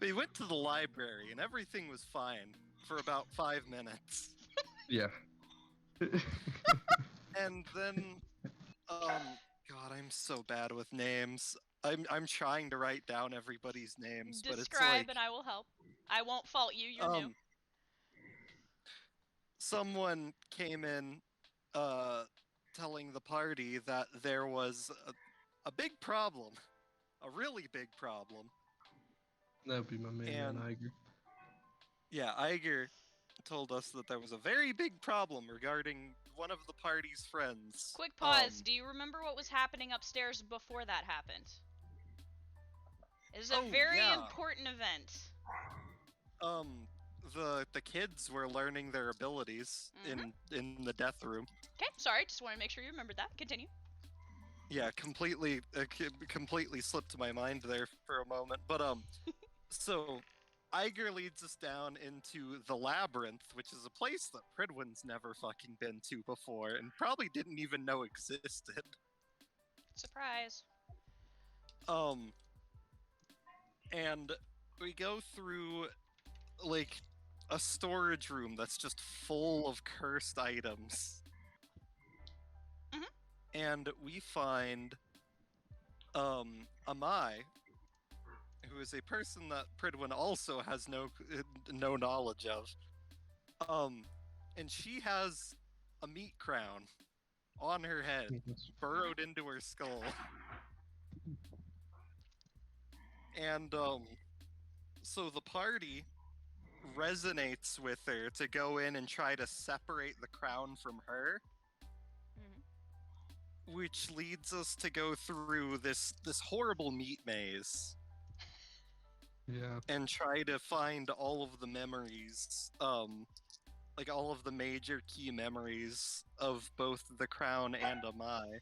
We went to the library and everything was fine for about 5 minutes. Yeah. And then, God, I'm so bad with names. I'm trying to write down everybody's names, but it's Describe like, and I will help. I won't fault you, you're new. someone came in, telling the party that there was a big problem, a really big problem. That'd be my main man, And Iger. yeah, Iger told us that there was a very big problem regarding one of the party's friends. Quick pause. Do you remember what was happening upstairs before that happened? It was a very important event. The kids were learning their abilities in the death room. Okay, sorry, just want to make sure you remembered that. Continue. Yeah, completely slipped my mind there for a moment. But so Iger leads us down into the labyrinth, which is a place that Pridwin's never fucking been to before and probably didn't even know existed. Surprise. And we go through like a storage room that's just full of cursed items. And we find Amai, who is a person that Pridwin also has no knowledge of. And she has a meat crown on her head, burrowed into her skull. And so the party resonates with her to go in and try to separate the crown from her. Which leads us to go through this horrible meat maze. Yeah. And try to find all of the memories, like all of the major key memories of both the crown and Amai.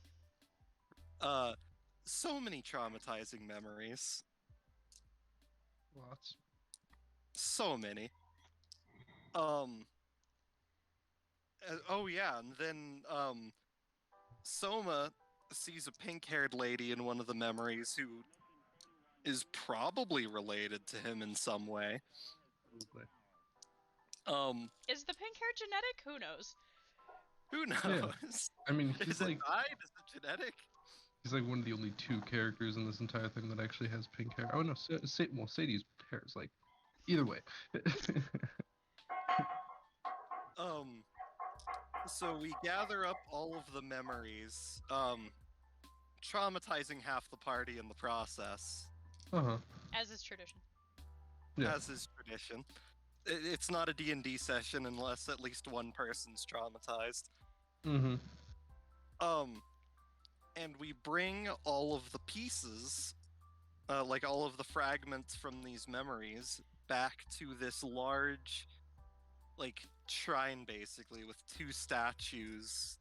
So many traumatizing memories. Lots. So many. Oh yeah, and then Soma sees a pink-haired lady in one of the memories who is probably related to him in some way. Is the pink hair genetic? Who knows? Who knows? Yeah. I mean, he's is like, it dyed? Is it genetic? He's like one of the only 2 characters in this entire thing that actually has pink hair. Oh no, Sadie's hair is like, either way. So we gather up all of the memories, traumatizing half the party in the process. As is tradition. Yeah. As is tradition. It's not a D&D session unless at least one person's traumatized. And we bring all of the pieces, like all of the fragments from these memories, back to this large, like, shrine, basically, with 2 statues.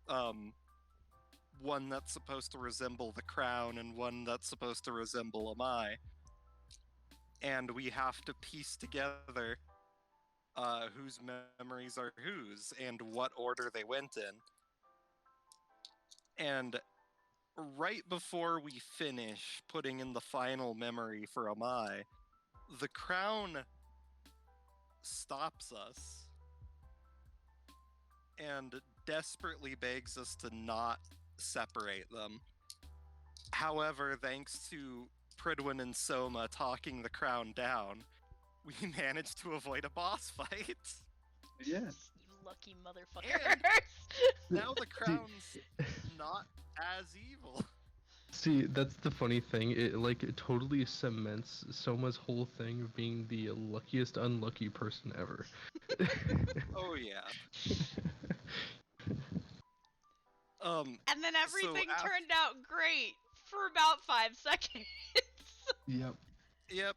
One that's supposed to resemble the crown and one that's supposed to resemble Amai. And we have to piece together whose memories are whose and what order they went in. And right before we finish putting in the final memory for Amai, the crown stops us and desperately begs us to not separate them. However, thanks to Pridwin and Soma talking the crown down, we managed to avoid a boss fight. Yes. You lucky motherfuckers. Now the crown's not as evil. See, that's the funny thing. It totally cements Soma's whole thing of being the luckiest unlucky person ever. Oh yeah. And then everything turned out great for about 5 seconds. Yep.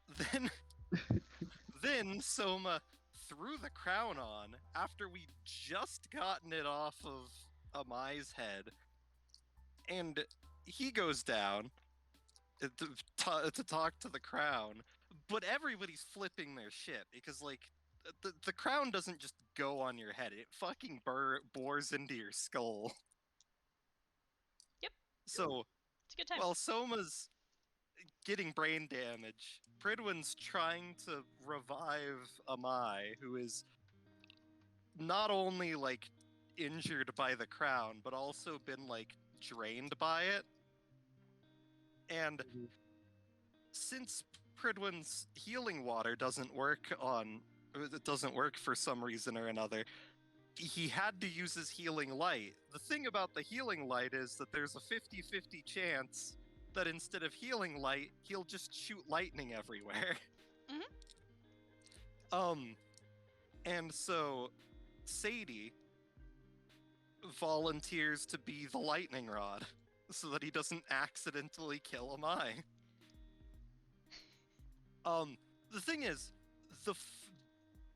Then Soma threw the crown on after we'd just gotten it off of Amai's head, and he goes down to talk to the crown, but everybody's flipping their shit because, like, the crown doesn't just go on your head; it fucking bores into your skull. Yep. So, it's a good time. while Soma's getting brain damage. Pridwin's trying to revive Amai, who is not only like injured by the crown, but also been like drained by it. And since Pridwin's healing water doesn't work for some reason or another, he had to use his healing light. The thing about the healing light is that there's a 50-50 chance that instead of healing light, he'll just shoot lightning everywhere. And so Sadie volunteers to be the lightning rod so that he doesn't accidentally kill Amai. The thing is,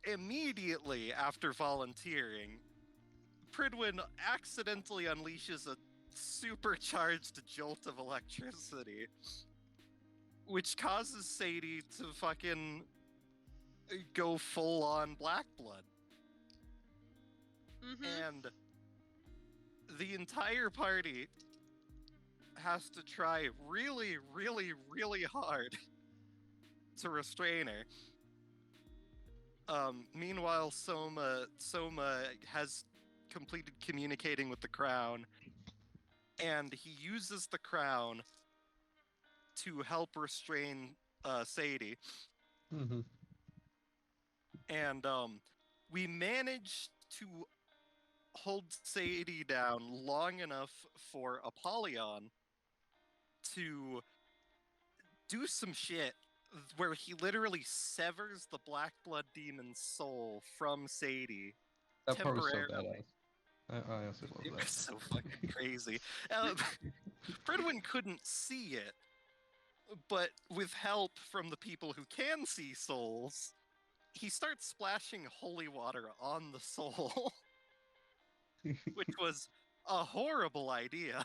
immediately after volunteering, Pridwin accidentally unleashes a supercharged jolt of electricity, which causes Sadie to fucking go full-on Black Blood. And the entire party has to try really, really, really hard to restrain her. Meanwhile, Soma has completed communicating with the crown, and he uses the crown to help restrain Sadie. And we managed to hold Sadie down long enough for Apollyon to do some shit where he literally severs the Black Blood Demon's soul from Sadie. That part was so temporarily. badass. I also love It that. was so fucking crazy. Pridwin couldn't see it, but with help from the people who can see souls, he starts splashing holy water on the soul, which was a horrible idea.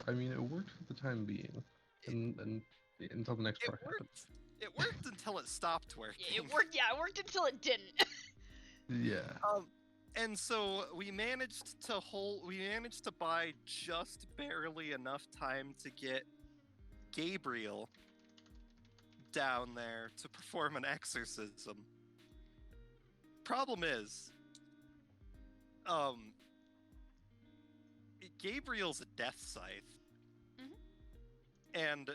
I mean, it worked for the time being, and until the next part happened. It worked until it stopped working. It worked. Yeah, it worked until it didn't. Yeah. And so we managed to buy just barely enough time to get Gabriel down there to perform an exorcism. Problem is, Gabriel's a death scythe. And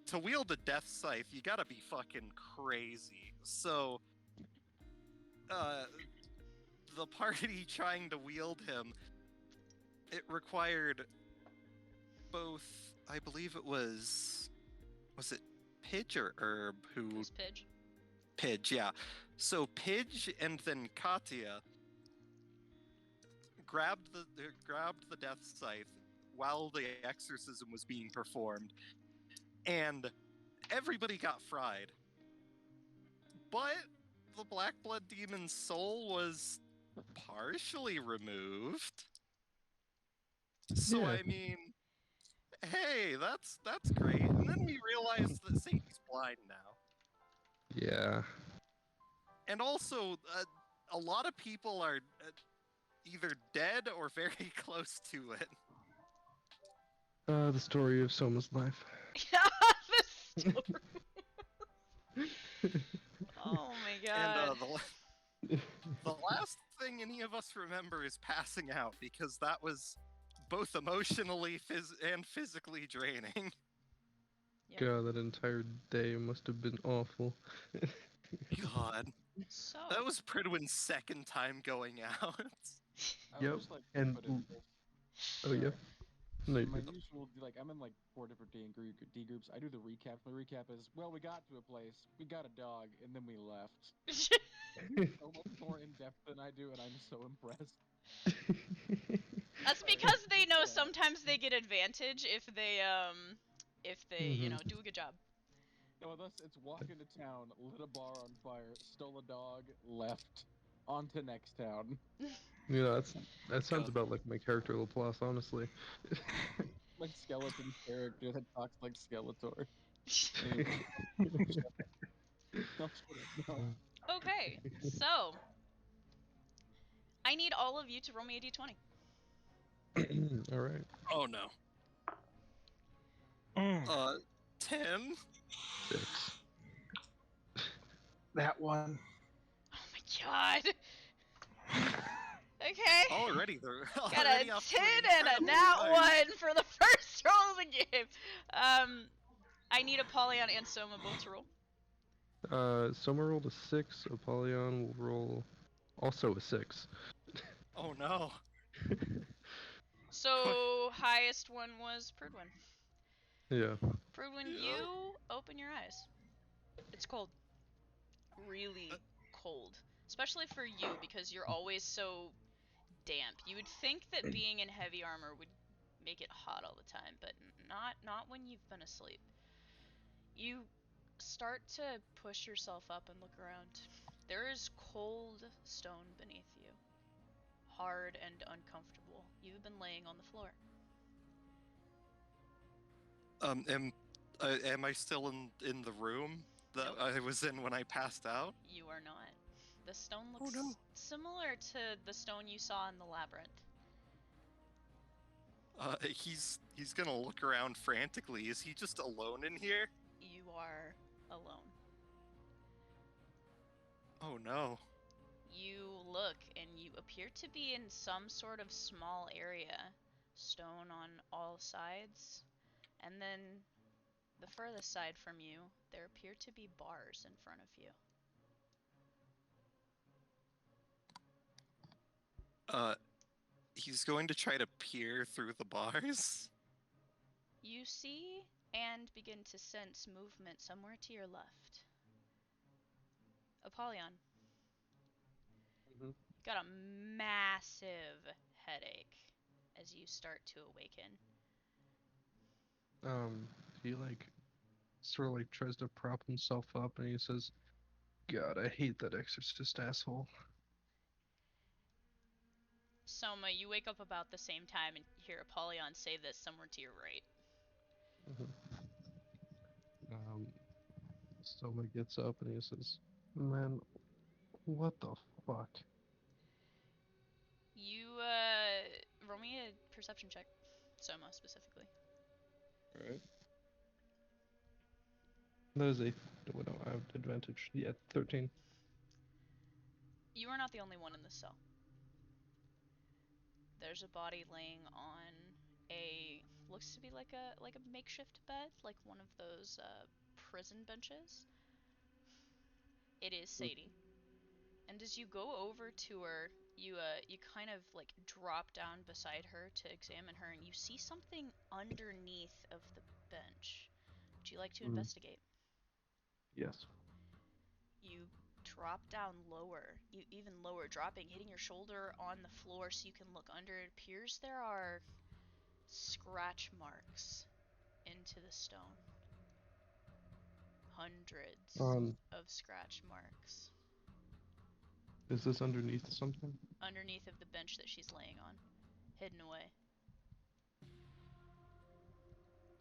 to wield a death scythe, you gotta be fucking crazy. So, the party trying to wield him, it required both, I believe it was it Pidge or Herb who... It was Pidge. Pidge, yeah. So Pidge and then Katya grabbed the death scythe while the exorcism was being performed, and everybody got fried. But the Black Blood Demon's soul was partially removed. So Yeah. I mean, hey, that's great. And then we realized that Sadie's blind now. Yeah. And also, a lot of people are either dead or very close to it. The story of Soma's life. The story. Oh my god. And the last thing any of us remember is passing out, because that was both emotionally and physically draining. Yep. God, that entire day must have been awful. God. So. That was Pridwin's second time going out. Yep, and... Oh, yeah. No, my usual, like, I'm in like 4 different D groups. I do the recap. My recap is, well, we got to a place, we got a dog, and then we left. So much more in depth than I do, and I'm so impressed. That's because they know sometimes they get advantage if they you know, do a good job. No, thus it's walk into town, lit a bar on fire, stole a dog, left, on to next town. Yeah, that sounds about like my character Laplace, honestly. Like skeleton character that talks like Skeletor. No. Okay, so I need all of you to roll me a d20. All right. Oh no. 10. 6. That one. Oh my god. Okay. Already, Got already a off 10 to an and a incredible nat start. 1 for the first roll of the game. I need Apollyon and Soma both to roll. Soma rolled a 6. Apollyon will roll also a 6. Oh no. So, highest one was Prudwin. Yeah. Prudwin, Yeah. you open your eyes. It's cold. Really cold. Especially for you, because you're always so damp. You would think that being in heavy armor would make it hot all the time, but not when you've been asleep. You start to push yourself up and look around. There is cold stone beneath you. Hard and uncomfortable. You've been laying on the floor. Am I still in the room that Nope. I was in when I passed out? You are not. The stone Oh, looks no. similar to the stone you saw in the labyrinth. He's gonna look around frantically. Is he just alone in here? You are alone. Oh no. You look and you appear to be in some sort of small area. Stone on all sides. And then the furthest side from you, there appear to be bars in front of you. He's going to try to peer through the bars. You see and begin to sense movement somewhere to your left. Apollyon. Got a massive headache as you start to awaken. He like sort of like tries to prop himself up and he says, God, I hate that exorcist asshole. Soma, you wake up about the same time and hear Apollyon say this somewhere to your right. Soma gets up and he says, man, what the fuck? You, roll me a perception check. Soma, specifically. Alright. That is a, no, I have advantage. Yeah, 13. You are not the only one in this cell. There's a body laying on a, looks to be like a makeshift bed, like one of those, prison benches. It is Sadie. And as you go over to her, you kind of like drop down beside her to examine her, and you see something underneath of the bench. Would you like to investigate? Yes. You drop down lower, even lower, dropping, hitting your shoulder on the floor so you can look under. It appears there are scratch marks into the stone. Hundreds of scratch marks. Is this underneath something? Underneath of the bench that she's laying on, hidden away.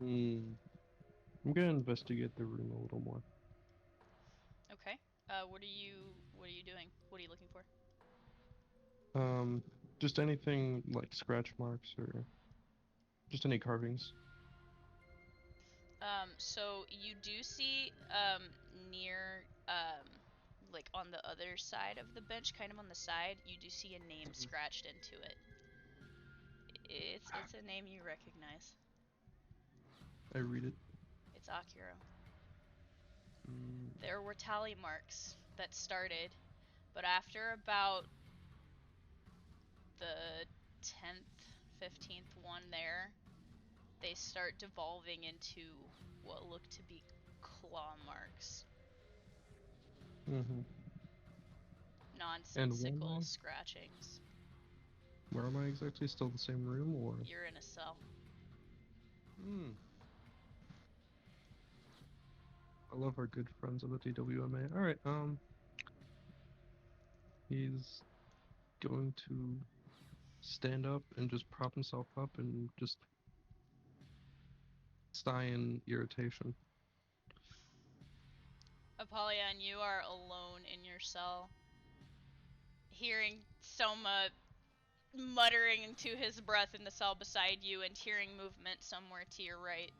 I'm gonna investigate the room a little more. Okay. What are you doing? What are you looking for? Just anything like scratch marks or just any carvings. So you do see, near, like on the other side of the bench, kind of on the side, you do see a name scratched into it. It's a name you recognize. I read it. It's Akiro. There were tally marks that started, but after about the 10th, 15th one there, they start devolving into what look to be claw marks. Nonsensical scratchings. Where am I exactly? Still the same room, or? You're in a cell. I love our good friends of the TWMA. Alright, he's going to stand up and just prop himself up and just sigh in irritation. Apollyon, you are alone in your cell, hearing Soma muttering to his breath in the cell beside you and hearing movement somewhere to your right.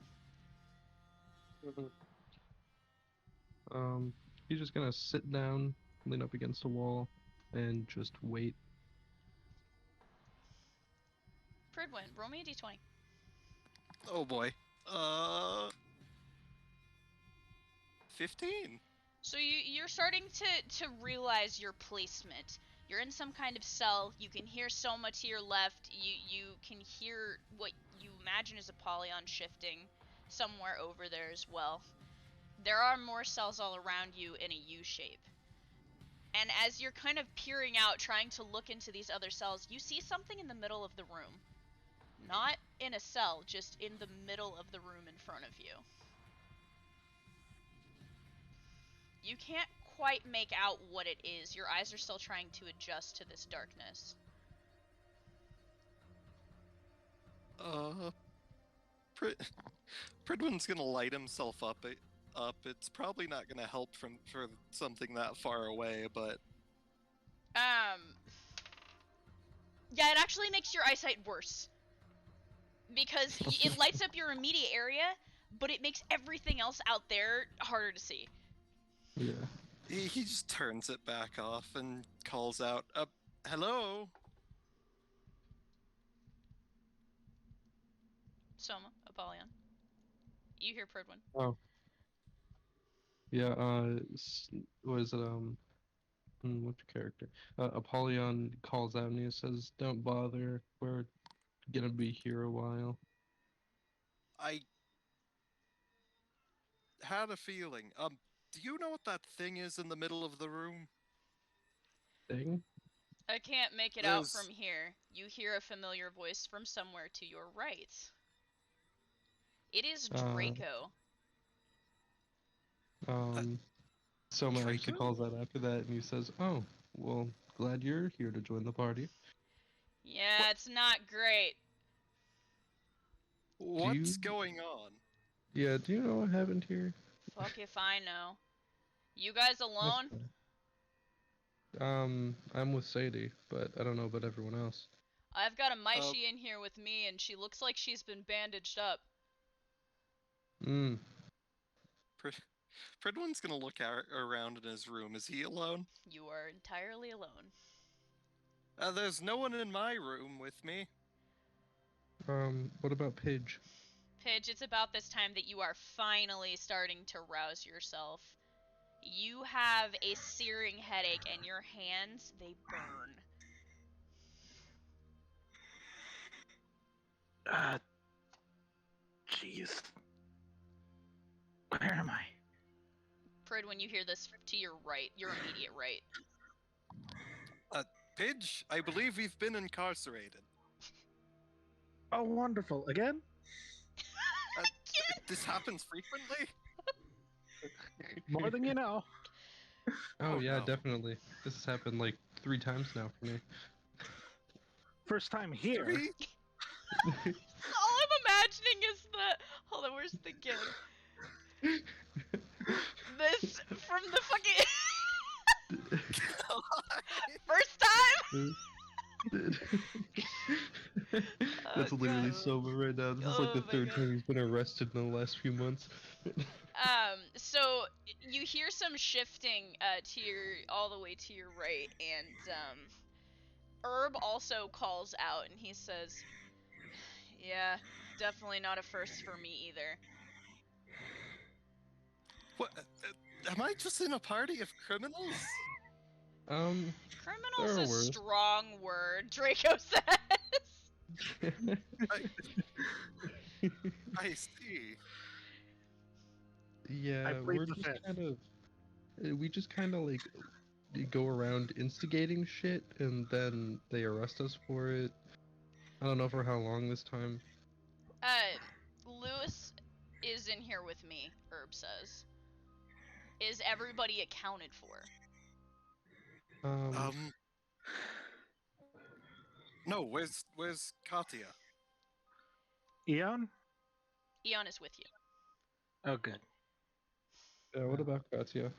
He's just gonna sit down, lean up against a wall, and just wait. Pridwin, roll me a d20. Oh boy. 15. So you're starting to realize your placement. You're in some kind of cell. You can hear Soma to your left. You can hear what you imagine is Apollyon shifting somewhere over there as well. There are more cells all around you in a U shape. And as you're kind of peering out, trying to look into these other cells, you see something in the middle of the room. Not in a cell, just in the middle of the room in front of you. You can't quite make out what it is. Your eyes are still trying to adjust to this darkness. Pridwin's gonna light himself up. It's probably not gonna help for something that far away, but Yeah, it actually makes your eyesight worse. Because it lights up your immediate area, but it makes everything else out there harder to see. Yeah. he just turns it back off and calls out, hello? Soma, Apollyon. You hear Pridwin. Oh. Yeah, was it, which character? Apollyon calls out and he says, "Don't bother, we're gonna be here a while." I had a feeling. Do you know what that thing is in the middle of the room? Thing? I can't make it out from here. You hear a familiar voice from somewhere to your right. It is Draco. Soma actually Draco? calls out after that and he says, "Oh, well, glad you're here to join the party." Yeah, What? it's not great. What's going on? Yeah, do you know what happened here? Fuck if I know. You guys alone? I'm with Sadie, but I don't know about everyone else. I've got a Maishi in here with me, and she looks like she's been bandaged up. Pridwin's gonna look around in his room. Is he alone? You are entirely alone. There's no one in my room with me. What about Pidge? Pidge, it's about this time that you are finally starting to rouse yourself. You have a searing headache, and your hands, they burn. Jeez. Where am I? Prid, when you hear this to your right, your immediate right. Pidge, I believe we've been incarcerated. Oh, wonderful. Again? This happens frequently? More than you know. Oh yeah, no. definitely. This has happened like 3 times now for me. First time here. All I'm imagining is hold on, where's the gig? This from the fucking first time. That's literally Soma right now. This is like the 3rd time he's been arrested in the last few months. So you hear some shifting to all the way to your right, and Herb also calls out and he says, "Yeah, definitely not a first for me either." What? Am I just in a party of criminals? Criminal's a strong word, Draco says. I see. Yeah, we just kind of like go around instigating shit, and then they arrest us for it. I don't know for how long this time. Lewis is in here with me, Herb says. Is everybody accounted for? No, where's Katya? Eon? Eon is with you. Oh, good. Yeah, what about Katya?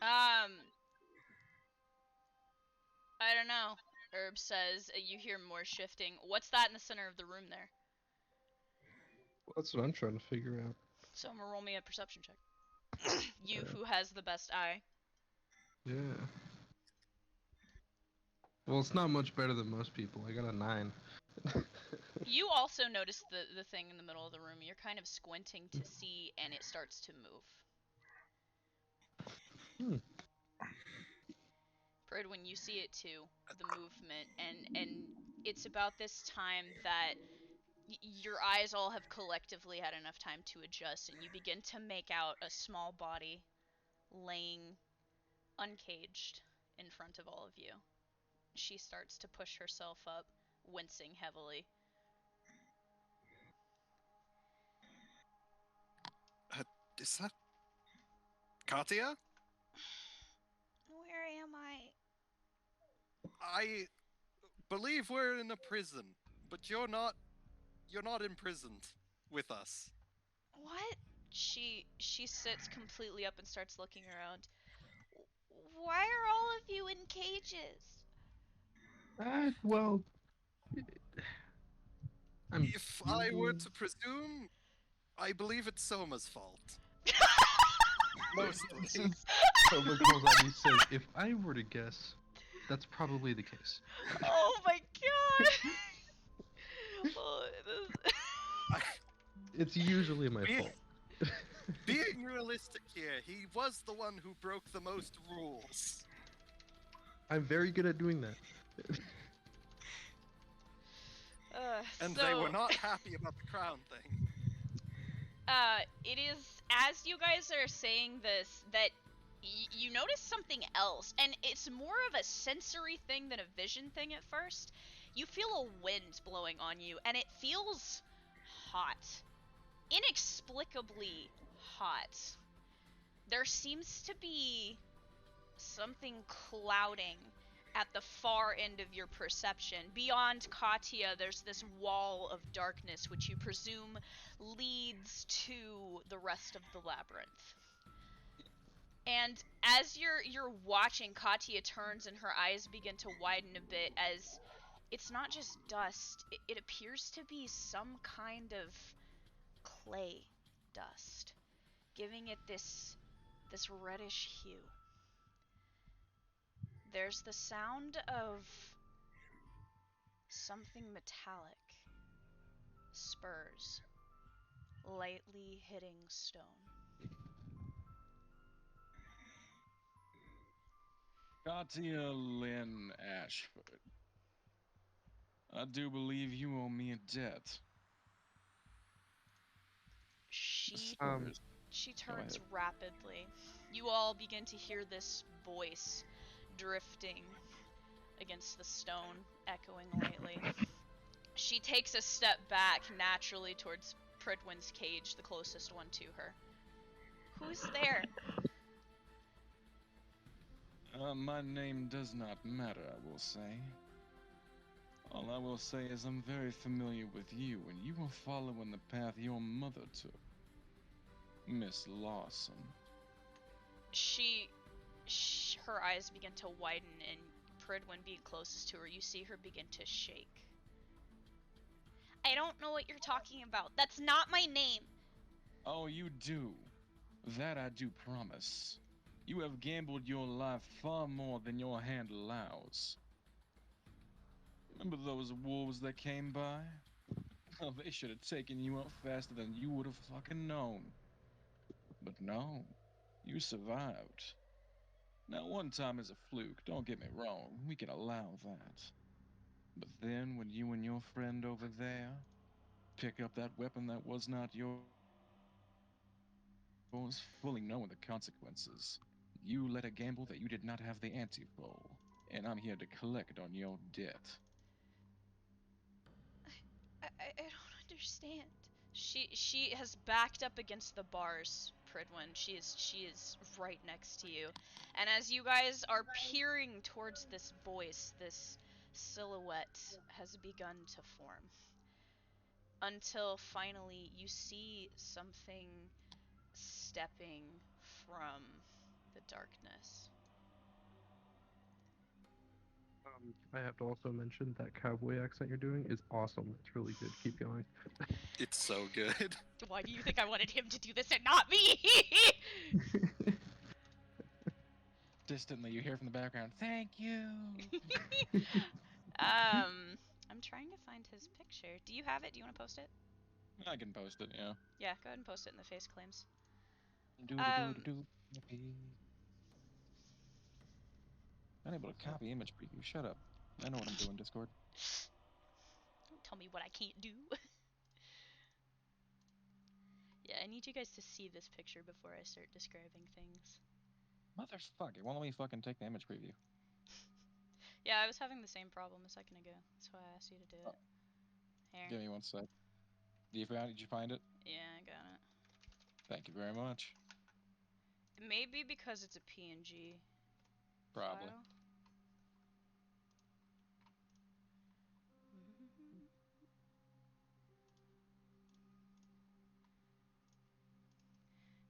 I don't know. Herb says you hear more shifting. What's that in the center of the room there? That's what I'm trying to figure out. So I'm gonna roll me a perception check. You who has the best eye. Yeah. Well, it's not much better than most people. I got a 9. You also notice the thing in the middle of the room. You're kind of squinting to see, and it starts to move. Prid, when you see it too, the movement, and it's about this time that your eyes all have collectively had enough time to adjust, and you begin to make out a small body laying uncaged in front of all of you. She starts to push herself up, wincing heavily. Is that Katya? Where am I? I believe we're in a prison, but you're not. You're not imprisoned with us. What? She sits completely up and starts looking around. Why are all of you in cages? Well, I'm If I were to presume, I believe it's Soma's fault. Mostly. Soma calls out and he says, if I were to guess, that's probably the case. Oh my god! Oh, It's usually my Be- fault. Being realistic here, he was the one who broke the most rules. I'm very good at doing that. And so, they were not happy about the crown thing. it is, as you guys are saying this, that you notice something else, and it's more of a sensory thing than a vision thing at first. You feel a wind blowing on you, and it feels hot. Inexplicably hot. There seems to be something clouding at the far end of your perception. Beyond Katya, there's this wall of darkness which you presume leads to the rest of the labyrinth. And as you're watching, Katya turns and her eyes begin to widen a bit as it's not just dust, it appears to be some kind of clay dust, giving it this reddish hue. There's the sound of something metallic, spurs, lightly hitting stone. Katya Lynn Ashford, I do believe you owe me a debt. She Um, turns ahead. rapidly. You all begin to hear this voice drifting against the stone, echoing lightly. She takes a step back naturally towards Pridwin's cage, the closest one to her. Who's there? My name does not matter, I will say. All I will say is I'm very familiar with you, and you are following the path your mother took. Miss Lawson. Her eyes begin to widen, and Pridwin being closest to her, you see her begin to shake. I don't know what you're talking about. That's not my name. Oh, you do. That I do promise. You have gambled your life far more than your hand allows. Remember those wolves that came by? Oh, they should have taken you out faster than you would have fucking known. But no, you survived. Now, one time is a fluke, don't get me wrong, we can allow that. But then, when you and your friend over there pick up that weapon that was not yours, fully knowing the consequences, you let a gamble that you did not have the ante for, and I'm here to collect on your debt. I don't understand. She has backed up against the bars, Pridwin. She is right next to you. And as you guys are peering towards this voice, this silhouette has begun to form. Until finally you see something stepping from the darkness. I have to also mention that cowboy accent you're doing is awesome. It's really good. Keep going. It's so good. Why do you think I wanted him to do this and not me? Distantly, you hear from the background, "Thank you." I'm trying to find his picture. Do you have it? Do you want to post it? I can post it, yeah. Yeah, go ahead and post it in the face claims. Do. Unable to copy image preview. Shut up. I know what I'm doing, Discord. Don't tell me what I can't do. Yeah, I need you guys to see this picture before I start describing things. Motherfucker, won't let me fucking take the image preview. Yeah, I was having the same problem a second ago. That's why I asked you to do it. Here. Give me one sec. Did you find it? Yeah, I got it. Thank you very much. It may be because it's a PNG Probably. file.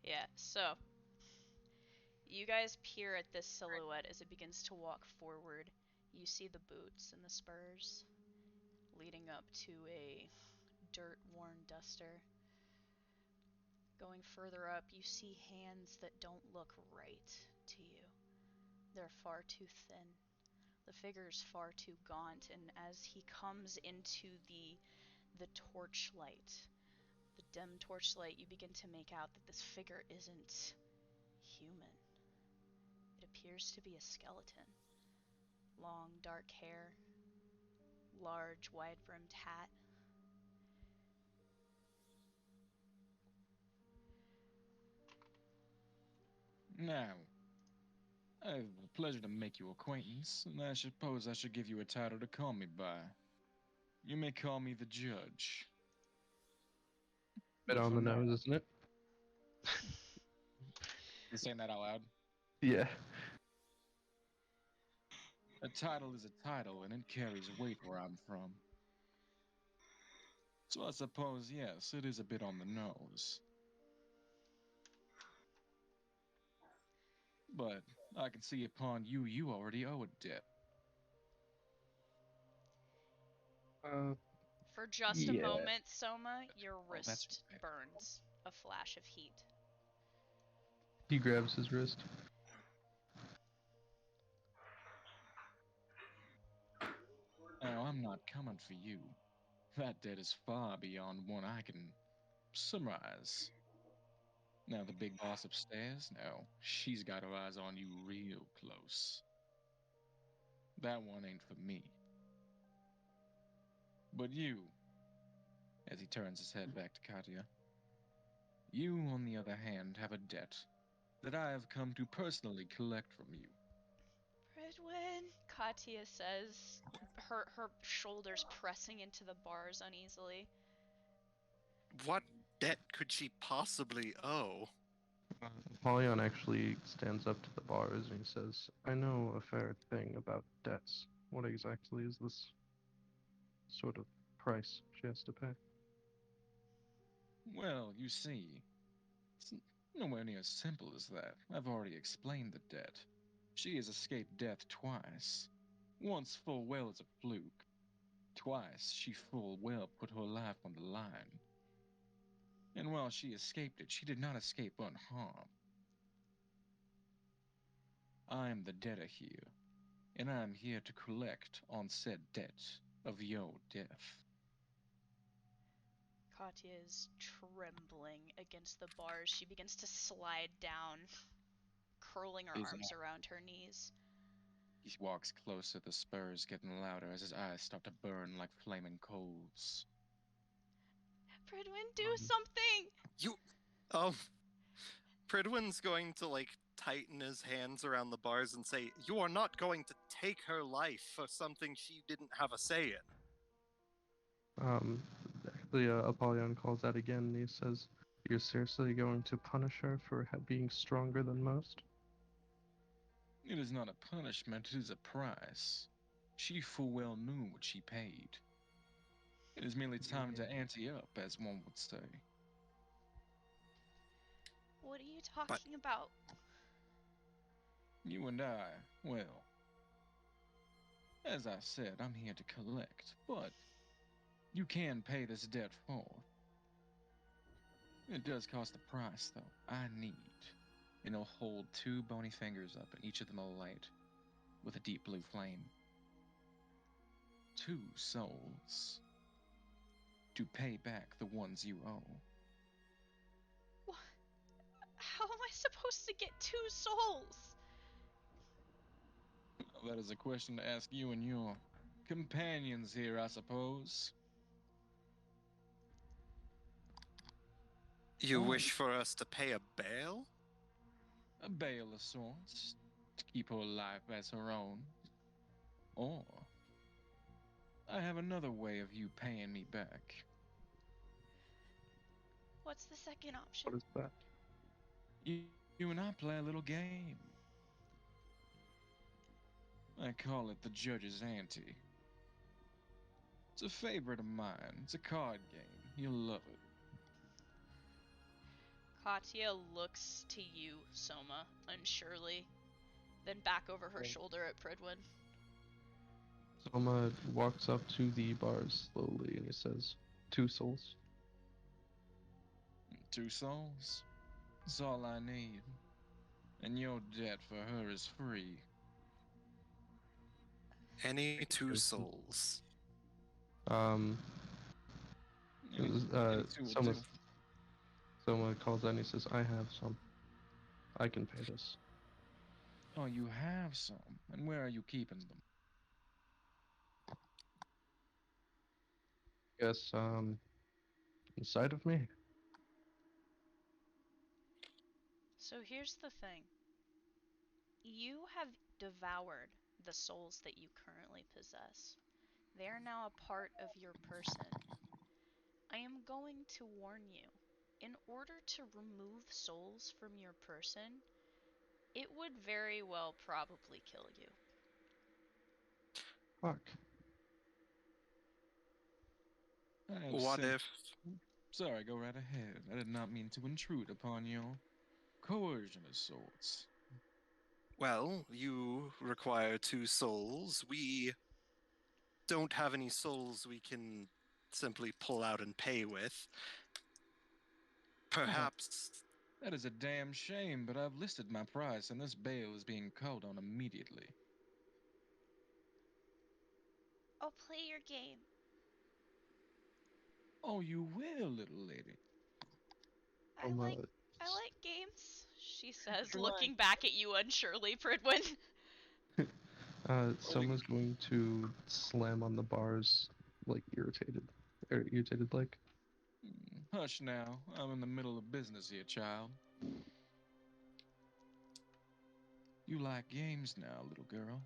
Yeah, so you guys peer at this silhouette as it begins to walk forward. You see the boots and the spurs leading up to a dirt-worn duster. Going further up, you see hands that don't look right to you. They're far too thin. The figure's far too gaunt, and as he comes into the torchlight, the dim torchlight, you begin to make out that this figure isn't human. It appears to be a skeleton. Long, dark hair, large, wide-brimmed hat. Now, I have the pleasure to make your acquaintance, and I suppose I should give you a title to call me by. You may call me the Judge. Bit But on for the now, nose, isn't it? you saying that out loud? Yeah. A title is a title, and it carries weight where I'm from. So I suppose, yes, it is a bit on the nose. But I can see upon you, you already owe a debt. For just a Yeah. moment, Soma, your Oh, that's wrist right. burns. A flash of heat. He grabs his wrist. Now, I'm not coming for you. That debt is far beyond one I can surmise. Now, the big boss upstairs? No, she's got her eyes on you real close. That one ain't for me. But you, as he turns his head back to Katya, you, on the other hand, have a debt that I have come to personally collect from you. Ridwin, Katya says, her shoulders pressing into the bars uneasily. What debt could she possibly owe? Apollyon actually stands up to the bars and he says, I know a fair thing about debts. What exactly is this sort of price she has to pay? Well, you see, it's nowhere near as simple as that. I've already explained the debt. She has escaped death twice. Once full well as a fluke. Twice she full well put her life on the line. And while she escaped it, she did not escape unharmed. I am the debtor here, and I am here to collect on said debt of your death. Katya is trembling against the bars. She begins to slide down, curling her arms around her knees. He walks closer, the spurs getting louder as his eyes start to burn like flaming coals. Ridwin, do something! You, um, Pridwin's going to like tighten his hands around the bars and say, "You are not going to take her life for something she didn't have a say in." Actually, Apollyon calls out again and he says, You're seriously going to punish her for being stronger than most? It is not a punishment, it is a price. She full well knew what she paid. It is merely time to ante up, as one would say. What are you But talking about? You and I, well, As I said, I'm here to collect, but you can pay this debt forward. It does cost a price, though. I need. And he'll hold two bony fingers up, and each of them alight with a deep blue flame. 2 souls to pay back the ones you owe. How am I supposed to get 2 souls? That is a question to ask you and your companions here, I suppose. You Oh. wish for us to pay a bail? A bail of sorts, to keep her life as her own. Or I have another way of you paying me back. What's the second option? What is that? You, you and I play a little game. I call it the Judge's Ante. It's a favorite of mine. It's a card game. You'll love it. Katya looks to you, Soma, unsurely, then back over her shoulder at Pridwin. Soma walks up to the bars slowly and he says, 2 souls. 2 souls. That's all I need. And your debt for her is free. Any 2 you. souls. Um, Any two will do. Soma calls out and he says, I have some. I can pay this. Oh, you have some. And where are you keeping them? Guess, inside of me? So here's the thing. You have devoured the souls that you currently possess. They are now a part of your person. I am going to warn you. In order to remove souls from your person, it would very well probably kill you. Fuck. What if Sorry, go right ahead. I did not mean to intrude upon your coercion of sorts. Well, you require 2 souls. We don't have any souls we can simply pull out and pay with. Perhaps. That is a damn shame, but I've listed my price and this bail is being called on immediately. Oh, play your game. Oh, you will, little lady. I like games, she says, Right. looking back at you unsurely, Pridwin. Soma's going to slam on the bars, like irritated like. Hush now. I'm in the middle of business here, child. You like games now, little girl.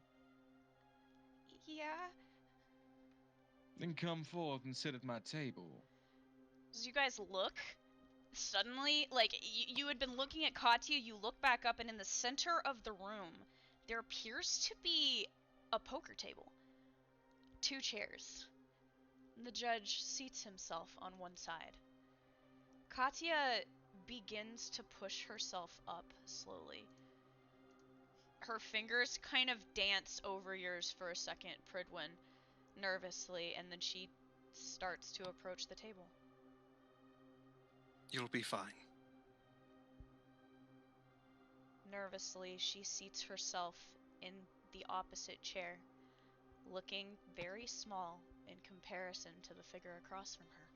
Yeah. Then come forth and sit at my table. As you guys look, suddenly, like, you had been looking at Katya, you look back up, and in the center of the room, there appears to be a poker table. 2 chairs. The judge seats himself on one side. Katya begins to push herself up slowly. Her fingers kind of dance over yours for a second, Pridwin, nervously, and then she starts to approach the table. You'll be fine. Nervously, she seats herself in the opposite chair, looking very small in comparison to the figure across from her.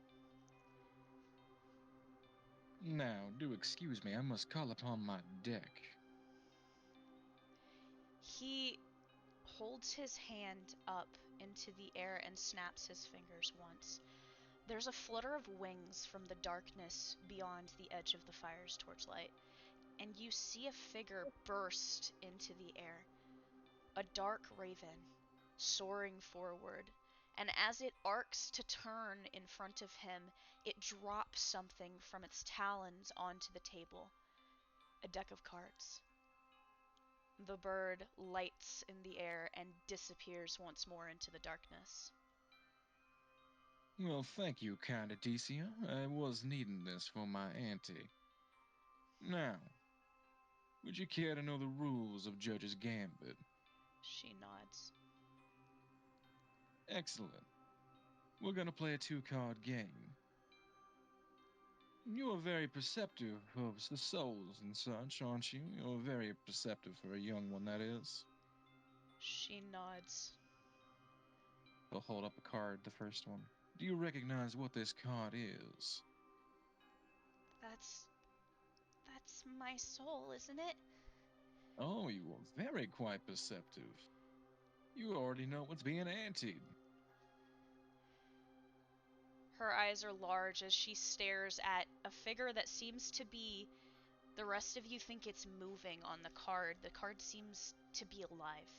Now, do excuse me, I must call upon my deck. He holds his hand up into the air and snaps his fingers once. There's a flutter of wings from the darkness beyond the edge of the fire's torchlight, and you see a figure burst into the air. A dark raven, soaring forward, and as it arcs to turn in front of him, it drops something from its talons onto the table. A deck of cards. The bird lights in the air and disappears once more into the darkness. Well, thank you, kind Adicia. I was needing this for my auntie. Now, would you care to know the rules of Judge's Gambit? She nods. Excellent. We're gonna play a two-card game. You are very perceptive of the souls and such, aren't you? You're very perceptive for a young one, that is. She nods. He'll hold up a card, the first one. Do you recognize what this card is? That's my soul, isn't it? Oh, you are very quite perceptive. You already know what's being anted. Her eyes are large as she stares at a figure that seems to be. The rest of you think it's moving on the card. The card seems to be alive.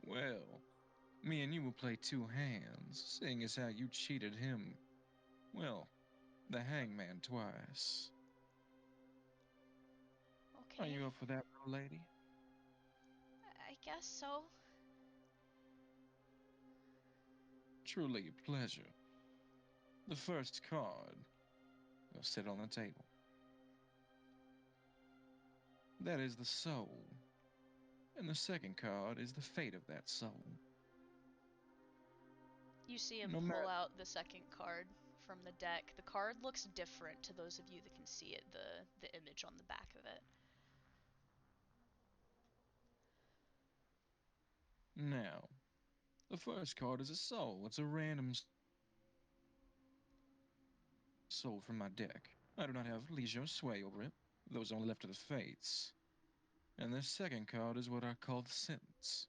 Well, me and you will play two hands, seeing as how you cheated him. Well, the hangman twice. Are Okay, you up for that, little lady? I guess so. Truly a pleasure. The first card will sit on the table. That is the soul. And the second card is the fate of that soul. You see him No pull matter. out the second card from the deck. The card looks different to those of you that can see it, the image on the back of it. Now, the first card is a soul. It's a random soul from my deck. I do not have leisure sway over it. Those only left to the fates. And the second card is what I call the sentence.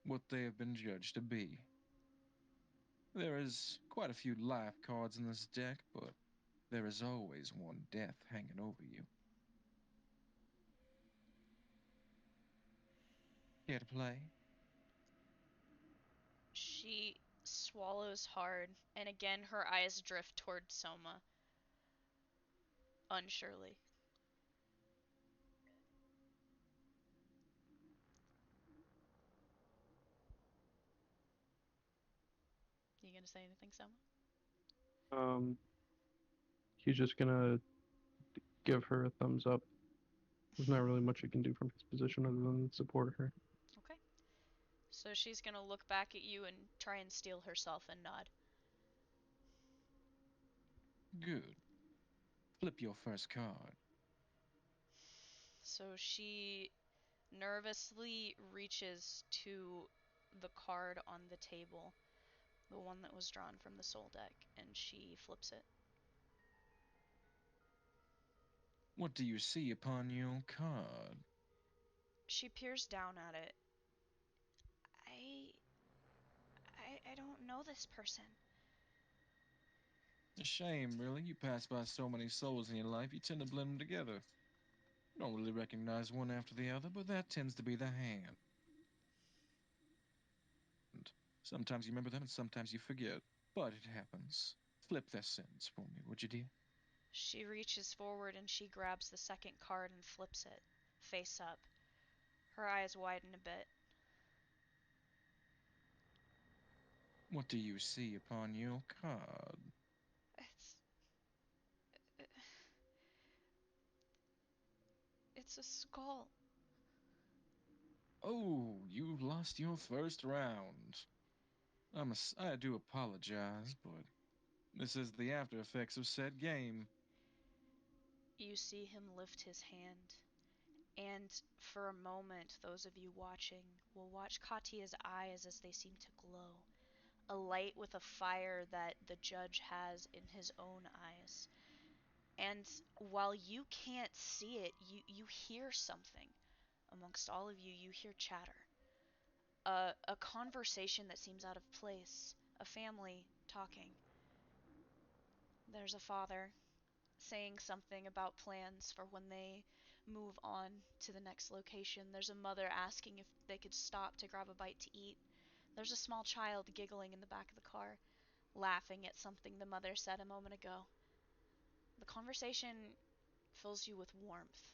What they have been judged to be. There is quite a few life cards in this deck, but there is always one death hanging over you. Care to play? She swallows hard, and again her eyes drift toward Soma, unsurely. You gonna say anything, Soma? He's just gonna give her a thumbs up. There's not really much he can do from his position other than support her. Okay. So she's gonna look back at you and try and steel herself and nod. Good. Flip your first card. So she nervously reaches to the card on the table, the one that was drawn from the soul deck, and she flips it. What do you see upon your card? She peers down at it. I I don't know this person. A shame, really. You pass by so many souls in your life, you tend to blend them together. You don't really recognize one after the other, but that tends to be the hand. Sometimes you remember them and sometimes you forget. But it happens. Flip that sentence for me, would you, dear? She reaches forward and she grabs the second card and flips it, face up. Her eyes widen a bit. What do you see upon your card? It's it's a skull. Oh, you lost your first round. I do apologize, but this is the after effects of said game. You see him lift his hand, and for a moment, those of you watching will watch Katya's eyes as they seem to glow, a light with a fire that the judge has in his own eyes. And while you can't see it, you hear something. Amongst all of you, you hear chatter. A conversation that seems out of place, a family talking. There's a father saying something about plans for when they move on to the next location. There's a mother asking if they could stop to grab a bite to eat. There's a small child giggling in the back of the car, laughing at something the mother said a moment ago. The conversation fills you with warmth.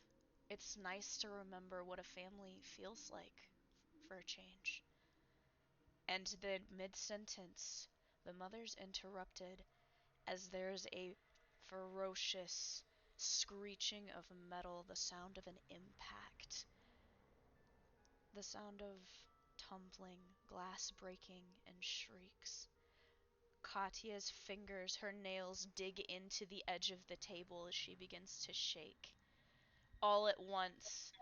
It's nice to remember what a family feels like for a change. And then mid sentence, the mother's interrupted as there's a ferocious screeching of metal, the sound of an impact. The sound of tumbling, glass breaking, and shrieks. Katya's fingers, her nails dig into the edge of the table as she begins to shake. All at once,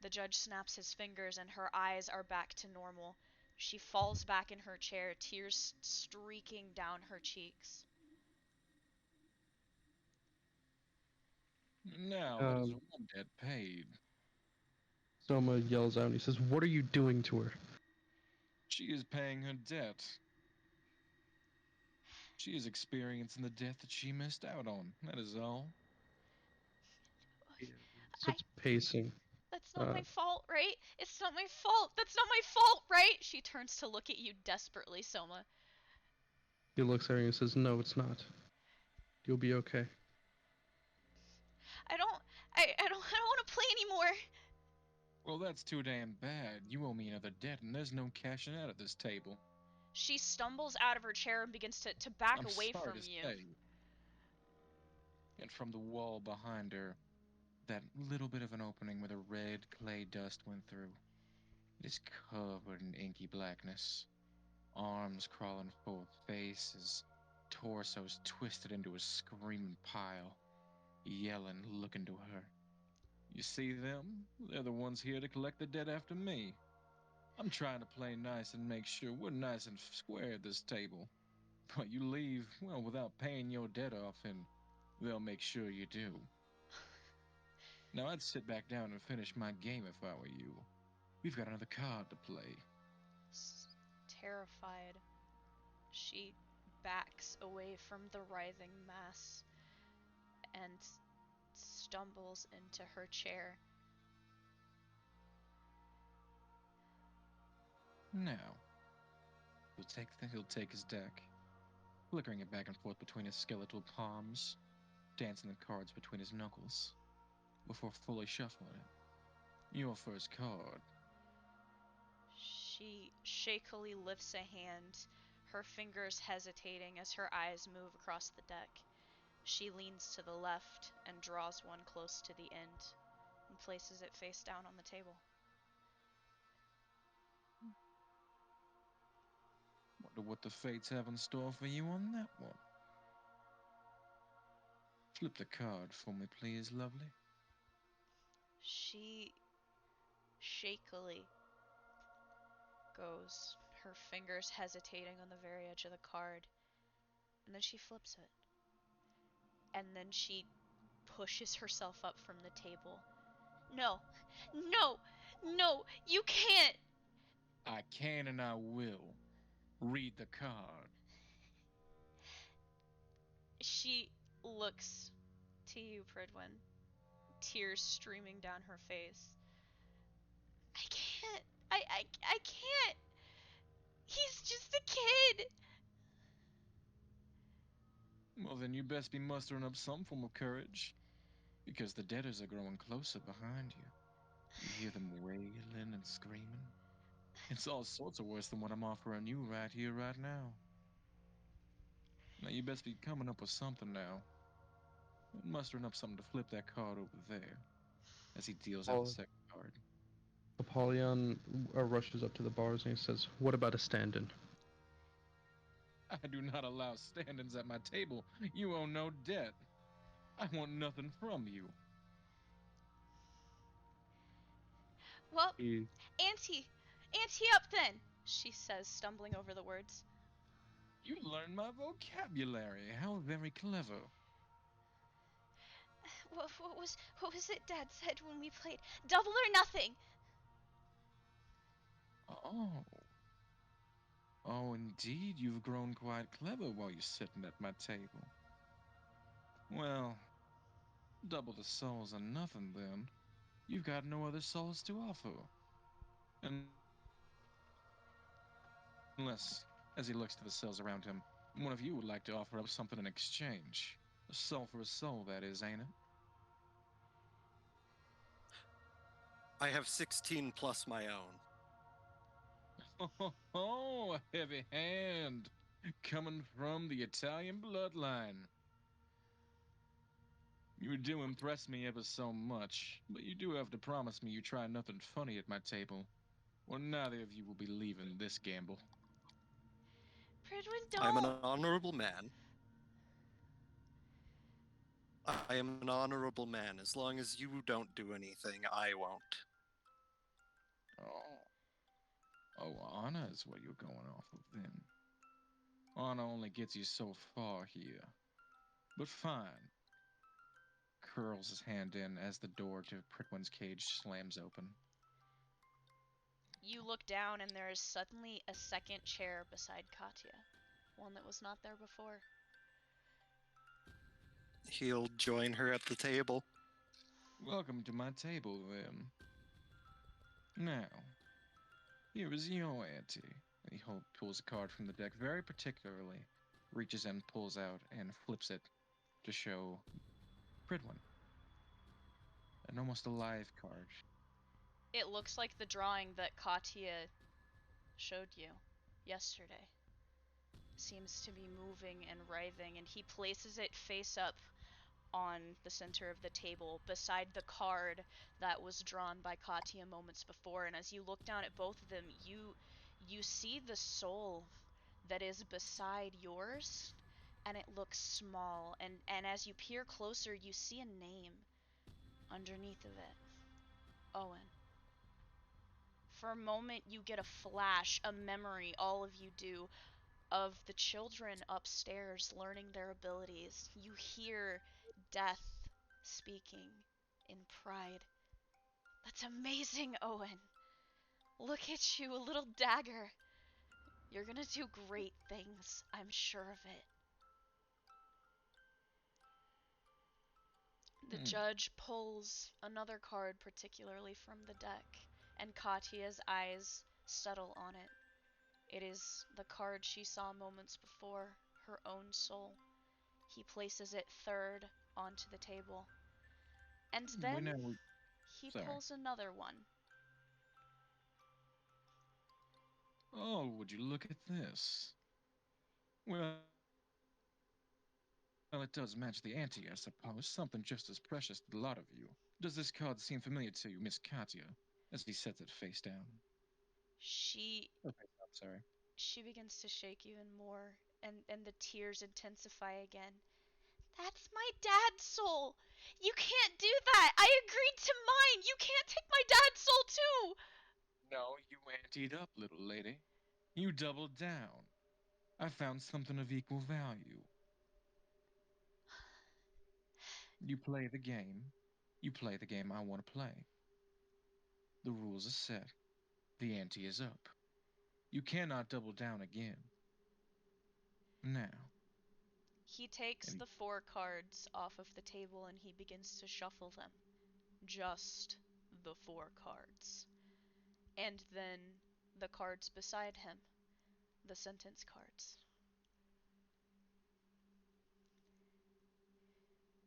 the judge snaps his fingers and her eyes are back to normal. She falls back in her chair, tears streaking down her cheeks. Now that is one debt paid. Soma yells out and he says, "What are you doing to her?" She is paying her debt. She is experiencing the death that she missed out on. That is all. Starts pacing. That's not my fault, right? It's not my fault. That's not my fault, right? She turns to look at you desperately, Soma. He looks at her and says, "No, it's not. You'll be okay." I don't want to play anymore. Well, that's too damn bad. You owe me another debt, and there's no cashing out at this table. She stumbles out of her chair and begins to back I'm away sorry from to you. say. And from the wall behind her, that little bit of an opening where the red clay dust went through. It is covered in inky blackness. Arms crawling forth, faces, torsos twisted into a screaming pile, yelling, looking to her. You see them? They're the ones here to collect the debt after me. I'm trying to play nice and make sure we're nice and square at this table. But you leave, well, without paying your debt off, and they'll make sure you do. Now I'd sit back down and finish my game if I were you. We've got another card to play. Terrified, she backs away from the writhing mass and stumbles into her chair. Now, he'll take his deck, flickering it back and forth between his skeletal palms, dancing the cards between his knuckles, before fully shuffling it. Your first card. She shakily lifts a hand, her fingers hesitating as her eyes move across the deck. She leans to the left and draws one close to the end and places it face down on the table. Wonder what the fates have in store for you on that one. Flip the card for me, please, lovely. She shakily goes, her fingers hesitating on the very edge of the card, and then she flips it. And then she pushes herself up from the table. No, no, no, you can't! I can and I will. Read the card. She looks to you, Pridwin, tears streaming down her face. I can't. I can't. He's just a kid. Well, then you best be mustering up some form of courage, because the debtors are growing closer behind you. You hear them wailing and screaming. It's all sorts of worse than what I'm offering you right here, right now. Now you best be coming up with something now. Mustering up something to flip that card over there, as he deals out the second card. Apollyon rushes up to the bars and he says, "What about a stand-in?" I do not allow stand-ins at my table. You owe no debt. I want nothing from you. Well, He ante up then, she says, stumbling over the words. You learned my vocabulary. How very clever. What was it Dad said when we played Double or Nothing? Oh. Oh, indeed, you've grown quite clever while you're sitting at my table. Well, double the souls are nothing then. You've got no other souls to offer. Unless, as he looks to the cells around him, one of you would like to offer up something in exchange. A soul for a soul, that is, ain't it? I have 16 plus my own. Oh, a heavy hand. Coming from the Italian bloodline. You do impress me ever so much, but you do have to promise me you try nothing funny at my table. Well, neither of you will be leaving this gamble. Pridwin, I'm an don't! honorable man. I am an honorable man. As long as you don't do anything, I won't. Oh, honor is what you're going off of then. Honor only gets you so far here. But fine. Curls his hand in as the door to Pritwin's cage slams open. You look down and there is suddenly a second chair beside Katya. One that was not there before. He'll join her at the table. Welcome to my table, then. Now, here is your ante. He pulls a card from the deck very particularly, reaches and pulls out and flips it to show Pridwin. An almost alive card. It looks like the drawing that Katya showed you yesterday. Seems to be moving and writhing, and he places it face up on the center of the table beside the card that was drawn by Katya moments before. And as you look down at both of them, you see the soul that is beside yours, and it looks small, and as you peer closer, you see a name underneath of it. Owen. For a moment, you get a flash, a memory, all of you do, of the children upstairs learning their abilities. You hear Death speaking in pride. That's amazing, Owen. Look at you, a little dagger. You're gonna do great things, I'm sure of it. The judge pulls another card particularly from the deck, and Katya's eyes settle on it. It is the card she saw moments before, her own soul. He places it third onto the table. And then he pulls another one. Oh, would you look at this? Well, it does match the ante, I suppose. Something just as precious to the lot of you. Does this card seem familiar to you, Miss Katya? As he sets it face down. She sorry. She begins to shake even more, and the tears intensify again. That's my dad's soul! You can't do that! I agreed to mine! You can't take my dad's soul too! No, you anteed up, little lady. You doubled down. I found something of equal value. You play the game. You play the game I want to play. The rules are set. The ante is up. You cannot double down again. Now. He takes the 4 cards off of the table and he begins to shuffle them. Just the 4 cards. And then the cards beside him. The sentence cards.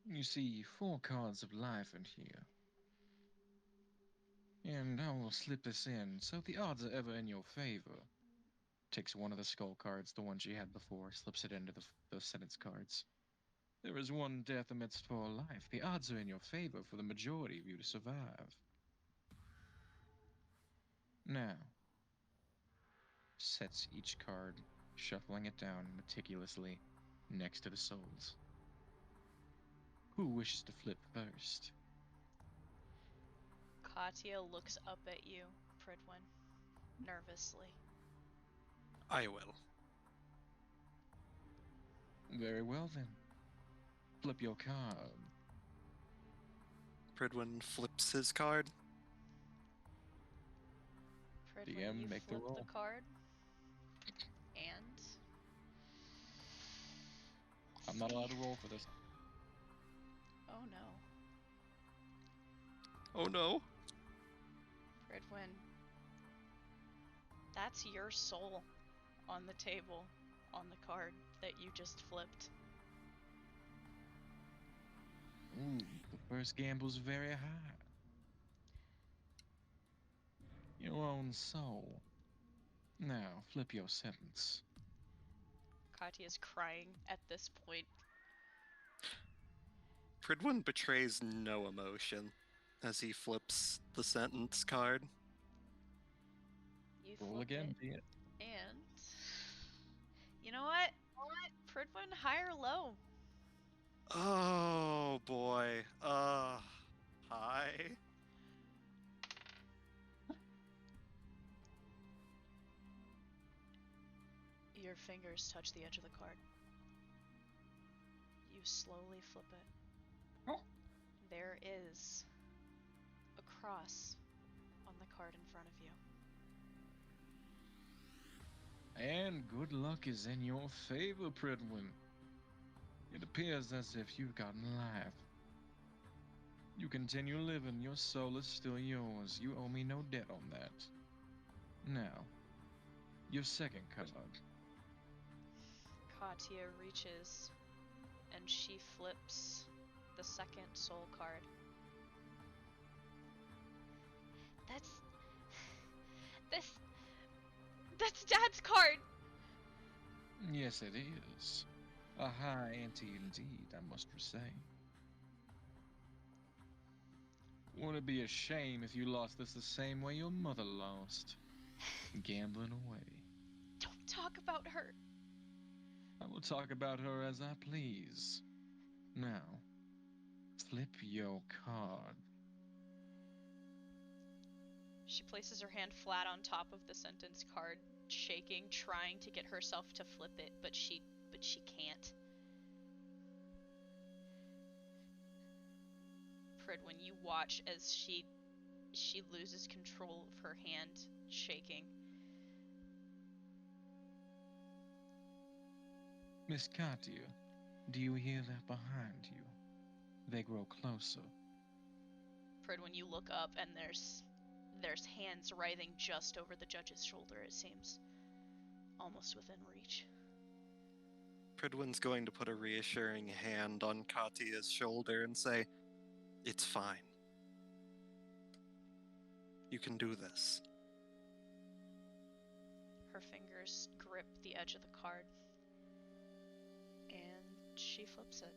You see 4 cards of life in here. And I will slip this in so the odds are ever in your favor. Takes one of the skull cards, the one she had before, slips it into the sentence cards. There is one death amidst 4 life. The odds are in your favor for the majority of you to survive. Now, sets each card, shuffling it down meticulously next to the souls. Who wishes to flip first? Katya looks up at you, Pridwin, nervously. I will. Very well then. Flip your card. Pridwin flips his card. Pridwin, DM, you make the flip roll. the card. And I'm not allowed to roll for this. oh no. Oh no. Pridwin, that's your soul on the table on the card that you just flipped. Ooh, the first gamble's very high. Your own soul. Now, flip your sentence. Katya's crying at this point. Pridwin betrays no emotion as he flips the sentence card. You Roll flip again, it, D. and you know what? Pridwin, high or low? Oh boy. Hi. Your fingers touch the edge of the card. You slowly flip it. Oh. There is a cross on the card in front of you. And good luck is in your favor, Pridwin. It appears as if you've gotten life. You continue living, your soul is still yours. You owe me no debt on that. Now, your second card. Katya reaches and she flips the second soul card. That's Dad's card! Yes, it is. A high ante indeed, I must say. Wouldn't it be a shame if you lost this the same way your mother lost? Gambling away. Don't talk about her. I will talk about her as I please. Now, flip your card. She places her hand flat on top of the sentence card, shaking, trying to get herself to flip it, but she can't. Pridwin, you watch as she loses control of her hand, shaking. Miss Katya, do you hear that behind you? They grow closer. Pridwin, you look up and there's hands writhing just over the judge's shoulder, it seems. Almost within reach. Pridwin's going to put a reassuring hand on Katya's shoulder and say, "It's fine. You can do this." Her fingers grip the edge of the card. And she flips it.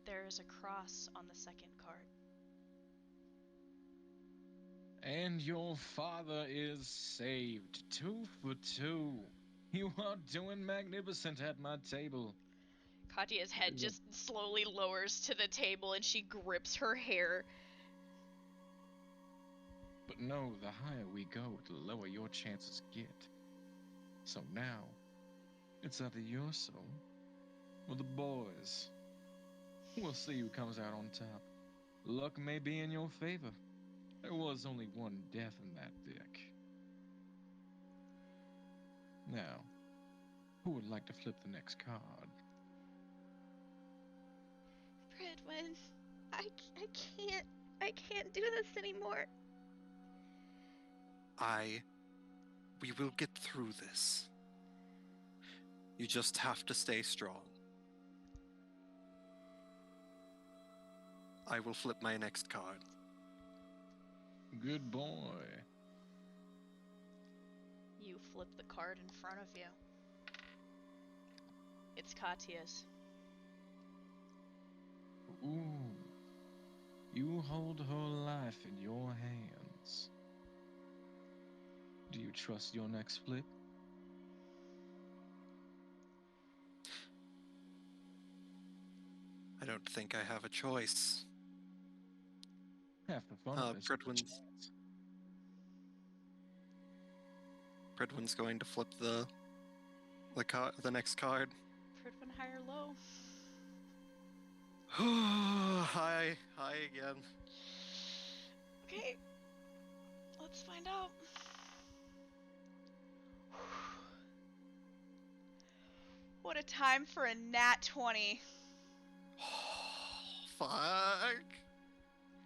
There is a cross on the second card. And your father is saved. 2 for 2. You are doing magnificent at my table. Katya's head just slowly lowers to the table and she grips her hair. But no, the higher we go, the lower your chances get. So now, it's either your soul or the boys. We'll see who comes out on top. Luck may be in your favor. There was only one death in that deck. Now, who would like to flip the next card? Pridwin, I can't do this anymore. We will get through this. You just have to stay strong. I will flip my next card. Good boy. You flip the card in front of you. It's Katya's. Ooh. You hold her life in your hands. Do you trust your next flip? I don't think I have a choice. Half the fun of this is the Pridwin's chance. Pridwin's going to flip the next card. Pridwin, high or low? Hi again. Okay, let's find out. What a time for a nat 20. Fuck.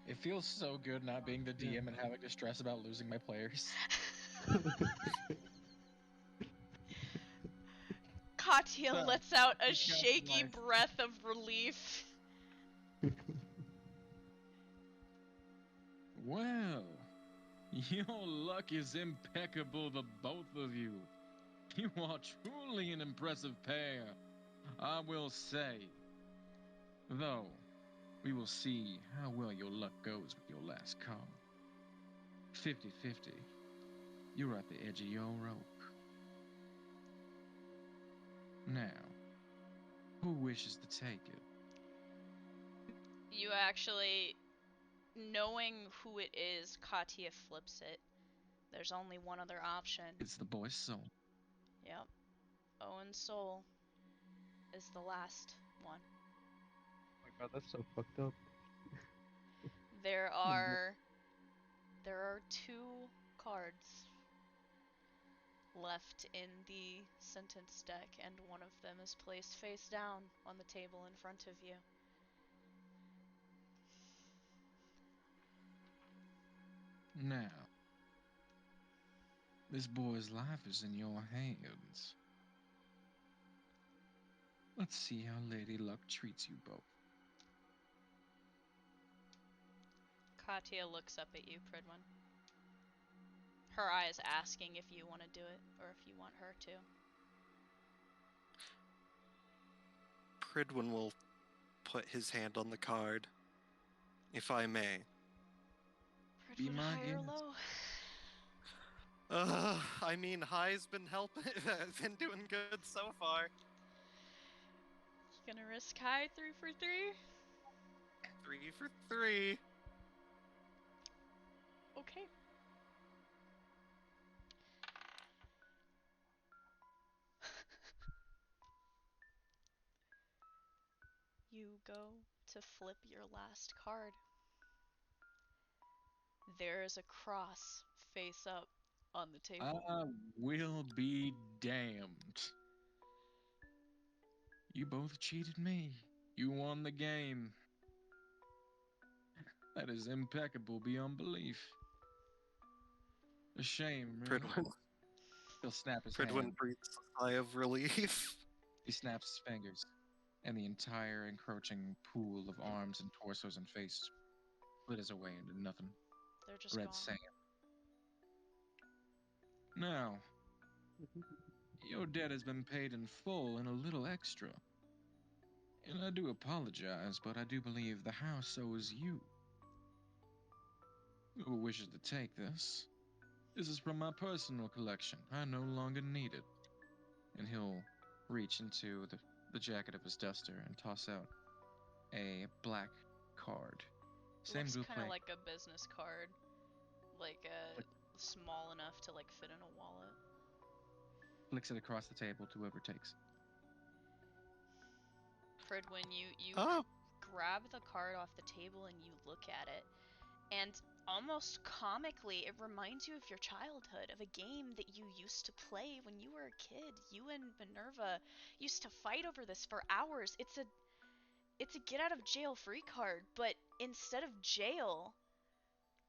It feels so good not being the DM and having to stress about losing my players. Katya So, lets out a it's got shaky life. breath of relief. Well, your luck is impeccable, the both of you. You are truly an impressive pair, I will say. Though, We will see how well your luck goes with your last call. 50-50. You're at the edge of your rope. Now, who wishes to take it? You actually, knowing who it is, Katya flips it. There's only one other option. It's the boy's soul. Yep. Owen's soul is the last one. Oh my god, that's so fucked up. There are 2 cards left in the sentence deck, and one of them is placed face down on the table in front of you. Now, this boy's life is in your hands. Let's see how Lady Luck treats you both. Katya looks up at you, Pridwin. Her eyes asking if you want to do it, or if you want her to. Pridwin will put his hand on the card, if I may. Be Pridwin, my high or guest. low? I mean, high's been helping, been doing good so far. Gonna risk high 3 for 3? 3 for 3. Okay. You go to flip your last card. There is a cross face up on the table. I will be damned. You both cheated me. You won the game. That is impeccable beyond belief. A shame, really. He'll snap his Pridwin hand. breathes a sigh of relief. He snaps his fingers, and the entire encroaching pool of arms and torsos and faces splitters away into nothing. They're just Red gone. sand. Now, your debt has been paid in full and a little extra. And I do apologize, but I do believe the house owes you. Who wishes to take this? This is from my personal collection. I no longer need it. And he'll reach into the jacket of his duster and toss out a black card. It Same looks blue kind of plate. like a business card. Like, small enough to, like, fit in a wallet. Flicks it across the table to whoever takes. Pridwin, you Oh, grab the card off the table and you look at it. And almost comically, it reminds you of your childhood, of a game that you used to play when you were a kid. You and Minerva used to fight over this for hours. It's a get out of jail free card, but instead of jail,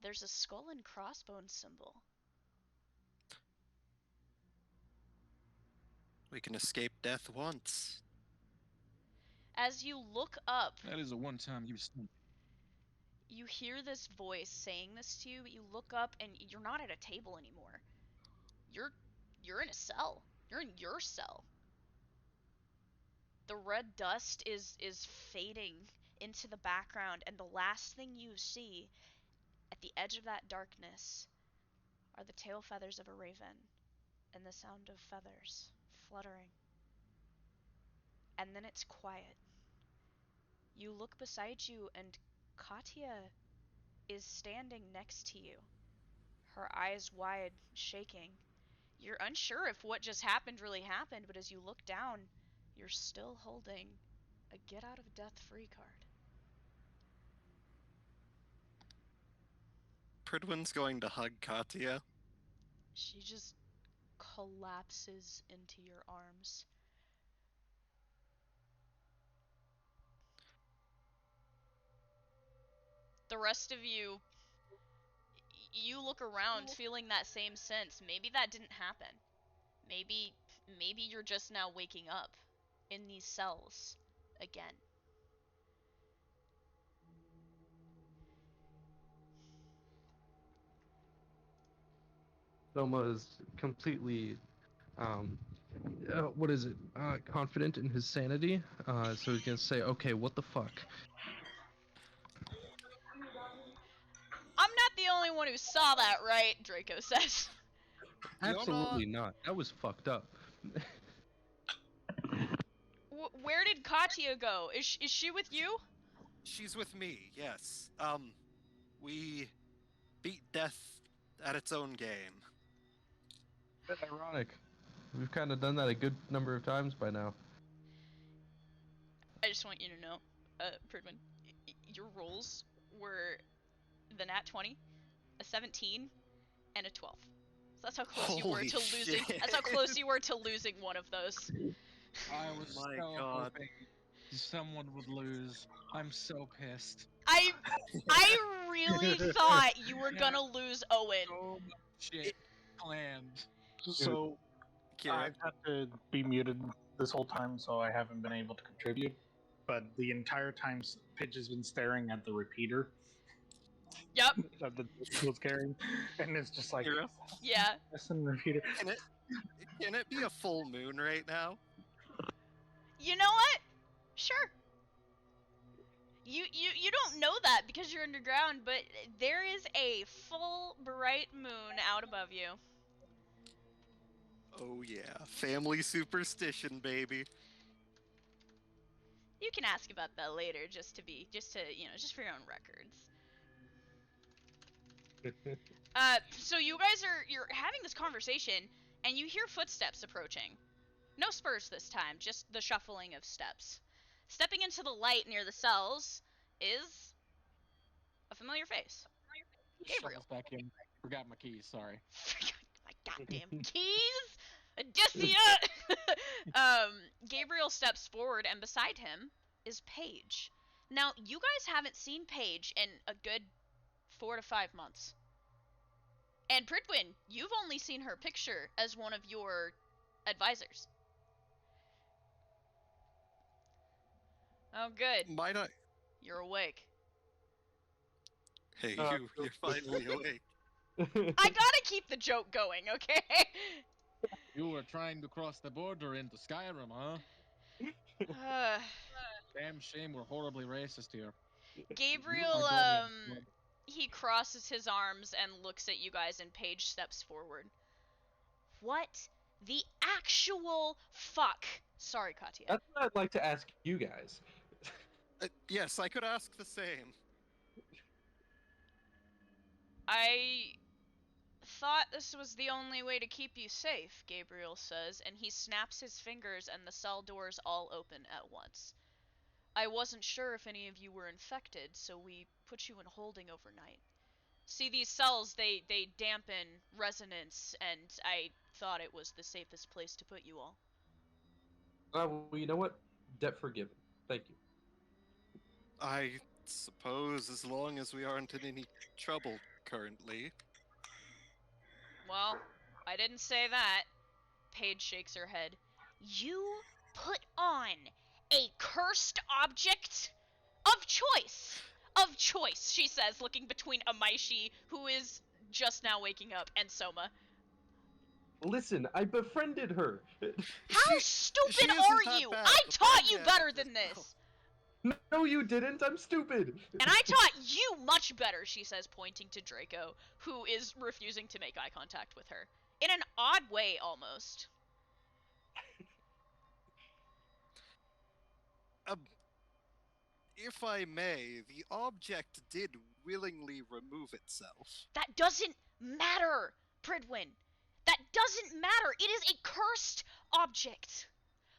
there's a skull and crossbones symbol. we can escape death once. As you look up, That is a one-time use. you hear this voice saying this to you, but you look up and you're not at a table anymore. You're in a cell. You're in your cell. The red dust is fading into the background, and the last thing you see at the edge of that darkness are the tail feathers of a raven and the sound of feathers fluttering. And then it's quiet. You look beside you, and Katya is standing next to you, her eyes wide, shaking. You're unsure if what just happened really happened, but as you look down, you're still holding a get out of death free card. Pridwin's going to hug Katya. She just collapses into your arms. The rest of you, you look around feeling that same sense. Maybe that didn't happen. Maybe you're just now waking up in these cells again. Soma is completely, what is it? Confident in his sanity. So he's gonna say, "Okay, what the fuck?" one who saw that, right? Draco says. Absolutely not. That was fucked up. Where did Katya go? Is she with you? She's with me, yes. We beat death at its own game. Bit ironic. We've kind of done that a good number of times by now. I just want you to know, Pridwin, your rolls were the nat 20, a 17, and a 12. So that's how close you were Holy to losing. shit. That's how close you were to losing one of those. I was My so God. hoping someone would lose. I'm so pissed. I really thought you were gonna lose Owen. So much shit planned. So Kira, I've had to be muted this whole time, so I haven't been able to contribute. But the entire time, Pidge has been staring at the repeater Yep. that the disc was carrying, and it's just like, Kira, Yeah. listen, repeater. can it be a full moon right now? You know what? Sure. You don't know that because you're underground, but there is a full bright moon out above you. Oh yeah, family superstition, baby. You can ask about that later, just for your own records. So you're having this conversation, and you hear footsteps approaching. No spurs this time, just the shuffling of steps. Stepping into the light near the cells is a familiar face. Gabriel. Shovels back in. Forgot my keys. Sorry. My goddamn keys! Odysseus! Gabriel steps forward, and beside him is Paige. Now, you guys haven't seen Paige in a good 4 to 5 months. And Pridwin, you've only seen her picture as one of your advisors. Oh, good. Might I? You're awake. Hey, Uh, you're finally awake. I gotta keep the joke going, okay? You were trying to cross the border into Skyrim, huh? Uh, Damn shame we're horribly racist here. Gabriel, Our he crosses his arms and looks at you guys, and Paige steps forward. What the actual fuck? Sorry, Katya. That's what I'd like to ask you guys. Yes, I could ask the same. I thought this was the only way to keep you safe, Gabriel says, and he snaps his fingers and the cell doors all open at once. I wasn't sure if any of you were infected, so we put you in holding overnight. See, these cells, they dampen resonance, and I thought it was the safest place to put you all. Well, you know what? Debt forgiven. Thank you. I suppose as long as we aren't in any trouble currently. Well, I didn't say that. Paige shakes her head. You put on a cursed object of choice. Of choice, she says, looking between Amaishi, who is just now waking up, and Soma. Listen, I befriended her. How she stupid isn't are that you? bad. I The taught you podcast better is- than this. No, you didn't. I'm stupid. And I taught you much better, she says, pointing to Draco, who is refusing to make eye contact with her. In an odd way, almost. If I may, the object did willingly remove itself. That doesn't matter, Pridwin. That doesn't matter. It is a cursed object.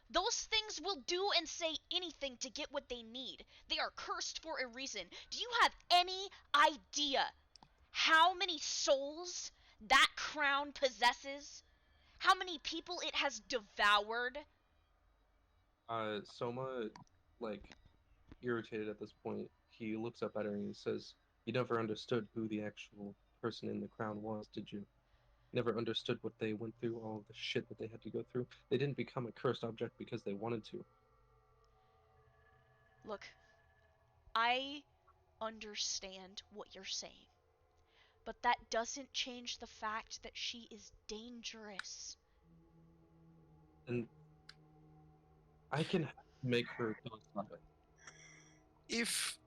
Those things will do and say anything to get what they need. They are cursed for a reason. Do you have any idea how many souls that crown possesses? How many people it has devoured? Soma, like, irritated at this point, he looks up at her and he says, "You never understood who the actual person in the crown was, did you? Never understood what they went through, all the shit that they had to go through. They didn't become a cursed object because they wanted to." Look, I understand what you're saying, but that doesn't change the fact that she is dangerous. And I can make her stop it. If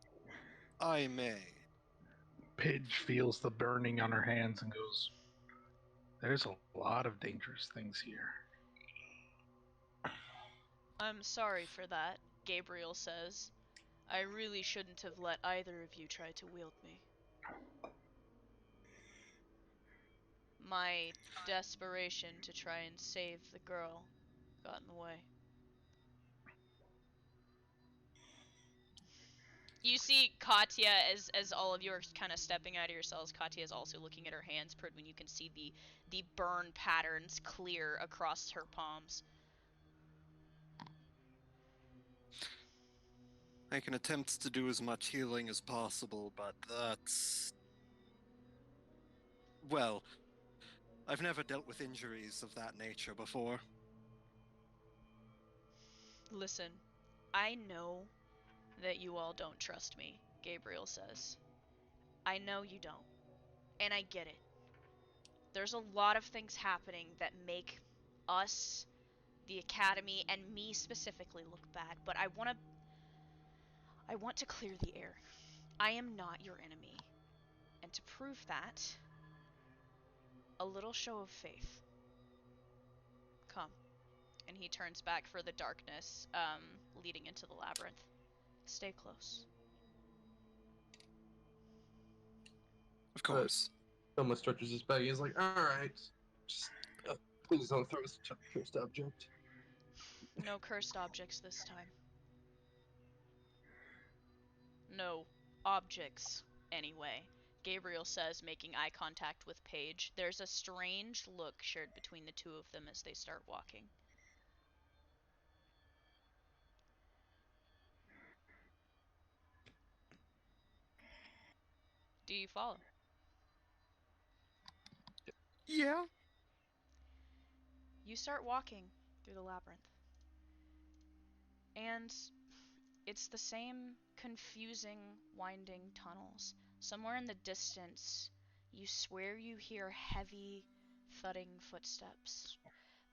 I may, Pidge feels the burning on her hands and goes, "There's a lot of dangerous things here." I'm sorry for that, Gabriel says. I really shouldn't have let either of you try to wield me. My desperation to try and save the girl got in the way. You see Katya, as all of you are kind of stepping out of yourselves, Katya is also looking at her hands, when you can see the burn patterns clear across her palms. I can attempt to do as much healing as possible, but that's... Well, I've never dealt with injuries of that nature before. Listen, I know that you all don't trust me, Gabriel says. I know you don't. And I get it. There's a lot of things happening that make us, the Academy, and me specifically look bad, but I want to clear the air. I am not your enemy. And to prove that, a little show of faith. Come. And he turns back for the darkness, leading into the labyrinth. Stay close. Of course. Thomas stretches his back. He's like, "Alright. Just please don't throw such a cursed object." No cursed objects this time. No objects, anyway, Gabriel says, making eye contact with Paige. There's a strange look shared between the two of them as they start walking. Do you follow? Yeah. You start walking through the labyrinth. And it's the same confusing, winding tunnels. Somewhere in the distance, you swear you hear heavy, thudding footsteps.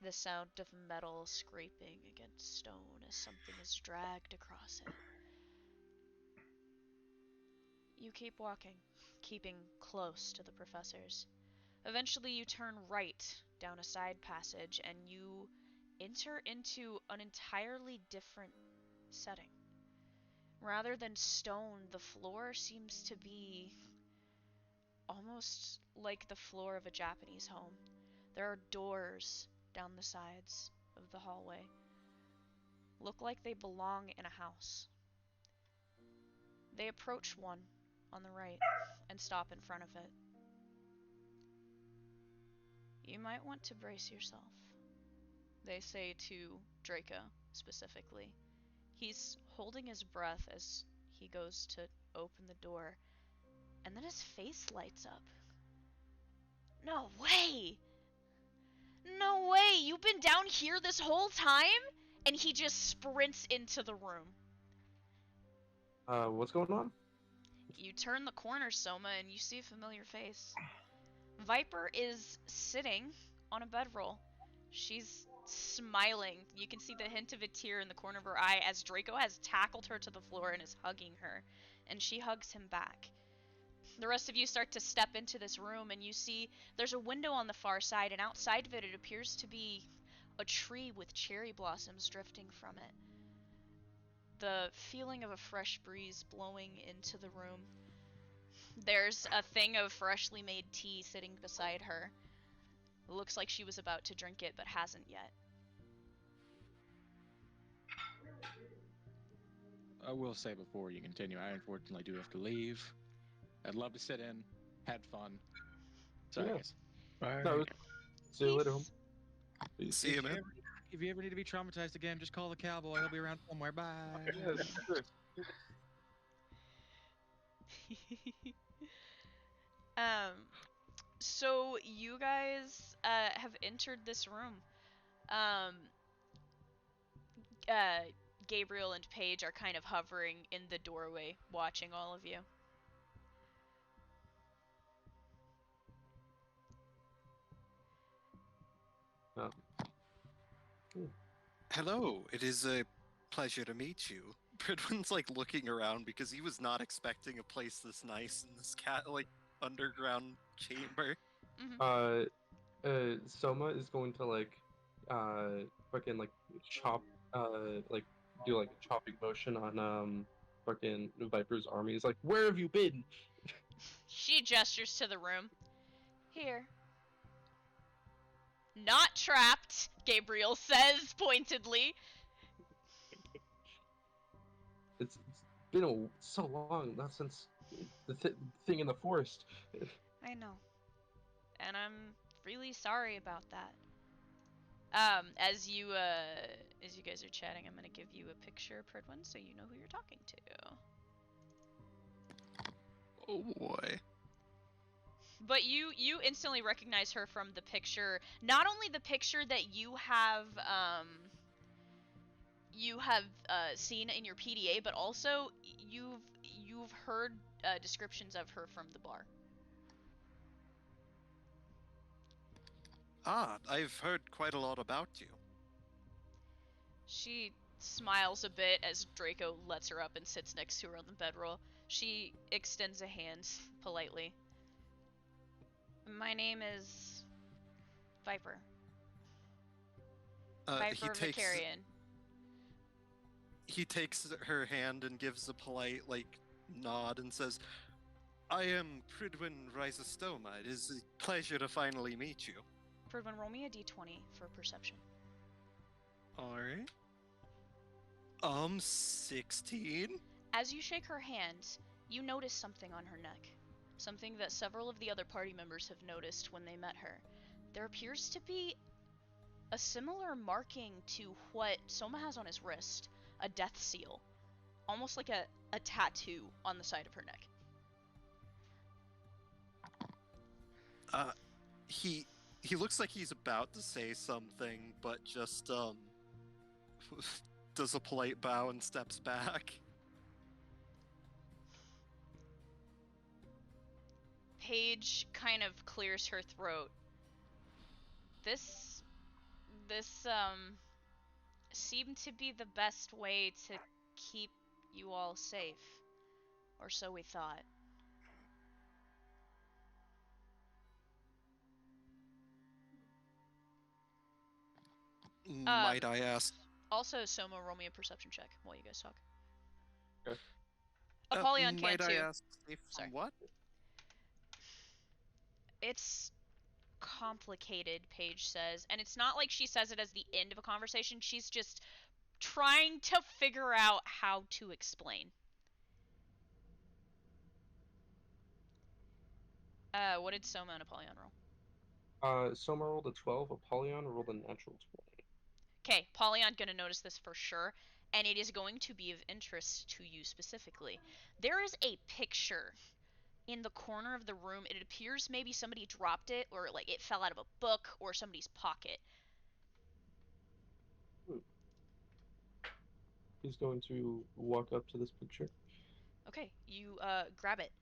The sound of metal scraping against stone as something is dragged across it. You keep walking, keeping close to the professors. Eventually you turn right down a side passage and you enter into an entirely different setting. Rather than stone, the floor seems to be almost like the floor of a Japanese home. There are doors down the sides of the hallway. Look like they belong in a house. They approach one on the right and stop in front of it. You might want to brace yourself, they say to Draco specifically. He's holding his breath as he goes to open the door, and then his face lights up. No way! No way! You've been down here this whole time? And he just sprints into the room. What's going on? You turn the corner, Soma, and you see a familiar face. Viper is sitting on a bedroll. She's smiling. You can see the hint of a tear in the corner of her eye as Draco has tackled her to the floor and is hugging her. And she hugs him back. The rest of you start to step into this room and you see there's a window on the far side, and outside of it, it appears to be a tree with cherry blossoms drifting from it. The feeling of a fresh breeze blowing into the room. There's a thing of freshly made tea sitting beside her. It looks like she was about to drink it but hasn't yet. I will say before you continue, I unfortunately do have to leave. I'd love to sit in, had fun. Sorry, Yeah. guys. Bye. No, see you later. Peace. See you, man. If you ever need to be traumatized again, just call the cowboy. He'll be around somewhere. Bye. Yeah, sure. So you guys have entered this room. Gabriel and Paige are kind of hovering in the doorway, watching all of you. Hello, it is a pleasure to meet you. Pridwin's like looking around because he was not expecting a place this nice and this cat like underground chamber. Soma is going to fucking chop do like a chopping motion on fucking Viper's army. He's like, where have you been? She gestures to the room. Here. Not trapped, Gabriel says pointedly. It's been so long, not since the thing in the forest. I know. And I'm really sorry about that. As you guys are chatting, I'm gonna give you a picture, Pridwin, so you know who you're talking to. Oh boy. But you instantly recognize her from the picture. Not only the picture that you have seen in your PDA, but also you've heard descriptions of her from the bar. Ah, I've heard quite a lot about you. She smiles a bit as Draco lets her up and sits next to her on the bedroll. She extends a hand politely. My name is Viper. Viper Vicarian. He takes her hand and gives a polite, nod and says, I am Pridwin Rhizostoma. It is a pleasure to finally meet you. Pridwin, roll me a d20 for perception. Alright. 16? As you shake her hand, you notice something on her neck. Something that several of the other party members have noticed when they met her. There appears to be a similar marking to what Soma has on his wrist. A death seal. Almost like a tattoo on the side of her neck. He looks like he's about to say something, but just, does a polite bow and steps back. Paige kind of clears her throat. This seemed to be the best way to keep you all safe. Or so we thought. Might I ask? Also, Soma, roll me a perception check while you guys talk. Okay. Apollyon can might too. I ask safe from Sorry. what? It's complicated, Paige says, and it's not like she says it as the end of a conversation. She's just trying to figure out how to explain. What did Soma and Apollyon roll? Soma rolled a 12, Apollyon rolled a natural 20. Okay, Apollyon gonna notice this for sure, and it is going to be of interest to you specifically. There is a picture in the corner of the room. It appears maybe somebody dropped it, or like it fell out of a book or somebody's pocket. He's going to walk up to this picture. Okay, you grab it.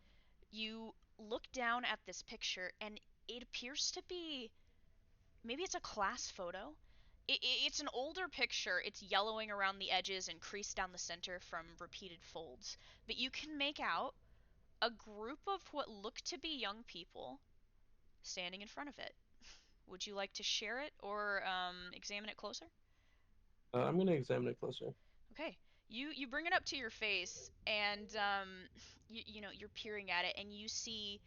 You look down at this picture, and it appears to be, maybe it's a class photo. It's an older picture. It's yellowing around the edges and creased down the center from repeated folds. But you can make out a group of what look to be young people standing in front of it. Would you like to share it or examine it closer? I'm going to examine it closer. Okay. You bring it up to your face, and you know, you're peering at it, and you see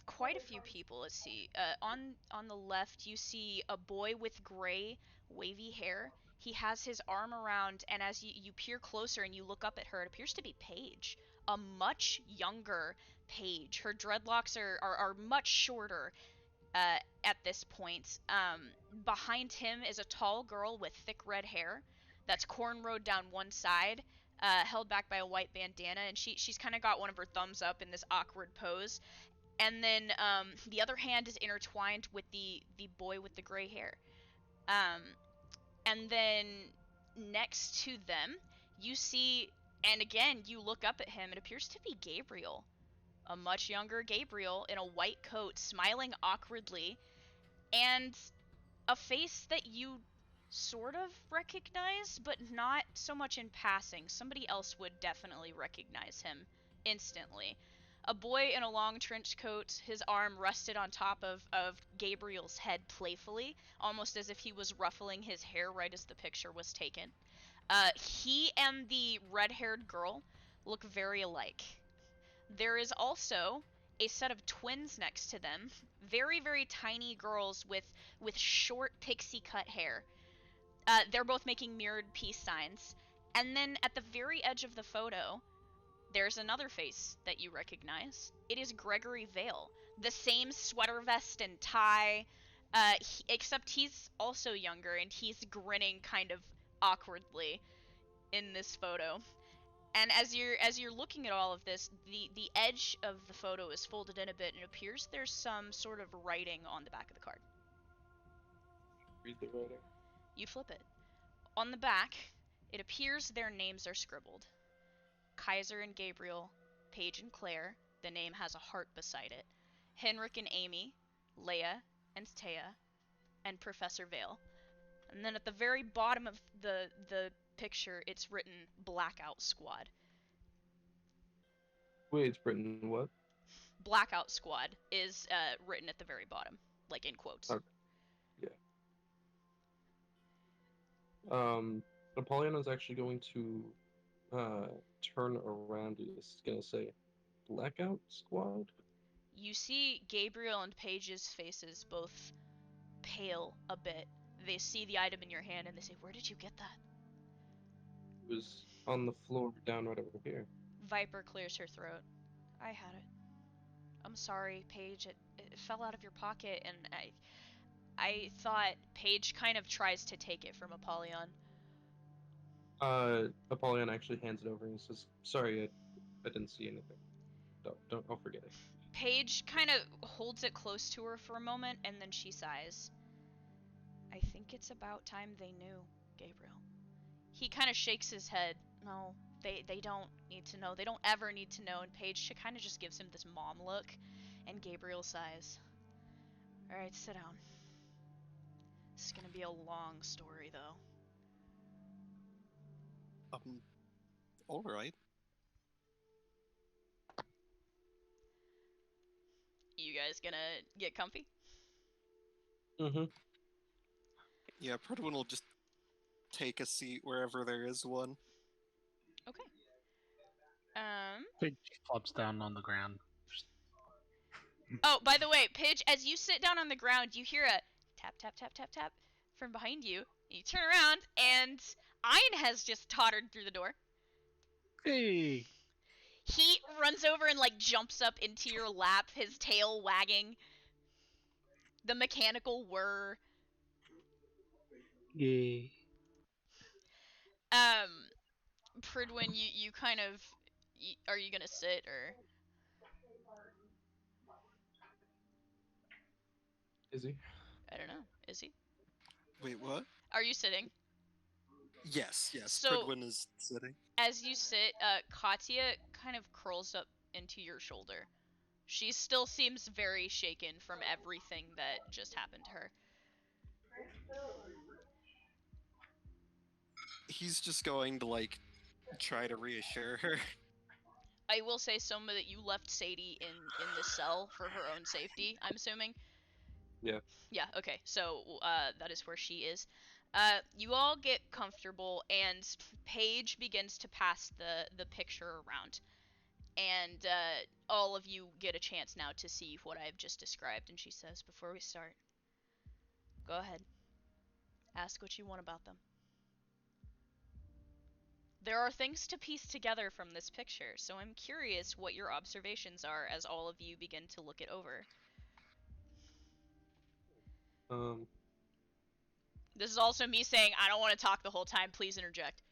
quite a few people. Let's see. On the left, you see a boy with gray, wavy hair. He has his arm around, and as you peer closer and you look up at her, it appears to be Paige, a much younger Paige. Her dreadlocks are much shorter at this point. Behind him is a tall girl with thick red hair that's cornrowed down one side, held back by a white bandana, and she's kind of got one of her thumbs up in this awkward pose. And then the other hand is intertwined with the boy with the gray hair. And then next to them, you see, and again, you look up at him, it appears to be Gabriel. A much younger Gabriel in a white coat, smiling awkwardly, and a face that you sort of recognize, but not so much in passing. Somebody else would definitely recognize him instantly. A boy in a long trench coat, his arm rested on top of Gabriel's head playfully, almost as if he was ruffling his hair right as the picture was taken. He and the red-haired girl look very alike. There is also a set of twins next to them, very, very tiny girls with short pixie cut hair. They're both making mirrored peace signs. And then at the very edge of the photo, there's another face that you recognize. It is Gregory Vale. The same sweater vest and tie, except he's also younger and he's grinning kind of awkwardly in this photo. And as you're looking at all of this, the edge of the photo is folded in a bit and it appears there's some sort of writing on the back of the card. Read the writing. You flip it. On the back, it appears their names are scribbled. Kaiser and Gabriel, Paige and Claire, the name has a heart beside it. Henrik and Amy, Leia and Taya, and Professor Vale. And then at the very bottom of the picture, it's written Blackout Squad. Wait, it's written what? Blackout Squad is written at the very bottom, like in quotes. Okay. Apollyonna's actually going to turn around. He's gonna say, "Blackout Squad." You see Gabriel and Paige's faces both pale a bit. They see the item in your hand and they say, "Where did you get that?" It was on the floor down right over here. Viper clears her throat. I had it. I'm sorry, Paige. It fell out of your pocket, and I thought Paige kind of tries to take it from Apollyon. Apollyon actually hands it over and says, "Sorry, I didn't see anything. I'll forget it." Paige kind of holds it close to her for a moment, and then she sighs. I think it's about time they knew, Gabriel. He kind of shakes his head. No, they don't need to know. They don't ever need to know. And Paige kind of just gives him this mom look, and Gabriel sighs. All right, sit down. This is gonna be a long story, though. All right. You guys gonna get comfy? Mm-hmm. Yeah, Pridwin will just take a seat wherever there is one. Okay. Pidge flops down on the ground. Oh, by the way, Pidge, as you sit down on the ground, you hear a tap, tap, tap, tap, tap from behind you. You turn around, and Ein has just tottered through the door. Hey! He runs over and, like, jumps up into your lap, his tail wagging. The mechanical whir. Yay. Pridwin, you kind of... are you gonna sit, or... Is he? I don't know. Is he? Wait, what? Are you sitting? Yes, So- Pridwin is sitting. As you sit, Katya kind of curls up into your shoulder. She still seems very shaken from everything that just happened to her. He's just going to, like, try to reassure her. I will say, Soma, that you left Sadie in the cell for her own safety, I'm assuming? Yeah. Yeah, okay. So, that is where she is. You all get comfortable, and Paige begins to pass the picture around. And, all of you get a chance now to see what I've just described. And she says, before we start, go ahead. Ask what you want about them. There are things to piece together from this picture, so I'm curious what your observations are as all of you begin to look it over. This is also me saying, I don't want to talk the whole time, please interject.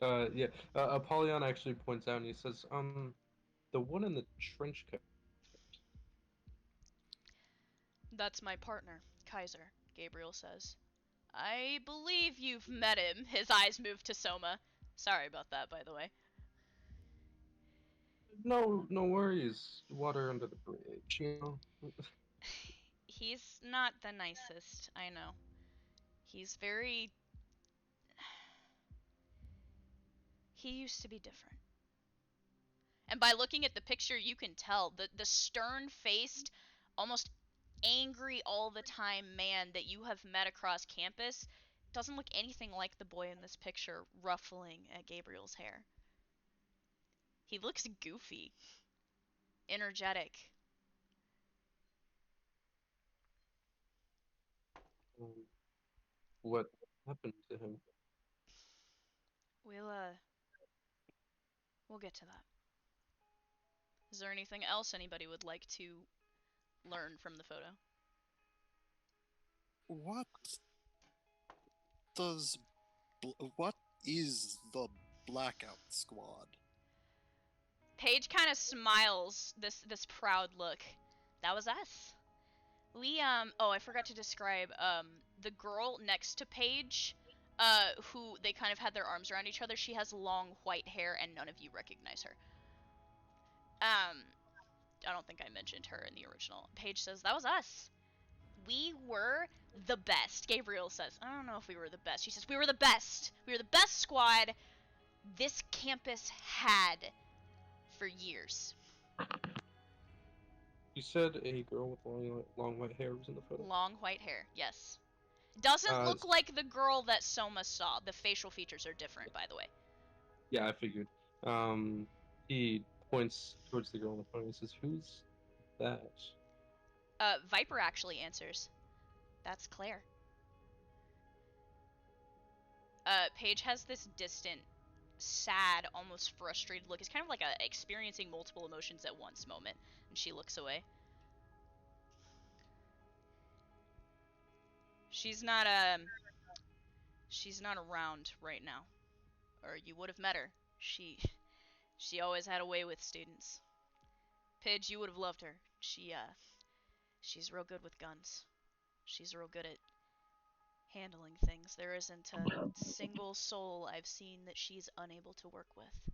Yeah. Apollyon actually points out and he says, the one in the trench coat. That's my partner, Kaiser, Gabriel says. I believe you've met him. His eyes move to Soma. Sorry about that, by the way. No worries. Water under the bridge, you know. He's not the nicest, I know. He's very... He used to be different. And by looking at the picture, you can tell the stern-faced, almost angry all the time man that you have met across campus doesn't look anything like the boy in this picture ruffling at Gabriel's hair. He looks goofy, energetic. What happened to him? We'll get to that. Is there anything else anybody would like to learn from the photo? What does what is the Blackout Squad? Paige kind of smiles, this proud look. That was us. We oh, I forgot to describe the girl next to Paige, who they kind of had their arms around each other. She has long white hair and none of you recognize her. I don't think I mentioned her in the original. Paige says, "That was us. We were the best." Gabriel says, "I don't know if we were the best." She says, "We were the best. We were the best squad this campus had for years." You said a girl with long white hair was in the photo? Long white hair, yes. Doesn't look like the girl that Soma saw. The facial features are different, by the way. Yeah, I figured. He points towards the girl in the photo and says, "Who's that?" Viper actually answers, "That's Claire." Paige has this distant, sad, almost frustrated look. It's kind of like a experiencing multiple emotions at once moment, and she looks away. She's not around right now, or you would have met her. She always had a way with students. Paige, you would have loved her. She's real good with guns. She's real good at handling things. There isn't a single soul I've seen that she's unable to work with.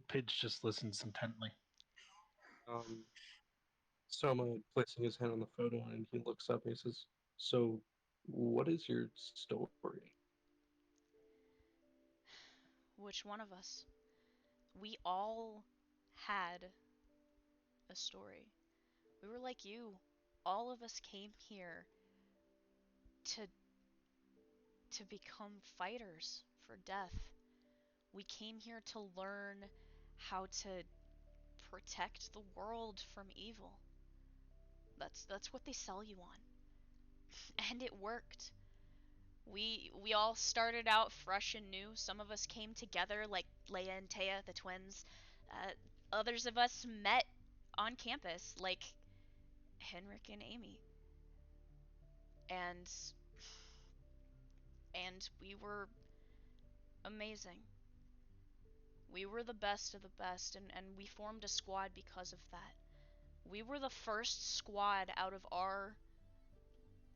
Pidge just listens intently. Soma placing his hand on the photo and he looks up and he says, "So, what is your story?" Which one of us? We all had a story. We were like you. All of us came here to become fighters for death. We came here to learn how to protect the world from evil. That's what they sell you on. And it worked. We all started out fresh and new. Some of us came together like Leia and Taya, the twins. Others of us met on campus like Henrik and Amy. And we were amazing. We were the best of the best, and we formed a squad because of that. We were the first squad out of our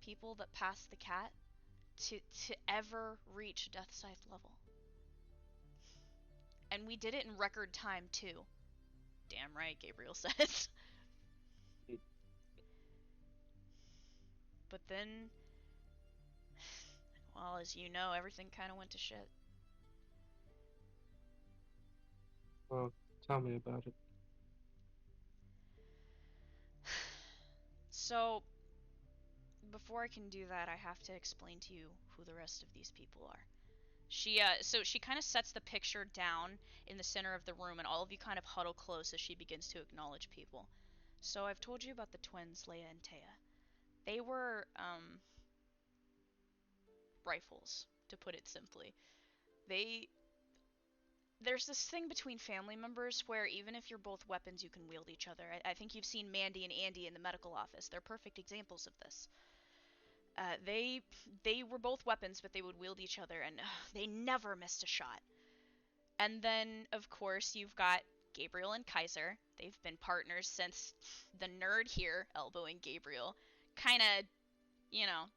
people that passed the cat to ever reach Death Scythe level. And we did it in record time, too. Damn right, Gabriel says. But then, well, as you know, everything kind of went to shit. Well, tell me about it. So, before I can do that, I have to explain to you who the rest of these people are. So she kind of sets the picture down in the center of the room, and all of you kind of huddle close as she begins to acknowledge people. So I've told you about the twins, Leia and Taya. They were, rifles, to put it simply. There's this thing between family members where even if you're both weapons, you can wield each other. I think you've seen Mandy and Andy in the medical office. They're perfect examples of this. They were both weapons, but they would wield each other, and they never missed a shot. And then, of course, you've got Gabriel and Kaiser. They've been partners since the nerd here, elbowing Gabriel, kind of,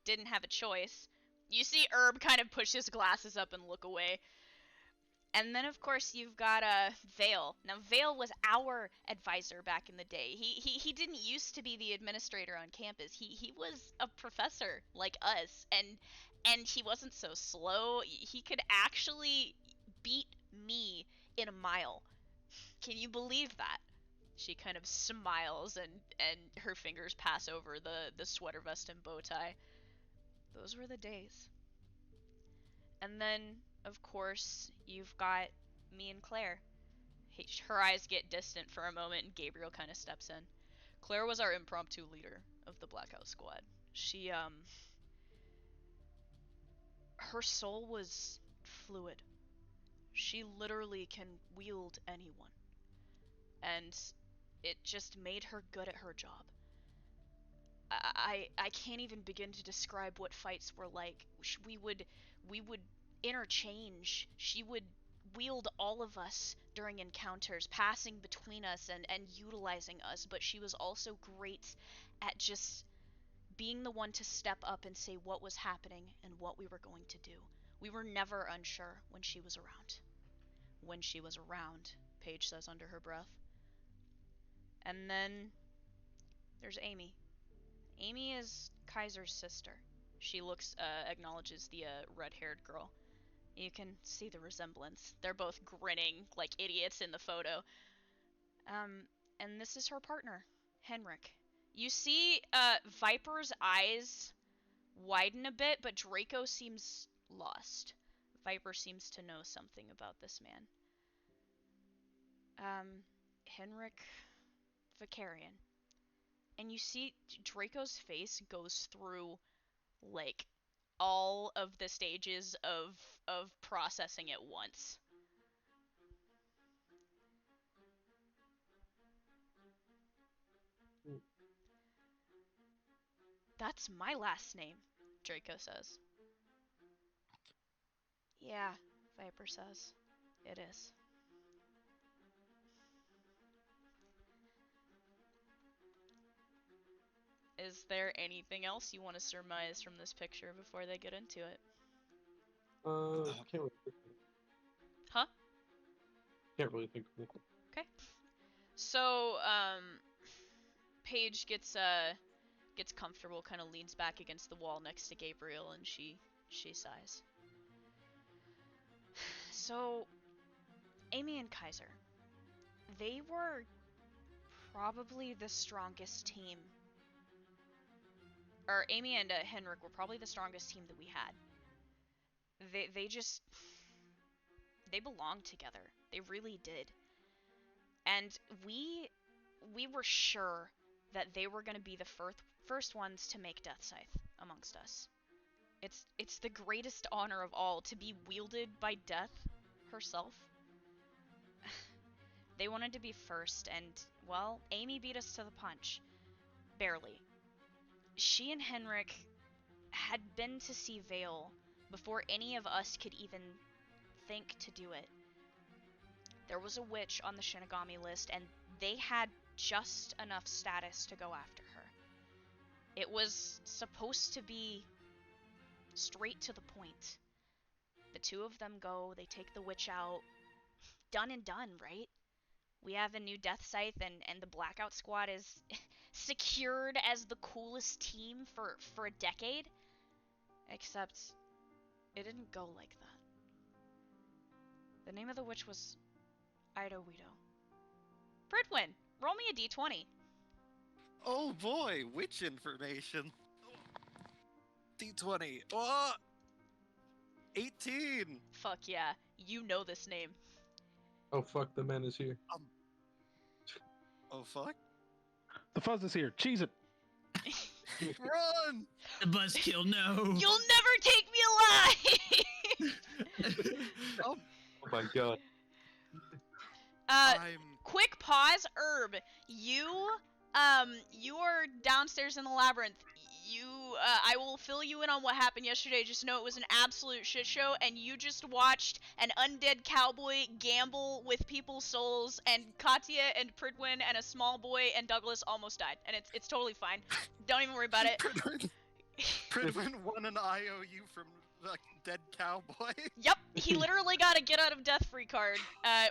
didn't have a choice. You see Herb kind of push his glasses up and look away. And then, of course, you've got Vale. Now, Vale was our advisor back in the day. He didn't used to be the administrator on campus. He was a professor like us, and he wasn't so slow. He could actually beat me in a mile. Can you believe that? She kind of smiles, and her fingers pass over the sweater vest and bow tie. Those were the days. And then, of course, you've got me and Claire. Her eyes get distant for a moment, and Gabriel kind of steps in. Claire was our impromptu leader of the Blackout Squad. She, her soul was fluid. She literally can wield anyone. And it just made her good at her job. I can't even begin to describe what fights were like. We would interchange. She would wield all of us during encounters, passing between us and utilizing us, but she was also great at just being the one to step up and say what was happening and what we were going to do. We were never unsure when she was around. When she was around, Paige says under her breath. And then there's Amy. Amy is Kaiser's sister. She acknowledges the red-haired girl. You can see the resemblance. They're both grinning like idiots in the photo. And this is her partner, Henrik. You see Viper's eyes widen a bit, but Draco seems lost. Viper seems to know something about this man. Henrik Vicarian. And you see Draco's face goes through, like, all of the stages of processing at once. That's my last name, Draco says. Yeah, Viper says. It is. Is there anything else you want to surmise from this picture before they get into it? Can't really think of anything. Huh? Can't really think of anything. Okay. So, Paige gets comfortable, kind of leans back against the wall next to Gabriel, and she sighs. So, Amy and Kaiser, they were probably the strongest team. Or Amy and Henrik were probably the strongest team that we had. They belonged together. They really did. And we were sure that they were going to be the first ones to make Death Scythe amongst us. It's the greatest honor of all to be wielded by Death herself. They wanted to be first, and, well, Amy beat us to the punch. Barely. She and Henrik had been to see Vale before any of us could even think to do it. There was a witch on the Shinigami list, and they had just enough status to go after her. It was supposed to be straight to the point. The two of them go, they take the witch out. Done and done, right? We have a new Death Scythe, and the Blackout Squad is secured as the coolest team for a decade. Except, it didn't go like that. The name of the witch was Ida Weedo. Pridwin, roll me a d20. Oh boy, witch information. D20. Oh! 18! Fuck yeah, you know this name. Oh fuck, the man is here. Oh fuck? The fuzz is here. Cheese it. Run! The buzzkill, no. You'll never take me alive! Oh, Oh my god. I'm... Quick pause, Herb. You are downstairs in the labyrinth. I will fill you in on what happened yesterday. Just know it was an absolute shit show, and you just watched an undead cowboy gamble with people's souls, and Katya and Pridwin and a small boy and Douglas almost died, and it's totally fine. Don't even worry about it. Pridwin won an IOU from The dead cowboy. Yep, he literally got a get out of death free card.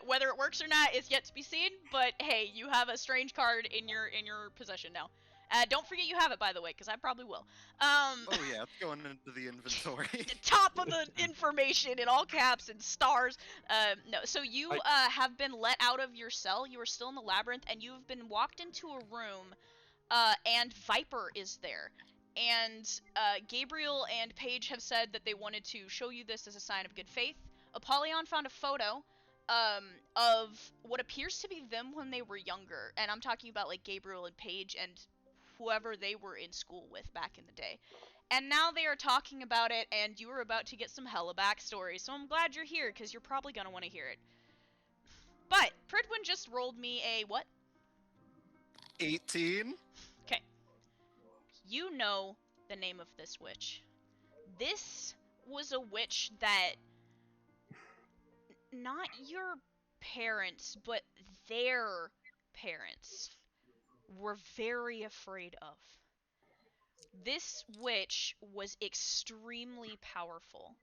Whether it works or not is yet to be seen, but hey, you have a strange card in your possession now. Don't forget you have it, by the way, because I probably will. Oh yeah, it's going into the inventory. The top of the information in all caps and stars. No, so you have been let out of your cell. You are still in the labyrinth, and you've been walked into a room, and Viper is there. And Gabriel and Paige have said that they wanted to show you this as a sign of good faith. Apollyon found a photo of what appears to be them when they were younger, and I'm talking about like Gabriel and Paige and whoever they were in school with back in the day. And now they are talking about it, and you are about to get some hella backstory, so I'm glad you're here, because you're probably going to want to hear it. But, Pridwin just rolled me a what? 18. Okay. You know the name of this witch. This was a witch that not your parents, but their parents were very afraid of. This witch was extremely powerful.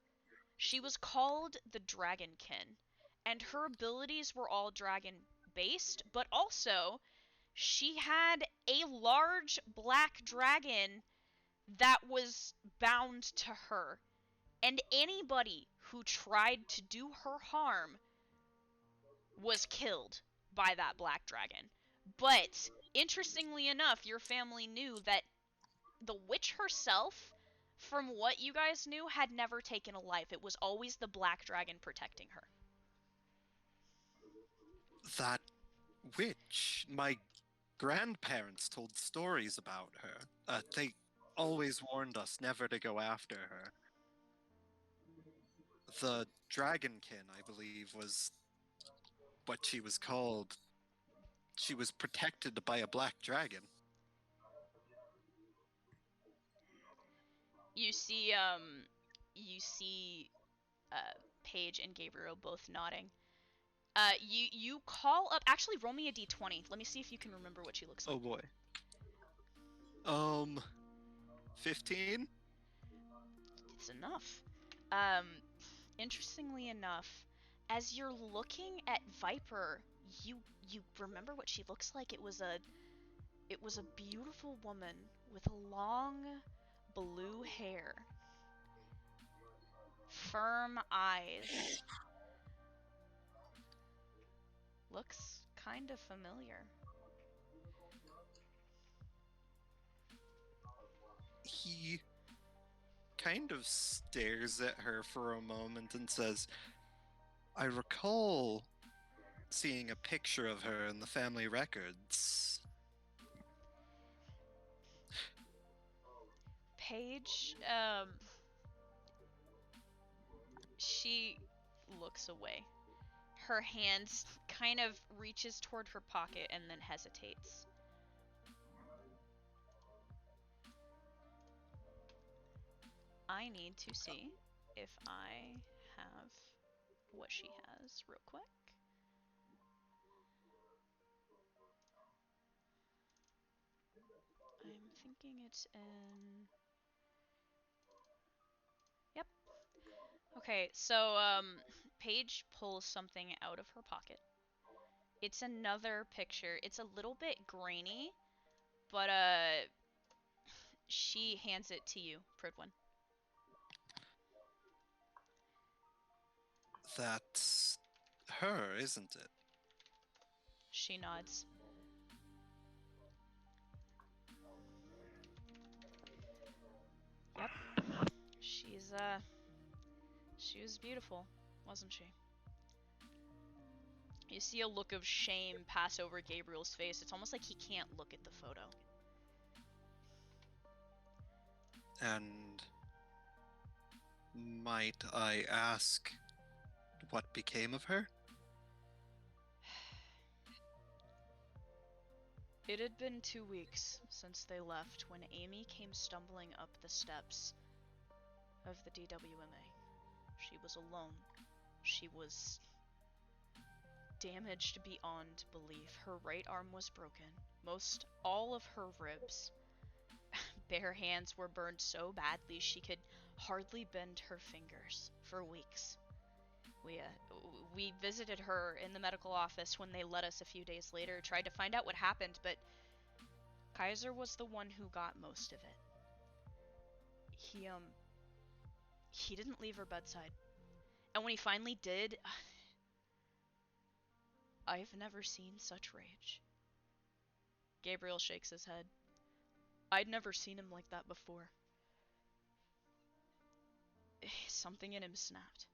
She was called the Dragonkin, and her abilities were all dragon-based, but also she had a large black dragon that was bound to her, and anybody who tried to do her harm was killed by that black dragon. But, interestingly enough, your family knew that the witch herself, from what you guys knew, had never taken a life. It was always the black dragon protecting her. That witch. My grandparents told stories about her. They always warned us never to go after her. The Dragonkin, I believe, was what she was called. She was protected by a black dragon. You see, Paige and Gabriel both nodding. You call up. Actually, roll me a d20. Let me see if you can remember what she looks like. Oh boy. 15? It's enough. Interestingly enough, as you're looking at Viper, you remember what she looks like. It was a beautiful woman with long blue hair, firm eyes. Looks kind of familiar. He kind of stares at her for a moment and says, I recall seeing a picture of her in the family records. Paige, she looks away. Her hand kind of reaches toward her pocket and then hesitates. I need to see if I have what she has real quick. I'm thinking it's in... Yep. Okay, so, Paige pulls something out of her pocket. It's another picture. It's a little bit grainy, but, she hands it to you, Pridwin. That's her, isn't it? She nods. Yep. She was beautiful, wasn't she? You see a look of shame pass over Gabriel's face. It's almost like he can't look at the photo. And might I ask what became of her? It had been 2 weeks since they left when Amy came stumbling up the steps of the DWMA. She was alone. She was damaged beyond belief. Her right arm was broken. Most all of her ribs. Bare hands were burned so badly she could hardly bend her fingers for weeks. We visited her in the medical office when they let us a few days later, tried to find out what happened, but Kaiser was the one who got most of it. He didn't leave her bedside. And when he finally did, I've never seen such rage. Gabriel shakes his head. I'd never seen him like that before. Something in him snapped.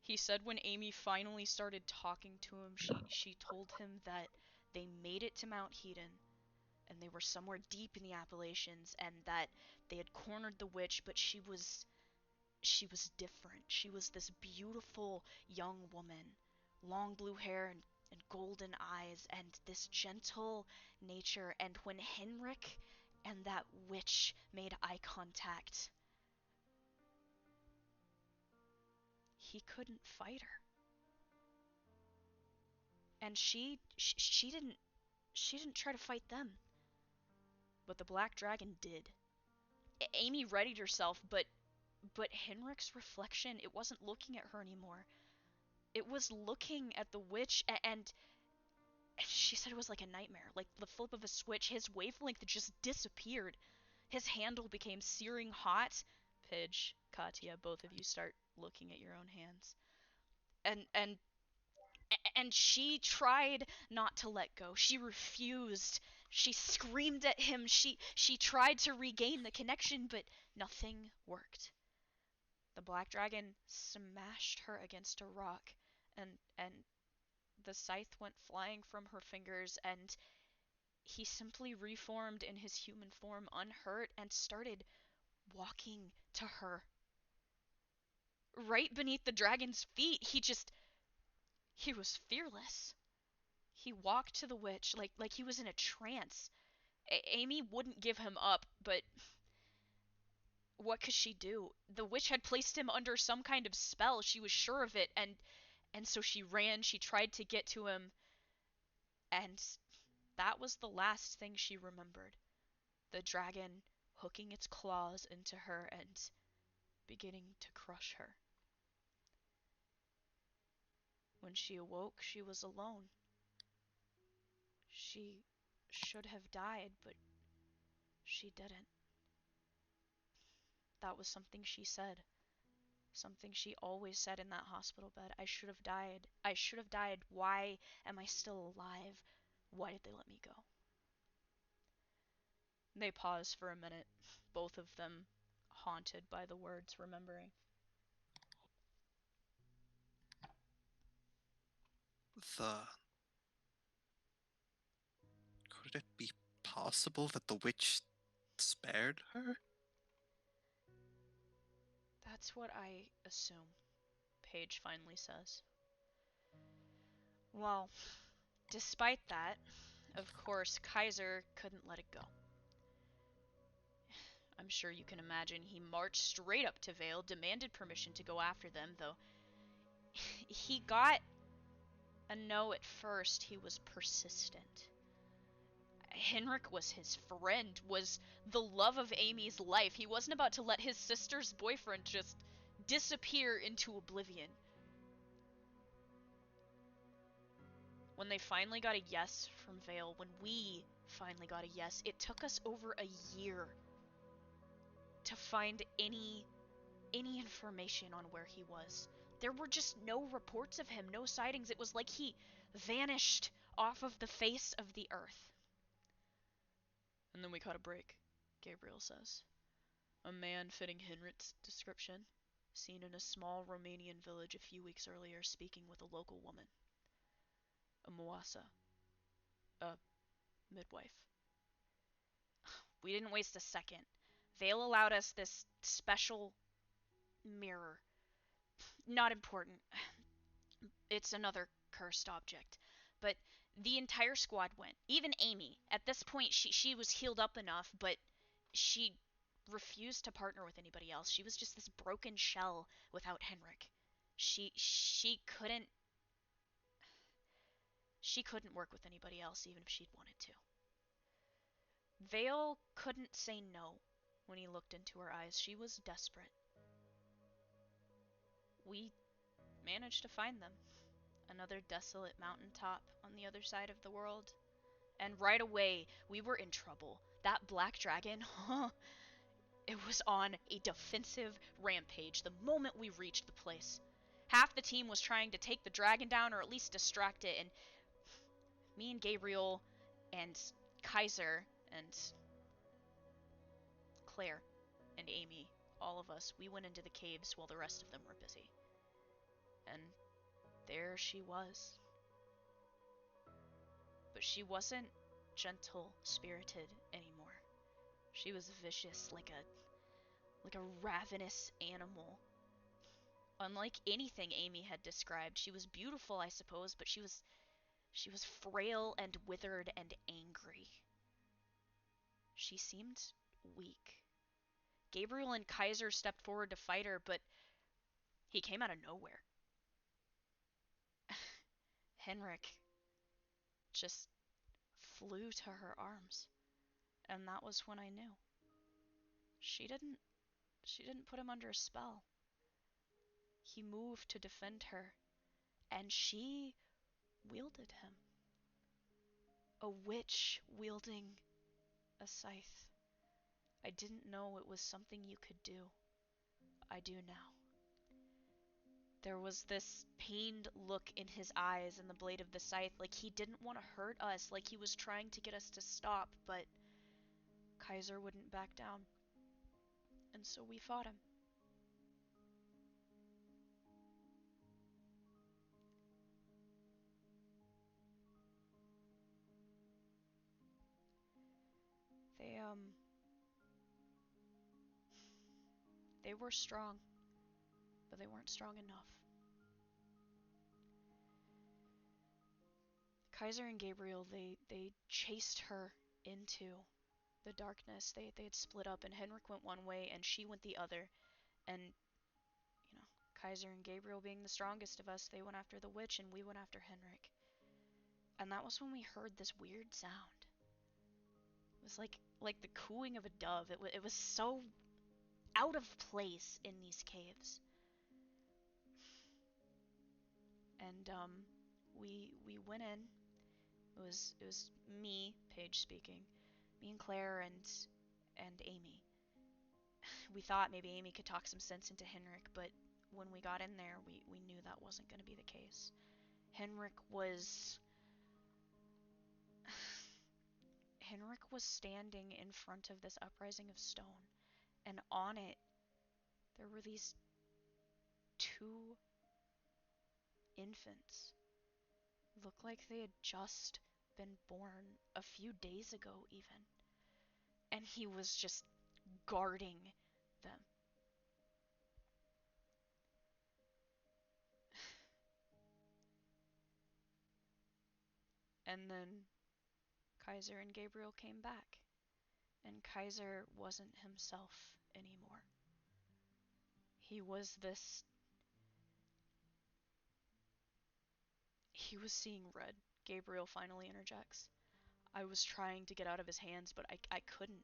He said when Amy finally started talking to him, she told him that they made it to Mount Hedon, and they were somewhere deep in the Appalachians, and that they had cornered the witch, but she was different. She was this beautiful young woman, long blue hair and golden eyes, and this gentle nature, and when Henrik and that witch made eye contact, he couldn't fight her. And she didn't try to fight them. But the Black Dragon did. Amy readied herself, but Henrik's reflection, it wasn't looking at her anymore. It was looking at the witch, and she said it was like a nightmare, like the flip of a switch. His wavelength just disappeared. His handle became searing hot. Pidge, Katya, both of you start looking at your own hands. And she tried not to let go. She refused. She screamed at him. She tried to regain the connection, but nothing worked. The Black Dragon smashed her against a rock, and the scythe went flying from her fingers, and he simply reformed in his human form, unhurt, and started walking to her. Right beneath the dragon's feet, he was fearless. He walked to the witch like he was in a trance. Amy wouldn't give him up, but what could she do? The witch had placed him under some kind of spell. She was sure of it, and so she ran. She tried to get to him, and that was the last thing she remembered. The dragon hooking its claws into her and beginning to crush her. When she awoke, she was alone. She should have died, but she didn't. That was something she said. Something she always said in that hospital bed. I should have died. I should have died. Why am I still alive? Why did they let me go? They pause for a minute, both of them haunted by the words, remembering. Could it be possible that the witch spared her? That's what I assume, Paige finally says. Well, despite that, of course, Kaiser couldn't let it go. I'm sure you can imagine he marched straight up to Vale, demanded permission to go after them, though he got a no at first. He was persistent. Henrik was his friend, was the love of Amy's life. He wasn't about to let his sister's boyfriend just disappear into oblivion. When they finally got a yes from Vale, when we finally got a yes, it took us over a year to find any information on where he was. There were just no reports of him, no sightings. It was like he vanished off of the face of the earth. And then we caught a break, Gabriel says. A man fitting Henrik's description, seen in a small Romanian village a few weeks earlier, speaking with a local woman. A Moasa. A midwife. We didn't waste a second. Vale allowed us this special mirror. Not important. It's another cursed object. But the entire squad went. Even Amy. At this point, she was healed up enough, but she refused to partner with anybody else. She was just this broken shell without Henrik. She couldn't work with anybody else, even if she'd wanted to. Vale couldn't say no. when he looked into her eyes. She was desperate. We managed to find them. Another desolate mountaintop on the other side of the world. And right away, we were in trouble. That black dragon, it was on a defensive rampage the moment we reached the place. Half the team was trying to take the dragon down or at least distract it, and me and Gabriel and Kaiser and Claire and Amy, all of us, we went into the caves while the rest of them were busy. And there she was. But she wasn't gentle-spirited anymore. She was vicious, like a ravenous animal. Unlike anything Amy had described, she was beautiful, I suppose, but she was frail and withered and angry. She seemed weak. Gabriel and Kaiser stepped forward to fight her, but he came out of nowhere. Henrik just flew to her arms, and that was when I knew. She didn't put him under a spell. He moved to defend her, and she wielded him. A witch wielding a scythe. I didn't know it was something you could do. I do now. There was this pained look in his eyes and the blade of the scythe, like he didn't want to hurt us, like he was trying to get us to stop, but Kaiser wouldn't back down. And so we fought him. They were strong, but they weren't strong enough. Kaiser and Gabriel, they chased her into the darkness. They had split up, and Henrik went one way and she went the other. And, you know, Kaiser and Gabriel being the strongest of us, they went after the witch and we went after Henrik. And that was when we heard this weird sound. It was like the cooing of a dove. It was so out of place in these caves. And we went in. It was me, Paige speaking, me and Claire and Amy. We thought maybe Amy could talk some sense into Henrik, but when we got in there, we knew that wasn't going to be the case. Henrik was standing in front of this uprising of stone, and on it there were these two infants. Looked like they had just been born a few days ago even. And he was just guarding them. And then Kaiser and Gabriel came back. And Kaiser wasn't himself anymore. He was seeing red. Gabriel finally interjects. I was trying to get out of his hands, but I couldn't.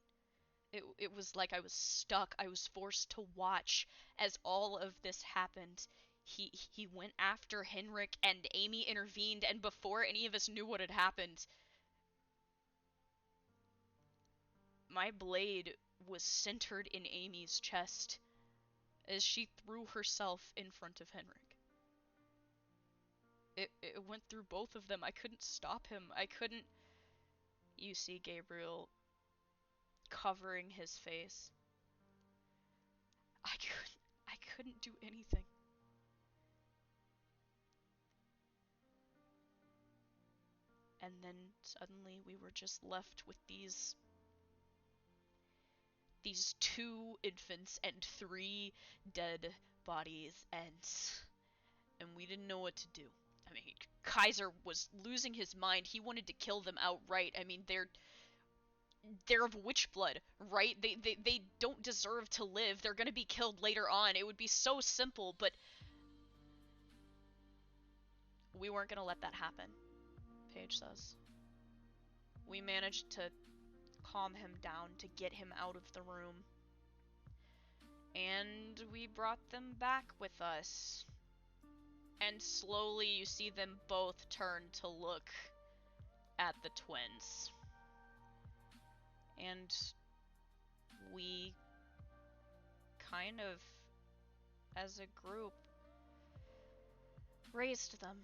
It was like I was stuck. I was forced to watch as all of this happened. He went after Henrik and Amy intervened, and before any of us knew what had happened, my blade was centered in Amy's chest as she threw herself in front of Henrik. It went through both of them. I couldn't stop him. I couldn't... You see Gabriel covering his face. I couldn't do anything. And then suddenly we were just left with these two infants and 3 dead bodies, and we didn't know what to do. I mean, Kaiser was losing his mind. He wanted to kill them outright. I mean, they're of witch blood, right? They don't deserve to live. They're gonna be killed later on. It would be so simple, but we weren't gonna let that happen, Paige says. We managed to calm him down, to get him out of the room. And we brought them back with us. And slowly you see them both turn to look at the twins. And we kind of, as a group, raised them.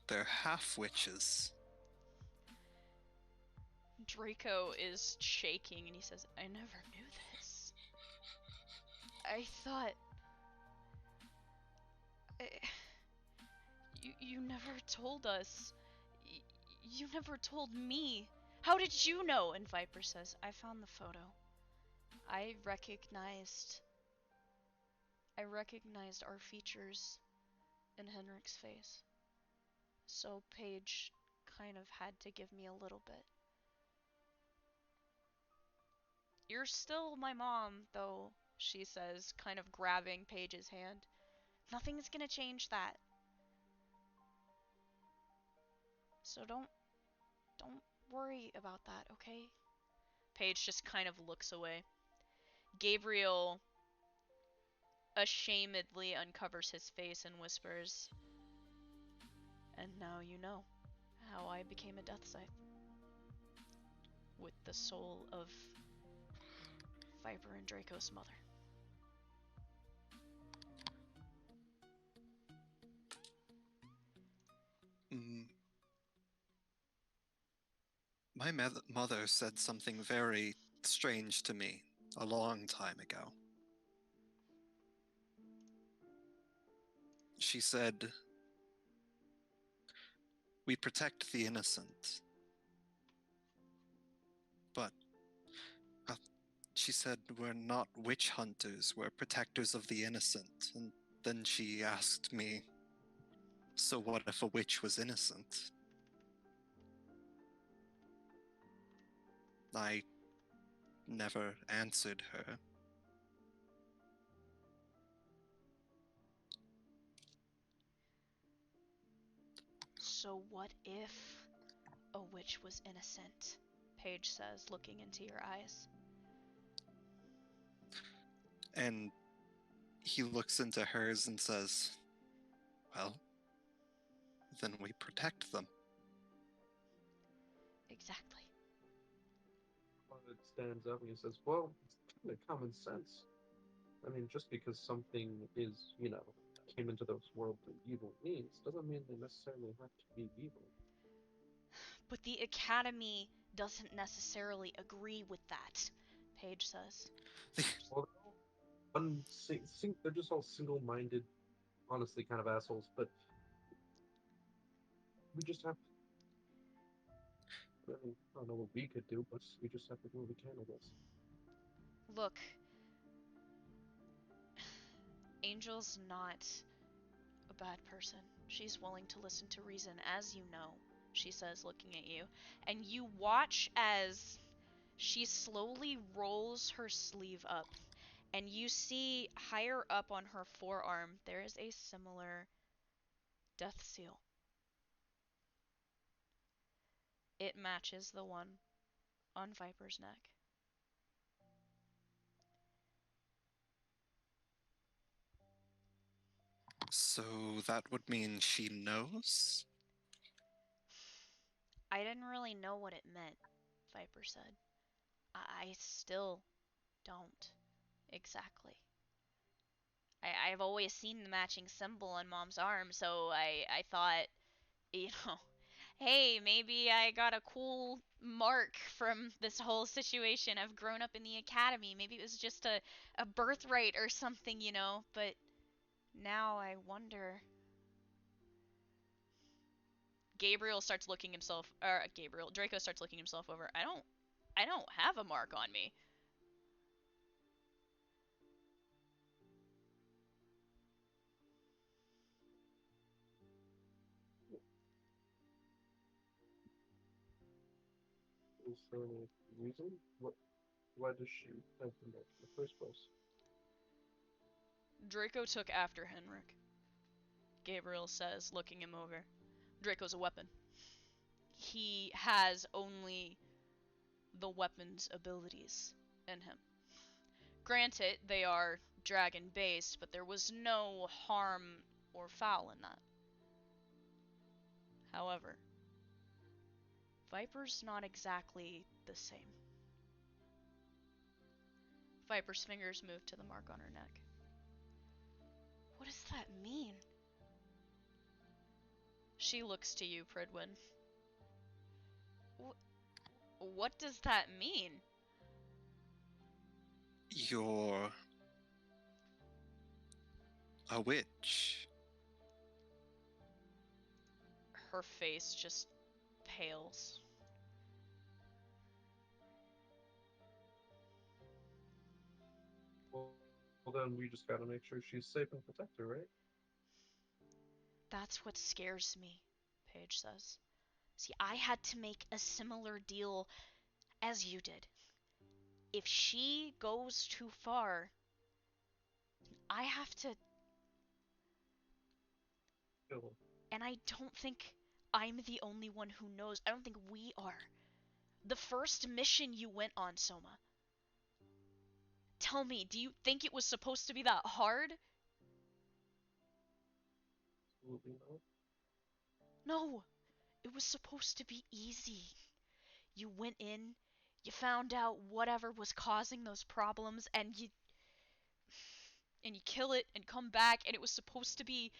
They're half witches. Draco is shaking and he says, I never knew this. I thought... You never told us. You never told me. How did you know? And Viper says, I found the photo. I recognized our features in Henrik's face. So Paige kind of had to give me a little bit. You're still my mom, though, she says, kind of grabbing Paige's hand. Nothing's gonna change that. So don't worry about that, okay? Paige just kind of looks away. Gabriel ashamedly uncovers his face and whispers, and now you know how I became a death scythe. With the soul of Viper and Draco's mother. My mother said something very strange to me a long time ago. She said, we protect the innocent. But she said, we're not witch hunters, we're protectors of the innocent. And then she asked me, so what if a witch was innocent? I never answered her. So what if a witch was innocent? Paige says, looking into your eyes. And he looks into hers and says, well, then we protect them. Exactly. It stands up and he says, well, it's kind of common sense. I mean, just because something is, came into this world through evil means, doesn't mean they necessarily have to be evil. But the Academy doesn't necessarily agree with that, Paige says. Well, they're just all single-minded, honestly, kind of assholes, but we just have to, I don't know what we could do, but we just have to do what we can, I guess. Look, Angel's not a bad person. She's willing to listen to reason, as you know, she says, looking at you. And you watch as she slowly rolls her sleeve up, and you see higher up on her forearm, there is a similar death seal. It matches the one on Viper's neck. So that would mean she knows? I didn't really know what it meant, Viper said. I still don't exactly. I've always seen the matching symbol on Mom's arm, so I thought, hey, maybe I got a cool mark from this whole situation. I've grown up in the academy. Maybe it was just a birthright or something, but now I wonder. Draco starts looking himself over. I don't have a mark on me. Is there any reason? Why does she have the mark in the first place? Draco took after Henrik, Gabriel says, looking him over. Draco's a weapon. He has only the weapon's abilities in him. Granted, they are dragon-based, but there was no harm or foul in that. However, Viper's not exactly the same. Viper's fingers move to the mark on her neck. What does that mean? She looks to you, Pridwin. What does that mean? You're a witch. Her face just pales. Well, then we just gotta make sure she's safe and protected, right? That's what scares me, Paige says. See, I had to make a similar deal as you did. If she goes too far, I have to... Kill her. And I don't think I'm the only one who knows. I don't think we are. The first mission you went on, Soma. Tell me, do you think it was supposed to be that hard? Absolutely not. No, it was supposed to be easy. You went in, you found out whatever was causing those problems, and you kill it and come back, and it was supposed to be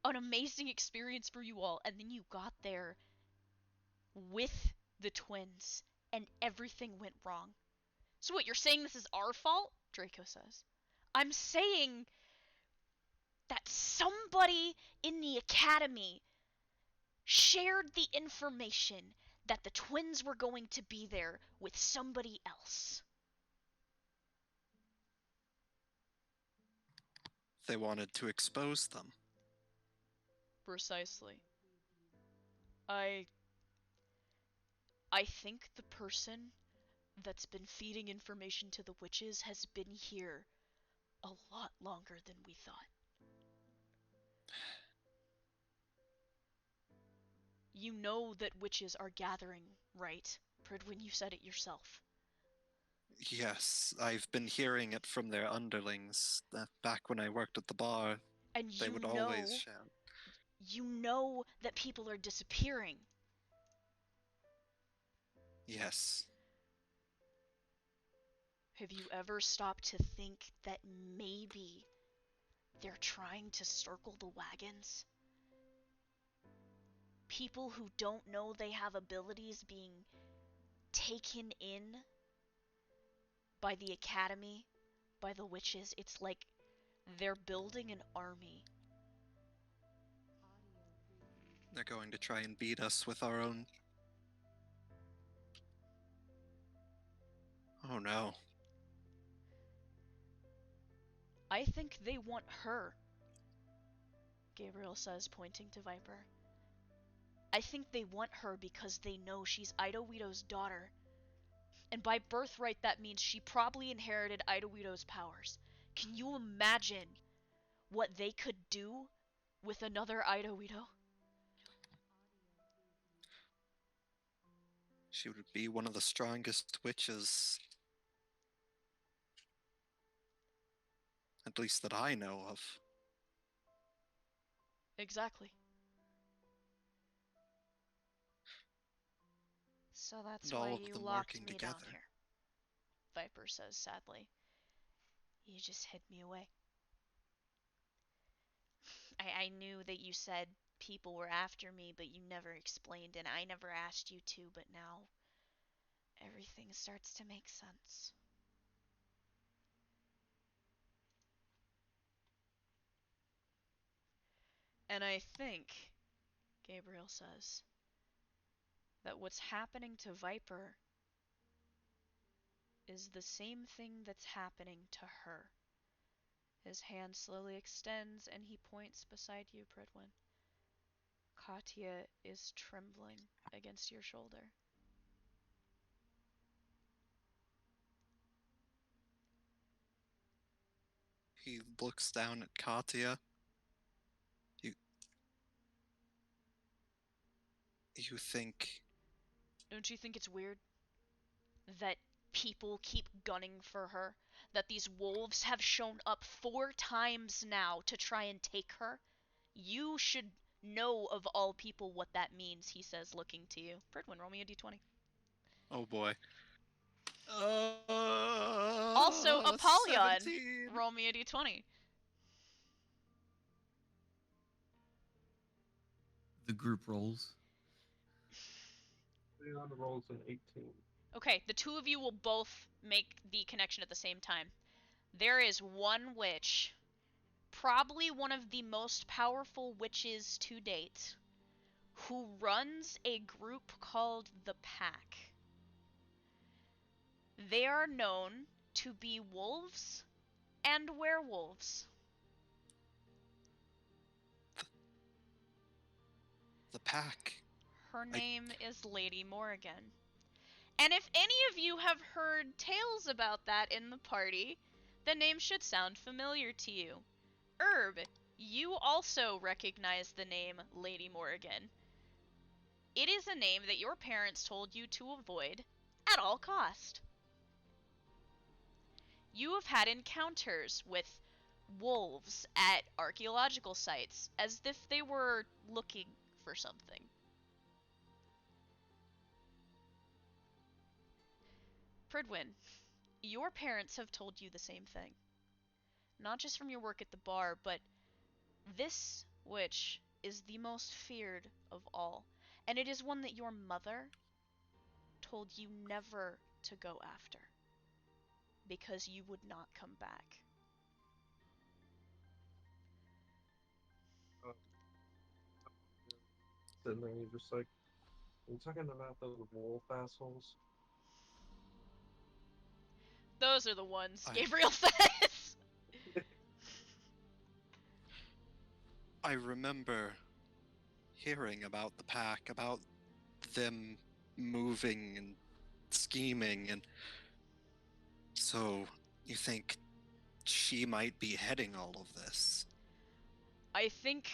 an amazing experience for you all, and then you got there with the twins, and everything went wrong. So what, you're saying this is our fault? Draco says. I'm saying that somebody in the academy shared the information that the twins were going to be there with somebody else. They wanted to expose them. Precisely. I think the person that's been feeding information to the witches has been here a lot longer than we thought. You know that witches are gathering, right? Pridwin, you said it yourself. Yes, I've been hearing it from their underlings. Back when I worked at the bar, And they would always shout. You know that people are disappearing. Yes. Have you ever stopped to think that maybe they're trying to circle the wagons? People who don't know they have abilities being taken in by the academy, by the witches. It's like they're building an army. They're going to try and beat us with our own... Oh no. I think they want her, Gabriel says, pointing to Viper. I think they want her because they know she's Idowito's daughter. And by birthright, that means she probably inherited Idowito's powers. Can you imagine what they could do with another Idowito? She would be one of the strongest witches. At least that I know of. Exactly. So that's And all why of you them locked working me down together. here, Viper says sadly. You just hid me away. I knew that you said people were after me, but you never explained, and I never asked you to, but now everything starts to make sense. And I think, Gabriel says, that what's happening to Viper is the same thing that's happening to her. His hand slowly extends and he points beside you, Pridwin. Katya is trembling against your shoulder. He looks down at Katya. You think... Don't you think it's weird that people keep gunning for her? That these wolves have shown up 4 times now to try and take her? You should know of all people what that means, he says, looking to you. Pridwin, roll me a d20. Oh boy. Also, Apollyon, 17. roll me a d20. The group rolls. Leon rolls an 18. Okay, the two of you will both make the connection at the same time. There is one witch, probably one of the most powerful witches to date, who runs a group called the Pack. They are known to be wolves and werewolves. The Pack. Her name is Lady Morrigan. And if any of you have heard tales about that in the party, the name should sound familiar to you. Herb, you also recognize the name Lady Morrigan. It is a name that your parents told you to avoid at all cost. You have had encounters with wolves at archaeological sites as if they were looking for something. Pridwin, your parents have told you the same thing. Not just from your work at the bar, but this witch is the most feared of all, and it is one that your mother told you never to go after, because you would not come back. Sitting there, you're just like, are you talking about those wolf assholes? Those are the ones, I- Gabriel says. I remember hearing about the Pack, about them moving and scheming, and so you think she might be heading all of this? I think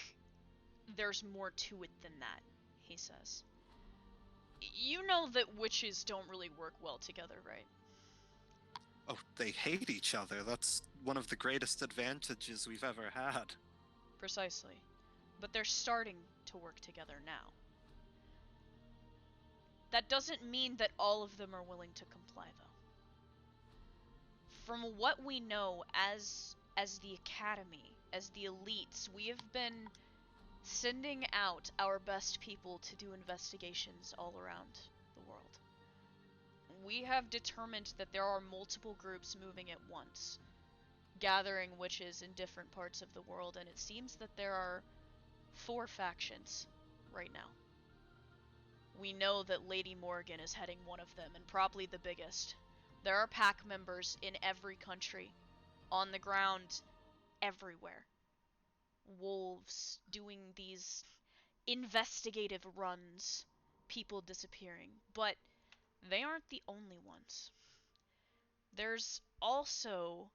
there's more to it than that, he says. You know that witches don't really work well together, right? Oh, they hate each other. That's one of the greatest advantages we've ever had. Precisely. But they're starting to work together now. That doesn't mean that all of them are willing to comply, though. From what we know as the Academy, as the elites, we have been sending out our best people to do investigations all around the world. We have determined that there are multiple groups moving at once, gathering witches in different parts of the world, and it seems that there are 4 factions right now. We know that Lady Morrigan is heading one of them, and probably the biggest. There are pack members in every country, on the ground, everywhere. Wolves doing these investigative runs, people disappearing, but they aren't the only ones. There's also...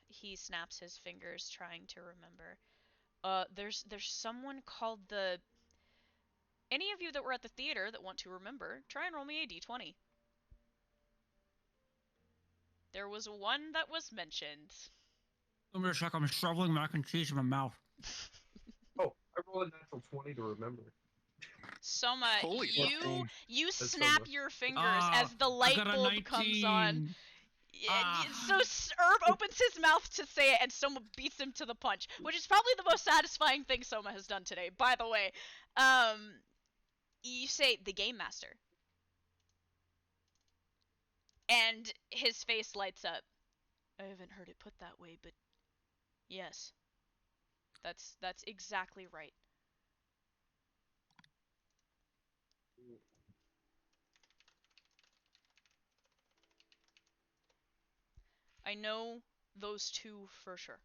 He snaps his fingers, trying to remember. There's someone called the... Any of you that were at the theater that want to remember, try and roll me a d20. There was one that was mentioned. Give me a sec, I'm shoveling mac and cheese in my mouth. Oh, I rolled a natural 20 to remember. Soma, Holy you That's snap Soma. your fingers as the light I got a bulb 19. comes on. Ah. So Herb opens his mouth to say it, and Soma beats him to the punch, which is probably the most satisfying thing Soma has done today, by the way. You say, the Game Master. And his face lights up. I haven't heard it put that way, but yes. That's exactly right. I know those 2 for sure.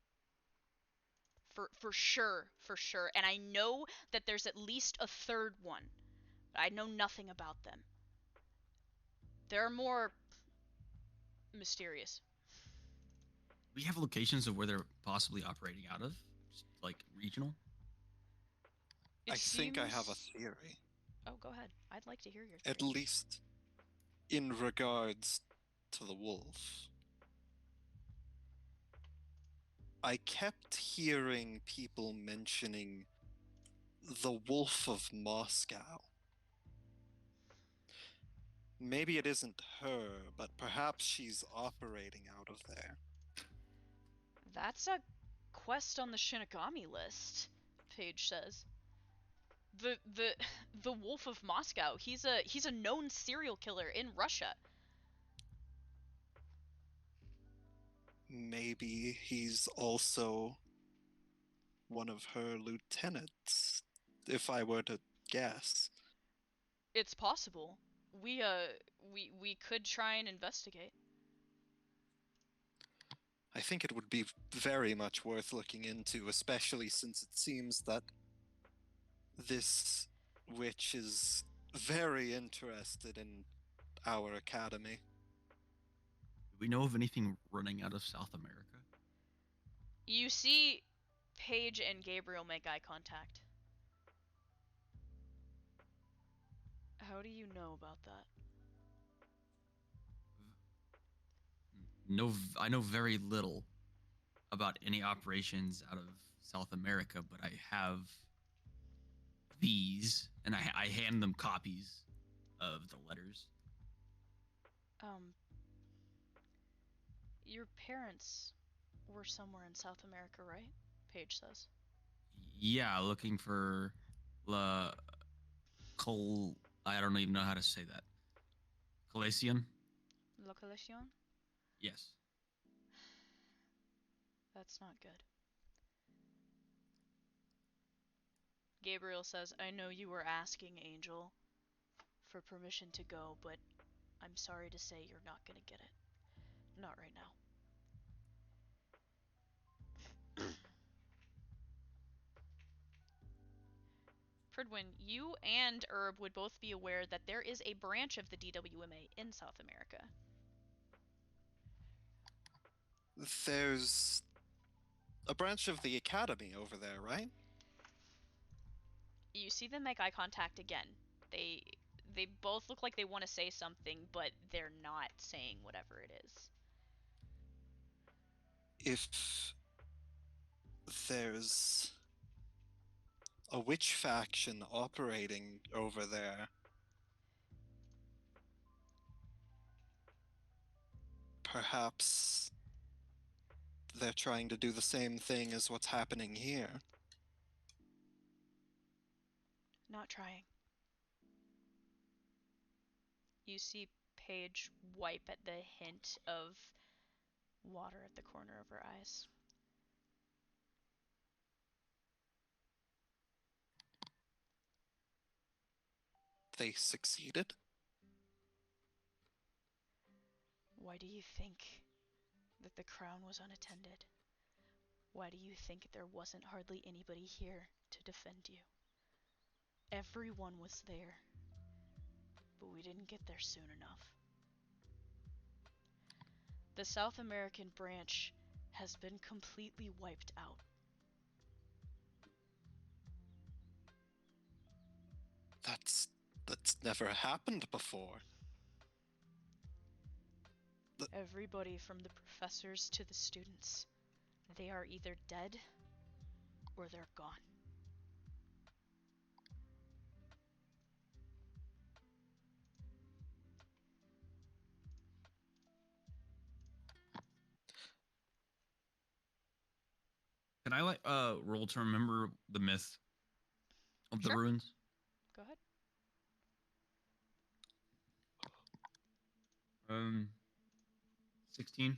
For sure. And I know that there's at least a 3rd one. But I know nothing about them. They're more mysterious. we have locations of where they're possibly operating out of, just like regional. I think I have a theory. Oh, go ahead. I'd like to hear your At theory. least in regards to the wolf. I kept hearing people mentioning the Wolf of Moscow. Maybe it isn't her, but perhaps she's operating out of there. That's a quest on the Shinigami list, Paige says. The Wolf of Moscow. He's a known serial killer in Russia. Maybe he's also one of her lieutenants, if I were to guess. It's possible. We could try and investigate. I think it would be very much worth looking into, especially since it seems that this witch is very interested in our academy. Do we know of anything running out of South America? You see Paige and Gabriel make eye contact. How do you know about that? No, I know very little about any operations out of South America, but I have these, and I hand them copies of the letters. Your parents were somewhere in South America, right? Paige says. Yeah, looking for La Col. I don't even know how to say that. Colacion? Localización? Yes. That's not good. Gabriel says, I know you were asking, Angel, for permission to go, but I'm sorry to say you're not gonna get it. Not right now. Pridwin, you and Herb would both be aware that there is a branch of the DWMA in South America. There's a branch of the academy over there, right? You see them make eye contact again. They both look like they want to say something, but they're not saying whatever it is. If there's a witch faction operating over there, perhaps they're trying to do the same thing as what's happening here. Not trying. You see Paige wipe at the hint of water at the corner of her eyes. They succeeded? Why do you think that the crown was unattended? Why do you think there wasn't hardly anybody here to defend you? Everyone was there, but we didn't get there soon enough. The South American branch has been completely wiped out. That's never happened before. Everybody from the professors to the students, they are either dead or they're gone. Can I roll to remember the myth of the Sure. ruins? Go ahead. 16.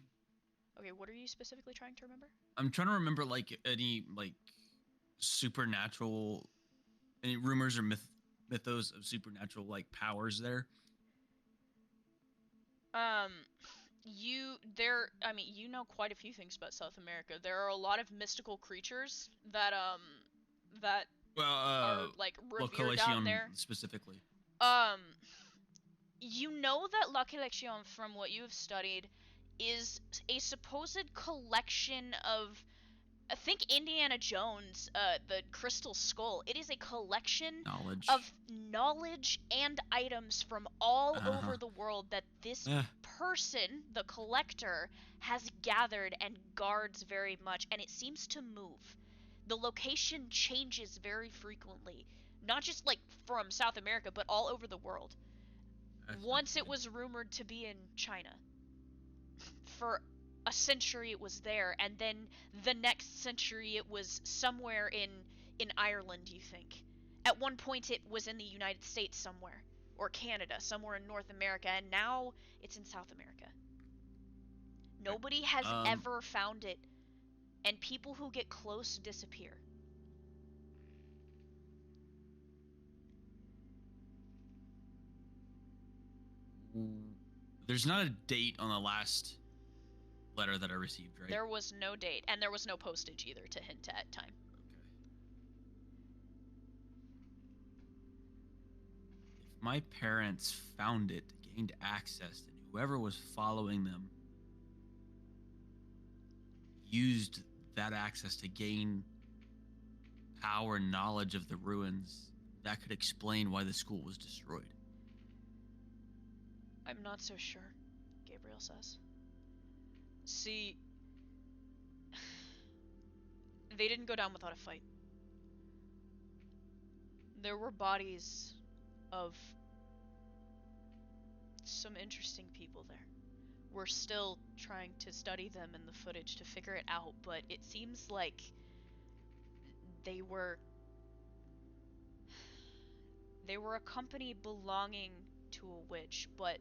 Okay, what are you specifically trying to remember? I'm trying to remember like any like supernatural, any rumors or mythos of supernatural like powers there. You know quite a few things about South America. There are a lot of mystical creatures that are like revered down there. Specifically. You know that La Collection, from what you have studied, is a supposed collection of, I think, Indiana Jones, the Crystal Skull. It is a collection Knowledge. of knowledge and items from all Uh-huh. over the world that this Eh. person, the collector, has gathered and guards very much, and it seems to move. The location changes very frequently, not just like from South America, but all over the world. That's not Once it good. was rumored to be in China. For a century it was there, and then the next century it was somewhere in Ireland, you think. At one point it was in the United States somewhere, or Canada, somewhere in North America, and now it's in South America. Nobody has ever found it, and people who get close disappear. There's not a date on the last letter that I received, right? There was no date, and there was no postage either to hint at time. Okay. If my parents found it, gained access, and whoever was following them used that access to gain power and knowledge of the ruins, that could explain why the school was destroyed. I'm not so sure, Gabriel says. See, they didn't go down without a fight. There were bodies of some interesting people there. We're still trying to study them in the footage to figure it out, but it seems like they were a company belonging to a witch, but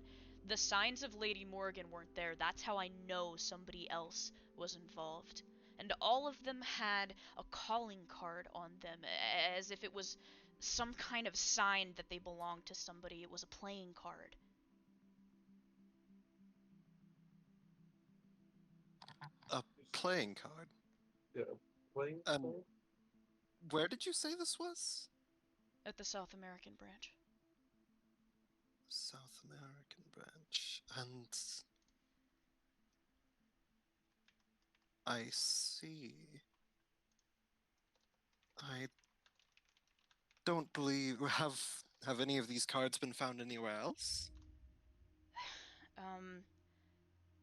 the signs of Lady Morgan weren't there. That's how I know somebody else was involved. And all of them had a calling card on them, as if it was some kind of sign that they belonged to somebody. It was a playing card. A playing card. Yeah, playing. Where did you say this was? At the South American branch. South American branch. And I see. I don't believe have any of these cards been found anywhere else?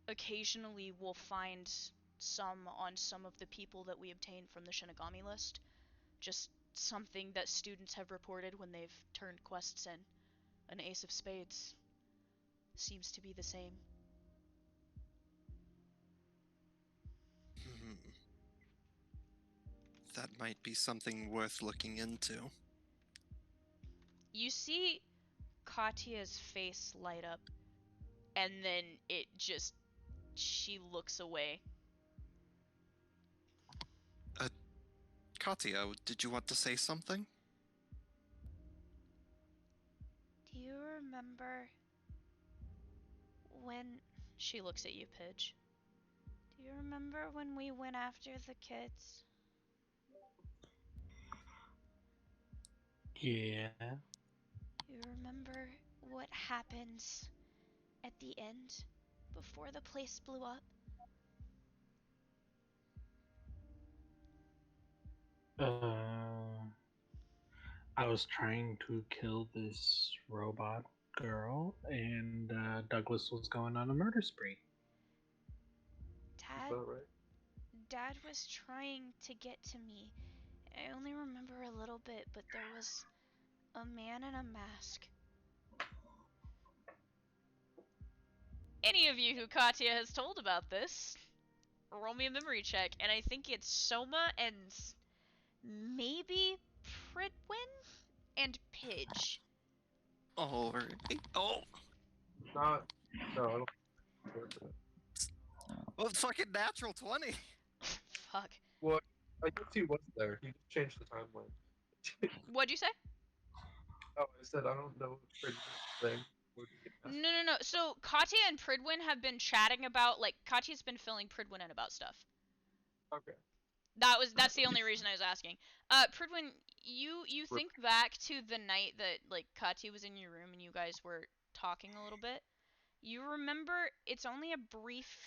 Occasionally we'll find some on some of the people that we obtain from the Shinigami list. Just something that students have reported when they've turned quests in. An ace of spades seems to be the same. That might be something worth looking into. You see Katya's face light up, and then she looks away. Katya, did you want to say something? Do you remember when... She looks at you, Pidge. Do you remember when we went after the kids? Yeah. You remember what happens at the end, before the place blew up? I was trying to kill this robot girl, and Douglas was going on a murder spree. Dad, About right. Dad was trying to get to me. I only remember a little bit, but there was a man in a mask. Any of you who Katya has told about this, roll me a memory check, and I think it's Soma and maybe Pridwin and Pidge. Alright. Oh! Not. No, I don't. Work for that. Well, fucking natural 20! Fuck. Well, I guess he was there. He just changed the timeline. What'd you say? Oh, I said I don't know if Fred was there. No. So Katya and Pridwin have been chatting about, like, Katya's been filling Pridwin in about stuff. Okay. That's the only reason I was asking. Pridwin, you think back to the night that, like, Katya was in your room and you guys were talking a little bit. You remember it's only a brief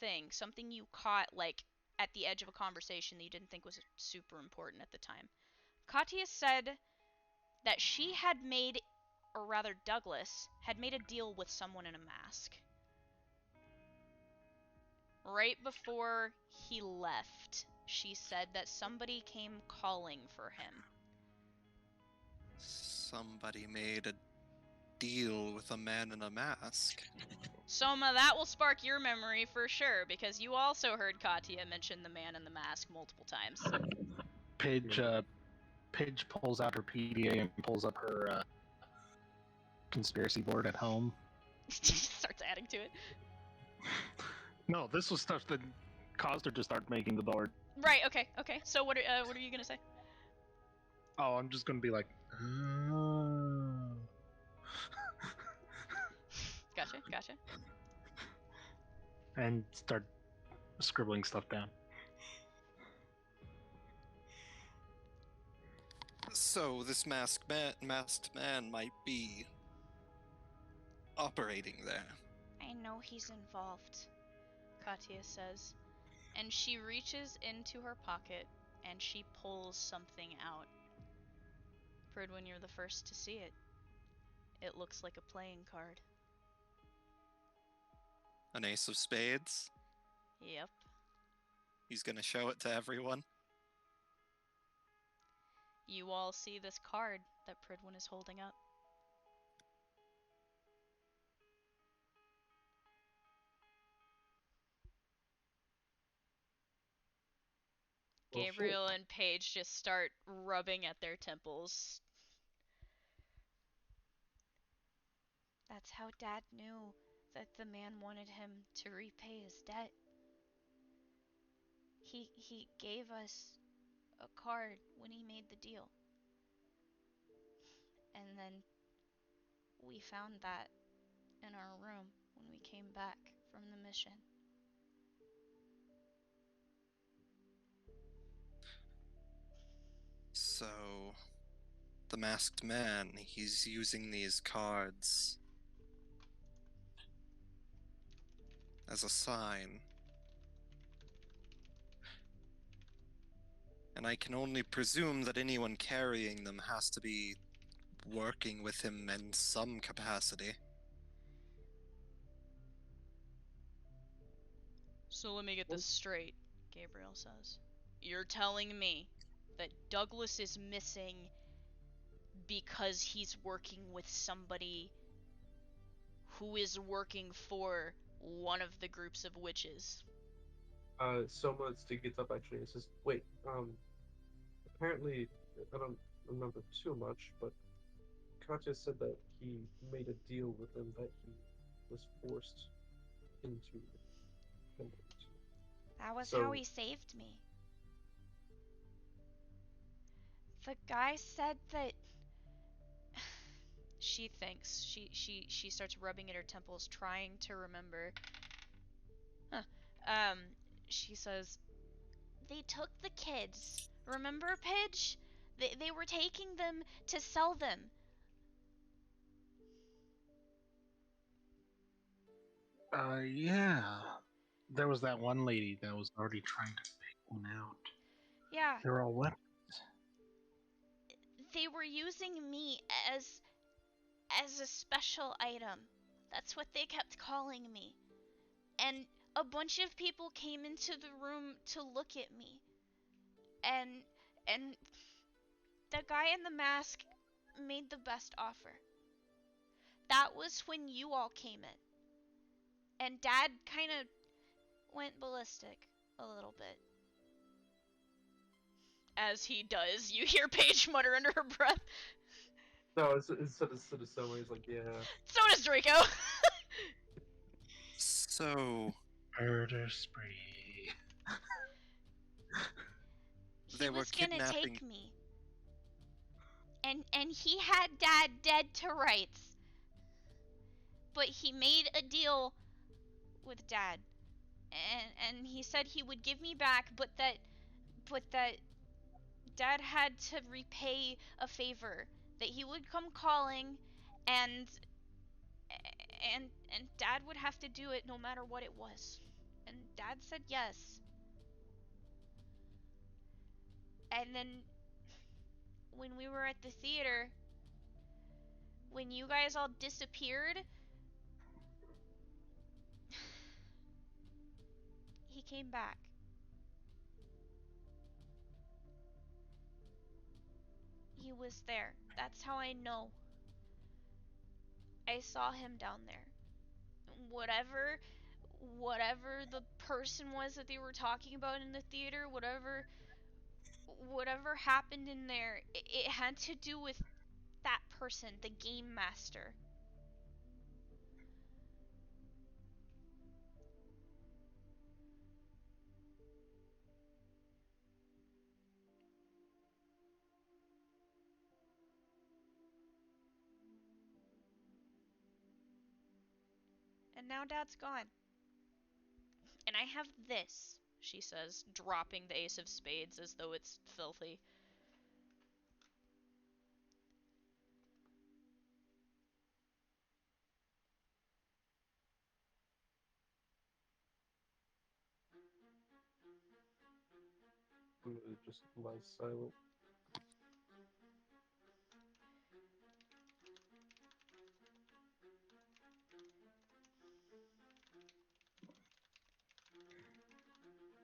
thing, something you caught like at the edge of a conversation that you didn't think was super important at the time. Katya said that she had made, or rather Douglas, had made a deal with someone in a mask. Right before he left, she said that somebody came calling for him. Somebody made a deal with a man in a mask. Soma, that will spark your memory for sure, because you also heard Katya mention the man in the mask multiple times. Pidge pulls out her PDA and pulls up her conspiracy board at home. Starts adding to it. No, this was stuff that caused her to start making the board. Right, okay. So what are you gonna say? Oh, I'm just gonna be like, oh. Gotcha. And start scribbling stuff down. So this masked man might be operating there. I know he's involved, Katya says. And she reaches into her pocket and she pulls something out. Pridwin, you're the first to see it. It looks like a playing card. An ace of spades. Yep. He's gonna show it to everyone. You all see this card that Pridwin is holding up. Well, Gabriel and Paige just start rubbing at their temples. That's how Dad knew that the man wanted him to repay his debt. He gave us a card when he made the deal. And then we found that in our room when we came back from the mission. So, the masked man, he's using these cards as a sign. And I can only presume that anyone carrying them has to be working with him in some capacity. So let me get this straight, Gabriel says. You're telling me that Douglas is missing because he's working with somebody who is working for one of the groups of witches? Soma gets up actually and says, "Wait, apparently I don't remember too much, but Katya said that he made a deal with him that he was forced into." That was So- how he saved me. The guy said that she thinks. She starts rubbing at her temples, trying to remember. She says, they took the kids. Remember, Pidge? They were taking them to sell them. Yeah. There was that one lady that was already trying to pick one out. Yeah, They're all weapons. they were using me as a special item. That's what they kept calling me. And a bunch of people came into the room to look at me. And the guy in the mask made the best offer. That was when you all came in. And Dad kind of went ballistic a little bit. As he does, you hear Paige mutter under her breath. No, it's sort of Soma. He's like, yeah. So does Draco. So, Murder spree. They He were was gonna kidnapping- take me. And he had Dad dead to rights. But he made a deal with Dad. And he said he would give me back, but that Dad had to repay a favor. That he would come calling, and Dad would have to do it no matter what it was. And Dad said yes. And then when we were at the theater, when you guys all disappeared, he came back. He was there. That's how I know. I saw him down there. Whatever the person was that they were talking about in the theater, whatever happened in there, it had to do with that person, the game master. And now Dad's gone. And I have this, she says, dropping the ace of spades as though it's filthy. It just lies silent.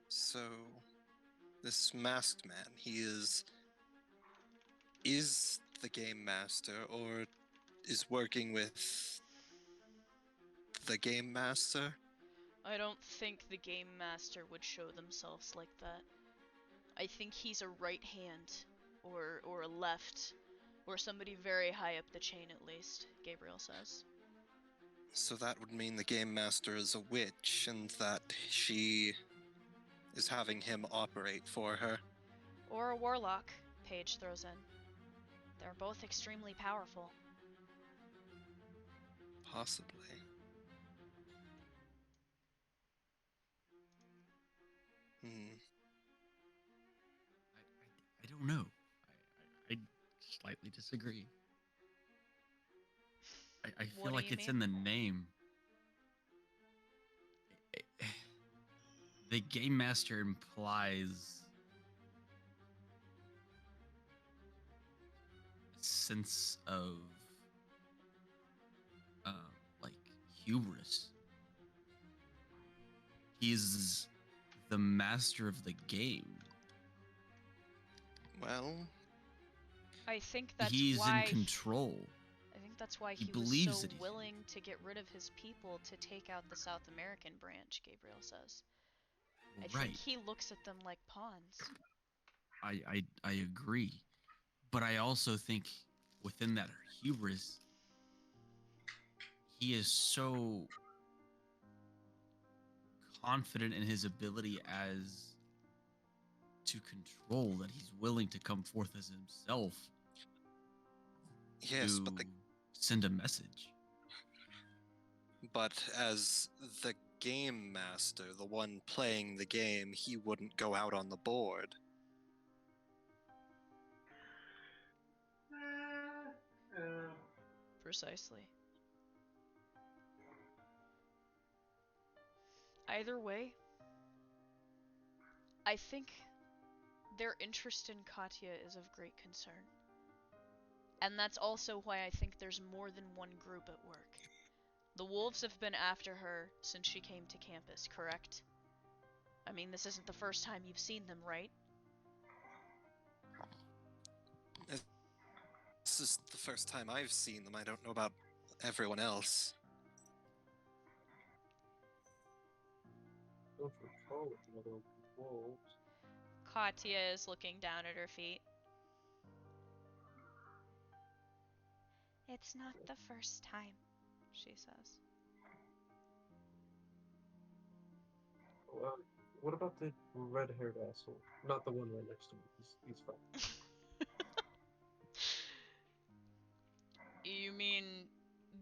So, this masked man, he is the game master, or is working with the game master? I don't think the game master would show themselves like that. I think he's a right hand, or a left, or somebody very high up the chain at least, Gabriel says. So that would mean the game master is a witch, and that she is having him operate for her. Or a warlock, Paige throws in. They're both extremely powerful. Possibly. I don't know. I slightly disagree. I What feel do like you it's mean? in the name. The game master implies a sense of like hubris. He's the master of the game. Well, I think that's He's why in control. I think that's why He he was believes so that he's- willing to get rid of his people to take out the South American branch, Gabriel says. I think Right. he looks at them like pawns. I agree. But I also think within that hubris, he is so confident in his ability as to control that he's willing to come forth as himself yes, to but send a message. But as the game master, the one playing the game, he wouldn't go out on the board. Precisely. Either way, I think their interest in Katya is of great concern. And that's also why I think there's more than one group at work. The wolves have been after her since she came to campus, correct? I mean, this isn't the first time you've seen them, right? This is the first time I've seen them. I don't know about everyone else. Don't recall another wolves. Katya is looking down at her feet. It's not the first time, she says. Well, what about the red-haired asshole? Not the one right next to me. He's fine. You mean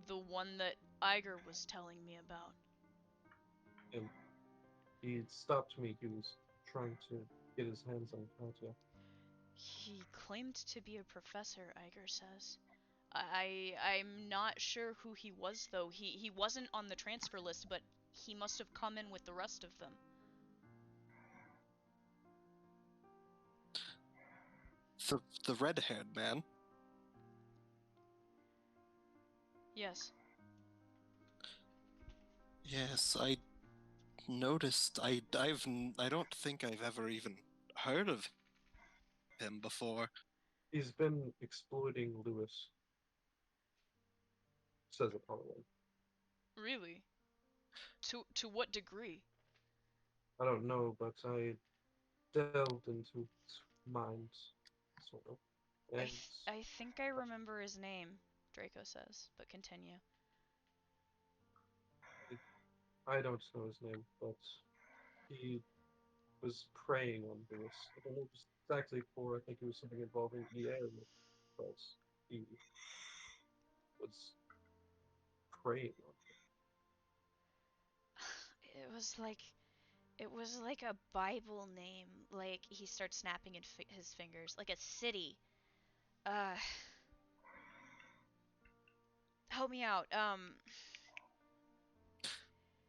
the one that Iger was telling me about? And he stopped me. He was trying to get his hands on Katya. He claimed to be a professor, Iger says. I'm not sure who he was though. He wasn't on the transfer list, but he must have come in with the rest of them. The red-haired man. Yes. Yes, I noticed. I don't think I've ever even heard of him before. He's been exploiting Lewis, says Apollo. Really? To what degree? I don't know, but I delved into his mind, sort of. And I think I remember his name, Draco says, but continue. I don't know his name, but he was preying on Lewis. I don't know exactly for, I think it was something involving EA, but he was preying on It was like a Bible name. Like he starts snapping in his fingers, like a city. Uh, help me out.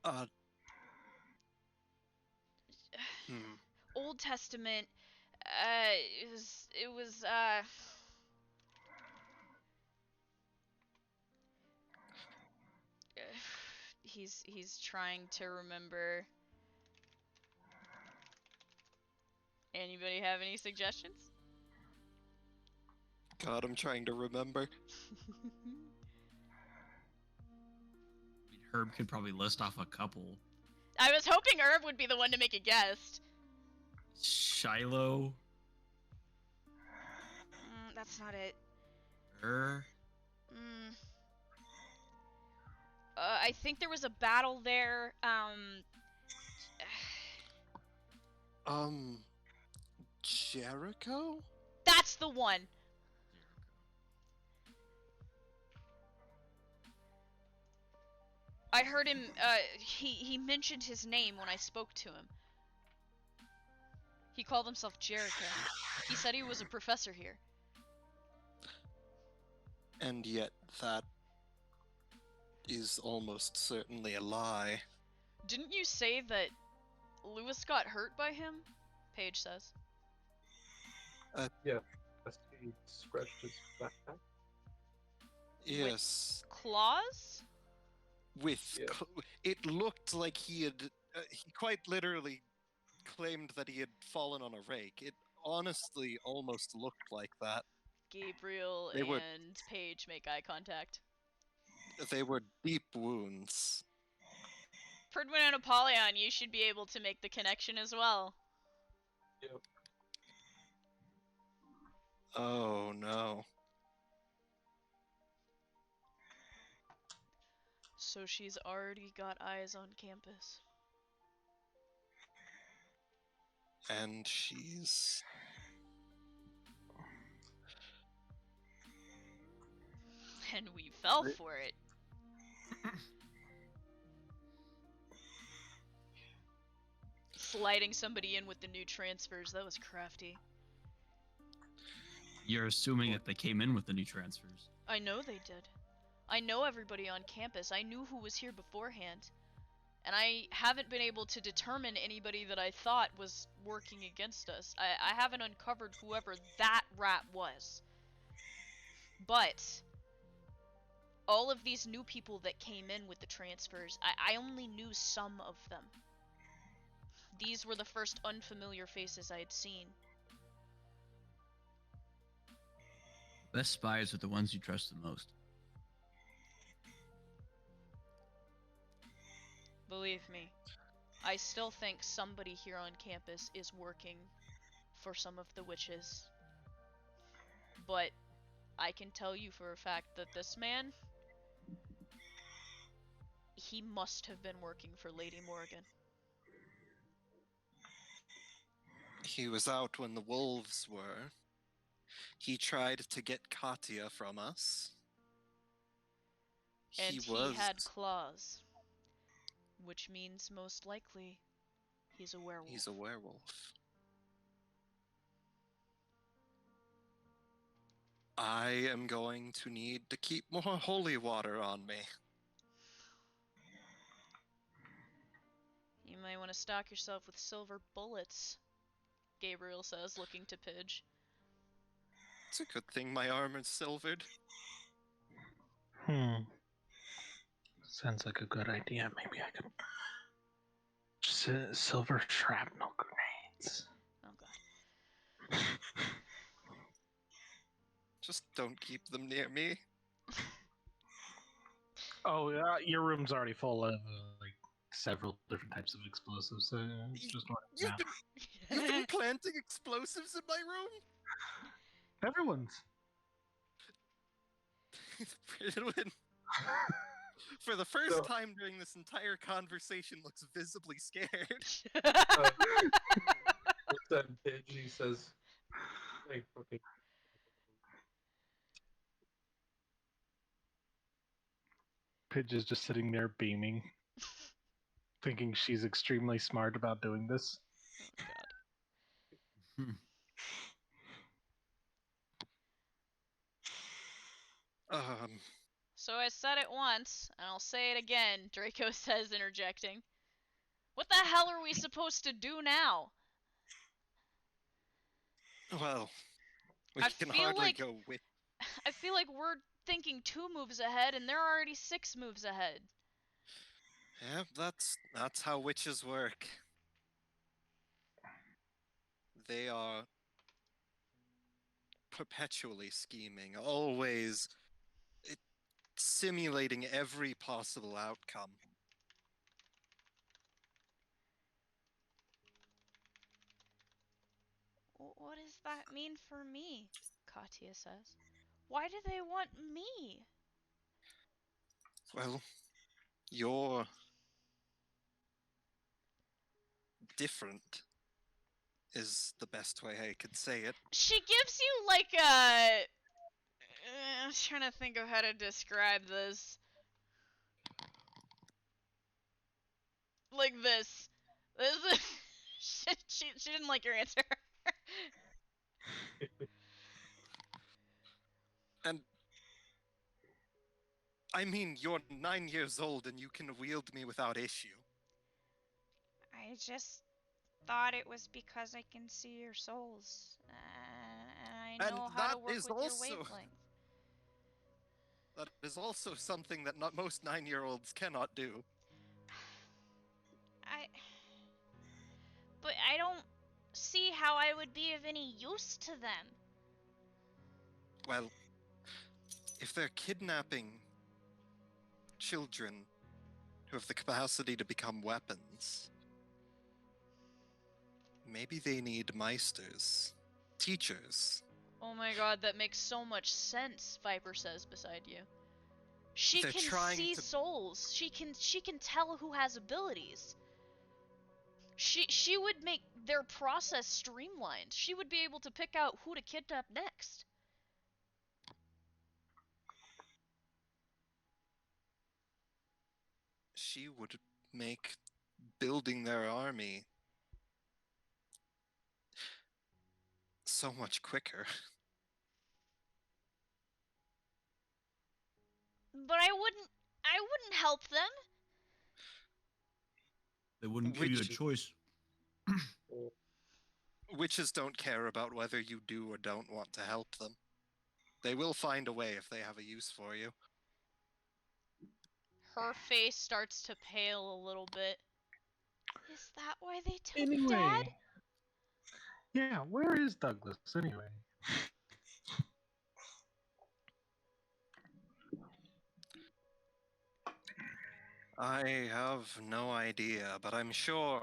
Uh, hmm. Old Testament. It was. He's trying to remember. Anybody have any suggestions? God, I'm trying to remember. I mean, Herb could probably list off a couple. I was hoping Herb would be the one to make a guess. Shiloh. That's not it. Mm. I think there was a battle there. Jericho? That's the one. I heard him. He mentioned his name when I spoke to him. He called himself Jericho. He said he was a professor here. And yet that is almost certainly a lie. Didn't you say that Lewis got hurt by him? Paige says. Yeah, as he scratched his backpack. Yes. Claws? With Yeah. it looked like he had he quite literally claimed that he had fallen on a rake. It honestly almost looked like that. Gabriel They were- and Paige make eye contact. They were deep wounds. Pridwin and Apollyon, you should be able to make the connection as well. Yep. Oh no. So she's already got eyes on campus. And she's And we fell for it. Sliding somebody in with the new transfers, that was crafty. You're assuming that they came in with the new transfers. I know they did. I know everybody on campus. I knew who was here beforehand. And I haven't been able to determine anybody that I thought was working against us. I haven't uncovered whoever that rat was. But all of these new people that came in with the transfers, I only knew some of them. These were the first unfamiliar faces I had seen. Best spies are the ones you trust the most. Believe me, I still think somebody here on campus is working for some of the witches. But I can tell you for a fact that this man, he must have been working for Lady Morgan. he was out when the wolves were. He tried to get Katya from us. And he had claws. Which means most likely he's a werewolf. He's a werewolf. I am going to need to keep more holy water on me. You might want to stock yourself with silver bullets, Gabriel says, looking to Pidge. It's a good thing my armor's silvered. Sounds like a good idea. Maybe I could. Silver shrapnel grenades. Oh god. Just don't keep them near me. Oh, your room's already full of like several different types of explosives. So just one You've now. been planting explosives in my room? Everyone's. Bridwin, for the first time during this entire conversation, looks visibly scared. Looks at Pidge, he says, "Hey, fucking." Pidge is just sitting there beaming, thinking she's extremely smart about doing this. Oh god. So I said it once, and I'll say it again, Draco says, interjecting. What the hell are we supposed to do now? Well, we I can feel hardly like- go with. I feel like we're thinking 2 moves ahead, and they're already 6 moves ahead. Yeah, that's how witches work. They are perpetually scheming, always simulating every possible outcome. What does that mean for me? Katya says. Why do they want me? Well, you're different, is the best way I could say it. She gives you like a... I'm trying to think of how to describe this. Like this. She didn't like your answer. And I mean, you're 9 years old and you can wield me without issue. I just thought it was because I can see your souls. And I And know how to that work is with your also- wavelength. That is also something that not most 9-year-olds cannot do. But I don't see how I would be of any use to them. Well, if they're kidnapping children who have the capacity to become weapons, maybe they need meisters, teachers. Oh my god, that makes so much sense, Viper says beside you. She They're can trying see to- souls. She can tell who has abilities. She would make their process streamlined. She would be able to pick out who to kidnap next. She would make building their army so much quicker. But I wouldn't help them. They wouldn't give you a Which- choice. Witches don't care about whether you do or don't want to help them. They will find a way if they have a use for you. Her face starts to pale a little bit. Is that why they took Anyway. Dad? Yeah, where is Douglas anyway? I have no idea, but I'm sure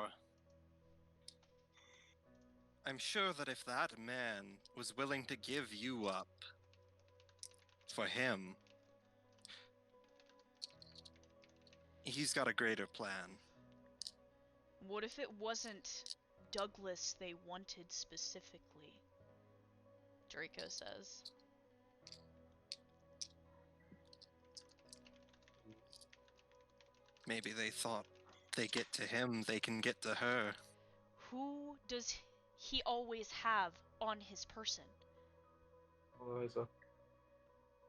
that if that man was willing to give you up for him, he's got a greater plan. What if it wasn't Douglas they wanted specifically? Draco says. Maybe they thought they get to him, they can get to her. Who does he always have on his person? Eliza.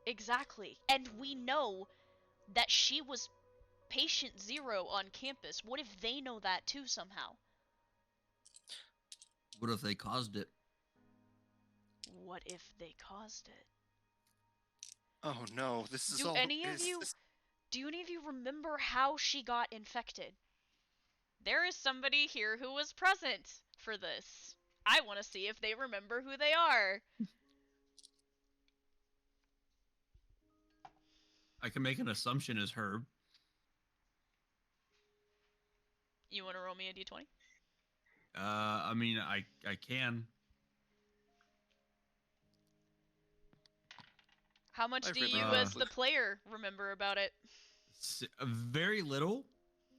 Exactly. And we know that she was patient 0 on campus. What if they know that too somehow? What if they caused it? What if they caused it? Oh no, this is Do all. any of is you this- do any of you remember how she got infected? There is somebody here who was present for this. I want to see if they remember who they are. I can make an assumption as Herb. You want to roll me a d20? I mean, I can. How much I do you, remember. as the player, remember about it? Very little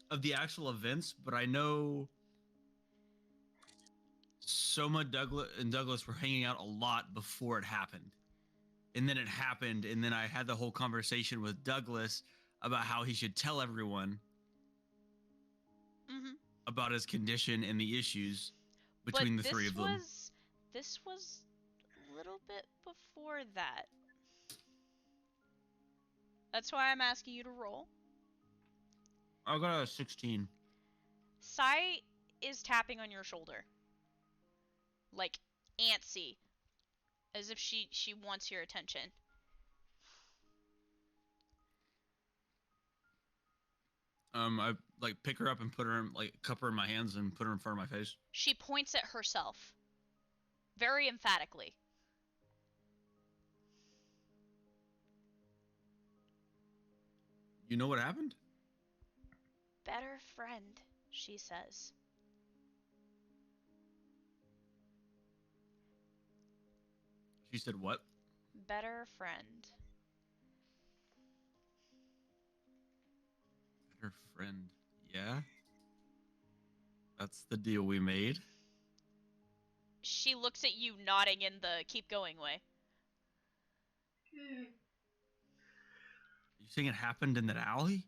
of the actual events, but I know Soma and Douglas were hanging out a lot before it happened. And then it happened, and then I had the whole conversation with Douglas about how he should tell everyone Mm-hmm. about his condition and the issues between the three of them. This was a little bit before that. That's why I'm asking you to roll. I got a 16. Sai is tapping on your shoulder. Like, antsy. As if she wants your attention. I like pick her up and put her in, like, cup her in my hands and put her in front of my face. She points at herself. Very emphatically. You know what happened? Better friend, she says. She said what? Better friend. Her friend. Yeah? That's the deal we made. She looks at you nodding in the keep going way. You saying it happened in that alley?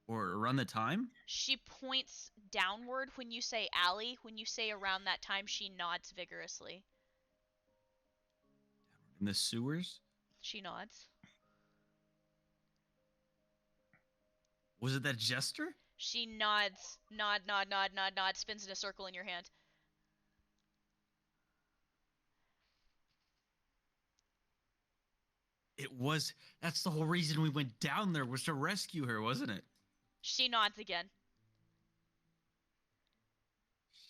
Or around the time? She points downward when you say alley. When you say around that time, she nods vigorously. In the sewers? She nods. Was it that jester? She nods. Nod, spins in a circle in your hand. It was. That's the whole reason we went down there, was to rescue her, wasn't it? She nods again.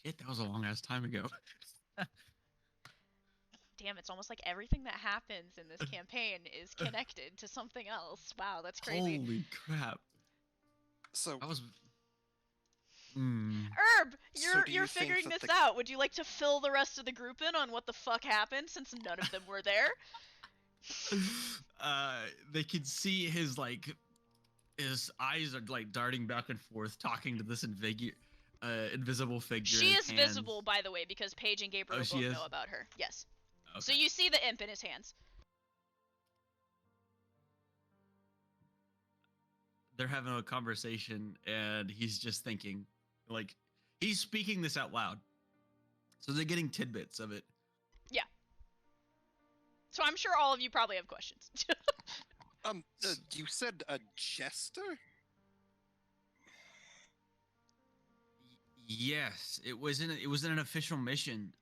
Shit, that was a long ass time ago. Damn, it's almost like everything that happens in this campaign is connected to something else. Wow, that's crazy. Holy crap. So That was. Herb, So do you're you think figuring that this the- out. Would you like to fill the rest of the group in on what the fuck happened since none of them were there? They could see his, like, his eyes are, like, darting back and forth, talking to this invisible figure. She is hands. visible, by the way, because Paige and Gabriel she both is? know about her. Yes. Okay. So you see the imp in his hands. They're having a conversation, and he's just thinking, like, he's speaking this out loud. So they're getting tidbits of it. So I'm sure all of you probably have questions. You said a jester? Yes, it was in an official mission.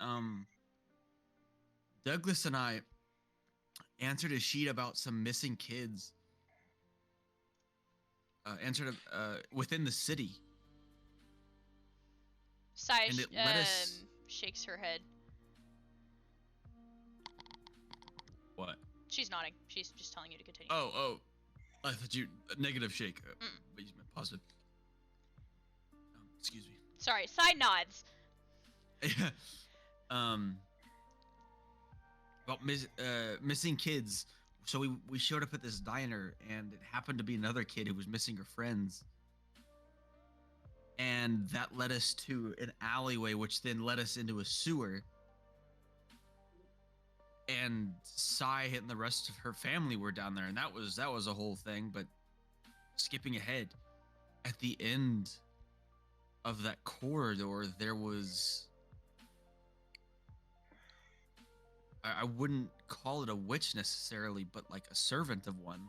Douglas and I answered a sheet about some missing kids. Answered within the city. Sai And it let us- shakes her head. What? She's nodding. She's just telling you to continue. Oh, I thought you negative shake, but you meant positive. Excuse me. Sorry, Sai nods. About missing kids. So we showed up at this diner, and it happened to be another kid who was missing her friends. And that led us to an alleyway, which then led us into a sewer. And Sai and the rest of her family were down there, and that was a whole thing. But skipping ahead, at the end of that corridor, there was, I wouldn't call it a witch necessarily, but like a servant of one.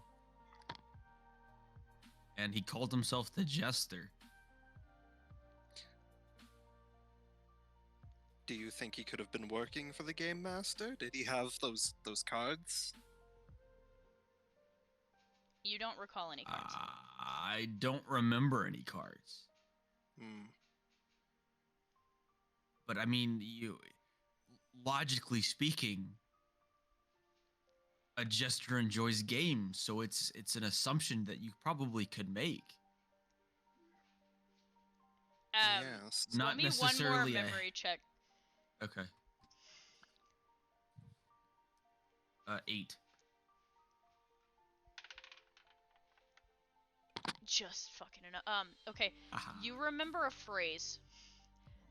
And he called himself the Jester. Do you think he could have been working for the Game Master? Did he have those cards? You don't recall any cards. I don't remember any cards. Hmm. But I mean, logically speaking, a jester enjoys games, so it's an assumption that you probably could make. Yes. Roll Not me one more necessarily memory check. Okay. 8. Just fucking enough. Okay. Aha. You remember a phrase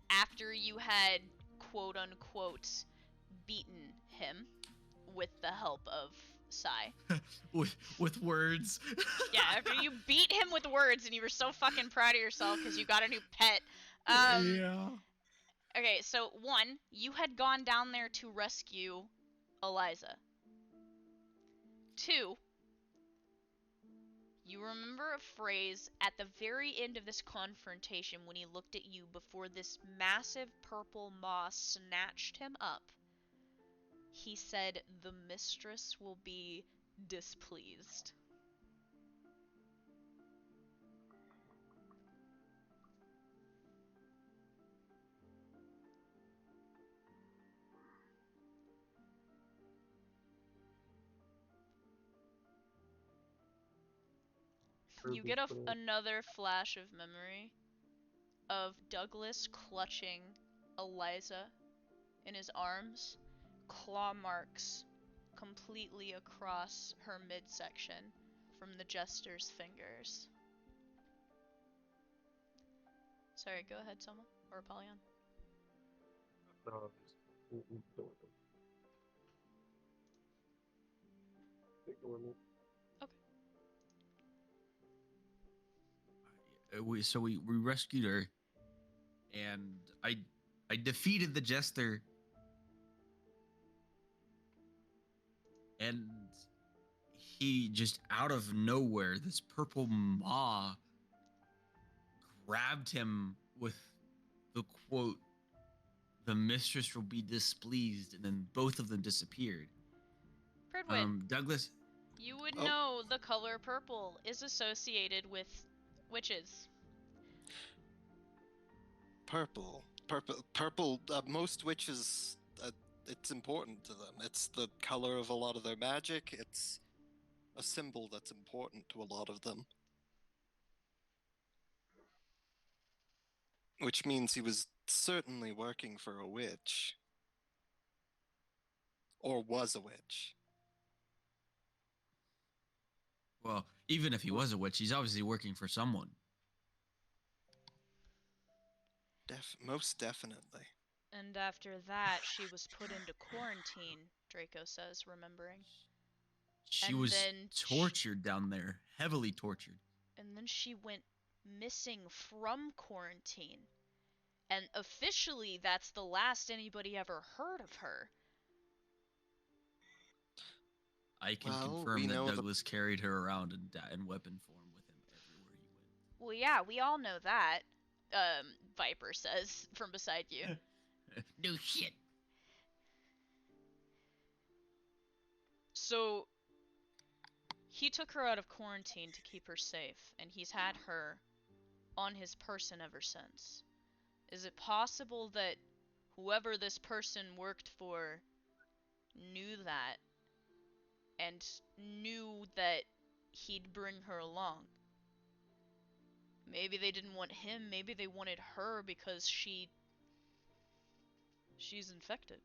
after you had quote unquote beaten him with the help of Sai. with words. Yeah, after you beat him with words and you were so fucking proud of yourself because you got a new pet. Yeah. Okay, so 1, you had gone down there to rescue Eliza. 2, you remember a phrase at the very end of this confrontation when he looked at you before this massive purple maw snatched him up. He said, "The mistress will be displeased." You get another flash of memory of Douglas clutching Eliza in his arms, claw marks completely across her midsection from the jester's fingers. Sorry, go ahead, Soma. Or Apollyon. No, ignore them. Ignore me. We rescued her, and I defeated the jester, and he just out of nowhere, this purple maw grabbed him with the quote, "The mistress will be displeased," and then both of them disappeared. Pridwin, Douglas, you would Oh. know the color purple is associated with witches. Purple. Most witches, it's important to them. It's the color of a lot of their magic. It's a symbol that's important to a lot of them. Which means he was certainly working for a witch. Or was a witch. well, even if he was a witch, he's obviously working for someone. Most definitely. And after that, she was put into quarantine, Draco says, remembering. She And was then tortured down there, heavily tortured. And then she went missing from quarantine. And officially, that's the last anybody ever heard of her. I can Well, confirm we that know Douglas carried her around in weapon form with him everywhere he went. Well, yeah, we all know that, Viper says from beside you. No shit. So, he took her out of quarantine to keep her safe, and he's had her on his person ever since. Is it possible that whoever this person worked for knew that, and knew that he'd bring her along? Maybe they didn't want him, maybe they wanted her because she's infected.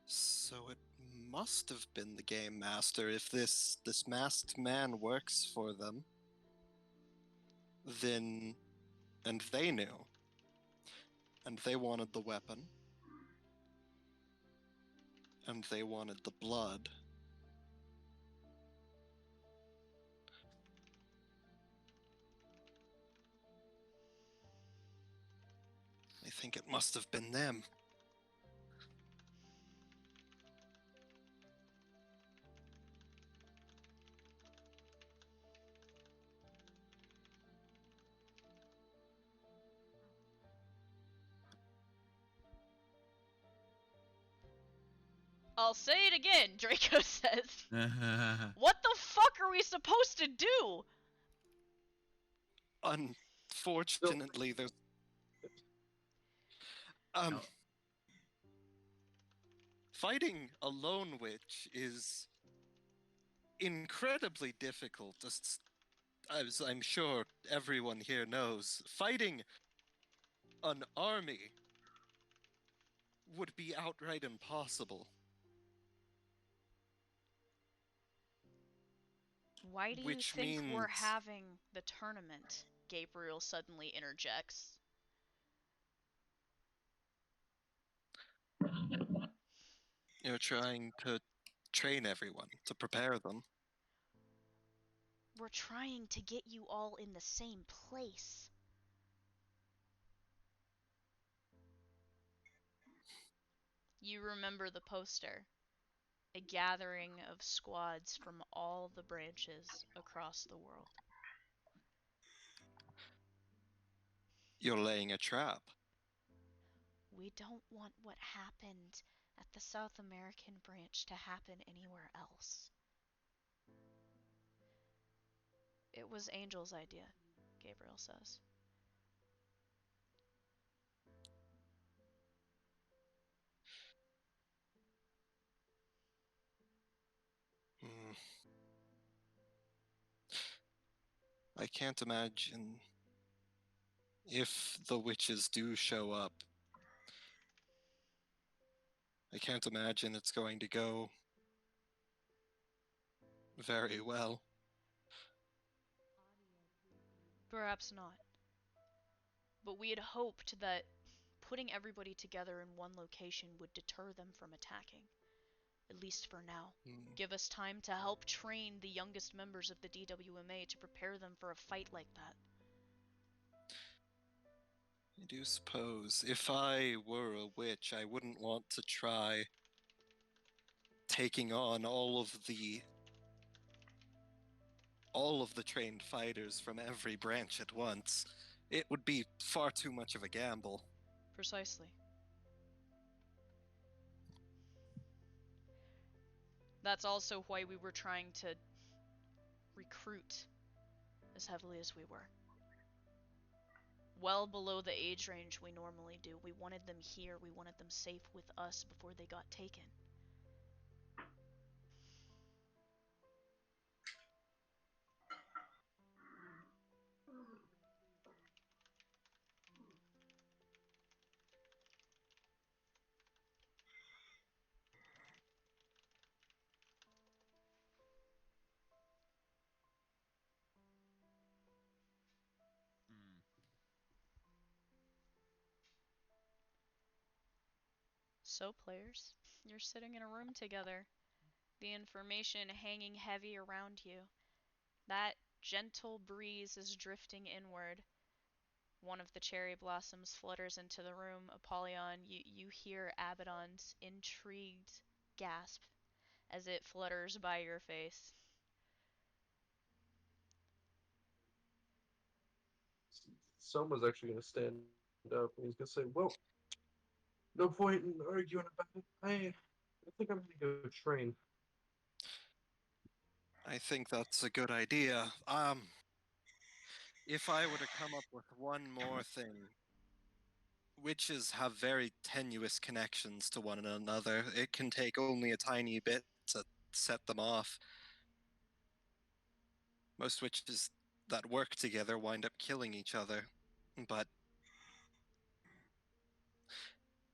So it must have been the Game Master if this masked man works for them. Then, and they knew. And they wanted the weapon. And they wanted the blood. I think it must have been them. I'll say it again, Draco says. What the fuck are we supposed to do? Unfortunately, there's No. fighting a lone witch is incredibly difficult, as I'm sure everyone here knows. Fighting an army would be outright impossible. Why do you Which think we're means having the tournament? Gabriel suddenly interjects. you're trying to train everyone, to prepare them. We're trying to get you all in the same place. You remember the poster. A gathering of squads from all the branches across the world. You're laying a trap. We don't want what happened at the South American branch to happen anywhere else. It was Angel's idea, Gabriel says. Hmm. I can't imagine if the witches do show up. I can't imagine it's going to go very well. Perhaps not. But we had hoped that putting everybody together in one location would deter them from attacking. At least for now. Hmm. Give us time to help train the youngest members of the DWMA to prepare them for a fight like that. I do suppose if I were a witch, I wouldn't want to try taking on all of the trained fighters from every branch at once. It would be far too much of a gamble. Precisely. That's also why we were trying to recruit as heavily as we were. Well below the age range we normally do. We wanted them here, we wanted them safe with us before they got taken. Hmm. So, players, you're sitting in a room together. The information hanging heavy around you. That gentle breeze is drifting inward. One of the cherry blossoms flutters into the room. Apollyon, you hear Abaddon's intrigued gasp as it flutters by your face. Someone's actually going to stand up and he's going to say, "Well, no point in arguing about it. I think I'm going to go train." I think that's a good idea. If I were to come up with one more thing, witches have very tenuous connections to one another. It can take only a tiny bit to set them off. Most witches that work together wind up killing each other. But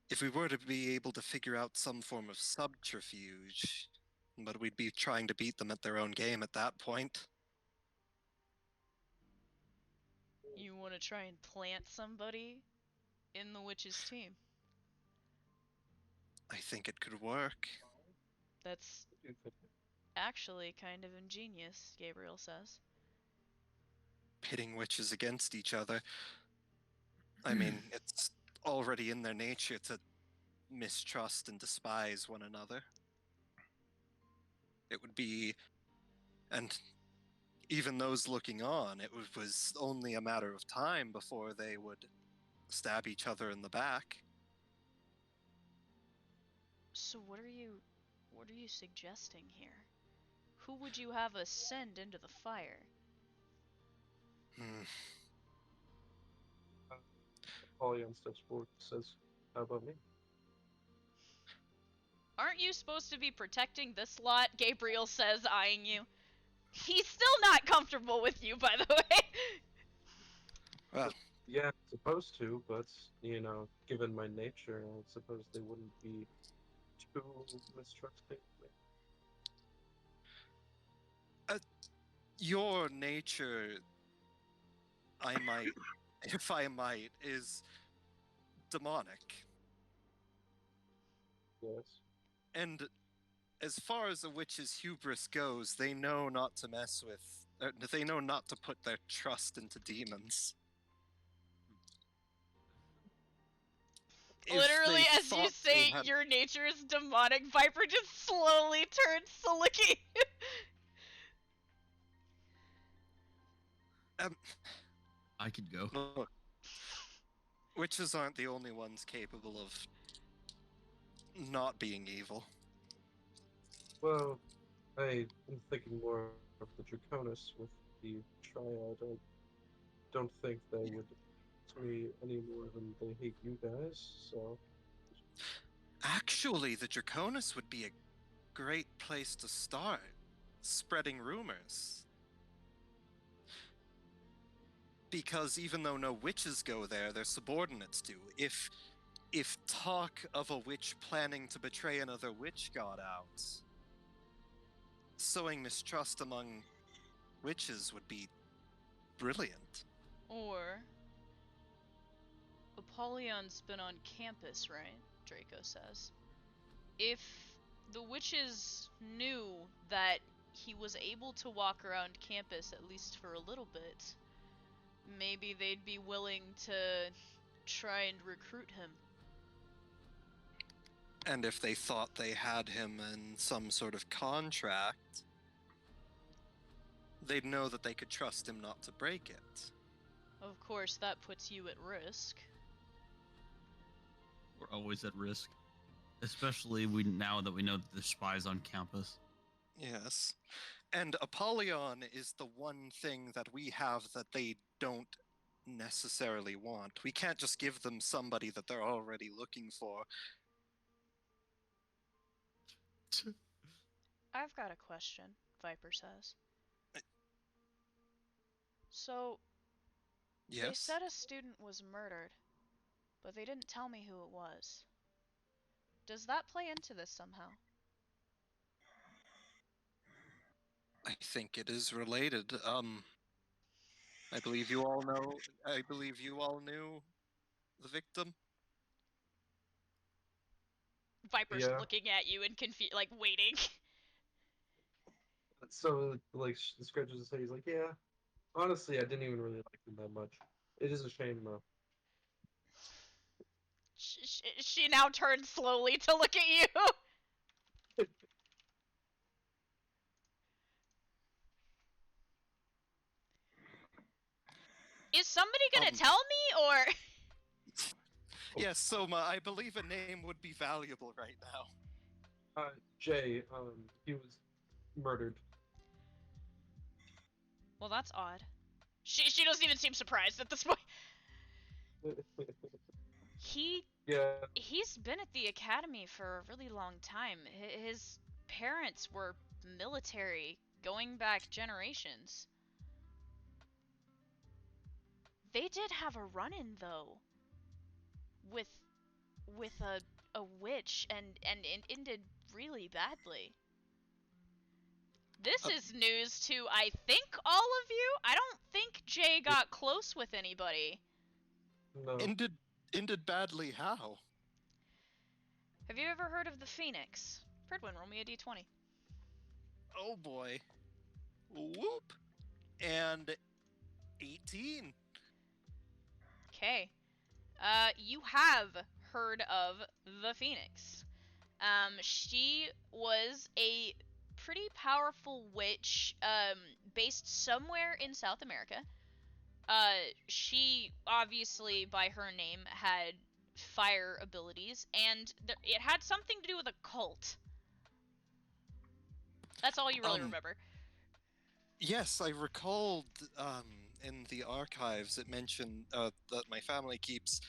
if we were to be able to figure out some form of subterfuge, but we'd be trying to beat them at their own game at that point. You want to try and plant somebody in the witch's team. I think it could work. That's actually kind of ingenious, Gabriel says. Pitting witches against each other. I mean, it's already in their nature to mistrust and despise one another. It would be, and even those looking on, it was only a matter of time before they would stab each other in the back. So what are you What are you suggesting here? Who would you have us send into the fire? Hmm. Apollyon steps forward and says, "How about me?" Aren't you supposed to be protecting this lot? Gabriel says, eyeing you. He's still not comfortable with you, by the way. Well, Yeah, supposed to, but you know, given my nature, I suppose they wouldn't be too mistrusting of me. your nature, I might, if I might, is demonic. Yes. And as far as a witch's hubris goes, they know not to mess with. They know not to put their trust into demons. If Literally, they as you thought say, they had- your nature is demonic, Viper just slowly turns to look at you. I could go. Look, witches aren't the only ones capable of not being evil. Well, I am thinking more of the Draconis with the Triad. I don't think they would hate me any more than they hate you guys, so... Actually, the Draconis would be a great place to start, spreading rumors. Because even though no witches go there, their subordinates do. If talk of a witch planning to betray another witch got out, sowing mistrust among witches would be brilliant. Or, Apollyon's been on campus, right? Draco says. If the witches knew that he was able to walk around campus at least for a little bit, maybe they'd be willing to try and recruit him. And if they thought they had him in some sort of contract, they'd know that they could trust him not to break it. Of course, that puts you at risk. We're always at risk, especially now that we know that there's spies on campus. Yes. And Apollyon is the one thing that we have that they don't necessarily want. We can't just give them somebody that they're already looking for. I've got a question, Viper says. So, they Yes? said a student was murdered, but they didn't tell me who it was. Does that play into this somehow? I think it is related. I believe you all knew the victim. Viper's Yeah. looking at you and like waiting. So, like, scratches his head, he's like, yeah, honestly, I didn't even really like him that much. It is a shame, though. She now turns slowly to look at you. Is somebody gonna tell me, or? Yes, Soma, I believe a name would be valuable right now. Jay, he was murdered. Well, that's odd. She doesn't even seem surprised at this point. Yeah, He's been at the academy for a really long time. His parents were military, going back generations. They did have a run-in though, with a witch, and it ended really badly. This is news to, I think, all of you. I don't think Jay got close with anybody. no. Ended badly how? Have you ever heard of the Phoenix? Fredwin, roll me a d20. Oh boy. Whoop. And 18. Okay. You have heard of the Phoenix. She was a pretty powerful witch, based somewhere in South America. She obviously, by her name, had fire abilities, and it had something to do with a cult. That's all you really Um, remember. Yes, I recalled in the archives it mentioned that my family keeps.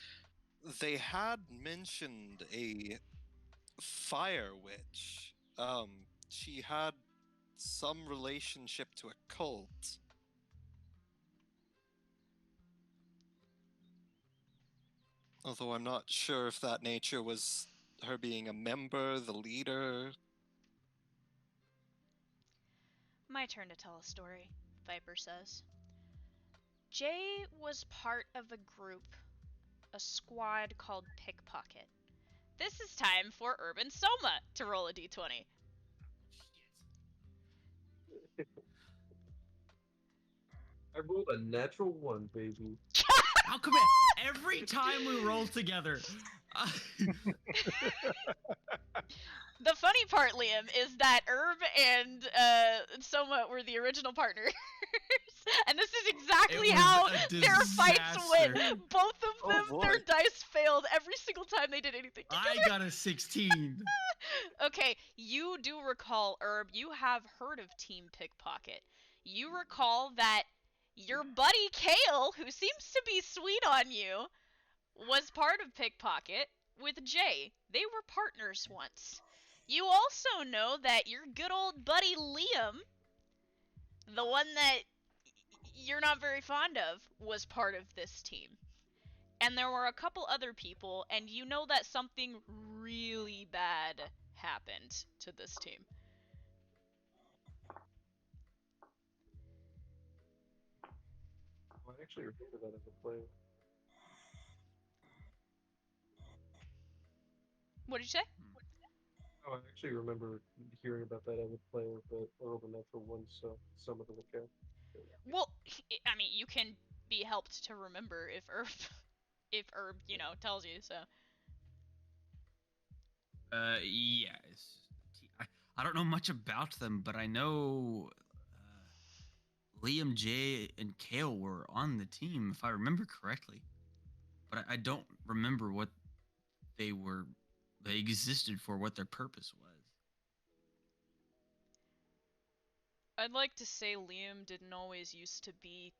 They had mentioned a fire witch. She had some relationship to a cult. Although I'm not sure if that nature was her being a member, the leader. My turn to tell a story, Viper says. Jay was part of a group, a squad called Pickpocket. This is time for Urban Soma to roll a d20. I rolled a natural 1, baby. How come every time we roll together? The funny part, Liam, is that Herb and Soma were the original partners. And this is exactly was how a their fights went. disaster. Both of Oh, them, their boy. dice failed every single time they did anything I together. got a 16. Okay, you do recall, Herb, you have heard of Team Pickpocket. You recall that your buddy Kale, who seems to be sweet on you, was part of Pickpocket with Jay. They were partners once. You also know that your good old buddy Liam, the one that you're not very fond of, was part of this team. And there were a couple other people, and you know that something really bad happened to this team. I actually remember that as a player. What did you say? Oh, I actually remember hearing about that as a player, but I rolled a natural 1, so some of the look at. Well, I mean, you can be helped to remember if Herb, tells you, so. Yes. I don't know much about them, but I know Liam, Jay, and Kale were on the team, if I remember correctly. But I don't remember what they existed for, what their purpose was. I'd like to say Liam didn't always used to be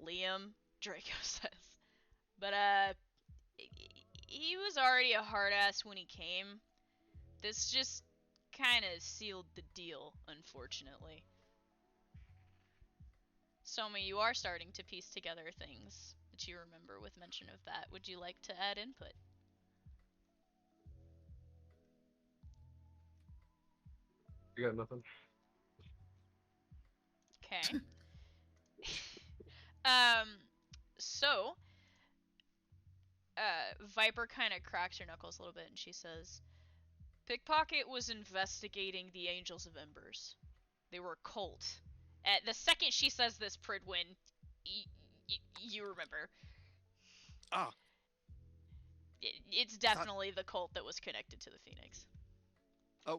Liam, Draco says. But, he was already a hard ass when he came. This just kinda sealed the deal, unfortunately. Soma, you are starting to piece together things that you remember with mention of that. Would you like to add input? I got nothing. Okay. So, Viper kind of cracks her knuckles a little bit and she says, Pickpocket was investigating the Angels of Embers. They were a cult. The second she says this, Pridwin, you remember. Ah, It's definitely the cult that was connected to the Phoenix.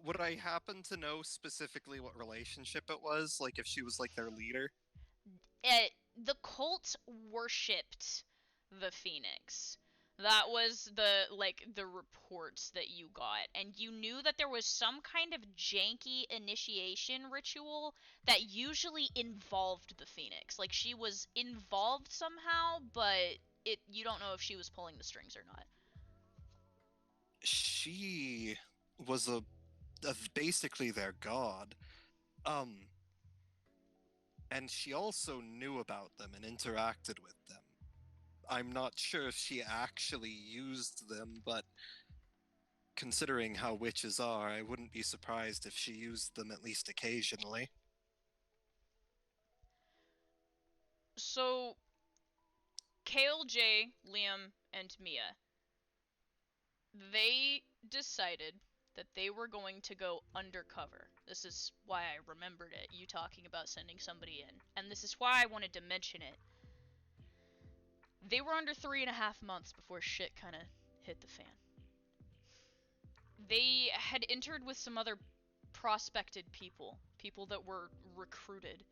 would I happen to know specifically what relationship it was? Like if she was like their leader? The cult worshipped the Phoenix. That was the reports that you got, and you knew that there was some kind of janky initiation ritual that usually involved the Phoenix. Like she was involved somehow, but you don't know if she was pulling the strings or not. She was basically their god. And she also knew about them and interacted with them. I'm not sure if she actually used them, but considering how witches are, I wouldn't be surprised if she used them at least occasionally. So, Kale, Jay, Liam, and Mia, they decided that they were going to go undercover. This is why I remembered it, you talking about sending somebody in. And this is why I wanted to mention it. They were under 3.5 months before shit kind of hit the fan. They had entered with some other prospected people that were recruited.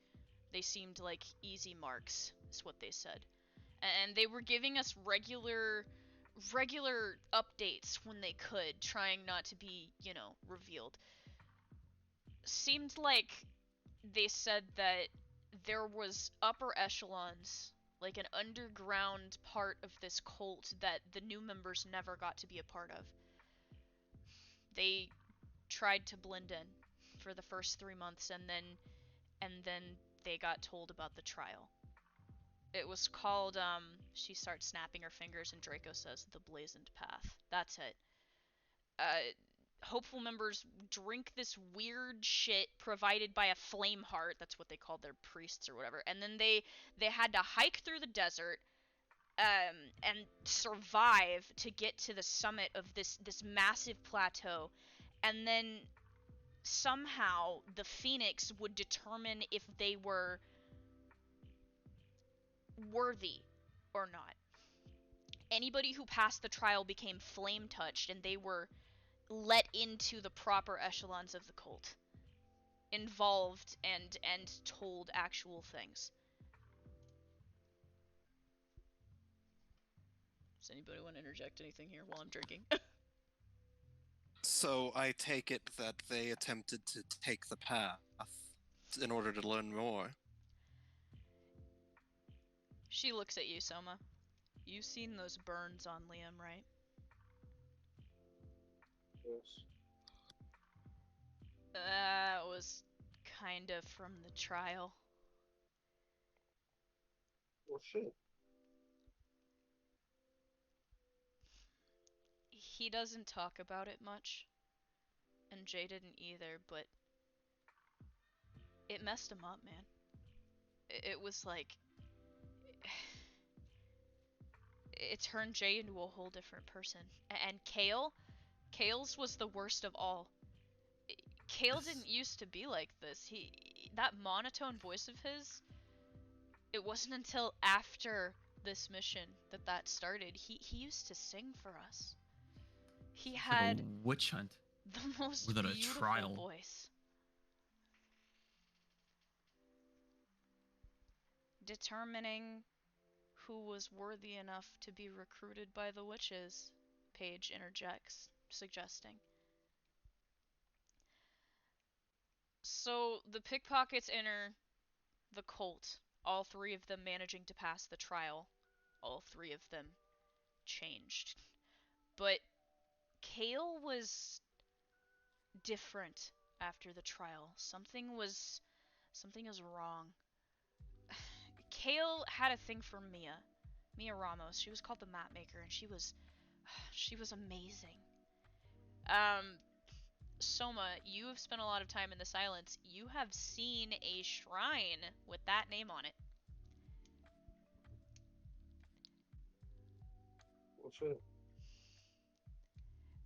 They seemed like easy marks, is what they said. And they were giving us regular updates when they could, trying not to be, revealed. seemed like they said that there was upper echelons, like an underground part of this cult that the new members never got to be a part of. They tried to blend in for the first 3 months, and then they got told about the trial. It was called, she starts snapping her fingers, and Draco says, the Blazoned Path. That's it. Hopeful members drink this weird shit provided by a flame heart. That's what they called their priests or whatever. And then they had to hike through the desert, and survive to get to the summit of this massive plateau. And then somehow the Phoenix would determine if they were worthy or not. Anybody who passed the trial became flame touched, and they were let into the proper echelons of the cult, involved and told actual things. Does anybody want to interject anything here while I'm drinking? So I take it that they attempted to take the path in order to learn more. She looks at you, Soma. You've seen those burns on Liam, right? Yes. That was kind of from the trial. Well, shit. He doesn't talk about it much, and Jay didn't either, but it messed him up, man. It was like... it turned Jay into a whole different person. And Kale's was the worst of all. Kale didn't used to be like this. That monotone voice of his, it wasn't until after this mission that started. He used to sing for us. He It's had like a witch hunt the most without a beautiful trial. voice. Determining who was worthy enough to be recruited by the witches, Paige interjects, suggesting. So the pickpockets enter the cult, all three of them managing to pass the trial. All three of them changed. But Kale was different after the trial. Something was wrong. Kale had a thing for Mia Ramos. She was called the Map Maker, and she was amazing. Soma, you have spent a lot of time in the Silence. You have seen a shrine with that name on it. Well, shit.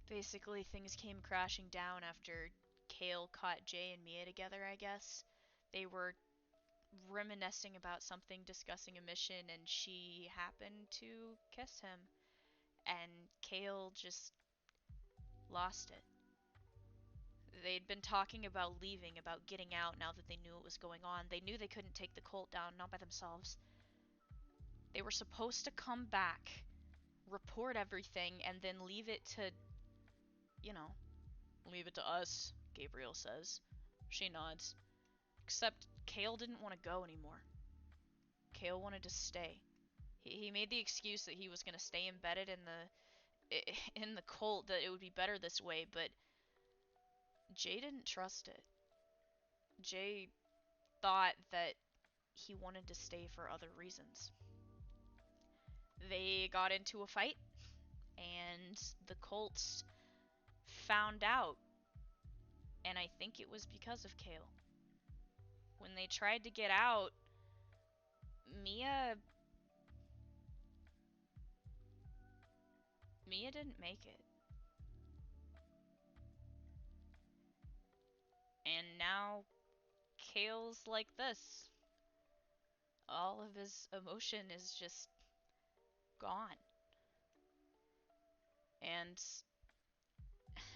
Basically, things came crashing down after Kale caught Jay and Mia together, I guess. They were reminiscing about something, discussing a mission, and she happened to kiss him. And Kale just lost it. They'd been talking about leaving, about getting out now that they knew what was going on. They knew they couldn't take the cult down, not by themselves. They were supposed to come back, report everything, and then leave it to, leave it to us, Gabriel says. She nods. Except Kale didn't want to go anymore. Kale wanted to stay. He made the excuse that he was going to stay embedded in the cult, that it would be better this way, but Jay didn't trust it. Jay thought that he wanted to stay for other reasons. They got into a fight, and the cults found out, and I think it was because of Kale. When they tried to get out, Mia didn't make it. And now Kale's like this. All of his emotion is just gone. And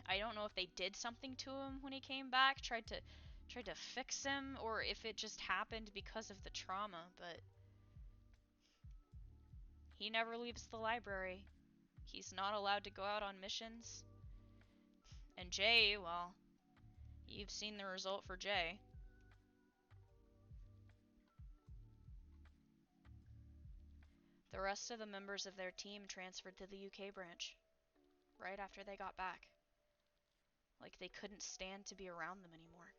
I don't know if they did something to him when he came back, tried to fix him, or if it just happened because of the trauma, but he never leaves the library. He's not allowed to go out on missions. And Jay, well, You've seen the result for Jay. The rest of the members of their team transferred to the UK branch right after they got back. Like they couldn't stand to be around them anymore.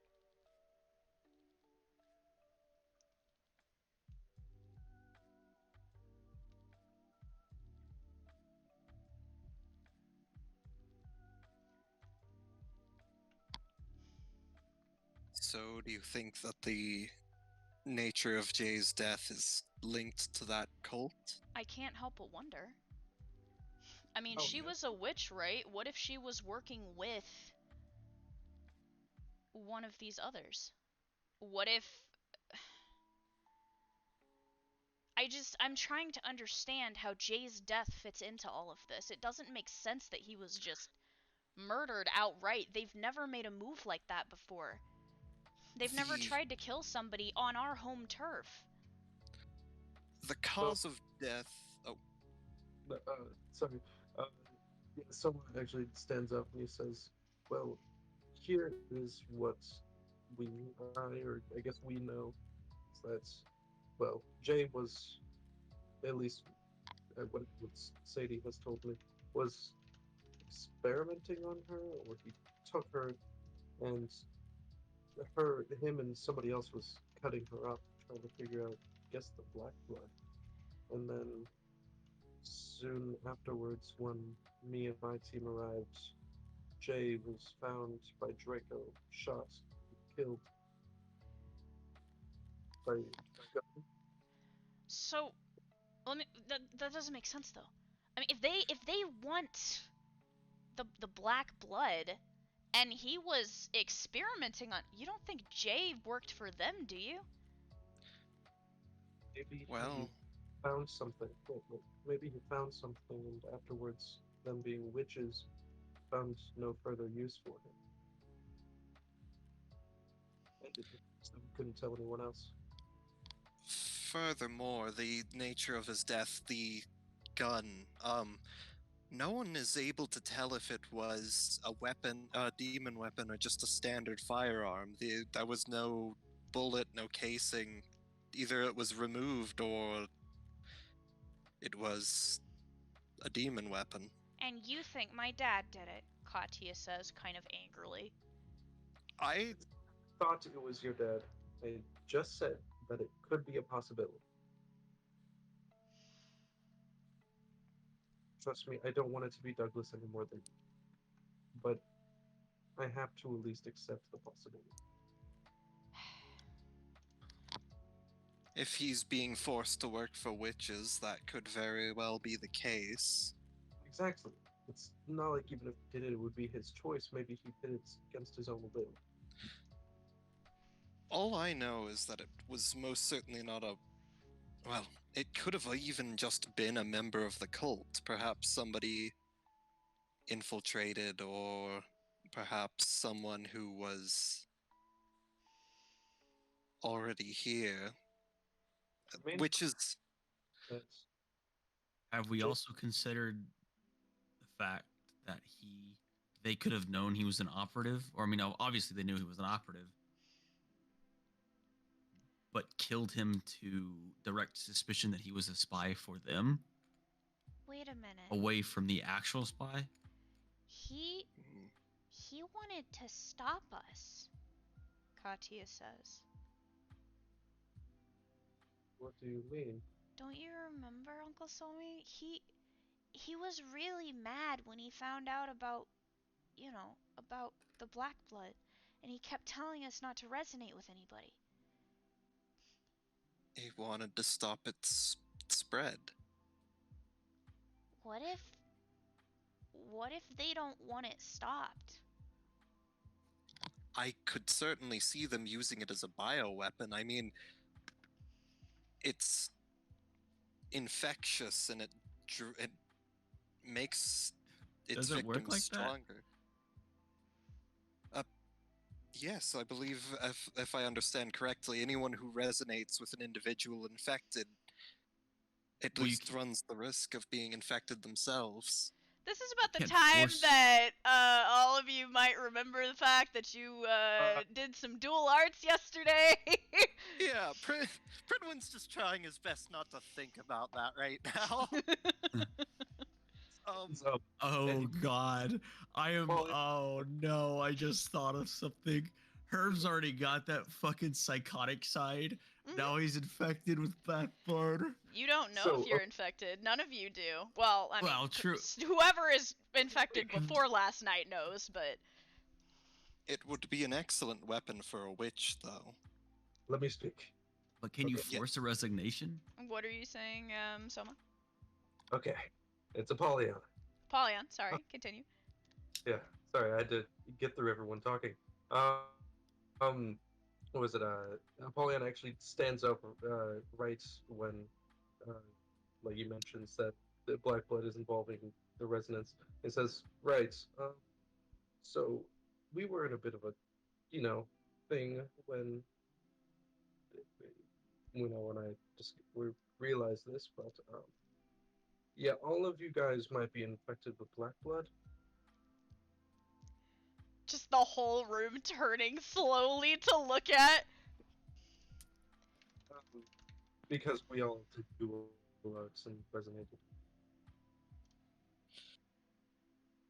So, do you think that the nature of Jay's death is linked to that cult? I can't help but wonder. I mean, Oh, she yeah. was a witch, right? What if she was working with one of these others? What if... I'm trying to understand how Jay's death fits into all of this. It doesn't make sense that he was just murdered outright. They've never made a move like that before. They've never The tried to kill somebody on our home turf. the cause of death. Oh, But, sorry. Yeah, someone actually stands up and he says, "Well, here is what I guess we know, is that, well, Jay was, at least what Sadie has told me, was experimenting on her, or he took her and him and somebody else was cutting her up, trying to figure out, I guess, the black blood. And then soon afterwards, when me and my team arrived, Jay was found by Draco, shot, killed by gun. So, that doesn't make sense though. I mean, if they want the black blood and he was experimenting on, you don't think Jay worked for them, do you? Maybe he well, found something. Maybe he found something, and afterwards, them being witches, found no further use for him. Ended him, so he couldn't tell anyone else. furthermore, the nature of his death, the gun. No one is able to tell if it was a weapon, a demon weapon, or just a standard firearm. There was no bullet, no casing. Either it was removed or it was a demon weapon. And you think my dad did it? Katya says, kind of angrily. I Thought it was your dad. I just said that it could be a possibility. Trust me, I don't want it to be Douglas anymore than you. But I have to at least accept the possibility. If he's being forced to work for witches, that could very well be the case. Exactly. It's not like even if he did it, it would be his choice. Maybe he did it against his own will. All I know is that it was most certainly not a. Well, it could have even just been a member of the cult. Perhaps somebody infiltrated, or perhaps someone who was already here. I mean, Which is. that's Have we Just- also considered the fact that they could have known he was an operative? Or, I mean, obviously they knew he was an operative, but killed him to direct suspicion that he was a spy for them, Wait a minute. away from the actual spy? He wanted to stop us, Katya says. what do you mean? Don't you remember, Uncle Somi? He was really mad when he found out about, about the black blood, and he kept telling us not to resonate with anybody. He wanted to stop its spread. What if they don't want it stopped? I could certainly see them using it as a bioweapon. I mean, it's infectious and it makes its Does it work victims like that? stronger. Yes, I believe if I understand correctly, anyone who resonates with an individual infected at Well, you least can- runs the risk of being infected themselves. This is about the Can't time force- that all of you might remember the fact that you did some dual arts yesterday. Yeah, Pridwin's just trying his best not to think about that right now. So, Oh God, I am. Well, Oh no, I just thought of something. Herb's already got that fucking psychotic side. Mhm. Now he's infected with black blood. You don't know So, if you're infected. None of you do. Well, I mean, Well, true. whoever is infected before last night knows, but It would be an excellent weapon for a witch, though. let me speak. But can you Okay. force a resignation? what are you saying, Soma? Okay, it's Apollyon. Polyon, sorry, continue. Yeah, sorry, I had to get through everyone talking. What was it? Apollyon actually stands up right when, like you mentioned, that the black blood is involving the resonance. It says, right. So we were in a bit of a, thing when, when I just realized this, but yeah, all of you guys might be infected with black blood. Just the whole room turning slowly to look at. Because we all did dual arts and resonated.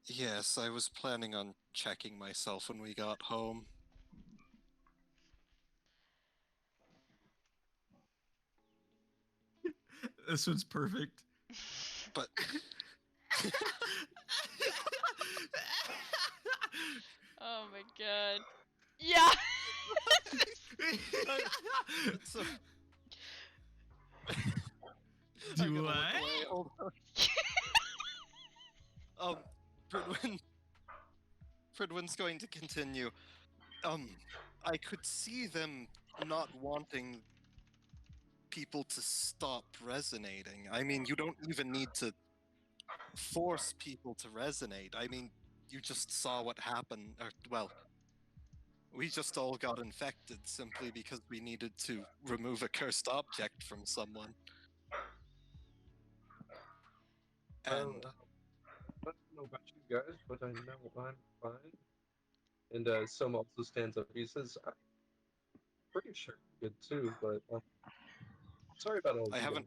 Yes, I was planning on checking myself when we got home. This one's perfect. But Oh my god. Yeah. so I'm Do gonna look I? away, hold on. Pridwin's going to continue. I could see them not wanting people to stop resonating. I mean, you don't even need to force people to resonate. I mean, you just saw what happened, or, well, we just all got infected simply because we needed to remove a cursed object from someone. Well, And I don't know about you guys, but I know I'm fine. And Soma also stands up. He says, "I'm pretty sure you're good too, but sorry about all I you haven't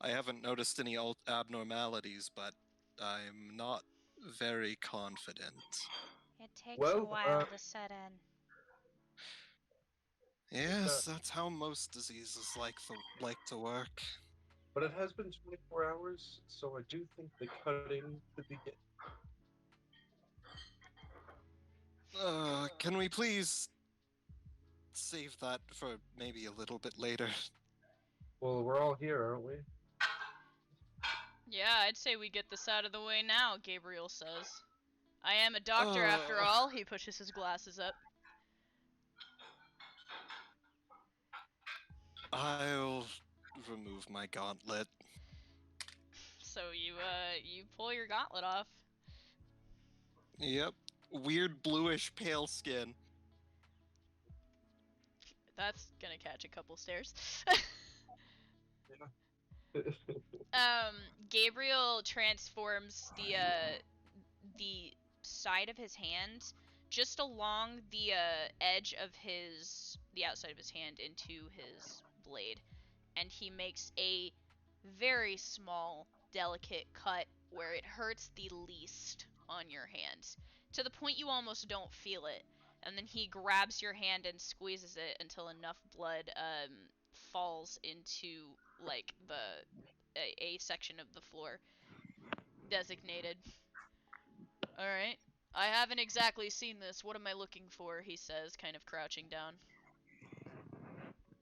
guys." I haven't noticed any abnormalities, but I'm not very confident. It takes Well, a while to set in. Yes, that's how most diseases like to work. But it has been 24 hours, so I do think the cutting could begin. Can we please save that for maybe a little bit later? Well, we're all here, aren't we? Yeah, I'd say we get this out of the way now, Gabriel says. I am a doctor after all. He pushes his glasses up. I'll remove my gauntlet. So you pull your gauntlet off. Yep. Weird bluish pale skin. That's gonna catch a couple stares. Yeah. Gabriel transforms the side of his hand just along the edge of the outside of his hand into his blade, and he makes a very small, delicate cut where it hurts the least on your hand, to the point you almost don't feel it. And then he grabs your hand and squeezes it until enough blood falls into like a section of the floor designated. All right. I haven't exactly seen this. What am I looking for? He says, kind of crouching down.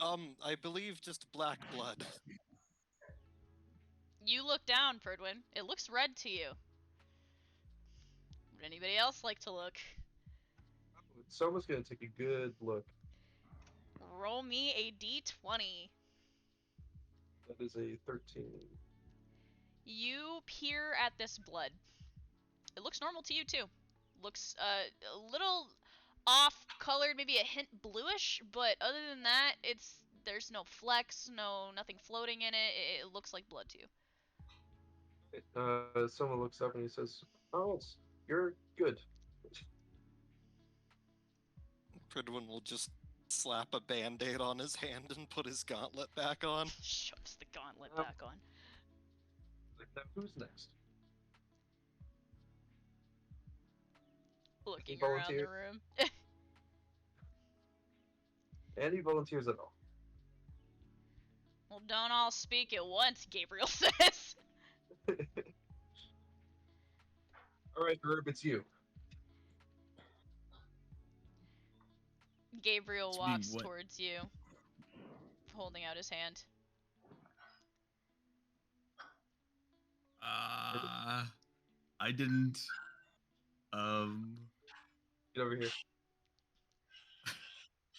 I believe just black blood. You look down, Perdwin. It looks red to you. Would anybody else like to look? Soma's gonna take a good look. Roll me a d20. That is a 13. You peer at this blood. It looks normal to you too. Looks a little off colored, maybe a hint bluish, but other than that, there's no flecks, nothing floating in it. It looks like blood to you. Someone looks up and he says, "Oh, you're good." Pridwin will just slap a band-aid on his hand and put his gauntlet back on. Shoves the gauntlet Yep. back on. Like, now who's next? Looking Any around the volunteers? room. Any volunteers at all? Well, don't all speak at once, Gabriel says. All right, Herb, it's you. Gabriel It's me, walks what? towards you, holding out his hand. I didn't. Get over here.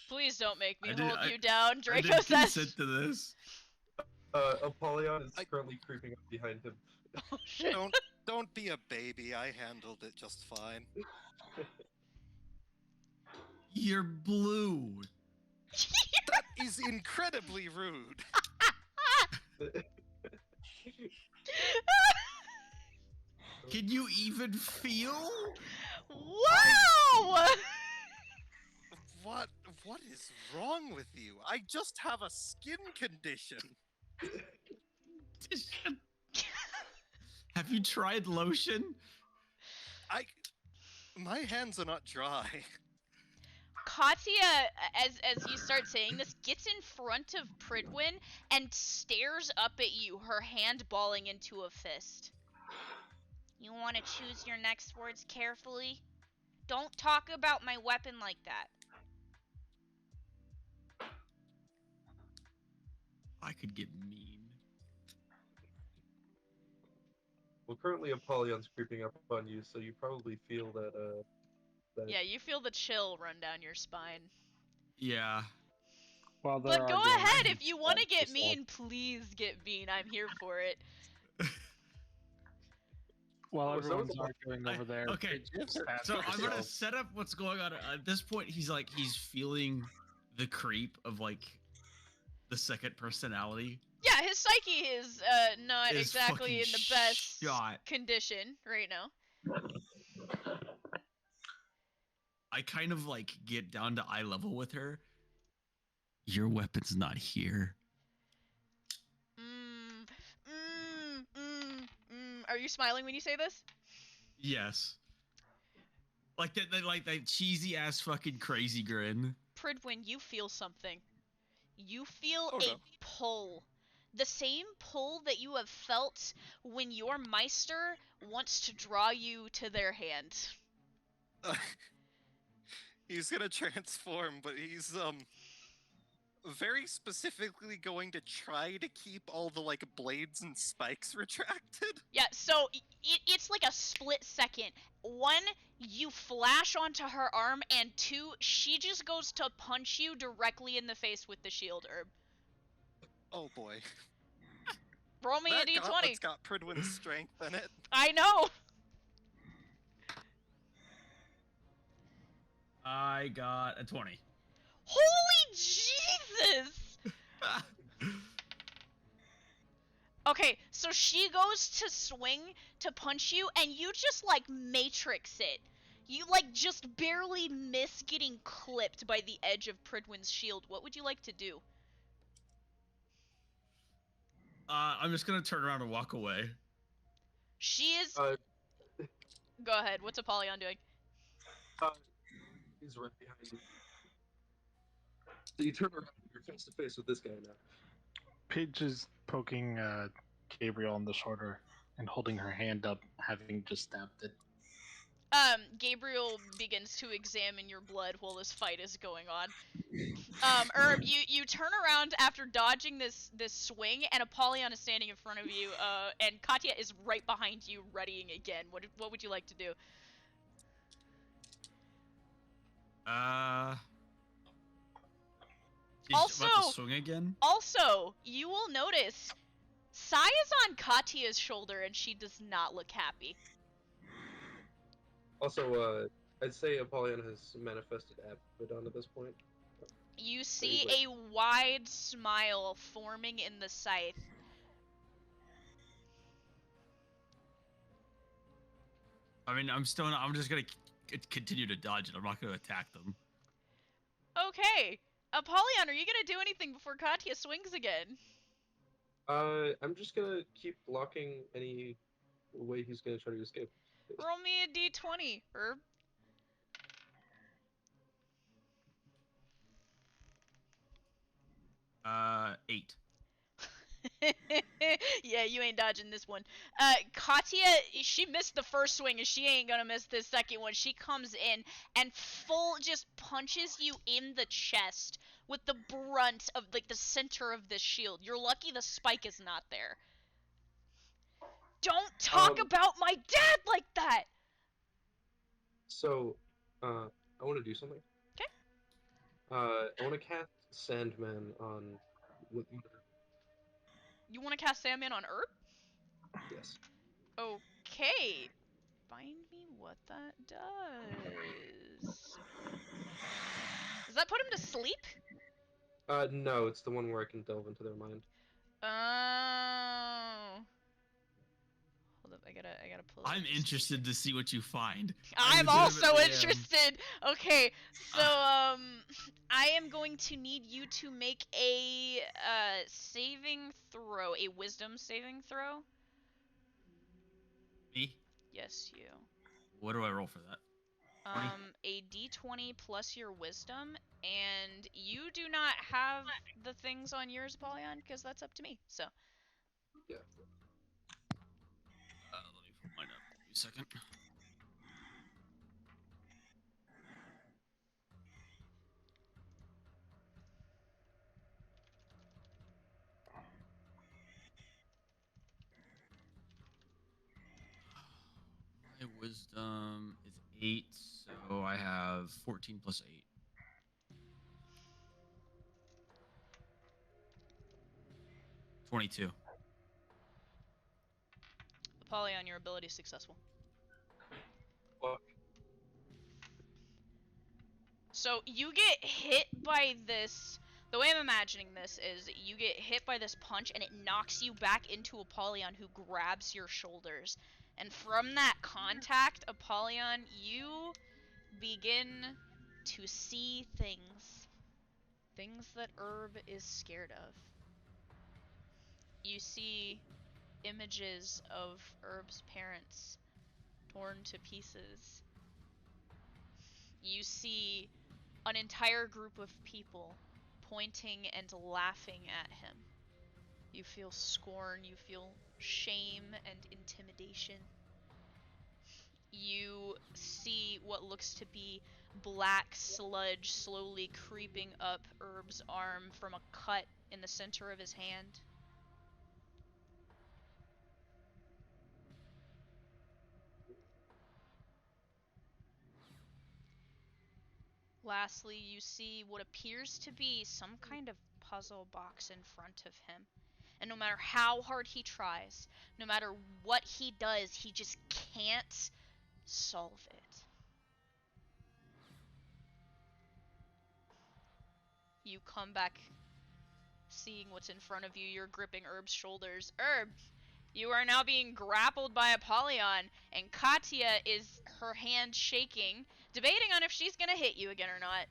Please don't make me I did- hold I- you down, I Draco didn't says. consent to this. Apollyon is I- currently creeping up behind him. Oh shit. Don't be a baby. I handled it just fine. You're blue. That is incredibly rude. Can you even feel? Wow! What is wrong with you? I just have a skin condition. Have you tried lotion? My hands are not dry. Katya, as you start saying this, gets in front of Pridwin and stares up at you, her hand balling into a fist. You want to choose your next words carefully? Don't talk about my weapon like that. I could get mean. Well, currently Apollyon's creeping up on you, so you probably feel that, Yeah, you feel the chill run down your spine. Yeah. Well, there But are go going ahead, to if be you want to steps get to mean, please get mean. I'm here for it. While Oh, so everyone's it's- arguing over there, Okay, it just passed So the I'm gonna shelf. set up what's going on. At this point, he's feeling the creep of the second personality. Yeah, his psyche is not Is exactly in fucking the best shot. condition right now. I kind of get down to eye level with her. Your weapon's not here. Are you smiling when you say this? Yes. Like that cheesy ass fucking crazy grin. Pridwin, you feel something. You feel Oh, a no. pull. The same pull that you have felt when your Meister wants to draw you to their hand. He's gonna transform, but he's very specifically going to try to keep all the blades and spikes retracted. Yeah, so it's like a split second. One, you flash onto her arm, and two, she just goes to punch you directly in the face with the shield herb. Oh boy. Roll me That a d20. gauntlet's got Pridwin's strength in it. I know. I got a 20. Holy Jesus! Okay, so she goes to swing to punch you, and you just matrix it. You just barely miss getting clipped by the edge of Pridwin's shield. What would you like to do? I'm just gonna turn around and walk away. She is. Uh, Go ahead. What's Apollyon doing? he's right behind you. So you turn around and you're face to face with this guy now. Pidge is poking Gabriel on the shoulder and holding her hand up, having just stabbed it. Gabriel begins to examine your blood while this fight is going on. Herb, you turn around after dodging this swing, and Apollyon is standing in front of you, and Katya is right behind you, readying again. What would you like to do? She's about Also- to swing again. Also, you will notice Sai is on Katya's shoulder, and she does not look happy. Also, I'd say Apollyon has manifested Abaddon at this point. You see Wait. a wide smile forming in the scythe. I mean, I'm just gonna continue to dodge it. I'm not gonna attack them. Okay. Apollyon, are you gonna do anything before Katya swings again? I'm just gonna keep blocking any way he's gonna try to escape. Roll me a d20, Herb. 8. Yeah, you ain't dodging this one. Katya, she missed the first swing and she ain't gonna miss the second one. She comes in and full just punches you in the chest with the brunt of, like, the center of this shield. You're lucky the spike is not there. Don't talk about my dad like that! So, I want to do something. Okay. I want to cast Sandman on. You want to cast Sandman on Herb? Yes. Okay. Find me what that does. Does that put him to sleep? No, it's the one where I can delve into their mind. Oh. Hold up, I gotta pull it. I'm interested to see what you find. I'm I also legitimately am. interested. Okay, so I am going to need you to make a saving throw, a wisdom saving throw. Me? Yes, you. What do I roll for that? 20? A d20 plus your wisdom, and you do not have the things on yours, Apollyon, because that's up to me. So. Yeah. Let me pull mine up. Give me a second. My wisdom is 8, so I have 14 plus 8. $22. Apollyon, your ability is successful. Fuck. So you get hit by this. The way I'm imagining this is you get hit by this punch and it knocks you back into Apollyon, who grabs your shoulders. And from that contact, Apollyon, you begin to see things. Things that Herb is scared of. You see images of Herb's parents torn to pieces. You see an entire group of people pointing and laughing at him. You feel scorn, you feel shame and intimidation. You see what looks to be black sludge slowly creeping up Herb's arm from a cut in the center of his hand. Lastly, you see what appears to be some kind of puzzle box in front of him. And no matter how hard he tries, no matter what he does, he just can't solve it. You come back seeing what's in front of you. You're gripping Herb's shoulders. Herb, you are now being grappled by Apollyon, and Katya is her hand shaking, debating on if she's gonna hit you again or not.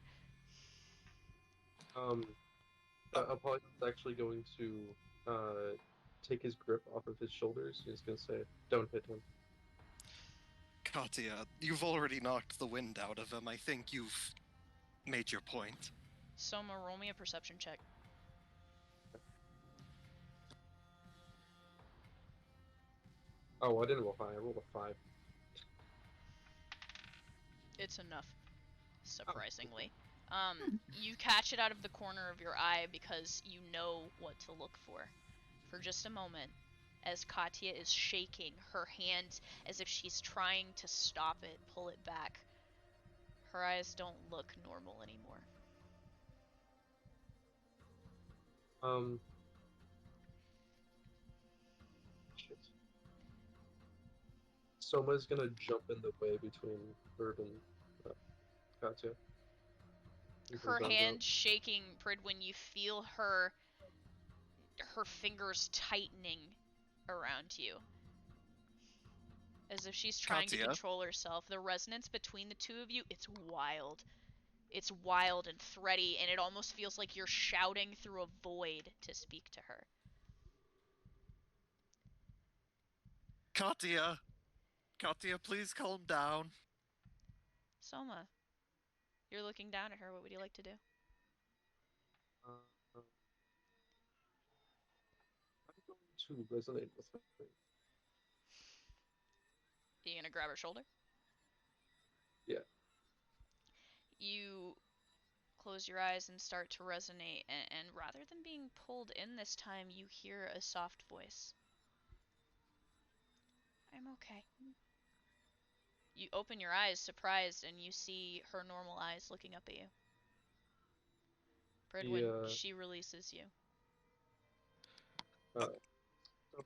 Apollon's actually going to take his grip off of his shoulders. He's gonna say, "Don't hit him." Katya, you've already knocked the wind out of him. I think you've made your point. Soma, roll me a perception check. Oh, I didn't roll high. I rolled a 5. It's enough, surprisingly. You catch it out of the corner of your eye because you know what to look for. For just a moment, as Katya is shaking, her hand as if she's trying to stop it, pull it back. Her eyes don't look normal anymore. Shit. Soma's gonna jump in the way between Herb and Katya. Her hand shaking, Pridwin, you feel her fingers tightening around you. as if she's trying to Katya? control herself. The resonance between the two of you, it's wild. It's wild and thready, and it almost feels like you're shouting through a void to speak to her. Katya, please calm down. Soma, you're looking down at her. What would you like to do? I'm going to resonate with her. Are you gonna grab her shoulder? Yeah. You close your eyes and start to resonate, and rather than being pulled in this time, you hear a soft voice. I'm okay. You open your eyes, surprised, and you see her normal eyes looking up at you. Pridwin, she releases you. Someone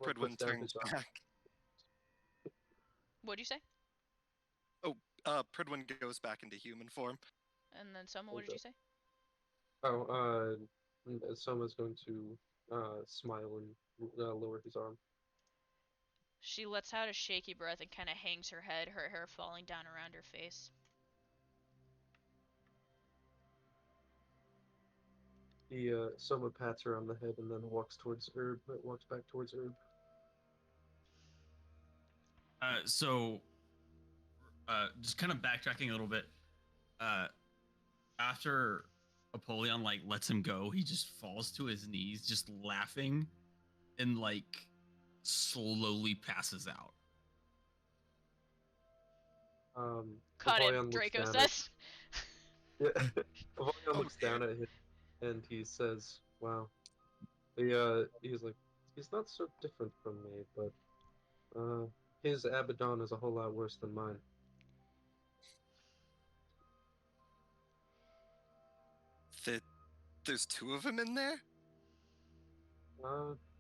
Pridwin puts down turns his arm. back. What'd you say? Pridwin goes back into human form. And then Soma, what did you say? Oh, Soma's going to smile and lower his arm. She lets out a shaky breath and kind of hangs her head, her hair falling down around her face. Soma pats her on the head and then walks back towards Herb. So, just kind of backtracking a little bit. After Apollyon like lets him go, he just falls to his knees, just laughing, and like slowly passes out. Cut him, Apollyon looks Draco down says. Yeah. Apollyon looks down at him and he says, "Wow." He's like, he's not so different from me, but his Abaddon is a whole lot worse than mine. There's two of them in there?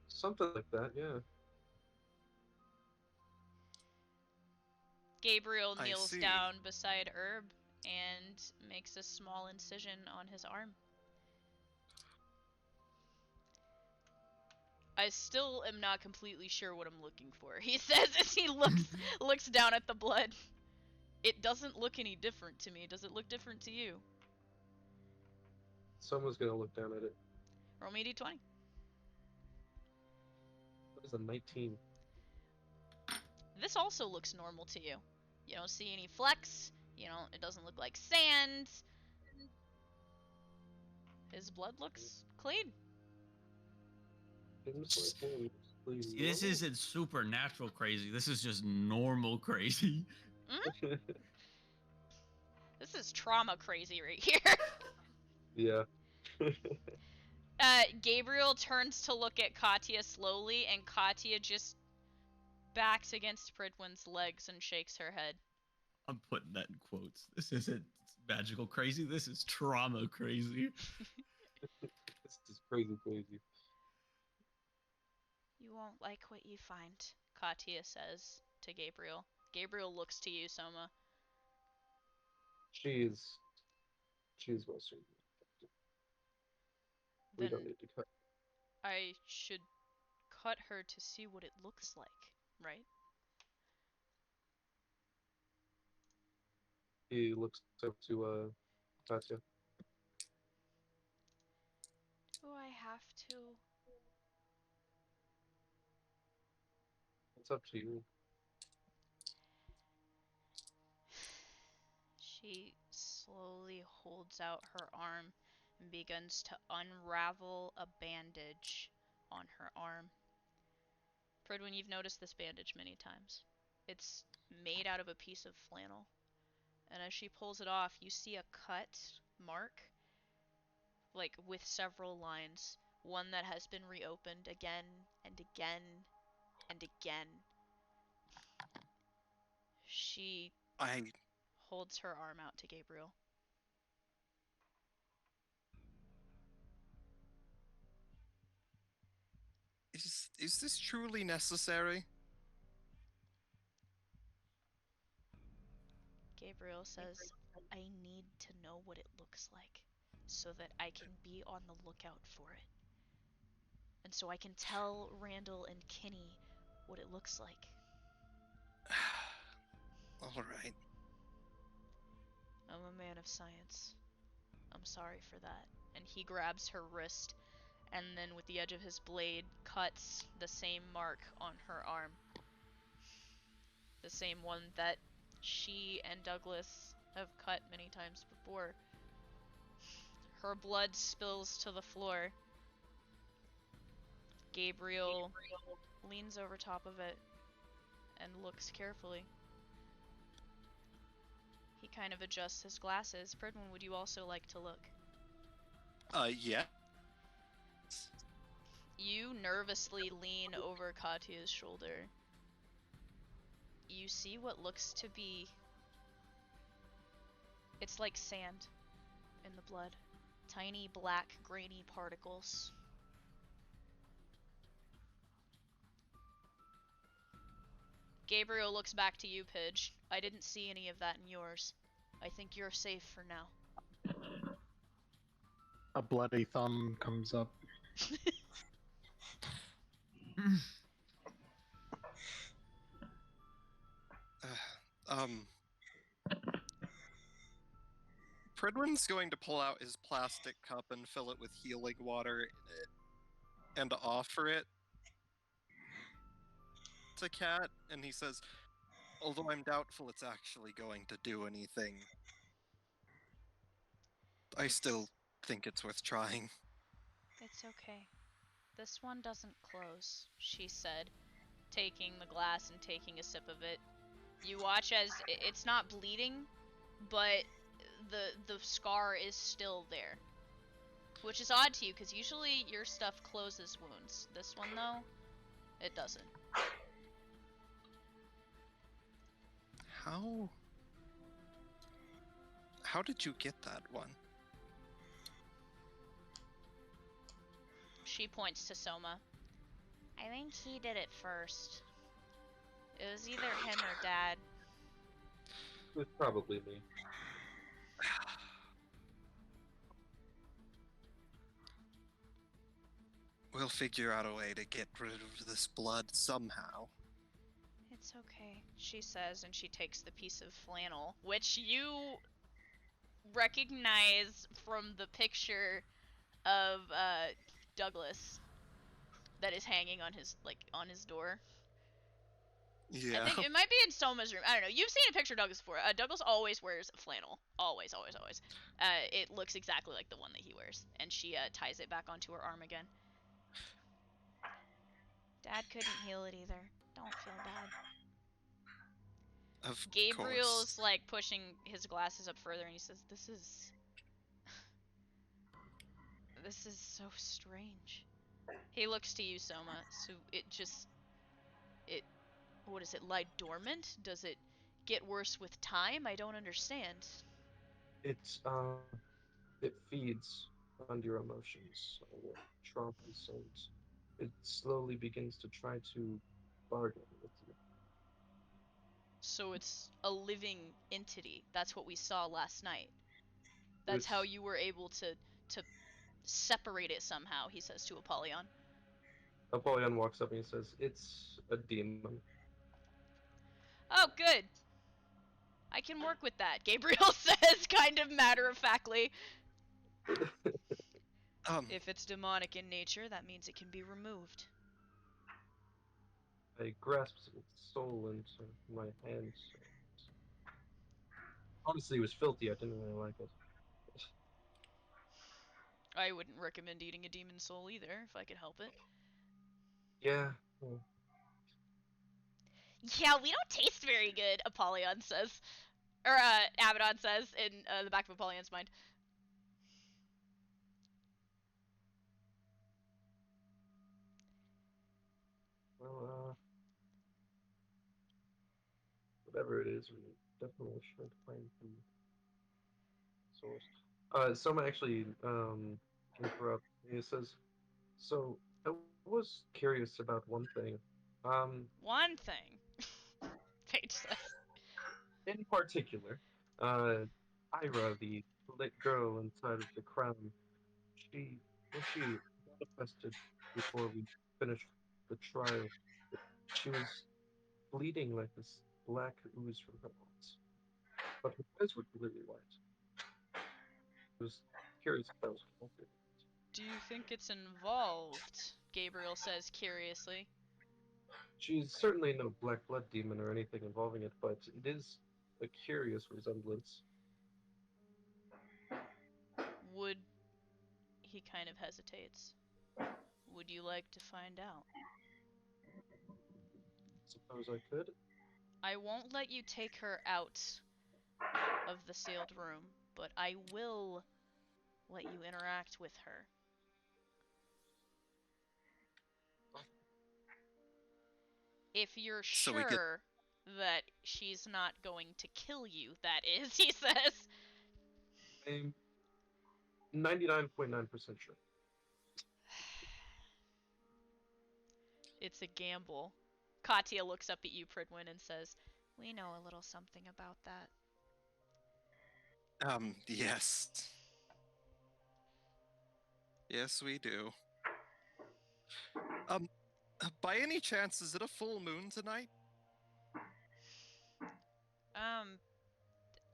Something like that, yeah. Gabriel I kneels see. down beside Herb and makes a small incision on his arm. I still am not completely sure what I'm looking for, he says as he looks down at the blood. It doesn't look any different to me. Does it look different to you? Someone's gonna look down at it. Roll me a d20. That is a 19. This also looks normal to you. You don't see any flecks. You know, it doesn't look like sand. His blood looks clean. Seems like him. See, this isn't supernatural crazy. This is just normal crazy. This is trauma crazy right here. Yeah. Gabriel turns to look at Katya slowly, and Katya just backs against Pridwin's legs and shakes her head. I'm putting that in quotes. This isn't magical crazy. This is trauma crazy. This is crazy. You won't like what you find, Katya says to Gabriel. Gabriel looks to you, Soma. She's well suited. We Then don't need to cut. I should cut her to see what it looks like, right? He looks up to Katya. Do I have to? It's up to you. She slowly holds out her arm and begins to unravel a bandage on her arm. Pridwin, you've noticed this bandage many times. It's made out of a piece of flannel. And as she pulls it off, you see a cut mark, like with several lines. One that has been reopened again and again and again. She holds her arm out to Gabriel. Is this truly necessary? Gabriel says, I need to know what it looks like so that I can be on the lookout for it. And so I can tell Randall and Kinney what it looks like. All right. I'm a man of science. I'm sorry for that. And he grabs her wrist and then with the edge of his blade cuts the same mark on her arm. The same one that she and Douglas have cut many times before. Her blood spills to the floor. Gabriel leans over top of it and looks carefully. He kind of adjusts his glasses. Pridwin, would you also like to look? Yeah. You nervously lean over Katya's shoulder. You see what looks to be... It's like sand in the blood. Tiny black grainy particles. Gabriel looks back to you, Pidge. I didn't see any of that in yours. I think you're safe for now. A bloody thumb comes up. Pridwin's going to pull out his plastic cup and fill it with healing water in it and offer it to Cat, and he says, although I'm doubtful it's actually going to do anything, I still think it's worth trying. It's okay. This one doesn't close, she said, taking the glass and taking a sip of it. You watch as it's not bleeding, but the scar is still there. Which is odd to you, because usually your stuff closes wounds. This one, though, it doesn't. How did you get that one? She points to Soma. I think he did it first. It was either him or Dad. It was probably me. We'll figure out a way to get rid of this blood somehow. It's okay, she says, and she takes the piece of flannel, which you recognize from the picture of Douglas that is hanging on his door. Yeah. I think it might be in Soma's room. I don't know. You've seen a picture of Douglas before. Douglas always wears flannel. Always, always, always. It looks exactly like the one that he wears. And she ties it back onto her arm again. Dad couldn't heal it either. Don't feel bad. Of Gabriel's course. like pushing his glasses up further and he says, This is so strange. He looks to you, Soma. So what does it lie dormant? Does it get worse with time? I don't understand. It's it feeds on your emotions, on your traumas, and it slowly begins to try to bargain with you. So it's a living entity. That's what we saw last night. That's how you were able to separate it somehow, he says to Apollyon. Apollyon walks up and he says, "It's a demon." Oh, good. I can work with that, Gabriel says, kind of matter-of-factly. If it's demonic in nature, that means it can be removed. I grasped its soul into my hands. Honestly, it was filthy. I didn't really like it. I wouldn't recommend eating a demon soul either, if I could help it. Yeah. Yeah, we don't taste very good, Apollyon says. Or, Abaddon says in the back of Apollyon's mind. Well, whatever it is, we definitely should find the source. Soma actually interrupts. He says, "So I was curious about one thing. One thing, Paige says. In particular, Ira, the lit girl inside of the crown, when she manifested before we finished the trial, she was bleeding like this black ooze from her but her eyes were clearly white. I was curious if that was connected. Do you think it's involved? Gabriel says curiously. She's certainly no black blood demon or anything involving it, but it is a curious resemblance. Would... He kind of hesitates. Would you like to find out? Suppose I could? I won't let you take her out of the sealed room, but I will let you interact with her. If you're So we sure that she's not going to kill you, that is, he says. I'm 99.9% sure. It's a gamble. Katya looks up at you, Pridwin, and says, We know a little something about that. Yes. Yes, we do. By any chance, is it a full moon tonight?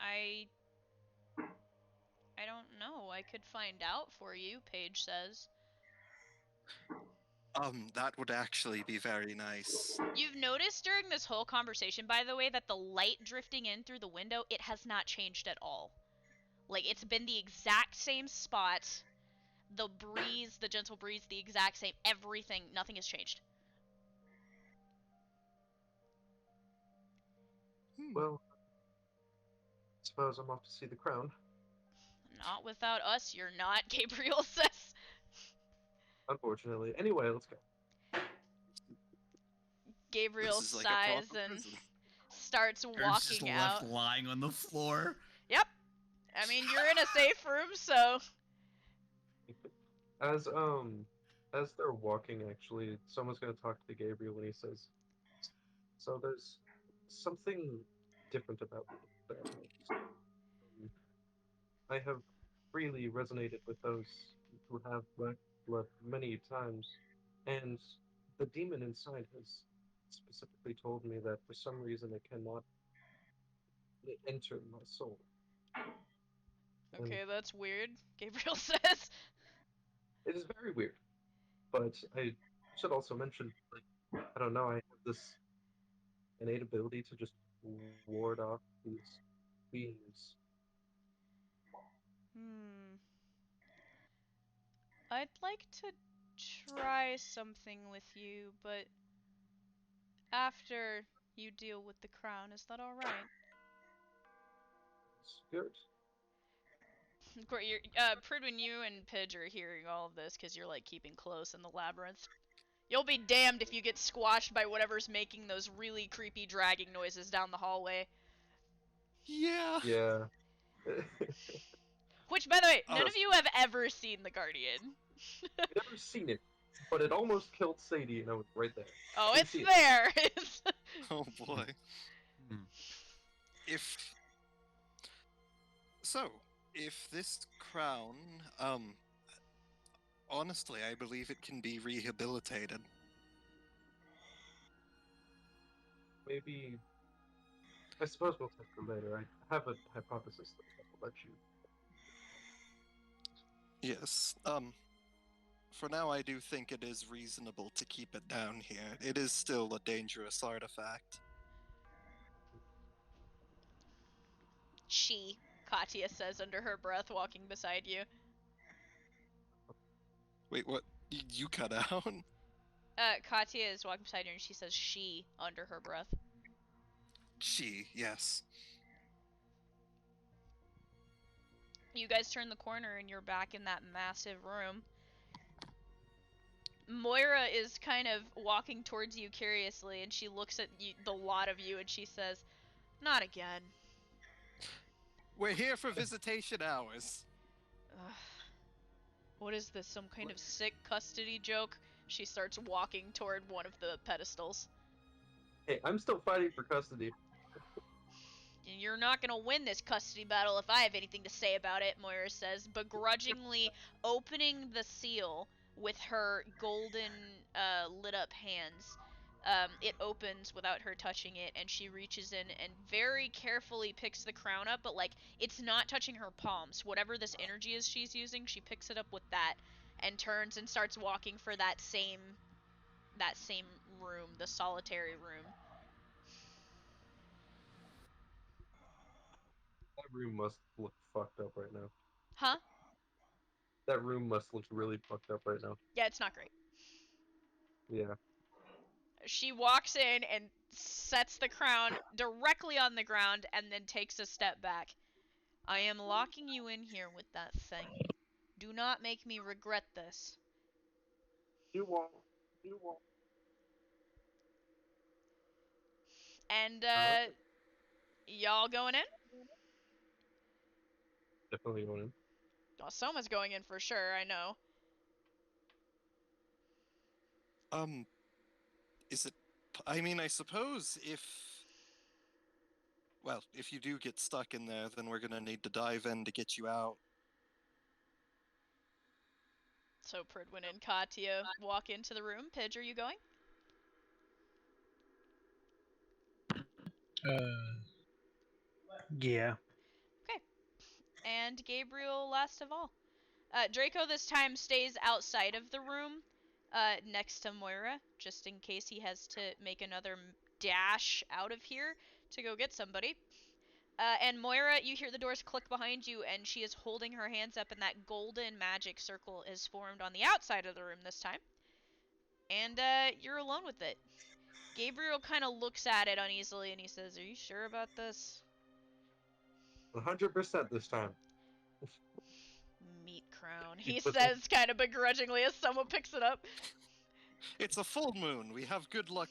I don't know. I could find out for you, Paige says. That would actually be very nice. You've noticed during this whole conversation, by the way, that the light drifting in through the window, it has not changed at all. Like, it's been the exact same spot. The breeze, the gentle breeze, the exact same. Everything, nothing has changed. Well, suppose I'm off to see the crown. Not without us, you're not, Gabriel says. Unfortunately. Anyway, let's go. Gabriel This is like a sighs proper and prison. starts Ern's just walking left out. lying on the floor. Yep. I mean, you're in a safe room, so... As they're walking, actually, someone's gonna talk to Gabriel when he says, "So there's something different about that house. I have really resonated with those who have black blood many times, and the demon inside has specifically told me that for some reason it cannot enter my soul. And Okay, that's weird, Gabriel says. it is very weird. But I should also mention, like, I don't know, I have this innate ability to just ward off these beings. I'd like to try something with you, but after you deal with the crown, is that alright? It's good. Pridwin, you and Pidge are hearing all of this because you're like keeping close in the labyrinth. You'll be damned if you get squashed by whatever's making those really creepy dragging noises down the hallway. Yeah. Yeah. Which, by the way, none Oh. of you have ever seen The Guardian. I've never seen it, but it almost killed Sadie, and I was right there. Oh, Didn't it's see it. there! Oh boy. Hmm. If this crown, honestly, I believe it can be rehabilitated. Maybe. I suppose we'll test it later. I have a hypothesis that I'll let you. Yes. For now, I do think it is reasonable to keep it down here. It is still a dangerous artifact. She, Katya says under her breath, walking beside you. Wait, what? You cut out? Katya is walking beside you and she says she under her breath. She, yes. You guys turn the corner and you're back in that massive room. Moira is kind of walking towards you curiously, and she looks at you, the lot of you, and she says, "Not again." We're here for visitation hours. Ugh. What is this, some kind of sick custody joke? She starts walking toward one of the pedestals. Hey, I'm still fighting for custody. You're not gonna win this custody battle if I have anything to say about it, Moira says, begrudgingly opening the seal with her golden, lit up hands. It opens without her touching it, and she reaches in and very carefully picks the crown up, but like it's not touching her palms. Whatever this energy is she's using, she picks it up with that and turns and starts walking for that same room, the solitary room. That room must look fucked up right now. Huh? That room must look really fucked up right now. Yeah, it's not great. Yeah. She walks in and sets the crown directly on the ground and then takes a step back. I am locking you in here with that thing. Do not make me regret this. You won't. You won't. And, Alright. y'all going in? Definitely going in. Well, Soma's going in for sure, I know. Is it? I mean, I suppose if. Well, if you do get stuck in there, then we're gonna need to dive in to get you out. So Pridwin and Katya walk into the room. Pidge, are you going? Yeah. Okay. And Gabriel last of all. Draco this time stays outside of the room, next to Moira, just in case he has to make another dash out of here to go get somebody. And Moira, you hear the doors click behind you, and she is holding her hands up, and that golden magic circle is formed on the outside of the room this time. And you're alone with it. Gabriel kind of looks at it uneasily, and he says, "Are you sure about this?" 100% this time. Meat crown, He he puts says, kind of begrudgingly as someone picks it up. It's a full moon. We have good luck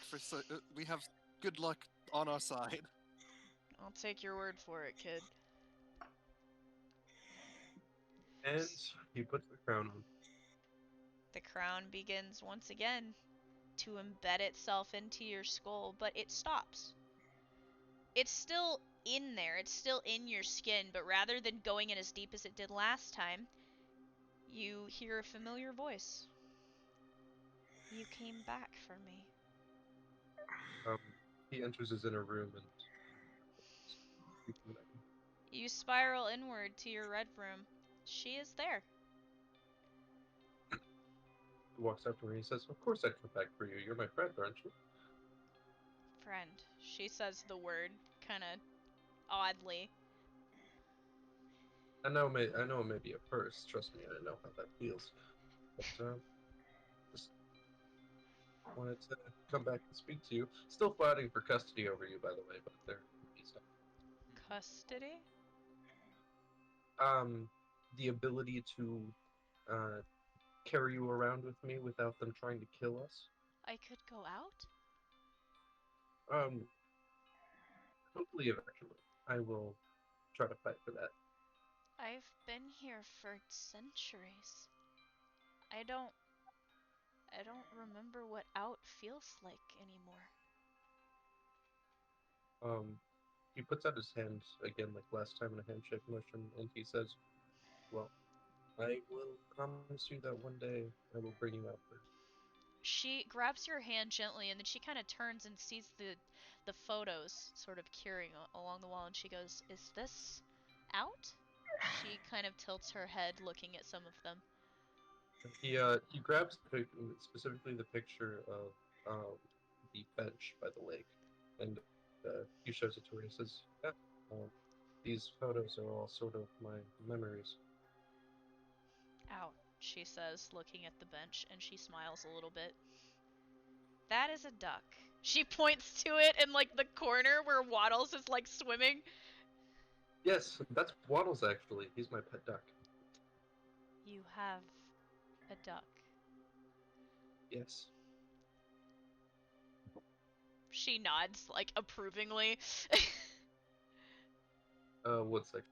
we have good luck on our side. I'll take your word for it, kid. And he puts the crown on. The crown begins once again to embed itself into your skull, but it stops. It's still in there, it's still in your skin, but rather than going in as deep as it did last time, you hear a familiar voice. You came back for me. He enters his inner room and You spiral inward to your red room. She is there. he walks up to her and he says, "Of course I'd come back for you. You're my friend, aren't you?" Friend. She says the word, kind of oddly. I know it may be a first. Trust me, I know how that feels. But just wanted to come back and speak to you. Still fighting for custody over you, by the way, but there. Custody? The ability to carry you around with me without them trying to kill us. I could go out? Hopefully eventually. I will try to fight for that. I've been here for centuries. I don't remember what out feels like anymore. He puts out his hand again, like last time in a handshake motion, and he says, "Well, I will promise you that one day I will bring you out there." She grabs your hand gently, and then she kind of turns and sees the photos sort of curing along the wall, and she goes, "Is this out?" She kind of tilts her head, looking at some of them. He grabs specifically the picture of the bench by the lake, and he shows it to her. He says, "Yeah, these photos are all sort of my memories." Out, she says, looking at the bench, and she smiles a little bit. That is a duck. She points to it in like the corner where Waddles is like swimming. Yes, that's Waddles actually. He's my pet duck. You have a duck. Yes. She nods like approvingly. 1 second.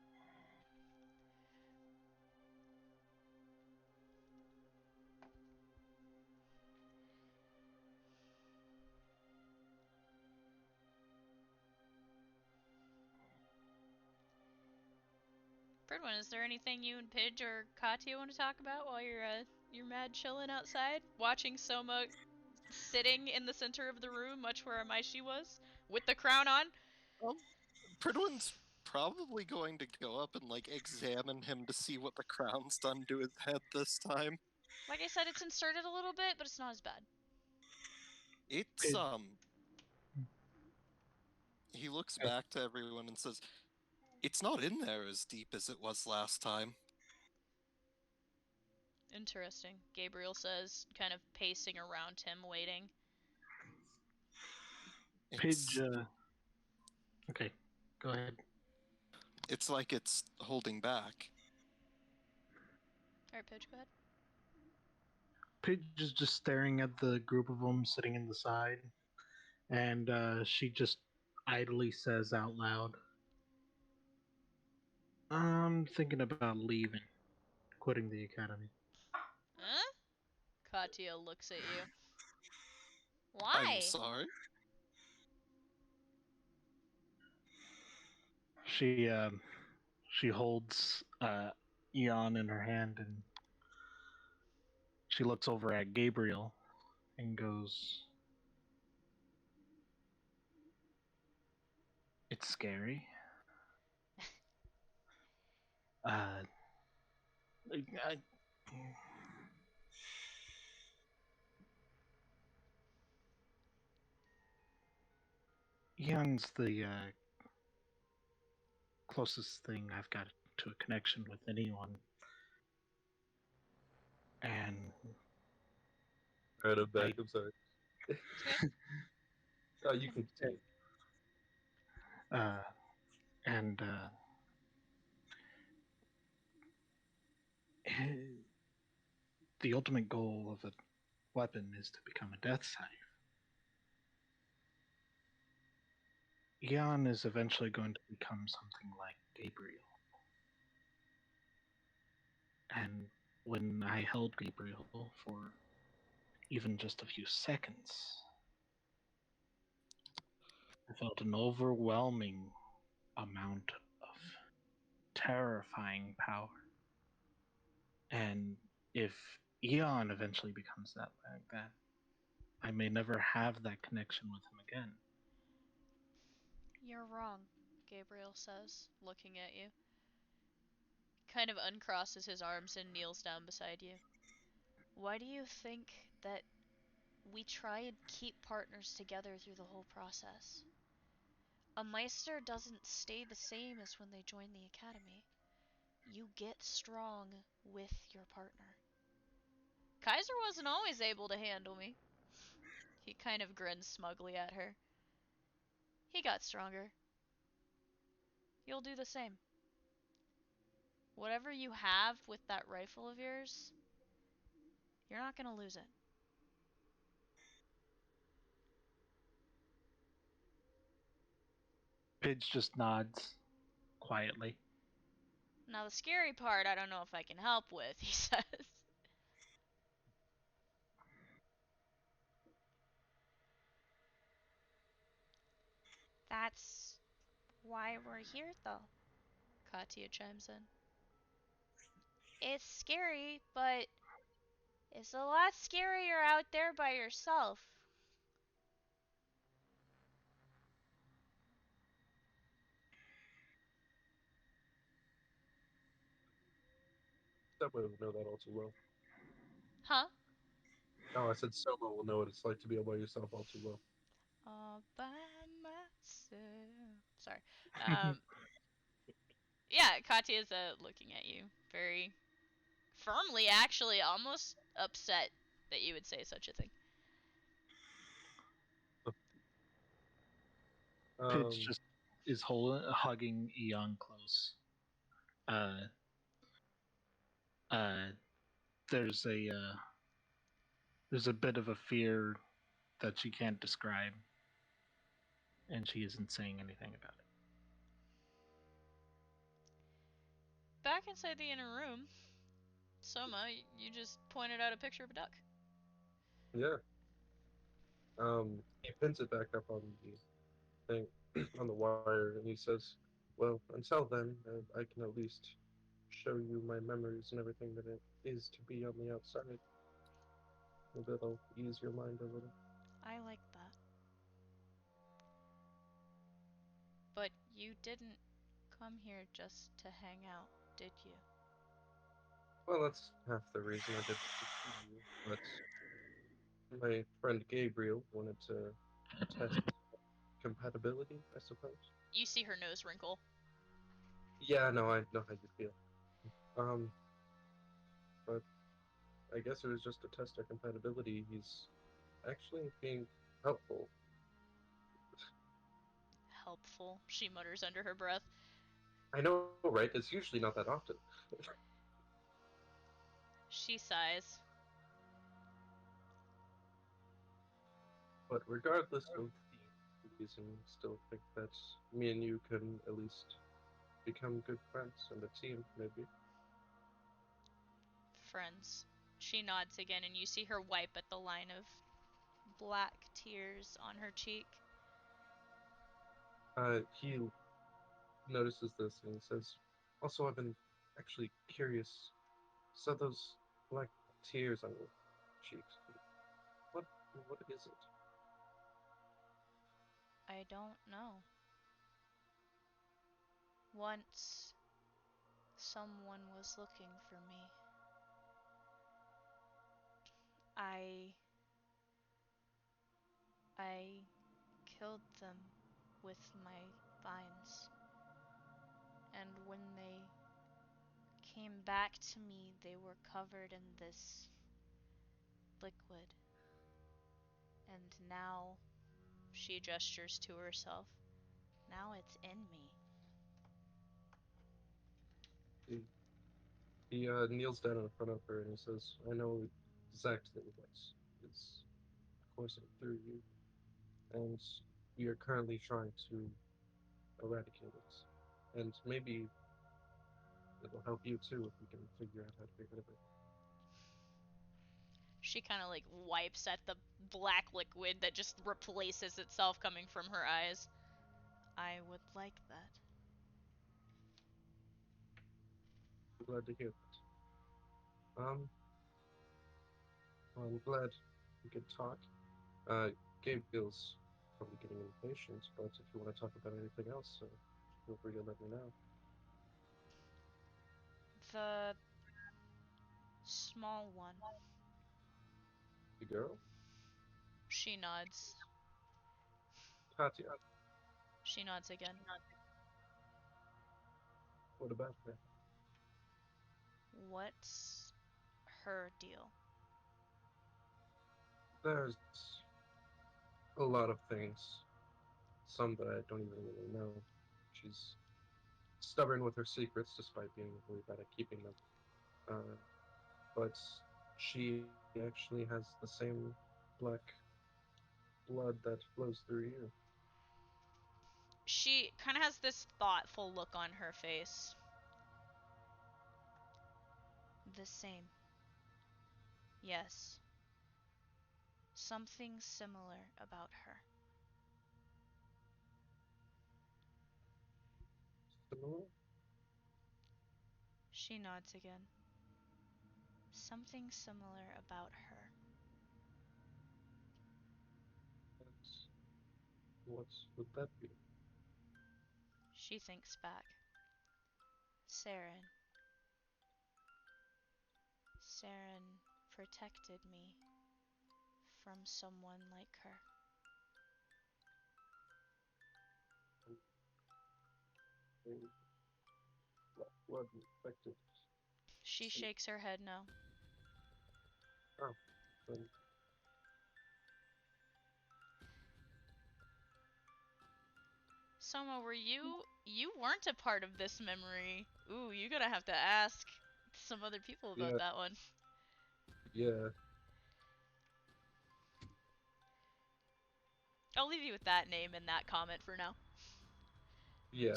Birdwin, is there anything you and Pidge or Katya want to talk about while you're mad chilling outside, watching Soma sitting in the center of the room, much where Maishi was, with the crown on. Pridwin's probably going to go up and like examine him to see what the crown's done to his head this time. Like I said, it's inserted a little bit, but it's not as bad. It's he looks back to everyone and says, "It's not in there as deep as it was last time." Interesting, Gabriel says, kind of pacing around him, waiting. Pidge, okay, go ahead. It's like it's holding back. Alright, Pidge, go ahead. Pidge is just staring at the group of them sitting in the side, and she just idly says out loud, "I'm thinking about leaving, quitting the academy." Huh? Katya looks at you. I'm Why? sorry. She holds Eon in her hand, and she looks over at Gabriel and goes, "It's scary. I, Eon's the closest thing I've got to a connection with anyone. And Right, I'm back. I'm sorry. Oh, you can continue. and the ultimate goal of a weapon is to become a death scythe. Eon is eventually going to become something like Gabriel. And when I held Gabriel for even just a few seconds, I felt an overwhelming amount of terrifying power. And if Eon eventually becomes that like that, I may never have that connection with him again. You're wrong, Gabriel says, looking at you. Kind of uncrosses his arms and kneels down beside you. Why do you think that we try and keep partners together through the whole process? A Meister doesn't stay the same as when they join the academy. You get strong with your partner. Kaiser wasn't always able to handle me. He kind of grins smugly at her. He got stronger. You'll do the same. Whatever you have with that rifle of yours, you're not gonna lose it. Pidge just nods quietly. Now the scary part, I don't know if I can help with, he says. That's why we're here, though. Katya chimes in. It's scary, but it's a lot scarier out there by yourself. Someone will know that all too well. Huh? No, I said Soma will know what it's like to be all by yourself all too well. All by myself. Sorry. Yeah, Katya's looking at you very firmly, actually, almost upset that you would say such a thing. Pidge just is hugging Eon close. There's a bit of a fear that she can't describe, and she isn't saying anything about it. Back inside the inner room, Soma, you just pointed out a picture of a duck. Yeah. He pins it back up on the thing, on the wire, and he says, "Well, until then, I can at least show you my memories and everything that it is to be on the outside. Maybe that'll ease your mind a little. I like that. But you didn't come here just to hang out, did you? Well, that's half the reason I did see you, but my friend Gabriel wanted to test compatibility, I suppose. You see her nose wrinkle. Yeah, no, I know how you feel. Um, but I guess it was just to test our compatibility. He's actually being helpful. Helpful, she mutters under her breath. I know, right? It's usually not that often. She sighs. But regardless of the reason, still think that me and you can at least become good friends and a team, maybe. Friends. She nods again, and you see her wipe at the line of black tears on her cheek. He notices this and he says, "Also, I've been actually curious. So those black tears on your cheeks, what what is it?" I don't know. Once, someone was looking for me. I killed them with my vines. And when they came back to me, they were covered in this liquid. And now, she gestures to herself, now it's in me. He kneels down in front of her and he says, "I know exactly what's coursing through you, and we are currently trying to eradicate it. And maybe it'll help you too if we can figure out how to get rid of it." She kind of like wipes at the black liquid that just replaces itself coming from her eyes. I would like that. I'm glad to hear that. Well, I'm glad we could talk. Gabriel's probably getting impatient, but if you want to talk about anything else, feel free to let me know. The small one. The girl? She nods. Katya, She nods again. what about her? What's her deal? There's a lot of things. Some that I don't even really know. She's stubborn with her secrets despite being really bad at keeping them. But she actually has the same black blood that flows through you. She kind of has this thoughtful look on her face. The same. Yes. Something similar about her. Similar? She nods again. Something similar about her. What would that be? She thinks back. Saren. Saren protected me from someone like her. Black blood infected. She shakes her head no. Oh, then Soma, were you weren't a part of this memory? Ooh, you're gonna have to ask some other people about yeah, that one. yeah, I'll leave you with that name and that comment for now. yeah.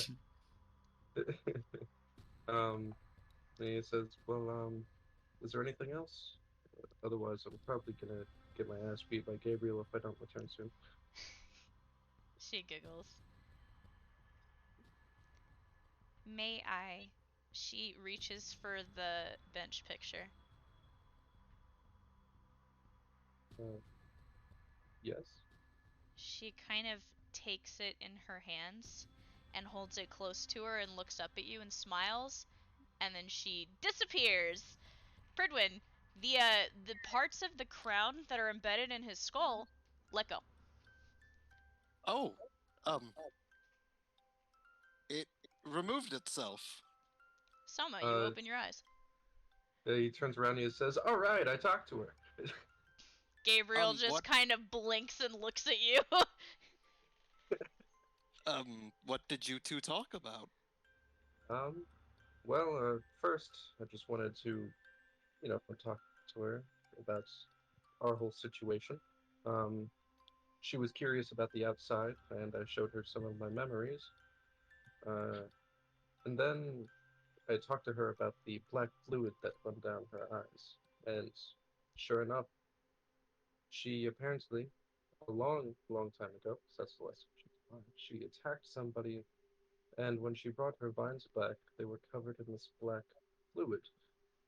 um, and he says, "Well, is there anything else? Otherwise, I'm probably gonna get my ass beat by Gabriel if I don't return soon." She giggles. May I? She reaches for the bench picture. Yes. She kind of takes it in her hands and holds it close to her and looks up at you and smiles, and then she disappears. Pridwin, the parts of the crown that are embedded in his skull let go. Oh, it removed itself. Soma, you Uh, open your eyes. he turns around and he says, "All right, I talked to her." Gabriel just What? kind of blinks and looks at you. What did you two talk about? Well, first, I just wanted to, talk to her about our whole situation. Um, she was curious about the outside, and I showed her some of my memories. And then I talked to her about the black fluid that run down her eyes. And sure enough, she apparently, a long, long time ago, 'cause that's the last time she died, she attacked somebody, and when she brought her vines back, they were covered in this black fluid.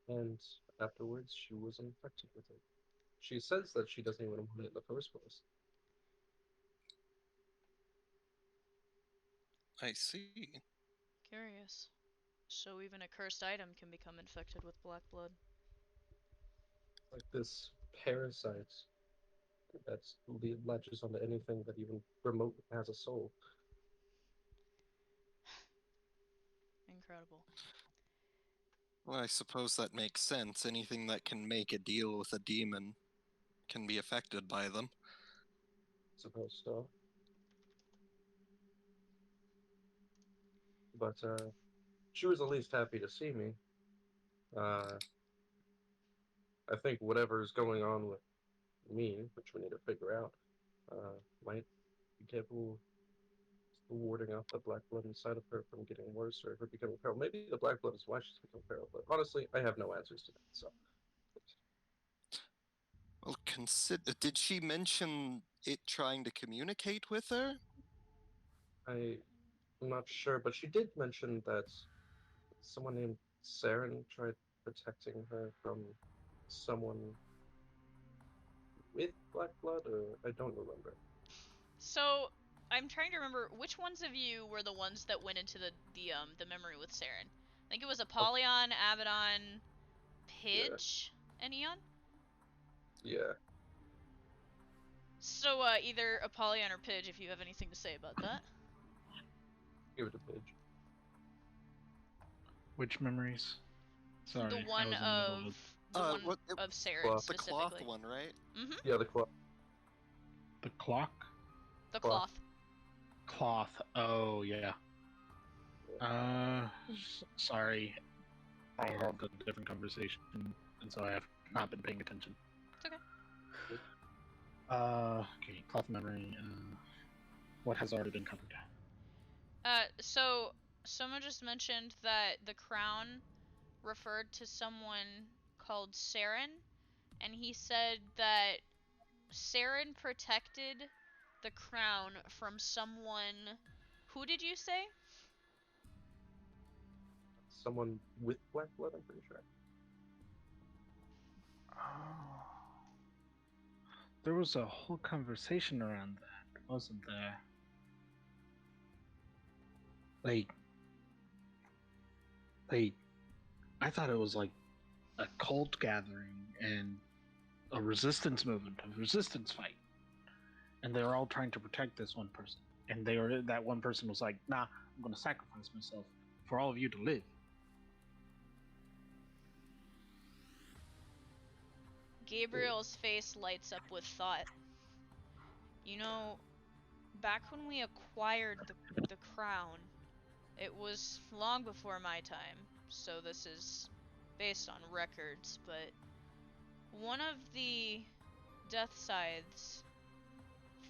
And afterwards, she was infected with it. She says that she doesn't even want it in the first place. I see. Curious. So even a cursed item can become infected with black blood. Like this parasite that latches onto anything that even remotely has a soul. Incredible. Well, I suppose that makes sense. Anything that can make a deal with a demon can be affected by them. Suppose so. But she was at least happy to see me. Uh, I think whatever is going on with me, which we need to figure out, might be capable of warding off the black blood inside of her from getting worse or her becoming feral. Maybe the black blood is why she's become feral, but honestly, I have no answers to that. So Well, consider. Did she mention it trying to communicate with her? I'm not sure, but she did mention that someone named Saren tried protecting her from someone with black blood, or I don't remember. So I'm trying to remember which ones of you were the ones that went into the memory with Saren. I think it was Apollyon, Abaddon, Pidge, and Eon. Yeah, So either Apollyon or Pidge, if you have anything to say about that. give it a page. Which memories? Sorry, The I one was in the middle of it. of Saren Well, The specifically. cloth one, right? Mm-hmm. Yeah, the clock. The clock? The Cloth. cloth. Cloth. Oh, yeah. Sorry. I had a different conversation, and so I have not been paying attention. It's okay. Okay, cloth memory. What has already been covered? So someone just mentioned that the crown referred to someone called Saren, and he said that Saren protected the crown from someone. Who did you say? Someone with black blood, I'm pretty sure. Oh. There was a whole conversation around that, wasn't there? Like, I thought it was like a cult gathering and a resistance movement, a resistance fight, and they were all trying to protect this one person. And that one person was like, "Nah, I'm gonna sacrifice myself for all of you to live." Gabriel's face lights up with thought. You know, back when we acquired the crown, it was long before my time, so this is based on records, but one of the death scythes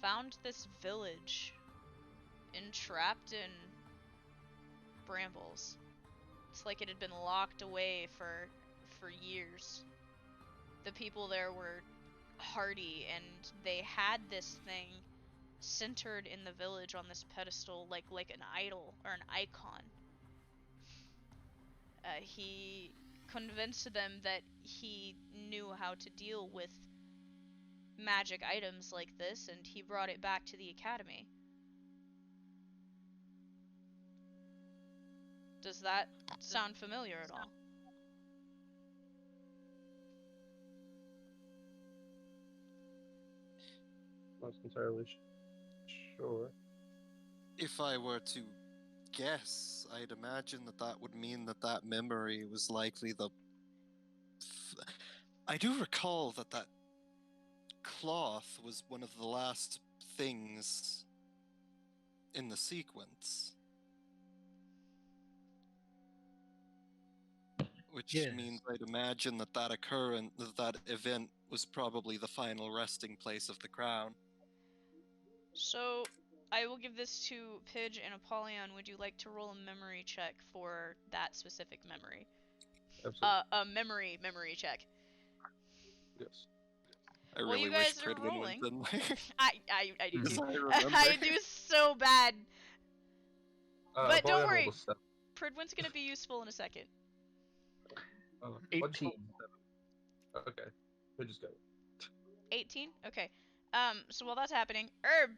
found this village entrapped in brambles. It's like it had been locked away for years. The people there were hardy, and they had this thing centered in the village on this pedestal, like an idol or an icon. He convinced them that he knew how to deal with magic items like this, and he brought it back to the academy. Does that sound familiar at all? Not entirely sure. If I were to guess, I'd imagine that would mean that memory was likely the. I do recall that cloth was one of the last things in the sequence. Which Yes. means I'd imagine that event was probably the final resting place of the crown. So, I will give this to Pidge and Apollyon. Would you like to roll a memory check for that specific memory? Absolutely. A memory check. Yes. I Well, really you wish guys are Pridwin rolling. went in there. I do Because too. I remember. I do so bad. But don't Apollyon worry. rolled a 7. Pridwin's gonna be useful in a second. What'd you 18. roll? Okay. We just go. 18? Okay. So while that's happening, Herb,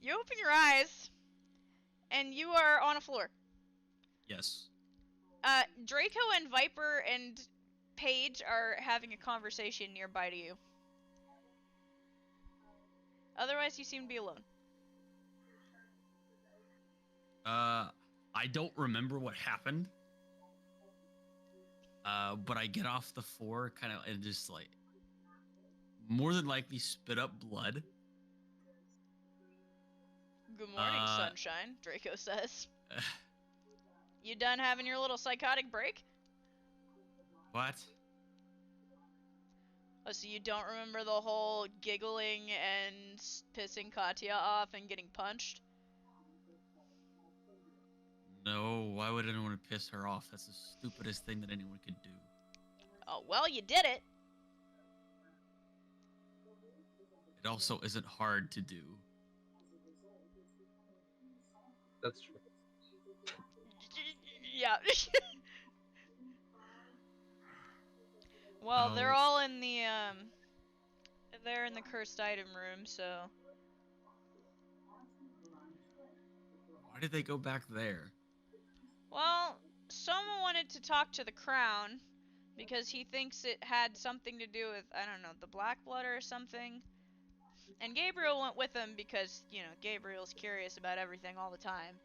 you open your eyes, and you are on a floor. Yes. Draco and Viper and Paige are having a conversation nearby to you. Otherwise, you seem to be alone. I don't remember what happened. But I get off the floor kind of and just like more than likely spit up blood. Good morning, Uh, sunshine, Draco says. You done having your little psychotic break? What? Oh, so you don't remember the whole giggling and pissing Katya off and getting punched? No, why would anyone piss her off? That's the stupidest thing that anyone could do. Oh, well, you did it. It also isn't hard to do. That's true. Yeah. Well, they're Oh. all in the, they're in the cursed item room, so... Why did they go back there? Well, someone wanted to talk to the crown, because he thinks it had something to do with, I don't know, the Black Blood or something. And Gabriel went with him because, you know, Gabriel's curious about everything all the time.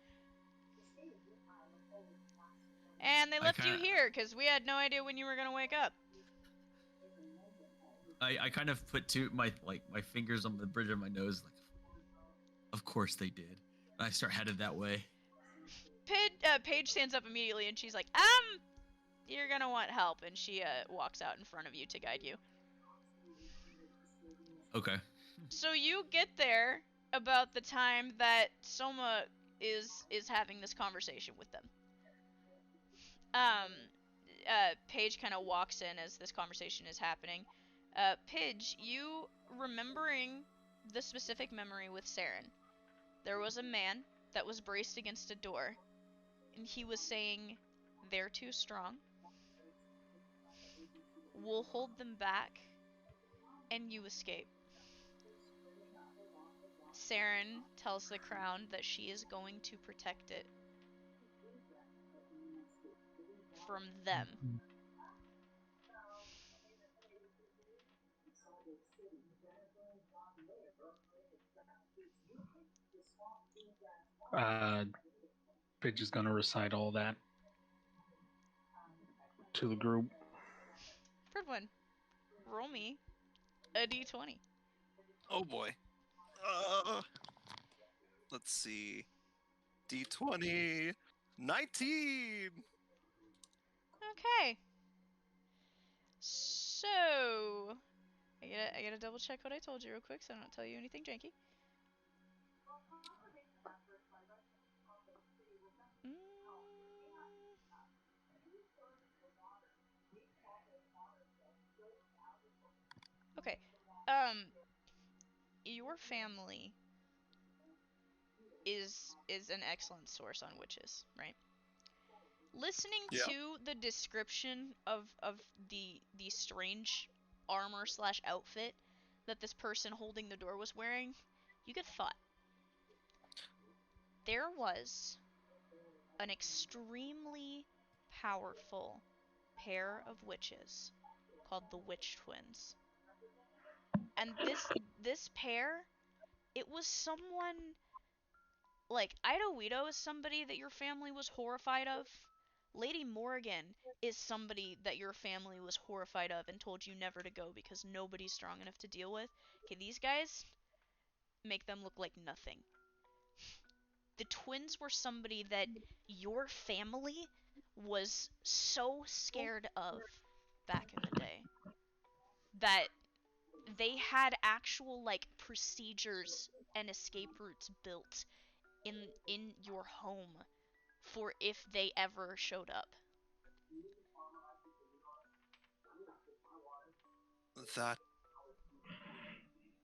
And they left you here, because we had no idea when you were going to wake up. I kind of put my fingers on the bridge of my nose, like, of course they did. And I start headed that way. Paige stands up immediately, and she's like, you're gonna want help. And she, walks out in front of you to guide you. Okay. So you get there about the time that Soma is having this conversation with them. Paige kind of walks in as this conversation is happening. Pidge, you remembering the specific memory with Saren. There was a man that was braced against a door, and he was saying, "They're too strong. We'll hold them back, and you escape." Saren tells the crown that she is going to protect it from them. Pidge is gonna recite all that to the group. Pridwin, roll me a d20. Oh boy. Let's see. D20. 19! Okay. So, I gotta double check what I told you real quick so I don't tell you anything janky. Okay. Your family is an excellent source on witches, right? Listening Yeah. to the description of the strange armor / outfit that this person holding the door was wearing, you get thought. There was an extremely powerful pair of witches called the Witch Twins. And this pair, it was someone like Ida Weedo is somebody that your family was horrified of. Lady Morgan is somebody that your family was horrified of and told you never to go because nobody's strong enough to deal with. Okay, these guys make them look like nothing. The twins were somebody that your family was so scared of back in the day that they had actual like procedures and escape routes built in your home for if they ever showed up. That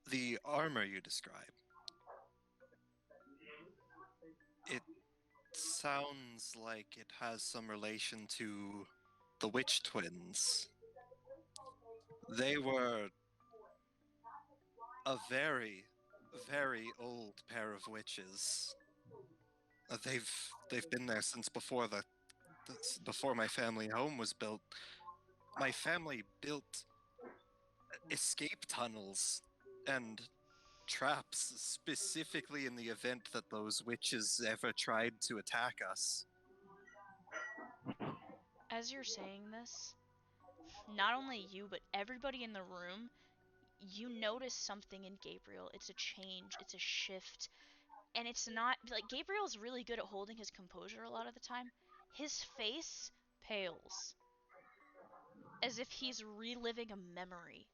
the armor you describe, it sounds like it has some relation to the Witch Twins. They were a very, very old pair of witches. They've been there since before my family home was built. My family built escape tunnels and traps specifically in the event that those witches ever tried to attack us. As you're saying this, not only you, but everybody in the room, you notice something in Gabriel. It's a change, it's a shift, and it's not like Gabriel's really good at holding his composure a lot of the time. His face pales as if he's reliving a memory.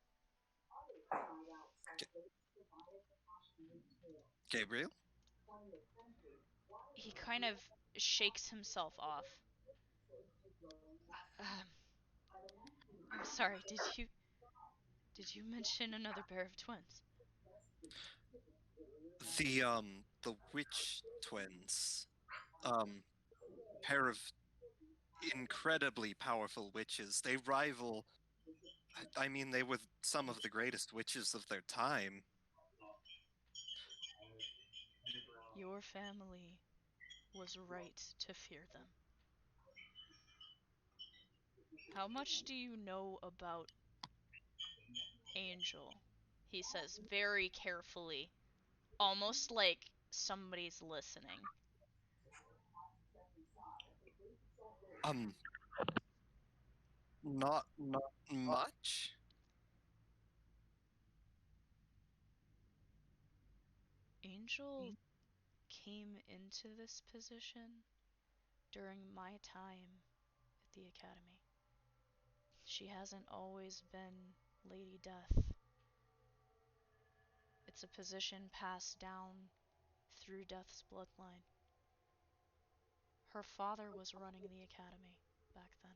Gabriel? He kind of shakes himself off. I'm sorry, did you mention another pair of twins? The Witch Twins, pair of incredibly powerful witches. They rival, I mean, they were some of the greatest witches of their time. Your family was right to fear them. How much do you know about Angel? He says very carefully, almost like somebody's listening. Not much. Angel came into this position during my time at the academy. She hasn't always been Lady Death. It's a position passed down through Death's bloodline. Her father was running the academy back then.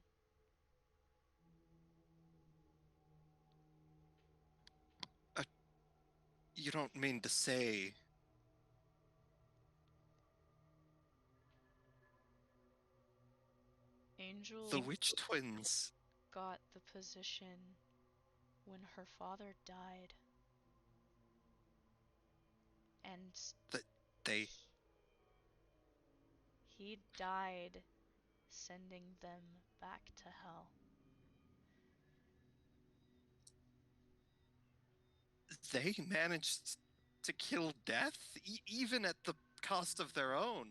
You don't mean to say Angel the Witch Twins? got the position when her father died. And They he died sending them back to hell. they managed to kill Death, even at the cost of their own.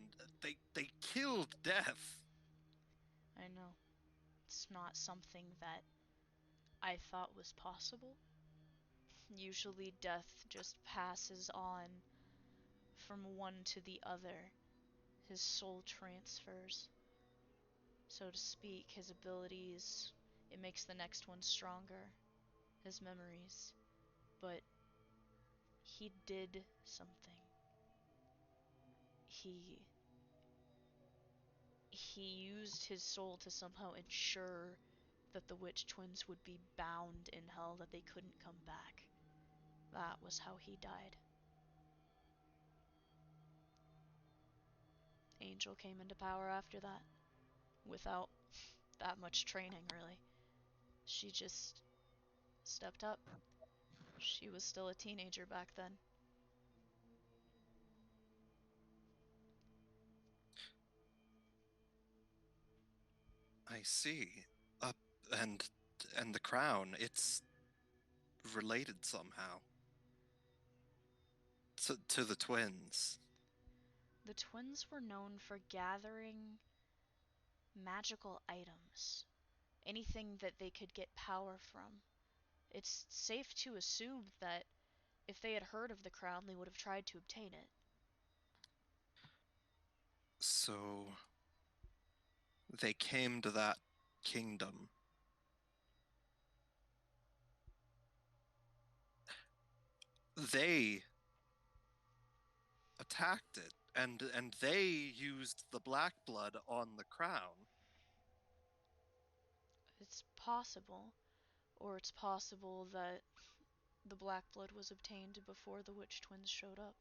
They killed Death. I know. It's not something that I thought was possible. Usually Death just passes on from one to the other. His soul transfers, so to speak, his abilities. It makes the next one stronger, his memories. But he did something. He used his soul to somehow ensure that the Witch Twins would be bound in hell, that they couldn't come back. That was how he died. Angel came into power after that, without that much training, really. She just stepped up. She was still a teenager back then. I see. And the crown, it's related somehow to the twins. The twins were known for gathering magical items, anything that they could get power from. It's safe to assume that if they had heard of the crown, they would have tried to obtain it. So they came to that kingdom. They attacked it, and they used the black blood on the crown. It's possible. Or it's possible that the black blood was obtained before the witch twins showed up.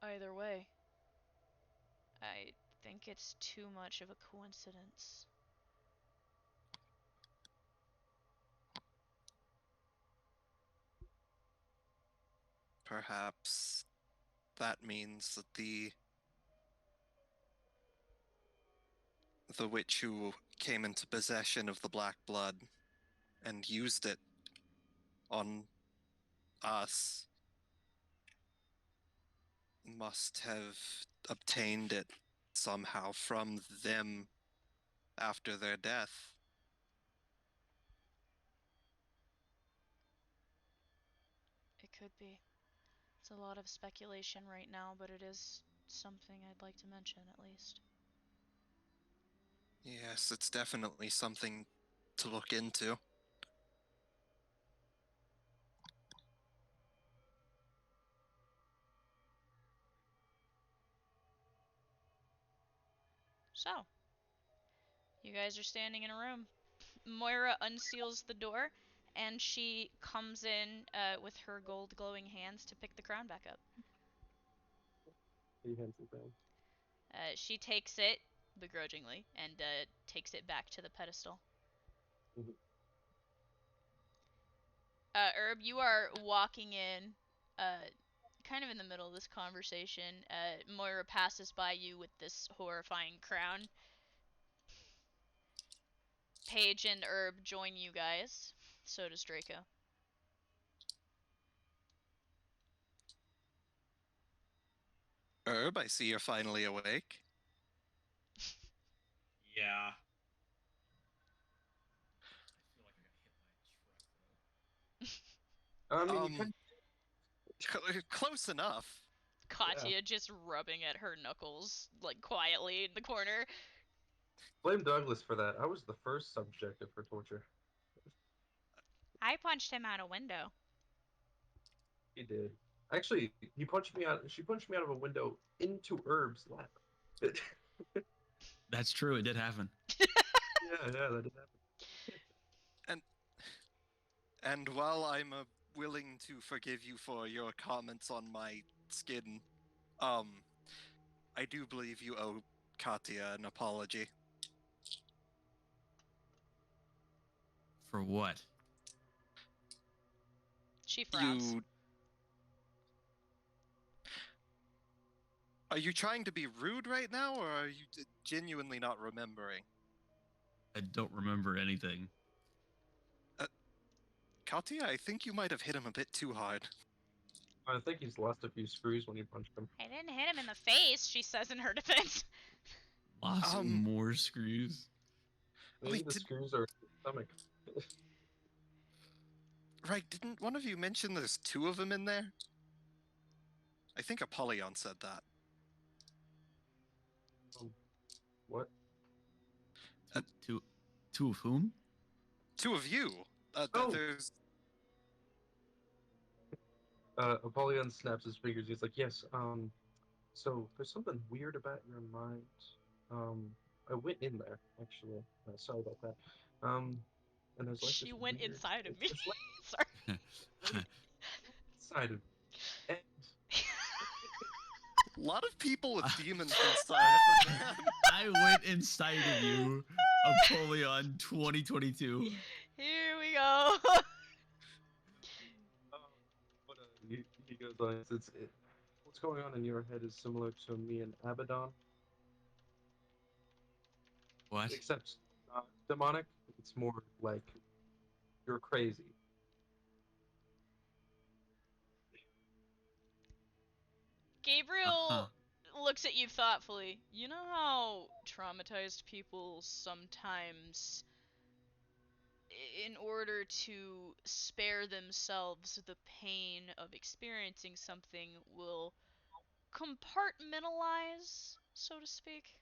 Either way, I think it's too much of a coincidence. Perhaps that means that the witch who came into possession of the black blood and used it on us must have obtained it somehow from them after their death. It could be. It's a lot of speculation right now, but it is something I'd like to mention at least. Yes, it's definitely something to look into. So, you guys are standing in a room. Moira unseals the door, and she comes in with her gold glowing hands to pick the crown back up. He hands it down. She takes it, begrudgingly, and takes it back to the pedestal. Mhm. Herb, you are walking in, kind of in the middle of this conversation. Moira passes by you with this horrifying crown. Paige and Herb join you guys. So does Draco. Herb, I see you're finally awake. Yeah. I mean, Um, Close enough. Katya just rubbing at her knuckles, like, quietly in the corner. blame Douglas for that. I was the first subject of her torture. I punched him out a window. He did. Actually, he punched me out. She punched me out of a window into Herb's lap. That's true. It did happen. Yeah, that did happen. And while I'm willing to forgive you for your comments on my skin, I do believe you owe Katya an apology. For what? She frowns. Are you trying to be rude right now, or are you genuinely not remembering? I don't remember anything. Katya, I think you might have hit him a bit too hard. I think he's lost a few screws when you punched him. I didn't hit him in the face, she says in her defense. Lots of more screws. Maybe Wait, the screws are in his stomach. Right, didn't one of you mention there's two of them in there? I think Apollyon said that. What? Two of whom? Two of you. Oh. There's. Apollyon snaps his fingers. He's like, yes, so there's something weird about your mind. I went in there, actually. Sorry about that. And there's like She this went weird, inside of me. it's like Sorry. inside of me. And A lot of people with demons inside of them. I went inside of you, Apollyon 2022. Here we go. goes on. What's going on in your head is similar to me and Abaddon, What? except not demonic. It's more like you're crazy. Gabriel Uh-huh. looks at you thoughtfully. You know how traumatized people sometimes, in order to spare themselves the pain of experiencing something, will compartmentalize, so to speak?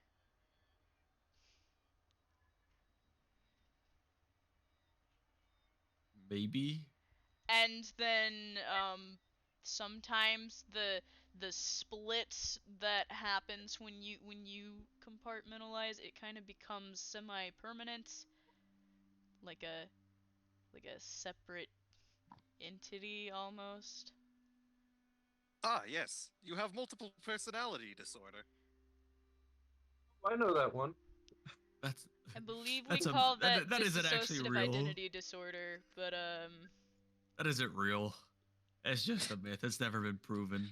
Maybe. And then sometimes the split that happens when you compartmentalize, it kind of becomes semi-permanent, like a separate entity almost. Ah, yes. You have multiple personality disorder. I know that one. That's I believe we that's a call that that isn't actually dissociative real. identity disorder, but That isn't real. It's just a myth. It's never been proven.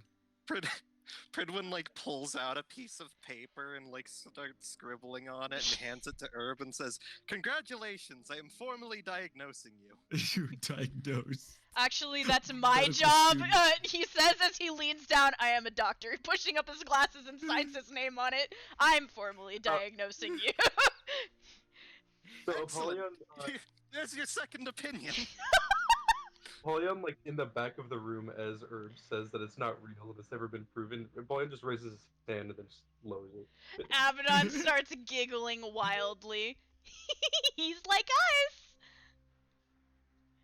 Pridwin like pulls out a piece of paper and like starts scribbling on it and hands it to Herb and says, "Congratulations, I am formally diagnosing you." You diagnosed. actually that's my Medical job. student. He says as he leans down, "I am a doctor," pushing up his glasses and signs his name on it. "I'm formally diagnosing you." So Excellent. Apollyon, There's your second opinion. Apollyon, like in the back of the room, as Herb says that it's not real and it's never been proven. Apollyon just raises his hand and then just lowers it. Abaddon starts giggling wildly. He's like us.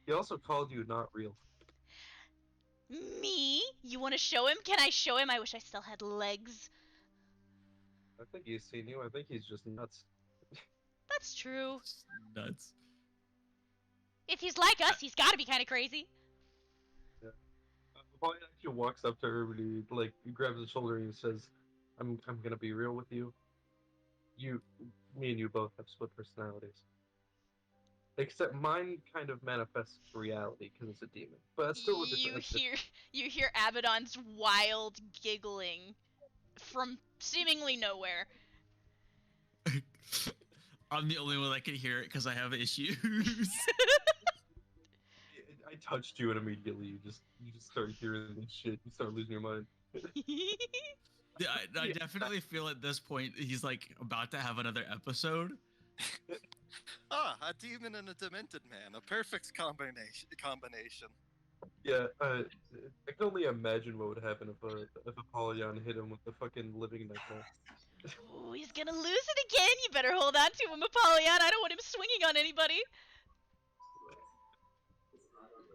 He also called you not real. Me? You want to show him? Can I show him? I wish I still had legs. I think he's seen you. I think he's just nuts. That's true. It's nuts. If he's like us, he's got to be kind of crazy. Apollyon actually walks up to Herb and he grabs his shoulder and he says, I'm gonna be real with you. Me and you both have split personalities. Except mine kind of manifests reality because it's a demon, but it's still a different. You hear Abaddon's wild giggling from seemingly nowhere. I'm the only one that can hear it because I have issues. I touched you and immediately you just start hearing this shit. You start losing your mind. Yeah, I definitely feel at this point he's like about to have another episode. Ah, a demon and a demented man. A perfect combination. Yeah, I can only imagine what would happen if Apollyon hit him with the fucking living nightmare. Oh, he's gonna lose it again. You better hold on to him, Apollyon. I don't want him swinging on anybody.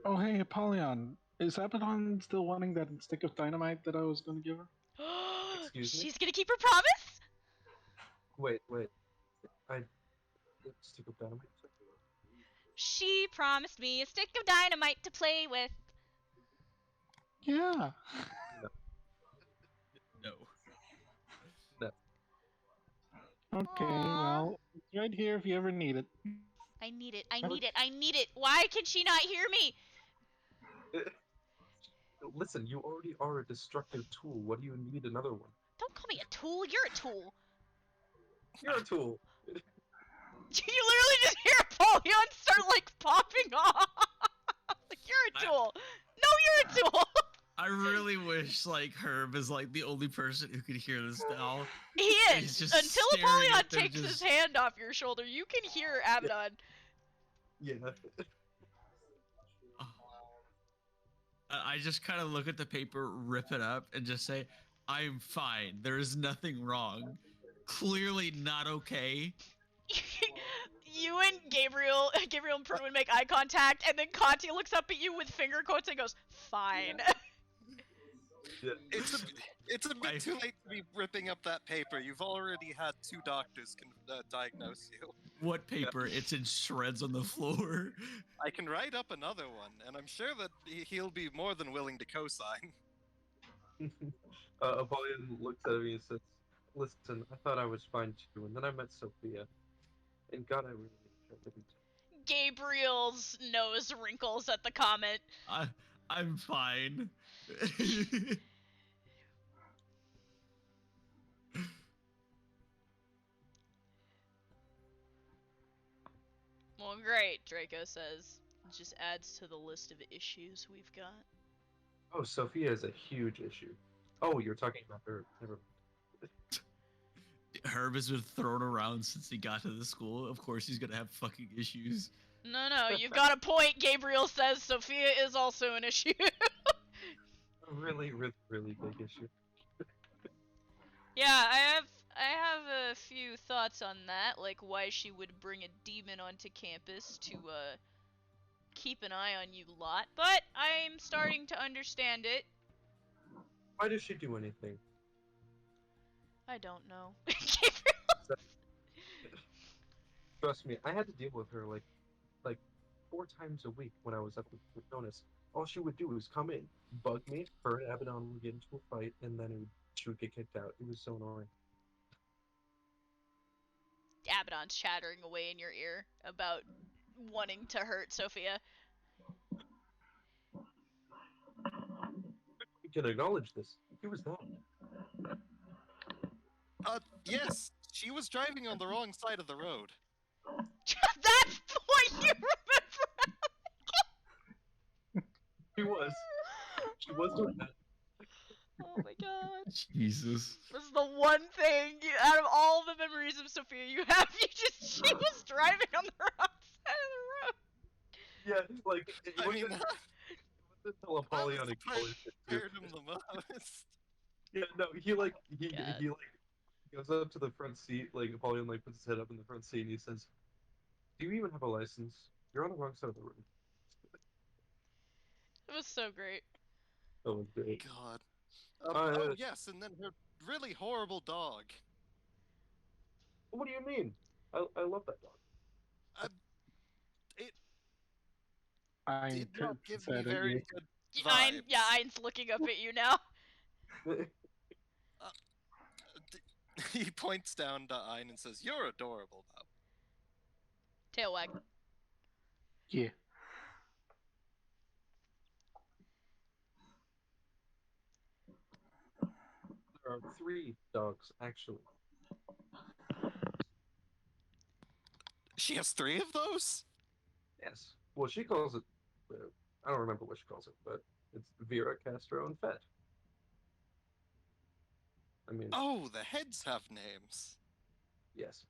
Oh, hey, Apollyon. Is Abaddon still wanting that stick of dynamite that I was going to give her? Excuse me? She's gonna keep her promise? Wait. I stick of dynamite. She promised me a stick of dynamite to play with. Yeah. No. No. Okay, Aww. well, it's right here if you ever need it. I need it. I need it. I need it. Why can she not hear me? Listen, you already are a destructive tool. What do you need another one? Don't call me a tool. You're a tool. You're a tool. You literally just hear Apollyon start like popping off. You're a tool. No, you're a tool. I really wish like Herb is like the only person who could hear this now. He He's is. just Until staring Apollyon at them, takes his just- hand off your shoulder, you can hear Abaddon. Yeah. I just kind of look at the paper, rip it up, and just say, "I'm fine. There is nothing wrong. Clearly not okay." You and Gabriel and Pruitt make eye contact, and then Conti looks up at you with finger quotes and goes, "Fine." Yeah. It's a bit too late to be ripping up that paper. You've already had 2 doctors diagnose you. What paper? It's in shreds on the floor. I can write up another one, and I'm sure that he'll be more than willing to co-sign. Apollyon looks at me and says, "Listen, I thought I was fine too, and then I met Sophia, and God, I really enjoyed it." Gabriel's nose wrinkles at the comment. I'm fine. Well, great, Draco says. It just adds to the list of issues we've got. Oh, Sophia is a huge issue. Oh, you're talking about her. Never mind. Herb has been thrown around since he got to the school. Of course, he's gonna have fucking issues. No, you've got a point, Gabriel says. Sophia is also an issue. A really, really, really big issue. Yeah, I have a few thoughts on that, like why she would bring a demon onto campus to keep an eye on you lot, but I'm starting to understand it. Why does she do anything? I don't know. Trust me, I had to deal with her like 4 times a week when I was at the bonus. All she would do was come in, bug me. Her and Abaddon would get into a fight, and then she would get kicked out. It was so annoying. Abaddon's chattering away in your ear about wanting to hurt Sophia. We can acknowledge this. He was that. Yes, she was driving on the wrong side of the road. That's what you remember! She was. She was doing that. Oh my god. Jesus. This is the one thing, out of all the memories of Sophia you have, she was driving on the wrong side of the road. Yeah, like, it I mean, wasn't until Apollyon that acknowledged it, too. hurt him the most. Yeah, no, he God. goes up to the front seat, like Apollyon like puts his head up in the front seat and he says, "Do you even have a license? You're on the wrong side of the road." It was so great. That was great. God. Uh, Oh yes, and then her really horrible dog. What do you mean? I love that dog. It I did not give me said it, very you- good Ein, vibes. yeah, Ein's looking up at you now. He points down to Ein and says, "You're adorable, Bob." Tail wag. Yeah. There are 3 dogs, actually. She has 3 of those? Yes. Well, she calls it. I don't remember what she calls it, but it's Vera, Castro, and Fett. I mean, Oh, the heads have names. yes.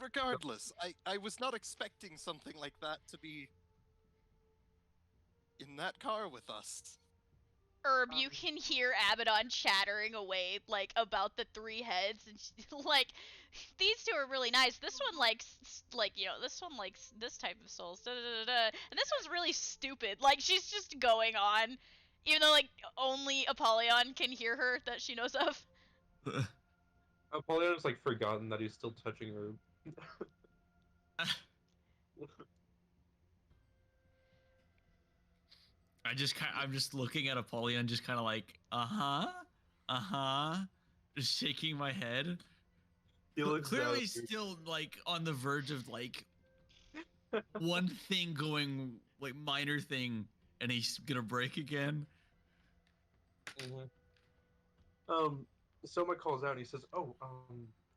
Regardless, I was not expecting something like that to be in that car with us. Herb, you can hear Abaddon chattering away, like, about the 3 heads, and like, these 2 are really nice. This one likes, this one likes this type of souls, and this one's really stupid. Like, she's just going on, even though, like, only Apollyon can hear her that she knows of. Apollyon's like forgotten that he's still touching her. I'm just looking at Apollyon, just kind of like, just shaking my head. He looks Clearly, down. still like on the verge of like one thing going, like minor thing, and he's gonna break again. Soma calls out and he says, "Oh,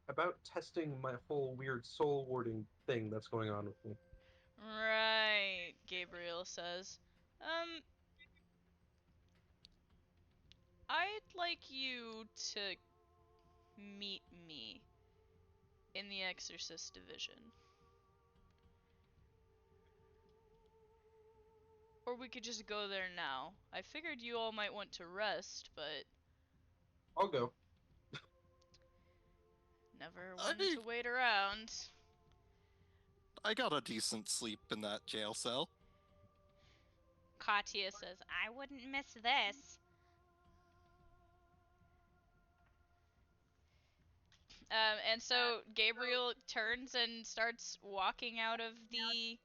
about testing my whole weird soul warding thing that's going on with me." Right, Gabriel says. I'd like you to meet me in the Exorcist Division. Or we could just go there now. I figured you all might want to rest, but I'll go. never one to wait around. I got a decent sleep in that jail cell. Katya says, I wouldn't miss this. And so Gabriel turns and starts walking out of the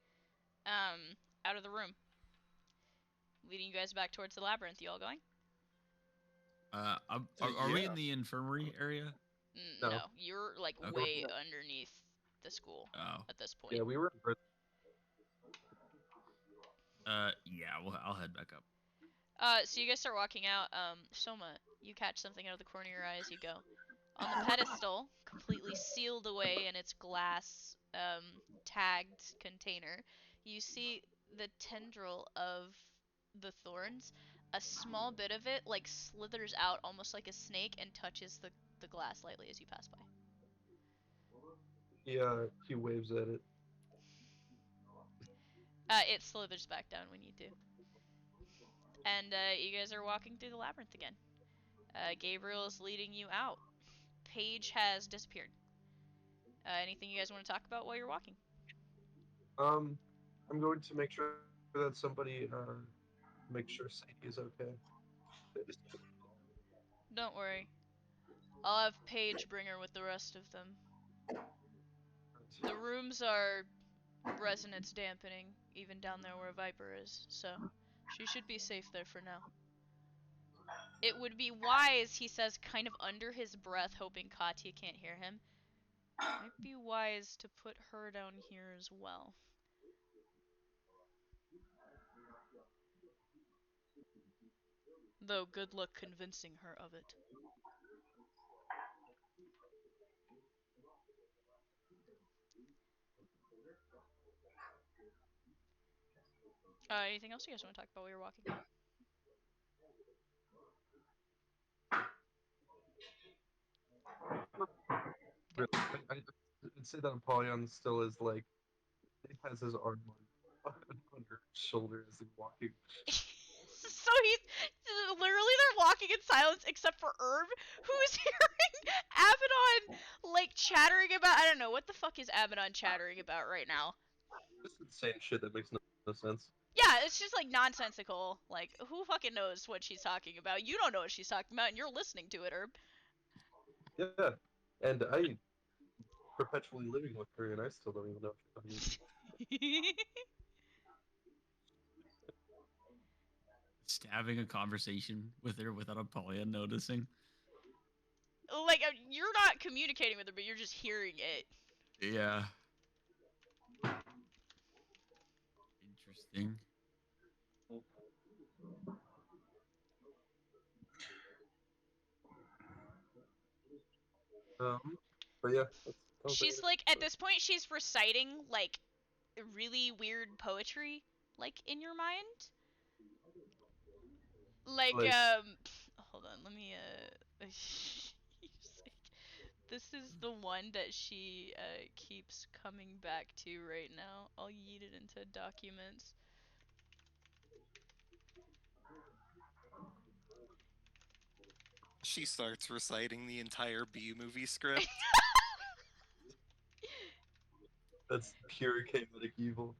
room, leading you guys back towards the labyrinth. You all going? Are we in the infirmary area? No, No. you're like Okay. way underneath the school Oh. at this point. Yeah, we were in prison. Yeah, well, I'll head back up. So you guys start walking out. Soma, you catch something out of the corner of your eye as you go. On the pedestal, completely sealed away in its glass, tagged container, you see the tendril of the thorns. A small bit of it, like, slithers out almost like a snake and touches the glass lightly as you pass by. He waves at it. It slithers back down when you do. And you guys are walking through the labyrinth again. Gabriel is leading you out. Paige has disappeared. Anything you guys want to talk about while you're walking? I'm going to make sure that somebody makes sure Sadie is okay. Don't worry. I'll have Paige bring her with the rest of them. The rooms are resonance dampening, even down there where Viper is, so she should be safe there for now. It would be wise, he says kind of under his breath, hoping Katya can't hear him. Might be wise to put her down here as well. Though good luck convincing her of it. Anything else you guys want to talk about while you're walking? Really, I'd say that Apollyon still is like, he has his arm on her shoulder as he's walking. So he's literally they're walking in silence except for Herb, who's hearing Abaddon like chattering about, I don't know, what the fuck is Abaddon chattering about right now? Just insane shit that makes no sense. Yeah, it's just like nonsensical. Like, who fucking knows what she's talking about? You don't know what she's talking about, and you're listening to it, Herb. Yeah, and I perpetually living with her, and I still don't even know what you're talking about. Stabbing a conversation with her without Apollyon noticing. Like, you're not communicating with her, but you're just hearing it. Yeah. Interesting. But yeah, she's like, at this point, she's reciting like really weird poetry, like in your mind. Like, hold on, let me this is the one that she keeps coming back to right now. I'll yeet it into documents. She starts reciting the entire B-movie script. That's pure chaotic evil.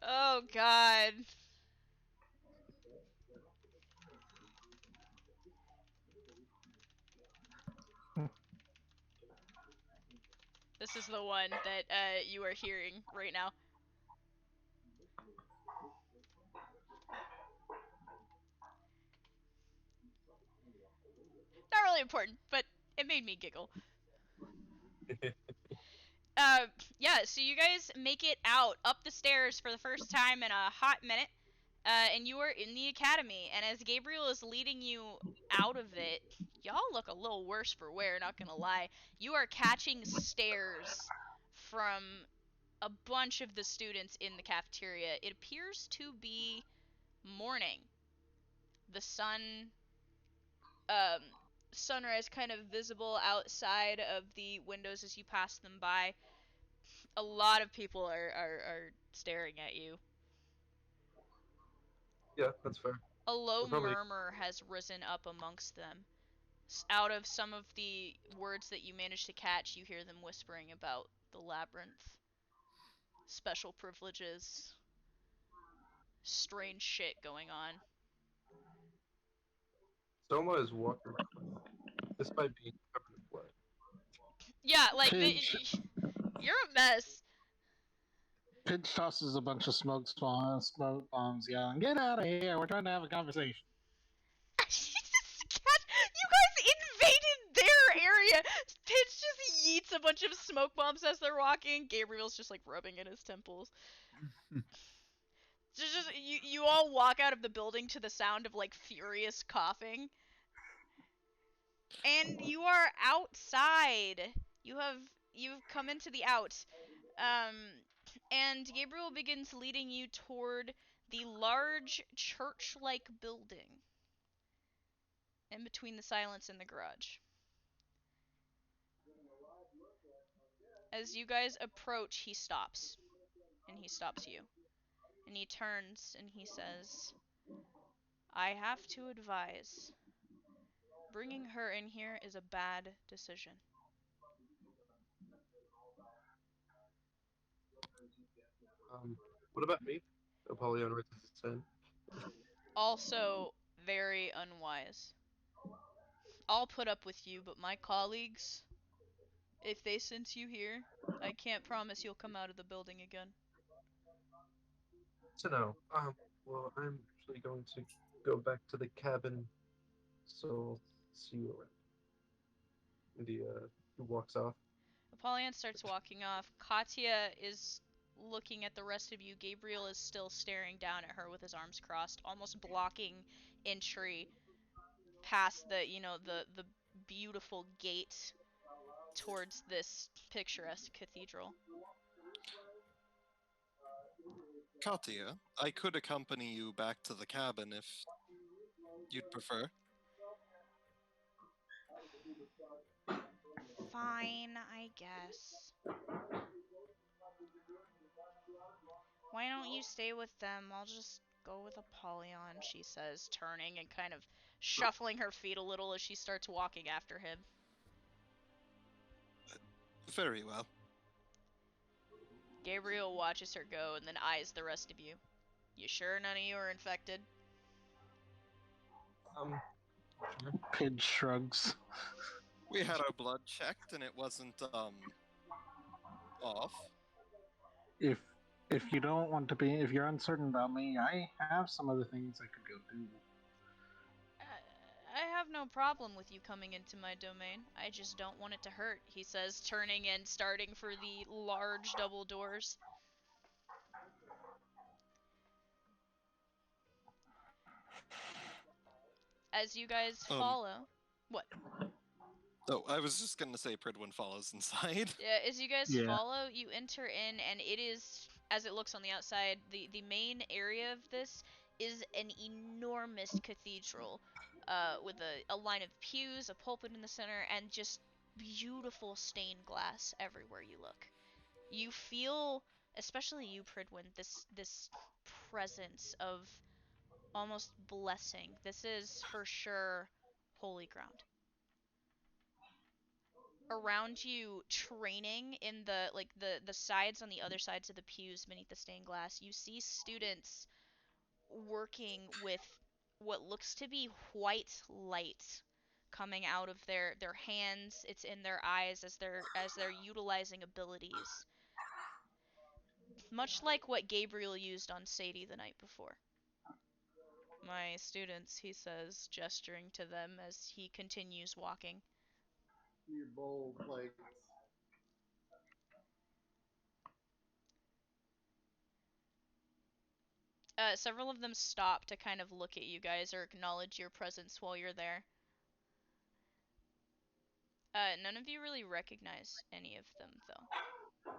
Oh god. This is the one that you are hearing right now. Not really important, but it made me giggle. Yeah, so you guys make it out up the stairs for the first time in a hot minute, and you are in the academy. And as Gabriel is leading you out of it, y'all look a little worse for wear, not gonna lie. You are catching stares from a bunch of the students in the cafeteria. It appears to be morning. The sunrise kind of visible outside of the windows as you pass them by. A lot of people are staring at you. Yeah, that's fair. A low murmur has risen up amongst them. Out of some of the words that you managed to catch, you hear them whispering about the labyrinth, special privileges, strange shit going on. Soma is walking despite being covered in blood. Yeah, like, you're a mess. Pidge tosses a bunch of smoke bombs, yelling, "Get out of here! We're trying to have a conversation." You guys invaded their area! Pidge just yeets a bunch of smoke bombs as they're walking. Gabriel's just like rubbing at his temples. Just you all walk out of the building to the sound of like furious coughing. And you are outside. You've come into the out. And Gabriel begins leading you toward the large church-like building in between the silence and the garage. As you guys approach, he stops. And he stops you. And he turns and he says, I have to advise. Bringing her in here is a bad decision. What about me? Apollyon raises his hand. Also, very unwise. I'll put up with you, but my colleagues, if they sense you here, I can't promise you'll come out of the building again. So no. Well, I'm actually going to go back to the cabin. So see you around. And he walks off. Apollyon starts walking off. Katya is looking at the rest of you. Gabriel is still staring down at her with his arms crossed, almost blocking entry past the beautiful gate towards this picturesque cathedral. Katya, I could accompany you back to the cabin if you'd prefer. Fine, I guess. Why don't you stay with them? I'll just go with Apollyon, She says, turning and kind of shuffling her feet a little as she starts walking after him. Very well. Gabriel watches her go and then eyes the rest of you. You sure none of you are infected? Sure. Pidge shrugs. We had our blood checked and it wasn't off. If you don't want to be, if you're uncertain about me, I have some other things I could go do. I have no problem with you coming into my domain. I just don't want it to hurt, he says, turning and starting for the large double doors. As you guys follow... What? Oh, I was just gonna say Pridwin follows inside. Yeah, as you guys Yeah. follow, you enter in, and it is, as it looks on the outside, the main area of this is an enormous cathedral, with a line of pews, a pulpit in the center, and just beautiful stained glass everywhere you look. You feel, especially you, Pridwin, this presence of almost blessing. This is for sure holy ground. Around you, training in the sides on the other sides of the pews beneath the stained glass, you see students working with what looks to be white light coming out of their hands. It's in their eyes as they're utilizing abilities, much like what Gabriel used on Sadie the night before. My students, he says, gesturing to them as he continues walking. You bold plates. Several of them stop to kind of look at you guys or acknowledge your presence while you're there. None of you really recognize any of them, though.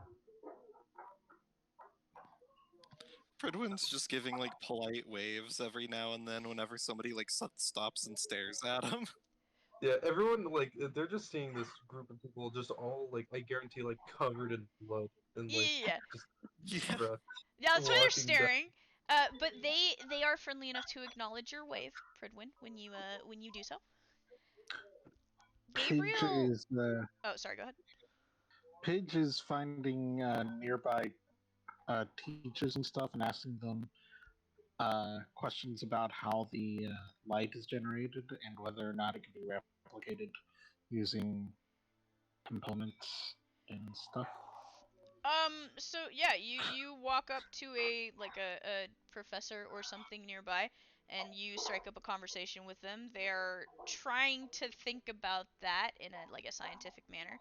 Pridwin's just giving like polite waves every now and then whenever somebody like stops and stares at him. Yeah, everyone like they're just seeing this group of people just all like I guarantee like covered in blood and like Yeah. just Yeah. bruh, Yeah, that's why they're walking down- staring. But they are friendly enough to acknowledge your wave, Pridwin, when you do so. Pidge Gabriel. is Oh, sorry. Go ahead. Pidge is finding nearby teachers and stuff and asking them questions about how the light is generated and whether or not it can be replicated using components and stuff. So yeah, you walk up to a professor or something nearby, and you strike up a conversation with them. They're trying to think about that in a scientific manner.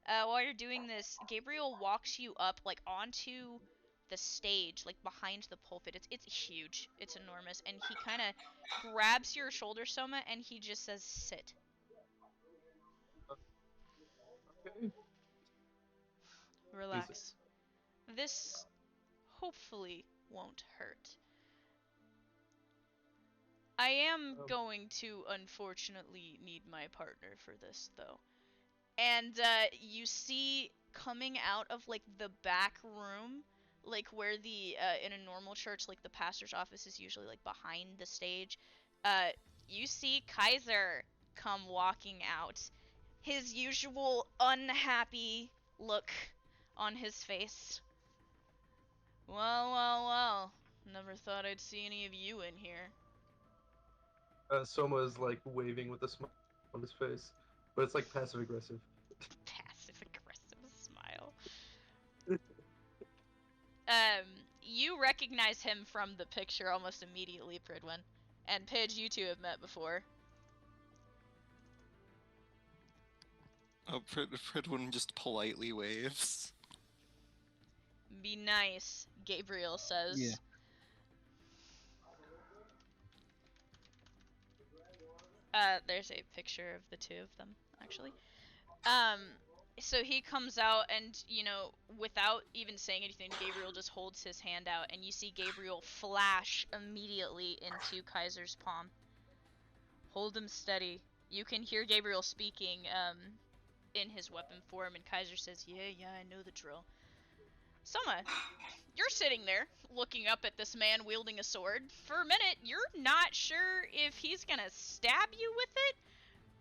While you're doing this, Gabriel walks you up onto the stage, like behind the pulpit. It's huge. It's enormous, and he kind of grabs your shoulder, Soma, and he just says, "Sit." Okay. Relax. This hopefully won't hurt. I am going to unfortunately need my partner for this, though. And you see coming out of like the back room, like where the in a normal church, like the pastor's office is usually like behind the stage. You see Kaiser come walking out, his usual unhappy look on his face. Well, well, well. Never thought I'd see any of you in here. Soma is like waving with a smile on his face, but it's like passive aggressive. Passive aggressive smile. You recognize him from the picture almost immediately, Pridwin. And Pidge, you two have met before. Oh, Pridwin just politely waves. Be nice, Gabriel says. Yeah. There's a picture of the two of them, actually. So he comes out and, you know, without even saying anything, Gabriel just holds his hand out, and you see Gabriel flash immediately into Kaiser's palm. Hold him steady. You can hear Gabriel speaking, in his weapon form, and Kaiser says, yeah, I know the drill. Soma, you're sitting there, looking up at this man wielding a sword. For a minute, you're not sure if he's gonna stab you with it,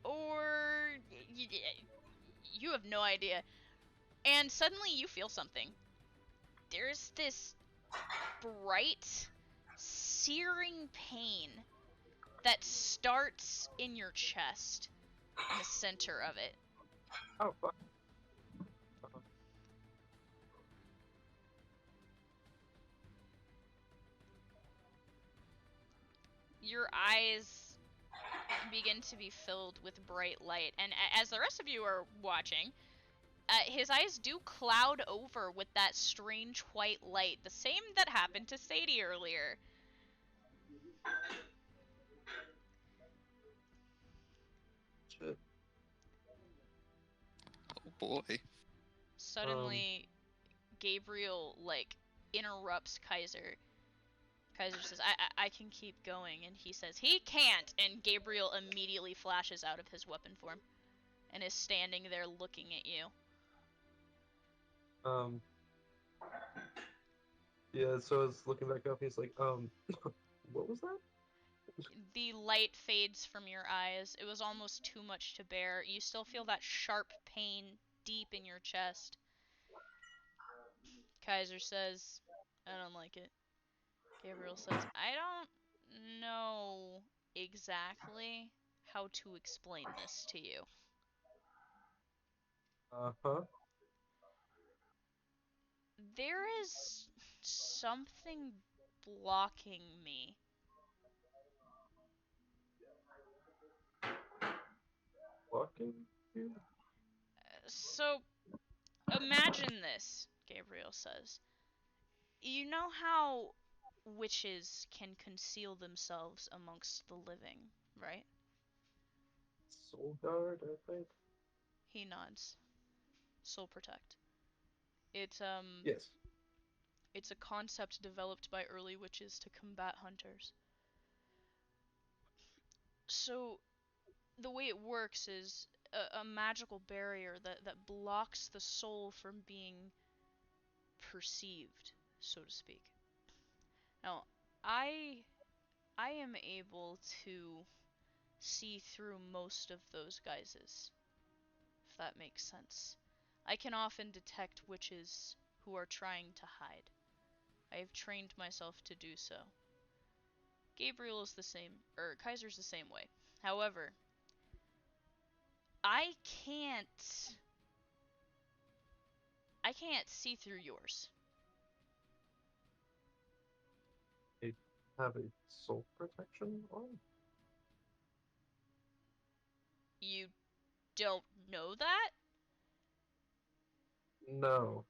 or you have no idea. And suddenly you feel something. There's this bright, searing pain that starts in your chest, in the center of it. Oh fuck. Your eyes begin to be filled with bright light, and as the rest of you are watching, his eyes do cloud over with that strange white light, the same that happened to Sadie earlier. Shit. Oh boy. Suddenly, Gabriel, like, interrupts Kaiser. Kaiser says, I can keep going, and he says, he can't, and Gabriel immediately flashes out of his weapon form, and is standing there looking at you. Yeah, so I was looking back up, he's like, what was that? The light fades from your eyes. It was almost too much to bear. You still feel that sharp pain deep in your chest. Kaiser says, I don't like it. Gabriel says, I don't know exactly how to explain this to you. Uh-huh. There is something blocking me. Blocking you? So, imagine this, Gabriel says. You know how witches can conceal themselves amongst the living, right? Soul Guard, I think? He nods. Soul Protect. It's Yes. It's a concept developed by early witches to combat hunters. So the way it works is a magical barrier that blocks the soul from being perceived, so to speak. Now, I I am able to see through most of those guises, if that makes sense. I can often detect witches who are trying to hide. I have trained myself to do so. Gabriel is the same, or Kaiser's the same way. However, I can't see through yours. They have a soul protection on? You don't know that? No.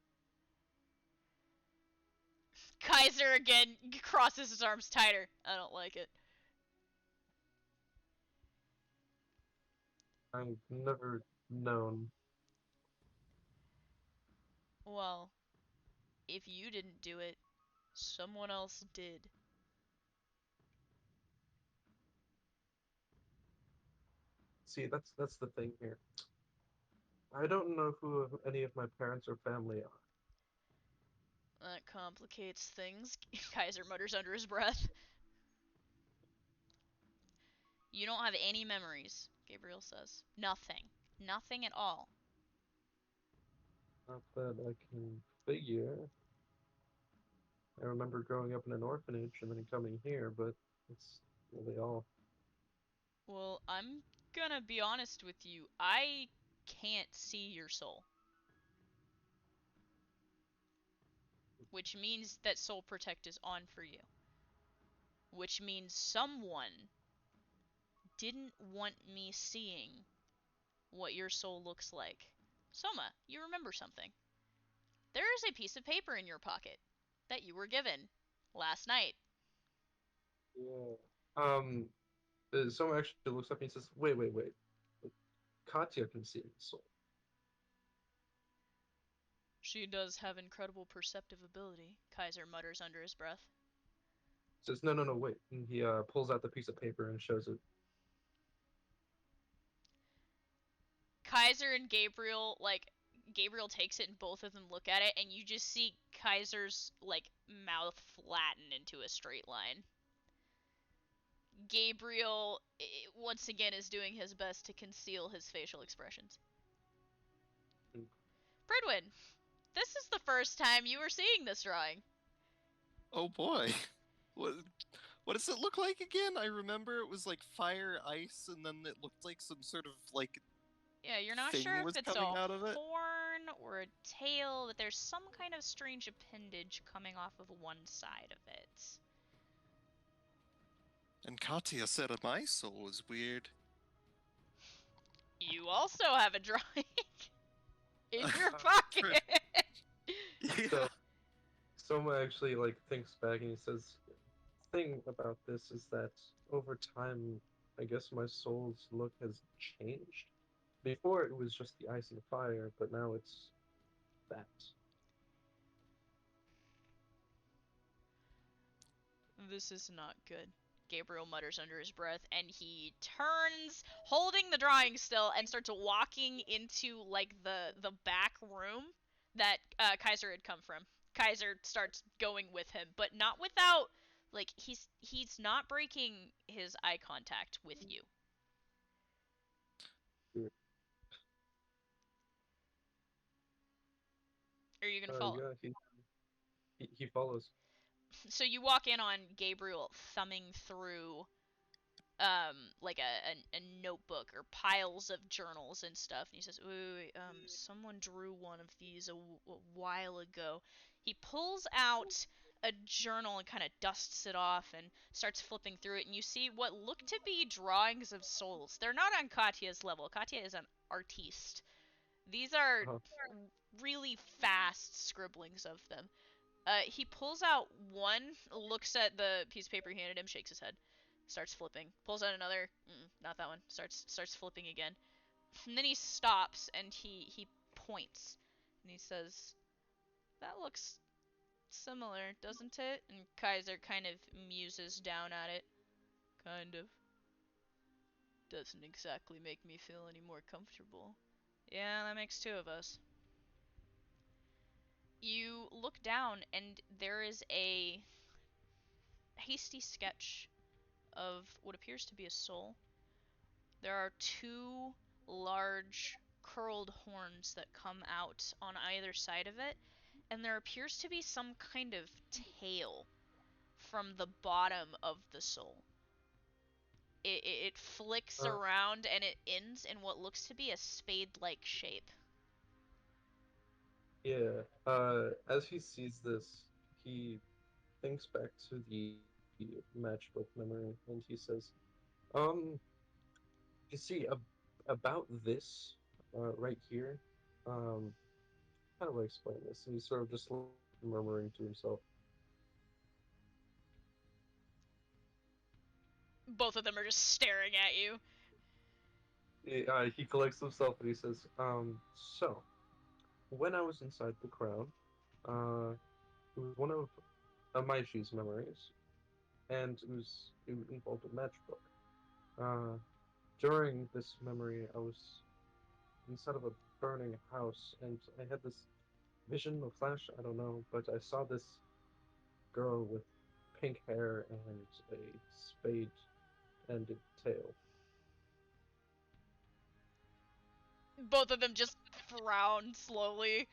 Kaiser again crosses his arms tighter. I don't like it. I've never known. Well, if you didn't do it, someone else did. See, that's the thing here. I don't know who any of my parents or family are. That complicates things, Kaiser mutters under his breath. You don't have any memories, Gabriel says. Nothing. Nothing at all. Not that I can figure. I remember growing up in an orphanage and then coming here, but it's really all. Well, I'm gonna be honest with you. I can't see your soul. Which means that Soul Protect is on for you. Which means someone didn't want me seeing what your soul looks like. Soma, you remember something. There is a piece of paper in your pocket that you were given last night. Yeah. Someone actually looks up and says, "Wait. Katya can see the soul." She does have incredible perceptive ability, Kaiser mutters under his breath. Says, No, wait." And he pulls out the piece of paper and shows it. Kaiser and Gabriel, Gabriel takes it and both of them look at it, and you just see Kaiser's, mouth flatten into a straight line. Gabriel, once again, is doing his best to conceal his facial expressions. Fredwin, this is the first time you were seeing this drawing. Oh boy. What does it look like again? I remember it was like fire, ice, and then it looked like some sort of Yeah, you're not thing sure was if it's coming a out of it. horn or a tail, but there's some kind of strange appendage coming off of one side of it. And Katya said my soul was weird. You also have a drawing in your pocket. Yeah. So Soma actually thinks back and he says, "Thing about this is that over time, I guess my soul's look has changed. Before it was just the ice and fire, but now it's that." This is not good. Gabriel mutters under his breath, and he turns, holding the drawing still, and starts walking into the back room that Kaiser had come from. Kaiser starts going with him, but not without he's not breaking his eye contact with you. Are you gonna follow? Yeah, he follows. So you walk in on Gabriel thumbing through a notebook or piles of journals and stuff, and he says, wait, someone drew one of these a while ago. He pulls out a journal and kind of dusts it off and starts flipping through it, and you see what look to be drawings of souls. They're not on Katya's level. Katya is an artiste. These are really fast scribblings of them. He pulls out one, looks at the piece of paper he handed him, shakes his head, starts flipping, pulls out another, not that one, starts flipping again, and then he stops and he points, and he says, "That looks similar, doesn't it?" And Kaiser kind of muses down at it, kind of. Doesn't exactly make me feel any more comfortable. Yeah, that makes two of us. You look down and there is a hasty sketch of what appears to be a soul. There are two large curled horns that come out on either side of it, and there appears to be some kind of tail from the bottom of the soul. It flicks around and it ends in what looks to be a spade-like shape. Yeah. As he sees this, he thinks back to the matchbook memory and he says, Um, you see, about this, right here, how do I explain this? And he's sort of just murmuring to himself. Both of them are just staring at you. He collects himself and he says, so, when I was inside the crown, it was one of Amaishi's memories, and it involved a match book. During this memory, I was inside of a burning house, and I had this vision or flash, I don't know, but I saw this girl with pink hair and a spade and a tail. Both of them just frown slowly.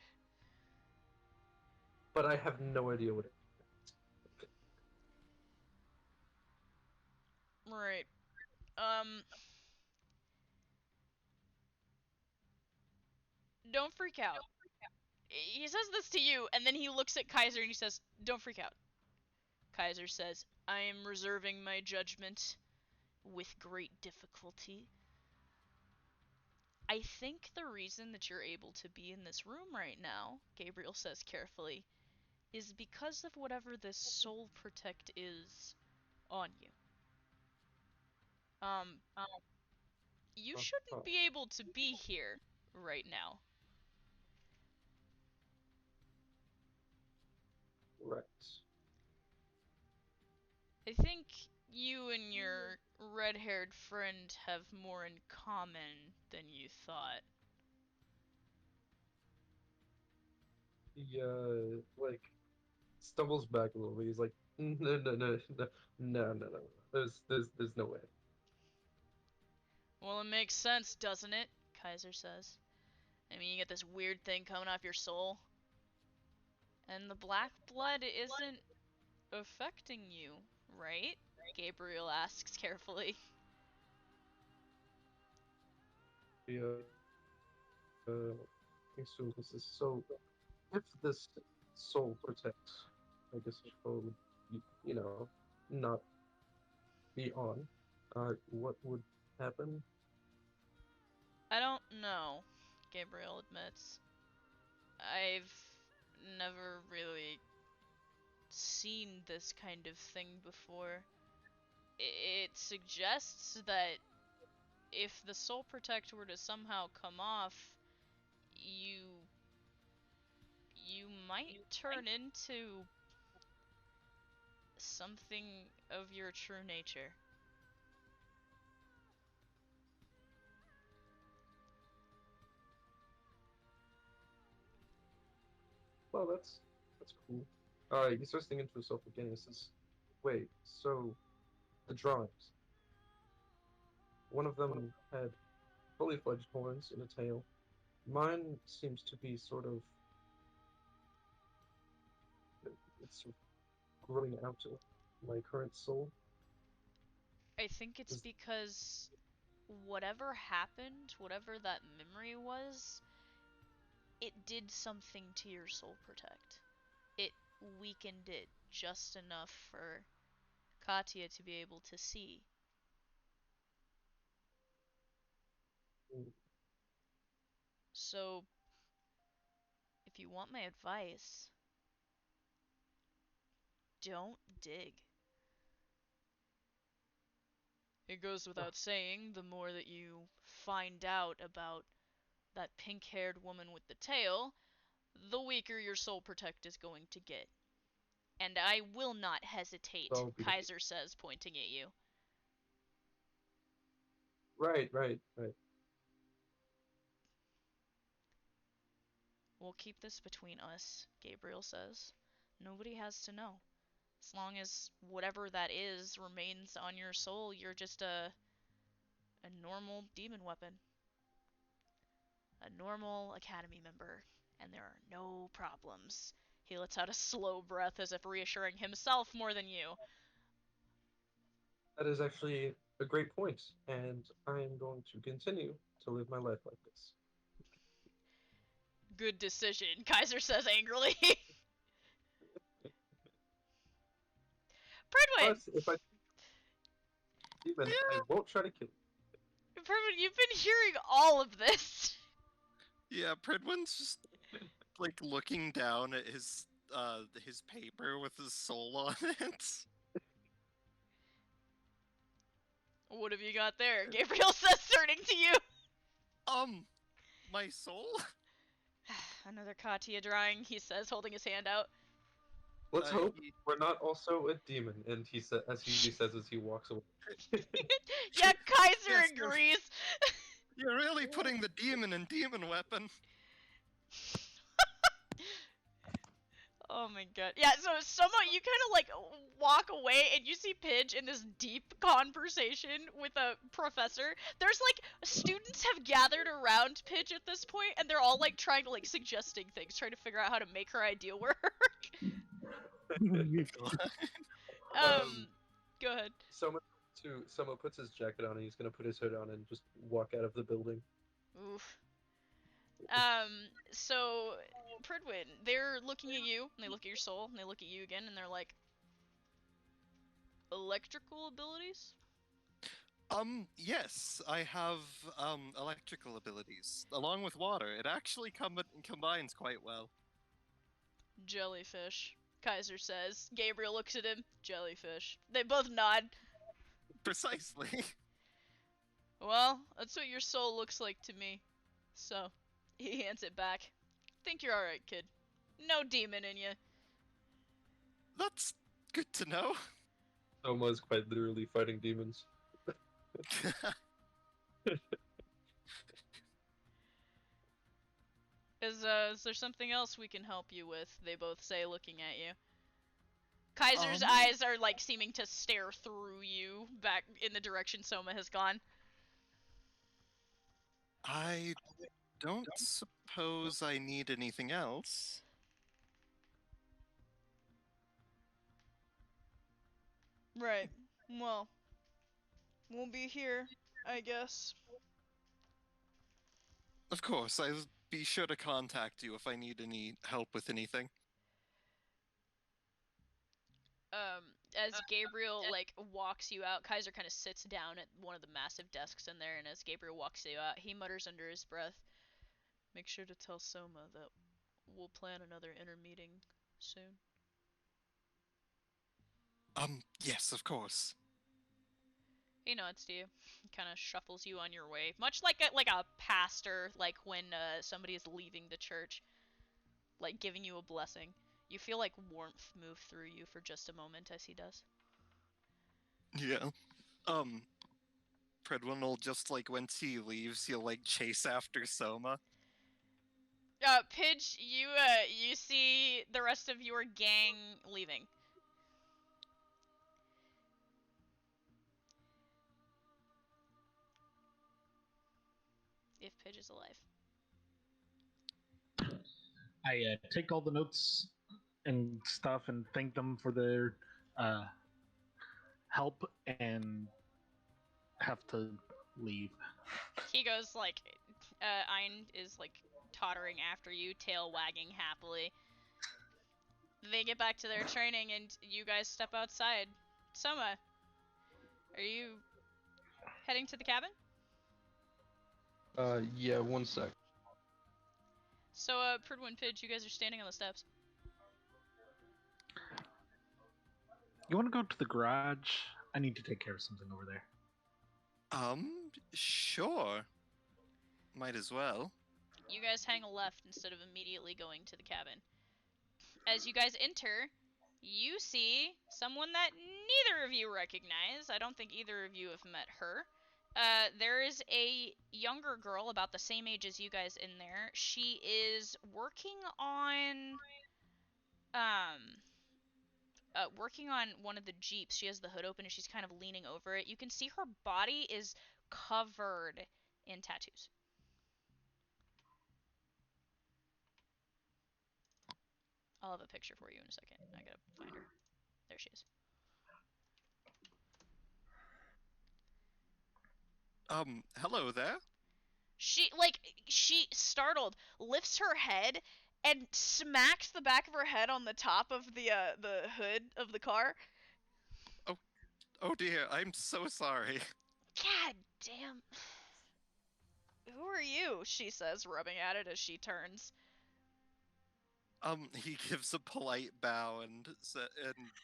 But I have no idea what it is. Right. Don't freak out. He says this to you, and then he looks at Kaiser and he says, "Don't freak out." Kaiser says, "I am reserving my judgment with great difficulty. I think the reason that you're able to be in this room right now," Gabriel says carefully, "is because of whatever this soul protect is on you. Um, you shouldn't be able to be here right now." Right. I think you and your red-haired friend have more in common than you thought. He, like, stumbles back a little bit. He's like, no, no, no, no, no, no, no. There's no way. Well, it makes sense, doesn't it? Kaiser says. I mean, you get this weird thing coming off your soul. And the black blood isn't affecting you, right? Gabriel asks carefully. He, assumes this is so. If this soul protect, I guess it would, you know, not be on, what would happen? I don't know, Gabriel admits. I've never really seen this kind of thing before. It suggests that if the soul protect were to somehow come off, you might turn into something of your true nature. Well, that's cool. He starts thinking to himself again. He says, "Wait, so the drawings? One of them had fully fledged horns and a tail. Mine seems to be sort of it's sort of growing out of my current soul." I think it's Is because whatever happened, whatever that memory was, it did something to your soul protect. It weakened it just enough for Katya to be able to see. mm, So, if you want my advice, don't dig. It goes without saying, the more that you find out about that pink-haired woman with the tail, the weaker your soul protect is going to get. And I will not hesitate, I'll be Kaiser says, pointing at you. right, right, right. We'll keep this between us, Gabriel says. Nobody has to know. As long as whatever that is remains on your soul, you're just a normal demon weapon. A normal academy member. And there are no problems. He lets out a slow breath as if reassuring himself more than you. That is actually a great point, and I am going to continue to live my life like this. Good decision, Kaiser says angrily. But Pridwin! if I demon, I won't try to kill you. Pridwin, you've been hearing all of this. Yeah, Pridwin's just like looking down at his paper with his soul on it. What have you got there? Gabriel says, turning to you. My soul? Another Katya drawing, he says, holding his hand out. Let's Uh, hope he- we're not also a demon. And he says, as he walks away. Yeah, Kaiser Yes, agrees. You're really putting the demon in demon weapon. Oh my god. Yeah, so somehow you kind of like walk away and you see Pidge in this deep conversation with a professor. There's like students have gathered around Pidge at this point and they're all like trying to like suggesting things, trying to figure out how to make her idea work. Go ahead. Someone puts his jacket on and he's gonna put his hood on and just walk out of the building. Oof. So Pridwin, they're looking at you, and they look at your soul, and they look at you again, and they're like, electrical abilities? Yes, I have electrical abilities along with water. It actually combines quite well. Jellyfish, Kaiser says. Gabriel looks at him. Jellyfish. They both nod. Precisely. Well, that's what your soul looks like to me. So, he hands it back. Think you're alright, kid. No demon in you. That's good to know. Soma's quite literally fighting demons. Is there something else we can help you with? They both say, looking at you. Kaiser's eyes are like seeming to stare through you back in the direction Soma has gone. I don't suppose I need anything else. Right. Well, we'll be here, I guess. Of course, I'll be sure to contact you if I need any help with anything. As Gabriel like walks you out, Kaiser kind of sits down at one of the massive desks in there, and as Gabriel walks you out, he mutters under his breath, "Make sure to tell Soma that we'll plan another inner meeting soon." Yes, of course. He nods to you, kind of shuffles you on your way, much like a pastor, like when somebody is leaving the church, like giving you a blessing. You feel like warmth move through you for just a moment as he does. Yeah. Predwin will just like once he leaves, he'll like chase after Soma. Pidge, you see the rest of your gang leaving. If Pidge is alive. I take all the notes and stuff and thank them for their help and have to leave. He goes like, Ein is like tottering after you, tail wagging happily. They get back to their training and you guys step outside. Soma, are you heading to the cabin? Yeah, one sec. So, Pridwin, Pidge, you guys are standing on the steps. You want to go to the garage? I need to take care of something over there. Sure. Might as well. You guys hang a left instead of immediately going to the cabin. As you guys enter, you see someone that neither of you recognize. I don't think either of you have met her. There is a younger girl about the same age as you guys in there. She is working on one of the Jeeps. She has the hood open and she's kind of leaning over it. You can see her body is covered in tattoos. I'll have a picture for you in a second. I gotta find her. There she is. Hello there. She startled, lifts her head and smacks the back of her head on the top of the hood of the car. Oh dear, I'm so sorry. God damn. Who are you? She says, rubbing at it as she turns. He gives a polite bow and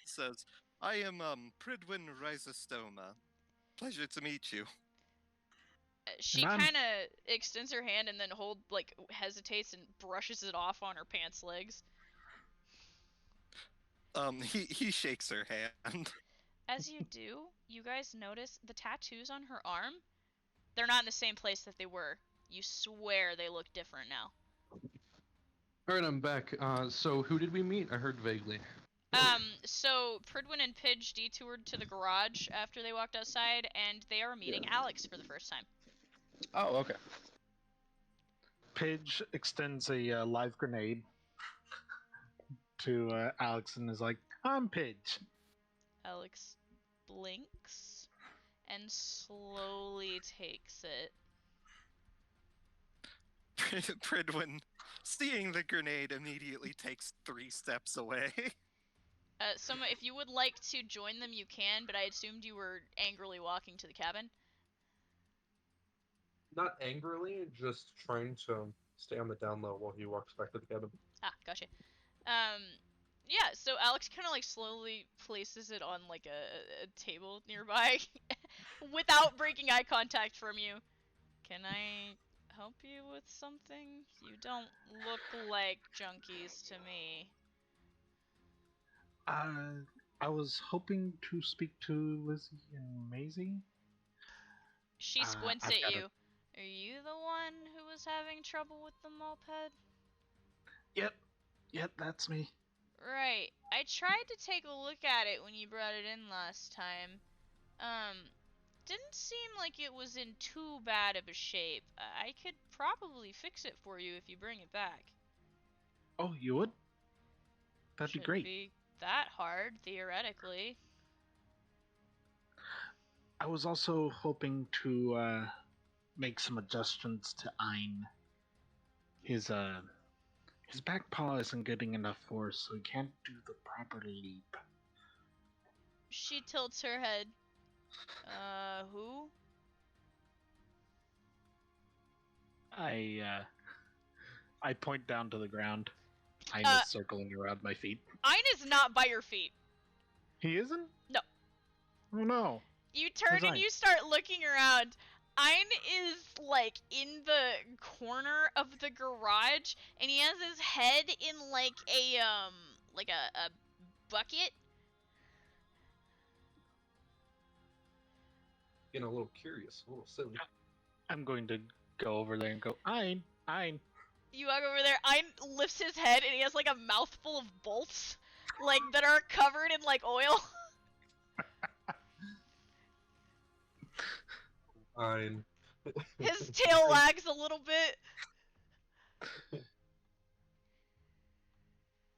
says, I am, Pridwin Rhizostoma. Pleasure to meet you. She And I'm- kind of extends her hand and then hesitates and brushes it off on her pants legs. He shakes her hand. As you do, you guys notice the tattoos on her arm. They're not in the same place that they were. You swear they look different now. Alright, I'm back. So who did we meet? I heard vaguely. So Pridwin and Pidge detoured to the garage after they walked outside, and they are meeting Alex for the first time. Oh, okay. Pidge extends a live grenade to Alex and is like, "I'm Pidge." Alex blinks and slowly takes it. Pridwin, seeing the grenade, immediately takes 3 steps away. If you would like to join them, you can, but I assumed you were angrily walking to the cabin. Not angrily, just trying to stay on the down low while he walks back to the cabin. Ah, gotcha. Yeah, so Alex kind of like slowly places it on like a table nearby without breaking eye contact from you. Can I help you with something? You don't look like junkies to me. I was hoping to speak to Lizzie and Maisie. She squints I've at got you. Are you the one who was having trouble with the moped? Yep, that's me. Right. I tried to take a look at it when you brought it in last time. Didn't seem like it was in too bad of a shape. I could probably fix it for you if you bring it back. Oh, you would? That'd be Shouldn't great. be that hard, theoretically. I was also hoping to make some adjustments to Ein. His back paw isn't getting enough force, so he can't do the proper leap. She tilts her head. Who? I point down to the ground. Ein is circling around my feet. Ein is not by your feet. He isn't? No. Oh no. You turn Where's and Ein? you start looking around. Ein is like in the corner of the garage, and he has his head in like a bucket. Getting a little curious, a little silly. I'm going to go over there and go, Ein. You walk over there. Ein lifts his head, and he has like a mouthful of bolts, like that are covered in like oil. Fine. His tail wags a little bit.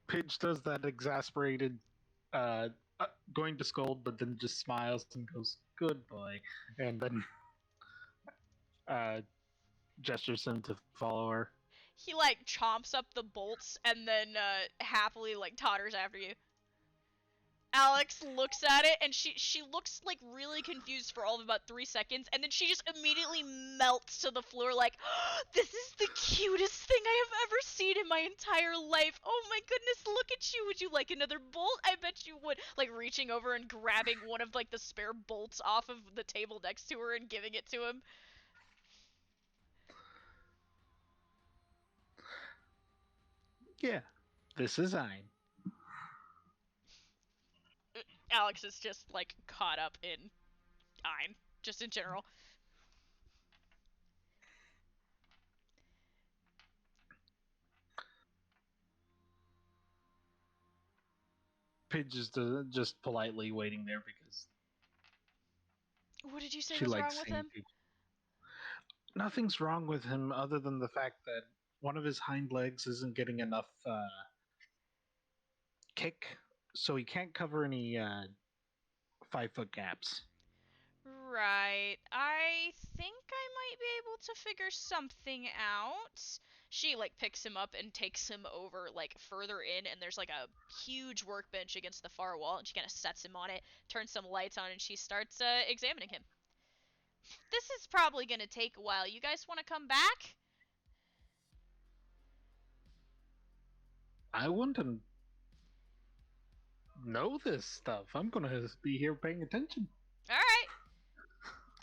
Pidge does that exasperated, going to scold, but then just smiles and goes, "Good boy," and then gestures him to follow her. He like chomps up the bolts and then happily like totters after you. Alex looks at it and she looks like really confused for all of about 3 seconds, and then she just immediately melts to the floor like, oh, this is the cutest thing I have ever seen in my entire life. Oh my goodness, look at you. Would you like another bolt? I bet you would. Like reaching over and grabbing one of like the spare bolts off of the table next to her and giving it to him. Yeah, this is Ein. Alex is just like caught up in Ein, just in general. Pidge is just politely waiting there because What did you say she was likes wrong with seeing him? people. Nothing's wrong with him other than the fact that one of his hind legs isn't getting enough kick, so he can't cover any 5-foot gaps. Right. I think I might be able to figure something out. She like picks him up and takes him over like further in, and there's like a huge workbench against the far wall, and she kind of sets him on it, turns some lights on, and she starts examining him. This is probably gonna take a while. You guys want to come back? I want to know this stuff. I'm gonna be here paying attention. All right.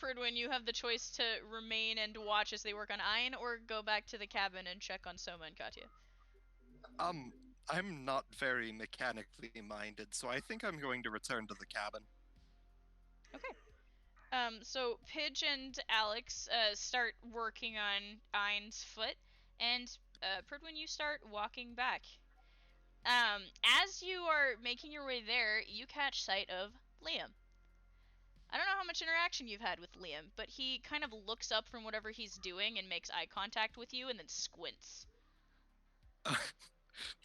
Pridwin, you have the choice to remain and watch as they work on Ein, or go back to the cabin and check on Soma and Katya. I'm not very mechanically minded, so I think I'm going to return to the cabin. Okay. So Pidge and Alex start working on Ein's foot, and Pridwin, you start walking back. As you are making your way there, you catch sight of Liam. I don't know how much interaction you've had with Liam, but he kind of looks up from whatever he's doing and makes eye contact with you and then squints.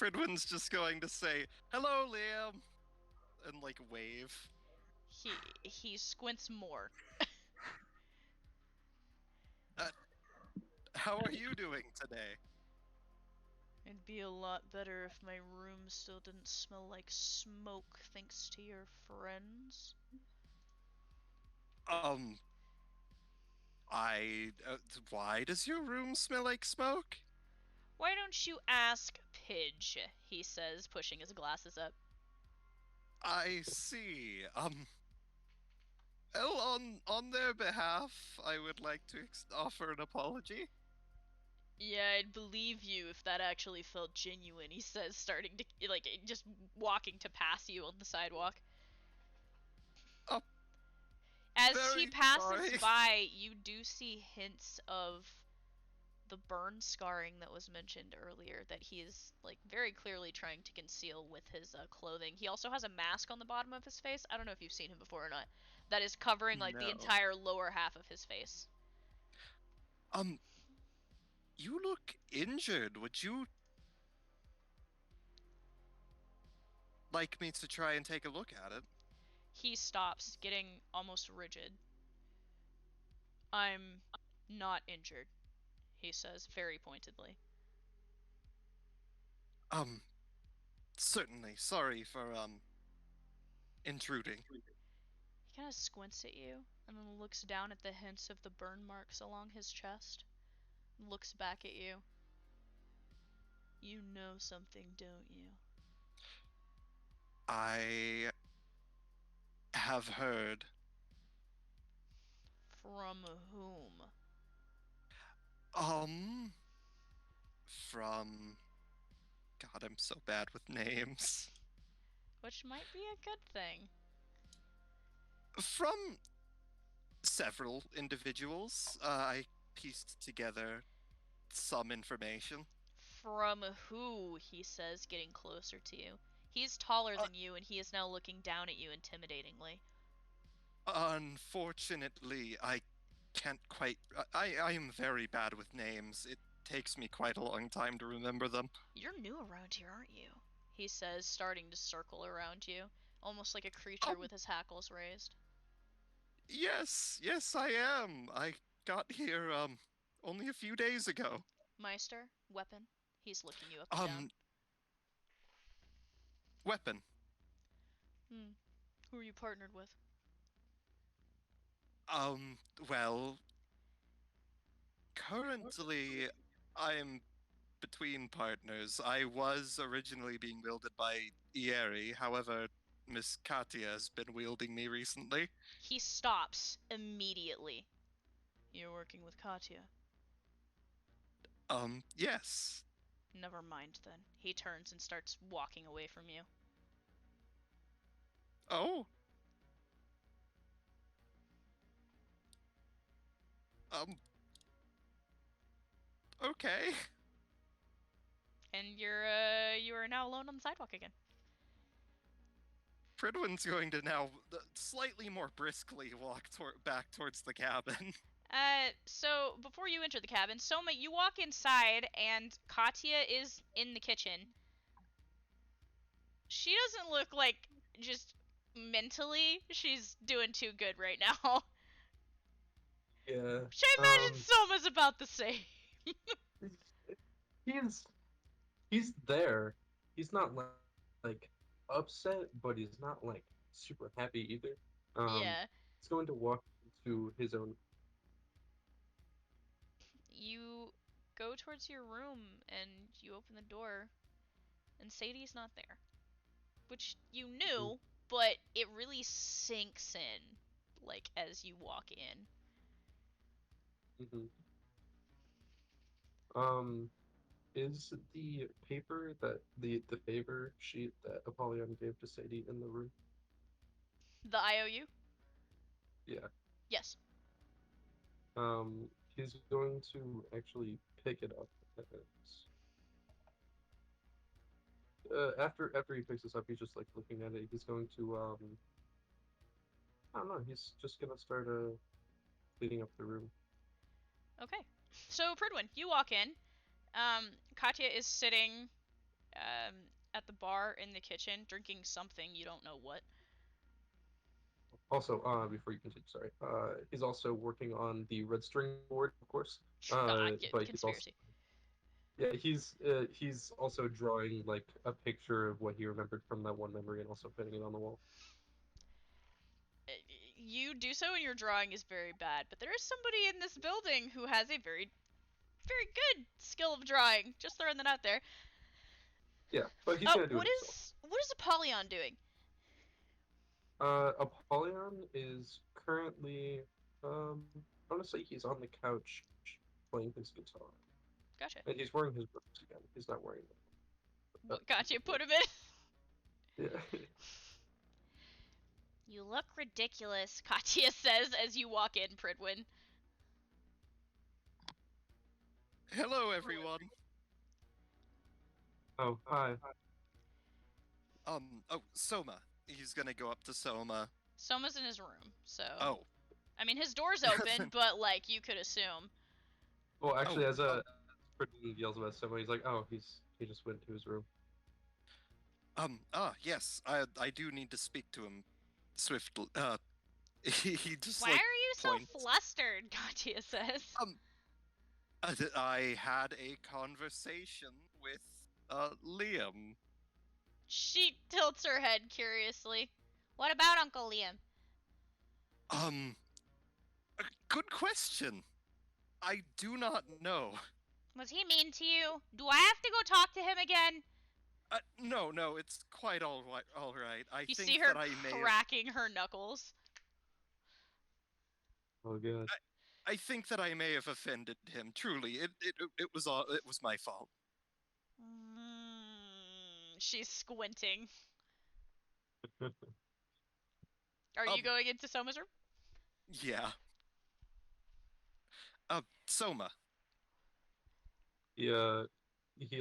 Pridwin's just going to say, "Hello, Liam," and like wave. He squints more. How are you doing today? It'd be a lot better if my room still didn't smell like smoke thanks to your friends. Why does your room smell like smoke? Why don't you ask Pidge? He says, pushing his glasses up. I see. Well, on their behalf, I would like to offer an apology. Yeah, I'd believe you if that actually felt genuine, he says, starting to, like, just walking to pass you on the sidewalk. Oh, As he very passes sorry. by, you do see hints of the burn scarring that was mentioned earlier that he is, like, very clearly trying to conceal with his clothing. He also has a mask on the bottom of his face. I don't know if you've seen him before or not. That is covering, like, the No. entire lower half of his face. You look injured. Would you like me to try and take a look at it? He stops, getting almost rigid. I'm not injured, he says very pointedly. Certainly. Sorry for, intruding. He kind of squints at you and then looks down at the hints of the burn marks along his chest. Looks back at you. You know something, don't you? I have heard. From whom? From... God, I'm so bad with names. Which might be a good thing. From several individuals. I pieced together some information. From who, he says, getting closer to you. He's taller than you, and he is now looking down at you intimidatingly. Unfortunately, I can't quite... I am very bad with names. It takes me quite a long time to remember them. You're new around here, aren't you? He says, starting to circle around you, almost like a creature with his hackles raised. Yes, I am. I got here, only a few days ago. Meister, weapon. He's looking you up and down. Weapon. Who are you partnered with? Well, currently, I'm between partners. I was originally being wielded by Ieri, however, Miss Katia has been wielding me recently. He stops immediately. You're working with Katya. Yes. Never mind then. He turns and starts walking away from you. Oh. Okay. And you are now alone on the sidewalk again. Pridwin's going to now slightly more briskly walk back towards the cabin. So before you enter the cabin, Soma, you walk inside and Katya is in the kitchen. She doesn't look like just mentally she's doing too good right now. Yeah. Which I imagine Soma's about the same. He's there. He's not like upset, but he's not like super happy either. Yeah. He's going to walk into his own. You go towards your room and you open the door, and Sadie's not there. Which you knew, but it really sinks in, like, as you walk in. Mm-hmm. Is the paper that the favor sheet that Apollyon gave to Sadie in the room? The IOU? Yeah. Yes. He's going to actually pick it up. After he picks this up, he's just like looking at it. He's going to I don't know. He's just gonna start cleaning up the room. Okay. So, Pridwin, you walk in. Katya is sitting at the bar in the kitchen, drinking something, you don't know what. Also, before you continue, sorry. He's also working on the red string board, of course. Yeah, But he's also conspiracy. yeah, he's also drawing like a picture of what he remembered from that one memory and also putting it on the wall. You do so and your drawing is very bad, but there is somebody in this building who has a very, very good skill of drawing. Just throwing that out there. Yeah, but he's gonna do it himself. What is Apollyon doing? Apollyon is currently, honestly, he's on the couch playing his guitar, Gotcha. and he's wearing his boots again. He's not wearing them. What Katya put him in? Yeah. You look ridiculous, Katya says as you walk in, Pridwin. Hello, everyone. Oh, hi. Oh, Soma. He's gonna go up to Soma. Soma's in his room, so. Oh. I mean, his door's open, but like you could assume. Well, actually, Oh, as a Ferdinand yells about someone, he's like, "Oh, he just went to his room." Yes. I do need to speak to him swiftly. He just Why like are you points. so flustered? Katya says. I had a conversation with Liam. She tilts her head curiously. What about Uncle Liam? Good question. I do not know. Was he mean to you? Do I have to go talk to him again? No, it's quite all right. I You think see her that I may have, cracking her knuckles. Oh god. I think that I may have offended him. Truly, it was my fault. She's squinting. Are you going into Soma's room? Yeah. Soma. He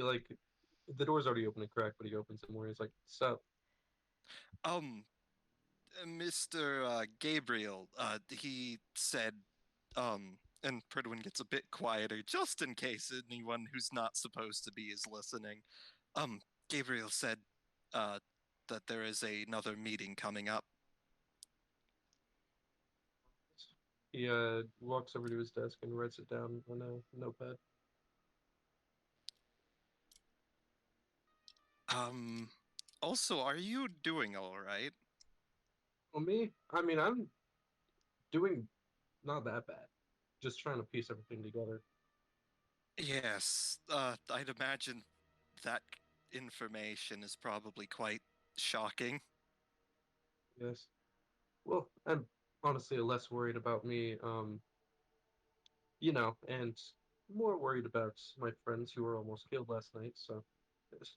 like the door's already open and cracked, but he opens it more. He's like, "Sup?" Mr. Gabriel, he said, and Pridwin gets a bit quieter just in case anyone who's not supposed to be is listening. Gabriel said, that there is another meeting coming up. He walks over to his desk and writes it down on a notepad. Also, are you doing all right? Well, me? I mean, I'm doing not that bad. Just trying to piece everything together. Yes, I'd imagine that information is probably quite shocking. Yes. Well, I'm honestly less worried about me, and more worried about my friends who were almost killed last night, so yes.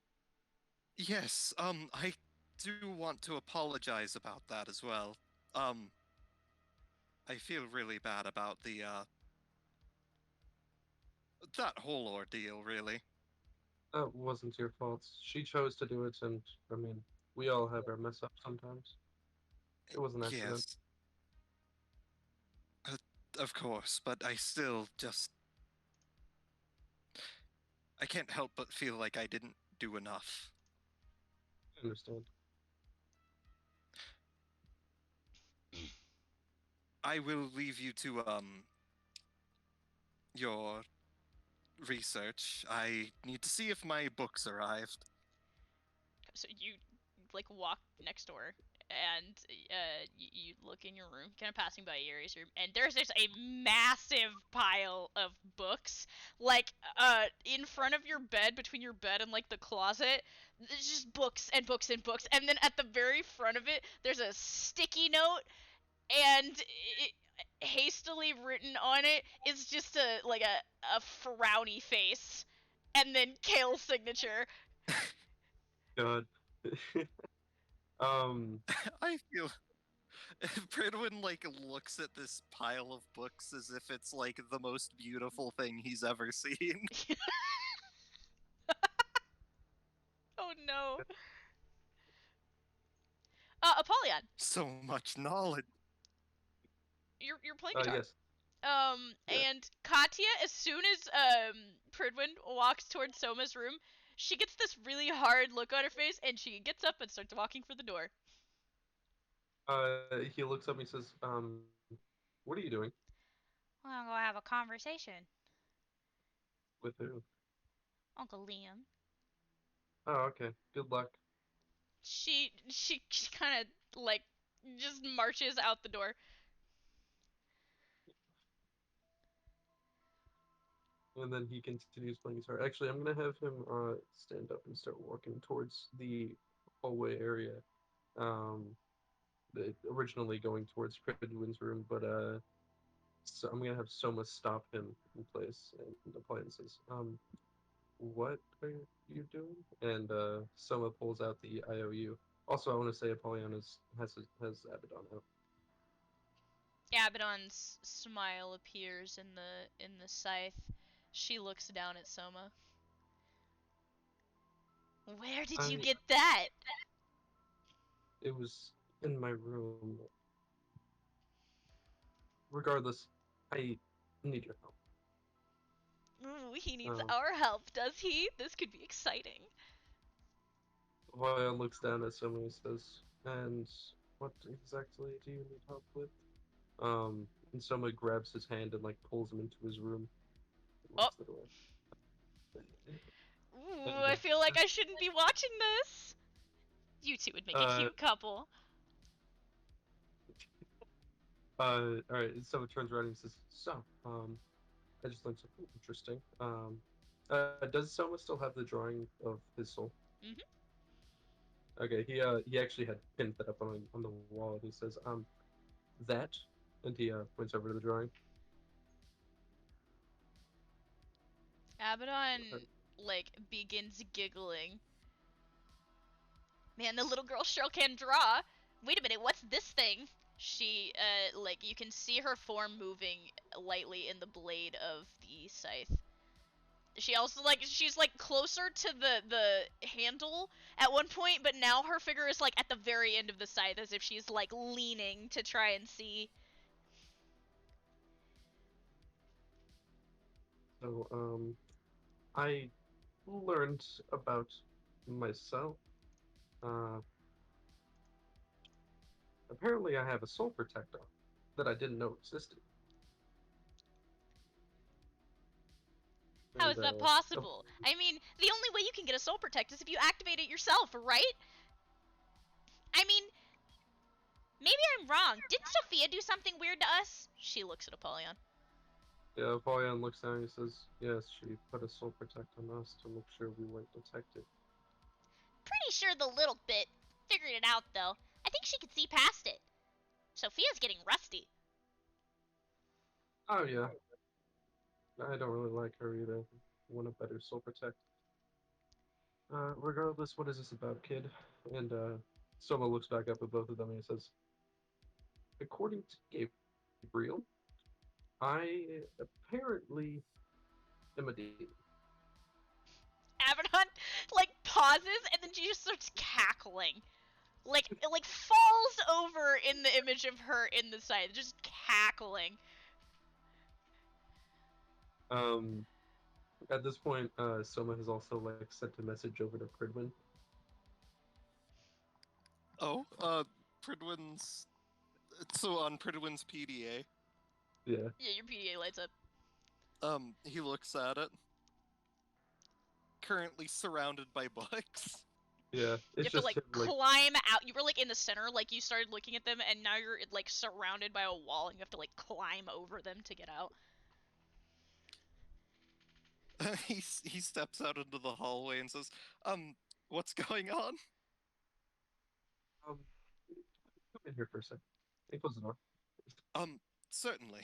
Yes, I do want to apologize about that as well. I feel really bad about that whole ordeal, really. That wasn't your fault. She chose to do it, and I mean, we all have our mess ups sometimes. It was an accident. Yes, of course, but I still just. I can't help but feel like I didn't do enough. I understand. I will leave you to, your research. I need to see if my books arrived. So you like walk next door and you look in your room, kind of passing by Yuri's room, and there's just a massive pile of books, like in front of your bed, between your bed and like the closet. There's just books and books and books, and then at the very front of it, there's a sticky note, and hastily written on it is just a frowny face, and then Kale's signature. God. I feel Pridwin like looks at this pile of books as if it's like the most beautiful thing he's ever seen. Oh no. Apollyon, So much knowledge. you're playing guitar. Yes. Yeah. And Katya, as soon as Pridwin walks towards Soma's room, she gets this really hard look on her face, and she gets up and starts walking for the door. He looks up and he says, what are you doing? We're gonna go have a conversation, With who? Uncle Liam. Oh, okay. Good luck. She kind of like just marches out the door. And then he continues playing guitar. Actually, I'm gonna have him stand up and start walking towards the hallway area. Um, originally going towards Pridwin's room, but so I'm gonna have Soma stop him in place, and the plan says, what are you doing? And Soma pulls out the IOU. Also, I want to say Apollyon has Abaddon out. Abaddon's smile appears in the scythe. She looks down at Soma. Where did you get that? It was in my room. Regardless, I need your help. Ooh, he needs Um, our help, does he? This could be exciting. Apollyon looks down at Soma and says, "And what exactly do you need help with?" And Soma grabs his hand and like pulls him into his room. And Oh. locks the door. Ooh, And, I feel like I shouldn't be watching this. You two would make a cute couple. all right. And Soma turns around and says, "So, I just learned something interesting. Does Soma still have the drawing of his soul?" Mhm. Okay, he actually had pinned that up on the wall, and he says, that, and he points over to the drawing. Abaddon like begins giggling. Man, the little girl sure can draw. Wait a minute, what's this thing? She like you can see her form moving lightly in the blade of the scythe. She also she's like closer to the handle at one point, but now her figure is like at the very end of the scythe as if she's like leaning to try and see. So, I learned about myself. Uh, Apparently, I have a soul protector that I didn't know existed. How And is that possible? I mean, the only way you can get a soul protect is if you activate it yourself, right? I mean, maybe I'm wrong. Didn't Sophia do something weird to us? She looks at Apollyon. yeah, Apollyon looks down and he says, "Yes, she put a soul protect on us to make sure we weren't detected." Pretty sure the little bit figured it out, though. I think she could see past it. Sophia's getting rusty. Oh yeah, I don't really like her either. Want a better soul protect. Regardless, what is this about, kid? And Soma looks back up at both of them and he says, "According to Gabriel, I apparently am a demon." Abaddon like pauses and then she just starts cackling. Like it like falls over in the image of her in the side, just cackling. At this point, Soma has also like sent a message over to Pridwin. Oh, Pridwin's. So on Pridwin's PDA, Yeah, Yeah, your PDA lights up. he looks at it. Currently surrounded by books. yeah. You It's have to just like him, like, climb out. You were like in the center, like you started looking at them, and now you're like surrounded by a wall, and you have to like climb over them to get out. He steps out into the hallway and says, what's going on?" come in here for a second. He closes the door. Um, Certainly.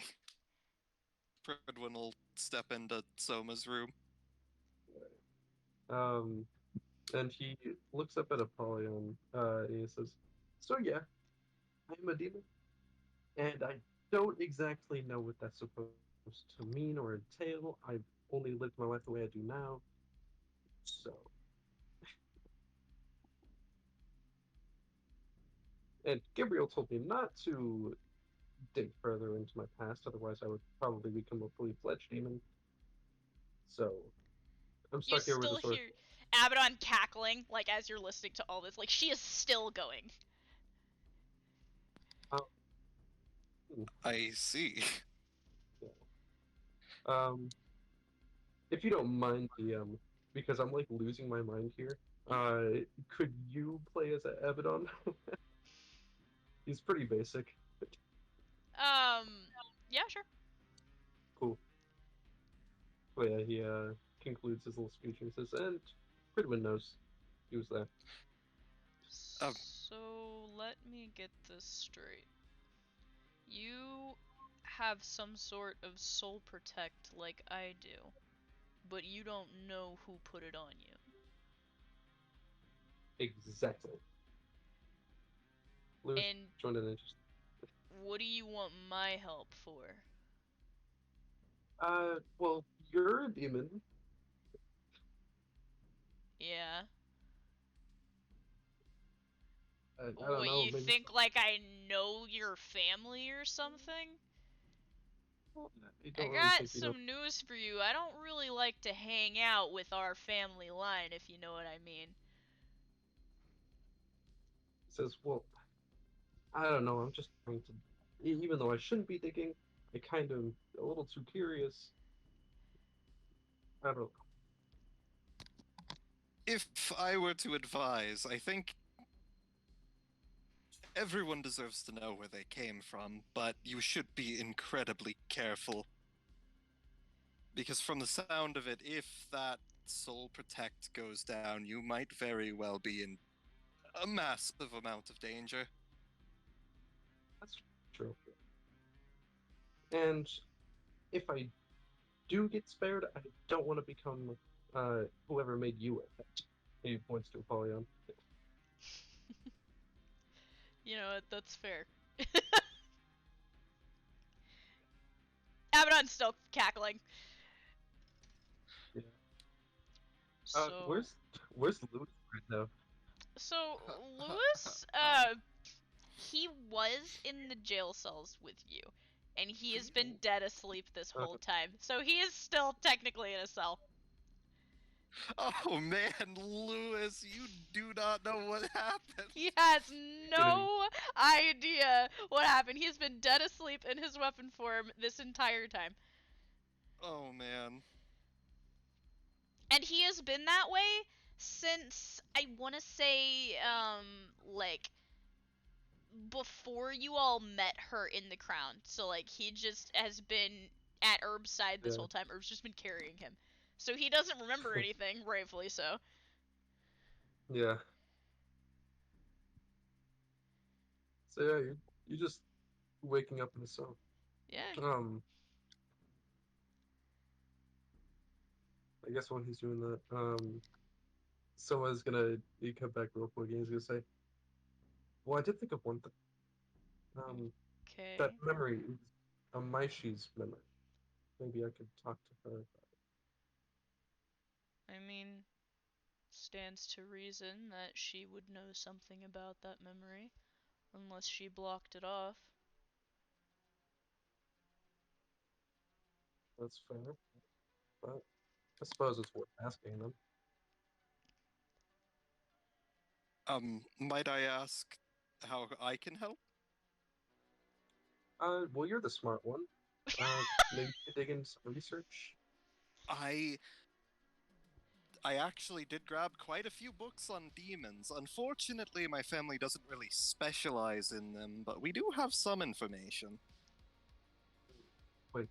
Fredwin will step into Soma's room. And he looks up at Apollyon, and he says, "So yeah, I'm a demon, and I don't exactly know what that's supposed to mean or entail. I've only lived my life the way I do now, so." And Gabriel told me not to dig further into my past, otherwise I would probably become a fully fledged demon. So I'm You stuck here with a still source. hear Abaddon cackling, like, as you're listening to all this. Like, she is still going. I see. Yeah. If you don't mind the because I'm like losing my mind here. Could you play as Abaddon? He's pretty basic. Yeah, sure. Cool. But yeah, he concludes his little speech and says, "And Pridwin knows he was there." Um. So, let me get this straight. You have some sort of soul protect like I do, but you don't know who put it on you. Exactly. Lewis And joined an interest. what do you want my help for? Well, you're a demon. Yeah. I don't What, know, you maybe. think like I know your family or something? I I don't really got think you know. some news for you. I don't really like to hang out with our family line, if you know what I mean. He says, "Well, I don't know. I'm just trying to, even though I shouldn't be digging, I kind of a little too curious. I don't know." If I were to advise, I think everyone deserves to know where they came from, but you should be incredibly careful. Because from the sound of it, if that soul protect goes down, you might very well be in a massive amount of danger. That's true. And if I do get spared, I don't want to become whoever made you a pet. He points to Apollyon. You know what? That's fair. Abaddon's still cackling. Yeah. So, Where's Louis right now? so Lewis, he was in the jail cells with you, and he has been dead asleep this whole time. So he is still technically in a cell. Oh man, Lewis, you do not know what happened. He has no idea what happened. He has been dead asleep in his weapon form this entire time. Oh man. And he has been that way since, I want to say, like, before you all met her in the crown. So, like, he just has been at Herb's side this Yeah. whole time. Herb's just been carrying him. So he doesn't remember anything, rightfully so. Yeah. So yeah, you just waking up in the cell. Yeah. I guess when he's doing that, someone's gonna he come back real quick and he's gonna say, "Well, I did think of one thing. Okay. That memory is a Maishi's memory. Maybe I could talk to her." I mean, stands to reason that she would know something about that memory, unless she blocked it off. That's fair, but I suppose it's worth asking them. Might I ask how I can help? Well, you're the smart one. Maybe you could dig into some research. I actually did grab quite a few books on demons. Unfortunately, my family doesn't really specialize in them, but we do have some information. Wait,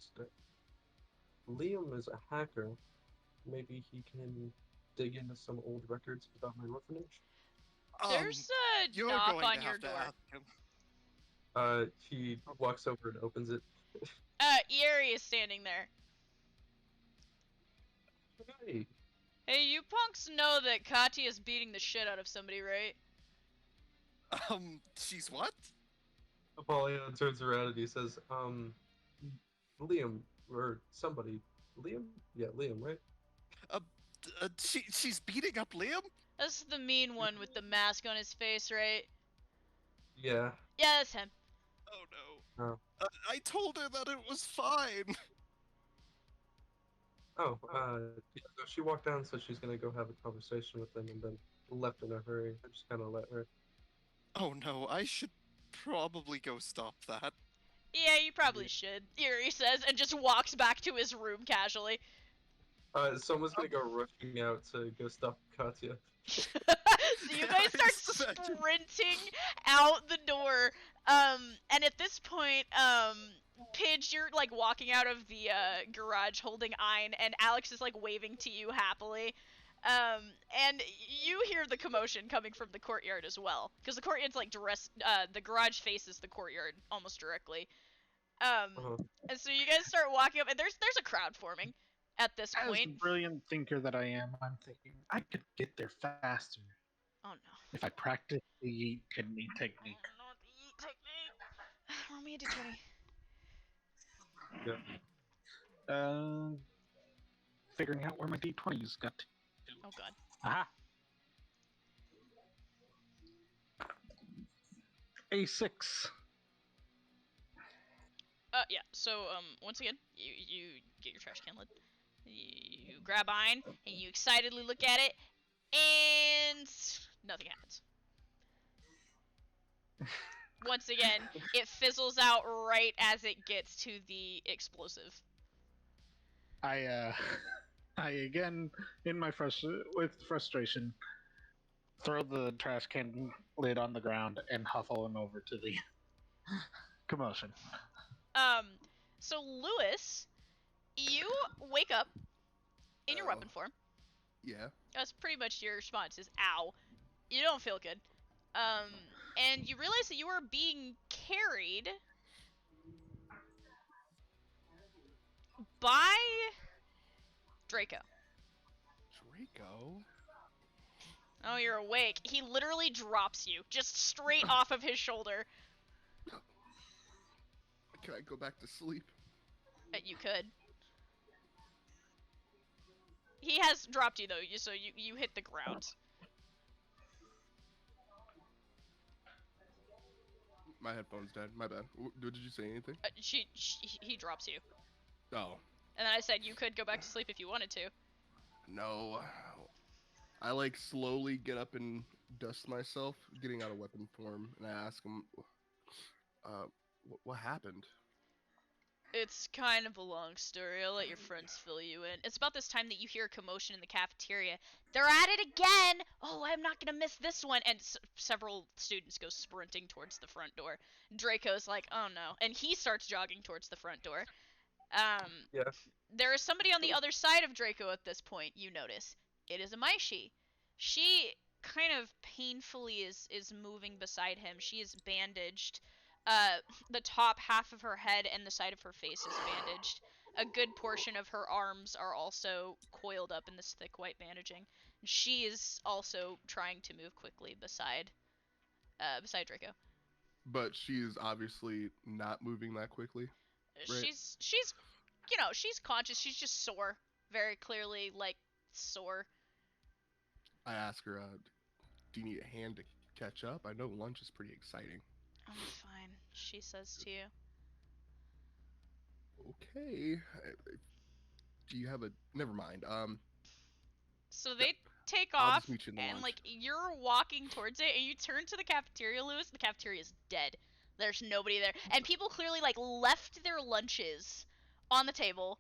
Liam is a hacker. Maybe he can dig into some old records about my orphanage. There's a You're knock going on to your have to door. ask him. He walks over and opens it. Yeri is standing there. Hey, Hey, you punks know that Katya's beating the shit out of somebody, right? She's what? Apollyon turns around and he says, Liam, or somebody. Liam? Yeah, Liam, right? She's beating up Liam? That's the mean one with the mask on his face, right? Yeah. Yeah, that's him. Oh no. Oh. I told her that it was fine. Oh, yeah, so she walked down, so she's gonna go have a conversation with them, and then left in a hurry. I just kind of let her. Oh no, I should probably go stop that. Yeah, you probably should, Yuri says, and just walks back to his room casually. Someone's gonna go rushing out to go stop Katya. So you guys start sprinting out the door, and at this point, Pidge, you're like walking out of the garage holding Ein, and Alex is like waving to you happily. And you hear the commotion coming from the courtyard as well, because the courtyard's like the garage faces the courtyard almost directly. And so you guys start walking up, and there's a crowd forming at this As point. the brilliant thinker that I am, I'm thinking I could get there faster Oh no. if I practice the yeet kidney technique. Oh, not the yeet technique. Roll me a d20. Yeah. Figuring out where my d20s got to. Oh god. Aha! A6. Yeah, so, once again, you get your trash can lid. You grab Ein, and you excitedly look at it, and nothing happens. Once again, it fizzles out right as it gets to the explosive. I again, in my with frustration, throw the trash can lid on the ground and huffle him over to the commotion. So Lewis, you wake up in your weapon form. Yeah. That's pretty much your response is ow. You don't feel good. And you realize that you are being carried by Draco. Draco? Oh, you're awake. He literally drops you, just straight off of his shoulder. Can I go back to sleep? You could. He has dropped you though, so you hit the ground. My headphone's dead. My bad. Did you say anything? He drops you. Oh. And then I said you could go back to sleep if you wanted to. No. I like slowly get up and dust myself, getting out of weapon form, and I ask him, what happened? It's kind of a long story. I'll let your friends fill you in. It's about this time that you hear a commotion in the cafeteria. They're at it again! Oh, I'm not gonna miss this one! And several students go sprinting towards the front door. Draco's like, oh no. And he starts jogging towards the front door. Yeah. There is somebody on the other side of Draco at this point, you notice. It is a Maishi. She kind of painfully is moving beside him. She is bandaged. The top half of her head and the side of her face is bandaged. A good portion of her arms are also coiled up in this thick white bandaging. She is also trying to move quickly beside Draco. But she's obviously not moving that quickly. Right. She's she's conscious. She's just sore, very clearly, like sore. I ask her, do you need a hand to catch up? I know lunch is pretty exciting. I'm fine, she says to you. Okay. Do you have a... Never mind. So they take I'll off, just meet you in the and lunch. like you're walking towards it, and you turn to the cafeteria, Lewis. The cafeteria is dead. There's nobody there, and people clearly like left their lunches on the table,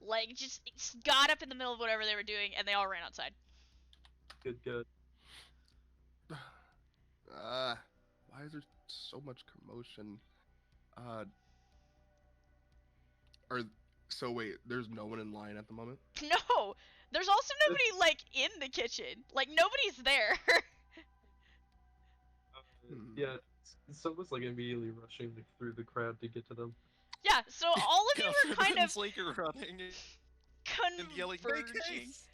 like just got up in the middle of whatever they were doing, and they all ran outside. Good. Why is there so much commotion? So wait, there's no one in line at the moment? No, there's also nobody like in the kitchen. Like nobody's there. Yeah, someone's like immediately rushing through the crowd to get to them. Yeah, so all of you are kind of Everyone's like running and yelling, "Make converging. haste!"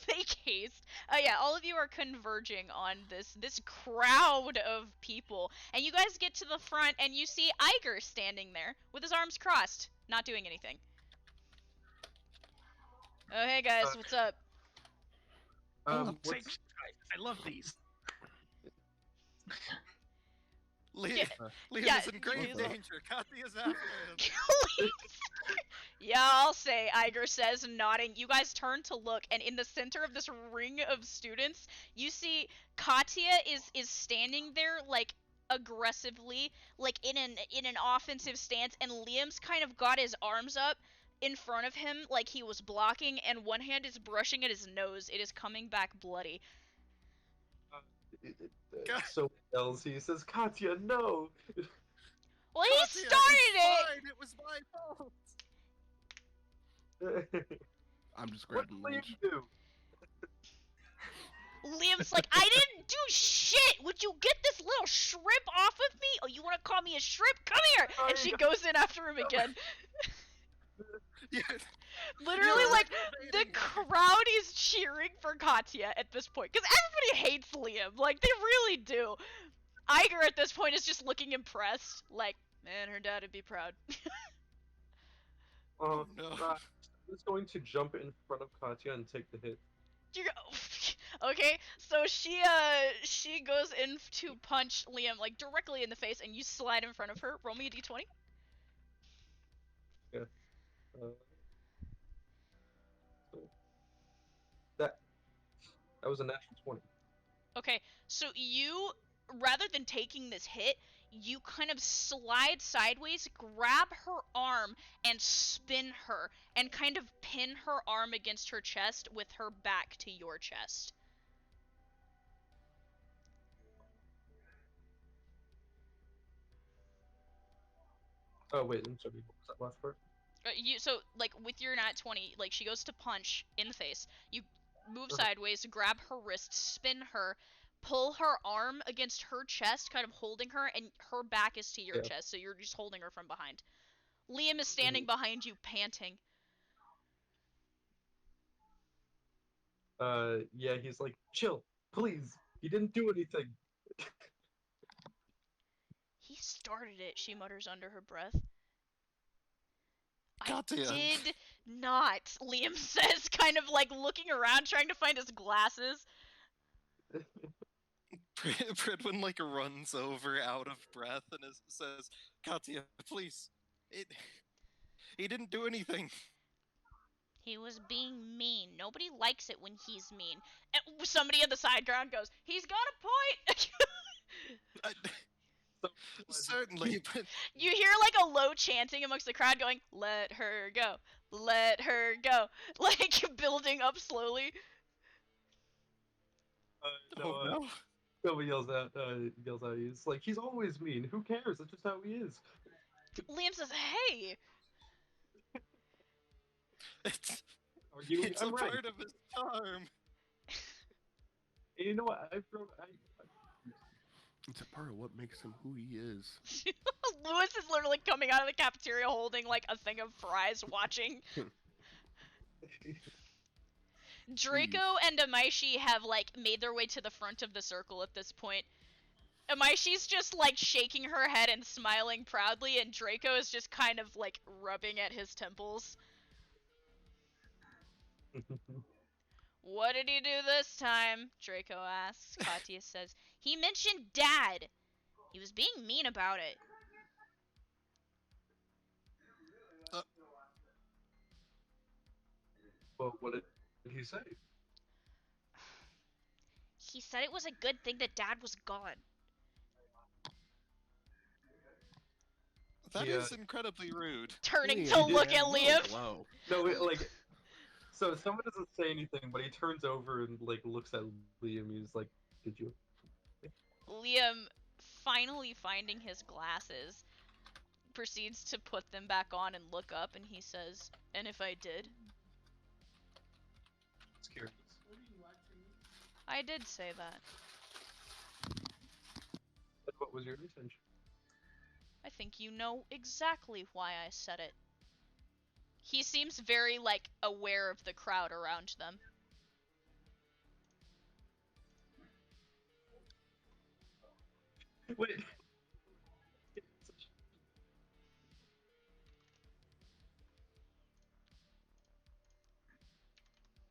Make haste. Yeah, all of you are converging on this crowd of people, and you guys get to the front, and you see Iger standing there with his arms crossed, not doing anything. Oh, hey guys, what's up? What's I love these. Liam yeah, is in great you- danger. Katya's after him. Yeah, I'll say, Iger says, nodding. You guys turn to look, and in the center of this ring of students, you see Katya is standing there, like, aggressively, like, in an offensive stance, and Liam's kind of got his arms up in front of him, like he was blocking, and one hand is brushing at his nose. It is coming back bloody. so yells. He says, "Katya, no!" Well, Katya, he started it! fine. It was my fault. I'm just What grabbing will you lunch. do? Liam's like, I didn't do shit! Would you get this little shrimp off of me? Oh, you wanna call me a shrimp? Come here! And she goes in after him again. Yeah. Literally, You're like, the aggravating her. crowd is cheering for Katya at this point. Because everybody hates Liam. Like, they really do. Iger at this point is just looking impressed. Like, man, her dad would be proud. Oh no. He's going to jump in front of Katya and take the hit. You go. Okay, so she goes in to punch Liam, like, directly in the face, and you slide in front of her. Roll me a d20. Yeah. So that was a natural 20. Okay, so you, rather than taking this hit, you kind of slide sideways, grab her arm, and spin her, and kind of pin her arm against her chest with her back to your chest. Oh wait, I'm sorry. What was that last part? So, like, with your nat 20, like, she goes to punch in the face. You move sideways, grab her wrist, spin her, pull her arm against her chest, kind of holding her, and her back is to your chest, so you're just holding her from behind. Liam is standing behind you, panting. Yeah, he's like, chill, please. He didn't do anything. He started it, she mutters under her breath. Katya. I did not, Liam says, kind of like looking around, trying to find his glasses. Pridwin like runs over out of breath and says, "Katya, please. He didn't do anything." He was being mean. Nobody likes it when he's mean. And somebody in the side ground goes, "He's got a point." Certainly, but You hear like a low chanting amongst the crowd going, "Let her go. Let her go." Like building up slowly. no. Somebody yells out, he's like, he's always mean. Who cares? That's just how he is. Liam says, "Hey." It's Arguing, I'm a right. part of his charm. And you know what? It's a part of what makes him who he is. Lewis is literally coming out of the cafeteria holding like a thing of fries, watching. Draco and Amaishi have like made their way to the front of the circle at this point. Amaishi's just like shaking her head and smiling proudly, and Draco is just kind of like rubbing at his temples. What did he do this time? Draco asks. Katya says, he mentioned Dad. He was being mean about it. Well, what did he say? He said it was a good thing that Dad was gone. That is incredibly rude. Turning to look at Liam. Wow. No, so someone doesn't say anything, but he turns over and like looks at Liam. He's like, "Did you?" Liam, finally finding his glasses, proceeds to put them back on and look up, and he says, "And if I did?" It's curious. I did say that. But what was your intention? I think you know exactly why I said it. He seems very, like, aware of the crowd around them. Wait.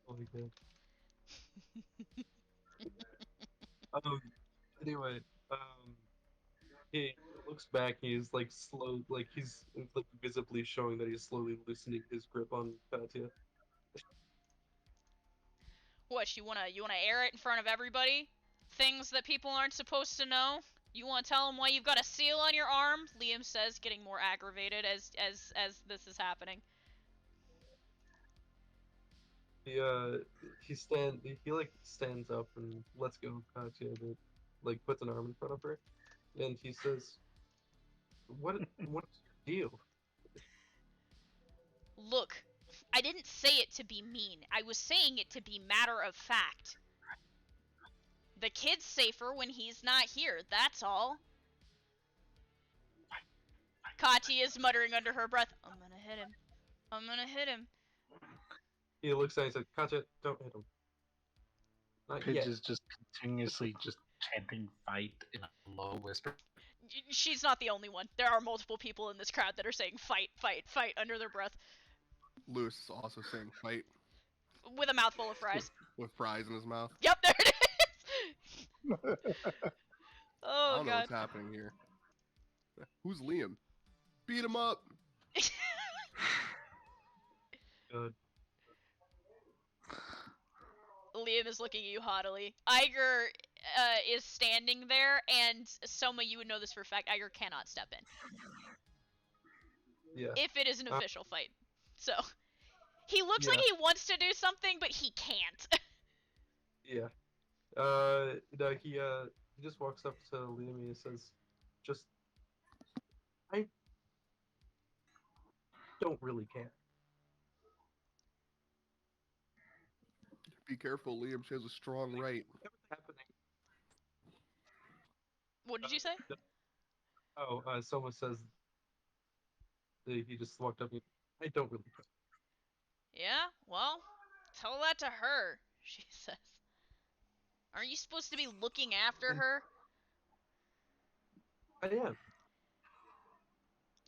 Oh my god. Anyway, he looks back. He's like slow, like he's like visibly showing that he's slowly loosening his grip on Katya. What, you wanna air it in front of everybody? Things that people aren't supposed to know? You wanna tell them why you've got a seal on your arm? Liam says, getting more aggravated as this is happening. He like stands up and lets go of Katya a bit, like puts an arm in front of her, and he says, what's your deal?" Look, I didn't say it to be mean. I was saying it to be matter of fact. The kid's safer when he's not here, that's all. Katya is muttering under her breath, I'm gonna hit him. I'm gonna hit him. He looks at him and says, "Katya, don't hit him. Not Pidge yet." is just continuously just chanting fight in a low whisper. She's not the only one. There are multiple people in this crowd that are saying fight, fight, fight under their breath. Lewis is also saying fight With a mouthful of fries. with fries in his mouth. Yep, there it is! I Oh, don't know God. what's happening here. Who's Liam? Beat him up! Good. Liam is looking at you haughtily. Iger is standing there, and Soma, you would know this for a fact, Iger cannot step in. Yeah. If it is an official fight. So, he looks like he wants to do something, but he can't. Yeah. No, he just walks up to Liam and he says, "Just, I don't really care." Be careful, Liam. She has a strong right. Whatever's happening. What did you say? Someone says that he just walked up and I don't really care. Yeah, well, tell that to her, she says. Aren't you supposed to be looking after her? I am.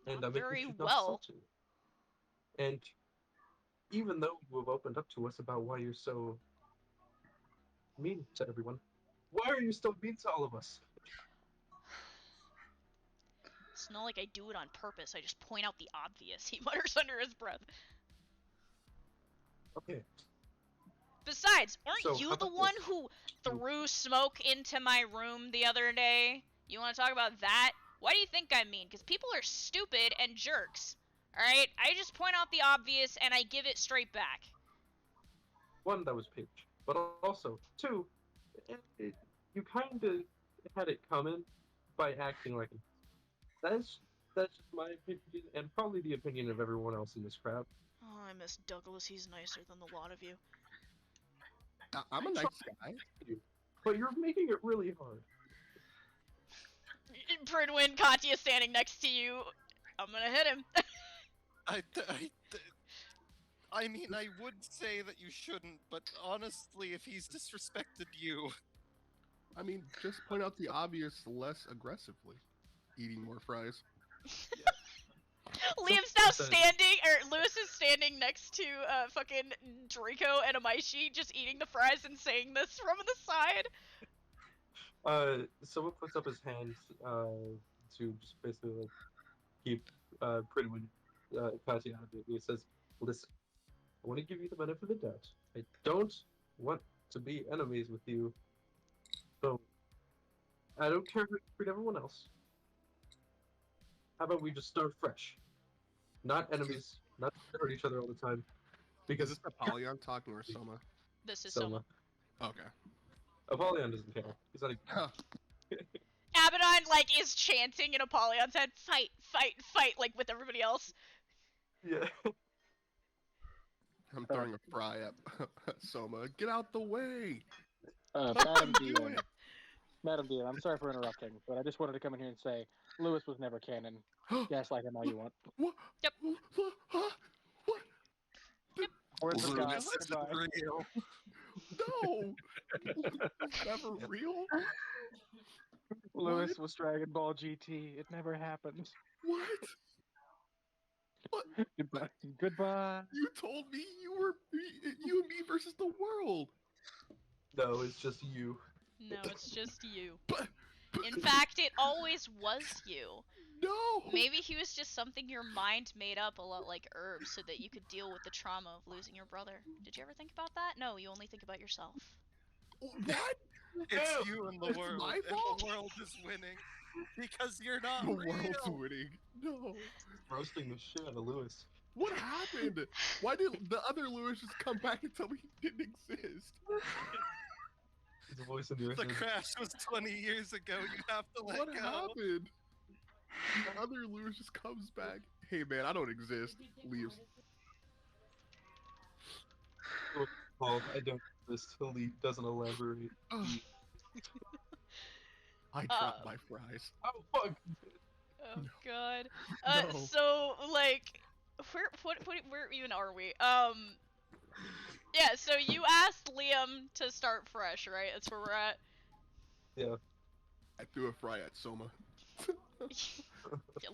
And Not I'm very she's not well. such a- And even though you have opened up to us about why you're so mean to everyone, why are you still mean to all of us? It's not like I do it on purpose, I just point out the obvious, he mutters under his breath. Okay. Besides, aren't So, you how the about one this? who threw smoke into my room the other day? You want to talk about that? Why do you think I'm mean? Because people are stupid and jerks. Alright? I just point out the obvious and I give it straight back. One, that was Pidge. But also, two, you kind of had it coming by acting like it. That's just my opinion, and probably the opinion of everyone else in this crowd. Oh, I miss Douglas. He's nicer than the lot of you. I'm a nice guy. But you're making it really hard. Pridwin, Katya standing next to you. I'm gonna hit him. I mean, I would say that you shouldn't, but honestly, if he's disrespected you... I mean, just point out the obvious less aggressively. Eating more fries. Liam's now standing, or Lewis is standing next to fucking Draco and Amaishi, just eating the fries and saying this from the side. Someone puts up his hand to just basically like, keep Pridwin, Katya out of it. He says, "Listen, I want to give you the benefit of the doubt. I don't want to be enemies with you, so I don't care how you treat everyone else. How about we just start fresh? Not enemies, not hurt each other all the time." Because Is this Apollyon talking or Soma? This is Soma. Okay. Apollyon doesn't care. He's like, Abaddon, like, is chanting in Apollyon's head, fight, fight, fight, like, with everybody else. yeah. I'm throwing a fry at Soma. Get out the way! Bad Do DM. it. Madam Dean, I'm sorry for interrupting, but I just wanted to come in here and say Lewis was never canon. Gaslight him all you want. What? Yep. Huh? What? Words of God. Lewis isn't Goodbye. real. No. Never real. Lewis was Dragon Ball GT. It never happened. What? What? Goodbye. Goodbye. You told me you and me versus the world. No, it's just you. No, it's just you. But In fact, it always was you. no. Maybe he was just something your mind made up a lot like herbs so that you could deal with the trauma of losing your brother. Did you ever think about that? No, you only think about yourself. What? It's you and the It's world, my and fault? the world is winning because you're not The real. world's winning. No. Roasting the shit out of Lewis. What happened? Why did the other Lewis just come back and tell me he didn't exist? His voice in your The head. crash was 20 years ago. You have to let What go. happened? The other Lewis just comes back. Hey man, I don't exist. Leaves. Paul, I don't exist. He doesn't elaborate. Ugh. I dropped my fries. Oh fuck! Oh god. No. So like, where even are we? Yeah. So you asked Liam to start fresh, right? That's where we're at. Yeah. I threw a fry at Soma.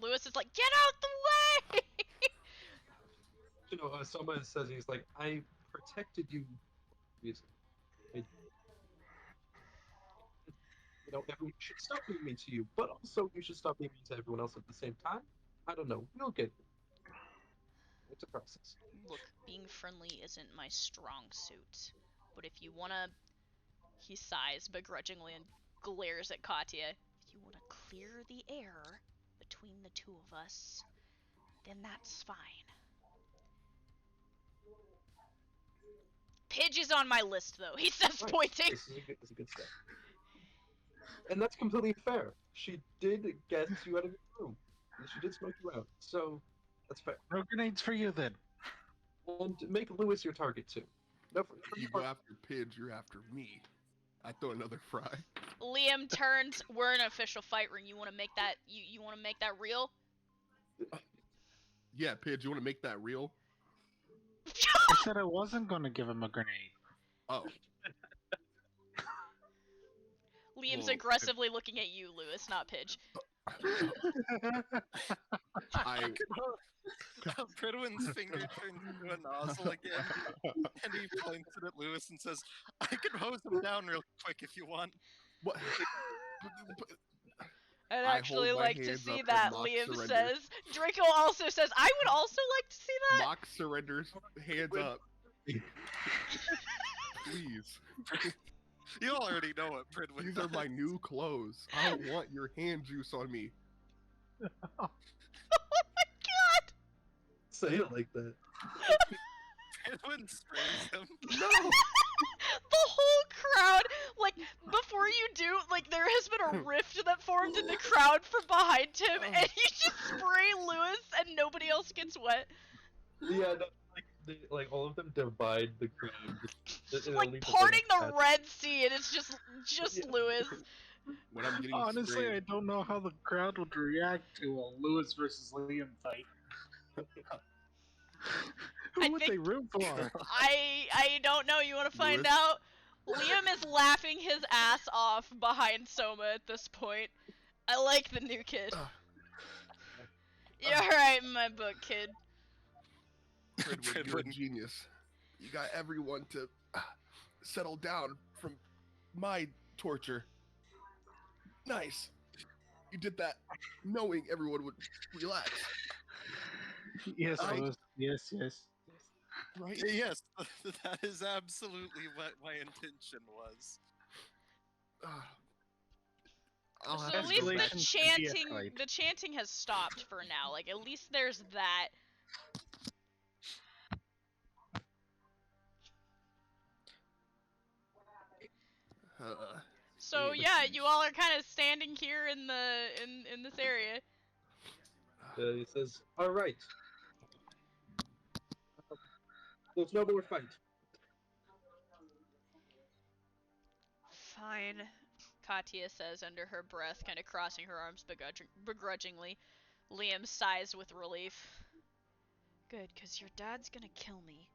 Lewis is like, get out the way! You know, someone says he's like, I protected you. You know, everyone should stop being mean to you, but also you should stop being mean to everyone else at the same time. I don't know. You'll get it. It's a process. Look, being friendly isn't my strong suit. But if you wanna... He sighs begrudgingly and glares at Katya. If you wanna clear the air between the two of us, then that's fine. Pidge is on my list, though, he says, Right. pointing. This is a good step. And that's completely fair. She did get you out of your room. She did smoke you out. So, that's fair. No grenades for you then. And make Lewis your target too. No, You go after Pidge, you're after me. I throw another fry. Liam turns. We're in an official fight ring. You want to make that? You want to make that real? Yeah, Pidge, you want to make that real? I said I wasn't going to give him a grenade. Oh. Liam's Well, aggressively looking at you, Lewis, not Pidge. Pridwin's finger turns into a nozzle again, and he points it at Lewis and says, I can hose him down real quick if you want. What? I'd I actually hold my like to hands see up that, and mock Liam surrender. says. Draco also says, I would also like to see that. Mock surrenders, hands up. Please. You already know what Pridwin These does. are my new clothes. I don't want your hand juice on me. Oh my god! say it like that. Pridwin sprays him. No! The whole crowd, like, before you do, like, there has been a rift that formed in the crowd from behind him, and you just spray Lewis and nobody else gets wet. Yeah, no, like all of them divide the crowd. It's It'll like leave a parting big the patch. Red Sea, and it's just Yeah. Lewis. When I'm getting Honestly, sprayed, I don't know how the crowd would react to a Lewis versus Liam fight. Who I would they think- root for? I don't know. You want to find Lewis? out? Liam is laughing his ass off behind Soma at this point. I like the new kid. You're right in my book, kid. Pridwin, you're a genius. You got everyone to settle down from my torture. Nice. You did that knowing everyone would relax, Yes, I- Lewis. Yes. right? Yes, that is absolutely what my intention was. I'll So have at to least go the back. de-escalate. chanting has stopped for now. Like, at least there's that. So yeah, you all are kind of standing here in the in this area. He says, "All right, there's no more fight. Fine. Katya says under her breath, kind of crossing her arms begrudgingly. Liam sighs with relief. Good, 'cause your dad's gonna kill me.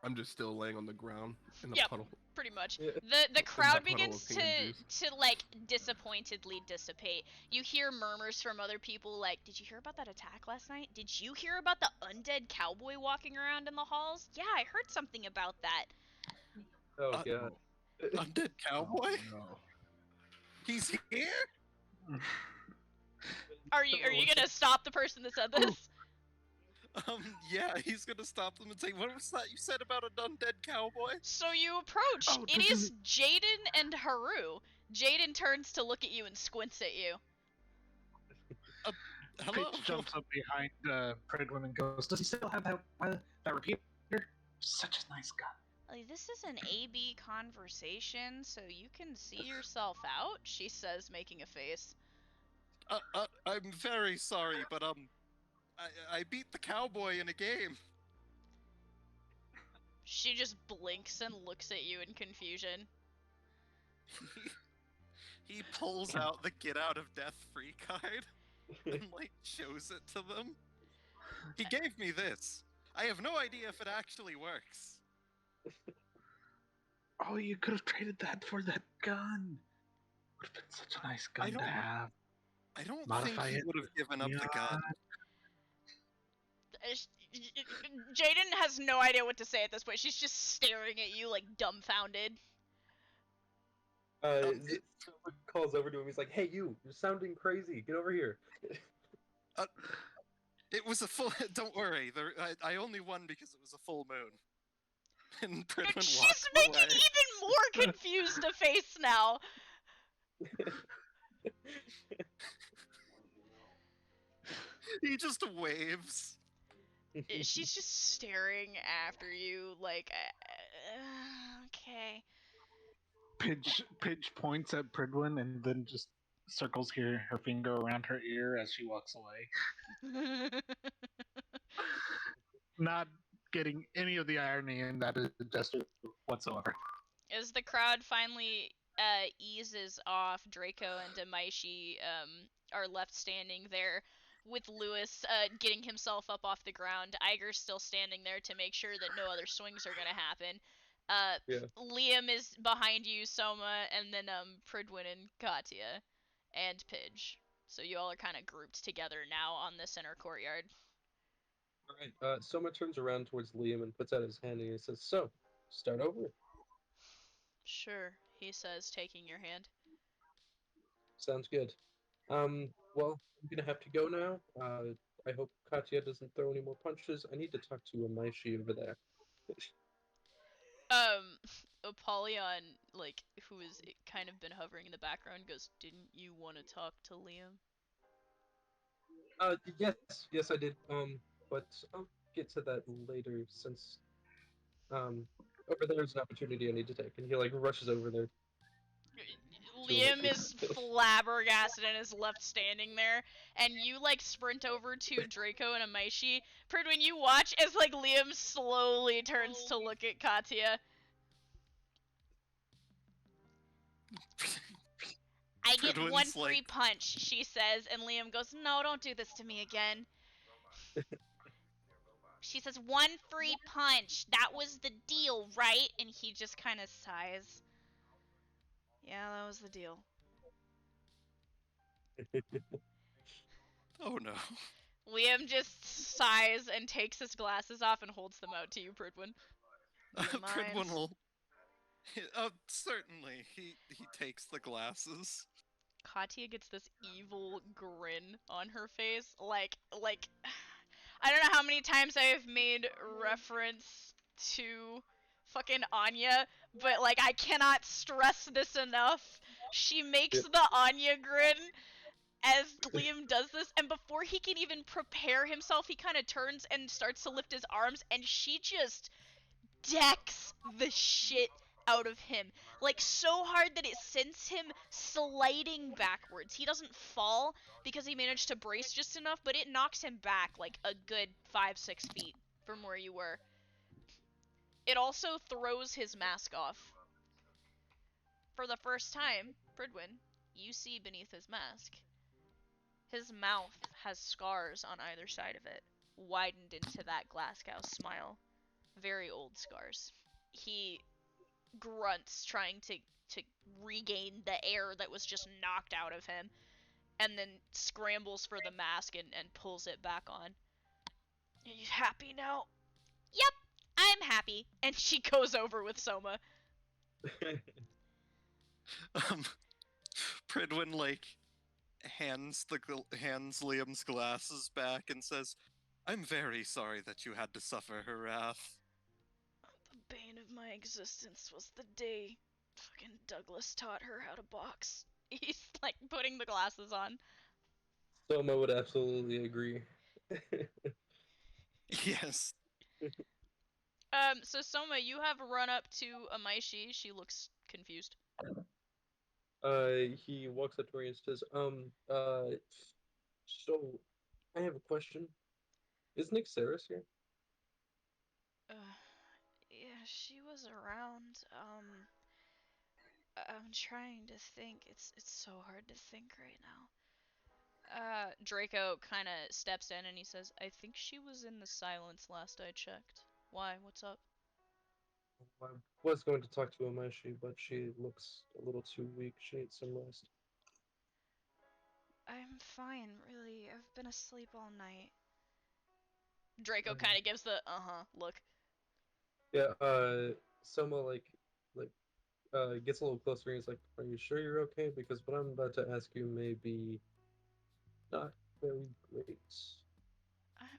I'm just still laying on the ground in the Yep. puddle. Pretty much. Yeah. The In crowd the puddle begins of pain and to like disappointedly dissipate. You hear murmurs from other people like, "Did you hear about that attack last night? Did you hear about the undead cowboy walking around in the halls? Yeah, I heard something about that." Oh god. Undead cowboy? No. He's here? Are you gonna stop the person that said this? Yeah, he's gonna stop them and say, "What was that you said about an undead cowboy?" So you approach. Oh, It this is is- Jaden and Haru. Jaden turns to look at you and squints at you. Hello? Peach jumps up behind Pridwin and goes, "Does he still have that repeater? Such a nice guy." This is an AB conversation, so you can see yourself out, she says, making a face. I'm very sorry, but I beat the cowboy in a game. She just blinks and looks at you in confusion. He pulls out the get out of death free card and like shows it to them. He gave me this. I have no idea if it actually works. Oh, you could have traded that for that gun. Would have been such a nice gun to don't- have. I don't Modify think he it would have given up the gun. Jaden has no idea what to say at this point. She's just staring at you like dumbfounded. Silver calls over to him. He's like, "Hey, you're sounding crazy. Get over here." It was a full. Don't worry. I only won because it was a full moon. And Pridwin She's walks making away. even more confused a face now. He just waves. She's just staring after you like, okay. Pidge points at Pridwin and then just circles her finger around her ear as she walks away. Not getting any of the irony in that gesture whatsoever. As the crowd finally eases off, Draco and Demaishi are left standing there with Lewis getting himself up off the ground. Iger's still standing there to make sure that no other swings are going to happen. Yeah. Liam is behind you, Soma, and then Pridwin and Katya and Pidge. So you all are kind of grouped together now on the center courtyard. All right. Soma turns around towards Liam and puts out his hand and he says, "So, start over." Sure, he says, taking your hand. Sounds good. Well, I'm gonna have to go now. I hope Katya doesn't throw any more punches. I need to talk to Maishi over there. Apollyon, like, who is kind of been hovering in the background, goes, "Didn't you want to talk to Liam?" Yes, I did. But I'll get to that later since, over there's an opportunity I need to take. And he, like, rushes over there. Liam is flabbergasted and is left standing there, and you, like, sprint over to Draco and Amaishi. Pridwin, you watch as, like, Liam slowly turns to look at Katya. I get Pridwin's one free like- punch, she says, and Liam goes, "No, don't do this to me again." She says, "One free punch. That was the deal, right?" And he just kind of sighs. "Yeah, that was the deal." Oh no. Liam just sighs and takes his glasses off and holds them out to you, Pridwin. You Pridwin mind? will. Certainly. He takes the glasses. Katya gets this evil grin on her face, like I don't know how many times I have made reference to fucking Anya, but like I cannot stress this enough. She makes the Anya grin as Liam does this, and before he can even prepare himself, he kind of turns and starts to lift his arms, and she just decks the shit out of him. Like, so hard that it sends him sliding backwards. He doesn't fall because he managed to brace just enough, but it knocks him back like a good 5-6 feet from where you were. It also throws his mask off. For the first time, Pridwin, you see beneath his mask. His mouth has scars on either side of it, widened into that Glasgow smile. Very old scars. He grunts, trying to regain the air that was just knocked out of him, and then scrambles for the mask and pulls it back on. Are you happy now? Yep, I'm happy. And she goes over with Soma. Pridwin hands Liam's glasses back and says, "I'm very sorry that you had to suffer her wrath." The bane of my existence was the day fucking Douglas taught her how to box. He's like putting the glasses on. Soma would absolutely agree. Yes. So Soma, you have run up to Amaishi. She looks confused. He walks up to her and says, so I have a question. Is Nick Saris here? Yeah, she was around. I'm trying to think. It's so hard to think right now. Draco kind of steps in and he says, I think she was in the silence last I checked. Why? What's up? I was going to talk to Amashi, but she looks a little too weak. She needs some rest. I'm fine, really. I've been asleep all night. Draco kind of gives the look. Yeah, Soma gets a little closer and he's like, "Are you sure you're okay? Because what I'm about to ask you may be not very great."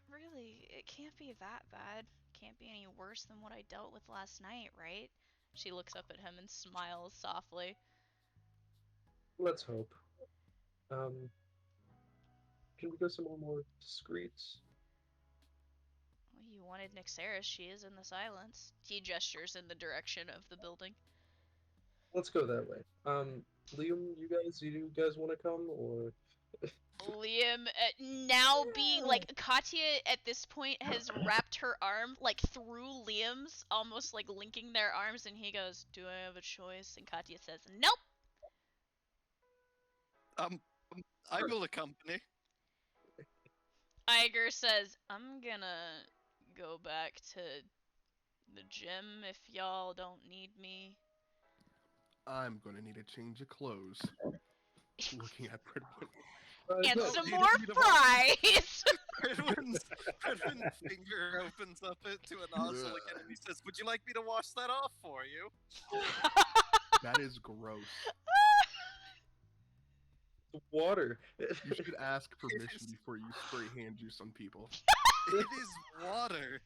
Really, it can't be that bad. Can't be any worse than what I dealt with last night, right? She looks up at him and smiles softly. Let's hope. Can we go somewhere more discreet? Well, you wanted Nyxeris. She is in the silence. He gestures in the direction of the building. Let's go that way. Liam, you guys want to come or? Liam, now being like Katya at this point has wrapped her arm like through Liam's, almost like linking their arms, and he goes, "Do I have a choice?" And Katya says, "Nope." I will accompany. Iger says, "I'm gonna go back to the gym if y'all don't need me." I'm gonna need a change of clothes. Looking at Pridwin. And No, some you more need a- fries! Pridwin's finger opens up to a nozzle again, and he says, "Would you like me to wash that off for you?" That is gross. water. You should ask permission before you spray hand juice on people. It is water.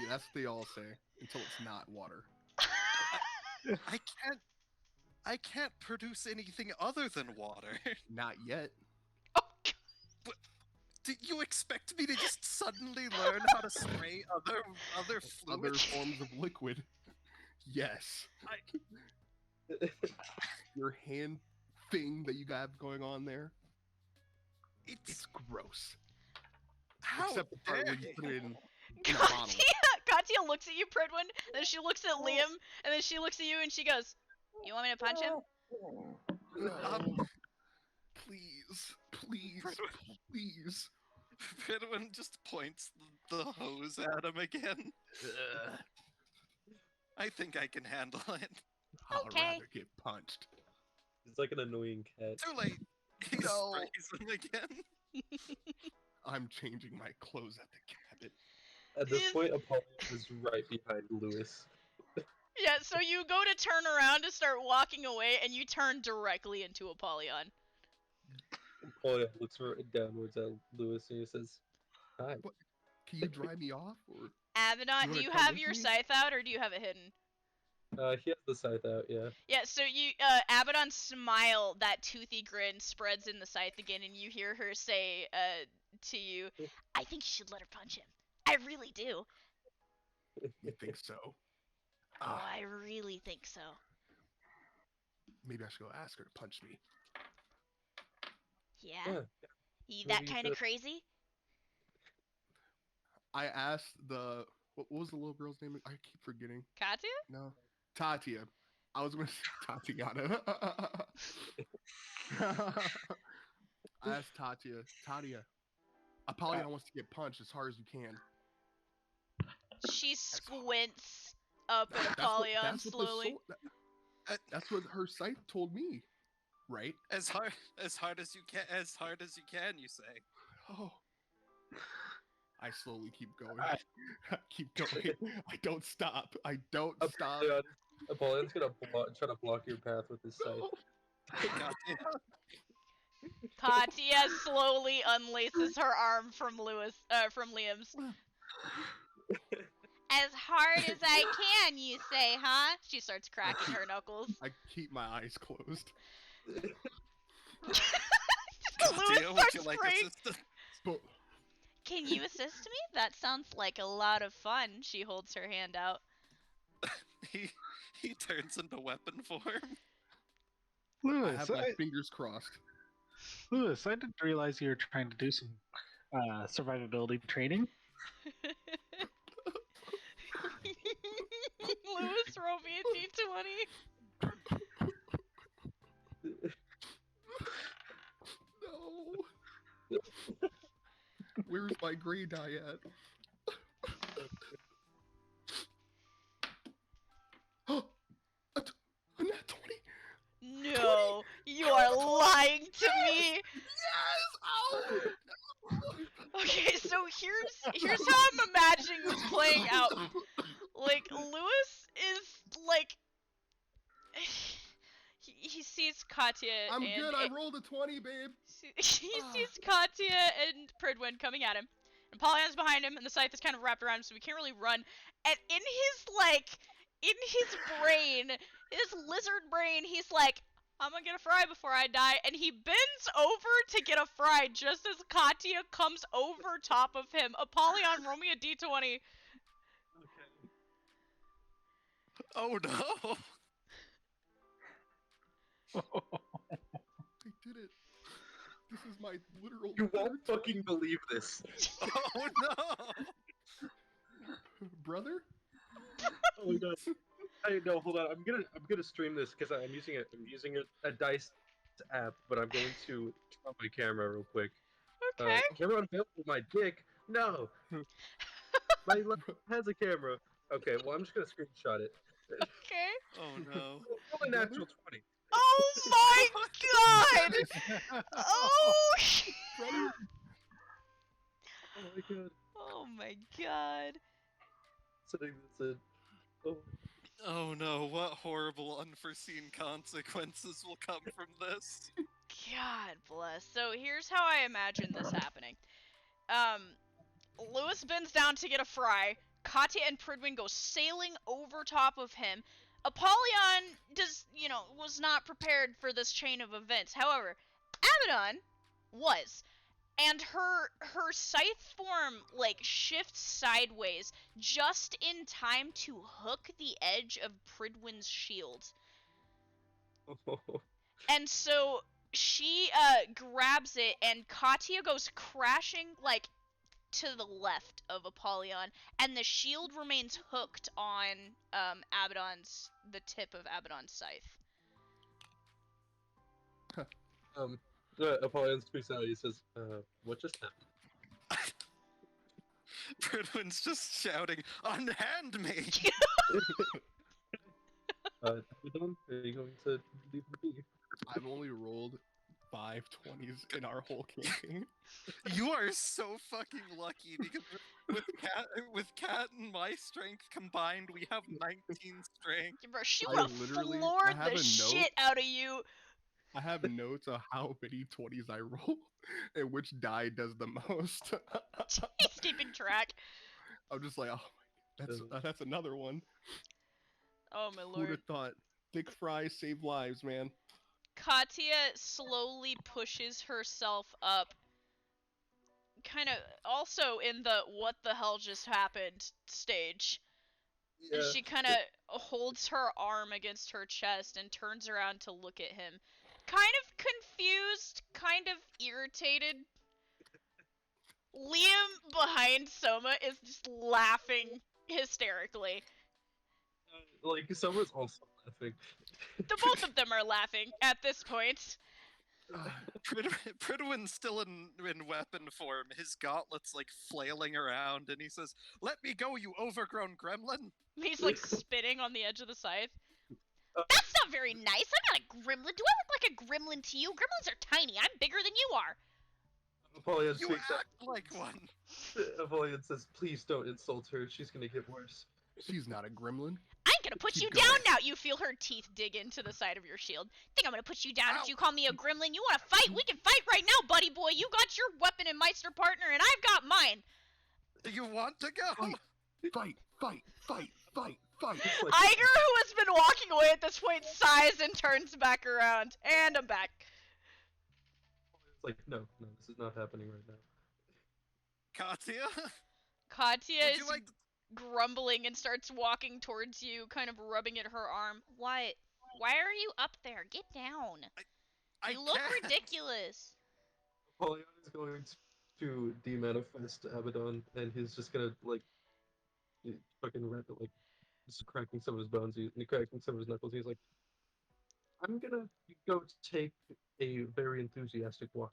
Yeah, that's what they all say until it's not water. I can't produce anything other than water. Not yet. Do you expect me to just suddenly learn how to spray other Other fluids? forms of liquid. Yes. Your hand thing that you got going on there. It's gross. How Except the part where dare you put it in a Katya, bottle. Katya looks at you, Pridwin, then she looks at Liam, and then she looks at you and she goes, "You want me to punch him?" Please, please, please. Pridwin just points the hose at him again. I think I can handle it. I'd Okay. rather get punched. It's like an annoying cat. Too late. He No. sprays him again. I'm changing my clothes at the cabin. At this point, Apollo is right behind Lewis. Yeah, so you go to turn around to start walking away, and you turn directly into Apollyon. Apollo looks downwards at Lewis and he says, "Hi." What? Can you dry me off? Or Abaddon, You do wanna you come have with your me? scythe out, or do you have it hidden? He has the scythe out, yeah. Yeah, so you, Abaddon's smile, that toothy grin, spreads in the scythe again, and you hear her say, to you, I think you should let her punch him. I really do. you think so? Oh, I really think so. Maybe I should go ask her to punch me. Yeah? Yeah. You Maybe that you kind of should. crazy? I asked the What was the little girl's name? I keep forgetting. Katya? No, Tatia. I was gonna say Tatiana. I asked Tatia. Apollyon wants to get punched as hard as you can. She squints up at Apollyon slowly. That's what her sight told me, right? As hard as you can, you say. Oh. I slowly keep going. I keep going. I don't stop. I don't stop. Apollyon's gonna try to block your path with his sight. Katya slowly unlaces her arm from Liam's. As hard as I can, you say, huh? She starts cracking her knuckles. I keep my eyes closed. Lewis would you starts like praying. assistance? But Can you assist me? That sounds like a lot of fun. She holds her hand out. He turns into weapon form. I Lewis, have my fingers crossed. Lewis, I didn't realize you were trying to do some survivability training. Lewis, roll me a d20. No. Where's my gray dye at? Oh, a nat 20. No, you are lying to me. Yes. Oh. Okay, so here's how I'm imagining this playing out. Like, Lewis is like he sees Katya I'm and good. I rolled a 20, babe. he sees Katya and Pridwin coming at him. And Pollyanna's behind him, and the scythe is kind of wrapped around him, so he can't really run. And in his brain, his lizard brain, he's like, I'm gonna get a fry before I die. And he bends over to get a fry just as Katya comes over top of him. Apollyon, roll me a d20. Oh no! I did it. This is my literal. You won't fucking believe this. Oh no! Brother? Oh my god. Hey, no, hold on. I'm gonna stream this because I'm using a dice app, but I'm going to turn on my camera real quick. Okay. Camera unavailable. My dick. No. My left has a camera. Okay, well I'm just gonna screenshot it. Okay. Oh no! Roll a natural 20. Oh my god! Oh! Brother? Oh my god. Oh my god. Setting this in. Oh. Oh no! What horrible, unforeseen consequences will come from this? God bless. So here's how I imagine this happening. Lewis bends down to get a fry. Katya and Pridwin go sailing over top of him. Apollyon was not prepared for this chain of events. However, Abaddon was. And her scythe form, like, shifts sideways just in time to hook the edge of Pridwin's shield. And so she grabs it, and Katya goes crashing, like, to the left of Apollyon, and the shield remains hooked on the tip of Abaddon's scythe. Apollyon speaks out. He says, what just happened? Pridwin's just shouting, "Unhand me!" Abaddon, are you going to leave me? I've only rolled 5 20s in our whole campaign. You are so fucking lucky because with Cat and my strength combined, we have 19 strength. Bro, she I would have literally- floored I have the a note. shit out of you. I have notes of how many 20s I roll and which die does the most. He's keeping track. I'm just like, oh my, that's another one. Oh my Who'd lord. have thought? Thick fries save lives, man. Katya slowly pushes herself up, kind of also in the what the hell just happened stage. Yeah. And she kind of holds her arm against her chest and turns around to look at him. Kind of confused, kind of irritated. Liam behind Soma is just laughing hysterically. Like Summer's also laughing. The both of them are laughing at this point. Pridwin's still in weapon form, his gauntlets like flailing around, and he says, "Let me go, you overgrown gremlin!" He's like spitting on the edge of the scythe. Uh, That's not very nice. I'm not a gremlin. Do I look like a gremlin to you? Gremlins are tiny. I'm bigger than you are. Apollyon You speaks up. act like one. Apollyon says, "Please don't insult her. She's gonna get worse." She's not a gremlin. I'm gonna put Keep you going. down Now you feel her teeth dig into the side of your shield. Think I'm gonna put you down Ow. if you call me a gremlin? You wanna fight? We can fight right now, buddy boy. You got your weapon and Meister partner, and I've got mine. Do you want to go? Fight, fight, fight, fight, fight. It's like, Iger, who has been walking away at this point, sighs and turns back around. And I'm back. it's like, no, this is not happening right now. Katya? Katya Would is you like to... grumbling and starts walking towards you, kind of rubbing at her arm. What? Why are you up there? Get down. I You look can't. ridiculous. Apollyon is going to demanifest Abaddon, and he's just gonna like fucking rip it, like just cracking some of his bones, and cracking some of his knuckles. He's like, "I'm gonna go take a very enthusiastic walk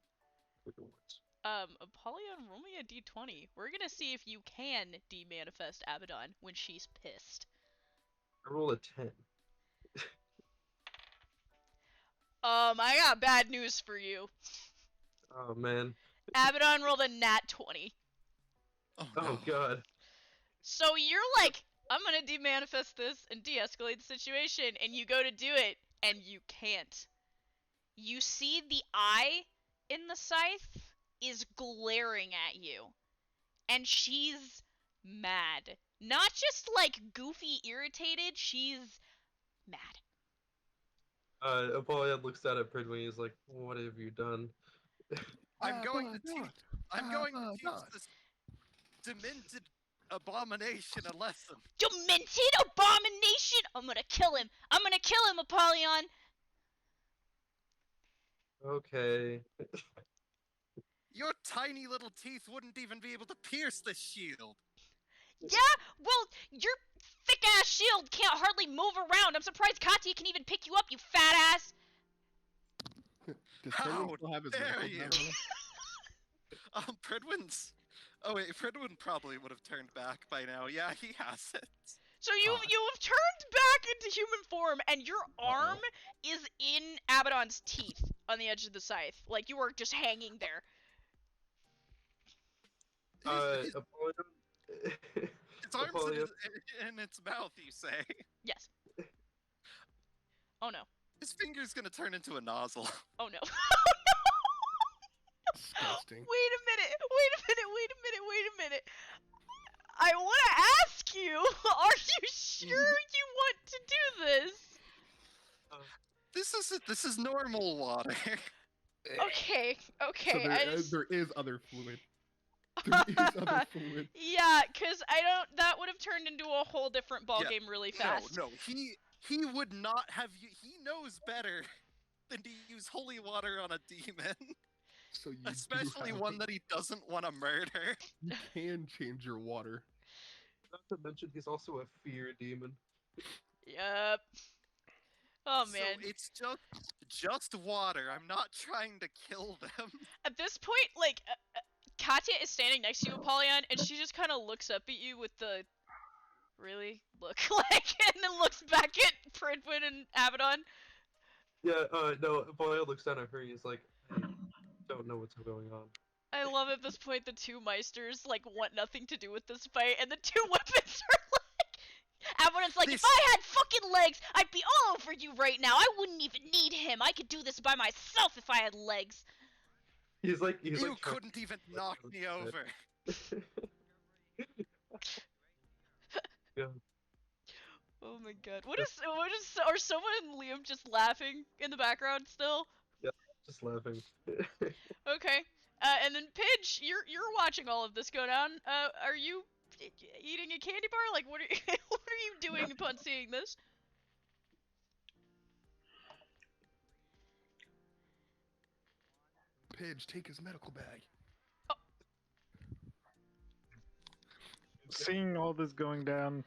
with the woods." Apollyon, roll me a d20. We're gonna see if you can demanifest Abaddon when she's pissed. I roll a 10. I got bad news for you. Oh man. Abaddon rolled a nat 20. Oh, Oh no. god. So you're like, I'm gonna demanifest this and de-escalate the situation, and you go to do it, and you can't. You see the eye in the scythe is glaring at you, and she's mad. Not just like goofy irritated, she's mad. Apollyon looks down at Pridwin. He's like, "What have you done?" I'm going to teach Abaddon. this demented abomination a lesson. Demented abomination! I'm gonna kill him. I'm gonna kill him, Apollyon. Okay. Your tiny little teeth wouldn't even be able to pierce this shield. Yeah? Well, your thick ass shield can't hardly move around. I'm surprised Katya can even pick you up, you fat ass. Does How Pridwin still have his dare medical you? bag on? Pridwin's... Oh wait, Pridwin probably would have turned back by now. Yeah, he has it. So you have turned back into human form, and your arm is in Abaddon's teeth on the edge of the scythe. Like you are just hanging there. His Apollyon. arms Apollyon. in its mouth, you say? Yes. Oh no. His finger's gonna turn into a nozzle. Oh no. Disgusting. Wait a minute. I want to ask you, are you sure you want to do this? This is normal water. Okay. So there is other fluid. There is other fluid. Yeah, cause that would have turned into a whole different ballgame really fast. No, he would not have you. He knows better than to use holy water on a demon, So you especially one that he doesn't want to murder. You can change your water. Not to mention, he's also a fear demon. Yep. Oh So man. it's just water. I'm not trying to kill them. At this point, like, Katya is standing next to you, Apollyon, and she just kind of looks up at you with the really look like, and then looks back at Pridwin and Abaddon. Yeah, no, Apollyon looks down at her. He's like, "I don't know what's going on." I love at this point the two Meisters like want nothing to do with this fight, and the two weapons are like. Abaddon's like, if I had fucking legs, I'd be all over you right now. I wouldn't even need him. I could do this by myself if I had legs. He's like, You couldn't even knock me over. Yeah. Oh my god. Are someone and Liam just laughing in the background still? Just laughing. Okay. And then Pidge, you're watching all of this go down. Are you eating a candy bar? Like, what are you, what are you doing upon seeing this? Pidge, take his medical bag. seeing all this going down,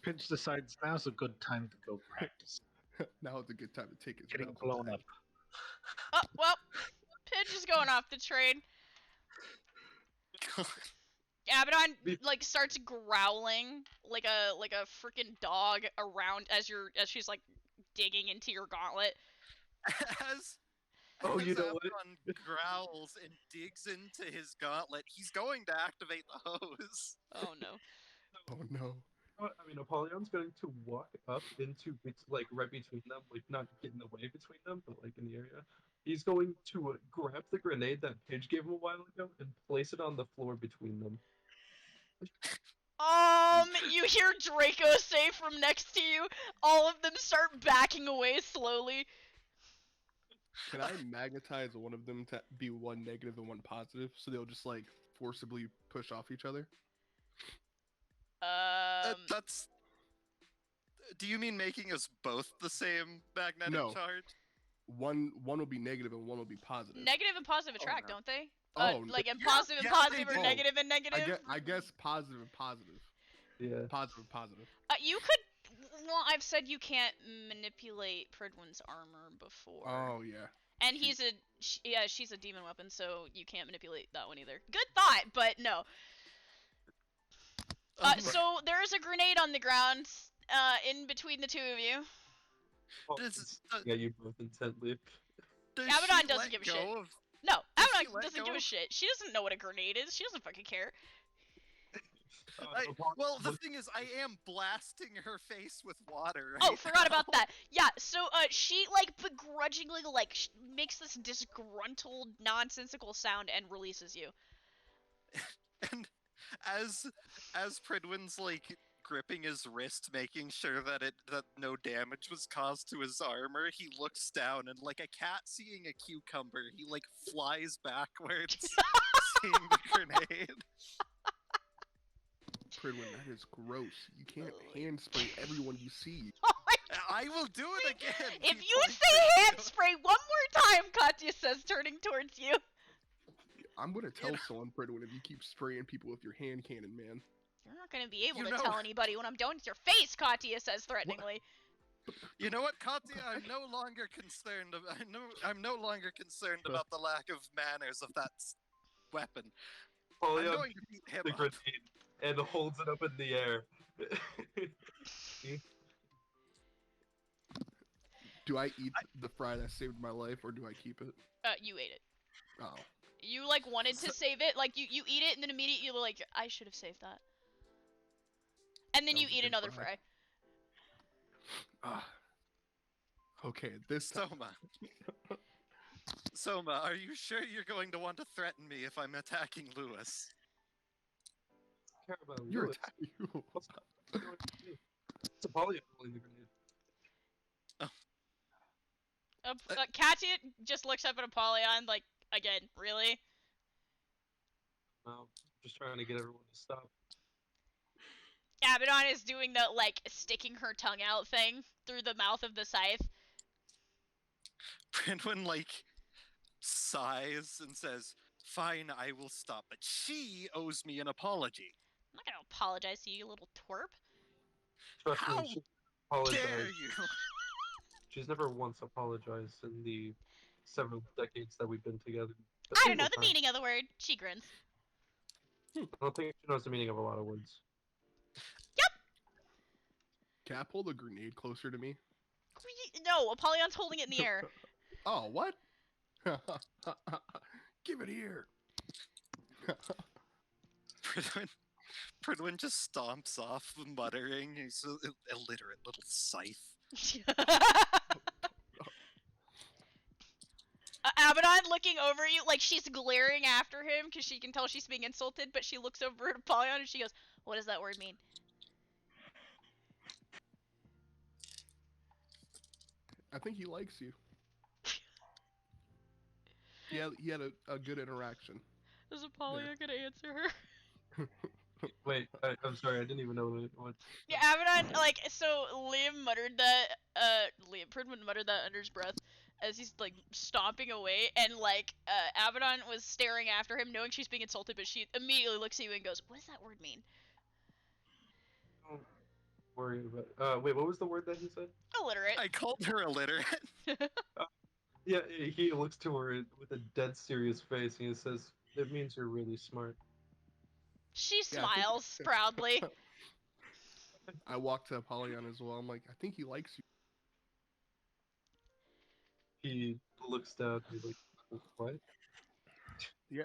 Pitch decides now's a good time to go practice. Now is a good time to take his Getting medals blown back. up. Oh, well, Pidge is going off the train. Abaddon like starts growling like a freaking dog around as she's like digging into your gauntlet. As Oh, as you know what? Abaddon growls and digs into his gauntlet, he's going to activate the hose. Oh no. Oh no. I mean, Apollyon's going to walk up into like right between them, like not get in the way between them, but like in the area. He's going to grab the grenade that Pidge gave him a while ago and place it on the floor between them. You hear Draco say from next to you. All of them start backing away slowly. Can I magnetize one of them to be one negative and one positive, so they'll just like forcibly push off each other? That's. Do you mean making us both the same magnetic No. charge? One will be negative and one will be positive. Negative and positive attract, no. don't they? Oh, Like and yeah, positive and yeah, positive they or do. negative and negative. I guess positive and positive. Yeah. Positive. You could. Well, I've said you can't manipulate Pridwin's armor before. Oh yeah. And he's she's a demon weapon, so you can't manipulate that one either. Good thought, but no. So there is a grenade on the ground, in between the two of you. Yeah, you both intently. Does Abaddon she doesn't let give a go shit. of- No, Does she Abaddon let doesn't go give a of- shit. She doesn't know what a grenade is. She doesn't fucking care. Well, the thing is, I am blasting her face with water. Right Oh, forgot now. about that. Yeah, so she like begrudgingly like makes this disgruntled, nonsensical sound and releases you. And as Pridwin's like gripping his wrist, making sure that no damage was caused to his armor, he looks down and like a cat seeing a cucumber, he like flies backwards, seeing the grenade. Pridwin, that is gross. You can't hand spray everyone you see. I will do it again. If he you points say at hand you. spray one more time, Katya says, turning towards you. I'm gonna tell someone, Pridwin, if you keep spraying people with your hand cannon, man. You're not gonna be able You to know- tell anybody when I'm done with your face, Katya says threateningly. You know what, Katya? I'm no longer concerned. I'm no longer concerned about the lack of manners of that weapon. I'm Apollion going to beat him the up. grenade and holds it up in the air. Do I eat the fry that saved my life, or do I keep it? You ate it. Oh. You like wanted to save it, like you eat it and then immediately you were like, I should have saved that. And then That you was a eat good another fry. fry. Ah. Okay, this time. Soma, are you sure you're going to want to threaten me if I'm attacking Lewis? Care about You're Lewis. attacking. It's Apollion holding the grenade. Katya just looks up at Apollyon like, again, really? No, just trying to get everyone to stop. Abaddon is doing the, like, sticking her tongue out thing through the mouth of the scythe. Pridwin, like, sighs and says, "Fine, I will stop, but she owes me an apology." I'm not gonna apologize to you, you little twerp. Trust How me, she Dare apologized. you? She's never once apologized in the several decades that we've been together. A I don't know single the time. meaning of the word. She grins. I don't think she knows the meaning of a lot of words. Can I pull the grenade closer to me? No, Apollyon's holding it in the air. Oh, what? Give it here. Pridwin just stomps off, muttering, "He's an illiterate little scythe." Abaddon looking over you, like she's glaring after him because she can tell she's being insulted, but she looks over at Apollyon and she goes, "What does that word mean?" I think he likes you. He had a good interaction. Is Apollyon gonna answer her? Wait, I'm sorry, I didn't even know what. Yeah, Abaddon, like, so Liam muttered that, Pridwin muttered that under his breath as he's, like, stomping away, and, like, Abaddon was staring after him, knowing she's being insulted, but she immediately looks at you and goes, "What does that word mean?" worry about. Wait, what was the word that he said? Illiterate. I called her illiterate. Yeah, he looks to her with a dead serious face and he says, "It means you're really smart." She Yeah, I think- smiles proudly. I walked to Apollyon as well. I'm like, I think he likes you. He looks down. He's like, "What?" Yeah.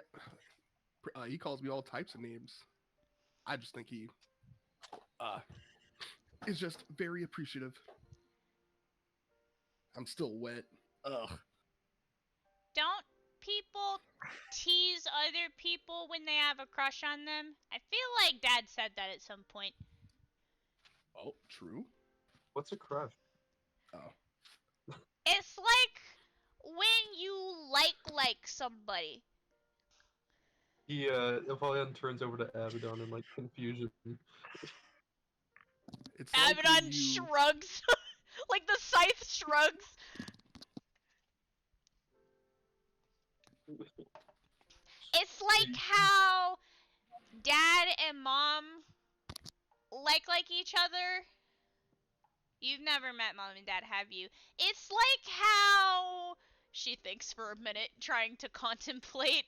He calls me all types of names. I just think he is just very appreciative. I'm still wet. Ugh. Don't people tease other people when they have a crush on them? I feel like Dad said that at some point. Oh, true. What's a crush? Oh. It's like when you like somebody. Apollyon turns over to Abaddon in like confusion. It's like when Abaddon you shrugs. Like the scythe shrugs. It's like how Dad and Mom like each other. You've never met Mom and Dad, have you? It's like how She thinks for a minute, trying to contemplate.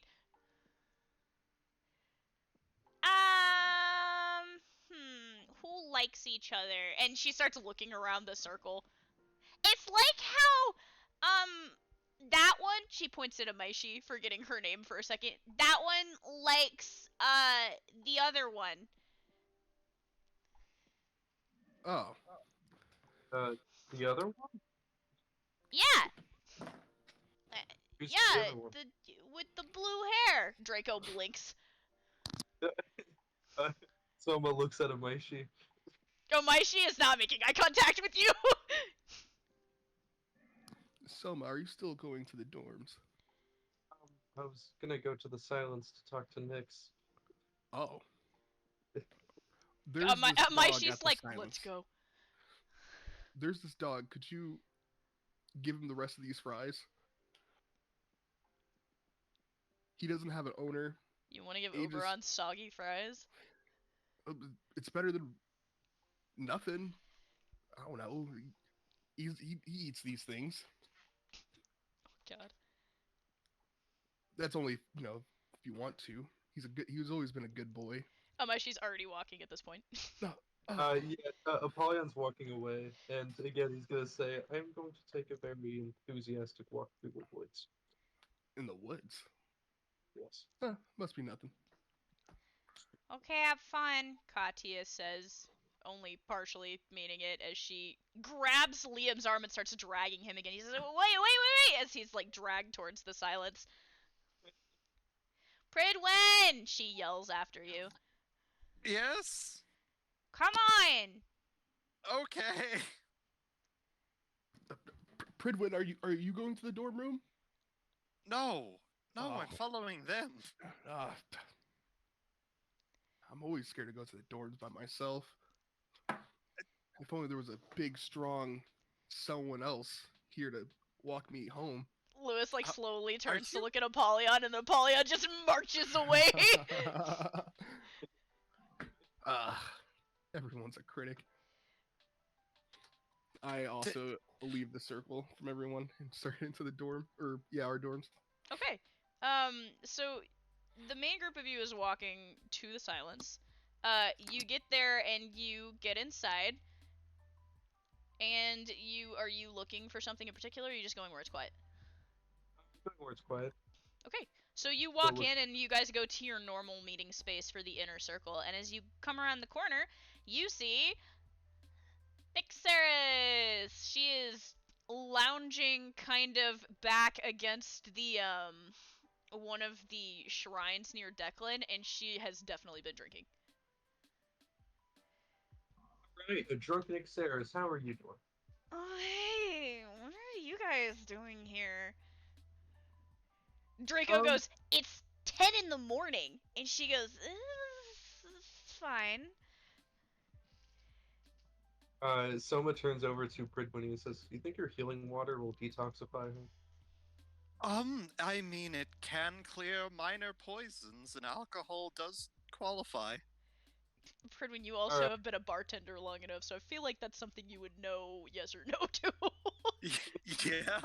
Who likes each other? And she starts looking around the circle. It's like how that one, She points at Amaishi, forgetting her name for a second. That one likes the other one. oh. The other one? Yeah. Who's the Yeah, other one? with the blue hair. Draco blinks. Soma looks at Amaishi. Amaishi is not making eye contact with you. Soma, are you still going to the dorms? I was gonna go to the silence to talk to Nyx. Oh. There's this dog at Amaishi's the like, silence. let's go. There's this dog. Could you give him the rest of these fries? He doesn't have an owner. You want to give He just- Oberon soggy fries? It's better than nothing. I don't know. He eats these things. God. That's only, if you want to. He's always been a good boy. Amaishi's already walking at this point. Apollyon's walking away, and again he's gonna say, "I'm going to take a very enthusiastic walk through the woods." In the woods. Yes. Must be nothing. Okay, have fun. Katia says, only partially meaning it, as she grabs Liam's arm and starts dragging him again. He says, wait, as he's like dragged towards the silence. Pridwin! She yells after you. Yes? Come on. Okay. Pridwin, are you going to the dorm room? No. No, I'm Oh. following them. I'm always scared to go to the dorms by myself. If only there was a big, strong someone else here to walk me home. Lewis like slowly turns to you- look at Apollyon, and Apollyon just marches away. Everyone's a critic. I also leave the circle from everyone and start into the dorm, our dorms. Okay. So the main group of you is walking to the silence. You get there and you get inside. And are you looking for something in particular, or are you just going where it's quiet? Going where it's quiet. Okay. So you walk what- in and you guys go to your normal meeting space for the inner circle, and as you come around the corner, you see Nyxeris. She is lounging kind of back against the one of the shrines near Declan, and she has definitely been drinking. Right, a drunken Nyxeris, how are you doing? Oh, hey, what are you guys doing here? Draco goes, it's 10 in the morning, and she goes, it's fine. Soma turns over to Pridwin and says, "Do you think your healing water will detoxify him?" I mean, it can clear minor poisons, and alcohol does qualify. Pridwin, you also Alright. have been a bartender long enough, so I feel like that's something you would know yes or no to. Yeah.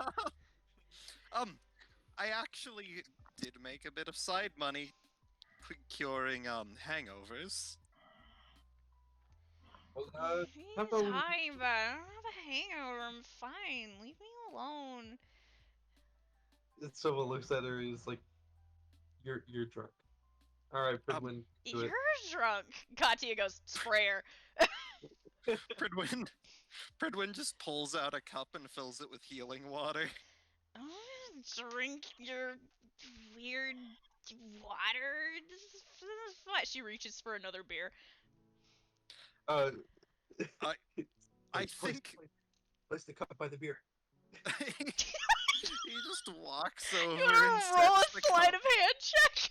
I actually did make a bit of side money curing hangovers. Well, What how are you about we... talking about? I don't have a hangover. I'm fine. Leave me alone. Someone looks at her and is like, you're drunk. Alright, Pridwin, do You're it. drunk. Katya goes, sprayer. Pridwin just pulls out a cup and fills it with healing water. I'm gonna drink your weird water. This is fun. She reaches for another beer. Uh, I- I place, think- place the cup by the beer. He just walks over You and wanna roll sets a the sleight cup. of hand check?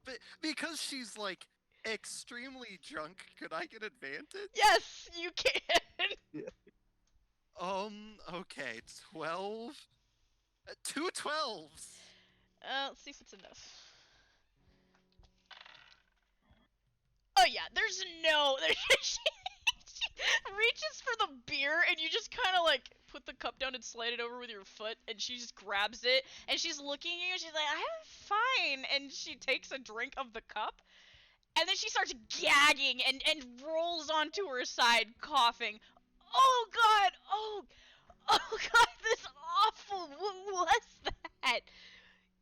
But because she's like extremely drunk, could I get advantage? Yes, you can. Okay, 12. 2 12s. Let's see if it's enough. Oh yeah, there's no. She reaches for the beer, and you just kind of like put the cup down and slide it over with your foot, and she just grabs it, and she's looking at you, and she's like, "I'm fine," and she takes a drink of the cup, and then she starts gagging and rolls onto her side, coughing. Oh god! Oh god! This awful. What was that?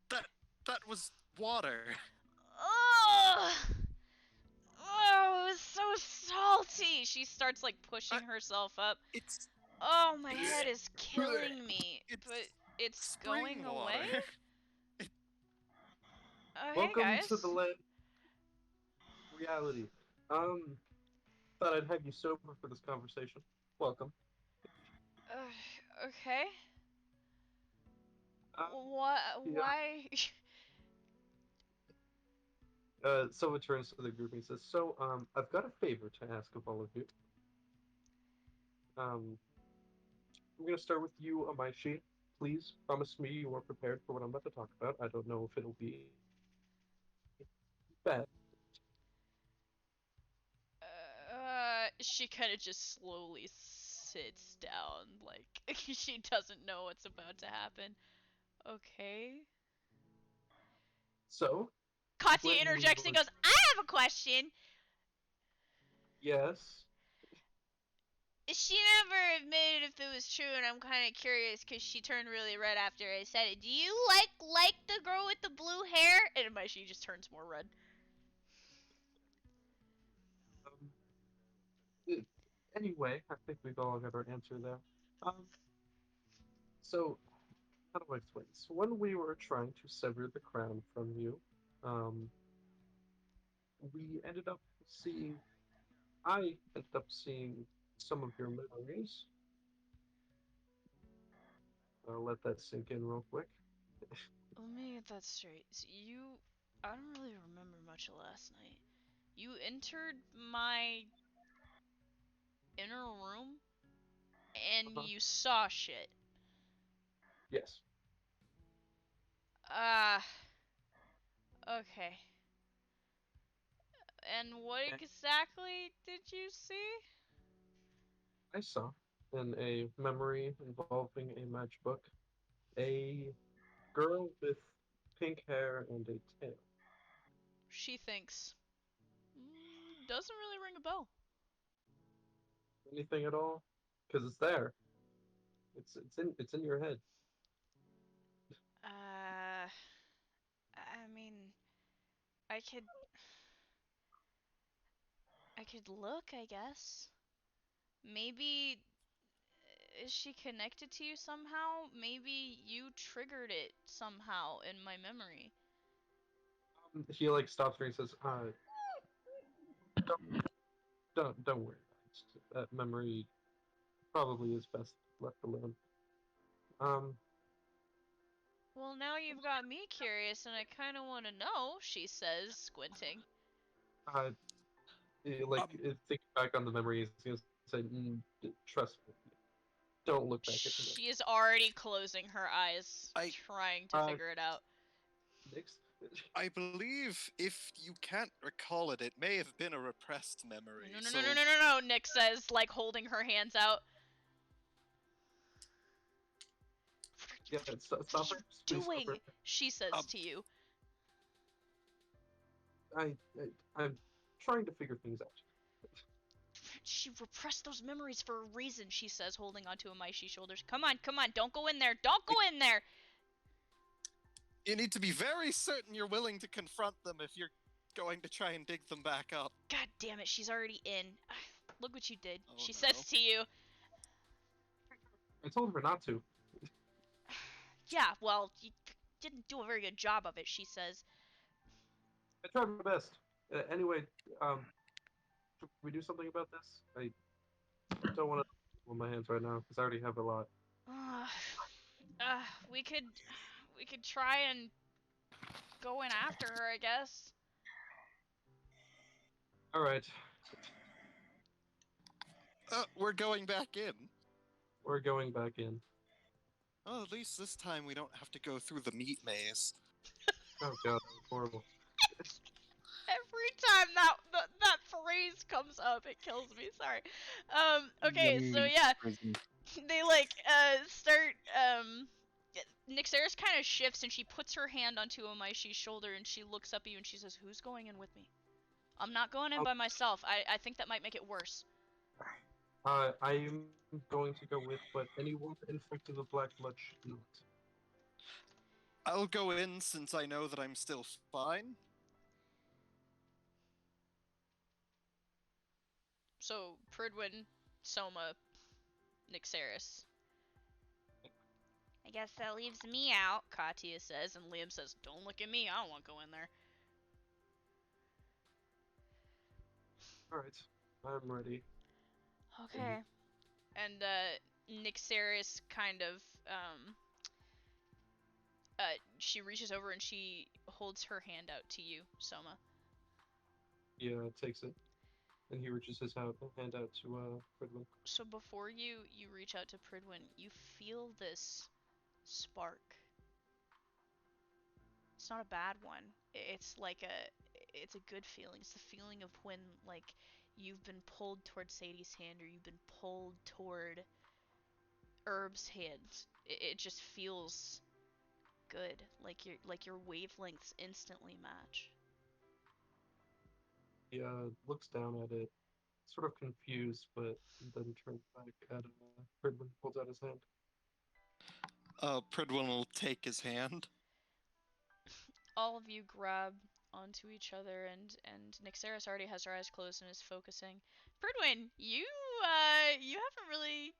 That was water. Oh. Oh, it was so salty. She starts like pushing herself up. It's Oh, my head is killing me. It's But it's spring going water. away. Oh, hey Welcome guys. to the land reality. Thought I'd have you sober for this conversation. Welcome. Okay. Yeah. Why? Someone turns to the group and says, "So, I've got a favor to ask of all of you. I'm gonna start with you, Amaishi. Please promise me you are prepared for what I'm about to talk about. I don't know if it'll be bad." She kind of just slowly sits down, like she doesn't know what's about to happen. Okay. So, Katya when interjects and we were- goes, "I have a question." yes, She never admitted if it was true, and I'm kind of curious because she turned really red after I said it. Do you like the girl with the blue hair? And she just turns more red. um, uh, anyway, I think we've all got our answer there. So, how do I explain this? When we were trying to sever the crown from you, um, we ended up seeing. I ended up seeing some of your memories. I'll let that sink in real quick. Let me get that straight. So I don't really remember much of last night. You entered my inner room and Uh-huh. you saw shit. Yes. Okay. And what Okay. exactly did you see? I saw in a memory involving a matchbook a girl with pink hair and a tail. She thinks. Doesn't really ring a bell. Anything at all? Because it's there. It's in your head. I mean, I could I could look, I guess. Maybe is she connected to you somehow? Maybe you triggered it somehow in my memory. He like stops me and says, don't worry about it. That memory probably is best left alone." Um, Well, now you've got me curious and I kind of want to know, she says, squinting. uh, think back on the memory. He's gonna say, "Trust me. Don't look back at the She is already closing her eyes, I- trying to figure it out. Next, I believe if you can't recall it, it may have been a repressed memory. No, so no, Nick says, like, holding her hands out. Yeah, stop What are her. you Please stop doing? her. She says to you. I'm trying to figure things out. She repressed those memories for a reason, she says, holding onto Amaishi's shoulders. Come on, don't go in there, don't go in there! you need to be very certain you're willing to confront them if you're going to try and dig them back up. God damn it, she's already in. Look what you did. Oh, She no. says to you. I told her not to. Yeah, well, you didn't do a very good job of it, she says. I tried my best. Anyway, should we do something about this? I don't want to on my hands right now because I already have a lot. We could try and go in after her, I guess. All right, We're going back in. we're going back in. Well, at least this time we don't have to go through the meat maze. Oh god, that was horrible. Every time that phrase comes up, it kills me. Sorry. Okay, so Yummy yeah, prison. they start. Nixeris kind of shifts and she puts her hand onto Amaishi's shoulder and she looks up at you and she says, "Who's going in with me? I'm not going in by myself. I think that might make it worse." I'm going to go with, but anyone infected with black blood should not. I'll go in since I know that I'm still fine. So Pridwin, Soma, Nixeris. I guess that leaves me out, Katya says, and Liam says, "Don't look at me, I don't want to go in there." Alright, I'm ready. Okay. And Nixeris kind of she reaches over and she holds her hand out to you, Soma. Yeah, takes it. And he reaches his hand out to Pridwin. So before you reach out to Pridwin, you feel this spark. It's not a bad one. It's a good feeling. It's the feeling of when like you've been pulled toward Sadie's hand or you've been pulled toward Herb's hand. It just feels good. Like your wavelengths instantly match. He looks down at it, sort of confused, but then turns back at Pridwin, holds out his hand. Pridwin will take his hand. All of you grab onto each other, and Nixeris already has her eyes closed and is focusing. Pridwin, you haven't really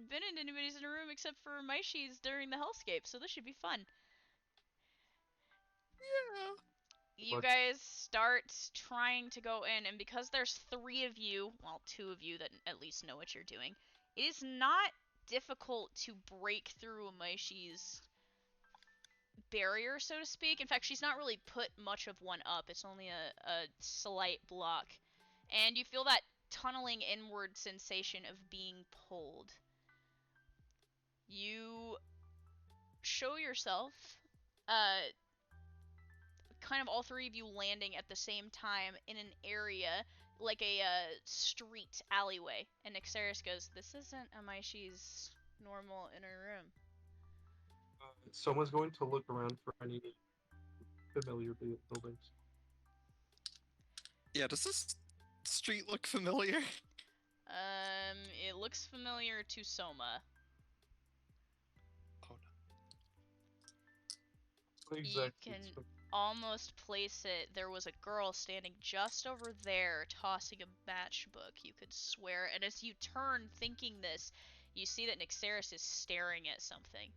been in anybody's in a room except for Maishi's during the hellscape, so this should be fun. Yeah. You guys start trying to go in, and because there's 3 of you, well, 2 of you that at least know what you're doing, it is not difficult to break through Maishi's barrier, so to speak. In fact, she's not really put much of one up. It's only a slight block. And you feel that tunneling inward sensation of being pulled. You show yourself, kind of all 3 of you landing at the same time in an area, like a street alleyway. And Nixeris goes, "This isn't Amaishi's normal inner room." Someone's going to look around for any familiar buildings. Yeah, does this street look familiar? It looks familiar to Soma. Oh What exactly? can almost place it. There was a girl standing just over there tossing a matchbook, you could swear. And as you turn thinking this, you see that Nixeris is staring at something.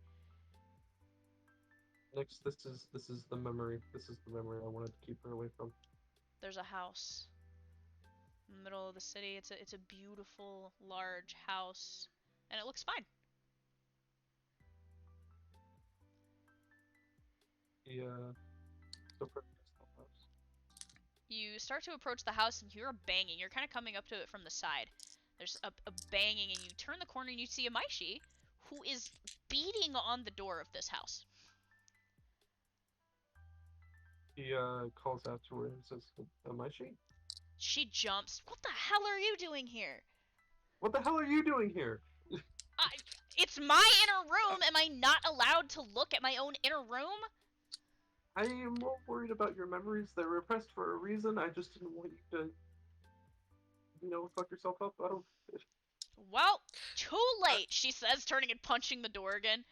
Next, this is the memory. This is the memory I wanted to keep her away from. There's a house in the middle of the city. It's a beautiful, large house, and it looks fine. Yeah. You start to approach the house and you hear a banging. You're kind of coming up to it from the side. There's a banging, and you turn the corner and you see Amaishi, who is beating on the door of this house. He calls out to her and says, "Am I she? She jumps. What the hell are you doing here? What the hell are you doing here?" It's my inner room. Am I not allowed to look at my own inner room? I am more worried about your memories. They're repressed for a reason. I just didn't want you to, fuck yourself up. I don't. Well, too late, she says, turning and punching the door again.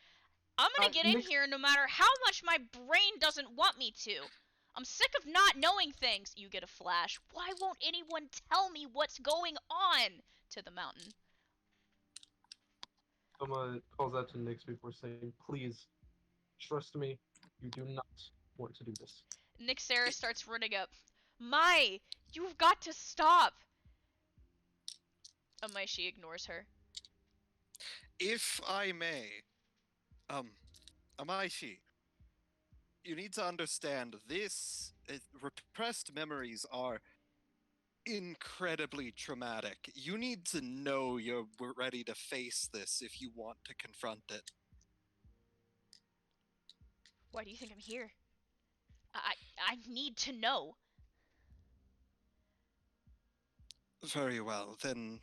I'm gonna get in Nick, here no matter how much my brain doesn't want me to. I'm sick of not knowing things. You get a flash. Why won't anyone tell me what's going on? To the mountain. Soma calls out to Nyx before saying, "Please, trust me. You do not want to do this." Nyxera starts running up. Mai, you've got to stop. She ignores her. If I may, Amaishi, you need to understand this. Repressed memories are incredibly traumatic. You need to know you're ready to face this if you want to confront it. Why do you think I'm here? I need to know. Very well, then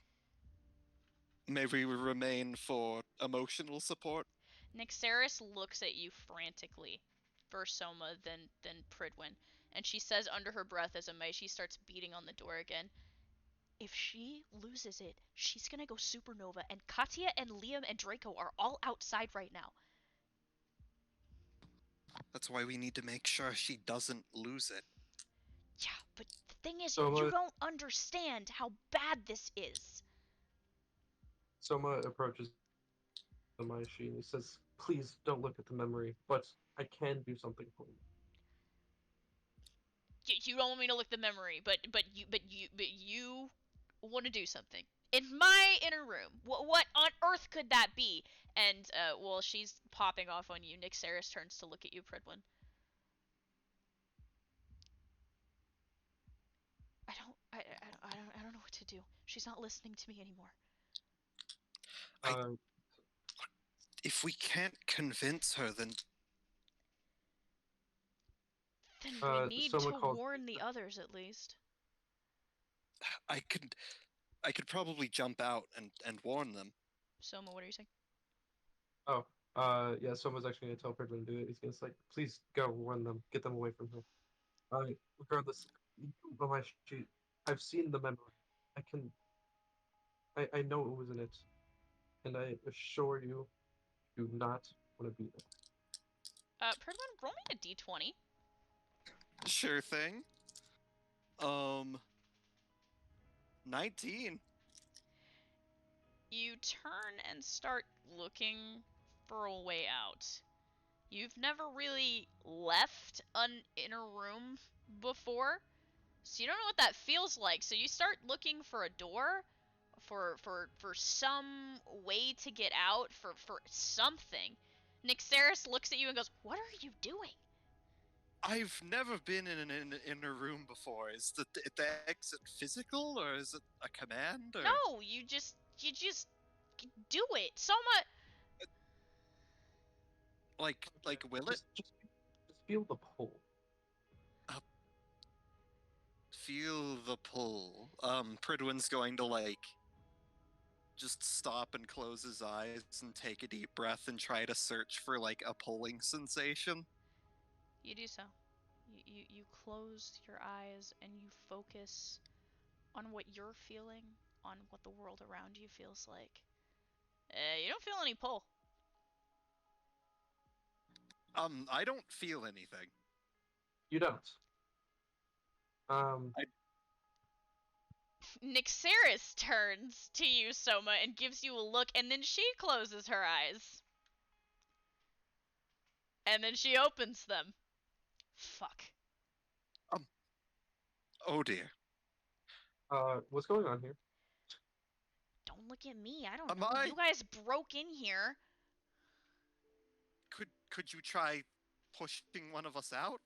may we remain for emotional support? Nyxeris looks at you frantically. First Soma, then Pridwin, and she says under her breath as she starts beating on the door again, if she loses it, she's gonna go supernova, and Katya and Liam and Draco are all outside right now. That's why we need to make sure she doesn't lose it. Yeah, but the thing is, Soma, you don't understand how bad this is. Soma approaches Amaishi and he says, "Please don't look at the memory, but I can do something for you." You don't want me to look the memory, but you want to do something in my inner room. What on earth could that be? And while she's popping off on you, Nyxeris turns to look at you, Pridwin. I don't know what to do. She's not listening to me anymore. If we can't convince her, then we need Soma to calls. warn the others at least. I could probably jump out and warn them. Soma, what are you saying? Oh, yeah. Soma's actually gonna tell Pridwin to do it. He's gonna say, "Please go warn them. Get them away from her." Regardless, Amaishi, I've seen the memory. I can. I know it was in it, and I assure you, do not want to be there. Pridwin, roll me a d20. Sure thing. 19. You turn and start looking for a way out. You've never really left an inner room before, so you don't know what that feels like. So you start looking for a door, for some way to get out, for something. Nyxeris looks at you and goes, "What are you doing?" I've never been in an inner room before. Is the exit physical, or is it a command? Or... No, you just do it. Soma. Like will it? Just feel the pull. Feel the pull. Pridwin's going to just stop and close his eyes and take a deep breath and try to search for a pulling sensation. You do so. You close your eyes and you focus on what you're feeling, on what the world around you feels like. You don't feel any pull. I don't feel anything. You don't. Nyxeris turns to you, Soma, and gives you a look, and then she closes her eyes. And then she opens them. Fuck. Oh dear. What's going on here? Don't look at me. I don't know. You guys broke in here. Could you try pushing one of us out?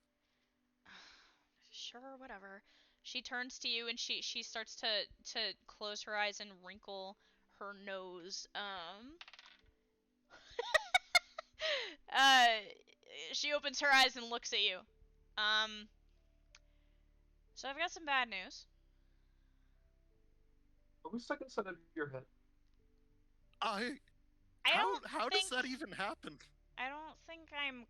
Sure, whatever. She turns to you and she starts to close her eyes and wrinkle her nose. She opens her eyes and looks at you. So I've got some bad news. Are we stuck inside of your head? I How don't does that think even happen? I don't think I'm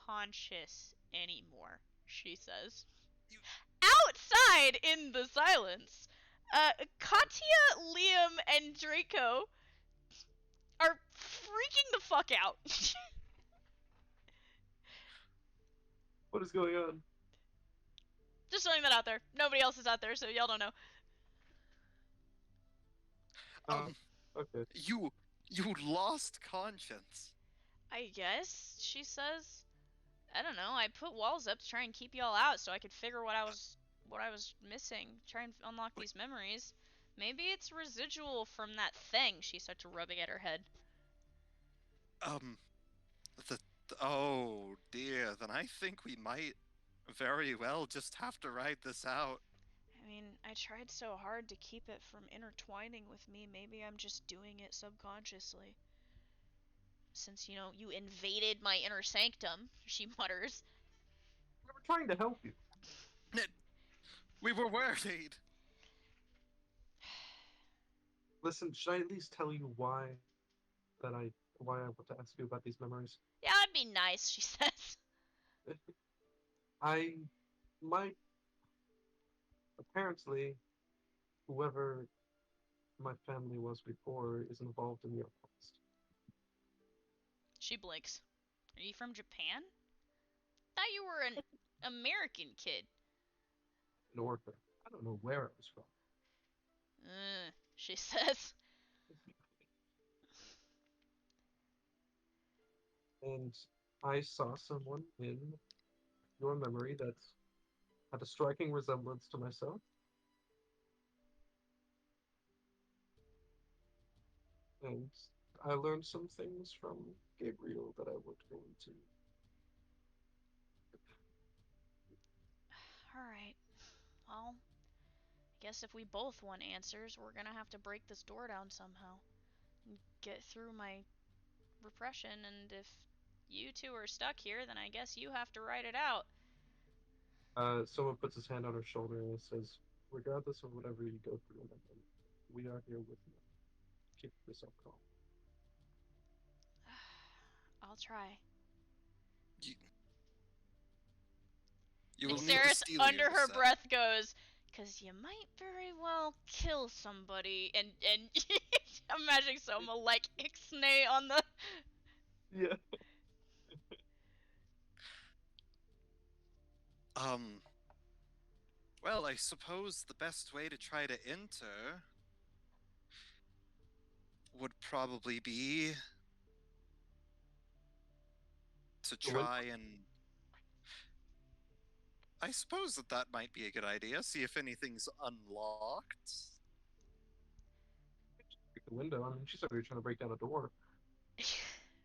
conscious anymore, she says. You- Outside in the silence, Katya, Liam, and Draco are freaking the fuck out. What is going on? Just throwing that out there. Nobody else is out there, so y'all don't know. Okay. You lost conscience. I guess, she says. I don't know. I put walls up to try and keep y'all out so I could figure what I was missing. Try and unlock these memories. Maybe it's residual from that thing. She starts rubbing at her head. Oh dear, then I think we might very well just have to ride this out. I mean, I tried so hard to keep it from intertwining with me. Maybe I'm just doing it subconsciously. Since, you invaded my inner sanctum, she mutters. We were trying to help you. We were worried. Listen, should I at least tell you why I want to ask you about these memories? Yeah, that'd be nice, she says. I might apparently whoever my family was before is involved in your past. She blinks. Are you from Japan? Thought you were an American kid. An orphan. I don't know where it was from. She says. And I saw someone in your memory that had a striking resemblance to myself. And I learned some things from Gabriel that I would go into. Alright. Well, I guess if we both want answers, we're gonna have to break this door down somehow. And get through my repression, and if you two are stuck here, then I guess you have to write it out. Someone puts his hand on her shoulder and says, regardless of whatever you go through, we are here with you. Keep yourself calm. I'll try. You will And need to Saris, steel under her yourself. breath, goes, "'Cause you might very well kill somebody." And I'm imagining Soma like Ixnay on the. Yeah. Well, I suppose the best way to try to enter would probably be to try and... I suppose that might be a good idea. See if anything's unlocked. Break the window. I mean, she's already trying to break down a door.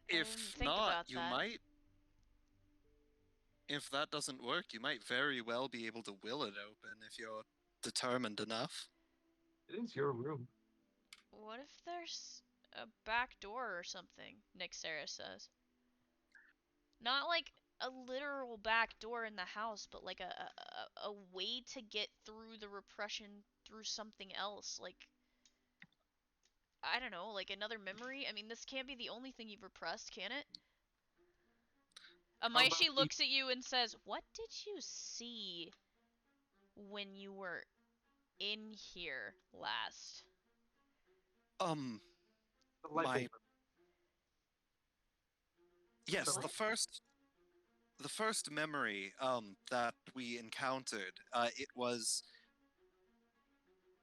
If think not, about you that. might... If that doesn't work, you might very well be able to will it open if you're determined enough. It is your room. What if there's a back door or something? Nick Sarah says. Not like a literal back door in the house, but like a way to get through the repression through something else. Like, I don't know, like another memory? I mean, this can't be the only thing you've repressed, can it? Amaishi looks at you and says, "What did you see when you were in here last?" The light My... bulb. Yes, What? the first memory that we encountered, it was...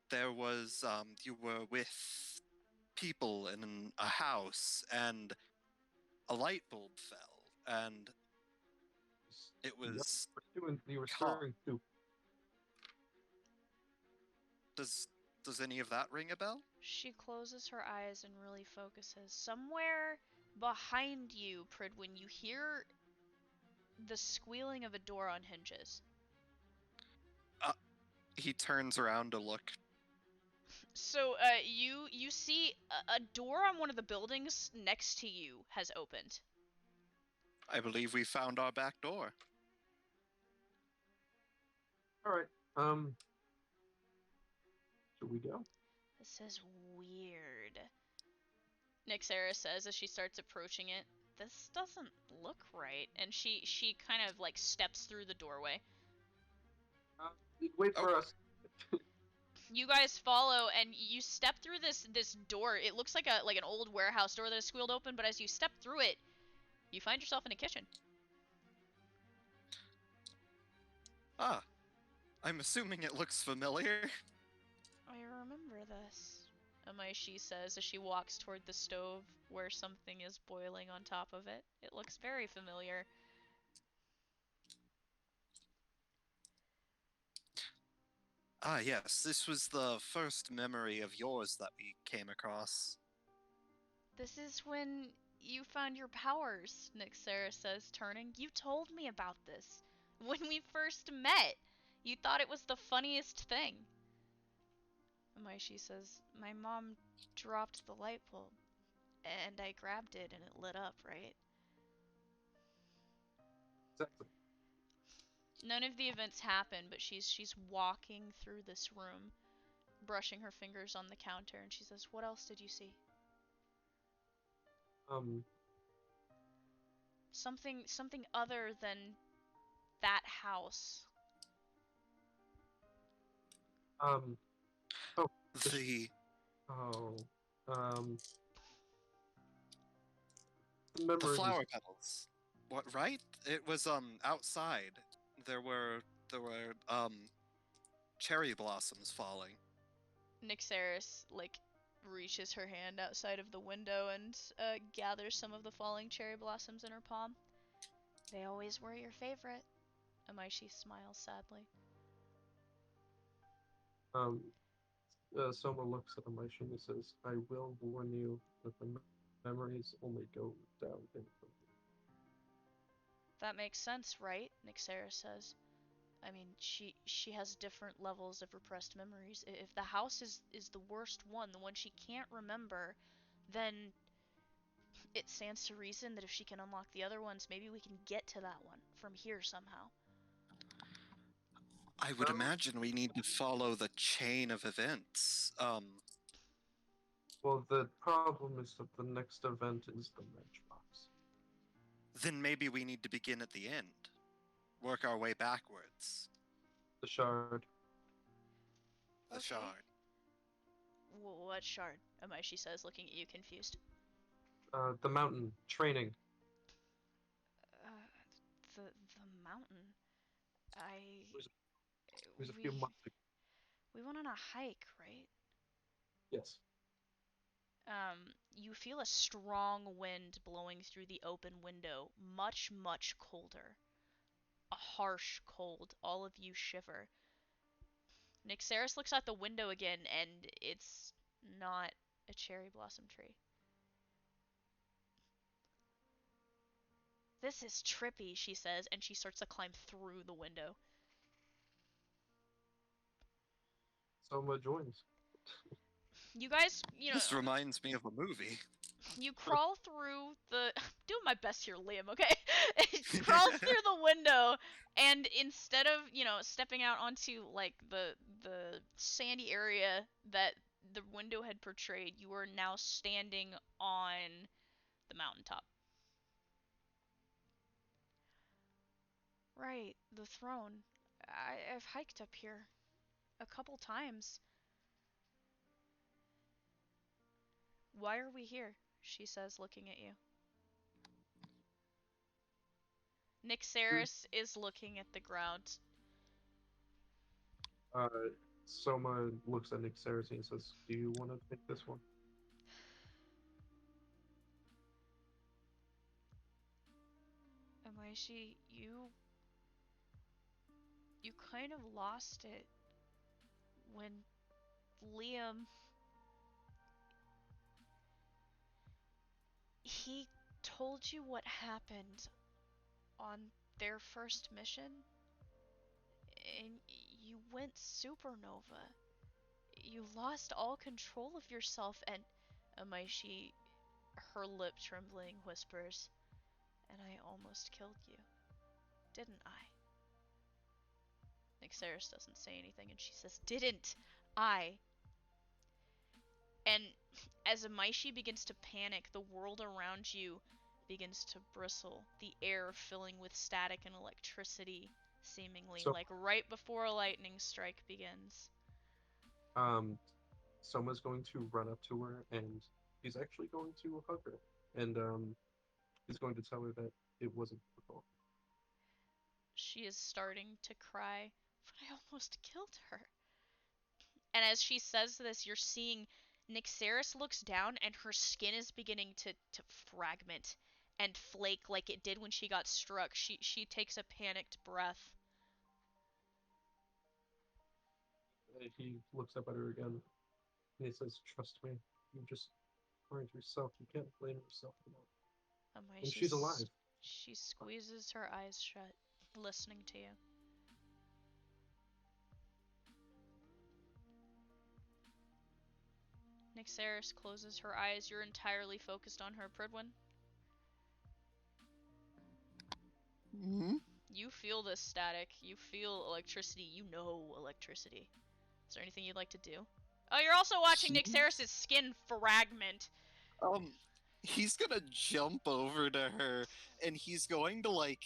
There was, you were with people in a house, and a light bulb fell, and it was... You were calm. stirring soup. Does any of that ring a bell? She closes her eyes and really focuses. Somewhere behind you, Pridwin, you hear the squealing of a door on hinges. He turns around to look. So, you see a door on one of the buildings next to you has opened. I believe we found our back door. All right. Should we go? This is weird. Nyxera says as she starts approaching it. This doesn't look right. And she kind of like steps through the doorway. Wait for us. You guys follow and you step through this door. It looks like an old warehouse door that is squealed open, but as you step through it, you find yourself in a kitchen. Ah, I'm assuming it looks familiar. I remember this. Amaishi says as she walks toward the stove where something is boiling on top of it. It looks very familiar. Ah, yes, this was the first memory of yours that we came across. This is when you found your powers, Nyxera says, turning. You told me about this when we first met. You thought it was the funniest thing. Amaishi says, my mom dropped the light bulb, and I grabbed it and it lit up, right? Exactly. None of the events happen, but she's walking through this room, brushing her fingers on the counter, and she says, what else did you see? Something other than that house. Oh, The oh, the memories. flower petals. What, right? It was outside. There were cherry blossoms falling. Nyxeris, like, reaches her hand outside of the window and gathers some of the falling cherry blossoms in her palm. They always were your favorite. Amaishi smiles sadly. Soma looks at Elisha and says, I will warn you that the memories only go down infinitely. That makes sense, right? Nyxeris says. I mean, she has different levels of repressed memories. If the house is the worst one, the one she can't remember, then it stands to reason that if she can unlock the other ones, maybe we can get to that one from here somehow. I would imagine we need to follow the chain of events. Well, the problem is that the next event is the matchbox. Then maybe we need to begin at the end. Work our way backwards. The shard. The Okay. shard. What shard? Amaishi says, looking at you confused. The mountain. Training. The mountain. It was a few months ago. We went on a hike, right? Yes. You feel a strong wind blowing through the open window, much, much colder. A harsh cold. All of you shiver. Nyxeris looks out the window again, and it's not a cherry blossom tree. This is trippy, she says, and she starts to climb through the window. Soma joins. You guys, This reminds me of a movie. you crawl through the... I'm doing my best here, Liam, okay? Crawl through the window, and instead of, stepping out onto, like, the sandy area that the window had portrayed, you are now standing on the mountaintop. Right, the throne. I've hiked up here a couple times. Why are we here? She says, looking at you. Nyxeris is looking at the ground. Soma looks at Nyxeris and says, do you want to take this one? Amaishi, you kind of lost it when Liam, he told you what happened on their first mission, and you went supernova. You lost all control of yourself, and Amaishi, her lip trembling, whispers, and I almost killed you, didn't I? Nyxeris doesn't say anything, and she says, "Didn't I?" And as Amaishi begins to panic, the world around you begins to bristle, the air filling with static and electricity, seemingly, So- like right before a lightning strike begins. Soma's going to run up to her, and he's actually going to hug her, and he's going to tell her that it wasn't her fault. She is starting to cry, but I almost killed her. And as she says this, you're seeing Nyxeris looks down and her skin is beginning to fragment and flake like it did when she got struck. She takes a panicked breath. He looks up at her again, and he says, "Trust me, you just harmed yourself. You can't blame yourself for that." And she's alive. She squeezes her eyes shut, listening to you. Nyxeris closes her eyes. You're entirely focused on her, Pridwin. Hmm? You feel this static. You feel electricity. You know electricity. Is there anything you'd like to do? Oh, you're also watching Nyxeris' skin fragment. He's gonna jump over to her, and he's going to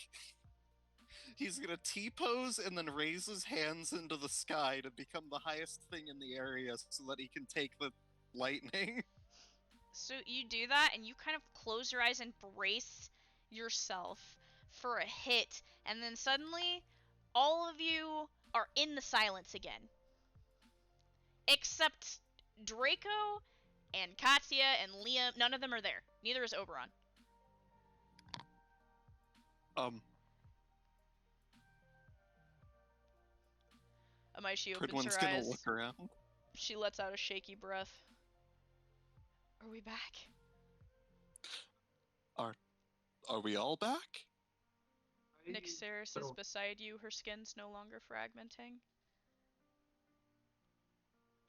he's gonna T-pose and then raise his hands into the sky to become the highest thing in the area so that he can take the lightning. So you do that, and you kind of close your eyes and brace yourself for a hit, and then suddenly, all of you are in the silence again. Except Draco and Katya and Liam. None of them are there. Neither is Oberon. Amaishi opens Pridwin's her gonna eyes. look around. She lets out a shaky breath. Are we back? Are we all back? Nyxeris is beside you. Her skin's no longer fragmenting.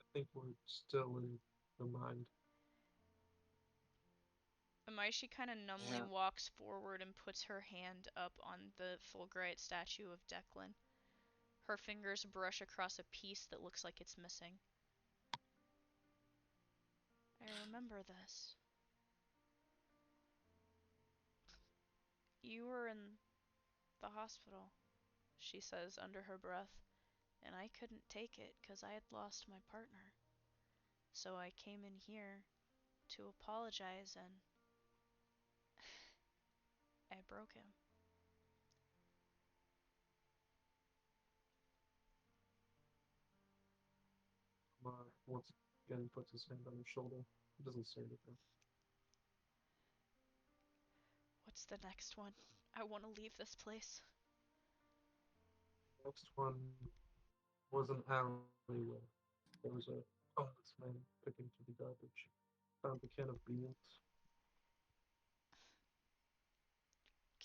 I think we're still in the mind. Amaishi kind of numbly walks forward and puts her hand up on the Fulgurite statue of Declan. Her fingers brush across a piece that looks like it's missing. I remember this. You were in the hospital, she says under her breath, and I couldn't take it because I had lost my partner. So I came in here to apologize and I broke him. Once again puts his hand on her shoulder. He doesn't say anything. What's the next one? I want to leave this place. Next one was an alleyway. There was a homeless man picking through the garbage. Found a can of beans.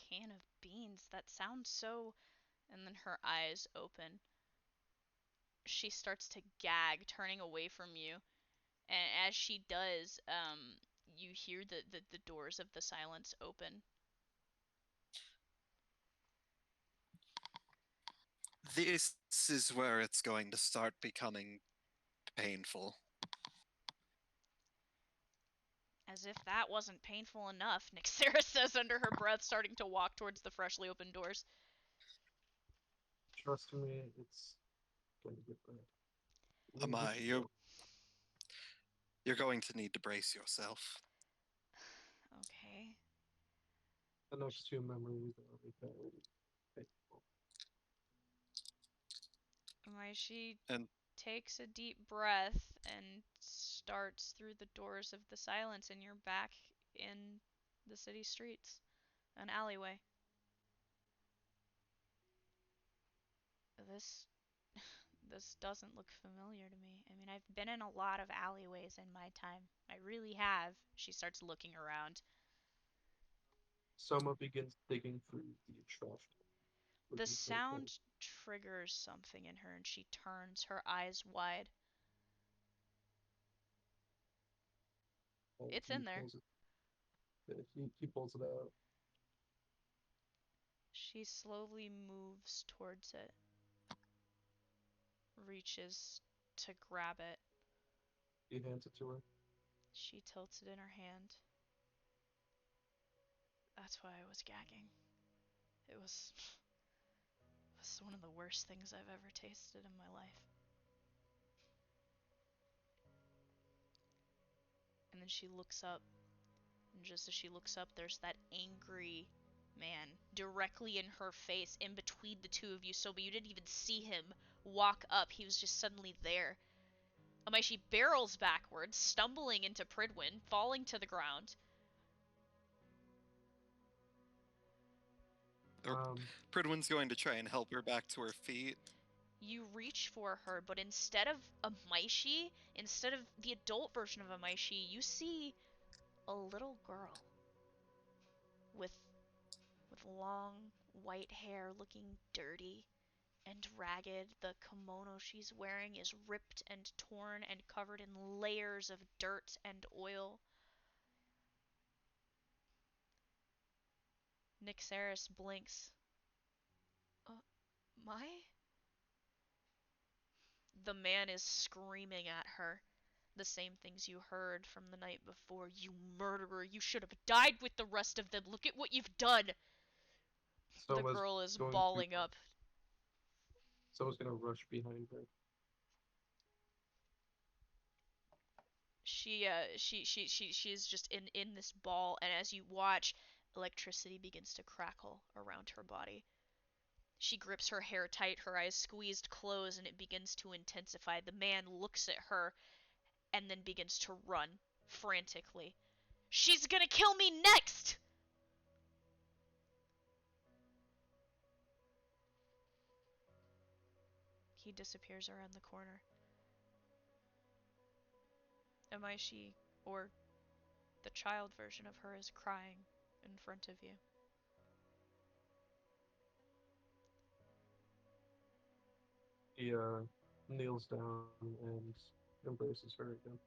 Can of beans? That sounds so... And then her eyes open. She starts to gag, turning away from you. And as she does, you hear the doors of the silence open. This is where it's going to start becoming painful. As if that wasn't painful enough, Nyxeris says under her breath, starting to walk towards the freshly opened doors. Trust me, it's going to get bad. Amai, you're going to need to brace yourself. Okay. The next two memories are very painful. She And takes a deep breath and starts through the doors of the silence, and you're back in the city streets. An alleyway. This this doesn't look familiar to me. I mean, I've been in a lot of alleyways in my time. I really have. She starts looking around. Soma begins digging through the trash. The sound triggers something in her and she turns, her eyes wide. It's in there. He pulls it out. She slowly moves towards it. reaches to grab it. He hands it to her. She tilts it in her hand. That's why I was gagging. It was one of the worst things I've ever tasted in my life. And then she looks up, and just as she looks up, there's that angry man directly in her face, in between the two of you, so you didn't even see him walk up. He was just suddenly there. Amaishi barrels backwards, stumbling into Pridwin, falling to the ground. Pridwin's going to try and help her back to her feet. You reach for her, but instead of Amaishi, instead of the adult version of Amaishi, you see a little girl with long white hair, looking dirty and ragged. The kimono she's wearing is ripped and torn and covered in layers of dirt and oil. Nyxeris blinks. My? The man is screaming at her. The same things you heard from the night before. You murderer, you should have died with the rest of them. Look at what you've done. The girl is bawling up. Someone's gonna rush behind her. She's just in this ball, and as you watch, electricity begins to crackle around her body. She grips her hair tight, her eyes squeezed closed, and it begins to intensify. The man looks at her and then begins to run frantically. She's gonna kill me next! He disappears around the corner. Amaishi, or the child version of her, is crying in front of you. He kneels down and embraces her again.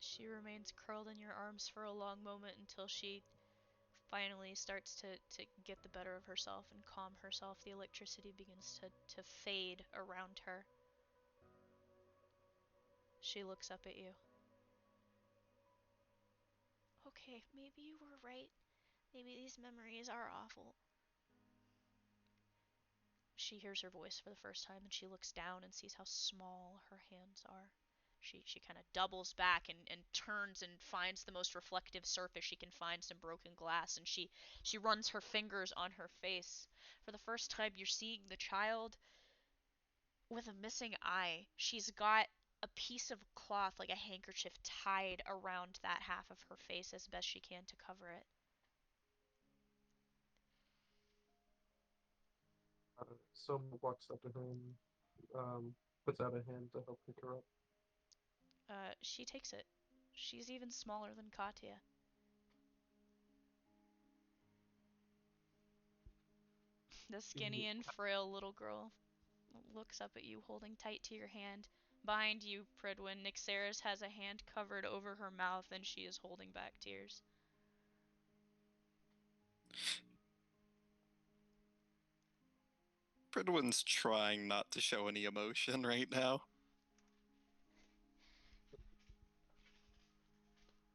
She remains curled in your arms for a long moment until she finally starts to get the better of herself and calm herself. The electricity begins to fade around her. She looks up at you. Okay, maybe you were right. Maybe these memories are awful. She hears her voice for the first time, and she looks down and sees how small her hands are. She kind of doubles back and turns and finds the most reflective surface she can find, some broken glass, and she runs her fingers on her face. For the first time, you're seeing the child with a missing eye. She's got a piece of cloth, like a handkerchief, tied around that half of her face as best she can to cover it. Someone walks up to him, puts out a hand to help pick her up. She takes it. She's even smaller than Katya. The skinny and frail little girl looks up at you, holding tight to your hand. Behind you, Pridwin, Nyxeris has a hand covered over her mouth, and she is holding back tears. Pridwin's trying not to show any emotion right now.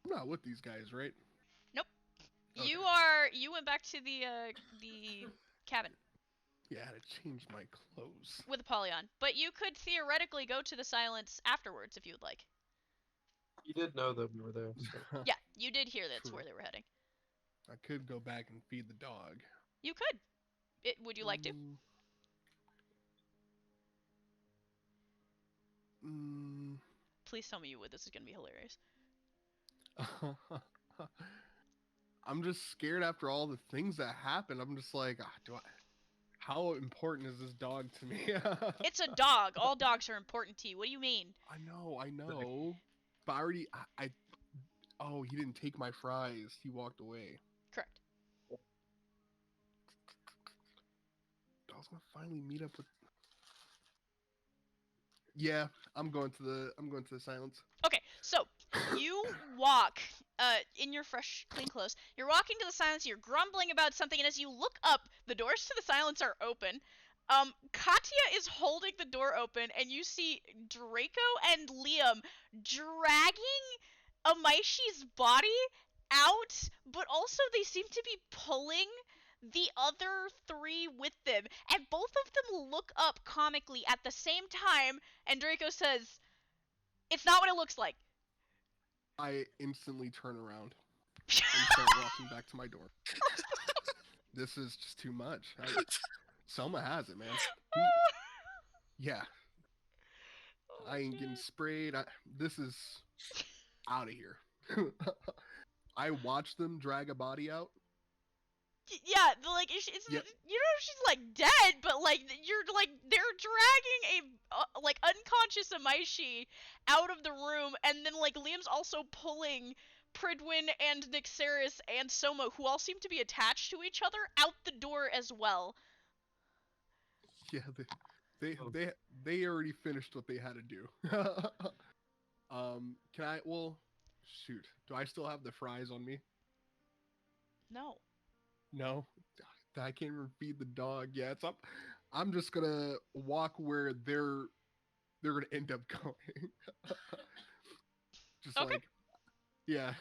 I'm not with these guys, right? Nope. Okay. You went back to the cabin. Yeah, I had to change my clothes. With Apollyon. But you could theoretically go to the silence afterwards if you would like. You did know that we were there. So. Yeah, you did hear that's True. where they were heading. I could go back and feed the dog. You could. Would you like to? Please tell me you would. This is going to be hilarious. I'm just scared after all the things that happened. I'm just like, how important is this dog to me? It's a dog. All dogs are important to you. What do you mean? I know. But oh, he didn't take my fries. He walked away. Correct. I was gonna finally meet up with. Yeah, I'm going to the silence. Okay, so you walk in your fresh, clean clothes. You're walking to the silence. You're grumbling about something, and as you look up, the doors to the silence are open. Katya is holding the door open, and you see Draco and Liam dragging Amaishi's body out, but also they seem to be pulling the other three with them, and both of them look up comically at the same time, and Draco says, "It's not what it looks like." I instantly turn around and start walking back to my door. This is just too much. Selma has it, man. Yeah, Oh, I ain't getting shit. sprayed. This is out of here. I watched them drag a body out. Yeah, like it's Yep. you know she's like dead, but like you're like they're dragging a like unconscious Amaishi out of the room, and then like Liam's also pulling Pridwin and Nixeris and Soma, who all seem to be attached to each other, out the door as well. Yeah, they already finished what they had to do. Can I? Well, shoot. Do I still have the fries on me? No. No, I can't even feed the dog yet. So I'm just gonna walk where they're gonna end up going. Just Okay. like, yeah.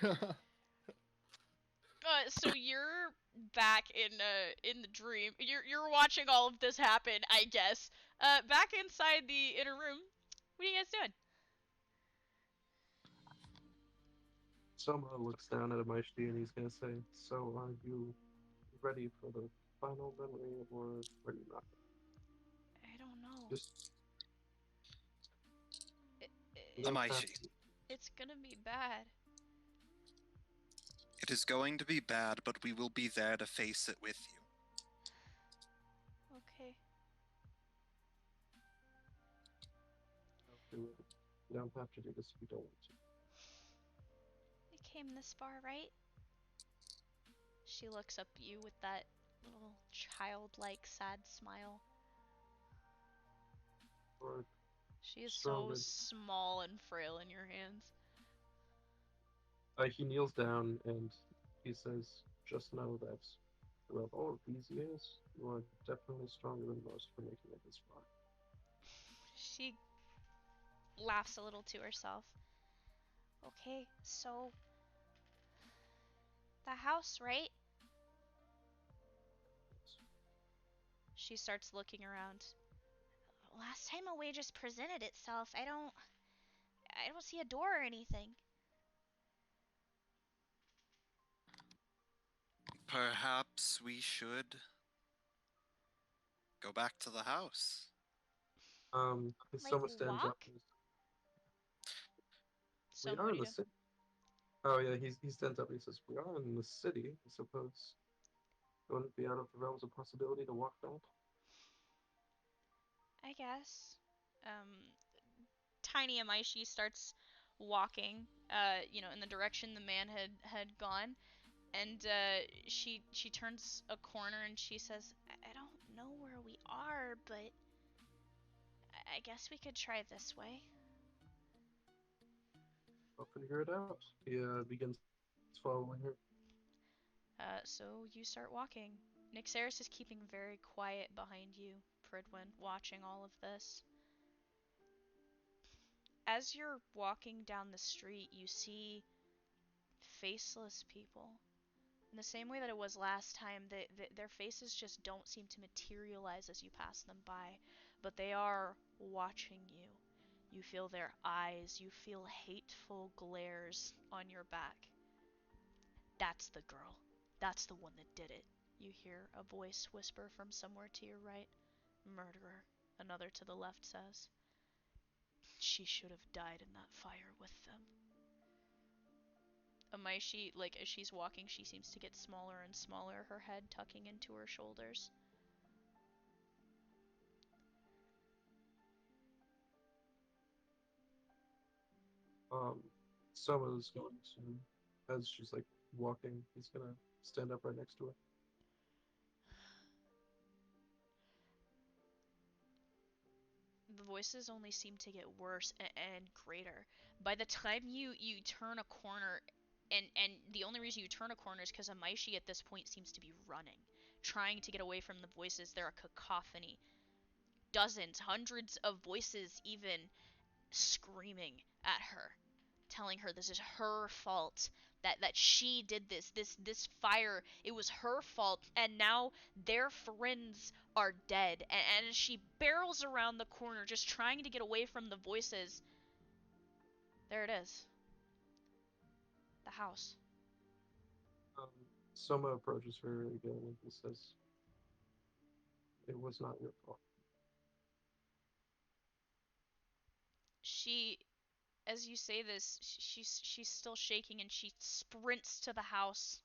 So you're back in the dream. You're watching all of this happen, I guess. Back inside the inner room. What are you guys doing? Soma looks down at Amaishti and he's gonna say, "So are you ready for the final memory, or are you not?" I don't know. Just It, you it, don't have Amaishi, to. it's gonna be bad. it is going to be bad, but we will be there to face it with you. Okay. Do it. You don't have to do this if you don't want to. We came this far, right? She looks up at you with that little childlike sad smile. Or She is strong so and small and frail in your hands. he kneels down and he says, "Just know that throughout all of these years, you are definitely stronger than most for making it this far." She laughs a little to herself. Okay, so the house, right? She starts looking around. Last time a way just presented itself. I don't see a door or anything. Perhaps we should go back to the house. His Like Soma stands up. walk? We So are what do in you the do? city. Oh yeah, he stands up and he says, "We are in the city. I suppose it wouldn't be out of the realms of possibility to walk back." I guess. Tiny Amaishi starts walking, in the direction the man had gone, and she turns a corner and she says, I don't know where we are, but I guess we could try this way. I'll figure it out. He begins following her. So you start walking. Nixeris is keeping very quiet behind you, Pridwin, watching all of this. As you're walking down the street, you see faceless people. In the same way that it was last time, their faces just don't seem to materialize as you pass them by, but they are watching you. You feel their eyes, you feel hateful glares on your back. That's the girl. That's the one that did it. You hear a voice whisper from somewhere to your right. Murderer, another to the left says. She should have died in that fire with them. Amaishi, like as she's walking, she seems to get smaller and smaller, her head tucking into her shoulders. Soma's going to, as she's like walking, he's gonna stand up right next to her. The voices only seem to get worse and greater. By the time you turn a corner, and the only reason you turn a corner is because Amaishi at this point seems to be running, trying to get away from the voices. They're a cacophony. dozens, hundreds of voices even screaming at her, telling her this is her fault, that she did this fire, it was her fault, and now their friends are dead. And as she barrels around the corner just trying to get away from the voices, there it is. The house. Soma approaches her again and he says, "It was not your fault." She, as you say this, she's still shaking, and she sprints to the house,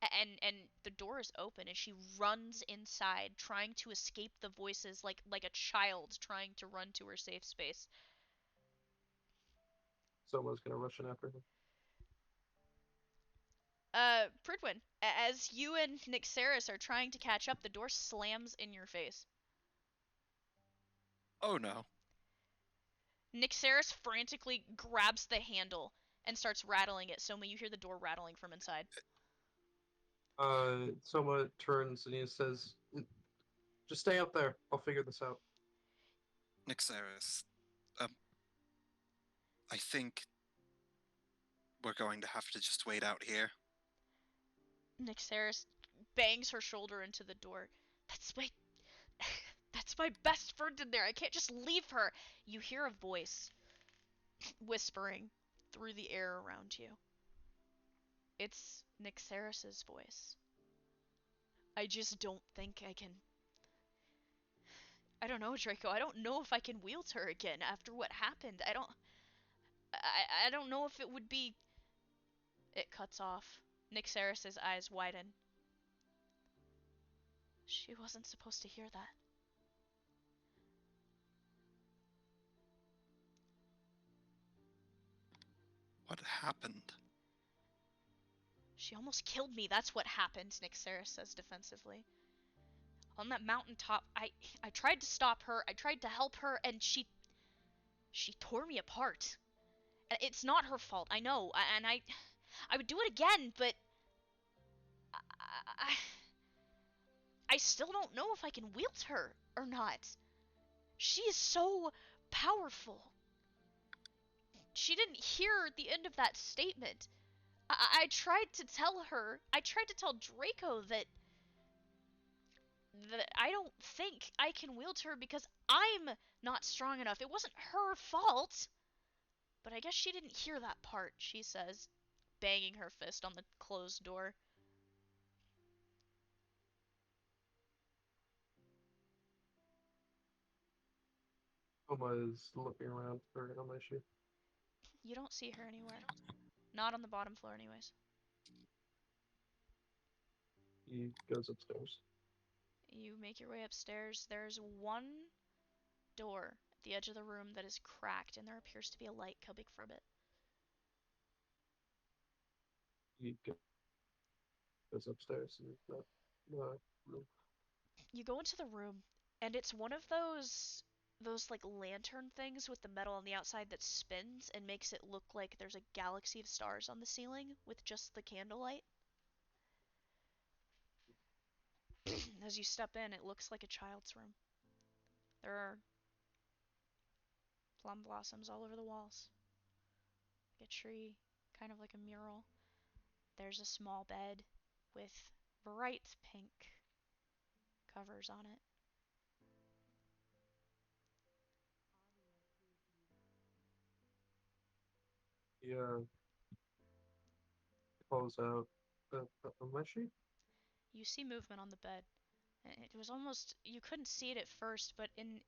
and the door is open, and she runs inside trying to escape the voices, like a child trying to run to her safe space. Soma's gonna rush in after her. Pridwin, as you and Nixeris are trying to catch up, the door slams in your face. Oh no. Nixeris frantically grabs the handle and starts rattling it. Soma, you hear the door rattling from inside. Soma turns and he says, "Just stay up there. I'll figure this out." Nixeris, I think we're going to have to just wait out here. Nixeris bangs her shoulder into the door. That's my best friend in there. I can't just leave her. You hear a voice whispering through the air around you. It's Nixeris's voice. I just don't think I can. I don't know, Draco. I don't know if I can wield her again after what happened. I don't know if it would be. It cuts off. Nixeris's eyes widen. She wasn't supposed to hear that. What happened? She almost killed me, that's what happened, Nixeris says defensively. On that mountaintop, I tried to stop her, I tried to help her, and she tore me apart. It's not her fault, I know, and I would do it again, but I still don't know if I can wield her or not. She is so powerful. She didn't hear the end of that statement. I tried to tell her, I tried to tell Draco that I don't think I can wield her because I'm not strong enough. It wasn't her fault. But I guess she didn't hear that part, she says, banging her fist on the closed door. Soma is looking around for her. How is she? You don't see her anywhere. Not on the bottom floor, anyways. He goes upstairs. You make your way upstairs. There's one door at the edge of the room that is cracked, and there appears to be a light coming from it. He goes upstairs and the room. You go into the room, and it's one of those like lantern things with the metal on the outside that spins and makes it look like there's a galaxy of stars on the ceiling with just the candlelight. As you step in, it looks like a child's room. There are plum blossoms all over the walls. Like a tree, kind of like a mural. There's a small bed with bright pink covers on it. He calls out, "Meshi?" You see movement on the bed. It was almost, you couldn't see it at first, but in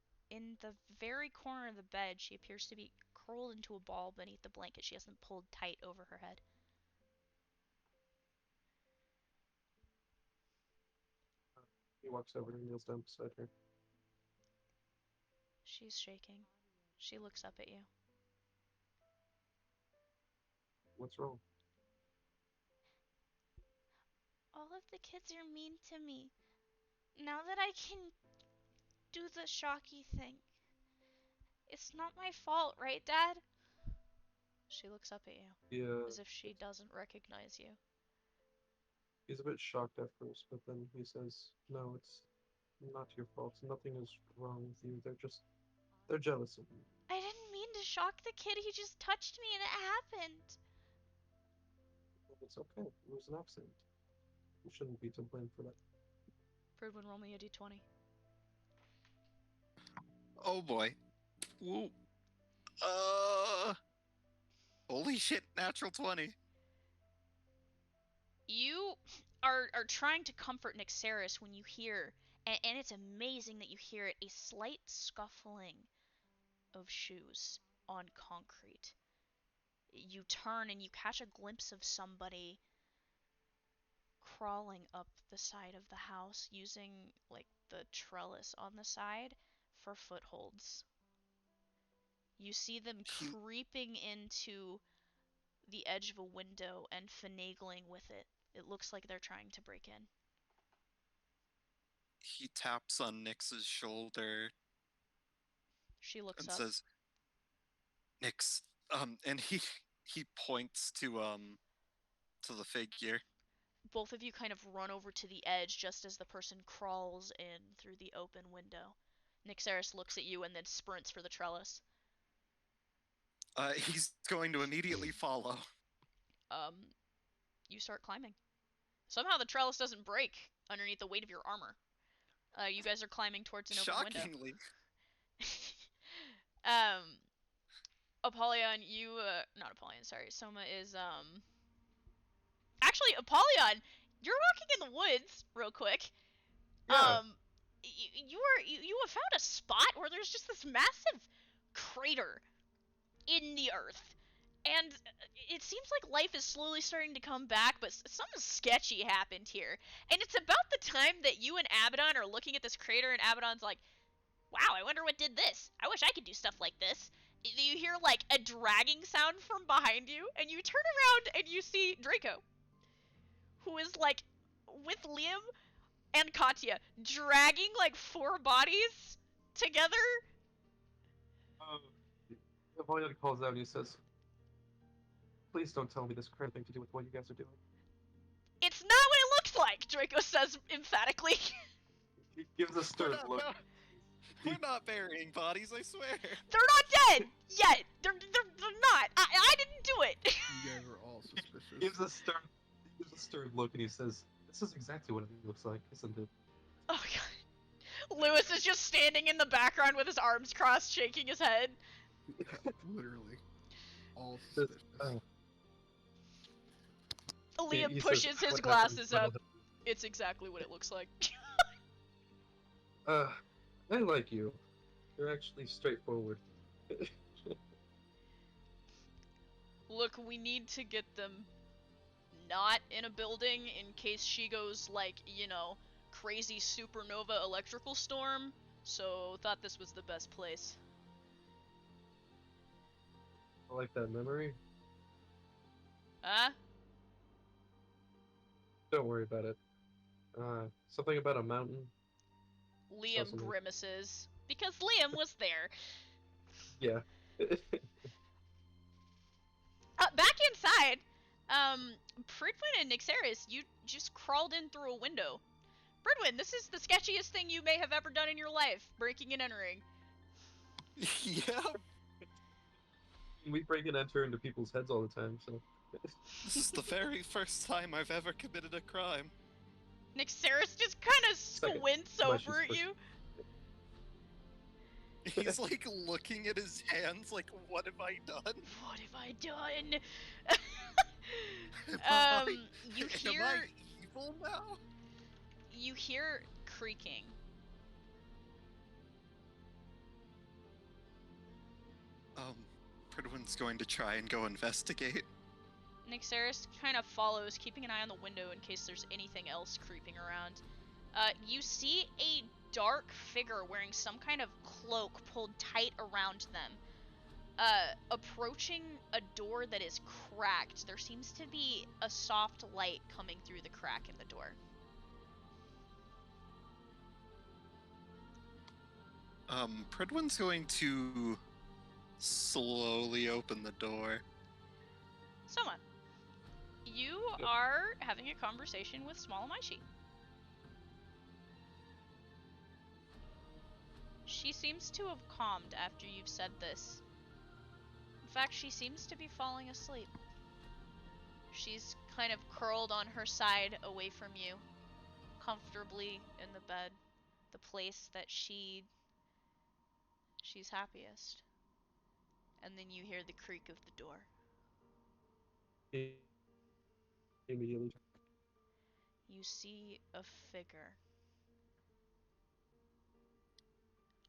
the very corner of the bed, she appears to be curled into a ball beneath the blanket. She has them pulled tight over her head. He walks over and kneels down beside her. She's shaking. She looks up at you. What's wrong? All of the kids are mean to me. Now that I can do the shocky thing. It's not my fault, right, Dad? She looks up at you, Yeah. as if she doesn't recognize you. He's a bit shocked at first, but then he says, "No, it's not your fault. Nothing is wrong with you. They're jealous of you. I didn't mean to shock the kid. He just touched me and it happened. It's okay. It was an accident. You shouldn't be to blame for that. Pridwin, roll me a d20. Oh boy. Whoa. Holy shit, natural 20. You are trying to comfort Nixeris when you hear, and it's amazing that you hear it, a slight scuffling of shoes on concrete. You turn and you catch a glimpse of somebody crawling up the side of the house using like the trellis on the side for footholds. You see them creeping into the edge of a window and finagling with it. It looks like they're trying to break in. He taps on Nyx's shoulder She looks and up. says, Nyx, and he points to the figure. Both of you kind of run over to the edge just as the person crawls in through the open window. Nixeris looks at you and then sprints for the trellis. He's going to immediately follow. You start climbing. Somehow the trellis doesn't break underneath the weight of your armor. You guys are climbing towards an open window. Shockingly. Apollyon, not Apollyon, sorry. Soma is, actually, Apollyon, you're walking in the woods, real quick. Yeah. You have found a spot where there's just this massive crater in the earth. And it seems like life is slowly starting to come back, but something sketchy happened here. And it's about the time that you and Abaddon are looking at this crater, and Abaddon's like, wow, I wonder what did this. I wish I could do stuff like this. You hear, like, a dragging sound from behind you, and you turn around and you see Draco, who is, like, with Liam and Katya, dragging, like, 4 bodies together. Apollyon calls out and he says, please don't tell me this crap thing to do with what you guys are doing. It's not what it looks like, Draco says emphatically. He gives a stern look. We're not burying bodies, I swear. They're not dead yet. They're not. I didn't do it. You guys are all suspicious. He gives a stern look and he says, this is exactly what it looks like, isn't it? Oh god. Lewis is just standing in the background with his arms crossed, shaking his head. Literally. All suspicious. Liam He pushes says, his "What glasses happened?" up. It's exactly what it looks like. I like you. You're actually straightforward. Look, we need to get them not in a building in case she goes, like, you know, crazy supernova electrical storm, so thought this was the best place. I like that memory. Huh? Don't worry about it. Something about a mountain. Liam something. grimaces. Because Liam was there. Yeah. Back inside, Pridwin and Nixeris, you just crawled in through a window. Pridwin, this is the sketchiest thing you may have ever done in your life, breaking and entering. Yeah. We break and enter into people's heads all the time, so. This is the very first time I've ever committed a crime. Nixeris just kind of squints over at you. He's like looking at his hands like, what have I done? What have I done? You hear... Am I evil now? You hear creaking. Pridwin's going to try and go investigate. Nixeris kind of follows, keeping an eye on the window in case there's anything else creeping around. You see a dark figure wearing some kind of cloak pulled tight around them. Approaching a door that is cracked. There seems to be a soft light coming through the crack in the door. Pridwin's going to slowly open the door. Soma, you are having a conversation with Small Amaishi. She seems to have calmed after you've said this. In fact, she seems to be falling asleep. She's kind of curled on her side away from you, comfortably in the bed, the place that she's happiest. And then you hear the creak of the door. Immediately. You see a figure.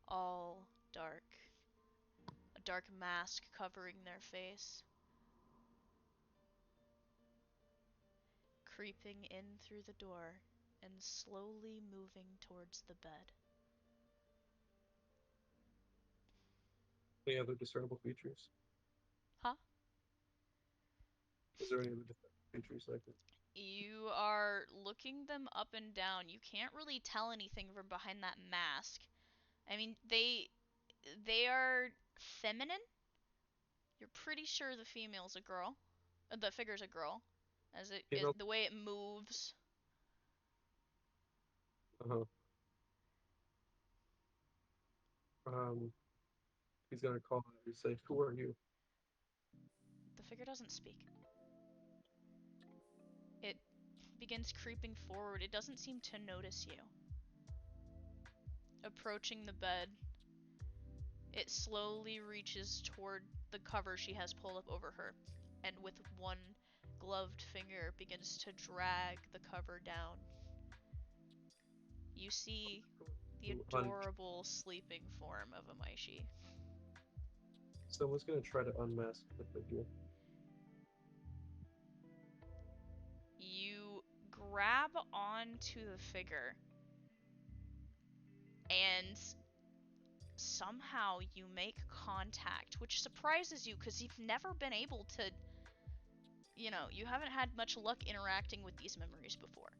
All dark. A dark mask covering their face. Creeping in through the door and slowly moving towards the bed. Any other discernible features? Huh? Is there any other discernible features like it? You are looking them up and down. You can't really tell anything from behind that mask. I mean, they are feminine. You're pretty sure the female's a girl. The figure's a girl. As the way it moves. Uh-huh. He's gonna call out and say, "Who are you?" The figure doesn't speak. It begins creeping forward. It doesn't seem to notice you. Approaching the bed, it slowly reaches toward the cover she has pulled up over her, and with one gloved finger begins to drag the cover down. You see the adorable sleeping form of Amaishi. Someone's gonna try to unmask the figure. You grab onto the figure, and somehow you make contact, which surprises you because you've never been able to, you haven't had much luck interacting with these memories before.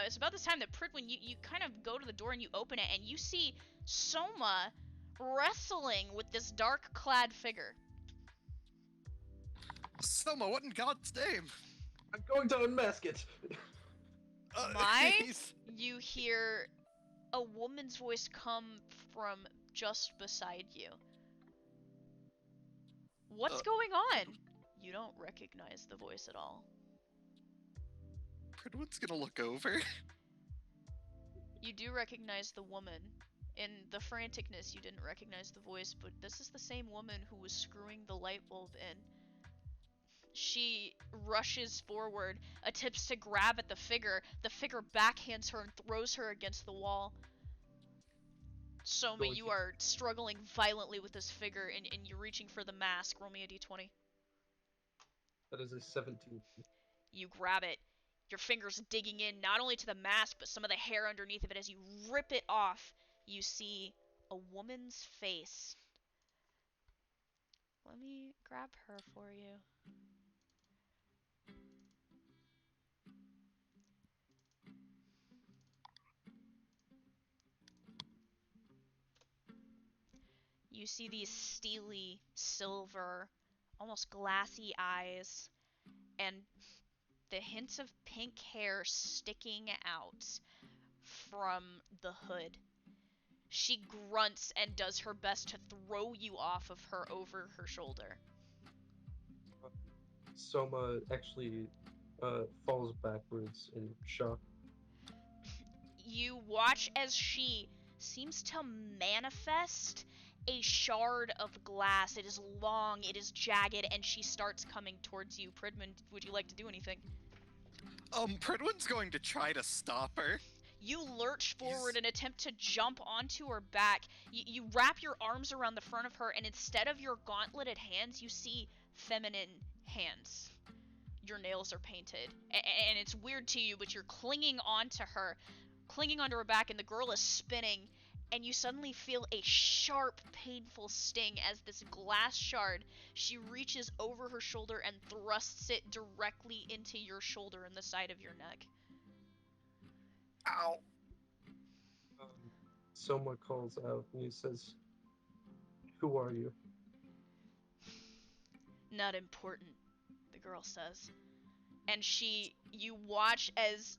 It's about this time that Pridwin, you kind of go to the door and you open it, and you see Soma wrestling with this dark-clad figure. Soma, what in God's name? I'm going to unmask it! You hear a woman's voice come from just beside you. What's going on? You don't recognize the voice at all. Pridwin's gonna look over. You do recognize the woman. In the franticness, you didn't recognize the voice, but this is the same woman who was screwing the light bulb in. She rushes forward, attempts to grab at the figure. The figure backhands her and throws her against the wall. Soma, you are struggling violently with this figure, and you're reaching for the mask. Roll me a d20. That is a 17. You grab it. Your fingers digging in, not only to the mask, but some of the hair underneath of it. As you rip it off, you see a woman's face. Let me grab her for you. You see these steely, silver, almost glassy eyes, and the hints of pink hair sticking out from the hood. She grunts and does her best to throw you off of her over her shoulder. Soma actually falls backwards in shock. You watch as she seems to manifest a shard of glass. It is long, it is jagged, and she starts coming towards you. Pridman, would you like to do anything? Pridwin's going to try to stop her. You lurch forward and attempt to jump onto her back. You wrap your arms around the front of her, and instead of your gauntleted hands, you see feminine hands. Your nails are painted, and it's weird to you, but you're clinging onto her back, and the girl is spinning, and you suddenly feel a sharp, painful sting as this glass shard, she reaches over her shoulder and thrusts it directly into your shoulder and the side of your neck. Ow. Soma calls out and he says, "Who are you?" Not important, the girl says. And you watch as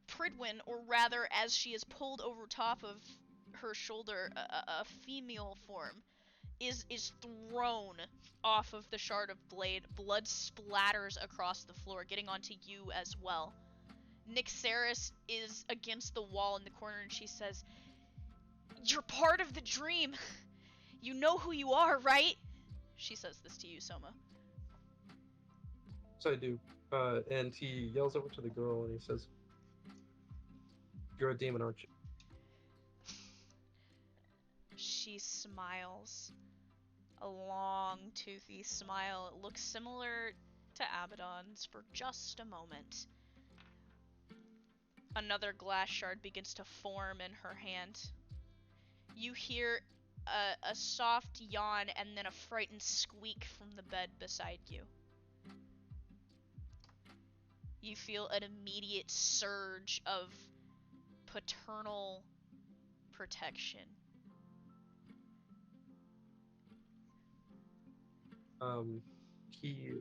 Pridwin, or rather as she is pulled over top of her shoulder, a female form is thrown off of the shard of blade. Blood splatters across the floor, getting onto you as well. Nyxeris is against the wall in the corner, and she says, "You're part of the dream. You know who you are, right?" She says this to you, Soma. So I do. And he yells over to the girl and he says, "You're a demon, aren't you?" She smiles. A long, toothy smile. It looks similar to Abaddon's for just a moment. Another glass shard begins to form in her hand. You hear a soft yawn and then a frightened squeak from the bed beside you. You feel an immediate surge of paternal protection. He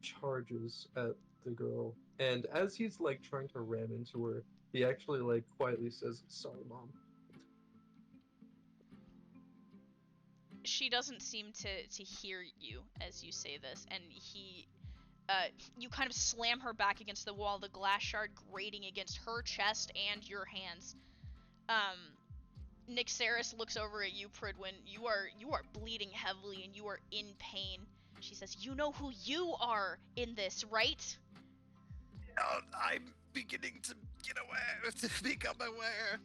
charges at the girl, and as he's like trying to ram into her, he actually like quietly says, "Sorry, mom." She doesn't seem to hear you as you say this, and you kind of slam her back against the wall, the glass shard grating against her chest and your hands. Nyxeris looks over at you, Pridwin. You are bleeding heavily and you are in pain. She says, "You know who you are in this, right?" I'm beginning to get aware, to become aware.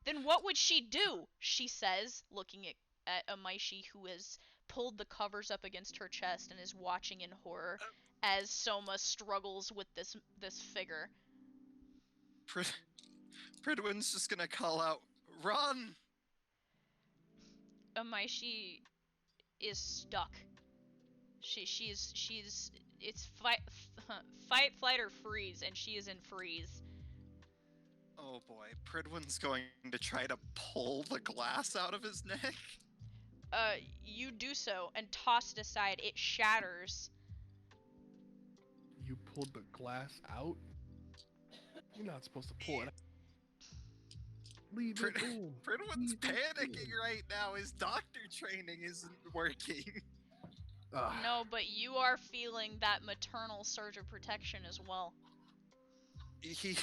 Then what would she do? She says, looking at Amaishi, who has pulled the covers up against her chest and is watching in horror as Soma struggles with this figure. Pridwin's just gonna call out, "Run!" Amaishi is stuck. She's it's fight, flight, or freeze, and she is in freeze. Oh boy, Pridwin's going to try to pull the glass out of his neck. You do so and toss it aside. It shatters. You pulled the glass out? You're not supposed to pull it out. Leave it in. Pridwin's Leave it panicking in. right now. His doctor training isn't working. No, but you are feeling that maternal surge of protection as well. He's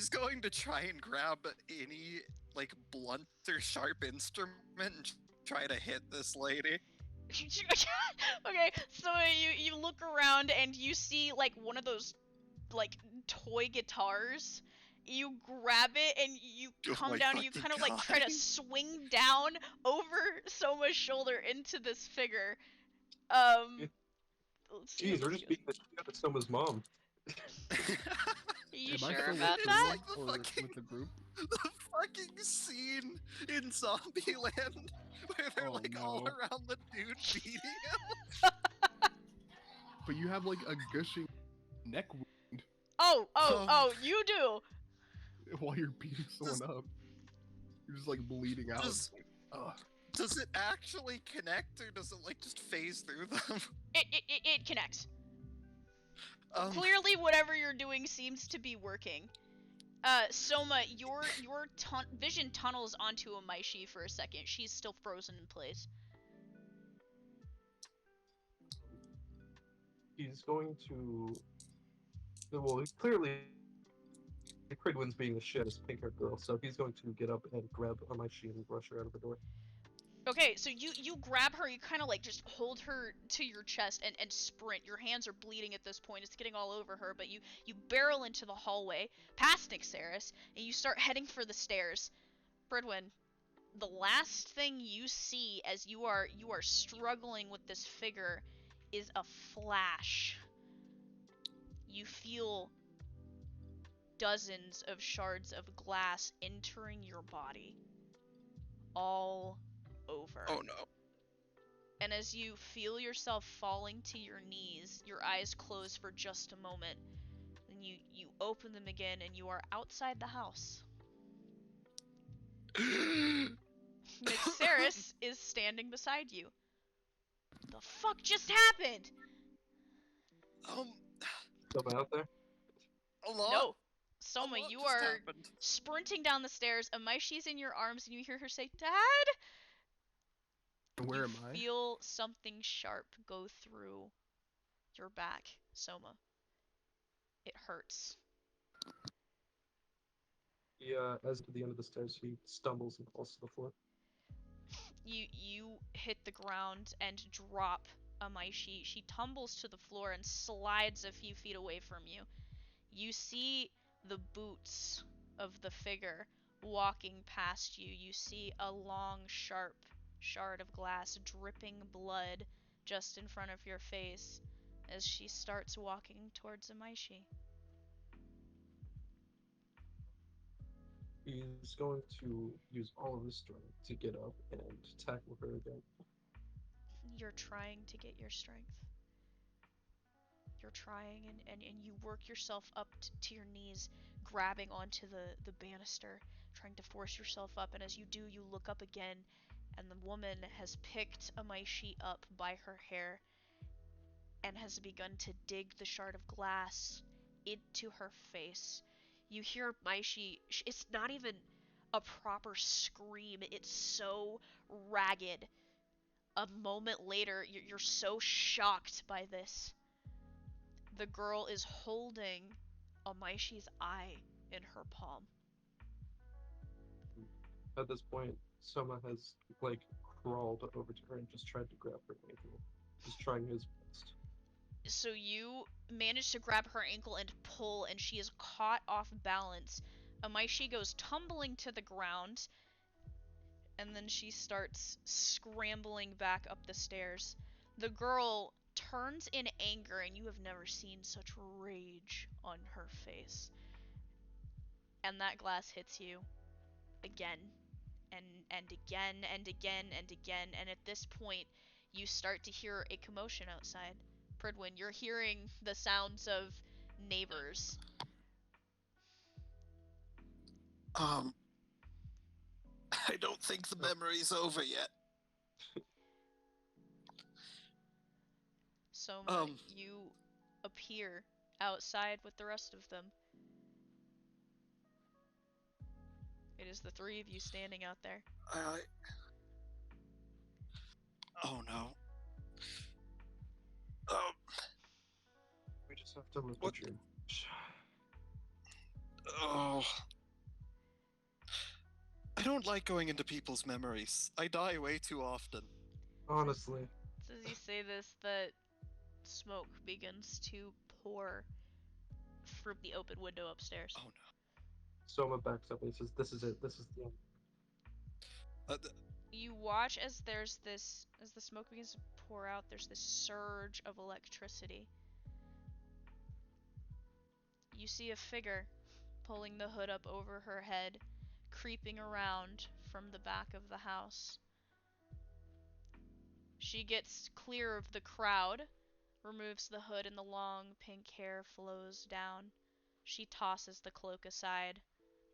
going to try and grab any like blunt or sharp instrument and try to hit this lady. Okay, so you look around and you see like one of those like toy guitars. You grab it and you come down and you kind of like try to swing down over Soma's shoulder into this figure. Jeez, we're just beating the shit out of Soma's mom. You Am sure I still about with that? Pridwin or with the group? The fucking scene in Zombieland where they're all around the dude beating him. But you have like a gushing neck wound. Oh, you do. While you're beating someone up, you're just like bleeding out. Does it actually connect, or does it like just phase through them? It connects. Clearly, whatever you're doing seems to be working. Soma, your vision tunnels onto Amaishi for a second. She's still frozen in place. He's going to. Well, clearly, Pridwin's being the shit, this pink-haired girl, so he's going to get up and grab Amaishi and rush her out of the door. Okay, so you grab her, you kind of like just hold her to your chest and sprint. Your hands are bleeding at this point, it's getting all over her, but you barrel into the hallway, past Nyxeris, and you start heading for the stairs. Pridwin, the last thing you see as you are struggling with this figure is a flash. You feel dozens of shards of glass entering your body. All over. Oh no. And as you feel yourself falling to your knees, your eyes close for just a moment. Then you open them again and you are outside the house. Nyxeris is standing beside you. The fuck just happened? Someone out there? A lot? No. A Soma, lot you just are happened. sprinting down the stairs. Amaishi's in your arms, and you hear her say, Dad! Where You am I? feel something sharp go through your back, Soma. It hurts. Yeah, as to the end of the stairs, he stumbles and falls to the floor. You hit the ground and drop Amaishi. She tumbles to the floor and slides a few feet away from you. You see the boots of the figure walking past you. You see a long, sharp shard of glass dripping blood just in front of your face as she starts walking towards Amaishi. He's going to use all of his strength to get up and tackle her again. You're trying to get your strength. You're trying, and you work yourself up to your knees, grabbing onto the banister, trying to force yourself up, and as you do, you look up again, and the woman has picked Amaishi up by her hair and has begun to dig the shard of glass into her face. You hear Maishi, it's not even a proper scream, it's so ragged. A moment later, you're so shocked by this. The girl is holding Amaishi's eye in her palm. At this point, Soma has like crawled over to her and just tried to grab her ankle. He's trying his best. So you manage to grab her ankle and pull, and she is caught off balance. Amaishi goes tumbling to the ground, and then she starts scrambling back up the stairs. The girl turns in anger, and you have never seen such rage on her face. And that glass hits you again, and again, and again, and again, and at this point, you start to hear a commotion outside. Pridwin, you're hearing the sounds of neighbors. I don't think the memory's over yet. Soma, you appear outside with the rest of them. It is the three of you standing out there. Oh no. We just have to look What? at your. Oh. I don't like going into people's memories. I die way too often. Honestly. As you say this, the smoke begins to pour from the open window upstairs. Oh no. Soma backs up and he says, "This is it. This is the end." You watch as as the smoke begins to pour out, there's this surge of electricity. You see a figure pulling the hood up over her head, creeping around from the back of the house. She gets clear of the crowd, removes the hood, and the long pink hair flows down. She tosses the cloak aside,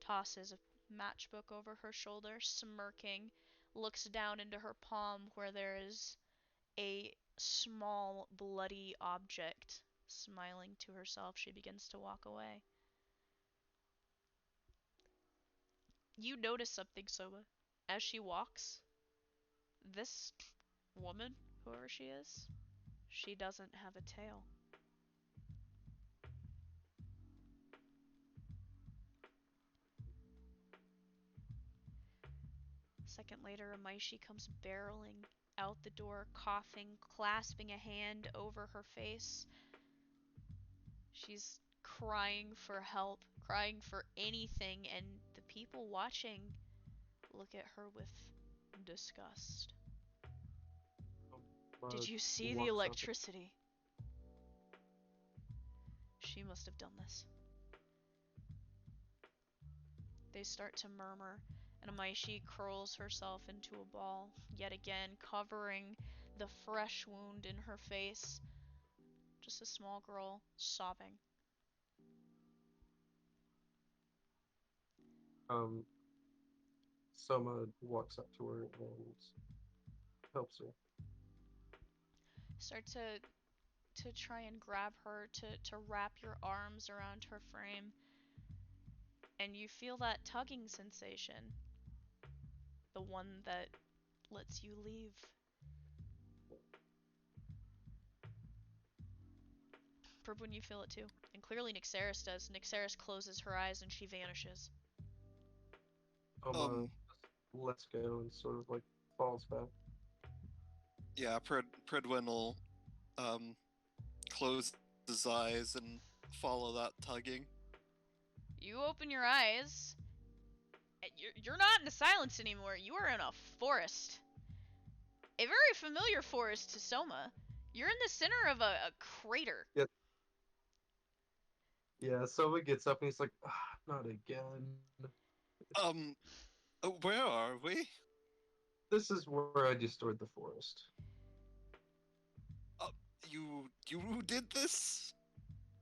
tosses a matchbook over her shoulder, smirking, looks down into her palm where there is a small bloody object. Smiling to herself, she begins to walk away. You notice something, Soma. As she walks, this woman, whoever she is, she doesn't have a tail. A second later, Amaishi comes barreling out the door, coughing, clasping a hand over her face. She's crying for help, crying for anything, and the people watching look at her with disgust. Did you see the electricity? She must have done this. They start to murmur, and Amaishi curls herself into a ball, yet again covering the fresh wound in her face. Just a small girl sobbing. Soma walks up to her and helps her. Start to to try and grab her, to wrap your arms around her frame. And you feel that tugging sensation. The one that lets you leave. When you feel it too. And clearly Nyxeris does. Nyxeris closes her eyes and she vanishes. Lets go and sort of like falls back. Yeah, Pridwin will close his eyes and follow that tugging. You open your eyes. And you're not in the silence anymore. You are in a forest. A very familiar forest to Soma. You're in the center of a crater. Yeah, Soma gets up and he's like, not again. Where are we? This is where I destroyed the forest. You did this?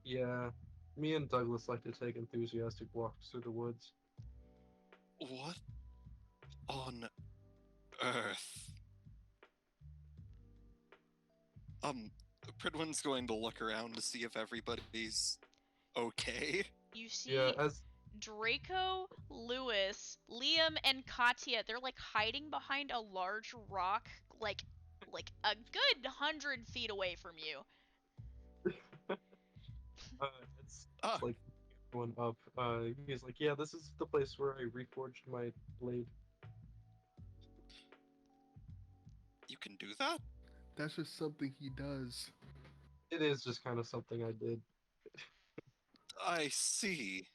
Yeah, me and Douglas like to take enthusiastic walks through the woods. What on earth? Pridwin's going to look around to see if everybody's okay. You see Yeah, as Draco, Lewis, Liam, and Katya. They're like hiding behind a large rock, like a good 100 feet away from you. it's like going up. He's like, yeah, this is the place where I reforged my blade. You can do that? That's just something he does. It is just kind of something I did. I see.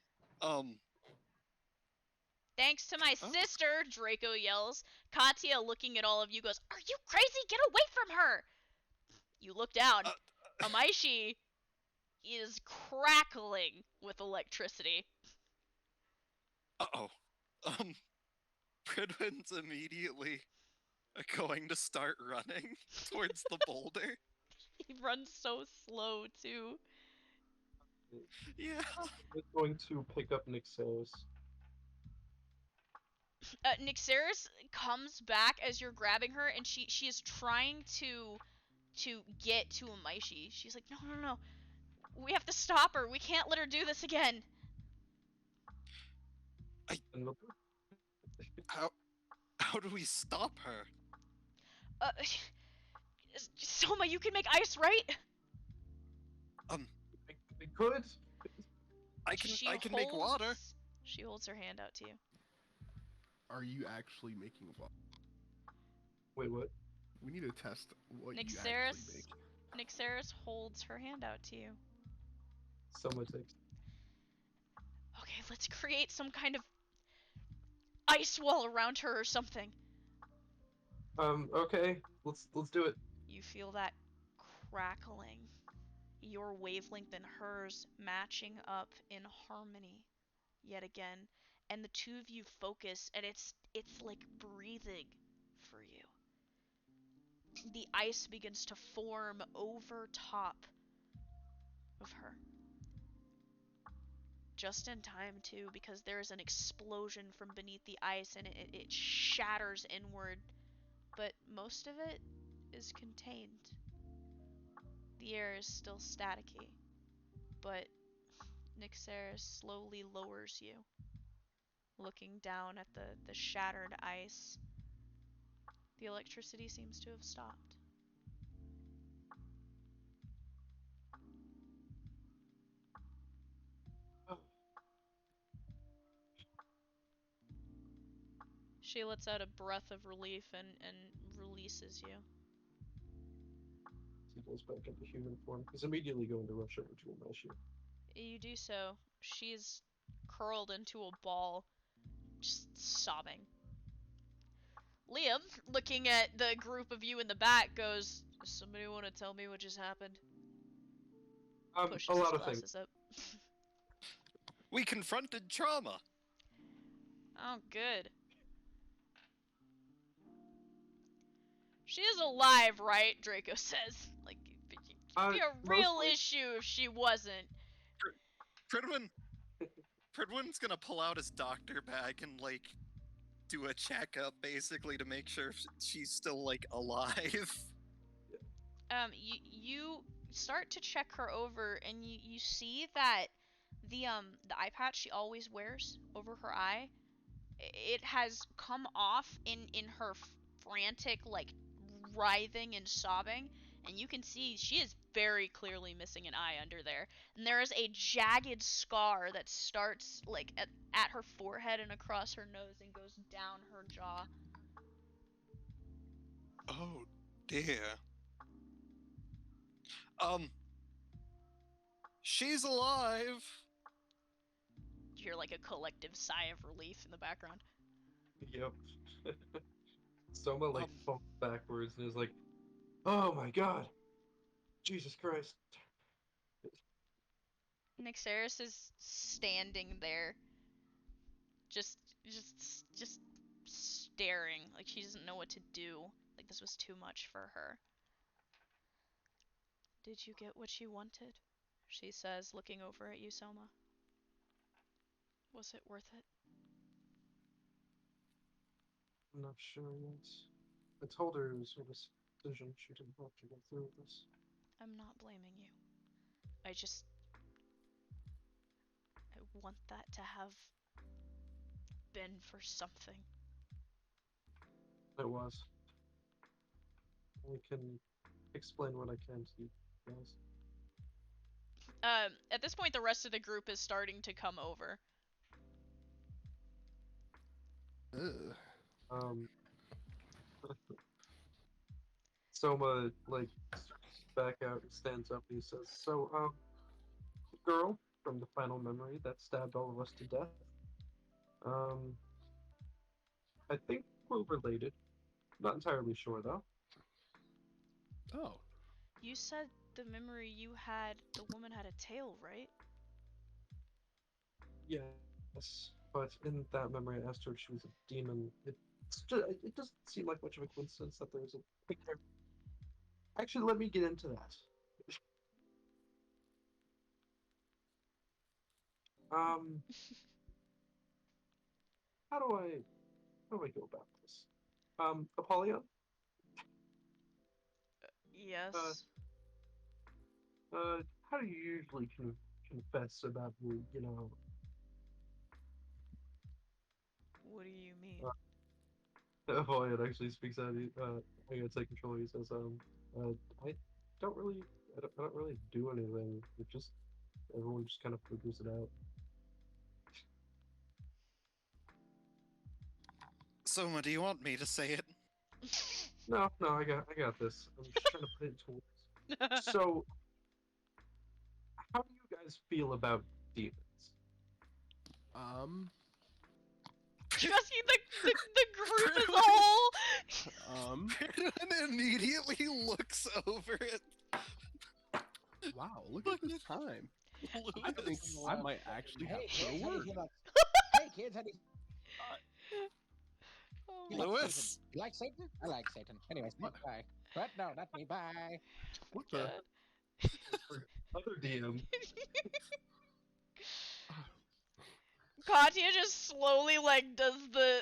Thanks to my sister, Draco yells. Katya, looking at all of you, goes, "Are you crazy? Get away from her!" You look down. Amaishi is crackling with electricity. Uh-oh. Pridwin's immediately going to start running towards the boulder. He runs so slow, too. Yeah. I'm going to pick up Nyxeris. Nyxeris comes back as you're grabbing her, and she is trying to get to Amaishi. She's like, no. We have to stop her. We can't let her do this again. How do we stop her? Soma, you can make ice, right? I could. I can make water. She holds her hand out to you. Are you actually making water? Wait, what? We need to test what you actually make. Nyxeris holds her hand out to you. Soma takes. Okay, let's create some kind of ice wall around her or something. Okay. Let's do it. You feel that crackling. Your wavelength and hers matching up in harmony yet again. And the two of you focus, and it's like breathing for you. The ice begins to form over top of her. Just in time, too, because there's an explosion from beneath the ice and it shatters inward. But most of it is contained. The air is still staticky. But Nyxeris slowly lowers you, looking down at the shattered ice. The electricity seems to have stopped. She lets out a breath of relief and releases you. He goes back into human form. He's immediately going to rush over to Amaishi. You do so. She's curled into a ball, just sobbing. Liam, looking at the group of you in the back, goes, "Does somebody want to tell me what just happened?" Pushes A lot his of things. glasses up. We confronted trauma. Oh, good. She is alive, right? Draco says. Like, it'd be a real issue if she wasn't. Pridwin's gonna pull out his doctor bag and, like, do a checkup, basically, to make sure she's still, like, alive. You start to check her over, and you see that the eye patch she always wears over her eye, it has come off in her frantic, like, writhing and sobbing, and you can see she is very clearly missing an eye under there. And there is a jagged scar that starts, like, at her forehead and across her nose and goes down her jaw. Oh dear. She's alive. You hear, like, a collective sigh of relief in the background. Yep. Soma like falls backwards and is like, "Oh my god, Jesus Christ!" Nyxeris is standing there, just staring, like she doesn't know what to do. Like this was too much for her. Did you get what you wanted? She says, looking over at you, Soma. Was it worth it? I'm not sure yet. I told her it was her decision. She didn't have to go through with this. I'm not blaming you. I want that to have been for something. It was. I can explain what I can to you guys. At this point, the rest of the group is starting to come over. Ugh. Soma like back out and stands up and he says, "So, the girl from the final memory that stabbed all of us to death. Um, I think we're related. Not entirely sure though." Oh. You said the memory you had, the woman had a tail, right? Yes, but in that memory, I asked her if she was a demon. It doesn't seem like much of a coincidence that there's a picture. Actually, let me get into that. Um, how do I go about this? Apollyon, Yes. how do you usually confess about your. What do you mean? Apollyon actually speaks out. I gotta take control. He says, I don't really, I don't really do anything. It just everyone just kind of figures it out. Soma, do you want me to say it? No, I got this. I'm just trying to put it into words. So, how do you guys feel about demons? You're asking the group as a whole? Pridwin immediately looks over at Wow, look at this time. I think Lewis. I might actually have to kids, go how do you work. feel about... Hey kids, how do you... Oh You my like Lewis. Satan? You like Satan? I like Satan. Anyways, bye. But no, not me. Bye. What the? God. For other DM, Katya just slowly, like, does the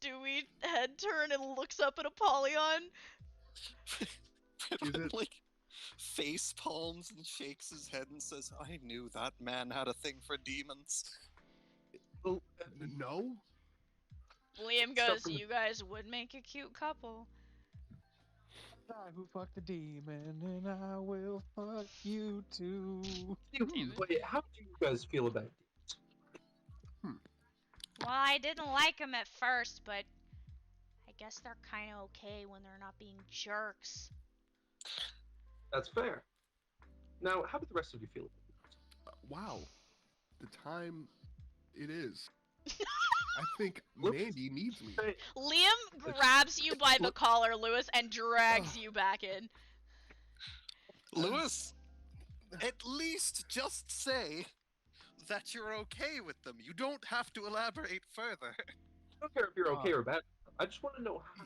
Stewie head turn and looks up at Apollyon. Pridwin, like, face palms and shakes his head and says, I knew that man had a thing for demons. well, No? Liam Stuff goes, from the- you guys would make a cute couple. I who fucked the demon, and I will fuck you too. wait, how do you guys feel about demons? Well, I didn't like him at first, but I guess they're kind of okay when they're not being jerks. That's fair. Now, how do the rest of you feel about Wow. The time it is. I think Whoops. Mandy needs me. Hey, Liam grabs you by the collar, Lewis, and drags you back in. Lewis, at least just say that you're okay with them. You don't have to elaborate further. I don't care if you're okay or bad. I just want to know how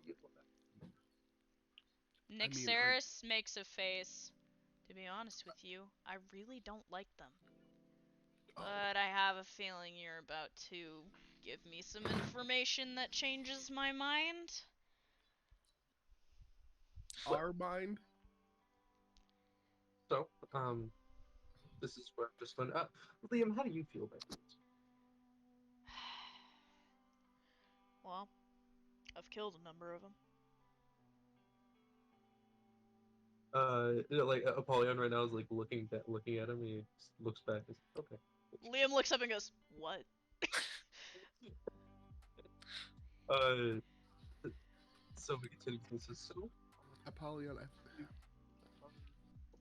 you feel about it. Nyxeris makes a face. To be honest with you, I really don't like them. But I have a feeling you're about to give me some information that changes my mind. Our mind? So, this is where I've just learned. Liam, how do you feel about it? Well, I've killed a number of them. Like Apollyon right now is like looking at him. He looks back. And says, okay. Liam looks up and goes, "What?" Uh, so we continue. He says, so Apollyon,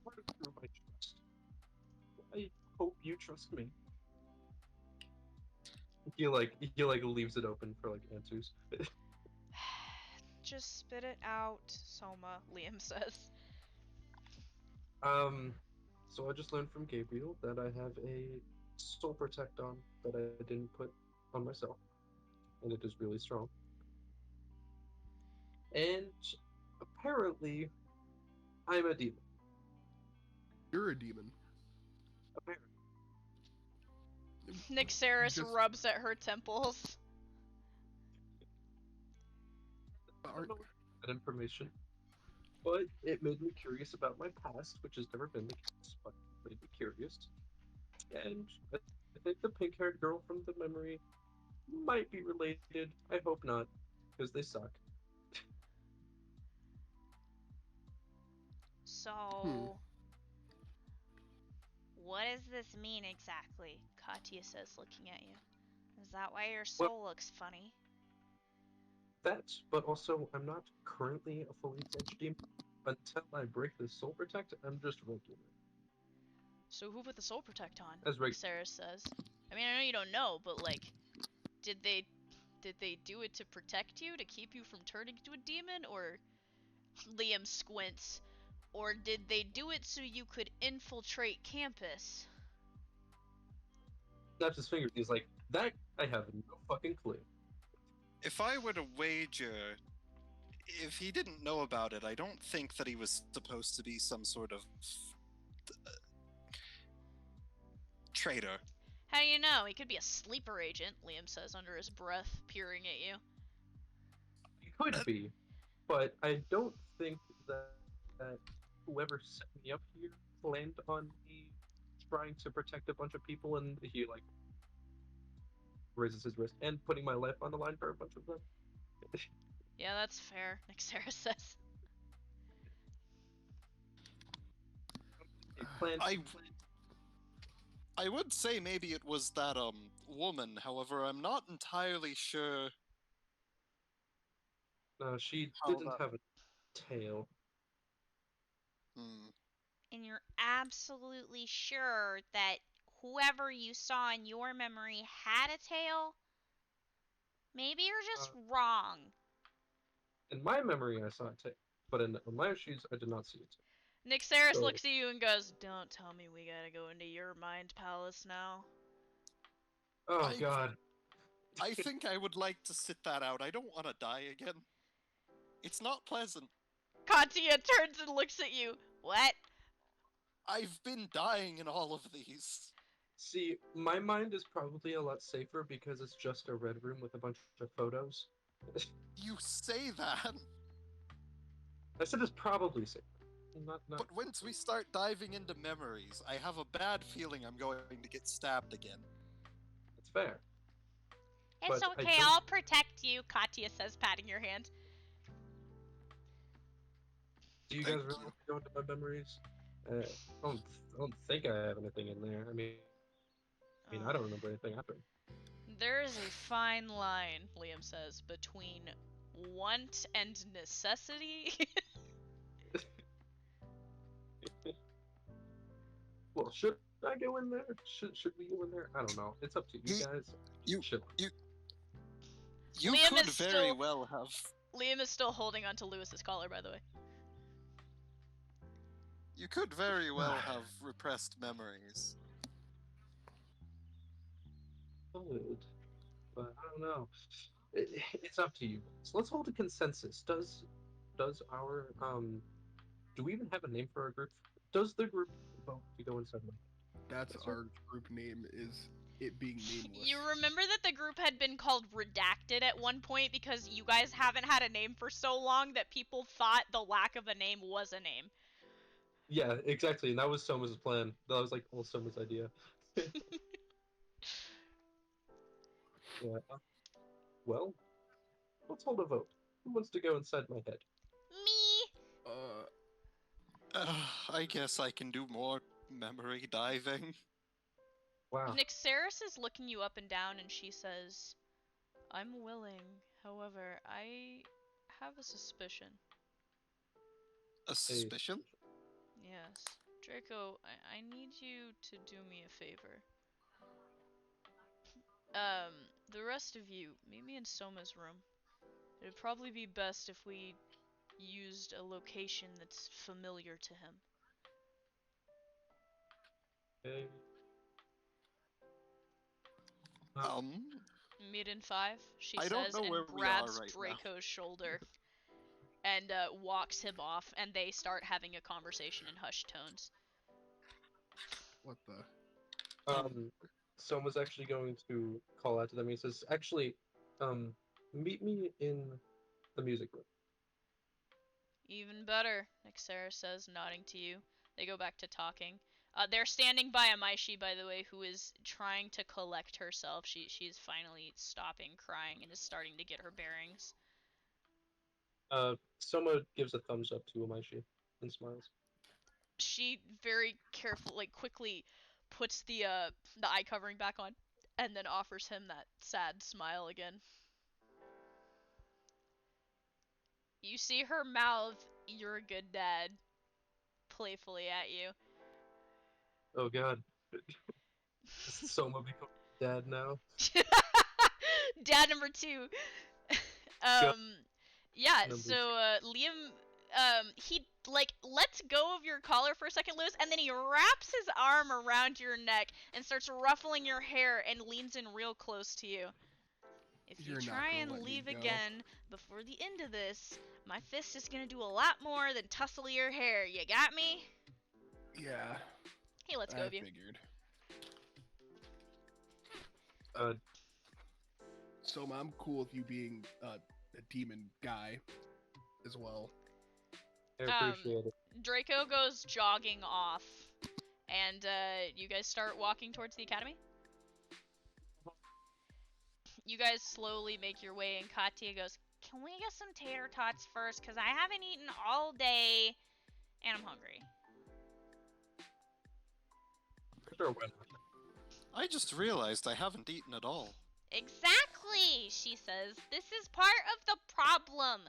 part of the group I trust. I hope you trust me. He leaves it open for like answers. Just spit it out, Soma, Liam says. So I just learned from Gabriel that I have a soul protect on that I didn't put on myself, and it is really strong. And apparently, I'm a demon. you're a demon. Apparently. Nyxeris Just- rubs at her temples. I don't know that information, but it made me curious about my past, which has never been the case, but it made me curious. And I think the pink-haired girl from the memory might be related. I hope not, because they suck. So, what does this mean exactly? Katya says, looking at you. Is that why your soul looks funny? That, but also, I'm not currently a fully fledged demon. Until I break the soul protect, I'm just regular. So who put the soul protect on? As Nyxeris says. I mean, I know you don't know, but like, did they do it to protect you, to keep you from turning into a demon, or Liam squints, or did they do it so you could infiltrate campus? Snaps his fingers. He's like, that I have no fucking clue. If I were to wager, if he didn't know about it, I don't think that he was supposed to be some sort of traitor. How do you know? He could be a sleeper agent, Liam says under his breath, peering at you. He could be, but I don't think that whoever set me up here planned on me trying to protect a bunch of people, and he like raises his wrist and putting my life on the line for a bunch of them. Yeah, that's fair, Nyxeris says. He planned. I would say maybe it was that woman. However, I'm not entirely sure. No, she How didn't that- have a tail. And you're absolutely sure that whoever you saw in your memory had a tail? Maybe you're just wrong. In my memory, I saw a tail, but in my shoes, I did not see it. Nyxeris So- looks at you and goes, "Don't tell me we gotta go into your mind palace now." Oh god. I think I would like to sit that out. I don't want to die again. It's not pleasant. Katya turns and looks at you. What? I've been dying in all of these. See, my mind is probably a lot safer because it's just a red room with a bunch of photos. You say that, I said it's probably safer. Not. but once we start diving into memories, I have a bad feeling I'm going to get stabbed again. It's fair. It's But I okay, don't- I'll protect you, Katya says, patting your hand. Do you Thank guys really you. want to go into my memories? I don't think I have anything in there. I mean, I don't remember anything happening. There is a fine line, Liam says, between want and necessity. Well, should I go in there? Should we go in there? I don't know. It's up to you guys. Chill. You Liam could is very still- well have. Liam is still holding onto Lewis's collar, by the way. You could very well have repressed memories. Good, but I don't know. It's up to you. So let's hold a consensus. Does our do we even have a name for our group? Does the group vote to go inside? That's Yes, our group name, is it being nameless. You remember that the group had been called Redacted at one point because you guys haven't had a name for so long that people thought the lack of a name was a name. Yeah, exactly. And that was Soma's plan. That was like all Soma's idea. Yeah. Well, let's hold a vote. Who wants to go inside my head? Me. I guess I can do more memory diving. Wow. Nyxeris is looking you up and down, and she says, "I'm willing. However, I have a suspicion." A suspicion? Yes. Draco, I need you to do me a favor. The rest of you, meet me in Soma's room. It'd probably be best if we used a location that's familiar to him. Okay. Meet in 5, she I don't says, know and where we are grabs right now. Draco's shoulder and walks him off, and they start having a conversation in hushed tones. What the? Soma's actually going to call out to them. He says, "Actually, meet me in the music room." Even better, Nyxera says, nodding to you. They go back to talking. They're standing by Amaishi, by the way, who is trying to collect herself. She's finally stopping crying and is starting to get her bearings. Soma gives a thumbs up to Amaishi and smiles. She very carefully, like, quickly puts the eye covering back on, and then offers him that sad smile again. You see her mouth, "You're a good dad," playfully at you. Oh god. Soma becomes dad now. Dad number 2. Yeah, Number so Liam, he like lets go of your collar for a second, Lewis, and then he wraps his arm around your neck and starts ruffling your hair and leans in real close to you. If you You're not try gonna and let me leave go. again before the end of this, my fist is gonna do a lot more than tussle your hair. You got me? Yeah. He lets go I of you. figured. Uh, Soma, I'm cool with you being a demon guy as well. I appreciate it. Draco goes jogging off, and you guys start walking towards the academy. You guys slowly make your way, and Katya goes, "Can we get some tater tots first? Because I haven't eaten all day, and I'm hungry." Sure, I just realized I haven't eaten at all. Exactly, she says. This is part of the problem.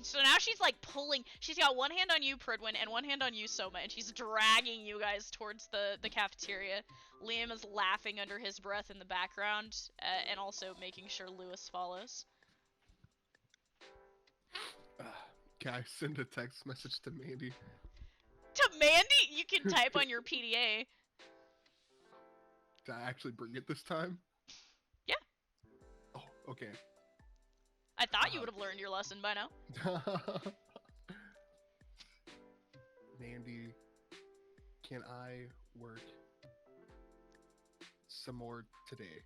So now she's like pulling. She's got one hand on you, Pridwin, and one hand on you, Soma, and she's dragging you guys towards the cafeteria. Liam is laughing under his breath in the background, and also making sure Lewis follows. Can I send a text message to Mandy? To Mandy, you can type on your PDA. Did I actually bring it this time? Yeah. Oh, okay. I thought you would have learned your lesson by now. Mandy, can I work some more today?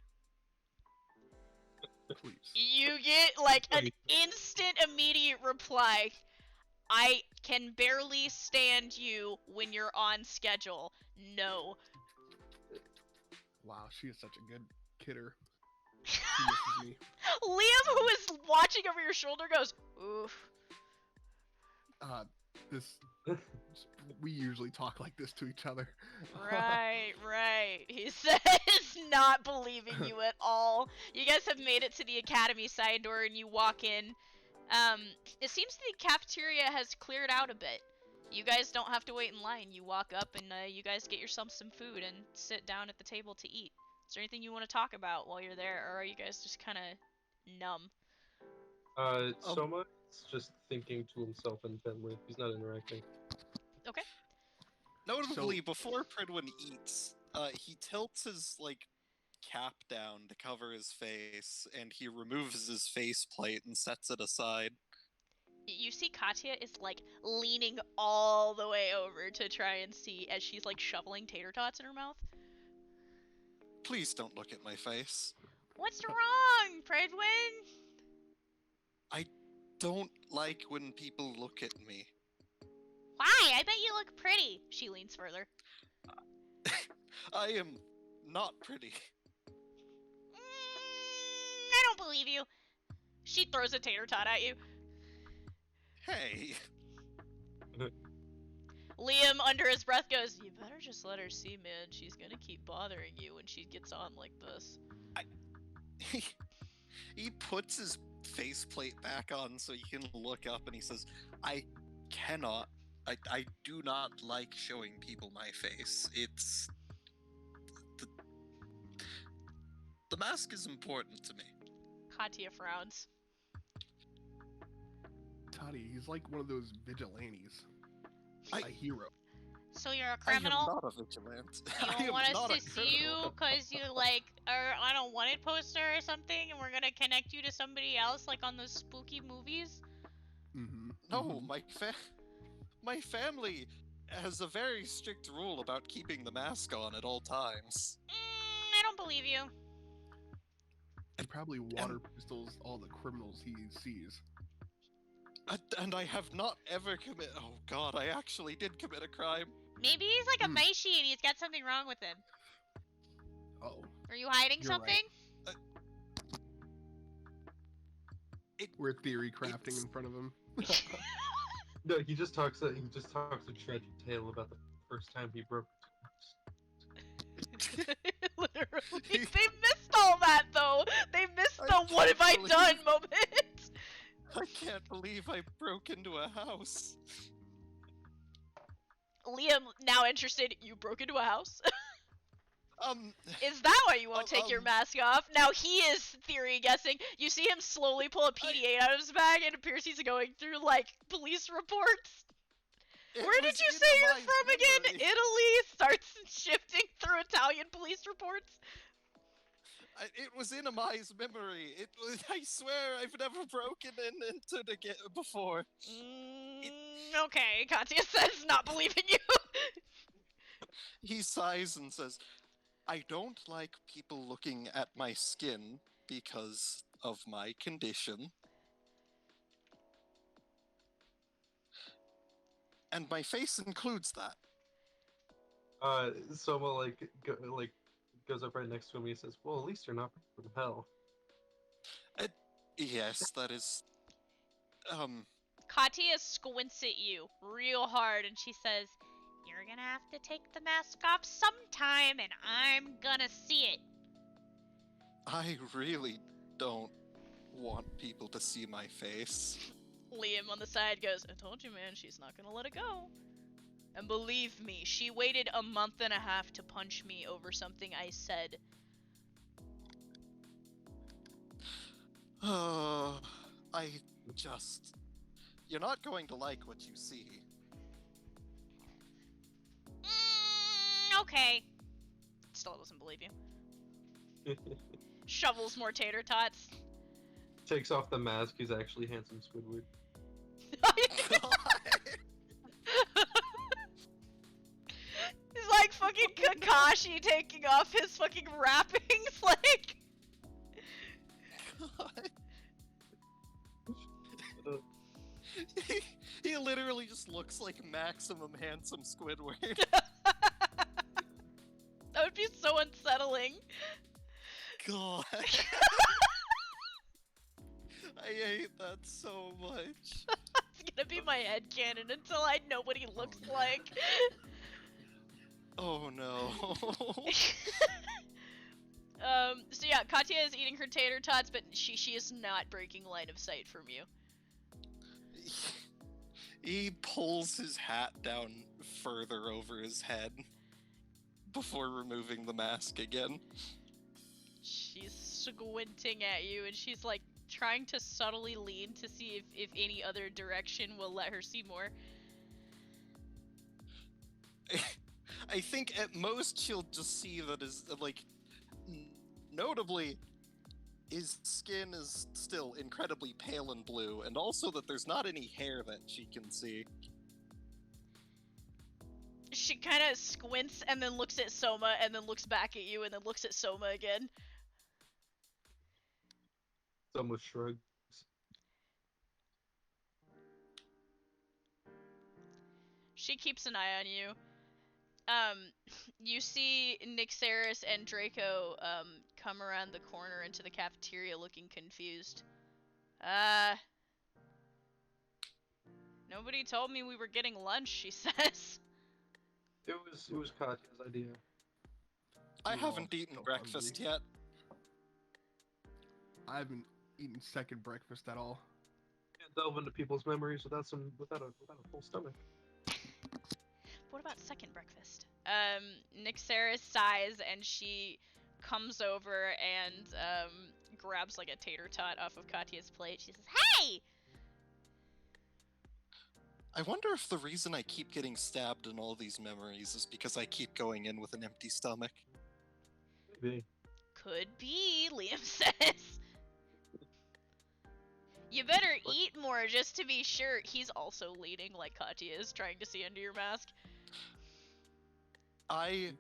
Please. You get like an instant, immediate reply. "I can barely stand you when you're on schedule. No." Wow, she is such a good kidder. She misses me. Liam, who is watching over your shoulder, goes, "Oof." This we usually talk like this to each other. Right. He says, not believing you at all. You guys have made it to the academy side door, and you walk in. It seems the cafeteria has cleared out a bit. You guys don't have to wait in line. You walk up, and you guys get yourself some food and sit down at the table to eat. Is there anything you want to talk about while you're there, or are you guys just kind of numb? Soma is just thinking to himself intently. He's not interacting. Okay. Notably, before Pridwin eats, he tilts his cap down to cover his face, and he removes his faceplate and sets it aside. You see Katya is leaning all the way over to try and see as she's shoveling tater tots in her mouth. Please don't look at my face. What's wrong, Pridwin? I don't like when people look at me. Why? I bet you look pretty. She leans further. I am not pretty. I don't believe you. She throws a tater tot at you. Hey. Liam, under his breath, goes, "You better just let her see, man. She's gonna keep bothering you when she gets on like this." He puts his faceplate back on so he can look up, and he says, I do not like showing people my face. It's... The mask is important to me. Katya frowns. Toddy, he's like one of those vigilantes. I- A hero. So you're a I am criminal? not a vigilante. You I don't am want us not to a see you criminal. because you like are on a wanted poster or something, and we're gonna connect you to somebody else, like on those spooky movies? Mm-hmm. No, my family has a very strict rule about keeping the mask on at all times. I don't believe you. He probably water pistols all the criminals he sees. And I have not ever commit. Oh God, I actually did commit a crime. Maybe he's like a Maishi and he's got something wrong with him. Oh. Are you hiding You're something? right. We're theory crafting in front of him. No, he just talks a tragic tale about the first time he broke. Literally. They missed all that, though. They missed the "what have I done" moment. I can't believe I broke into a house. Liam, now interested, you broke into a house? Is that why you won't take your um, mask off? Now he is theory guessing. You see him slowly pull a PDA out of his bag, and it appears he's going through, like, police reports. Where did you say you're from again? Italy? Starts shifting through Italian police reports. It was in Amai's memory. I swear I've never broken into it again before. Okay, Katya says, not believing you. He sighs and says, I don't like people looking at my skin because of my condition. And my face includes that. Soma goes up right next to him and he says, "Well, at least you're not from hell." Yes, that is... Katya squints at you real hard and she says, "You're gonna have to take the mask off sometime and I'm gonna see it." I really don't want people to see my face. Liam on the side goes, I told you, man, she's not gonna let it go. And believe me, she waited a month and a half to punch me over something I said. I just... You're not going to like what you see. Okay. Still doesn't believe you. Shovels more tater tots. Takes off the mask. He's actually handsome Squidward. He's like fucking Kakashi taking off his fucking wrappings, like... God. He literally just looks like maximum handsome Squidward. That would be so unsettling. God. I hate that so much. It's gonna be my headcanon until I know what he looks like. Oh no. So yeah, Katya is eating her tater tots, but she is not breaking line of sight from you. He pulls his hat down further over his head before removing the mask again. She's squinting at you, and she's like trying to subtly lean to see if any other direction will let her see more. I think at most she'll just see that his, like, notably, his skin is still incredibly pale and blue, and also that there's not any hair that she can see. She kind of squints and then looks at Soma and then looks back at you and then looks at Soma again. Soma shrugs. She keeps an eye on you. You see Nixeris and Draco come around the corner into the cafeteria looking confused. Nobody told me we were getting lunch, she says. It was Katya's idea. I We're all haven't eaten so breakfast hungry. yet. I haven't eaten second breakfast at all. Can't delve into people's memories without a full stomach. What about second breakfast? Nixeris sighs and she comes over and grabs like a tater tot off of Katya's plate. She says, "Hey!" I wonder if the reason I keep getting stabbed in all these memories is because I keep going in with an empty stomach. Maybe. Could be, Liam says. You better eat more just to be sure. He's also leaning like Katya is, trying to see under your mask. I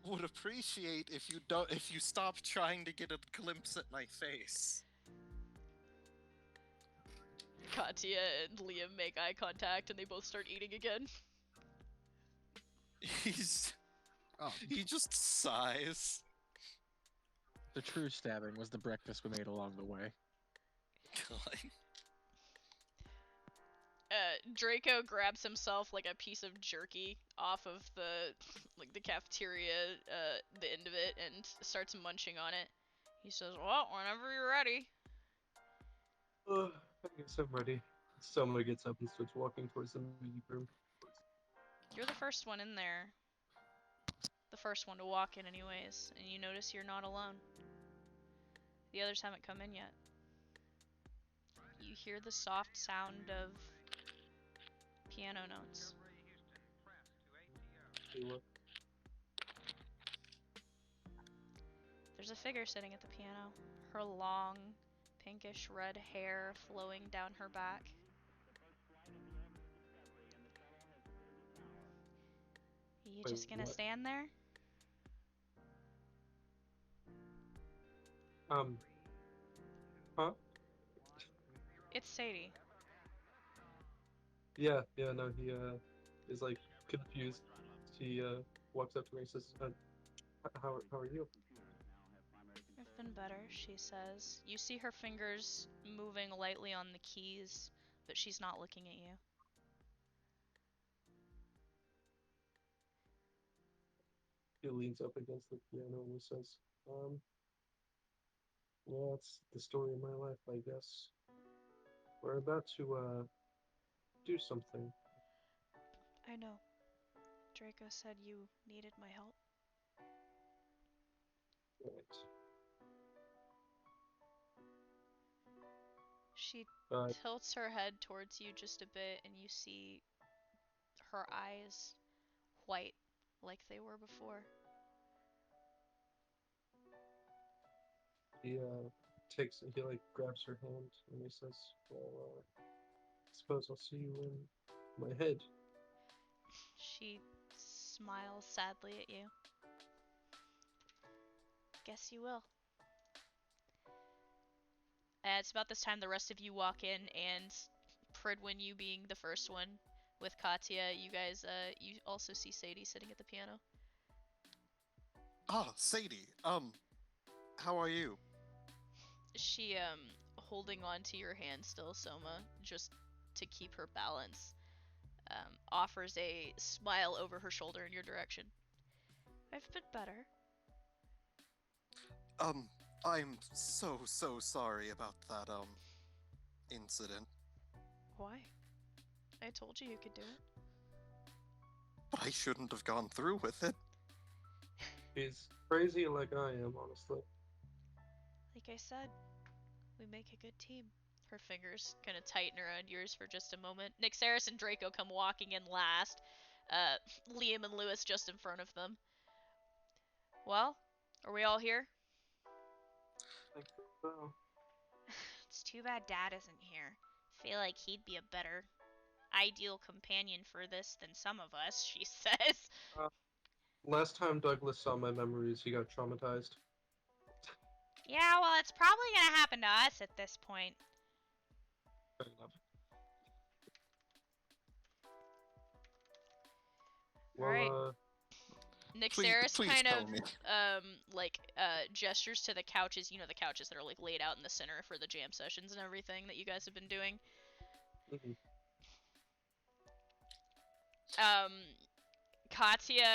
would appreciate if you stop trying to get a glimpse at my face. Katya and Liam make eye contact and they both start eating again. He just sighs. The true stabbing was the breakfast we made along the way. God. Draco grabs himself like a piece of jerky off of the cafeteria, the end of it, and starts munching on it. He says, "Well, whenever you're ready." I guess I'm ready. Someone gets up and starts walking towards the meeting room. You're the first one in there. The first one to walk in anyways, and you notice you're not alone. The others haven't come in yet. You hear the soft sound of piano notes. Hey, look. There's a figure sitting at the piano. Her long, pinkish red hair flowing down her back. You Wait, just gonna what? stand there? Huh? It's Sadie. Yeah, no, he is like confused. He walks up to me and says, how are you? I've been better, she says. You see her fingers moving lightly on the keys, but she's not looking at you. He leans up against the piano and he says, well, that's the story of my life, I guess. We're about to do something. I know. Draco said you needed my help. Right. She Uh, tilts her head towards you just a bit, and you see her eyes white like they were before. he like grabs her hand and he says, well, suppose I'll see you in my head. She smiles sadly at you. Guess you will. It's about this time the rest of you walk in, and Pridwin, you being the first one with Katya, you guys, you also see Sadie sitting at the piano. Ah, Sadie. How are you? She, holding on to your hand still, Soma, just to keep her balance, offers a smile over her shoulder in your direction. I've been better. I'm so sorry about that, incident. Why? I told you could do it. But I shouldn't have gone through with it. He's crazy like I am, honestly. Like I said, we make a good team. Her fingers kind of tighten around yours for just a moment. Nixeris and Draco come walking in last. Liam and Lewis just in front of them. Well, are we all here? I think so. It's too bad Dad isn't here. Feel like he'd be a better ideal companion for this than some of us, she says. Last time Douglas saw my memories, he got traumatized. Yeah, well, it's probably gonna happen to us at this point. Fair enough. Well, Alright. Please Nixeris kind tell of me. gestures to the couches, the couches that are like laid out in the center for the jam sessions and everything that you guys have been doing. mhm. Katya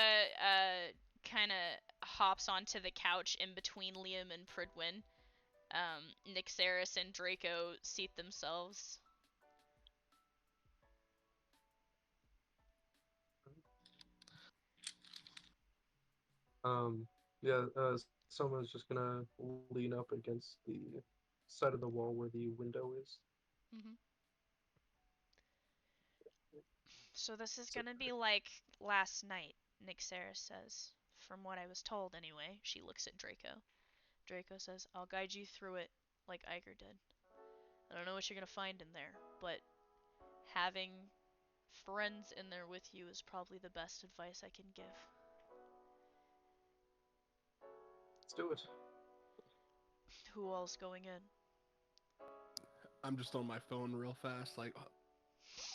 kind of hops onto the couch in between Liam and Pridwin. Nixeris and Draco seat themselves. Yeah, someone's just gonna lean up against the side of the wall where the window is. Mm-hmm. So this is So, gonna be like last night, Nixeris says. From what I was told, anyway. She looks at Draco. Draco says, I'll guide you through it like Iger did. I don't know what you're gonna find in there, but having friends in there with you is probably the best advice I can give. let's do it. Who all's going in? I'm just on my phone real fast, like,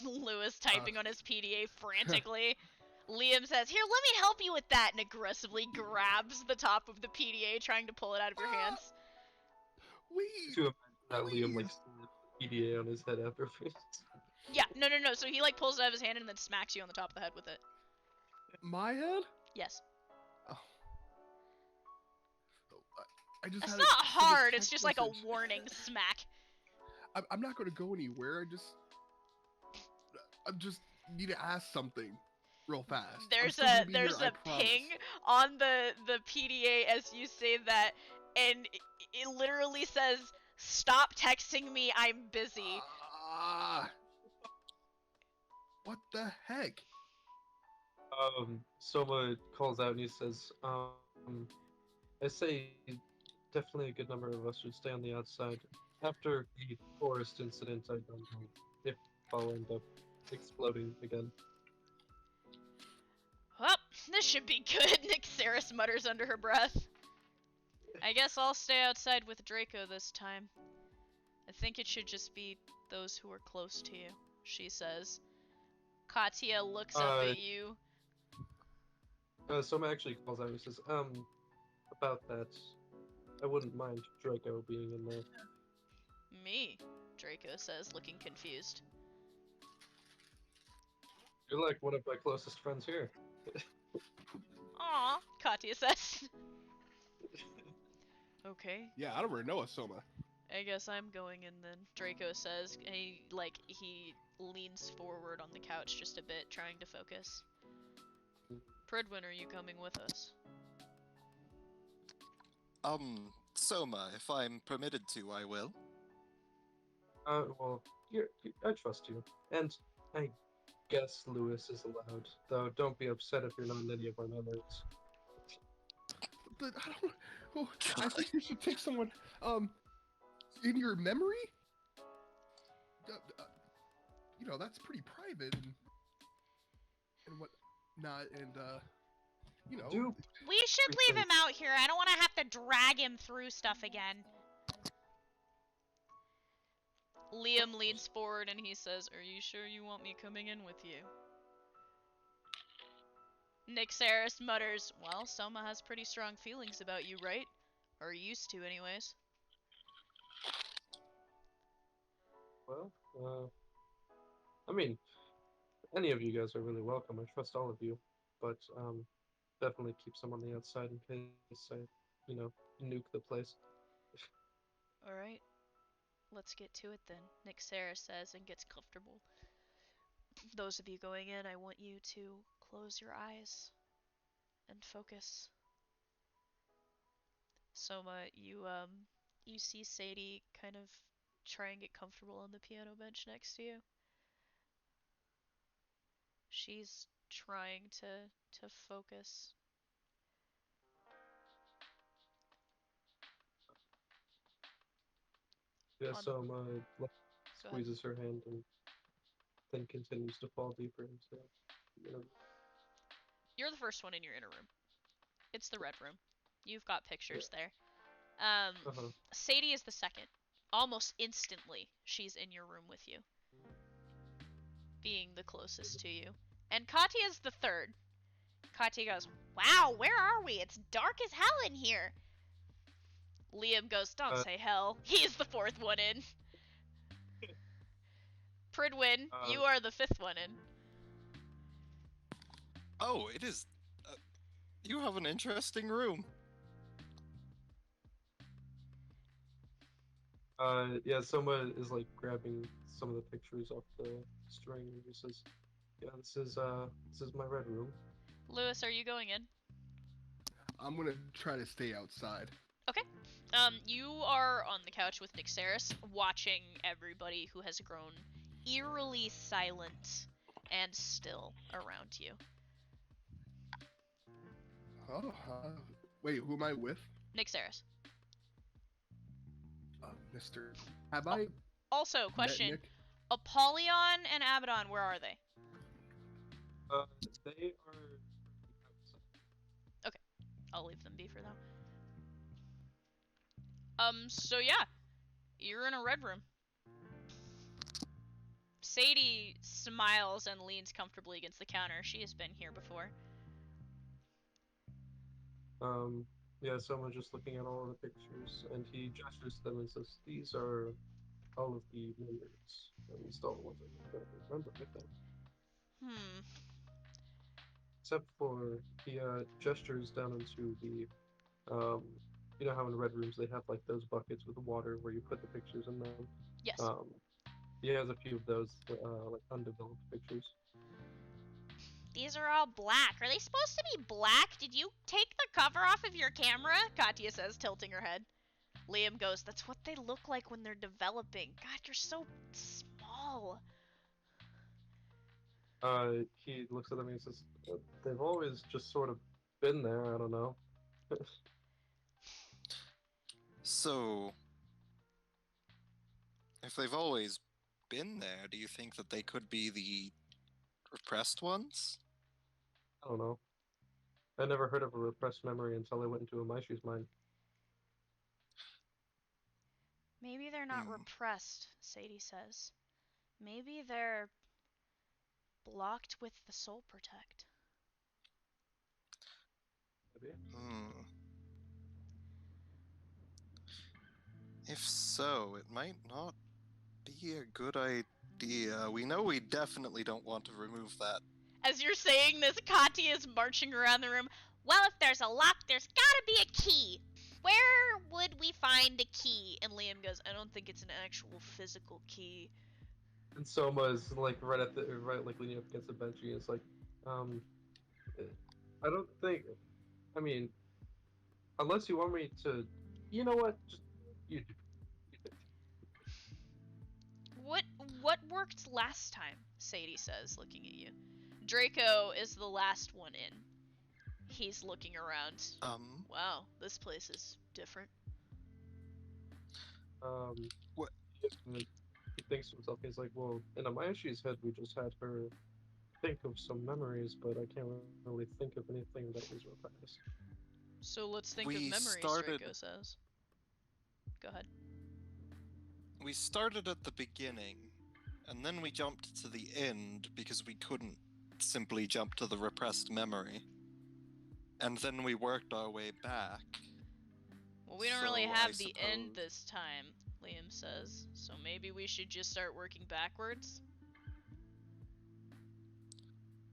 Lewis typing on his PDA frantically. Liam says, Here, let me help you with that, and aggressively grabs the top of the PDA, trying to pull it out of your hands. wait, To imagine that Liam like please. slaps the PDA on his head afterwards. Yeah, no. So he like pulls it out of his hand and then smacks you on the top of the head with it. My head? Yes. Oh. I just It's had not a hard, it's text just like a message. warning smack. I'm not going to go anywhere. I just need to ask something real fast. There's a a ping on the PDA as you say that, and it literally says, "Stop texting me, I'm busy." What the heck? Soma calls out and he says, I say definitely a good number of us should stay on the outside. After the forest incident, I don't know if I'll end up exploding again. Well, this should be good, Nixeris mutters under her breath. I guess I'll stay outside with Draco this time. I think it should just be those who are close to you, she says. Katya looks up at you. Soma actually calls out and he says, about that, I wouldn't mind Draco being in there. Me, Draco says, looking confused. You're like one of my closest friends here. Aw, Katya says. Okay. Yeah, I don't really know a Soma. I guess I'm going in then, Draco says. And he leans forward on the couch just a bit, trying to focus. Pridwin, are you coming with us? Soma, if I'm permitted to, I will. Well, I trust you. And I guess Lewis is allowed. Though don't be upset if you're not in any of our memories. But I don't. Oh, I think you should take someone. In your memory. That's pretty private and what not Do We should leave him out here. I don't want to have to drag him through stuff again. Liam leans forward and he says, Are you sure you want me coming in with you? Nixeris mutters, Well, Soma has pretty strong feelings about you, right? Or used to, anyways. well, I mean, any of you guys are really welcome. I trust all of you, but definitely keep some on the outside in case I, nuke the place. Alright. Let's get to it then, Nixeris says and gets comfortable. Those of you going in, I want you to close your eyes and focus. Soma, you see Sadie kind of try and get comfortable on the piano bench next to you. She's trying to focus. Yeah, On- so Go ahead. squeezes her hand and then continues to fall deeper into, You're the first one in your inner room. It's the red room. You've got pictures there. Uh-huh. Sadie is the second. Almost instantly, she's in your room with you, being the closest to you. And Katya is the third. Katya goes, "Wow, where are we? It's dark as hell in here." Liam goes, "Don't say hell." He's the fourth one in. Pridwin, you are the fifth one in. Oh, it is. You have an interesting room. Yeah, Soma is like grabbing some of the pictures off the string and he says, "Yeah, this is my red room." Lewis, are you going in? I'm gonna try to stay outside. Okay. You are on the couch with Nixeris, watching everybody who has grown eerily silent and still around you. Oh, wait, who am I with? Nixeris. Mr. Have I Also, met question: Nick? Apollyon and Abaddon, where are they? They are Okay, I'll leave them be for now. So yeah, you're in a red room. Sadie smiles and leans comfortably against the counter. She has been here before. Yeah, Soma's just looking at all of the pictures and he gestures to them and says, "These are all of the memories, at least all the ones I can remember, I think." Except for he gestures down into the you know how in red rooms they have like those buckets with water where you put the pictures in them. Yes. He has a few of those like undeveloped pictures. These are all black. Are they supposed to be black? Did you take the cover off of your camera? Katya says, tilting her head. Liam goes, "That's what they look like when they're developing. God, you're so small." He looks at them and he says, "They've always just sort of been there. I don't know." So, if they've always been there, do you think that they could be the repressed ones? I don't know. I never heard of a repressed memory until I went into a Maishi's mind. Maybe they're not repressed, Sadie says. Maybe they're blocked with the Soul Protect. If so, it might not be a good idea. We know we definitely don't want to remove that. As you're saying this, Katya is marching around the room. Well, if there's a lock, there's gotta be a key. Where would we find a key? And Liam goes, "I don't think it's an actual physical key." And Soma is like right like leaning up against the bench. And it's like, I don't think. I mean, unless you want me to, you know what? Just you do. What worked last time? Sadie says, looking at you. Draco is the last one in. He's looking around. Wow, this place is different. What? He thinks to himself. He's like, well, in Amayashi's head, we just had her think of some memories, but I can't really think of anything that was repressed. So let's think of memories, Draco says. Go ahead. We started at the beginning, and then we jumped to the end because we couldn't simply jump to the repressed memory. And then we worked our way back. Well, we don't really have the end this time, Liam says. So maybe we should just start working backwards?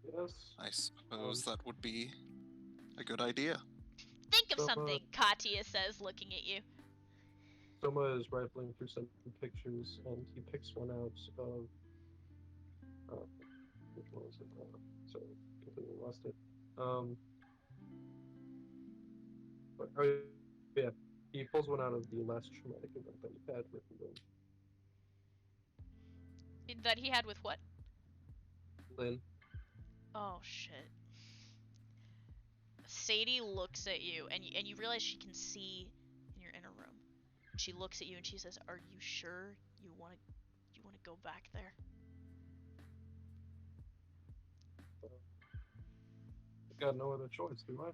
Yes. I suppose that would be a good idea. Think of something, Katya says, looking at you. Soma is rifling through some pictures, and he picks one out of. Which one was it? Sorry, completely lost it. But, oh yeah, he pulls one out of the last traumatic event that he had with Lynn. That he had with what? Lynn. Oh shit. Sadie looks at you, and you realize she can see in your inner room. She looks at you and she says, "Are you sure you want to go back there?" I've got no other choice, do I?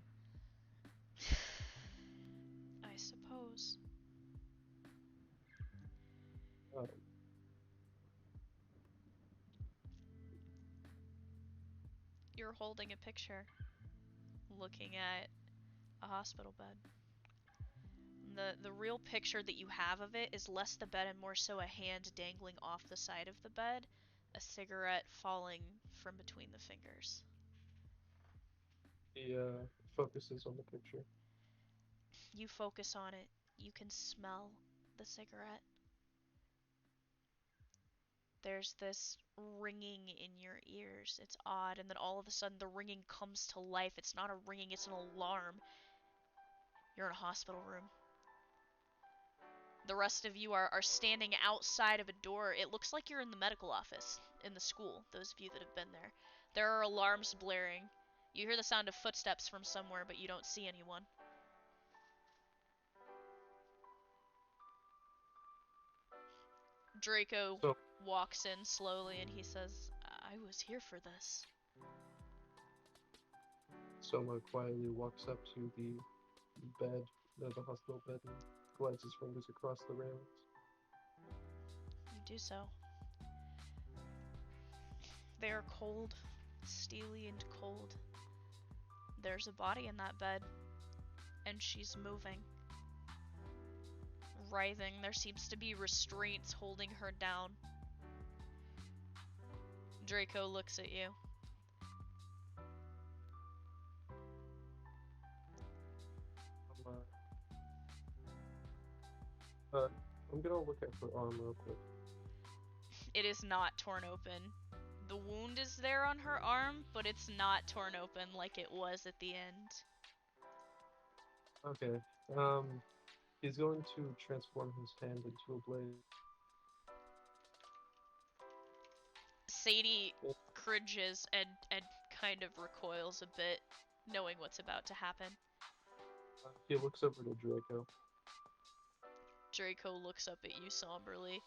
I suppose. You're holding a picture. looking at a hospital bed. The real picture that you have of it is less the bed and more so a hand dangling off the side of the bed, a cigarette falling from between the fingers. He focuses on the picture. You focus on it. You can smell the cigarette. There's this ringing in your ears. It's odd, and then all of a sudden the ringing comes to life. It's not a ringing, it's an alarm. You're in a hospital room. The rest of you are standing outside of a door. It looks like you're in the medical office in the school, those of you that have been there. There are alarms blaring. You hear the sound of footsteps from somewhere, but you don't see anyone. Draco walks in slowly and he says, I was here for this. Soma quietly walks up to the bed, the hospital bed, and glides his fingers across the railings. You do so. They are cold, steely and cold. There's a body in that bed, and she's moving. Writhing. There seems to be restraints holding her down. Draco looks at you. I'm gonna look at her arm real quick. It is not torn open. The wound is there on her arm, but it's not torn open like it was at the end. Okay. He's going to transform his hand into a blade. Sadie cringes and kind of recoils a bit, knowing what's about to happen. He looks over to Draco. Draco looks up at you somberly.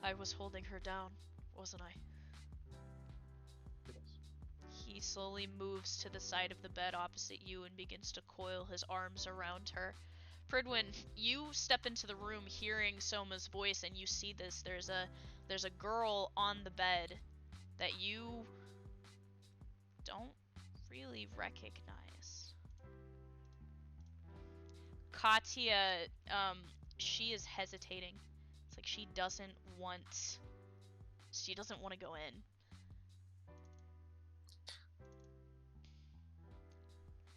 I was holding her down, wasn't I? Yes. He slowly moves to the side of the bed opposite you and begins to coil his arms around her. Pridwin, you step into the room hearing Soma's voice and you see this. There's a girl on the bed that you don't really recognize. Katya, she is hesitating. It's like she doesn't want to go in.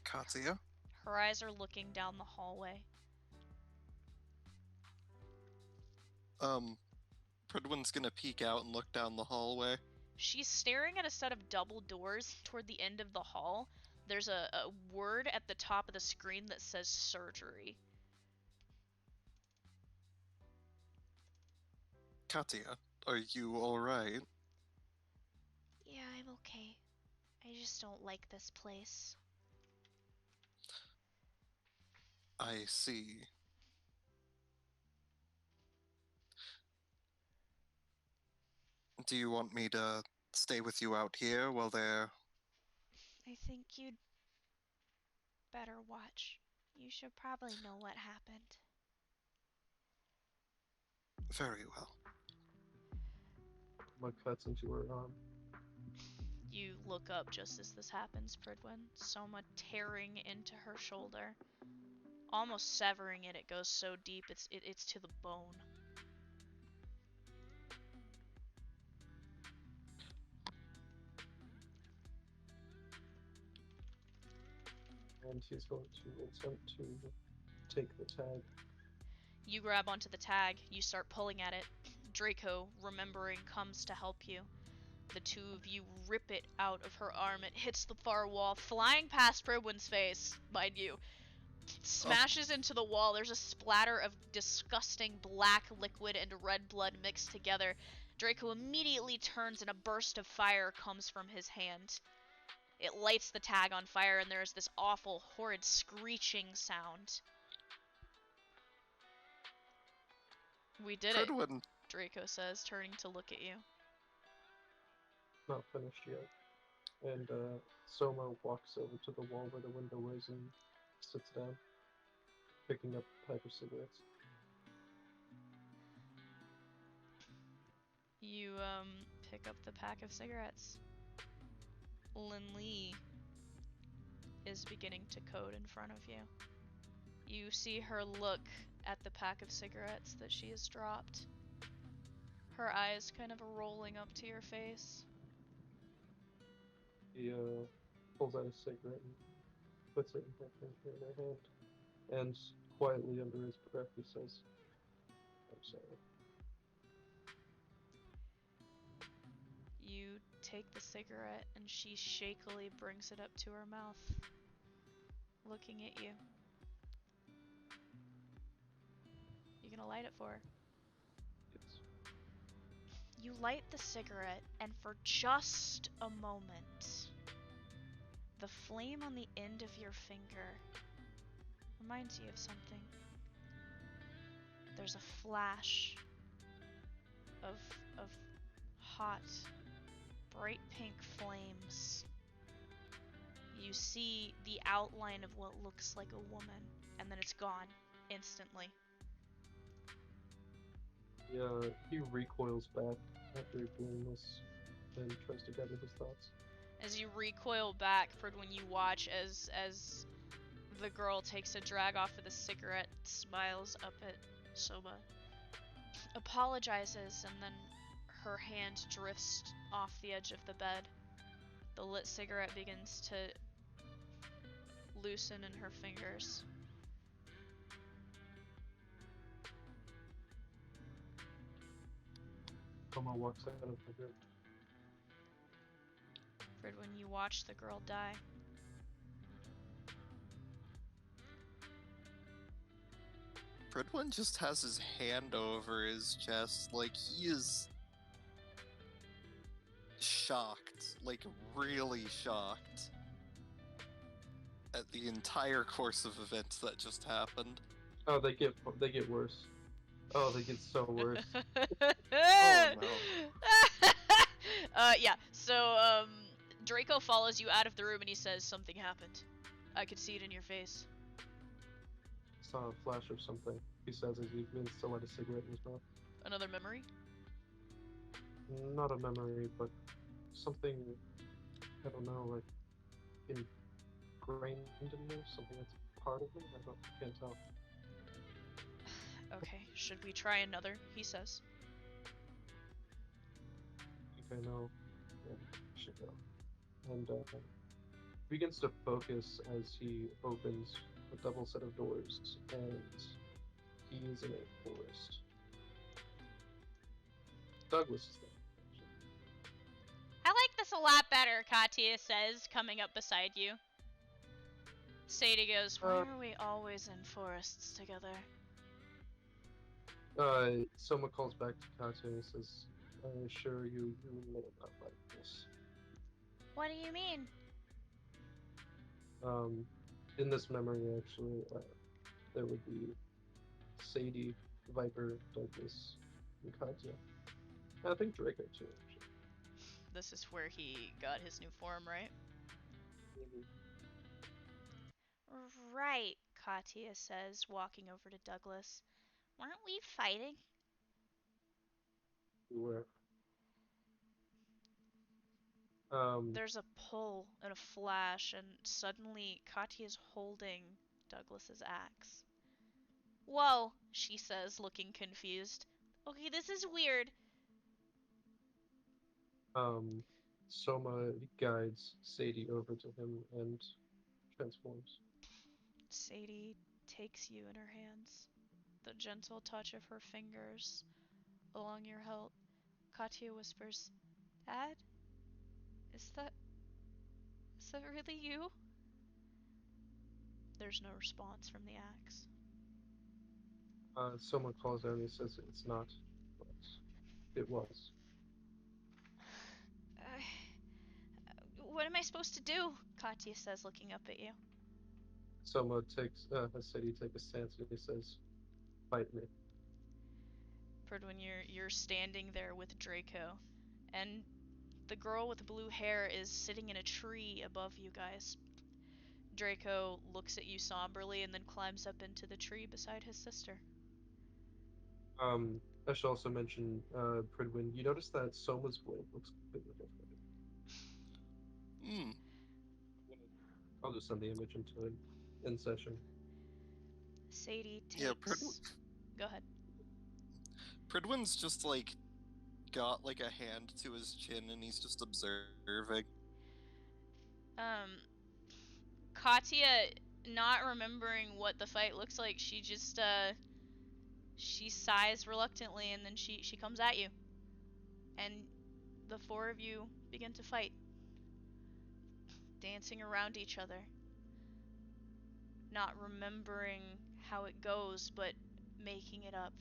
Katya? Her eyes are looking down the hallway. Pridwin's gonna peek out and look down the hallway. She's staring at a set of double doors toward the end of the hall. There's a word at the top of the screen that says surgery. Katya, are you alright? Yeah, I'm okay. I just don't like this place. I see. Do you want me to stay with you out here while they're... I think you'd better watch. You should probably know what happened. Very well. What cuts into her arm? You look up just as this happens, Pridwin. Soma tearing into her shoulder. Almost severing it. It goes so deep, it's to the bone. And he's going to attempt to take the tag. You grab onto the tag. You start pulling at it. Draco, remembering, comes to help you. The two of you rip it out of her arm. It hits the far wall, flying past Pridwin's face, mind you. It smashes into the wall. There's a splatter of disgusting black liquid and red blood mixed together. Draco immediately turns and a burst of fire comes from his hand. It lights the tag on fire and there is this awful, horrid screeching sound. We did it, Pridwin, Draco says, turning to look at you. Not finished yet. And Soma walks over to the wall where the window is and sits down, picking up a pack of cigarettes. You, pick up the pack of cigarettes. Lin Lee, is beginning to code in front of you. You see her look at the pack of cigarettes that she has dropped. Her eyes kind of rolling up to your face. He pulls out a cigarette and puts it in her hand, and quietly under his breath he says, "I'm sorry." You take the cigarette and she shakily brings it up to her mouth, looking at you. You gonna light it for her? Yes. You light the cigarette, and for just a moment, the flame on the end of your finger reminds you of something. There's a flash of hot, bright pink flames. You see the outline of what looks like a woman, and then it's gone instantly. He recoils back after doing this and tries to gather his thoughts. As you recoil back, when you watch as the girl takes a drag off of the cigarette, smiles up at Soma, apologizes, and then her hand drifts off the edge of the bed. The lit cigarette begins to loosen in her fingers. Soma walks out of the room. When you watch the girl die. Fridwin just has his hand over his chest, like he is shocked, like really shocked at the entire course of events that just happened. Oh, they get worse. Oh, they get so worse. Oh no. Yeah, so, Draco follows you out of the room and he says, "Something happened. I could see it in your face." Saw a flash of something, he says as he begins to light a cigarette in his mouth. Another memory? Not a memory, but something, I don't know, like ingrained in me, something that's part of me. Can't tell. Okay, should we try another? He says. I think I know. Yeah, I should go. And begins to focus as he opens a double set of doors, and he is in a forest. Douglas is there. I like this a lot better, Katya says, coming up beside you. Sadie goes, "Why are we always in forests together?" Soma calls back to Katya and says, "I assure you, you may not like this." What do you mean? In this memory, actually, there would be Sadie, Viper, Douglas, and Katya. And I think Draco too, actually. This is where he got his new form, right? Right, Katya says, walking over to Douglas. Weren't we fighting? We were. There's a pull and a flash, and suddenly Katya's holding Douglas's axe. "Whoa," she says, looking confused. "Okay, this is weird." Soma guides Sadie over to him and transforms. Sadie takes you in her hands, the gentle touch of her fingers along your hilt. Katya whispers, "Dad? Is that really you?" There's no response from the axe. Soma calls out and he says it's not, but it was. What am I supposed to do? Katya says, looking up at you. Soma has Sadie take a stance and he says, "Fight me." When you're standing there with Draco, and the girl with the blue hair is sitting in a tree above you guys. Draco looks at you somberly and then climbs up into the tree beside his sister. I should also mention, Pridwin, you notice that Soma's blade looks completely different. I'll just send the image into an in session. Sadie Yeah, takes. Go ahead. Pridwin's just like got like a hand to his chin and he's just observing. Katya, not remembering what the fight looks like, she just she sighs reluctantly and then she comes at you. And the four of you begin to fight, dancing around each other. Not remembering how it goes, but making it up.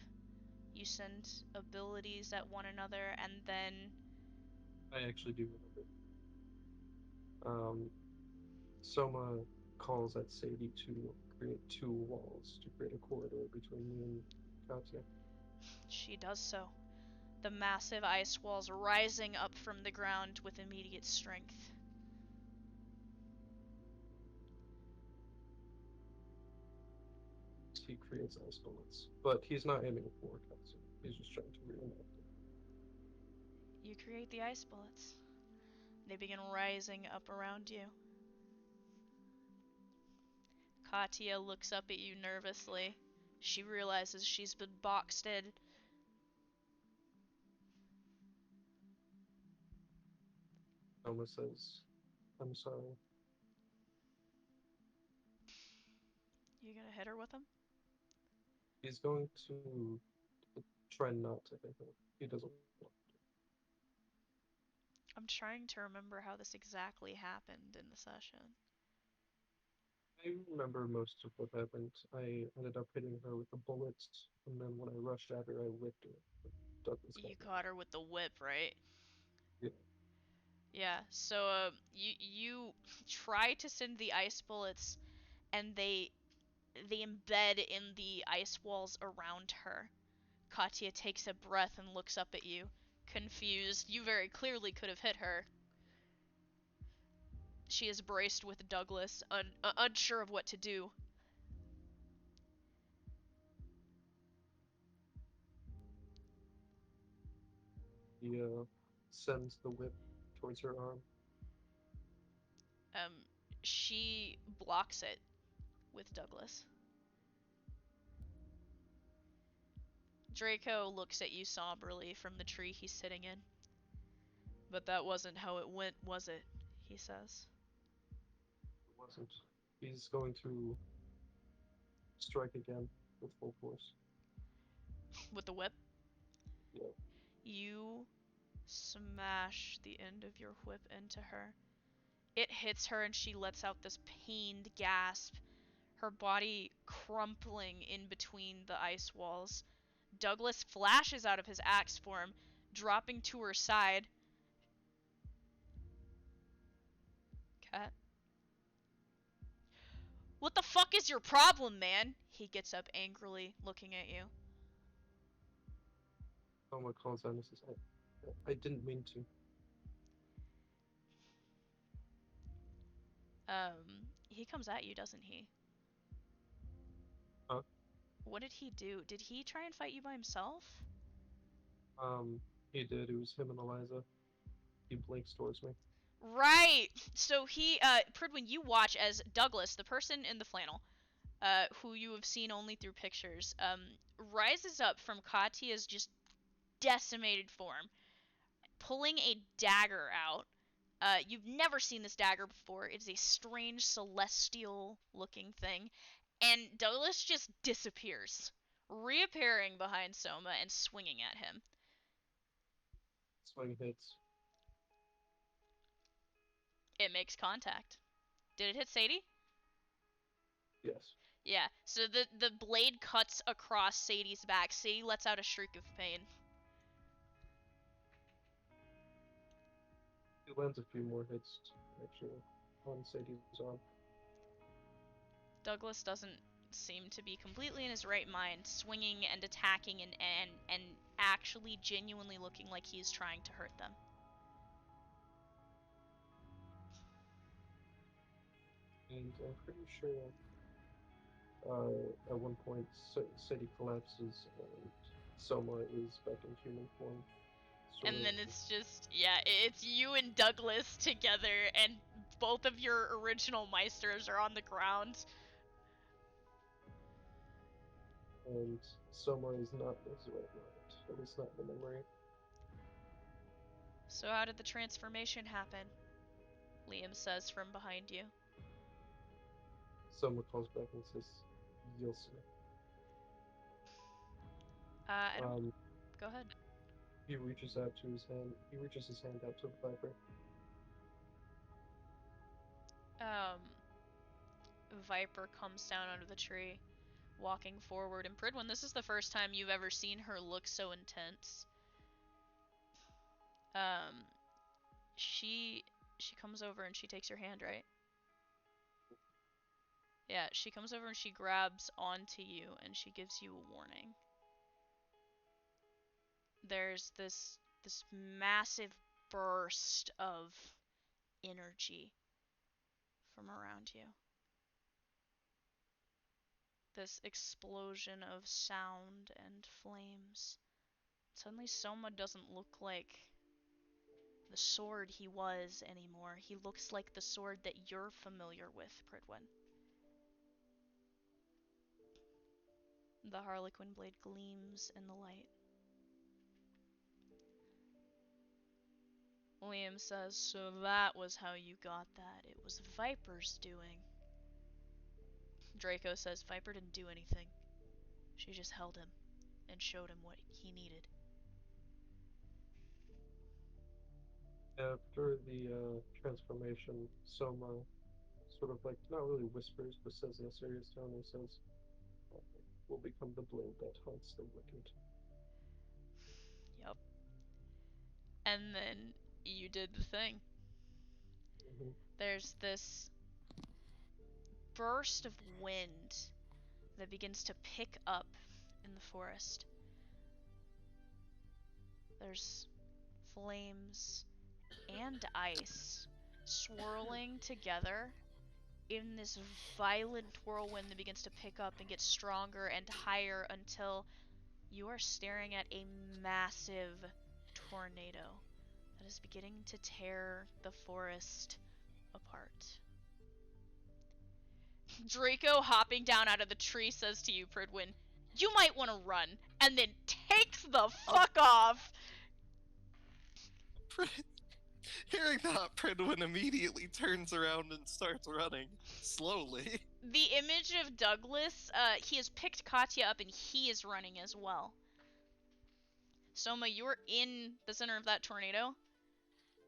You send abilities at one another, and then I actually do remember. Soma calls at Sadie to create 2 walls to create a corridor between me and Katya. she does so. The massive ice walls rising up from the ground with immediate strength. He creates ice bullets, but he's not aiming for Katya. He's just trying to reenact it. You create the ice bullets. They begin rising up around you. Katya looks up at you nervously. She realizes she's been boxed in. Soma says, "I'm sorry." You gonna hit her with them? He's going to try not to hit her. He doesn't want to. I'm trying to remember how this exactly happened in the session. I remember most of what happened. I ended up hitting her with the bullets, and then when I rushed at her, I whipped her. Douglas got You me. caught her with the whip, right? Yeah. Yeah, so you try to send the ice bullets and they embed in the ice walls around her. Katya takes a breath and looks up at you, confused. You very clearly could have hit her. She is braced with Douglas, unsure of what to do. He sends the whip towards her arm. Um, she blocks it with Douglas. Draco looks at you somberly from the tree he's sitting in. But that wasn't how it went, was it? He says. It wasn't. He's going to strike again with full force. With the whip, Yeah. you smash the end of your whip into her. It hits her and she lets out this pained gasp, her body crumpling in between the ice walls. Douglas flashes out of his axe form, dropping to her side. Cat. What the fuck is your problem, man? He gets up angrily, looking at you. Soma calls out and says, I didn't mean to. He comes at you, doesn't he? Huh? What did he do? Did he try and fight you by himself? He did. It was him and Eliza. He blinks towards me. Right! So Pridwin, you watch as Douglas, the person in the flannel, who you have seen only through pictures, rises up from Katya's just decimated form, pulling a dagger out. You've never seen this dagger before. It's a strange celestial looking thing. And Douglas just disappears, reappearing behind Soma and swinging at him. Swing hits. It makes contact. Did it hit Sadie? Yes. Yeah, so the blade cuts across Sadie's back. Sadie lets out a shriek of pain. He lands a few more hits, actually, on Sadie's arm. Douglas doesn't seem to be completely in his right mind, swinging and attacking and actually genuinely looking like he's trying to hurt them. And I'm pretty sure at one point Sadie collapses and Soma is back in human form, sort And of. then it's just, yeah, it's you and Douglas together, and both of your original Meisters are on the ground. And Soma is not in his right mind, at least not in the memory. So how did the transformation happen? Liam says from behind you. Soma calls back and says, "You'll see." I don't... Go ahead. He reaches out to his hand. He reaches his hand out to the Viper. Viper comes down out of the tree, walking forward. And Pridwin, this is the first time you've ever seen her look so intense. She comes over and she takes your hand, right? Yeah, she comes over and she grabs onto you and she gives you a warning. There's this massive burst of energy from around you. This explosion of sound and flames. Suddenly Soma doesn't look like the sword he was anymore. He looks like the sword that you're familiar with, Pridwin. The Harlequin blade gleams in the light. Liam says, so that was how you got that. It was Viper's doing. Draco says, Viper didn't do anything. She just held him and showed him what he needed. After the transformation, Soma sort of like, not really whispers, but says in a serious tone, and says, "Will become the blade that haunts the wicked." Yep. And then you did the thing. There's this burst of wind that begins to pick up in the forest. There's flames and ice swirling together in this violent whirlwind that begins to pick up and get stronger and higher until you are staring at a massive tornado that is beginning to tear the forest apart. Draco, hopping down out of the tree, says to you, Pridwin, you might want to run, and then takes the fuck off! Hearing that, Pridwin immediately turns around and starts running, slowly. The image of Douglas, he has picked Katya up and he is running as well. Soma, you're in the center of that tornado.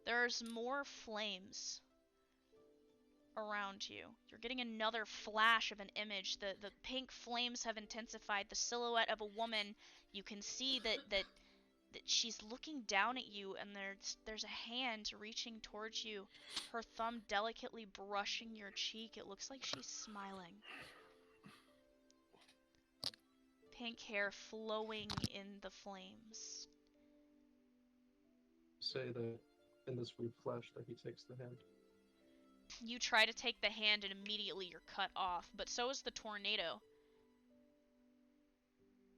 There's more flames around you. You're getting another flash of an image. The pink flames have intensified. The silhouette of a woman. You can see that she's looking down at you, and there's a hand reaching towards you, her thumb delicately brushing your cheek. It looks like she's smiling. Pink hair flowing in the flames. Say that in this brief flash that he takes the hand. You try to take the hand and immediately you're cut off, but so is the tornado.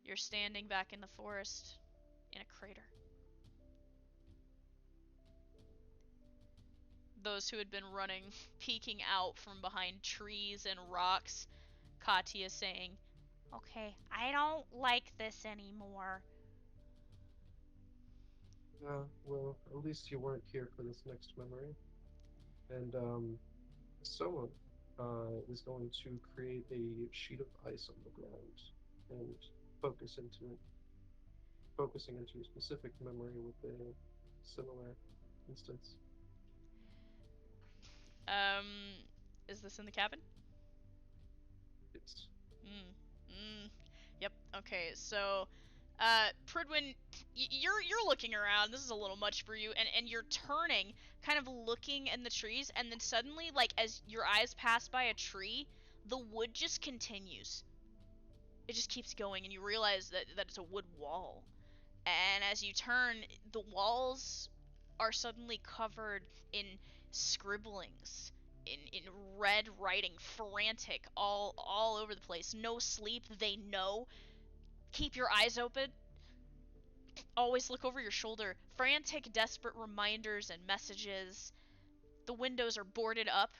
You're standing back in the forest in a crater. Those who had been running, peeking out from behind trees and rocks, Katya saying, okay, I don't like this anymore. Well, at least you weren't here for this next memory. And, Soma is going to create a sheet of ice on the ground and focusing into a specific memory with a similar instance. Is this in the cabin? Yes. Yep, okay, so, Pridwin, you're looking around, this is a little much for you, and you're turning, kind of looking in the trees, and then suddenly, like, as your eyes pass by a tree, the wood just continues. It just keeps going, and you realize that it's a wood wall. And as you turn, the walls are suddenly covered in scribblings, in red writing, frantic, all over the place. No sleep, they know. Keep your eyes open. always look over your shoulder. Frantic, desperate reminders and messages. The windows are boarded up.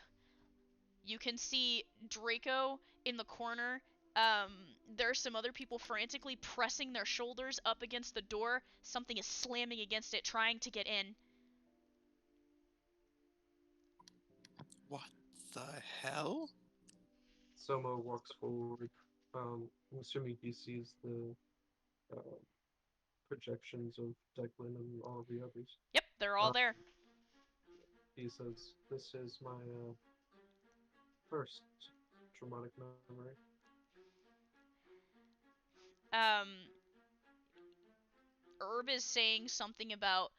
You can see Draco in the corner. There are some other people frantically pressing their shoulders up against the door. Something is slamming against it, trying to get in. What the hell? Soma walks forward. I'm assuming he sees the projections of Declan and all the others. Yep, they're all there. He says, "This is my first traumatic memory." Herb is saying something about,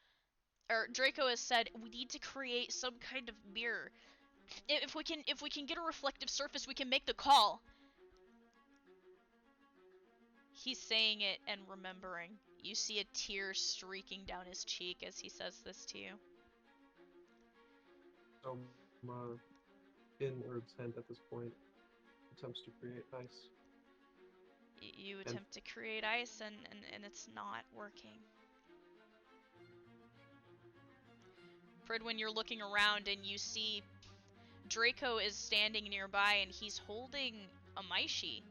or Draco has said, we need to create some kind of mirror. If we can get a reflective surface, we can make the call. He's saying it and remembering. You see a tear streaking down his cheek as he says this to you. Soma, in Herb's hand at this point, attempts to create ice. You attempt to create ice and it's not working. Pridwin, you're looking around and you see Draco is standing nearby and he's holding a Maishi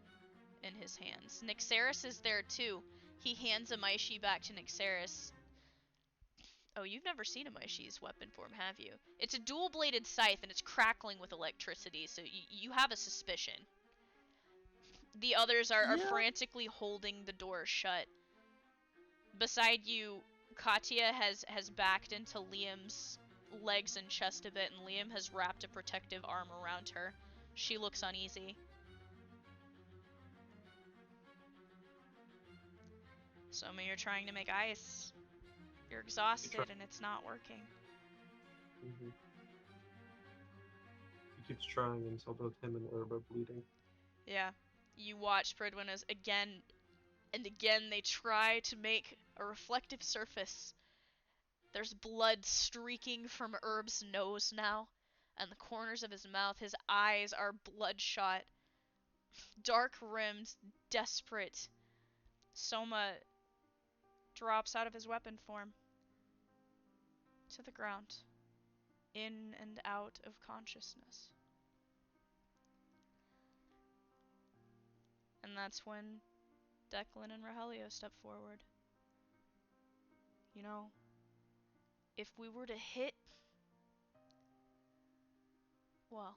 in his hands. Nyxeris is there too. He hands a Maishi back to Nyxeris. Oh, you've never seen a Maishi's weapon form, have you? It's a dual-bladed scythe and it's crackling with electricity, so you have a suspicion. The others are frantically holding the door shut. Beside you, Katya has backed into Liam's legs and chest a bit, and Liam has wrapped a protective arm around her. She looks uneasy. Soma, you're trying to make ice. You're exhausted and it's not working. Mm-hmm. He keeps trying until both him and Herb are bleeding. Yeah. You watch Pridwin as again and again they try to make a reflective surface. There's blood streaking from Herb's nose now, and the corners of his mouth. His eyes are bloodshot, dark-rimmed, desperate. Soma drops out of his weapon form to the ground, in and out of consciousness. And that's when Declan and Rogelio step forward. You know, if we were to hit... Well,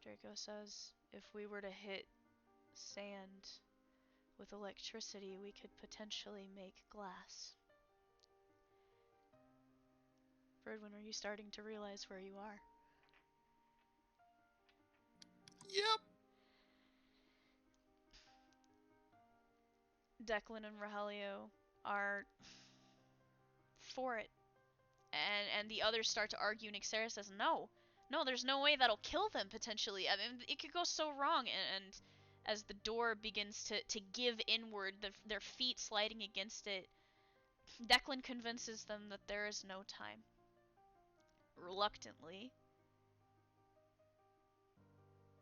Draco says, if we were to hit sand with electricity, we could potentially make glass. Birdwin, are you starting to realize where you are? Yep. Declan and Rogelio are for it. And the others start to argue, and Nyxeris says, no, there's no way that'll kill them, potentially. I mean, it could go so wrong. And as the door begins to give inward, their feet sliding against it, Declan convinces them that there is no time. Reluctantly,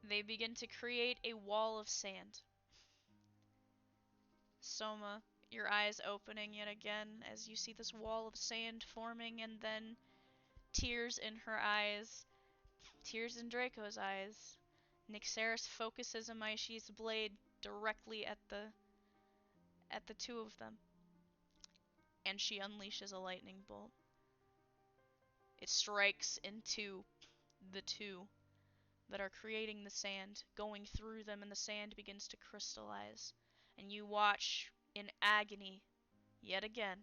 they begin to create a wall of sand. Soma, your eyes opening yet again as you see this wall of sand forming, and then tears in her eyes, tears in Draco's eyes. Nyxeris focuses Amaishi's blade directly at the two of them, and she unleashes a lightning bolt. It strikes into the two that are creating the sand, going through them, and the sand begins to crystallize. And you watch in agony, yet again,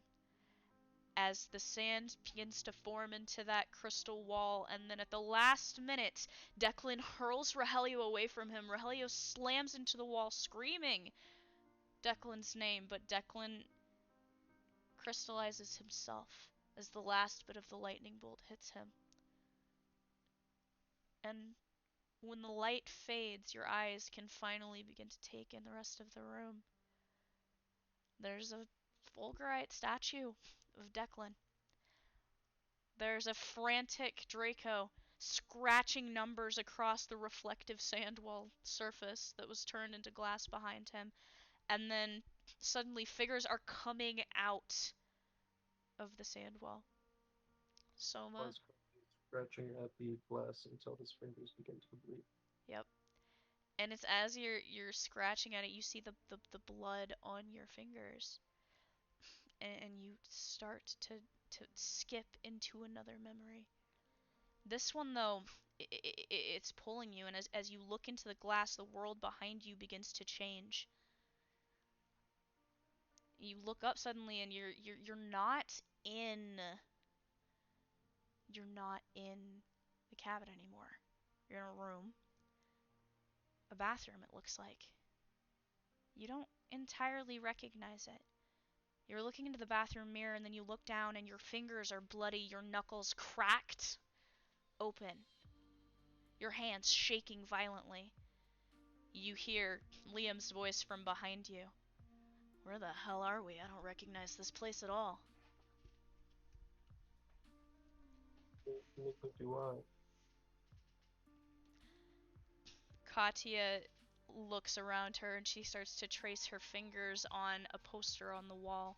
as the sand begins to form into that crystal wall, and then at the last minute, Declan hurls Rogelio away from him. Rogelio slams into the wall, screaming Declan's name, but Declan crystallizes himself as the last bit of the lightning bolt hits him. And when the light fades, your eyes can finally begin to take in the rest of the room. There's a Fulgurite statue of Declan. There's a frantic Draco scratching numbers across the reflective sand wall surface that was turned into glass behind him. and then suddenly figures are coming out of the sand wall. Soma. Buzz scratching at the glass until his fingers begin to bleed. Yep. And it's as you're scratching at it, you see the blood on your fingers. And you start to skip into another memory. This one, though, it's pulling you, and as you look into the glass, the world behind you begins to change. You look up suddenly, and you're not in the cabin anymore. You're in a room, a bathroom. It looks like. You don't entirely recognize it. You're looking into the bathroom mirror, and then you look down, and your fingers are bloody, your knuckles cracked open, your hands shaking violently. You hear Liam's voice from behind you. Where the hell are we? I don't recognize this place at all. Neither do I. Katya looks around her and she starts to trace her fingers on a poster on the wall.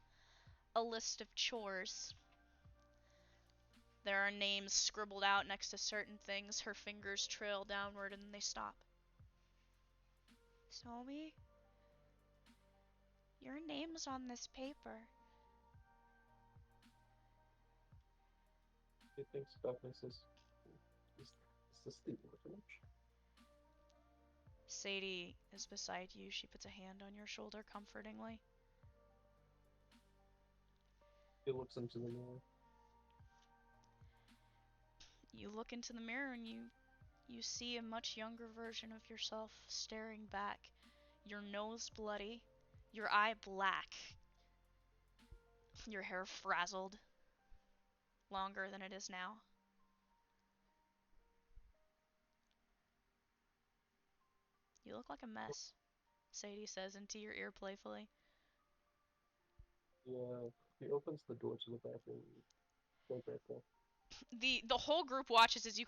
A list of chores. There are names scribbled out next to certain things. Her fingers trail downward and then they stop. Somi? Your name's on this paper. He thinks back and says, is this the orphanage? Sadie is beside you. She puts a hand on your shoulder comfortingly. He looks into the mirror. You look into the mirror and you see a much younger version of yourself staring back. Your nose bloody, your eye black, your hair frazzled, longer than it is now. You look like a mess, Sadie says into your ear playfully. Yeah, he opens the door to the bathroom. Go back there. The whole group watches as you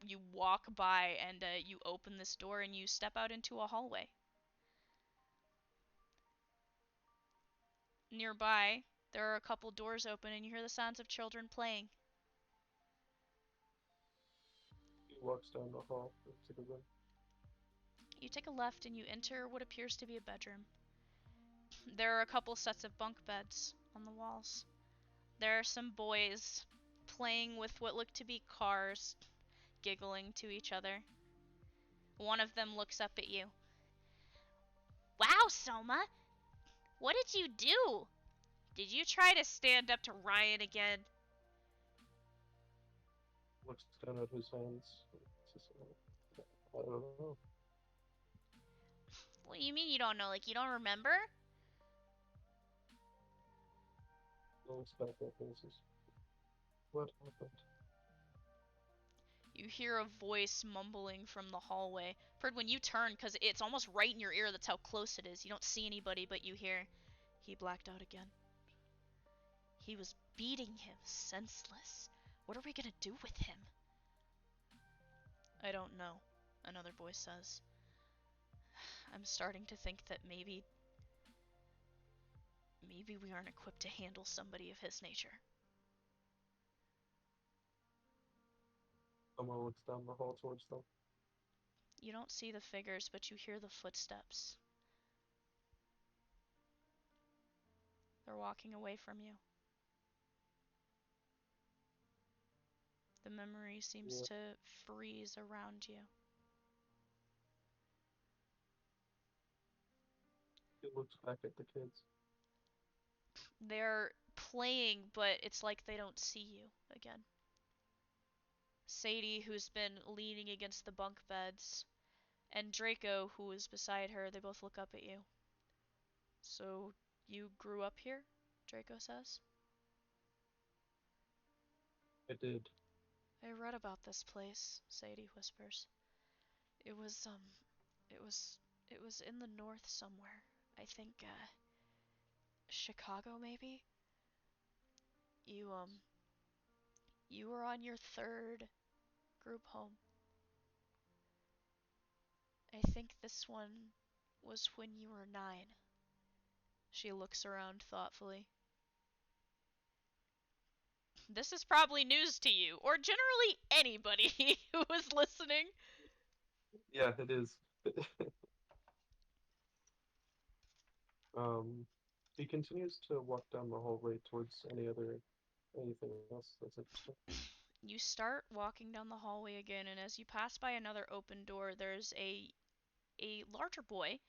you walk by and you open this door and you step out into a hallway. Nearby, there are a couple doors open and you hear the sounds of children playing. He walks down the hall to the room. You take a left and you enter what appears to be a bedroom. There are a couple sets of bunk beds on the walls. There are some boys playing with what look to be cars, giggling to each other. One of them looks up at you. Wow, Soma! What did you do? Did you try to stand up to Ryan again? Looks down at his hands. Says, I don't know. What do you mean you don't know? Like, you don't remember? Looks back at him and says, what happened? You hear a voice mumbling from the hallway. Perd, when you turn, because it's almost right in your ear, that's how close it is. You don't see anybody, but you hear, he blacked out again. He was beating him senseless. What are we gonna do with him? I don't know, another voice says. I'm starting to think that maybe we aren't equipped to handle somebody of his nature. Someone looks down the hall towards them. You don't see the figures, but you hear the footsteps. They're walking away from you. The memory seems to freeze around you. He looks back at the kids. They're playing, but it's like they don't see you again. Sadie, who's been leaning against the bunk beds, and Draco, who is beside her, they both look up at you. So, you grew up here? Draco says. I did. I read about this place, Sadie whispers. It was in the north somewhere. I think, Chicago, maybe? You were on your third group home. I think this one was when you were 9. She looks around thoughtfully. This is probably news to you, or generally anybody who is listening. Yeah, it is. He continues to walk down the hallway towards anything else that's interesting. You start walking down the hallway again, and as you pass by another open door, there's a larger boy.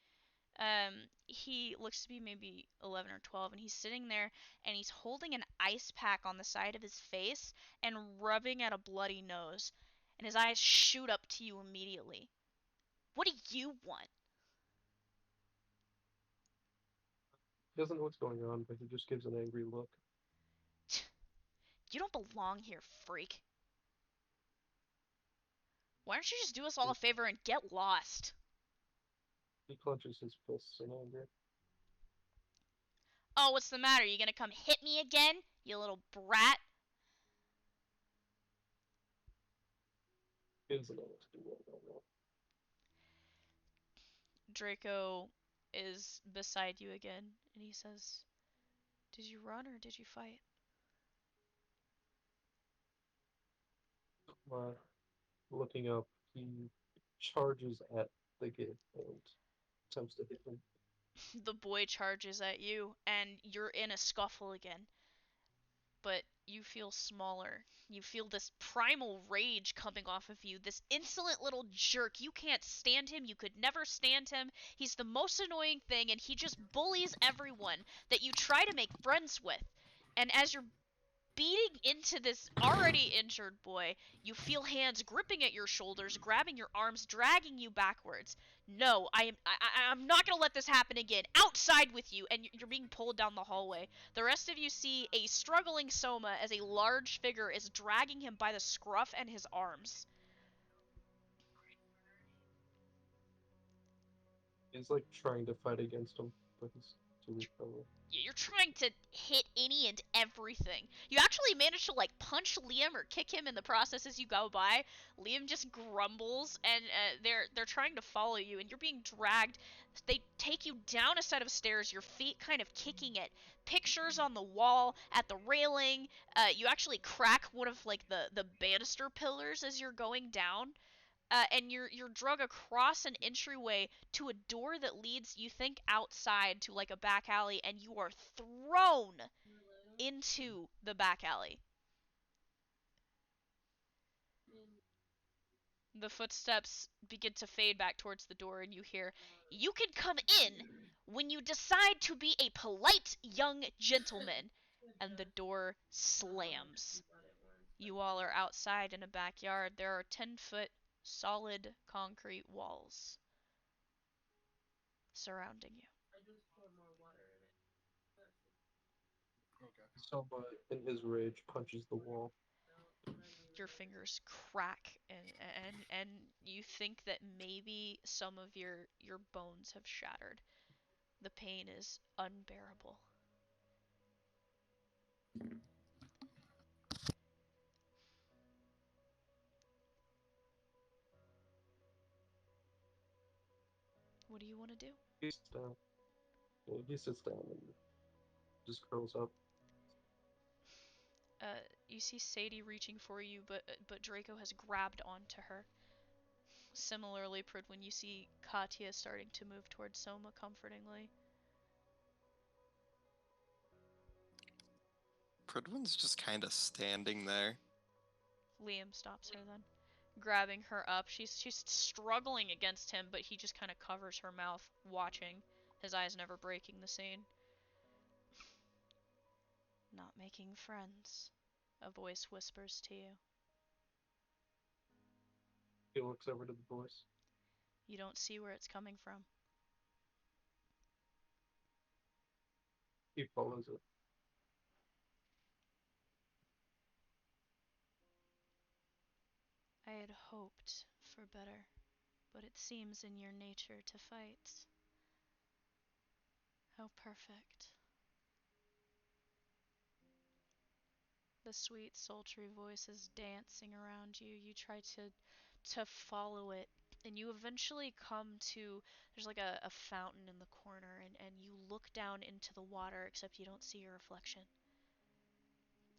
He looks to be maybe 11 or 12, and he's sitting there, and he's holding an ice pack on the side of his face and rubbing at a bloody nose, and his eyes shoot up to you immediately. What do you want? He doesn't know what's going on, but he just gives an angry look. You don't belong here, freak. Why don't you just do us all a favor and get lost? He clenches his fists in anger. Oh, what's the matter? You gonna come hit me again, you little brat? He doesn't know what to do right now. Draco is beside you again, and he says, "Did you run or did you fight?" Looking up, he charges at the kid and attempts to hit him. The boy charges at you, and you're in a scuffle again. But you feel smaller. You feel this primal rage coming off of you. This insolent little jerk. You can't stand him. You could never stand him. He's the most annoying thing, and he just bullies everyone that you try to make friends with. And as you're beating into this already injured boy, you feel hands gripping at your shoulders, grabbing your arms, dragging you backwards. No, I'm not gonna let this happen again. Outside with you, and you're being pulled down the hallway. The rest of you see a struggling Soma as a large figure is dragging him by the scruff and his arms. He's like trying to fight against him, but he's too weak for it. You're trying to hit any and everything. You actually manage to like punch Liam or kick him in the process as you go by. Liam just grumbles, and they're trying to follow you, and you're being dragged. They take you down a set of stairs, your feet kind of kicking at pictures on the wall, at the railing. You actually crack one of like the banister pillars as you're going down. And you're drug across an entryway to a door that leads, you think, outside to like a back alley, and you are thrown into the back alley. The footsteps begin to fade back towards the door, and you hear, "You can come in when you decide to be a polite young gentleman." And the door slams. You all are outside in a backyard. There are 10-foot solid concrete walls surrounding you. Okay. Soma, in his rage, punches the wall. Your fingers crack, and you think that maybe some of your bones have shattered. The pain is unbearable. What do you want to do? He sits down. He sits down and just curls up. You see Sadie reaching for you, but Draco has grabbed onto her. Similarly, Pridwin, you see Katya starting to move towards Soma comfortingly. Pridwin's just kind of standing there. Liam stops her then, grabbing her up. She's struggling against him, but he just kind of covers her mouth, watching, his eyes never breaking the scene. "Not making friends," a voice whispers to you. He looks over to the voice. You don't see where it's coming from. He follows it. I had hoped for better, but it seems in your nature to fight. How perfect. The sweet, sultry voice is dancing around you. You try to follow it, And you eventually come to, there's like a fountain in the corner, and you look down into the water, except you don't see your reflection.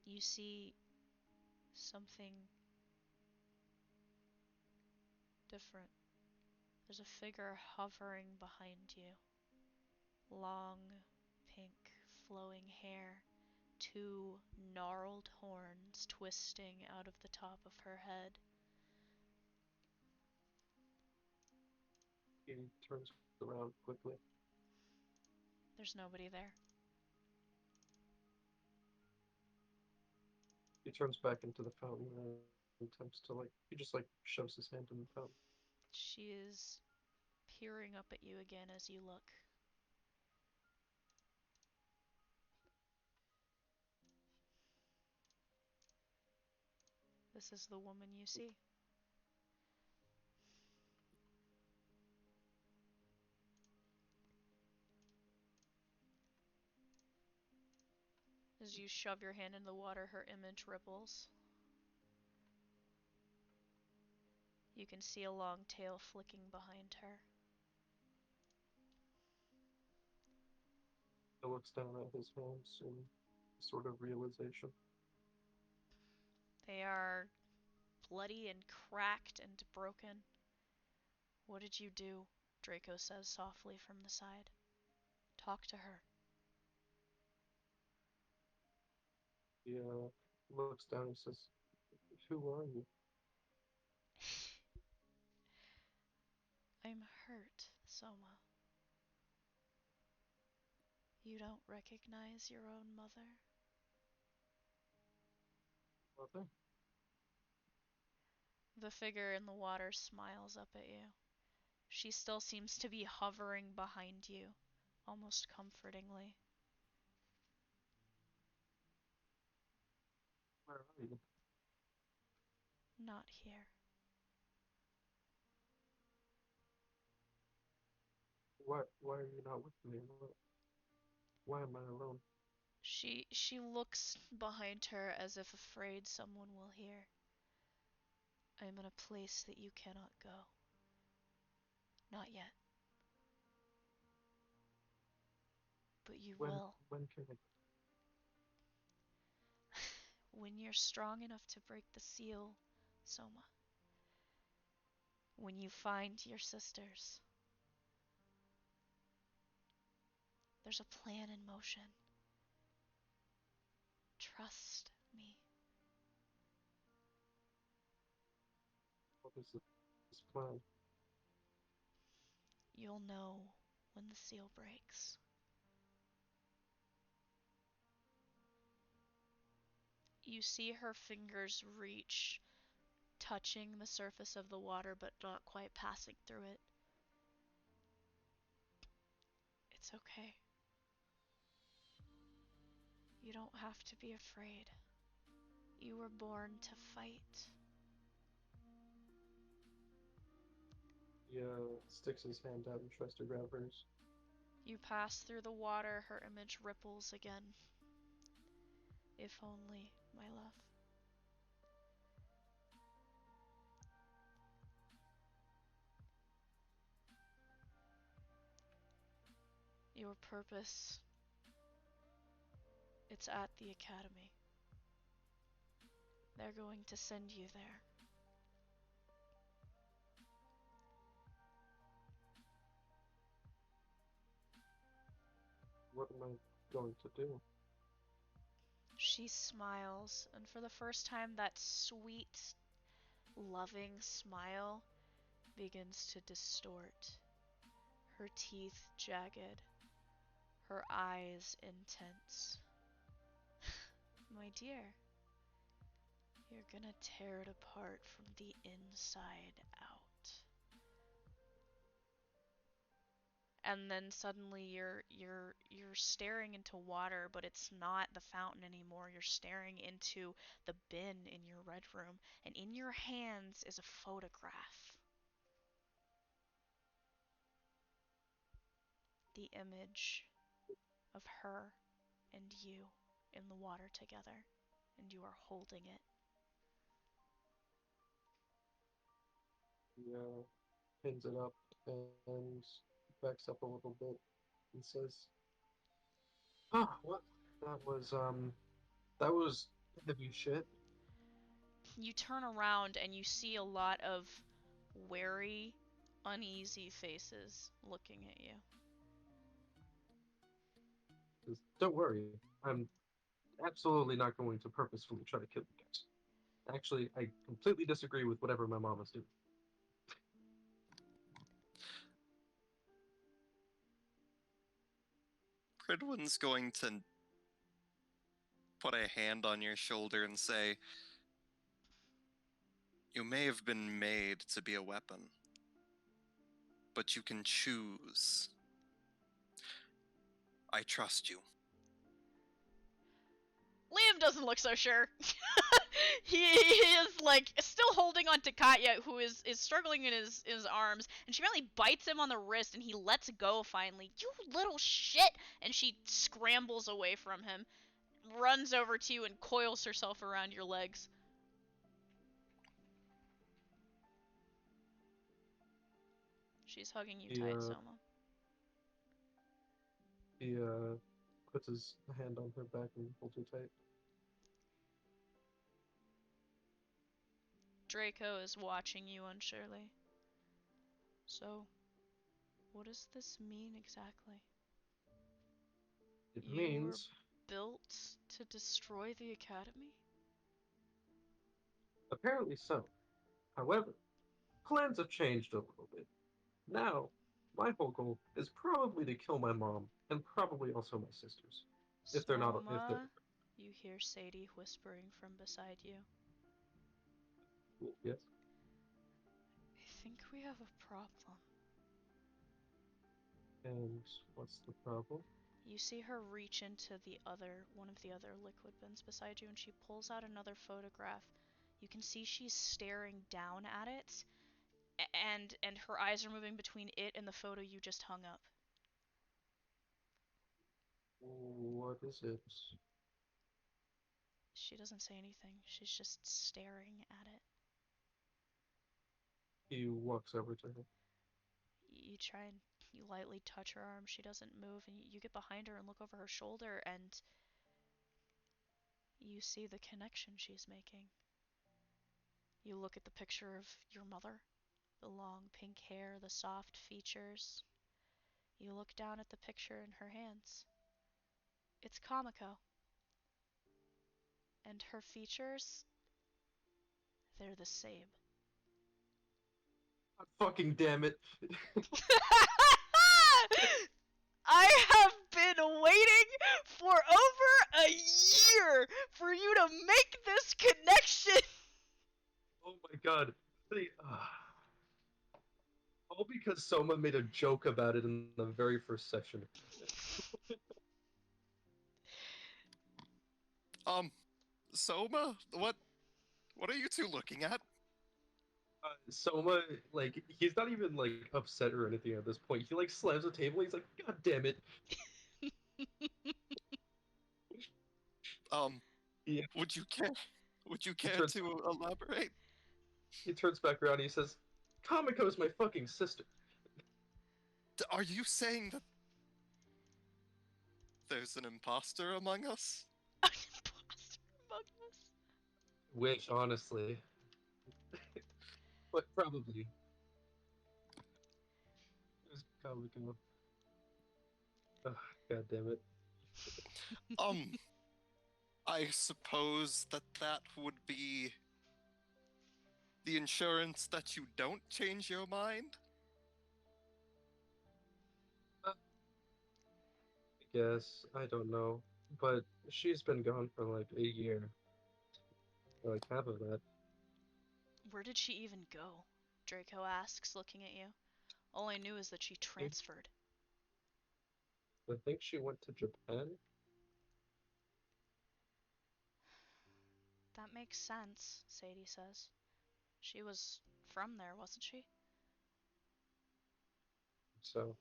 You see something different. There's a figure hovering behind you. Long, pink, flowing hair. 2 gnarled horns twisting out of the top of her head. He turns around quickly. There's nobody there. He turns back into the fountain and attempts to he just shoves his hand in the fountain. She is peering up at you again as you look. This is the woman you see. As you shove your hand in the water, her image ripples. You can see a long tail flicking behind her. He looks down at his hands in sort of realization. They are bloody and cracked and broken. What did you do? Draco says softly from the side. Talk to her. He looks down and says, "Who are you?" I'm hurt, Soma. You don't recognize your own mother? Mother? The figure in the water smiles up at you. She still seems to be hovering behind you, almost comfortingly. Where are you? Not here. Why are you not with me? Why am I alone? She looks behind her as if afraid someone will hear. I'm in a place that you cannot go. Not yet. But you will. When can I? When you're strong enough to break the seal, Soma. When you find your sisters. There's a plan in motion. Trust me. What is this plan? You'll know when the seal breaks. You see her fingers reach, touching the surface of the water but not quite passing through it. It's okay. You don't have to be afraid. You were born to fight. He sticks his hand out and tries to grab hers. You pass through the water, her image ripples again. If only, my love. Your purpose, it's at the academy. They're going to send you there. What am I going to do? She smiles, and for the first time, that sweet, loving smile begins to distort. Her teeth jagged, her eyes intense. My dear, you're gonna tear it apart from the inside out. And then suddenly you're staring into water, but it's not the fountain anymore. You're staring into the bin in your red room, and in your hands is a photograph. The image of her and you in the water together, and you are holding it. He pins it up and backs up a little bit and says, "Ah, what? That was heavy shit." You turn around and you see a lot of wary, uneasy faces looking at you. Says, "Don't worry, I'm absolutely not going to purposefully try to kill you guys. Actually, I completely disagree with whatever my mom is doing." Pridwin's going to put a hand on your shoulder and say, "You may have been made to be a weapon, but you can choose. I trust you." Liam doesn't look so sure. he is like still holding on to Katya, who is struggling in his arms, and she finally bites him on the wrist, and he lets go finally. "You little shit!" And she scrambles away from him, runs over to you, and coils herself around your legs. She's hugging you tight, Soma. He puts his hand on her back and holds her tight. Draco is watching you unsurely. "So, what does this mean exactly? It You means were built to destroy the academy?" apparently so. However, plans have changed a little bit. Now, my whole goal is probably to kill my mom and probably also my sisters. If they're not, if they're Soma, you hear Sadie whispering from beside you. yes. "I think we have a problem." And what's the problem? You see her reach into one of the other liquid bins beside you, and she pulls out another photograph. You can see she's staring down at it, and her eyes are moving between it and the photo you just hung up. What is it? She doesn't say anything. She's just staring at it. He walks over to her. You try and you lightly touch her arm. She doesn't move, and you get behind her and look over her shoulder, and you see the connection she's making. You look at the picture of your mother, the long pink hair, the soft features. You look down at the picture in her hands. It's Kamiko. And her features, they're the same. Fucking damn it. I have been waiting for over a year for you to make this connection. Oh my god. All because someone made a joke about it in the very first session. Soma, what are you two looking at? Soma, like, he's not even, like, upset or anything at this point. He, like, slams the table, he's like, "God damn it." Yeah. Would you care turns- to elaborate? He turns back around and he says, "Kamiko's my fucking sister." Are you saying that there's an imposter among us? An imposter among us? Wish, honestly. But probably. There's Kamiko. Ugh, God damn it. I suppose that would be the insurance that you don't change your mind? I guess, I don't know. But she's been gone for like a year. Like half of that. Where did she even go? Draco asks, looking at you. All I knew is that she transferred. I think she went to Japan. That makes sense, Sadie says. She was from there, wasn't she? So,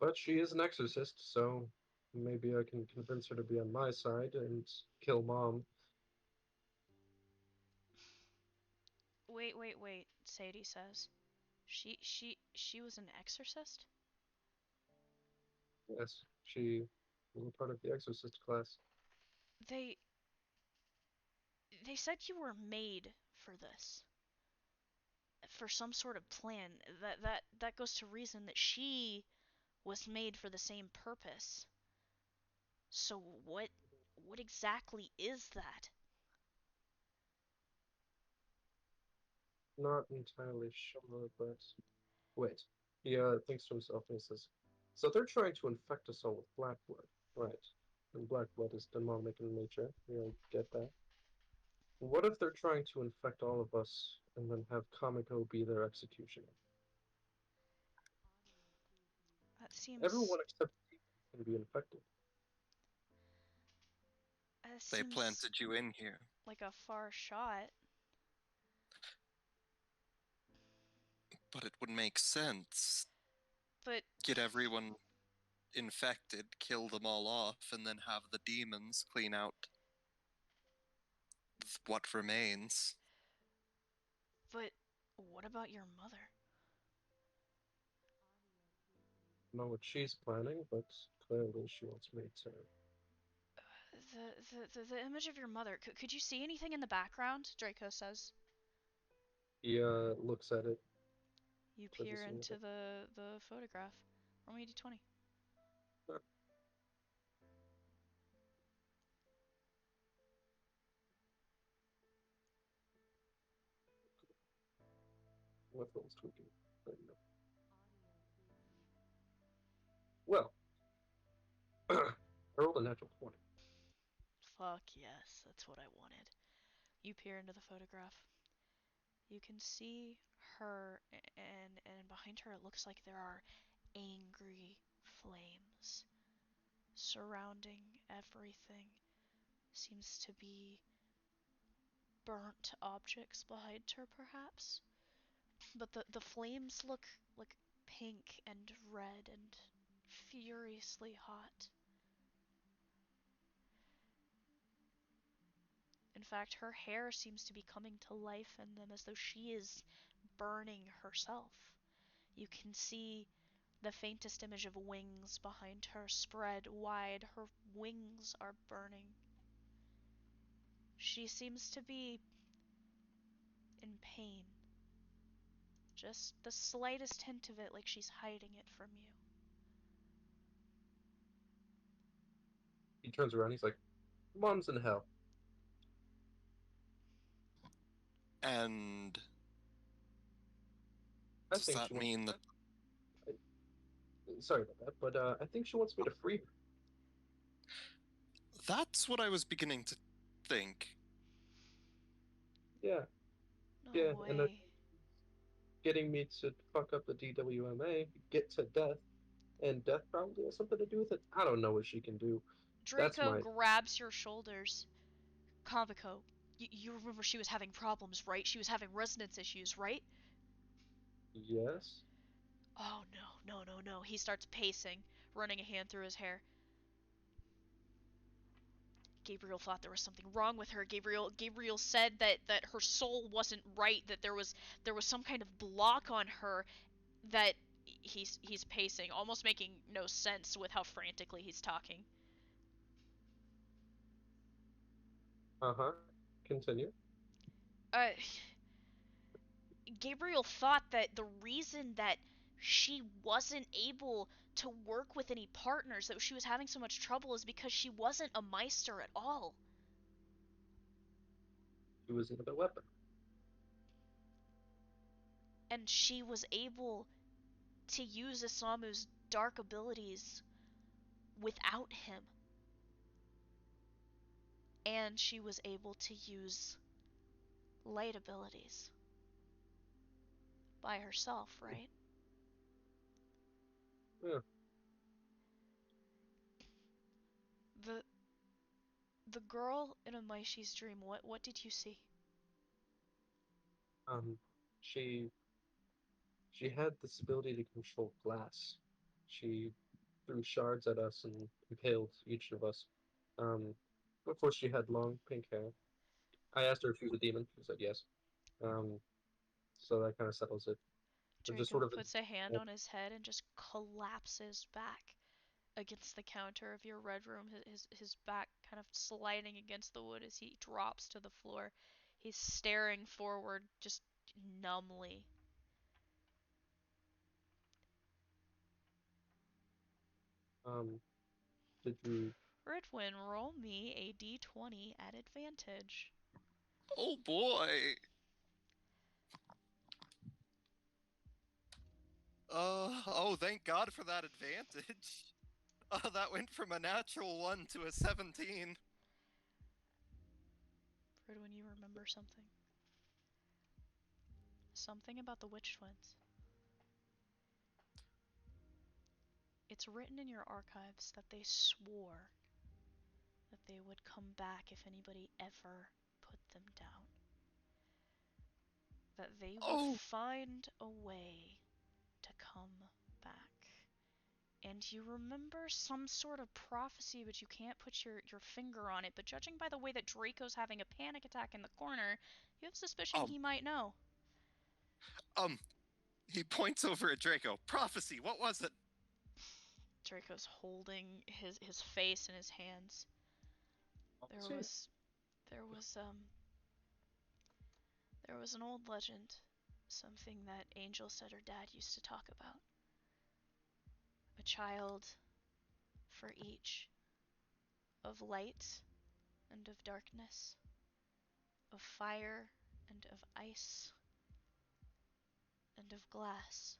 but she is an exorcist, so maybe I can convince her to be on my side and kill Mom. Wait, Sadie says. She was an exorcist? Yes, she was a part of the exorcist class. They they said you were made for this. For some sort of plan. That goes to reason that she was made for the same purpose. So what exactly is that? Not entirely sure, but wait. He thinks to himself and he says, "So they're trying to infect us all with black blood, right? And black blood is demonic in nature. You get that. What if they're trying to infect all of us and then have Kamiko be their executioner? That seems Everyone except demons can be infected. that They seems planted you in here. like a far shot. But it would make sense. But Get everyone infected, kill them all off, and then have the demons clean out what remains. but what about your mother? I don't know what she's planning, but clearly she wants me to. The image of your mother. Could you see anything in the background? Draco says. He looks at it, You tries to peer see into anything. the photograph. Roll me a d20. Huh. What phone's tweaking? There you go. Well, I rolled a natural 20. Fuck yes, that's what I wanted. You peer into the photograph. You can see her, and behind her it looks like there are angry flames surrounding everything. Seems to be burnt objects behind her, perhaps. But the flames look pink and red and furiously hot. In fact, her hair seems to be coming to life in them as though she is burning herself. You can see the faintest image of wings behind her spread wide. Her wings are burning. She seems to be in pain. Just the slightest hint of it, like she's hiding it from you. He turns around, he's like, Mom's in hell. And I does think she that wants. mean that Sorry about that, but I think she wants me to free her. that's what I was beginning to think? Yeah, No yeah, and way. getting me to fuck up the DWMA, get to death, and death probably has something to do with it. I don't know what she can do. That's Draco my grabs your shoulders. Kamiko, you remember she was having problems, right? She was having resonance issues, right? yes. Oh no. He starts pacing, running a hand through his hair. Gabriel thought there was something wrong with her. Gabriel said that her soul wasn't right, that there was some kind of block on her that he's pacing, almost making no sense with how frantically he's talking. Uh huh. Continue. Uh Gabriel thought that the reason that she wasn't able to work with any partners, that she was having so much trouble, is because she wasn't a Meister at all. She was another weapon. And she was able to use Isamu's dark abilities without him. And she was able to use light abilities by herself, right? Yeah. The the girl in Amaishi's dream, what did you see? Um. She she had this ability to control glass. She threw shards at us and impaled each of us. Um. Of course, she had long pink hair. I asked her if she was a demon. She said yes. Um. So that kind of settles it. Or just Draco sort of puts a hand on his head and just collapses back against the counter of your red room, his back kind of sliding against the wood as he drops to the floor. He's staring forward just numbly. Did you... Ridwin, roll me a d20 at advantage. Oh boy. Oh, thank God for that advantage. That went from a natural 1 to a 17. Ridwin, you remember something? Something about the witch twins. It's written in your archives that they swore that they would come back if anybody ever put them down. That they would find a way to come back. And you remember some sort of prophecy, but you can't put your finger on it. But judging by the way that Draco's having a panic attack in the corner, you have suspicion he might know. He points over at Draco. Prophecy, what was it? Draco's holding his face in his hands. There was an old legend, something that Angel said her dad used to talk about. A child for each of light and of darkness, of fire and of ice, and of glass.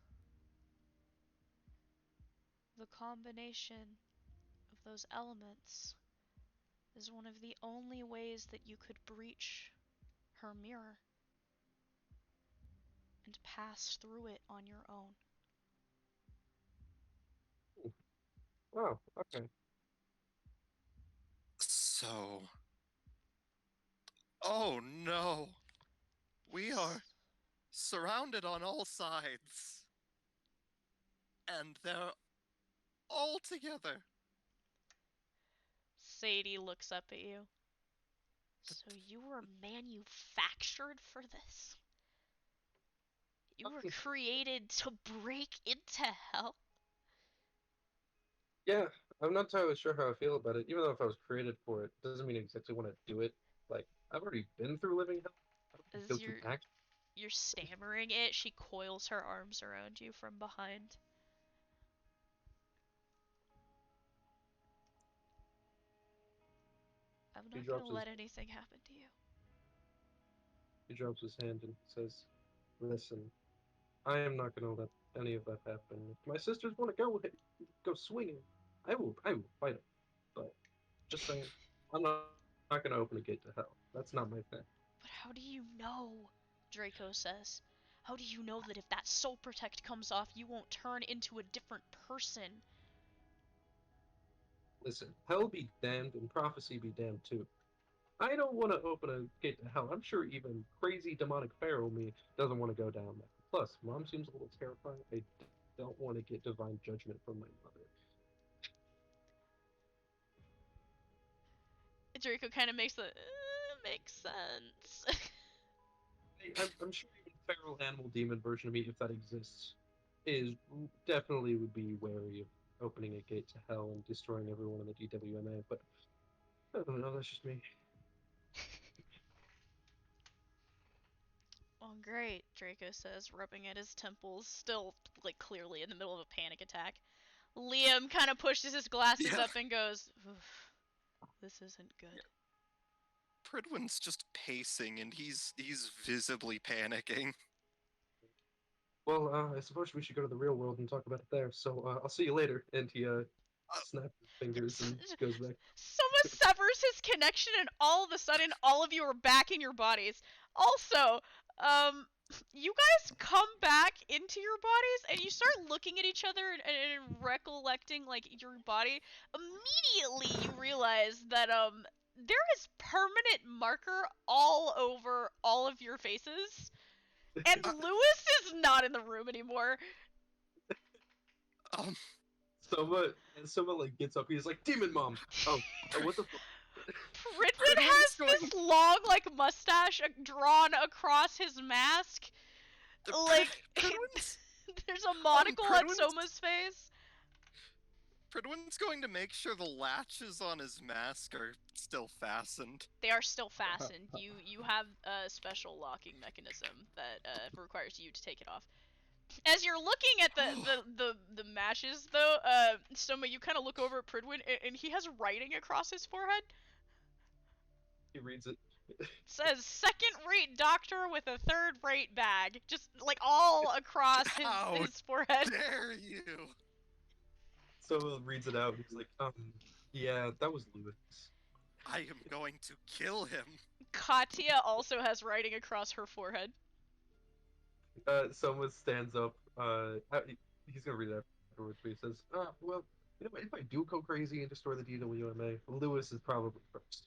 The combination of those elements is one of the only ways that you could breach her mirror and pass through it on your own. Oh, okay. So... Oh no! We are surrounded on all sides. And they're all together. Sadie looks up at you. So you were manufactured for this? You were created to break into hell? Yeah, I'm not entirely sure how I feel about it. Even though if I was created for it, doesn't mean I exactly want to do it. Like, I've already been through living hell. I don't As go through back. you're stammering it, she coils her arms around you from behind. I'm not gonna let anything happen to you. He drops his hand and says, "Listen, I am not going to let any of that happen. If my sisters want to go swinging, I will fight them. But just saying, I'm not going to open a gate to hell. That's not my thing." But how do you know? Draco says. How do you know that if that soul protect comes off, you won't turn into a different person? Listen, hell be damned and prophecy be damned too. I don't want to open a gate to hell. I'm sure even crazy demonic pharaoh me doesn't want to go down there. Plus, mom seems a little terrifying. I don't want to get divine judgment from my mother. Draco kind of makes sense. I'm sure even feral animal demon version of me, if that exists, is definitely would be wary of opening a gate to hell and destroying everyone in the DWMA. But I don't know. That's just me. Oh, great, Draco says, rubbing at his temples, still, like, clearly in the middle of a panic attack. Liam kind of pushes his glasses up and goes, oof, this isn't good. Pridwin's just pacing, and he's visibly panicking. Well, I suppose we should go to the real world and talk about it there. So I'll see you later. And he snaps his fingers and goes back. Someone severs his connection, and all of a sudden, all of you are back in your bodies. Also, you guys come back into your bodies, and you start looking at each other and recollecting, like, your body. Immediately, you realize that, there is permanent marker all over all of your faces. And Lewis is not in the room anymore. Soma like gets up. He's like, "Demon mom." Oh, what the fuck? Pridwin has this long, like, mustache drawn across his mask. Like, There's a monocle on Pridwin's- Soma's face. Pridwin's going to make sure the latches on his mask are still fastened. They are still fastened. You have a special locking mechanism that requires you to take it off. As you're looking at the matches, though, Soma, you kind of look over at Pridwin, and he has writing across his forehead. He reads it. It says second-rate doctor with a third-rate bag, just like all across How his forehead. Dare you? So reads it out. He's like, yeah, that was Lewis. I am going to kill him. Katya also has writing across her forehead. Someone stands up. He's gonna read it afterwards, but he says, well, you know, if I do go crazy and destroy the DWMA, Lewis is probably first.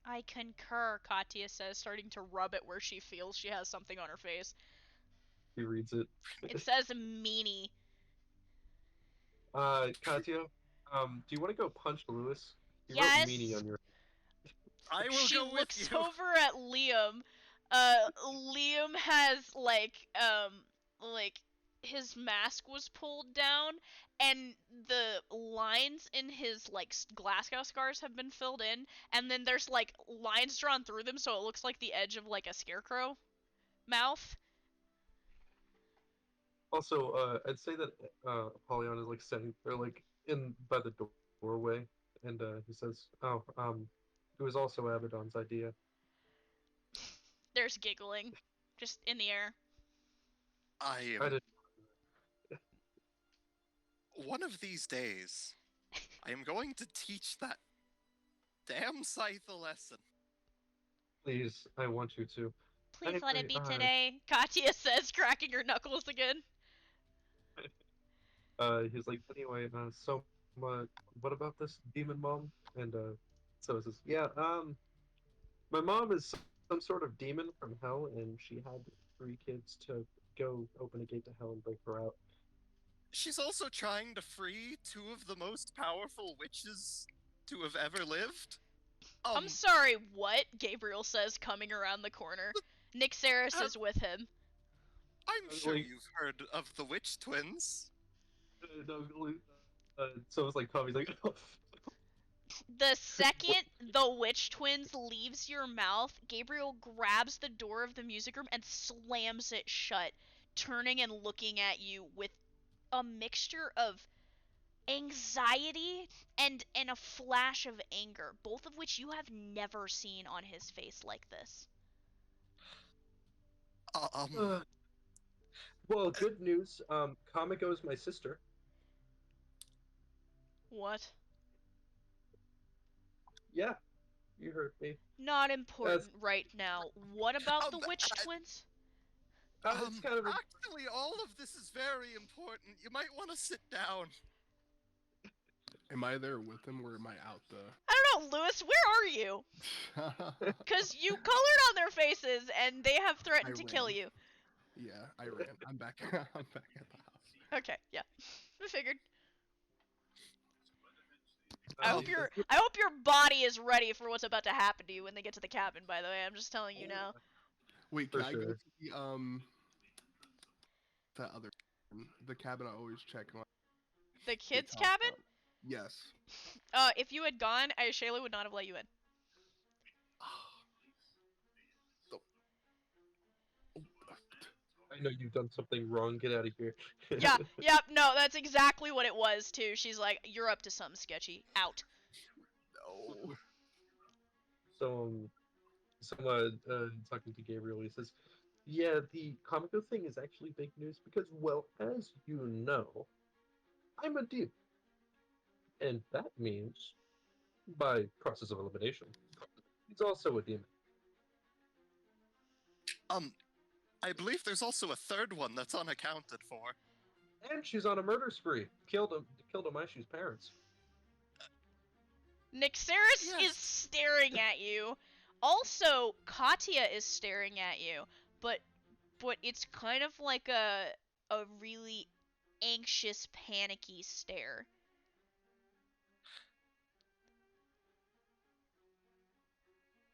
I concur, Katya says, starting to rub it where she feels she has something on her face. He reads it. It says meanie. Katya, do you want to go punch Lewis? He Yes. wrote meanie on your. I will She go with looks you. over at Liam. Liam has like his mask was pulled down, and the lines in his like Glasgow scars have been filled in, and then there's like lines drawn through them, so it looks like the edge of like a scarecrow mouth. Also, I'd say that Apollyon is like standing there, like in by the doorway, and he says, "Oh, it was also Abaddon's idea." There's giggling, just in the air. I I am. did. One of these days, I am going to teach that damn scythe a lesson. Please, I want you to. Please let it be Anyway, today, Katya says, cracking her knuckles again. He's like, anyway, so, what about this demon mom? And so it says, yeah, my mom is some sort of demon from hell, and she had 3 kids to go open a gate to hell and break her out. She's also trying to free 2 of the most powerful witches to have ever lived. I'm sorry, what? Gabriel says, coming around the corner. Nick Saris is with him. I'm sure like- you've heard of the witch twins. So it's like Tommy's like, The second the witch twins leaves your mouth, Gabriel grabs the door of the music room and slams it shut, turning and looking at you with a mixture of anxiety and a flash of anger, both of which you have never seen on his face like this. well, good news. Kamiko's my sister. What? Yeah, you heard me. Not important right now. What about the witch twins? It's kind of Actually, all of this is very important. You might want to sit down. Am I there with him or am I out I don't know, Lewis, where are you? the? Because you colored on their faces and they have threatened to kill ran. you. Yeah, I ran. I'm back. I'm back at the house. Okay, yeah. I figured. I hope your body is ready for what's about to happen to you when they get to the cabin, by the way. I'm just telling you now. Wait, For can I go sure. to the other the cabin I always check on? The kids' talk cabin? about? Yes. If you had gone, Shayla would not have let you in. I know you've done something wrong. Get out of here. Yeah, no, that's exactly what it was, too. She's like, you're up to something sketchy. Out. No. So, talking to Gabriel, he says, yeah, the Comico thing is actually big news because, well, as you know, I'm a demon. And that means, by process of elimination, he's also a demon. I believe there's also a third one that's unaccounted for. And she's on a murder spree. Killed Aishu's parents. Nick Saris Yes. is staring at you. Also, Katya is staring at you, but it's kind of like a really anxious, panicky stare.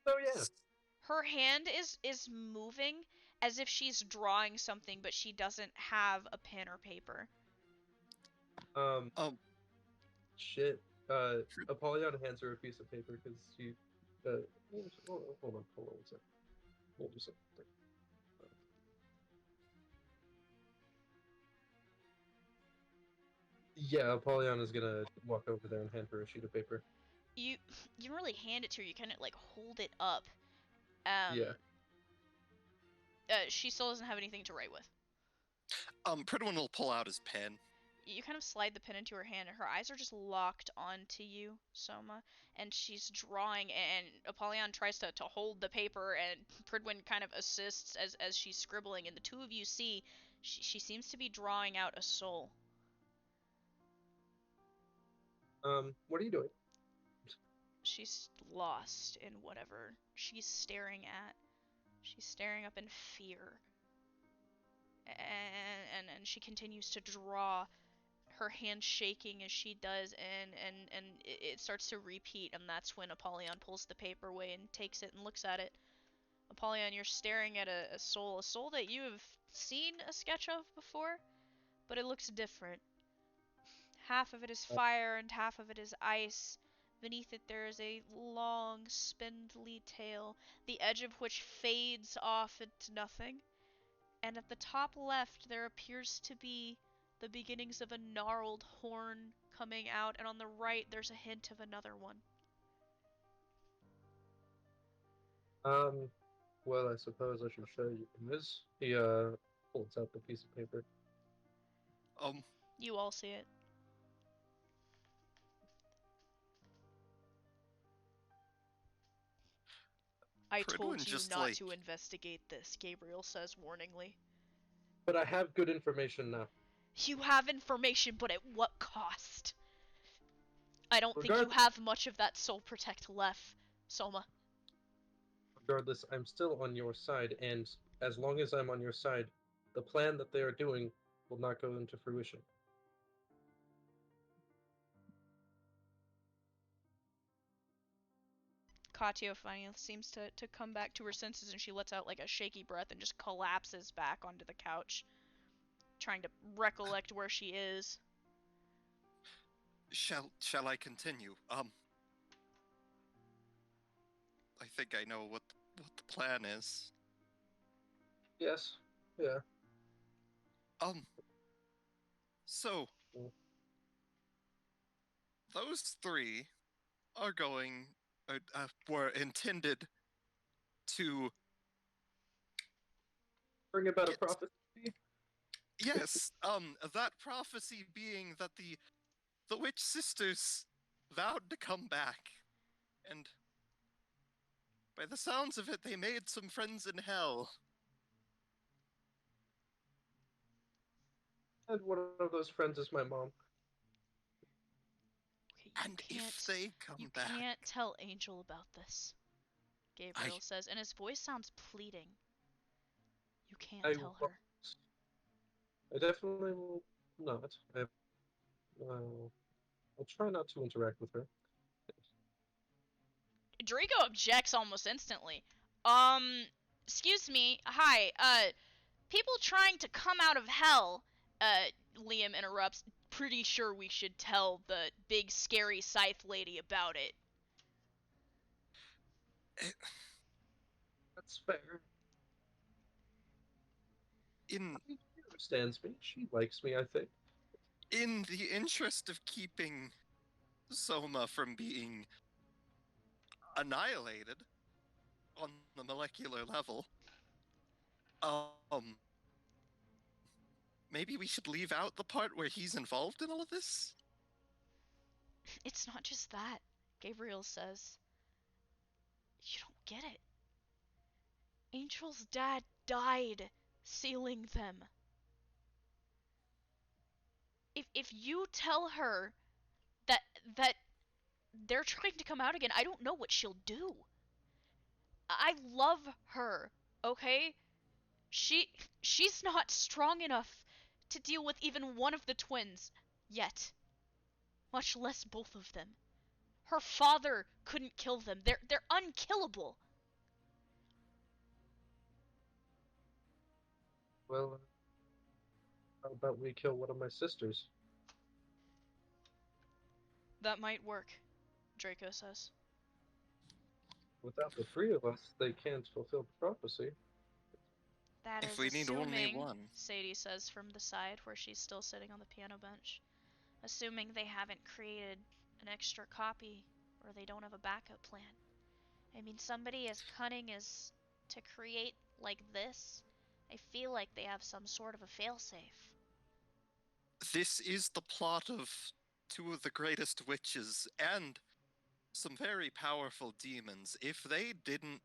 So yeah, Her hand is moving, as if she's drawing something, but she doesn't have a pen or paper. Um, Um, shit. Apollyon hands her a piece of paper because she. Hold on one second. Hold on a second. Yeah, Apollyon is gonna walk over there and hand her a sheet of paper. You don't really hand it to her. You kind of like hold it up. Yeah. She still doesn't have anything to write with. Pridwin will pull out his pen. You kind of slide the pen into her hand, and her eyes are just locked onto you, Soma. And she's drawing, and Apollyon tries to hold the paper, and Pridwin kind of assists as she's scribbling. And the two of you see she seems to be drawing out a soul. What are you doing? She's lost in whatever she's staring at. She's staring up in fear. And she continues to draw, her hand shaking as she does, and it starts to repeat, and that's when Apollyon pulls the paper away and takes it and looks at it. Apollyon, you're staring at a soul that you have seen a sketch of before, but it looks different. Half of it is fire and half of it is ice. Beneath it there is a long, spindly tail, the edge of which fades off into nothing. And at the top left there appears to be the beginnings of a gnarled horn coming out, and on the right there's a hint of another one. Well, I suppose I should show you this. He holds out the piece of paper. You all see it. I told you not to investigate this, Gabriel says warningly. But I have good information now. You have information, but at what cost? I don't think you have much of that soul protect left, Soma. Regardless, I'm still on your side, and as long as I'm on your side, the plan that they are doing will not go into fruition. Katya finally seems to come back to her senses, and she lets out like a shaky breath and just collapses back onto the couch, trying to recollect where she is. Shall I continue? I think I know what the plan is. Yes. Yeah. So those three are were intended to bring about a prophecy. Yes, that prophecy being that the witch sisters vowed to come back, and by the sounds of it, they made some friends in hell. And one of those friends is my mom. Okay, and if they come back... You can't tell Angel about this, Gabriel says, and his voice sounds pleading. You can't tell her. I definitely will not. I'll try not to interact with her. Draco objects almost instantly. Excuse me, hi, people trying to come out of hell, Liam interrupts, pretty sure we should tell the big scary scythe lady about it. That's fair. She understands me. She likes me, I think. In the interest of keeping Soma from being annihilated on the molecular level, maybe we should leave out the part where he's involved in all of this? It's not just that, Gabriel says. You don't get it. Angel's dad died sealing them. If you tell her that they're trying to come out again, I don't know what she'll do. I love her, okay? She's not strong enough to deal with even one of the twins yet. Much less both of them. Her father couldn't kill them. They're unkillable. Well, how about we kill one of my sisters? That might work, Draco says. Without the three of us, they can't fulfill the prophecy. That If is we need only assuming, one. Sadie says from the side where she's still sitting on the piano bench. assuming they haven't created an extra copy or they don't have a backup plan. I mean, somebody as cunning as to create like this, I feel like they have some sort of a failsafe. This is the plot of two of the greatest witches and some very powerful demons. If they didn't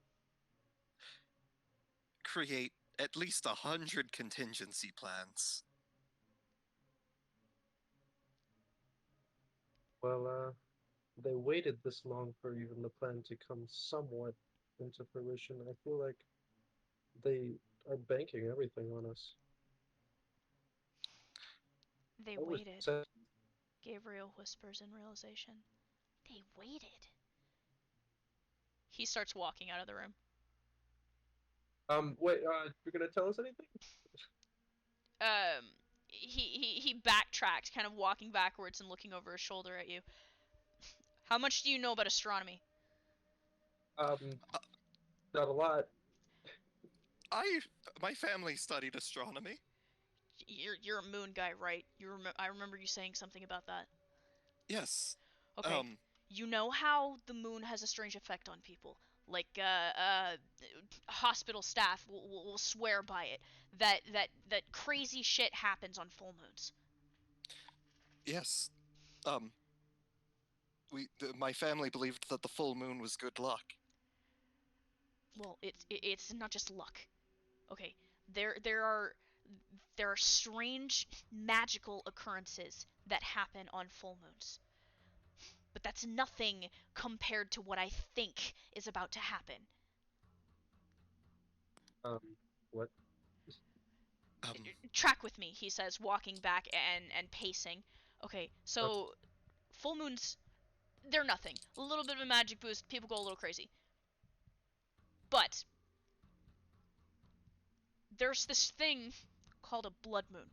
create at least 100 contingency plans. Well, they waited this long for even the plan to come somewhat into fruition. I feel like they are banking everything on us. They I was waited, set. Gabriel whispers in realization. They waited. He starts walking out of the room. Wait, you're gonna tell us anything? He backtracks, kind of walking backwards and looking over his shoulder at you. How much do you know about astronomy? Not a lot. My family studied astronomy. You're a moon guy, right? I remember you saying something about that. Yes. Okay. You know how the moon has a strange effect on people? Like, hospital staff will swear by it. That crazy shit happens on full moons. Yes. My family believed that the full moon was good luck. Well, it's not just luck. Okay. There are strange magical occurrences that happen on full moons. But that's nothing compared to what I think is about to happen. What? Track with me, he says, walking back and pacing. Okay, so full moons, they're nothing. A little bit of a magic boost, people go a little crazy. But there's this thing called a blood moon.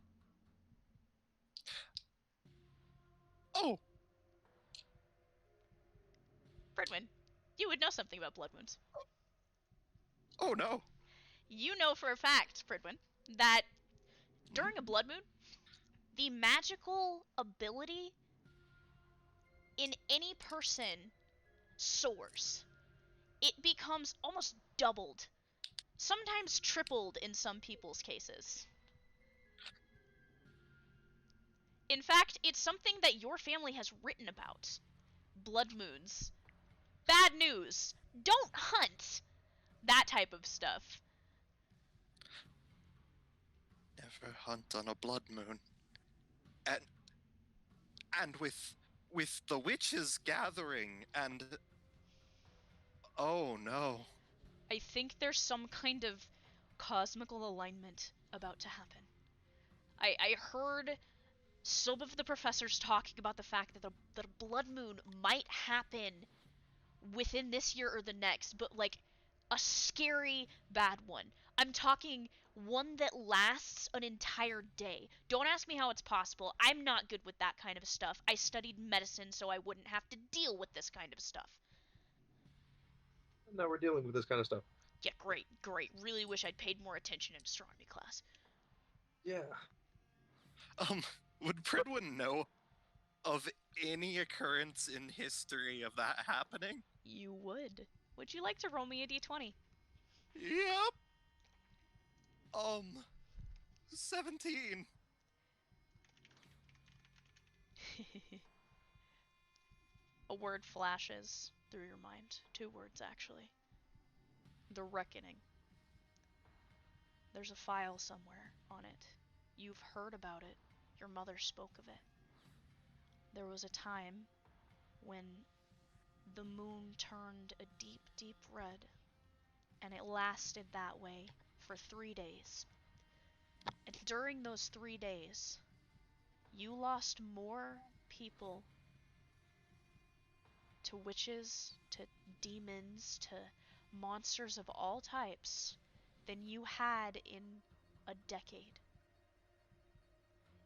Oh! Fredwin, you would know something about blood moons. Oh no! You know for a fact, Fredwin, that during a blood moon, the magical ability in any person soars. It becomes almost doubled, sometimes tripled in some people's cases. In fact, it's something that your family has written about. Blood moons. Bad news. Don't hunt. That type of stuff. Never hunt on a blood moon. And with the witches gathering and oh no. I think there's some kind of cosmical alignment about to happen. I heard some of the professors talking about the fact that a blood moon might happen within this year or the next, but like a scary bad one. I'm talking one that lasts an entire day. Don't ask me how it's possible. I'm not good with that kind of stuff. I studied medicine so I wouldn't have to deal with this kind of stuff. Now we're dealing with this kind of stuff. Yeah, great. Really wish I'd paid more attention in astronomy class. Yeah. Would Pridwin know of any occurrence in history of that happening? You would. Would you like to roll me a d20? Yep. 17. A word flashes through your mind. 2 words, actually. The Reckoning. There's a file somewhere on it. You've heard about it. Your mother spoke of it. There was a time when the moon turned a deep, deep red, and it lasted that way for 3 days. And during those 3 days, you lost more people to witches, to demons, to monsters of all types than you had in a decade.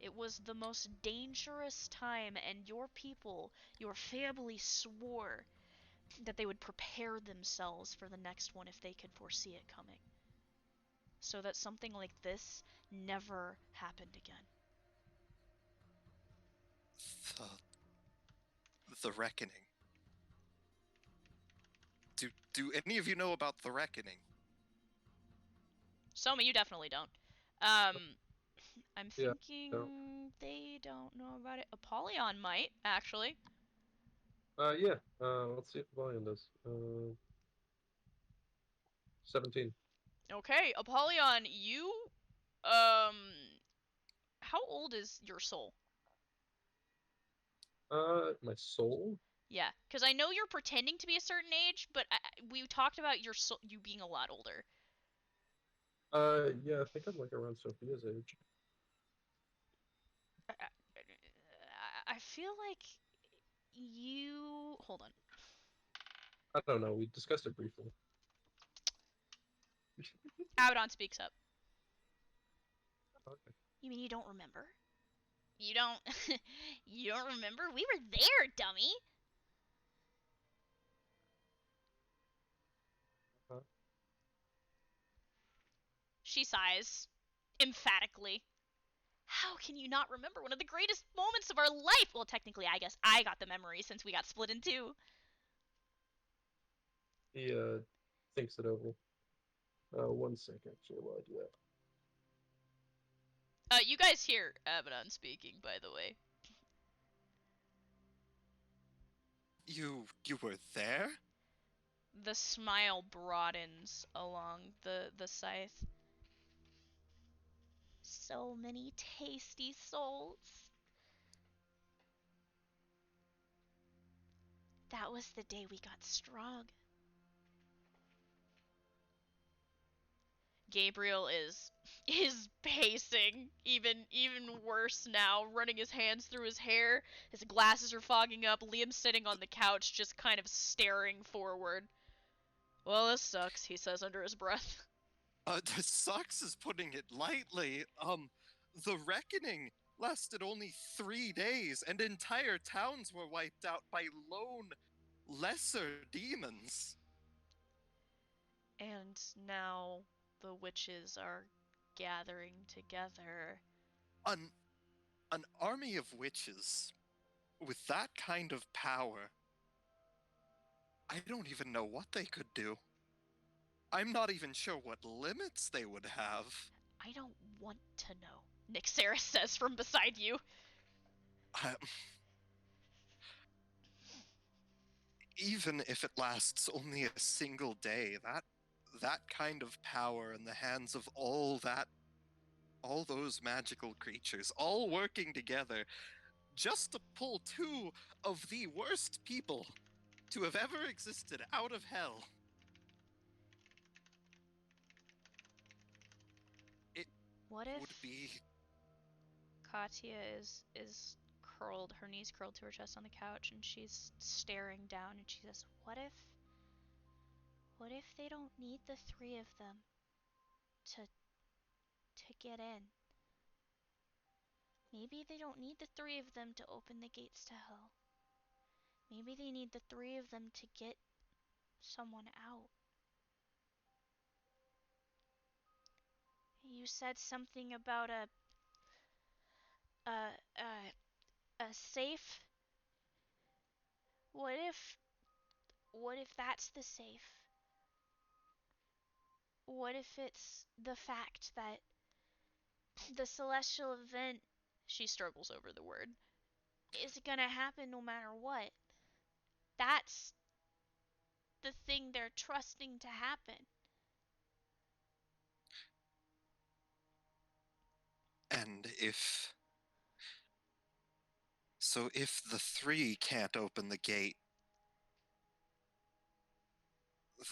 It was the most dangerous time, and your people, your family swore that they would prepare themselves for the next one if they could foresee it coming. So that something like this never happened again. The reckoning. Do any of you know about the reckoning? Soma, you definitely don't. I'm Yeah, thinking they don't know about it. Apollyon might, actually. Yeah. Let's see if Volume does. 17. Okay, Apollyon, you, um, how old is your soul? My soul? Yeah, because I know you're pretending to be a certain age, but we talked about your soul, you being a lot older. Yeah, I think I'm like around Sophia's age. I feel like you. Hold on. I don't know. We discussed it briefly. Abaddon speaks up. Okay. You mean you don't remember? You don't. You don't remember? We were there, dummy. Uh-huh. She sighs, emphatically. How can you not remember one of the greatest moments of our life? Well, technically, I guess I got the memory since we got split in two. He thinks it over. 1 second, actually, while I do that. You guys hear Abaddon speaking, by the way. You were there? The smile broadens along the scythe. So many tasty souls. That was the day we got strong. Gabriel is pacing, even worse now, running his hands through his hair. His glasses are fogging up. Liam's sitting on the couch, just kind of staring forward. Well, this sucks, he says under his breath. Sucks is putting it lightly. The reckoning lasted only 3 days, and entire towns were wiped out by lone, lesser demons. And now the witches are gathering together. An army of witches with that kind of power. I don't even know what they could do. I'm not even sure what limits they would have. I don't want to know. Nyxeris says from beside you. Even if it lasts only a single day, that kind of power in the hands of all those magical creatures, all working together, just to pull two of the worst people to have ever existed out of hell. It What if would be... Katya is curled, her knees curled to her chest on the couch, and she's staring down, and she says, what if they don't need the three of them to get in? Maybe they don't need the three of them to open the gates to hell. Maybe they need the three of them to get someone out. You said something about a safe. What if that's the safe? What if it's the fact that the celestial event, She struggles over the word, is gonna happen no matter what? That's the thing they're trusting to happen. And if the three can't open the gate,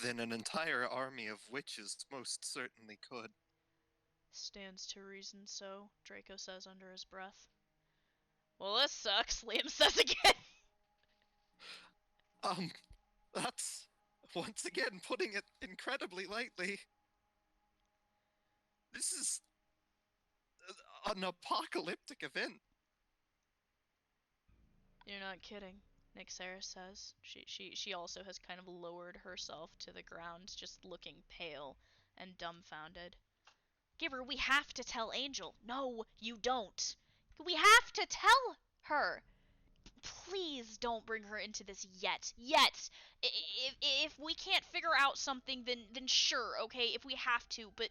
then an entire army of witches most certainly could. Stands to reason so, Draco says under his breath. Well, this sucks, Liam says again. That's once again putting it incredibly lightly. This an apocalyptic event. You're not kidding, Nick Sarah says. She also has kind of lowered herself to the ground, just looking pale and dumbfounded. Giver, we have to tell Angel. No, you don't. We have to tell her. Please don't bring her into this yet. Yet. If we can't figure out something, then sure, okay, if we have to, but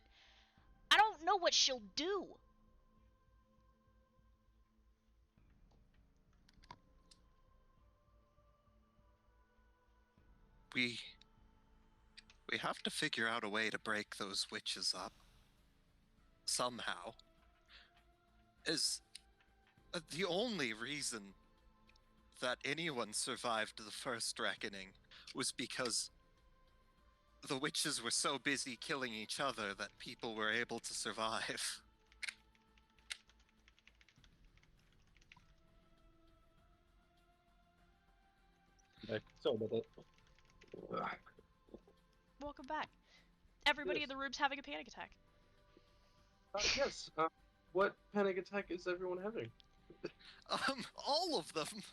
I don't know what she'll do. We have to figure out a way to break those witches up. Somehow. Is the only reason that anyone survived the first reckoning was because the witches were so busy killing each other that people were able to survive. Sorry about that. Welcome back. Everybody Yes. in the room's having a panic attack. Yes. What panic attack is everyone having? All of them.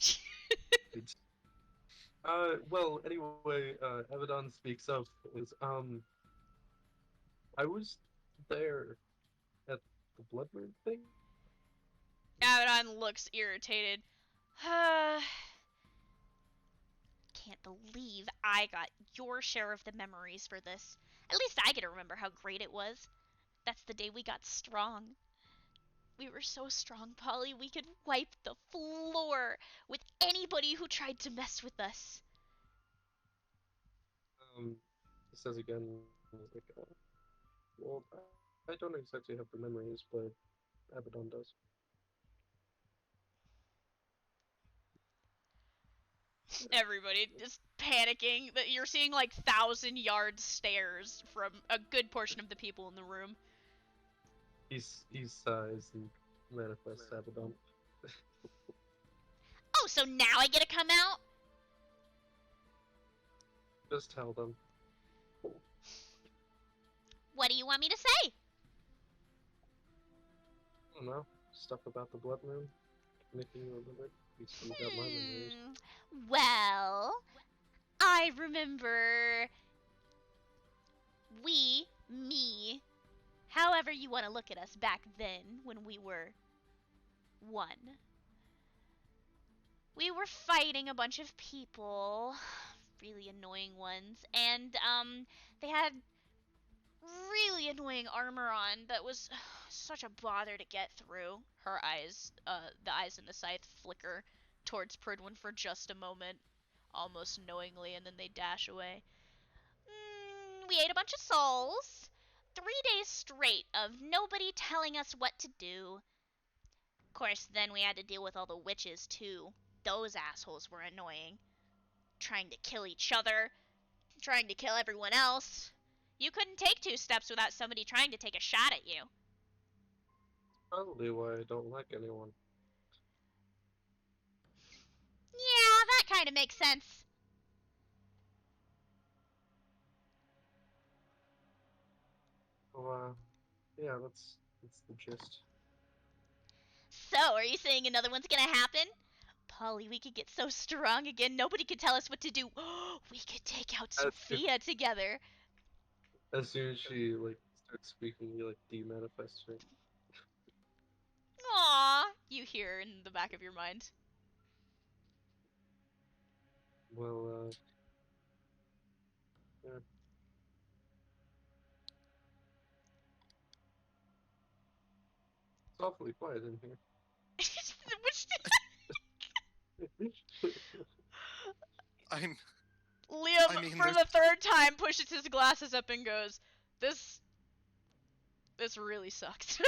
Well, anyway, Abaddon speaks of is I was there at the Blood Moon thing. Abaddon looks irritated. Can't believe I got your share of the memories for this. At least I get to remember how great it was. That's the day we got strong. We were so strong, Polly, we could wipe the floor with anybody who tried to mess with us. He says again, like, well, I don't exactly have the memories, but Abaddon does. Everybody just panicking. That you're seeing like 1,000-yard stares from a good portion of the people in the room. He sighs and manifests Abaddon. Oh, so now I get to come out? Just tell them. What do you want me to say? I don't know. Stuff about the Blood Moon. Making you remember. You still got my memories. Well, I remember me, however you want to look at us back then when we were one. We were fighting a bunch of people, really annoying ones, and they had really annoying armor on that was such a bother to get through. Her eyes, the eyes in the scythe flicker towards Pridwin for just a moment, almost knowingly, and then they dash away. We ate a bunch of souls. 3 days straight of nobody telling us what to do. Of course, then we had to deal with all the witches, too. Those assholes were annoying. Trying to kill each other, trying to kill everyone else. You couldn't take 2 steps without somebody trying to take a shot at you. Probably why I don't like anyone. Yeah, that kind of makes sense. Oh, yeah, that's the gist. So, are you saying another one's gonna happen? Polly, we could get so strong again, nobody could tell us what to do. We could take out Sophia together. As soon as she starts speaking, you demanifest her. Aww, you hear in the back of your mind. Well, yeah. It's awfully quiet in here. Liam, for the 3rd time, pushes his glasses up and goes, This really sucks.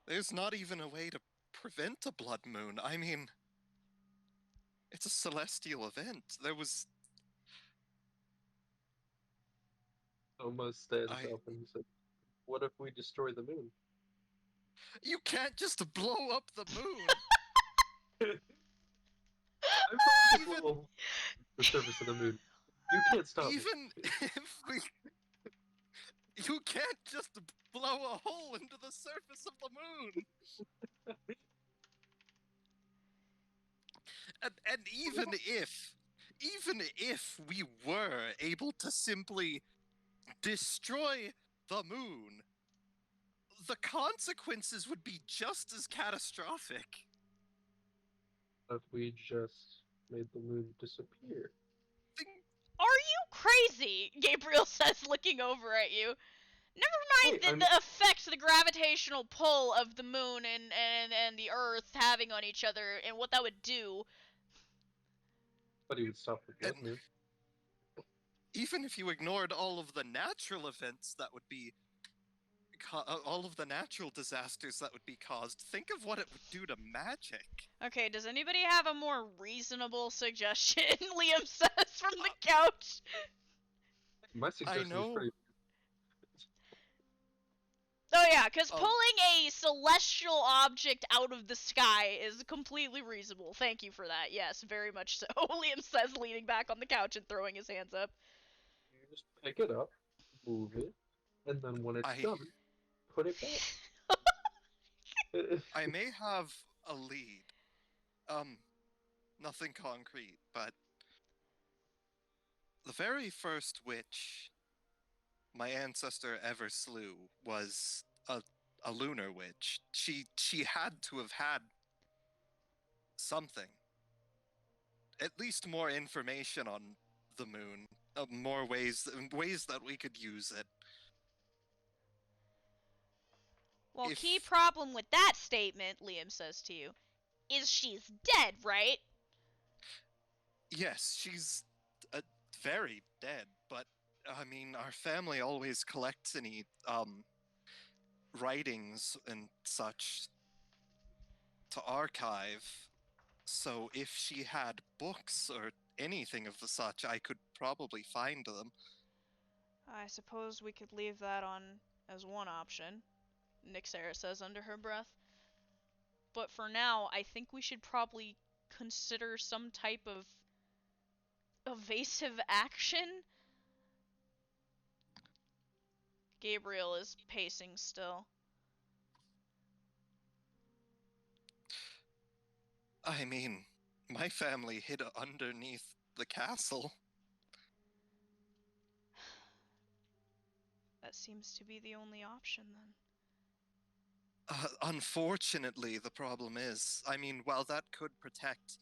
There's not even a way to prevent a blood moon. I mean, it's a celestial event. There was... Almost stands up and he said, what if we destroy the moon? You can't just blow up the moon! I'm going to blow up the surface of the moon. You can't stop me. You can't just blow a hole into the surface of the moon. And even if we were able to simply destroy the moon, the consequences would be just as catastrophic. If we just made the moon disappear. Are you crazy? Gabriel says, looking over at you. Never mind the effect, the gravitational pull of the moon and the Earth having on each other and what that would do. But he would stop the blood moon. Even if you ignored all of the natural events that would be all of the natural disasters that would be caused, think of what it would do to magic. Okay, does anybody have a more reasonable suggestion? Liam says from the couch. My suggestion is pretty. Oh yeah, because pulling a celestial object out of the sky is completely reasonable. Thank you for that. Yes, very much so. Liam says, leaning back on the couch and throwing his hands up. You just pick it up, move it, and then when it's done, put it back. I may have a lead. Nothing concrete, but the very first witch my ancestor ever slew was a lunar witch. She had to have had something. At least more information on the moon, more ways that we could use it. Well, key problem with that statement, Liam says to you, is she's dead, right? Yes, she's very dead, but I mean, our family always collects any writings and such to archive. So if she had books or anything of the such, I could probably find them. I suppose we could leave that on as one option, Nixera says under her breath. But for now, I think we should probably consider some type of evasive action. Gabriel is pacing still. I mean, my family hid underneath the castle. That seems to be the only option, then. Unfortunately, the problem is, I mean, while that could protect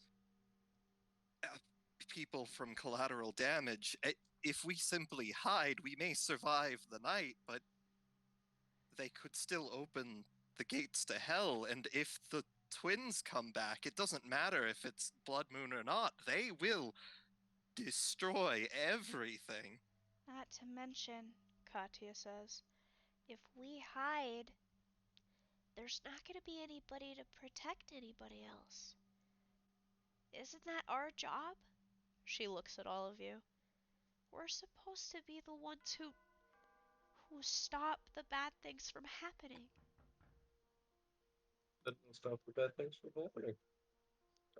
people from collateral damage, if we simply hide, we may survive the night, but they could still open the gates to hell, and if the twins come back, it doesn't matter if it's Blood Moon or not, they will destroy everything. Not to mention, Katya says, if we hide, there's not going to be anybody to protect anybody else. Isn't that our job? She looks at all of you. We're supposed to be the ones who stop the bad things from happening. That will stop the bad things from happening.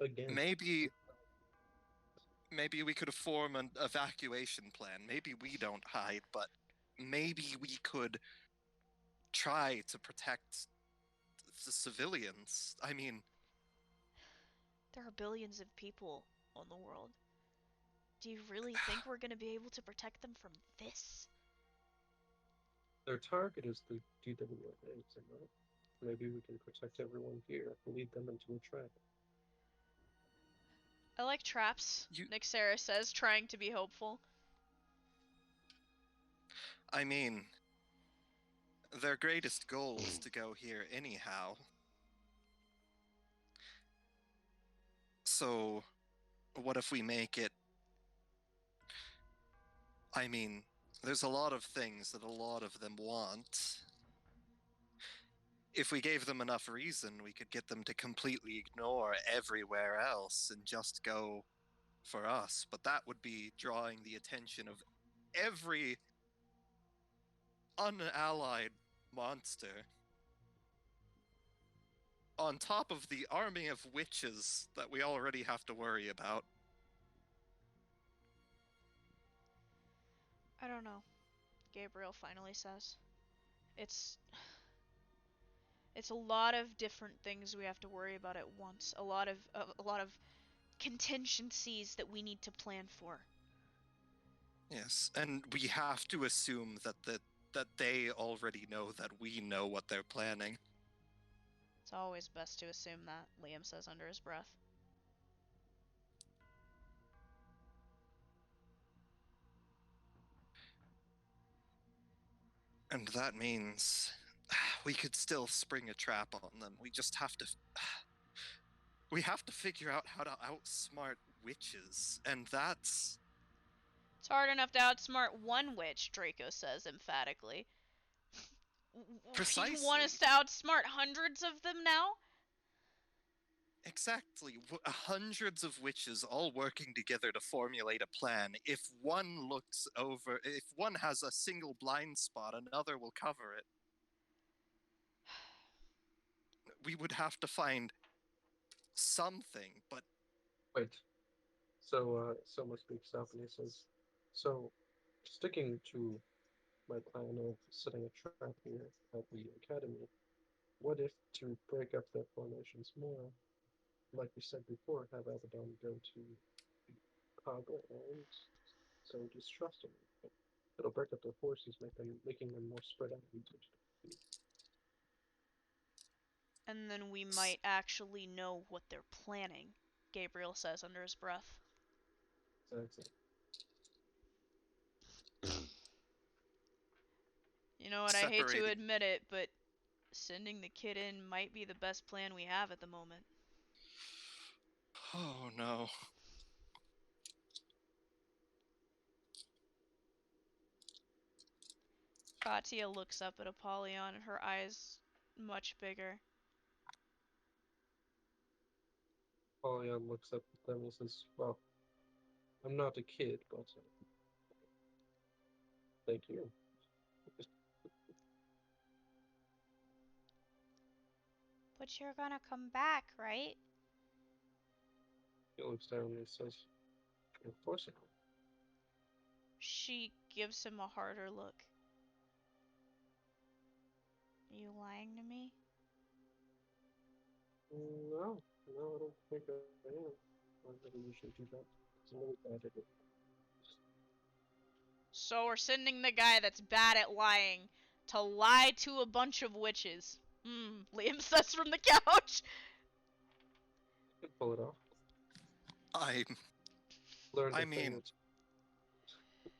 Again. Maybe we could form an evacuation plan. Maybe we don't hide, but maybe we could try to protect the civilians. I mean, there are billions of people on the world. Do you really think we're going to be able to protect them from this? Their target is the DWA, right? Maybe we can protect everyone here and lead them into a trap. I like traps, Nixera says, trying to be hopeful. I mean, their greatest goal is to go here anyhow. So, what if we make it... I mean, there's a lot of things that a lot of them want. If we gave them enough reason, we could get them to completely ignore everywhere else and just go for us. But that would be drawing the attention of every unallied monster. On top of the army of witches that we already have to worry about. I don't know. Gabriel finally says. It's a lot of different things we have to worry about at once. A lot of contingencies that we need to plan for. Yes, and we have to assume that they already know that we know what they're planning. It's always best to assume that, Liam says under his breath. And that means we could still spring a trap on them. We just have to we have to figure out how to outsmart witches, and that's It's hard enough to outsmart one witch, Draco says emphatically. precisely You want us to outsmart hundreds of them now? Exactly. Hundreds of witches all working together to formulate a plan. If one has a single blind spot, another will cover it. We would have to find something, but Wait. So Soma speaks up and he says, "So, sticking to my plan of setting a trap here at the academy, what if to break up their formations more, like we said before, have Abaddon go to Kaga and so distrusting them? It'll break up their forces, making them more spread out into And then we might actually know what they're planning, Gabriel says under his breath. Exactly. You know what, I hate to separating. admit it, but sending the kid in might be the best plan we have at the moment. Oh no. Katya looks up at Apollyon and her eyes much bigger. Apollyon looks up at them and says, "Well, I'm not a kid, but thank you." But you're gonna come back, right? He looks down and says, "Of course I will." She gives him a harder look. Are you lying to me? No, I don't think I am. I never usually do that. I'm really bad at it. So we're sending the guy that's bad at lying to lie to a bunch of witches. Liam says from the couch. I can pull it off. I Learned I a thing mean, or two.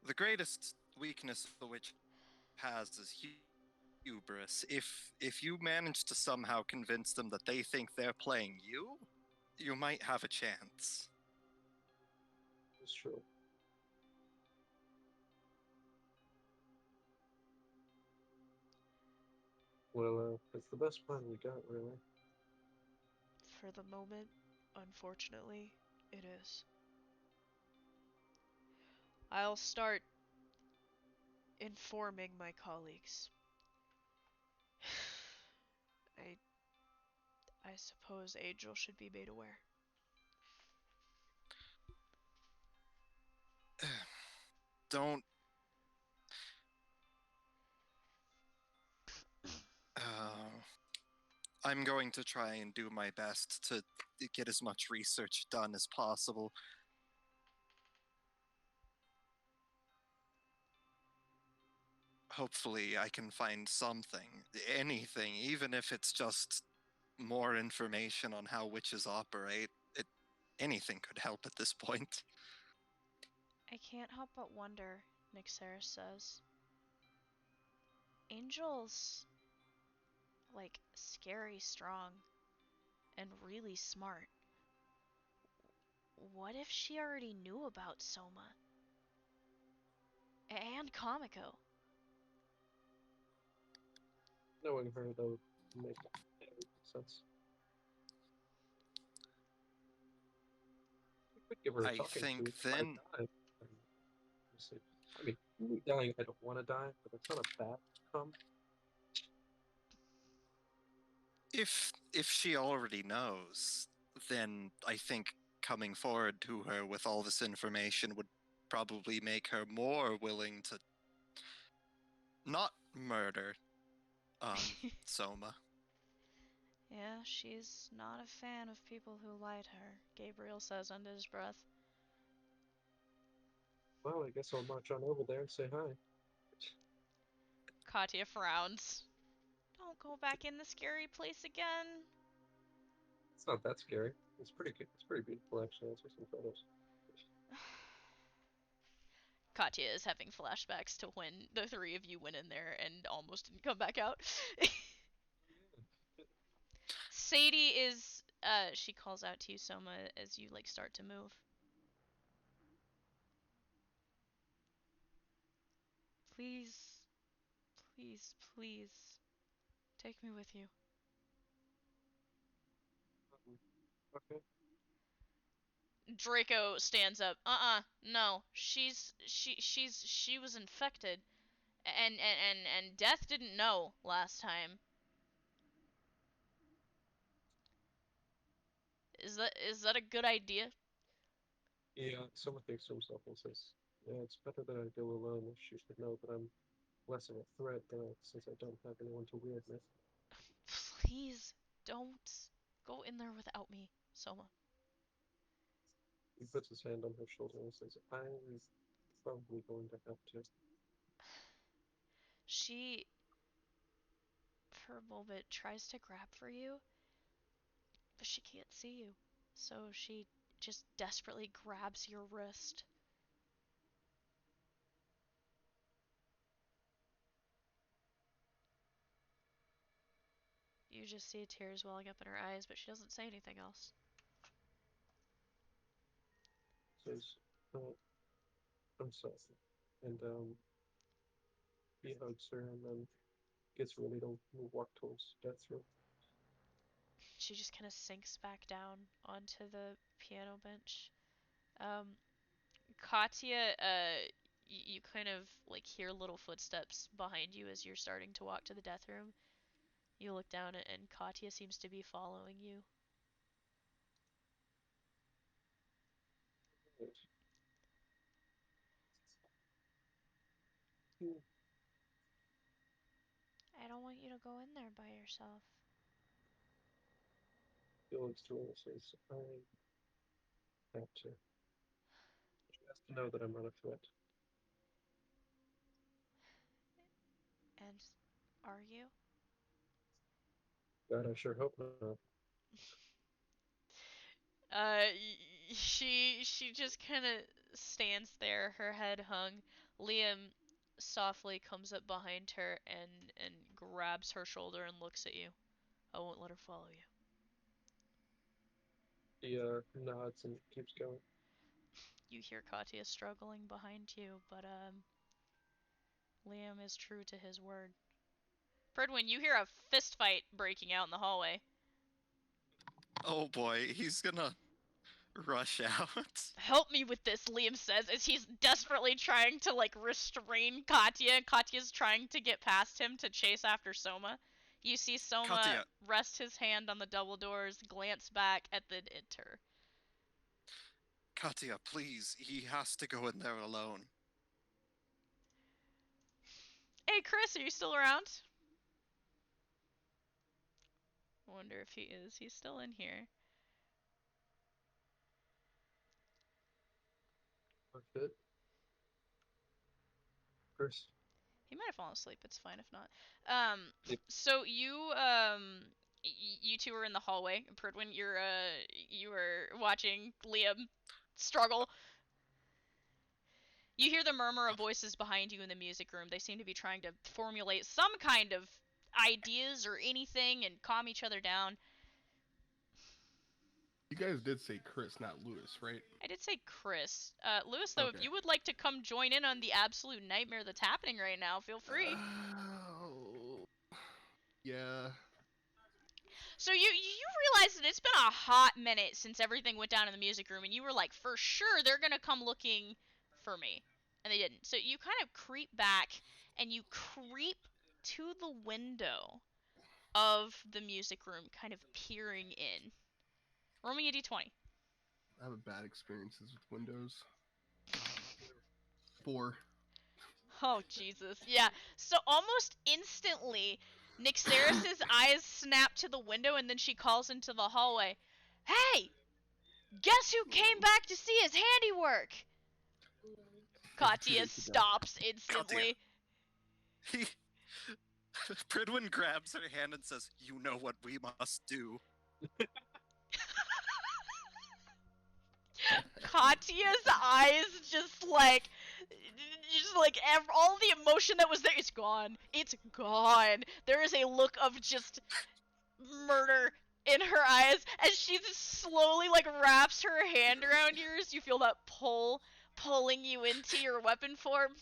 the greatest weakness the witch has is hubris. If you manage to somehow convince them that they think they're playing you, you might have a chance. It's true. Well, it's the best plan we got, really. For the moment, unfortunately, it is. I'll start informing my colleagues. I suppose Angel should be made aware. Don't. I'm going to try and do my best to get as much research done as possible. Hopefully, I can find something, anything, even if it's just more information on how witches operate. Anything could help at this point. I can't help but wonder, Nixeris says. Angel's like scary strong and really smart. What if she already knew about Soma? And Kamiko? Knowing her, though, make sense. You could give her a I talking think to. then, I mean, me dying, I don't want to die, but it's not a bad outcome. if she already knows, then I think coming forward to her with all this information would probably make her more willing to not murder, Soma. Yeah, she's not a fan of people who lie to her, Gabriel says under his breath. Well, I guess I'll march on over there and say hi. Katya frowns. Don't go back in the scary place again. It's not that scary. It's pretty good. It's pretty beautiful, actually. I'll take some photos. Katya is having flashbacks to when the three of you went in there and almost didn't come back out. Sadie is, she calls out to you, Soma, as you, like, start to move. Please, please, please, take me with you. Okay. Draco stands up. No. She was infected. And Death didn't know last time. Is that a good idea? Yeah, someone thinks to himself and says, yeah, it's better that I go alone. She should know that I'm less of a threat since I don't have anyone to wield with. Please don't go in there without me, Soma. He puts his hand on her shoulder and says, I'm probably going to have to. She, for a moment, tries to grab for you, but she can't see you. So she just desperately grabs your wrist. You just see tears welling up in her eyes, but she doesn't say anything else. Says, oh, I'm sorry. And he hugs her and then gets ready to walk towards Death's room. She just kind of sinks back down onto the piano bench. Katya, you kind of like hear little footsteps behind you as you're starting to walk to the death room. You look down and Katya seems to be following you. I don't want you to go in there by yourself. He looks to her and says, I have to. She has to know that I'm not a threat. And are you? God, I sure hope not. She just kind of stands there, her head hung. Liam softly comes up behind her and grabs her shoulder and looks at you. I won't let her follow you. He nods and keeps going. You hear Katya struggling behind you, but Liam is true to his word. Pridwin, you hear a fist fight breaking out in the hallway. Oh boy, he's gonna rush out. Help me with this, Liam says, as he's desperately trying to, like, restrain Katya. Katya's trying to get past him to chase after Soma. You see Soma Katya. rest his hand on the double doors, glance back at the enter. Katya, please, he has to go in there alone. Hey, Chris, are you still around? I wonder if he is. He's still in here. Good. Chris. He might have fallen asleep. It's fine if not. Yep. So you you two are in the hallway. Pridwin, you are watching Liam struggle. You hear the murmur of voices behind you in the music room. They seem to be trying to formulate some kind of ideas or anything and calm each other down. You guys did say Chris, not Lewis, right? I did say Chris. Lewis, though, if Okay. you would like to come join in on the absolute nightmare that's happening right now, feel free. Oh, yeah. So you realize that it's been a hot minute since everything went down in the music room, and you were like, for sure they're gonna come looking for me, and they didn't. So you kind of creep back, and you creep to the window of the music room, kind of peering in. Roll me a d20. I have bad experiences with Windows. 4. Oh, Jesus. Yeah. So almost instantly, Nyxeris's eyes snap to the window and then she calls into the hallway. Hey! Guess who came back to see his handiwork? Katya stops instantly. He Pridwin grabs her hand and says, "You know what we must do." Katya's eyes just like all the emotion that was there is gone. It's gone. There is a look of just murder in her eyes as she just slowly like wraps her hand around yours. You feel that pulling you into your weapon form.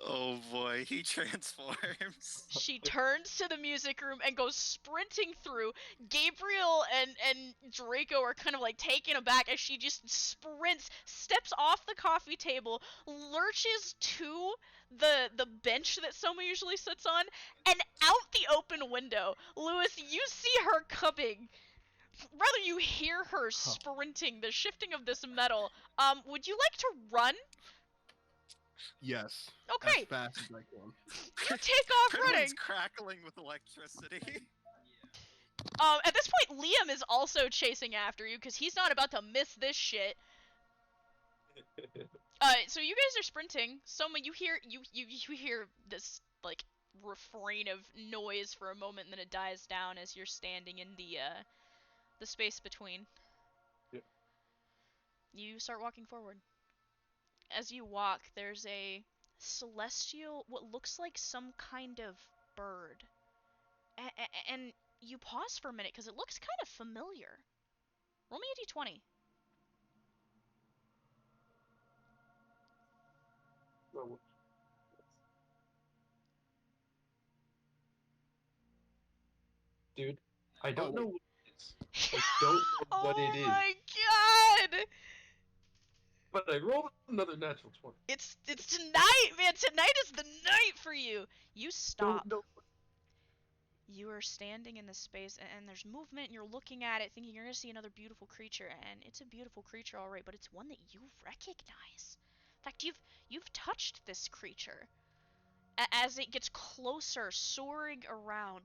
Oh boy, he transforms. She turns to the music room and goes sprinting through. Gabriel and Draco are kind of like taken aback as she just sprints, steps off the coffee table, lurches to the bench that Soma usually sits on, and out the open window. Lewis, you see her coming. Rather, you hear her sprinting, the shifting of this metal. Would you like to run? Yes. Okay. As fast as I can. You take off Pridwin's running. crackling with electricity. At this point, Liam is also chasing after you because he's not about to miss this shit. So you guys are sprinting. Soma, you hear this like refrain of noise for a moment, and then it dies down as you're standing in the space between. Yeah. You start walking forward. As you walk, there's a celestial, what looks like some kind of bird, and you pause for a minute because it looks kind of familiar. Roll me a d20. Well, dude, I don't know what it is. I don't know what it is. Oh my god! But I rolled another natural 20. It's tonight, man. Tonight is the night for you. You stop. No. You are standing in this space, and there's movement, and you're looking at it, thinking you're gonna see another beautiful creature, and it's a beautiful creature, all right, but it's one that you recognize. In fact, you've touched this creature. As it gets closer, soaring around,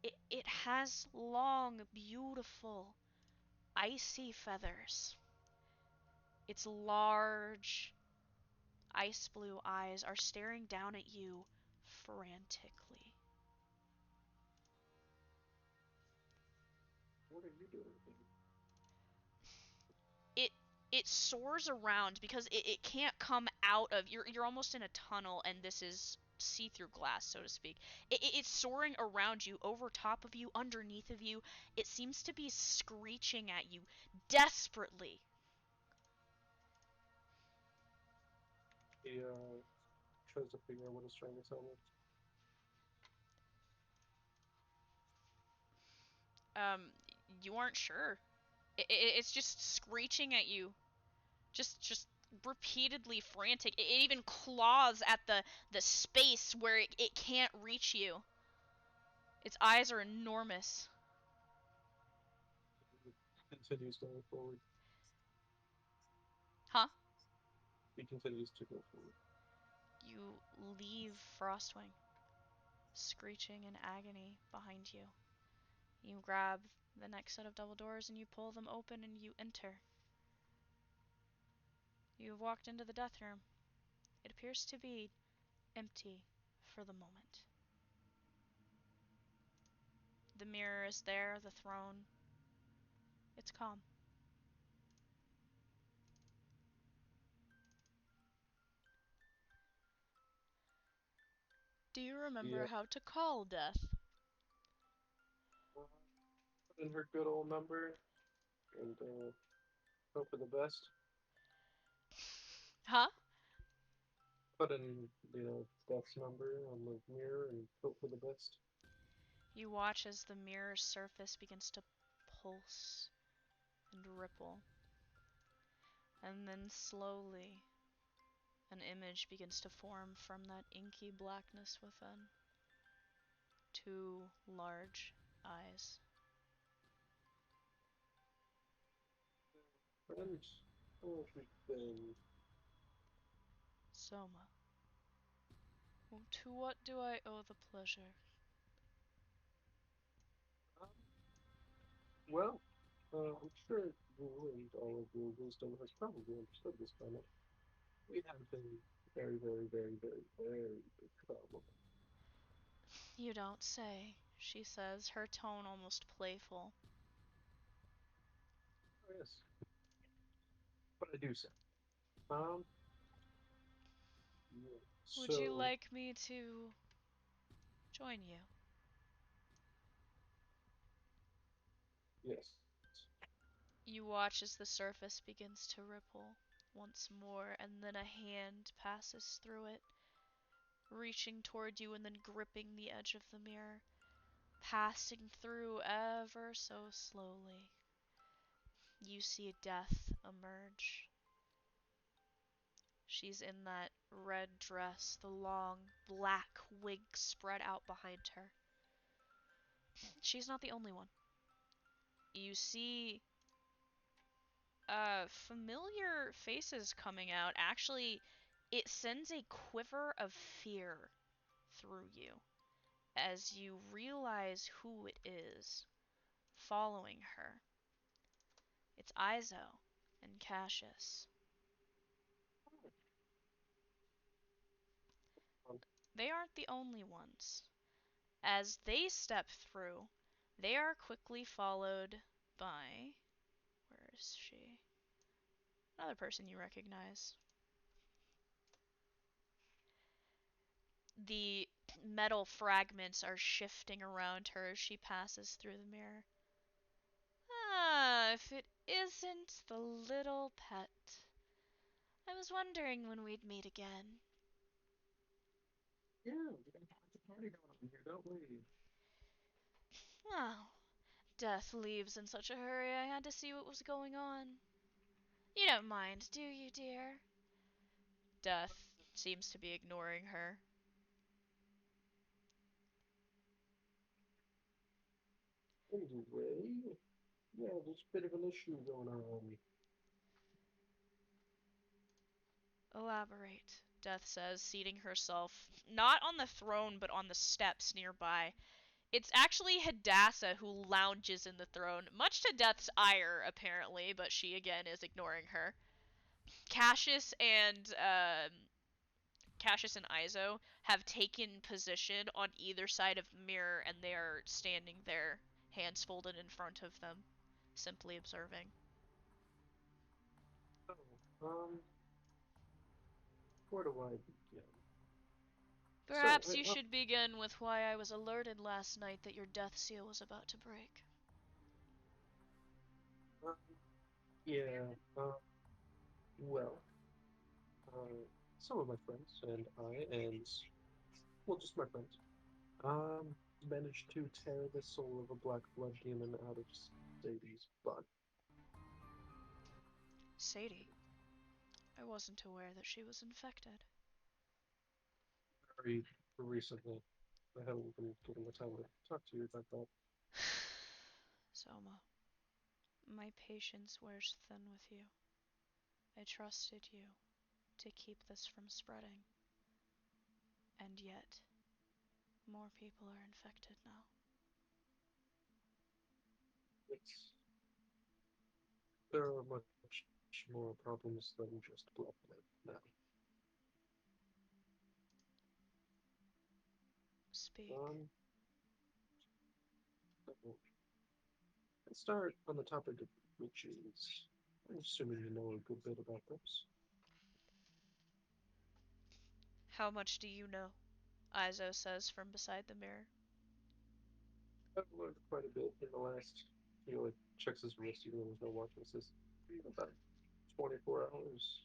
it has long, beautiful, icy feathers. Its large, ice blue eyes are staring down at you frantically. What are you doing? It soars around because it can't come out of you're almost in a tunnel, and this is see-through glass, so to speak. It's soaring around you, over top of you, underneath of you. It seems to be screeching at you desperately. He tries to figure out what it's trying to tell me. You aren't sure. It's just screeching at you, just repeatedly frantic. It even claws at the space where it can't reach you. Its eyes are enormous. He continues going forward. Huh? He continues to go forward. You leave Frostwing, screeching in agony behind you. You grab the next set of double doors and you pull them open and you enter. You've walked into the death room. It appears to be empty for the moment. The mirror is there, the throne. It's calm. Do you remember how to call death? Put in her good old number and hope for the best. Huh? Put in, Death's number on the mirror and hope for the best. You watch as the mirror's surface begins to pulse and ripple. And then slowly, an image begins to form from that inky blackness within. Two large eyes. And how much we've been Soma. To what do I owe the pleasure? Well, I'm sure you and all of your wisdom has probably understood this by now. We have a very, very, very, very, very big problem. You don't say, she says, her tone almost playful. Oh, yes. But I do say. Um, yeah. Would you So, like me to join you? yes. You watch as the surface begins to ripple once more, and then a hand passes through it, reaching toward you and then gripping the edge of the mirror, passing through ever so slowly. You see Death emerge. She's in that red dress, the long black wig spread out behind her. She's not the only one. You see familiar faces coming out. Actually, it sends a quiver of fear through you as you realize who it is following her. It's Izo and Cassius. Um, They aren't the only ones. As they step through, they are quickly followed by... Where is she? Another person you recognize. The metal fragments are shifting around her as she passes through the mirror. Ah, if it isn't the little pet. I was wondering when we'd meet again. yeah, we got a party going on here, don't we? Oh, Death leaves in such a hurry I had to see what was going on. You don't mind, do you, dear? Death seems to be ignoring her. Anyway, yeah, there's a bit of an issue going on. Elaborate, Death says, seating herself not on the throne but on the steps nearby. It's actually Hadassah who lounges in the throne, much to Death's ire, apparently, but she again is ignoring her. Cassius and Izo have taken position on either side of the mirror, and they are standing there, hands folded in front of them, simply observing. So, where do I begin? So, Perhaps you should begin with why I was alerted last night that your death seal was about to break. um, yeah, well, uh, some of my friends and I, and, well, just my friends, managed to tear the soul of a black blood demon out of Sadie's body. Sadie, I wasn't aware that she was infected. Very recently. I haven't been given the time to talk to you about that. Soma, my patience wears thin with you. I trusted you to keep this from spreading. And yet, more people are infected now. It's there are much more problems than just blood now. Speak. So let's start on the topic of witches. I'm assuming you know a good bit about this. How much do you know? Izo says from beside the mirror. I've learned quite a bit in the last. He like checks his wrist even though there's no watch. And says about 24 hours.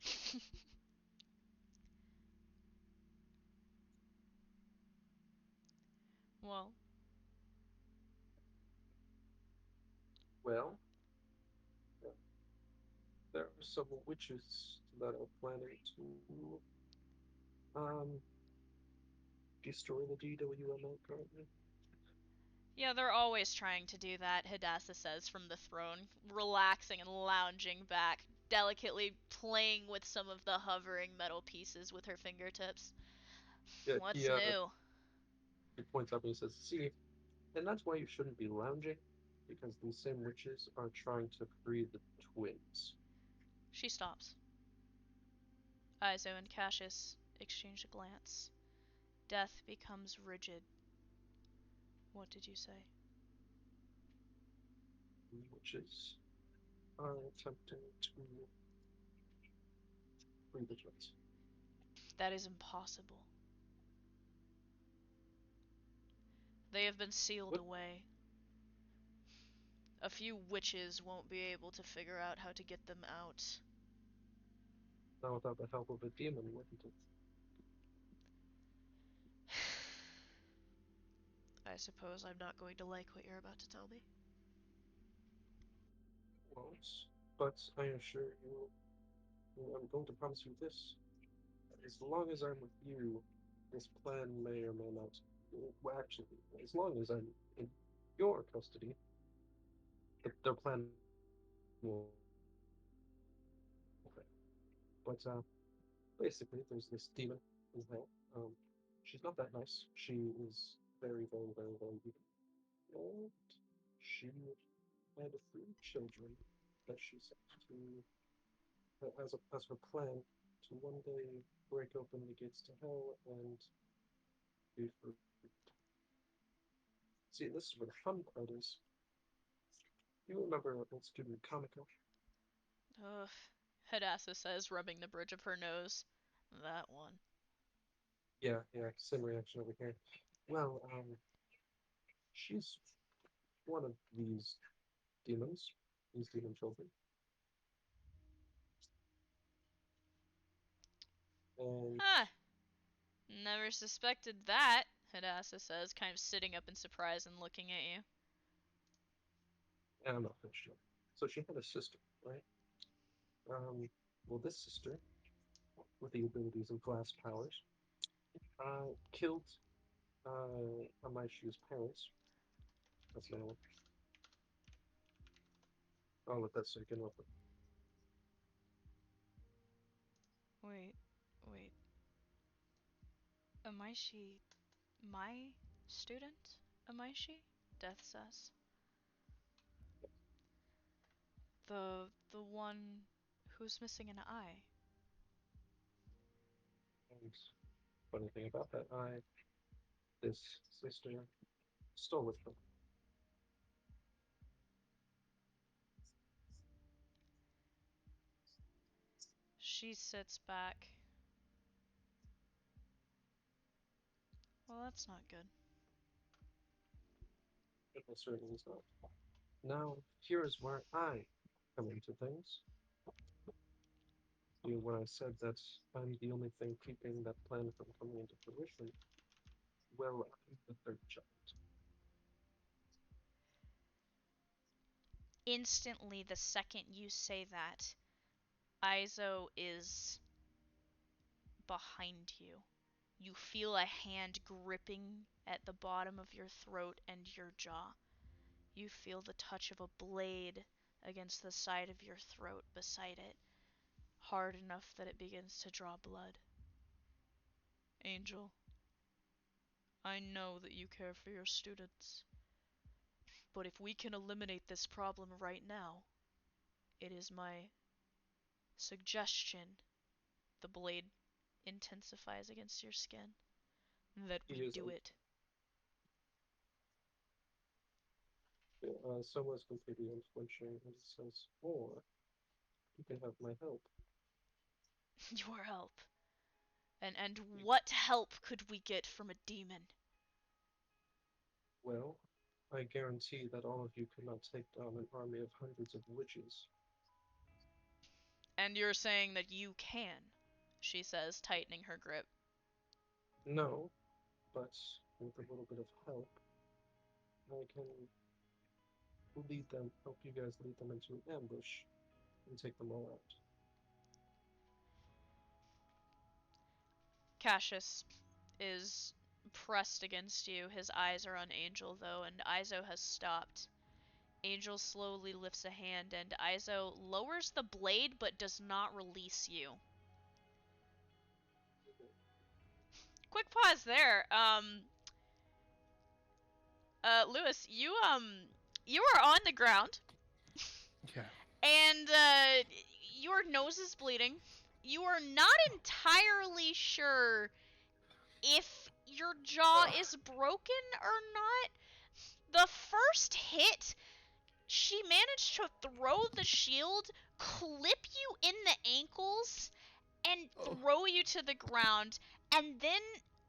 Well, Well, there are some witches that are planning to um destroy the DWML currently. yeah, they're always trying to do that, Hadassah says from the throne, relaxing and lounging back, delicately playing with some of the hovering metal pieces with her fingertips. Yeah, What's he new? he points up and he says, "See, and that's why you shouldn't be lounging, because these same witches are trying to free the twins." She stops. Izo and Cassius exchange a glance. Death becomes rigid. What did you say? The witches are attempting to free the twins. That is impossible. They have been sealed What? away. A few witches won't be able to figure out how to get them out. Not without the help of a demon, wouldn't it? I suppose I'm not going to like what you're about to tell me. Won't. But I assure you, I'm going to promise you this. As long as I'm with you, this plan may or may not. Well, actually, as long as I'm in your custody, their plan will fail. But basically, there's this demon in hell. She's not that nice. She is very, very, very, very evil. And she had three children that she sent to as her plan to one day break open the gates to hell and be free. See, this is where the fun part is. You remember our old student Comico? Ugh, Hadassah says, rubbing the bridge of her nose. That one. Yeah, yeah, same reaction over here. Well, she's one of demons, these demon children, and Huh. Never suspected that, Hadassah says, kind of sitting up in surprise and looking at you. I'm not finished yet. So she had a sister, right? Well, this sister, with the abilities of glass powers, killed Amaishu's parents. That's my one. I'll let that sink in real quick. Wait, wait. Am I she my student? Am I she? Death says. The one who's missing an eye. And funny thing about that, this sister stole it from me. She sits back. Well, that's not good. It most certainly is not. Now, here is where I come into things. When I said that I'm the only thing keeping that plan from coming into fruition, well, I'm the third child. Instantly, the second you say that, Izo is behind you. You feel a hand gripping at the bottom of your throat and your jaw. You feel the touch of a blade against the side of your throat beside it, hard enough that it begins to draw blood. Angel, I know that you care for your students, but if we can eliminate this problem right now, it is my suggestion, the blade intensifies against your skin, that He we is do it. someone's completely unflinching and says, or you can have my help. Your help. And what help could we get from a demon? Well, I guarantee that all of you could not take down an army of hundreds of witches. And you're saying that you can, she says, tightening her grip. No, but with a little bit of help, I can help you guys lead them into an ambush and take them all out. Cassius is pressed against you. His eyes are on Angel, though, and Izo has stopped. Angel slowly lifts a hand, and Izo lowers the blade but does not release you. Quick pause there. Lewis, you are on the ground, Yeah. and your nose is bleeding. You are not entirely sure if your jaw is broken or not. The first hit, she managed to throw the shield, clip you in the ankles, and throw you to the ground. And then,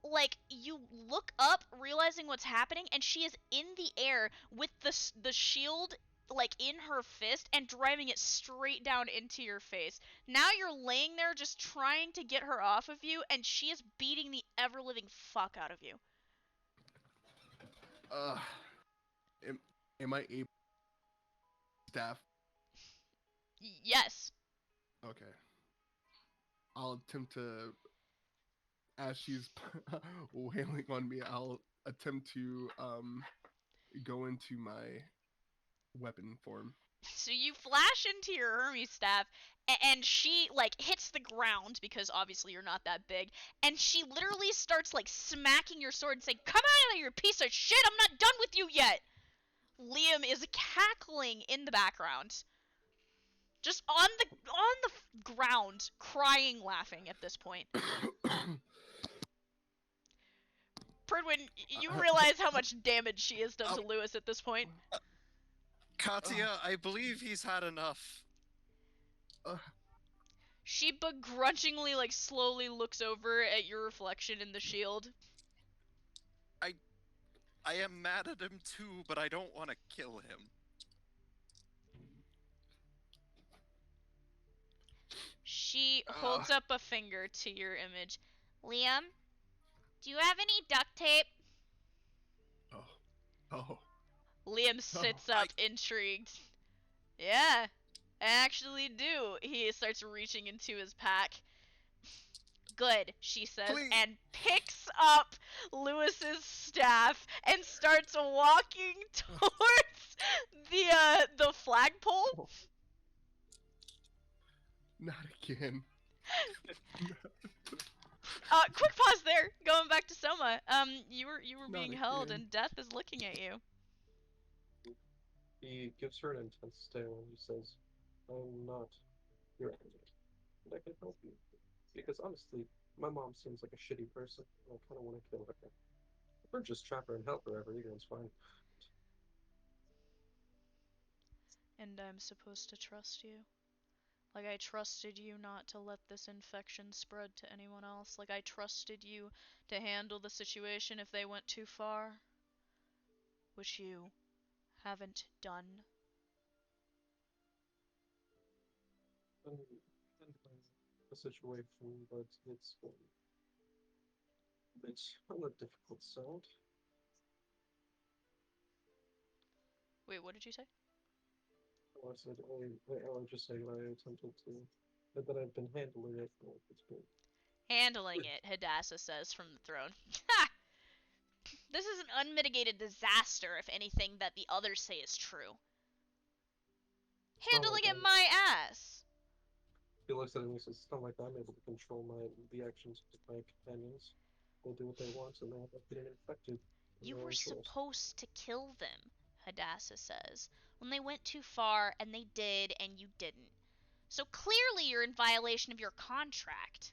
like, you look up, realizing what's happening, and she is in the air with the shield, like, in her fist and driving it straight down into your face. Now you're laying there just trying to get her off of you, and she is beating the ever-living fuck out of you. Am I able staff? Yes. Okay. I'll attempt to, as she's wailing on me, I'll attempt to go into my weapon form. So you flash into your Hermes staff, and she, like, hits the ground, because obviously you're not that big, and she literally starts, like, smacking your sword and saying, "Come out of here, piece of shit! I'm not done with you yet!" Liam is cackling in the background. Just on the ground, crying, laughing at this point. Pridwin, you realize how much damage she has done to Lewis at this point. Katya, I believe he's had enough. She begrudgingly, like, slowly looks over at your reflection in the shield. I am mad at him too, but I don't want to kill him. She holds up a finger to your image. Liam, do you have any duct tape? Oh. Liam sits up, intrigued. Yeah, I actually do. He starts reaching into his pack. Good, she says, Please. and picks up Lewis's staff and starts walking towards the flagpole. Not again. Quick pause there. Going back to Soma. You were being Not held, again. and Death is looking at you. He gives her an intense stare and he says, "I'm not your enemy, and I can help you. Because honestly, my mom seems like a shitty person, and I kind of want to kill her. Or just trap her and help her ever again, it's fine." And I'm supposed to trust you. Like I trusted you not to let this infection spread to anyone else. Like I trusted you to handle the situation if they went too far. Which you haven't done. I'm handling the situation, but it's on the difficult side. Wait, what did you say? I said, I was just saying I attempted to, that I've been handling it, but it's been... Handling it, Hadassah says from the throne. Ha! This is an unmitigated disaster if anything that the others say is true. Handling it my ass! He looks at him and says, "It's not like I'm able to control the actions of my companions. They do what they want and they end up getting infected. You were supposed to kill them, Hadassah says. When they went too far, and they did, and you didn't. So clearly you're in violation of your contract.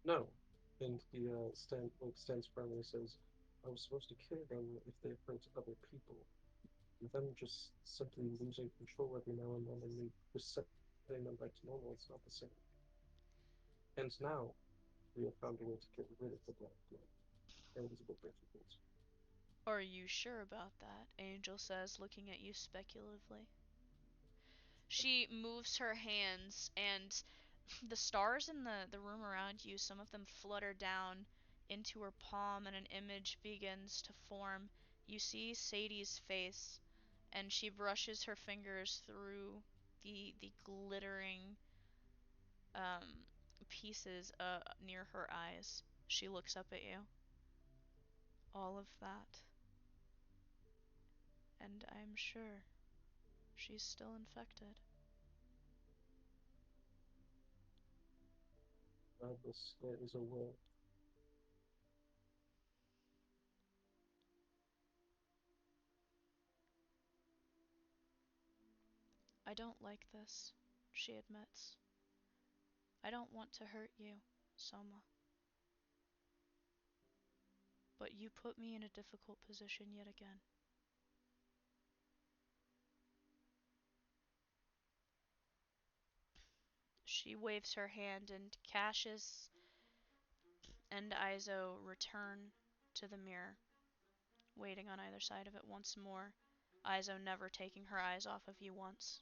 No. And he stands firmly and says, "I was supposed to kill them if they hurt other people. Them just simply losing control every now and then and me resetting them back to normal, it's not the same. And now, we have found a way to get rid of the black blood. And it is a bit difficult." Are you sure about that? Angel says, looking at you speculatively. She moves her hands, and the stars in the room around you, some of them flutter down into her palm, and an image begins to form. You see Sadie's face, and she brushes her fingers through the glittering pieces near her eyes. She looks up at you. All of that. And I'm sure She's still infected. Regardless, there is a will. I don't like this, she admits. I don't want to hurt you, Soma. But you put me in a difficult position yet again. She waves her hand, and Cassius and Izo return to the mirror, waiting on either side of it once more, Izo never taking her eyes off of you once.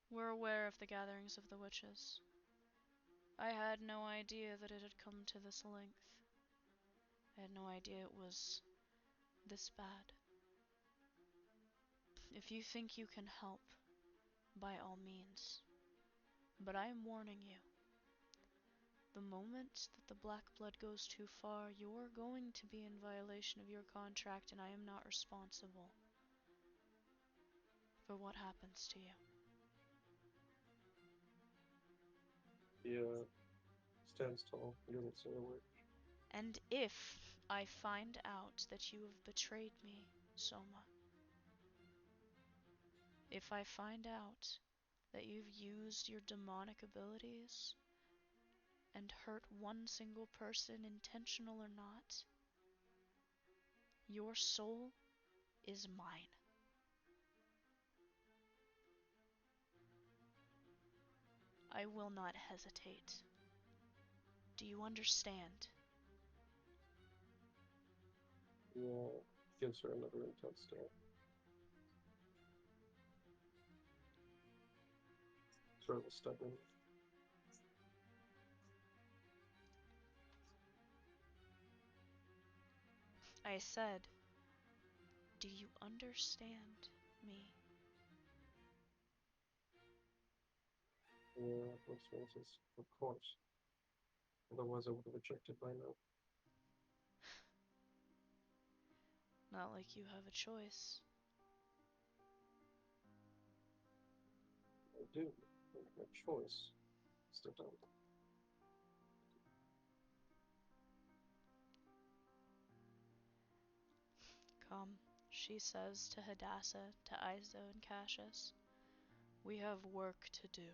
We're aware of the gatherings of the witches. I had no idea that it had come to this length. I had no idea it was this bad. If you think you can help, by all means. But I am warning you. The moment that the black blood goes too far, you're going to be in violation of your contract, and I am not responsible for what happens to you. He stands tall. He doesn't say a word. And if I find out that you have betrayed me, Soma, if I find out that you've used your demonic abilities and hurt one single person, intentional or not, your soul is mine. I will not hesitate. Do you understand? He gives her another intense stare. Sort of a stubborn. I said, do you understand me? Looks at me and says, "Of course. Otherwise, I would have rejected by now." Not like you have a choice. I do. I have a choice. Step down. Come, she says to Hadassah, to Izo and Cassius. We have work to do.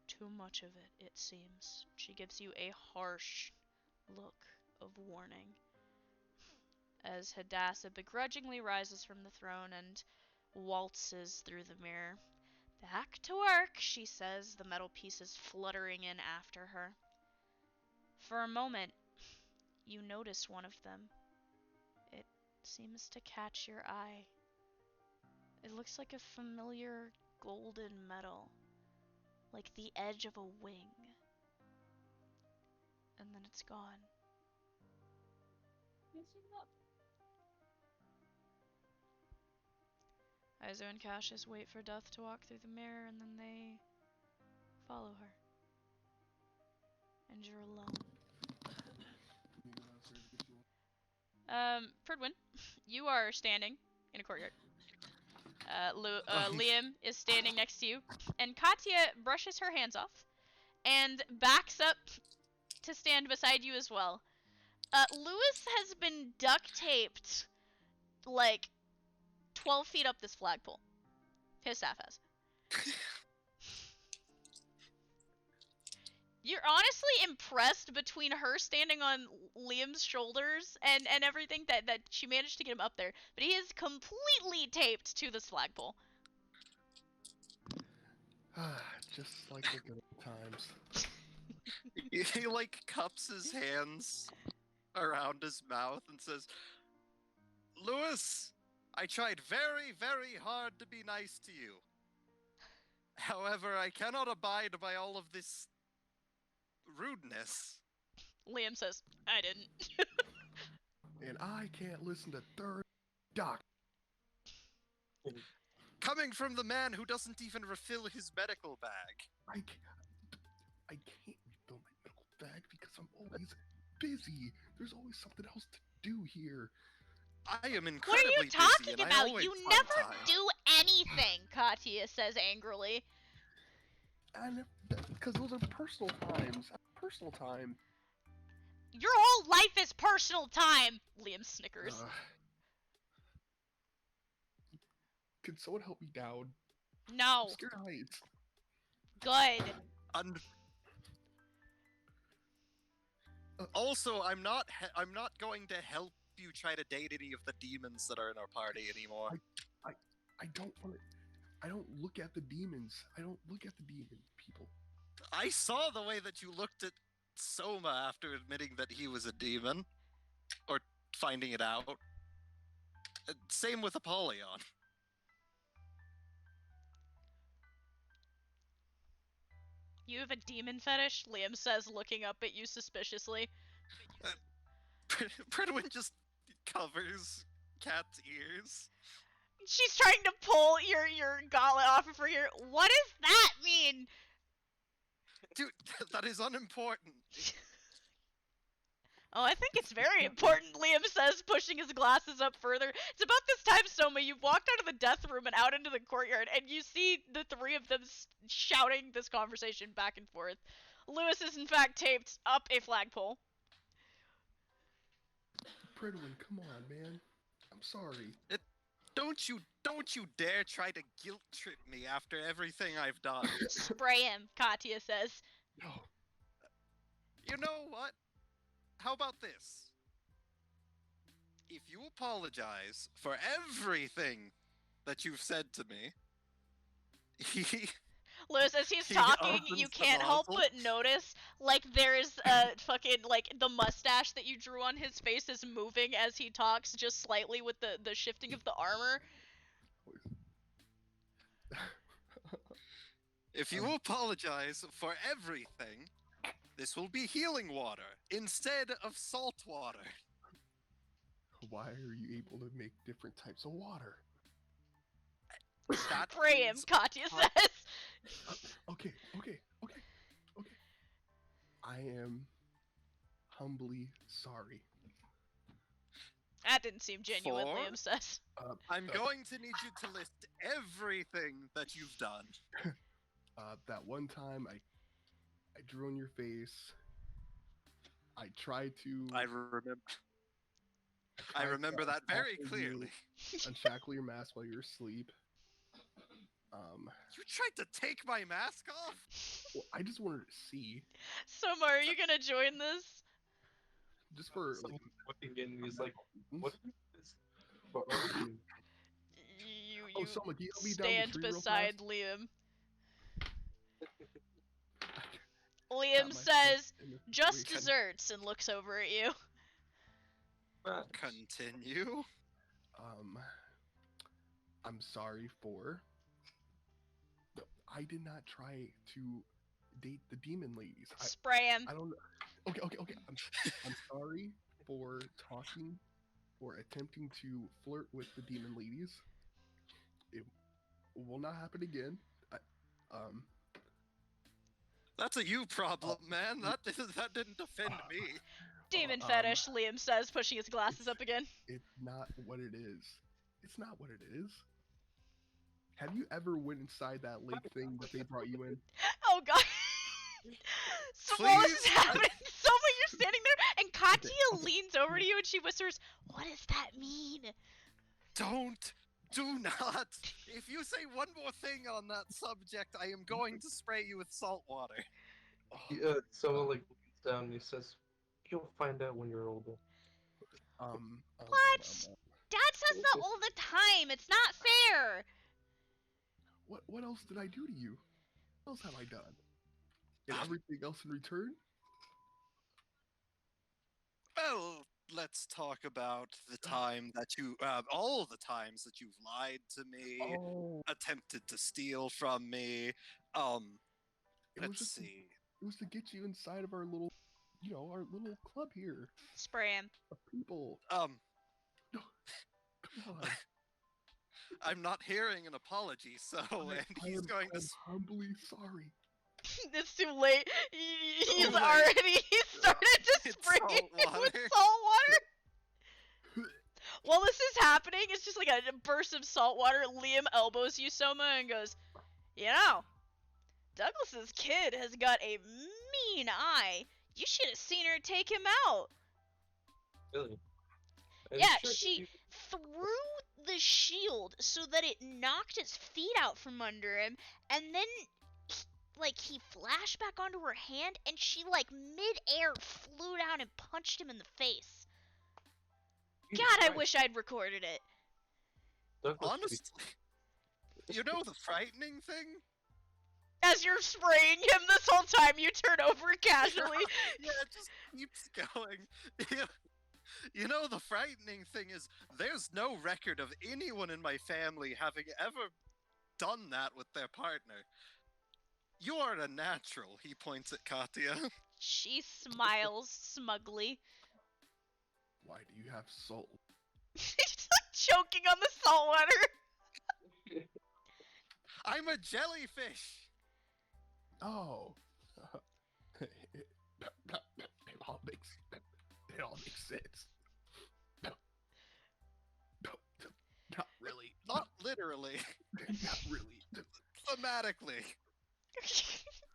Too much of it, it seems. She gives you a harsh look of warning as Hadassah begrudgingly rises from the throne and waltzes through the mirror. Back to work, she says, the metal pieces fluttering in after her. For a moment, you notice one of them. It seems to catch your eye. It looks like a familiar golden metal, like the edge of a wing. And then it's gone. Izo and Cassius wait for Death to walk through the mirror, and then they follow her. And you're alone. Pridwin, you are standing in a courtyard. Liam is standing next to you, and Katya brushes her hands off and backs up to stand beside you as well. Lewis has been duct taped like 12 feet up this flagpole. His staff has. You're honestly impressed between her standing on Liam's shoulders and everything that she managed to get him up there, but he is completely taped to this flagpole. Just like the good old times. He like cups his hands around his mouth and says, Lewis, I tried very, very hard to be nice to you. However, I cannot abide by all of this rudeness. Liam says, I didn't. And I can't listen to third doc. Coming from the man who doesn't even refill his medical bag. I can't refill my medical bag because I'm always busy. There's always something else to do here? I am What are incredibly you busy, talking and I about? always You find never time. do anything, Katya says angrily. And because those are personal times. Personal time. Your whole life is personal time, Liam snickers. Can someone help me down? I'm No. scared of heights. Good. Also, I'm not going to help you try to date any of the demons that are in our party anymore. I don't want to. I don't look at the demons. I don't look at the demon people. I saw the way that you looked at Soma after admitting that he was a demon, or finding it out. Same with Apollyon. You have a demon fetish? Liam says, looking up at you suspiciously. Pridwin just covers Cat's ears. She's trying to pull your gauntlet off of her ear. What does that mean? Dude, that is unimportant. Oh, I think it's very important, Liam says, pushing his glasses up further. It's about this time, Soma, you've walked out of the death room and out into the courtyard, and you see the three of them shouting this conversation back and forth. Lewis is, in fact, taped up a flagpole. Pridwin, come on, man. I'm sorry. Don't you dare try to guilt trip me after everything I've done. Spray him, Katya says. No. You know what? How about this? If you apologize for everything that you've said to me, Lewis, as he's He talking, opens you the can't help nozzle. but notice, like, there's fucking, like, the mustache that you drew on his face is moving as he talks, just slightly with the shifting of the armor. if you apologize for everything, this will be healing water instead of salt water. Why are you able to make different types of water? That Spray him, means- Katya says. Okay. I am humbly sorry. That didn't seem genuine, For? Liam says. I'm going to need you to list everything that you've done. That one time I drew on your face. I tried to. I remember. I tried to remember that very unshackle you- clearly. Unshackle your mask while you're asleep. You tried to take my mask off? Well, I just wanted to see, Soma, are you gonna join this? just for Someone like. looking in, he's like, what is what are we doing? You Oh, Soma, can you help me down the stand tree real beside fast? Liam. Got Liam my says, foot in the just tree. desserts, and looks over at you. Continue. I'm sorry for. No, I did not try to date the demon ladies. Spray him. I don't know. Okay. I'm sorry for talking or attempting to flirt with the demon ladies. It will not happen again. That's a you problem, man. That didn't offend me. Demon fetish, Liam says, pushing his glasses up again. It's not what it is. It's not what it is. Have you ever went inside that lake thing that they brought you in? Oh god. So while this is Please? happening, Soma, you're standing there, and Katya leans over to you and she whispers, what does that mean? Do not. If you say one more thing on that subject, I am going to spray you with salt water. Someone like looks down and he says, "You'll find out when you're older." What? Dad says that all the time. It's not fair. What else did I do to you? What else have I done? And everything else in return? Well, let's talk about the time that you, all the times that you've lied to me, attempted to steal from me. Let's see. It was to get you inside of our little, our little club here Spray him. of people. Um, Come on. I'm not hearing an apology, so, and he's going to. I'm humbly sorry. It's too late. He's Too late. already started to It's spray salt it with water. salt water. while this is happening, it's just like a burst of salt water. Liam elbows you, Soma, and goes, "You know, Douglas's kid has got a mean eye. You should have seen her take him out." Really? I'm Yeah, sure she you- threw the shield so that it knocked his feet out from under him, and then he flashed back onto her hand, and she mid-air flew down and punched him in the face. Jesus God, I Christ. wish I'd recorded it. Douglas should be- Honestly, you know the frightening thing? As you're spraying him this whole time, you turn over casually. Yeah, it just keeps going. You know, the frightening thing is, there's no record of anyone in my family having ever done that with their partner. You are a natural, he points at Katya. She smiles smugly. Why do you have salt? He's choking on the salt water. I'm a jellyfish! Oh. it all makes sense. Not really. Not literally, Not really. thematically.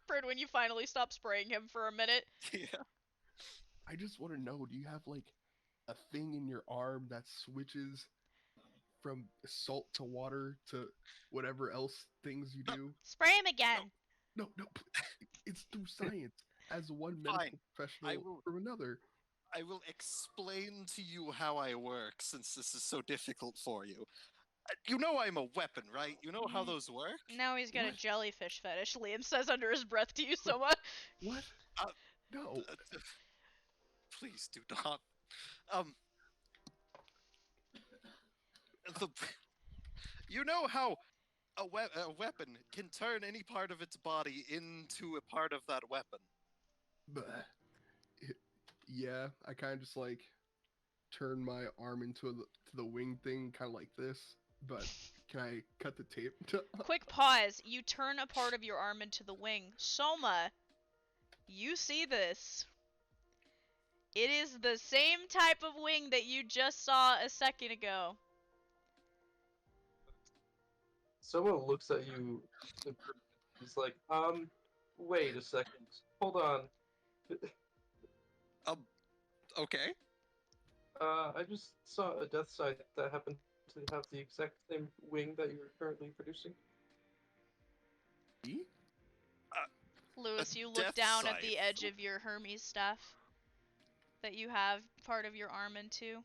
Bird, when you finally stop spraying him for a minute. Yeah. I just want to know, do you have a thing in your arm that switches from salt to water to whatever else things you do? Spray him again. No, it's through science. As one medical Fine. professional will- from another. I will explain to you how I work, since this is so difficult for you. You know I'm a weapon, right? You know how those work? Now he's got a What? jellyfish fetish, Liam says under his breath to you, Soma. What? Uh, No. Please do not. The, you know how a weapon can turn any part of its body into a part of that weapon? But yeah, I kind of just turn my arm into the wing thing, kind of like this. But can I cut the tape? Quick pause. You turn a part of your arm into the wing. Soma, you see this. It is the same type of wing that you just saw a second ago. Someone looks at you. He's like, wait a second. Hold on. Okay. I just saw a death site that happened to have the exact same wing that you're currently producing. Me? Lewis, A you look death down at scythe. the edge of your Hermes stuff that you have part of your arm into.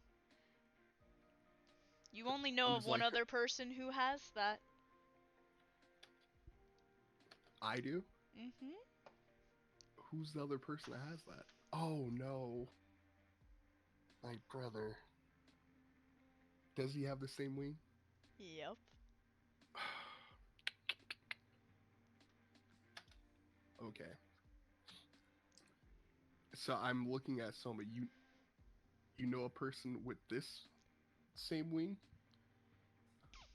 You only know I'm of just one like- other person who has that. I do? Mm-hmm. Who's the other person that has that? Oh no. My brother. Does he have the same wing? Yep. Okay. So I'm looking at Soma. You know a person with this same wing?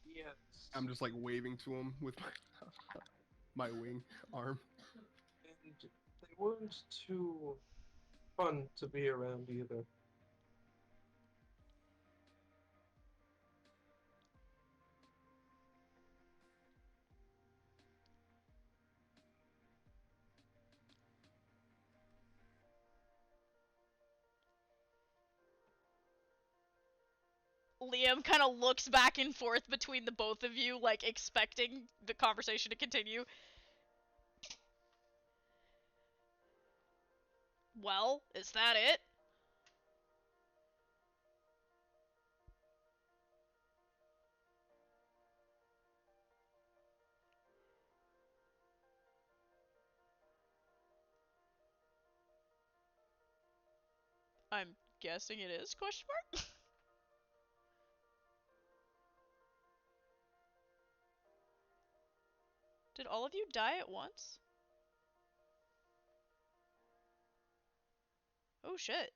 Yes. I'm just waving to him with my wing arm. And they weren't too fun to be around either. Liam kind of looks back and forth between the both of you, expecting the conversation to continue. Well, is that it? I'm guessing it is, question mark? Did all of you die at once? Oh shit.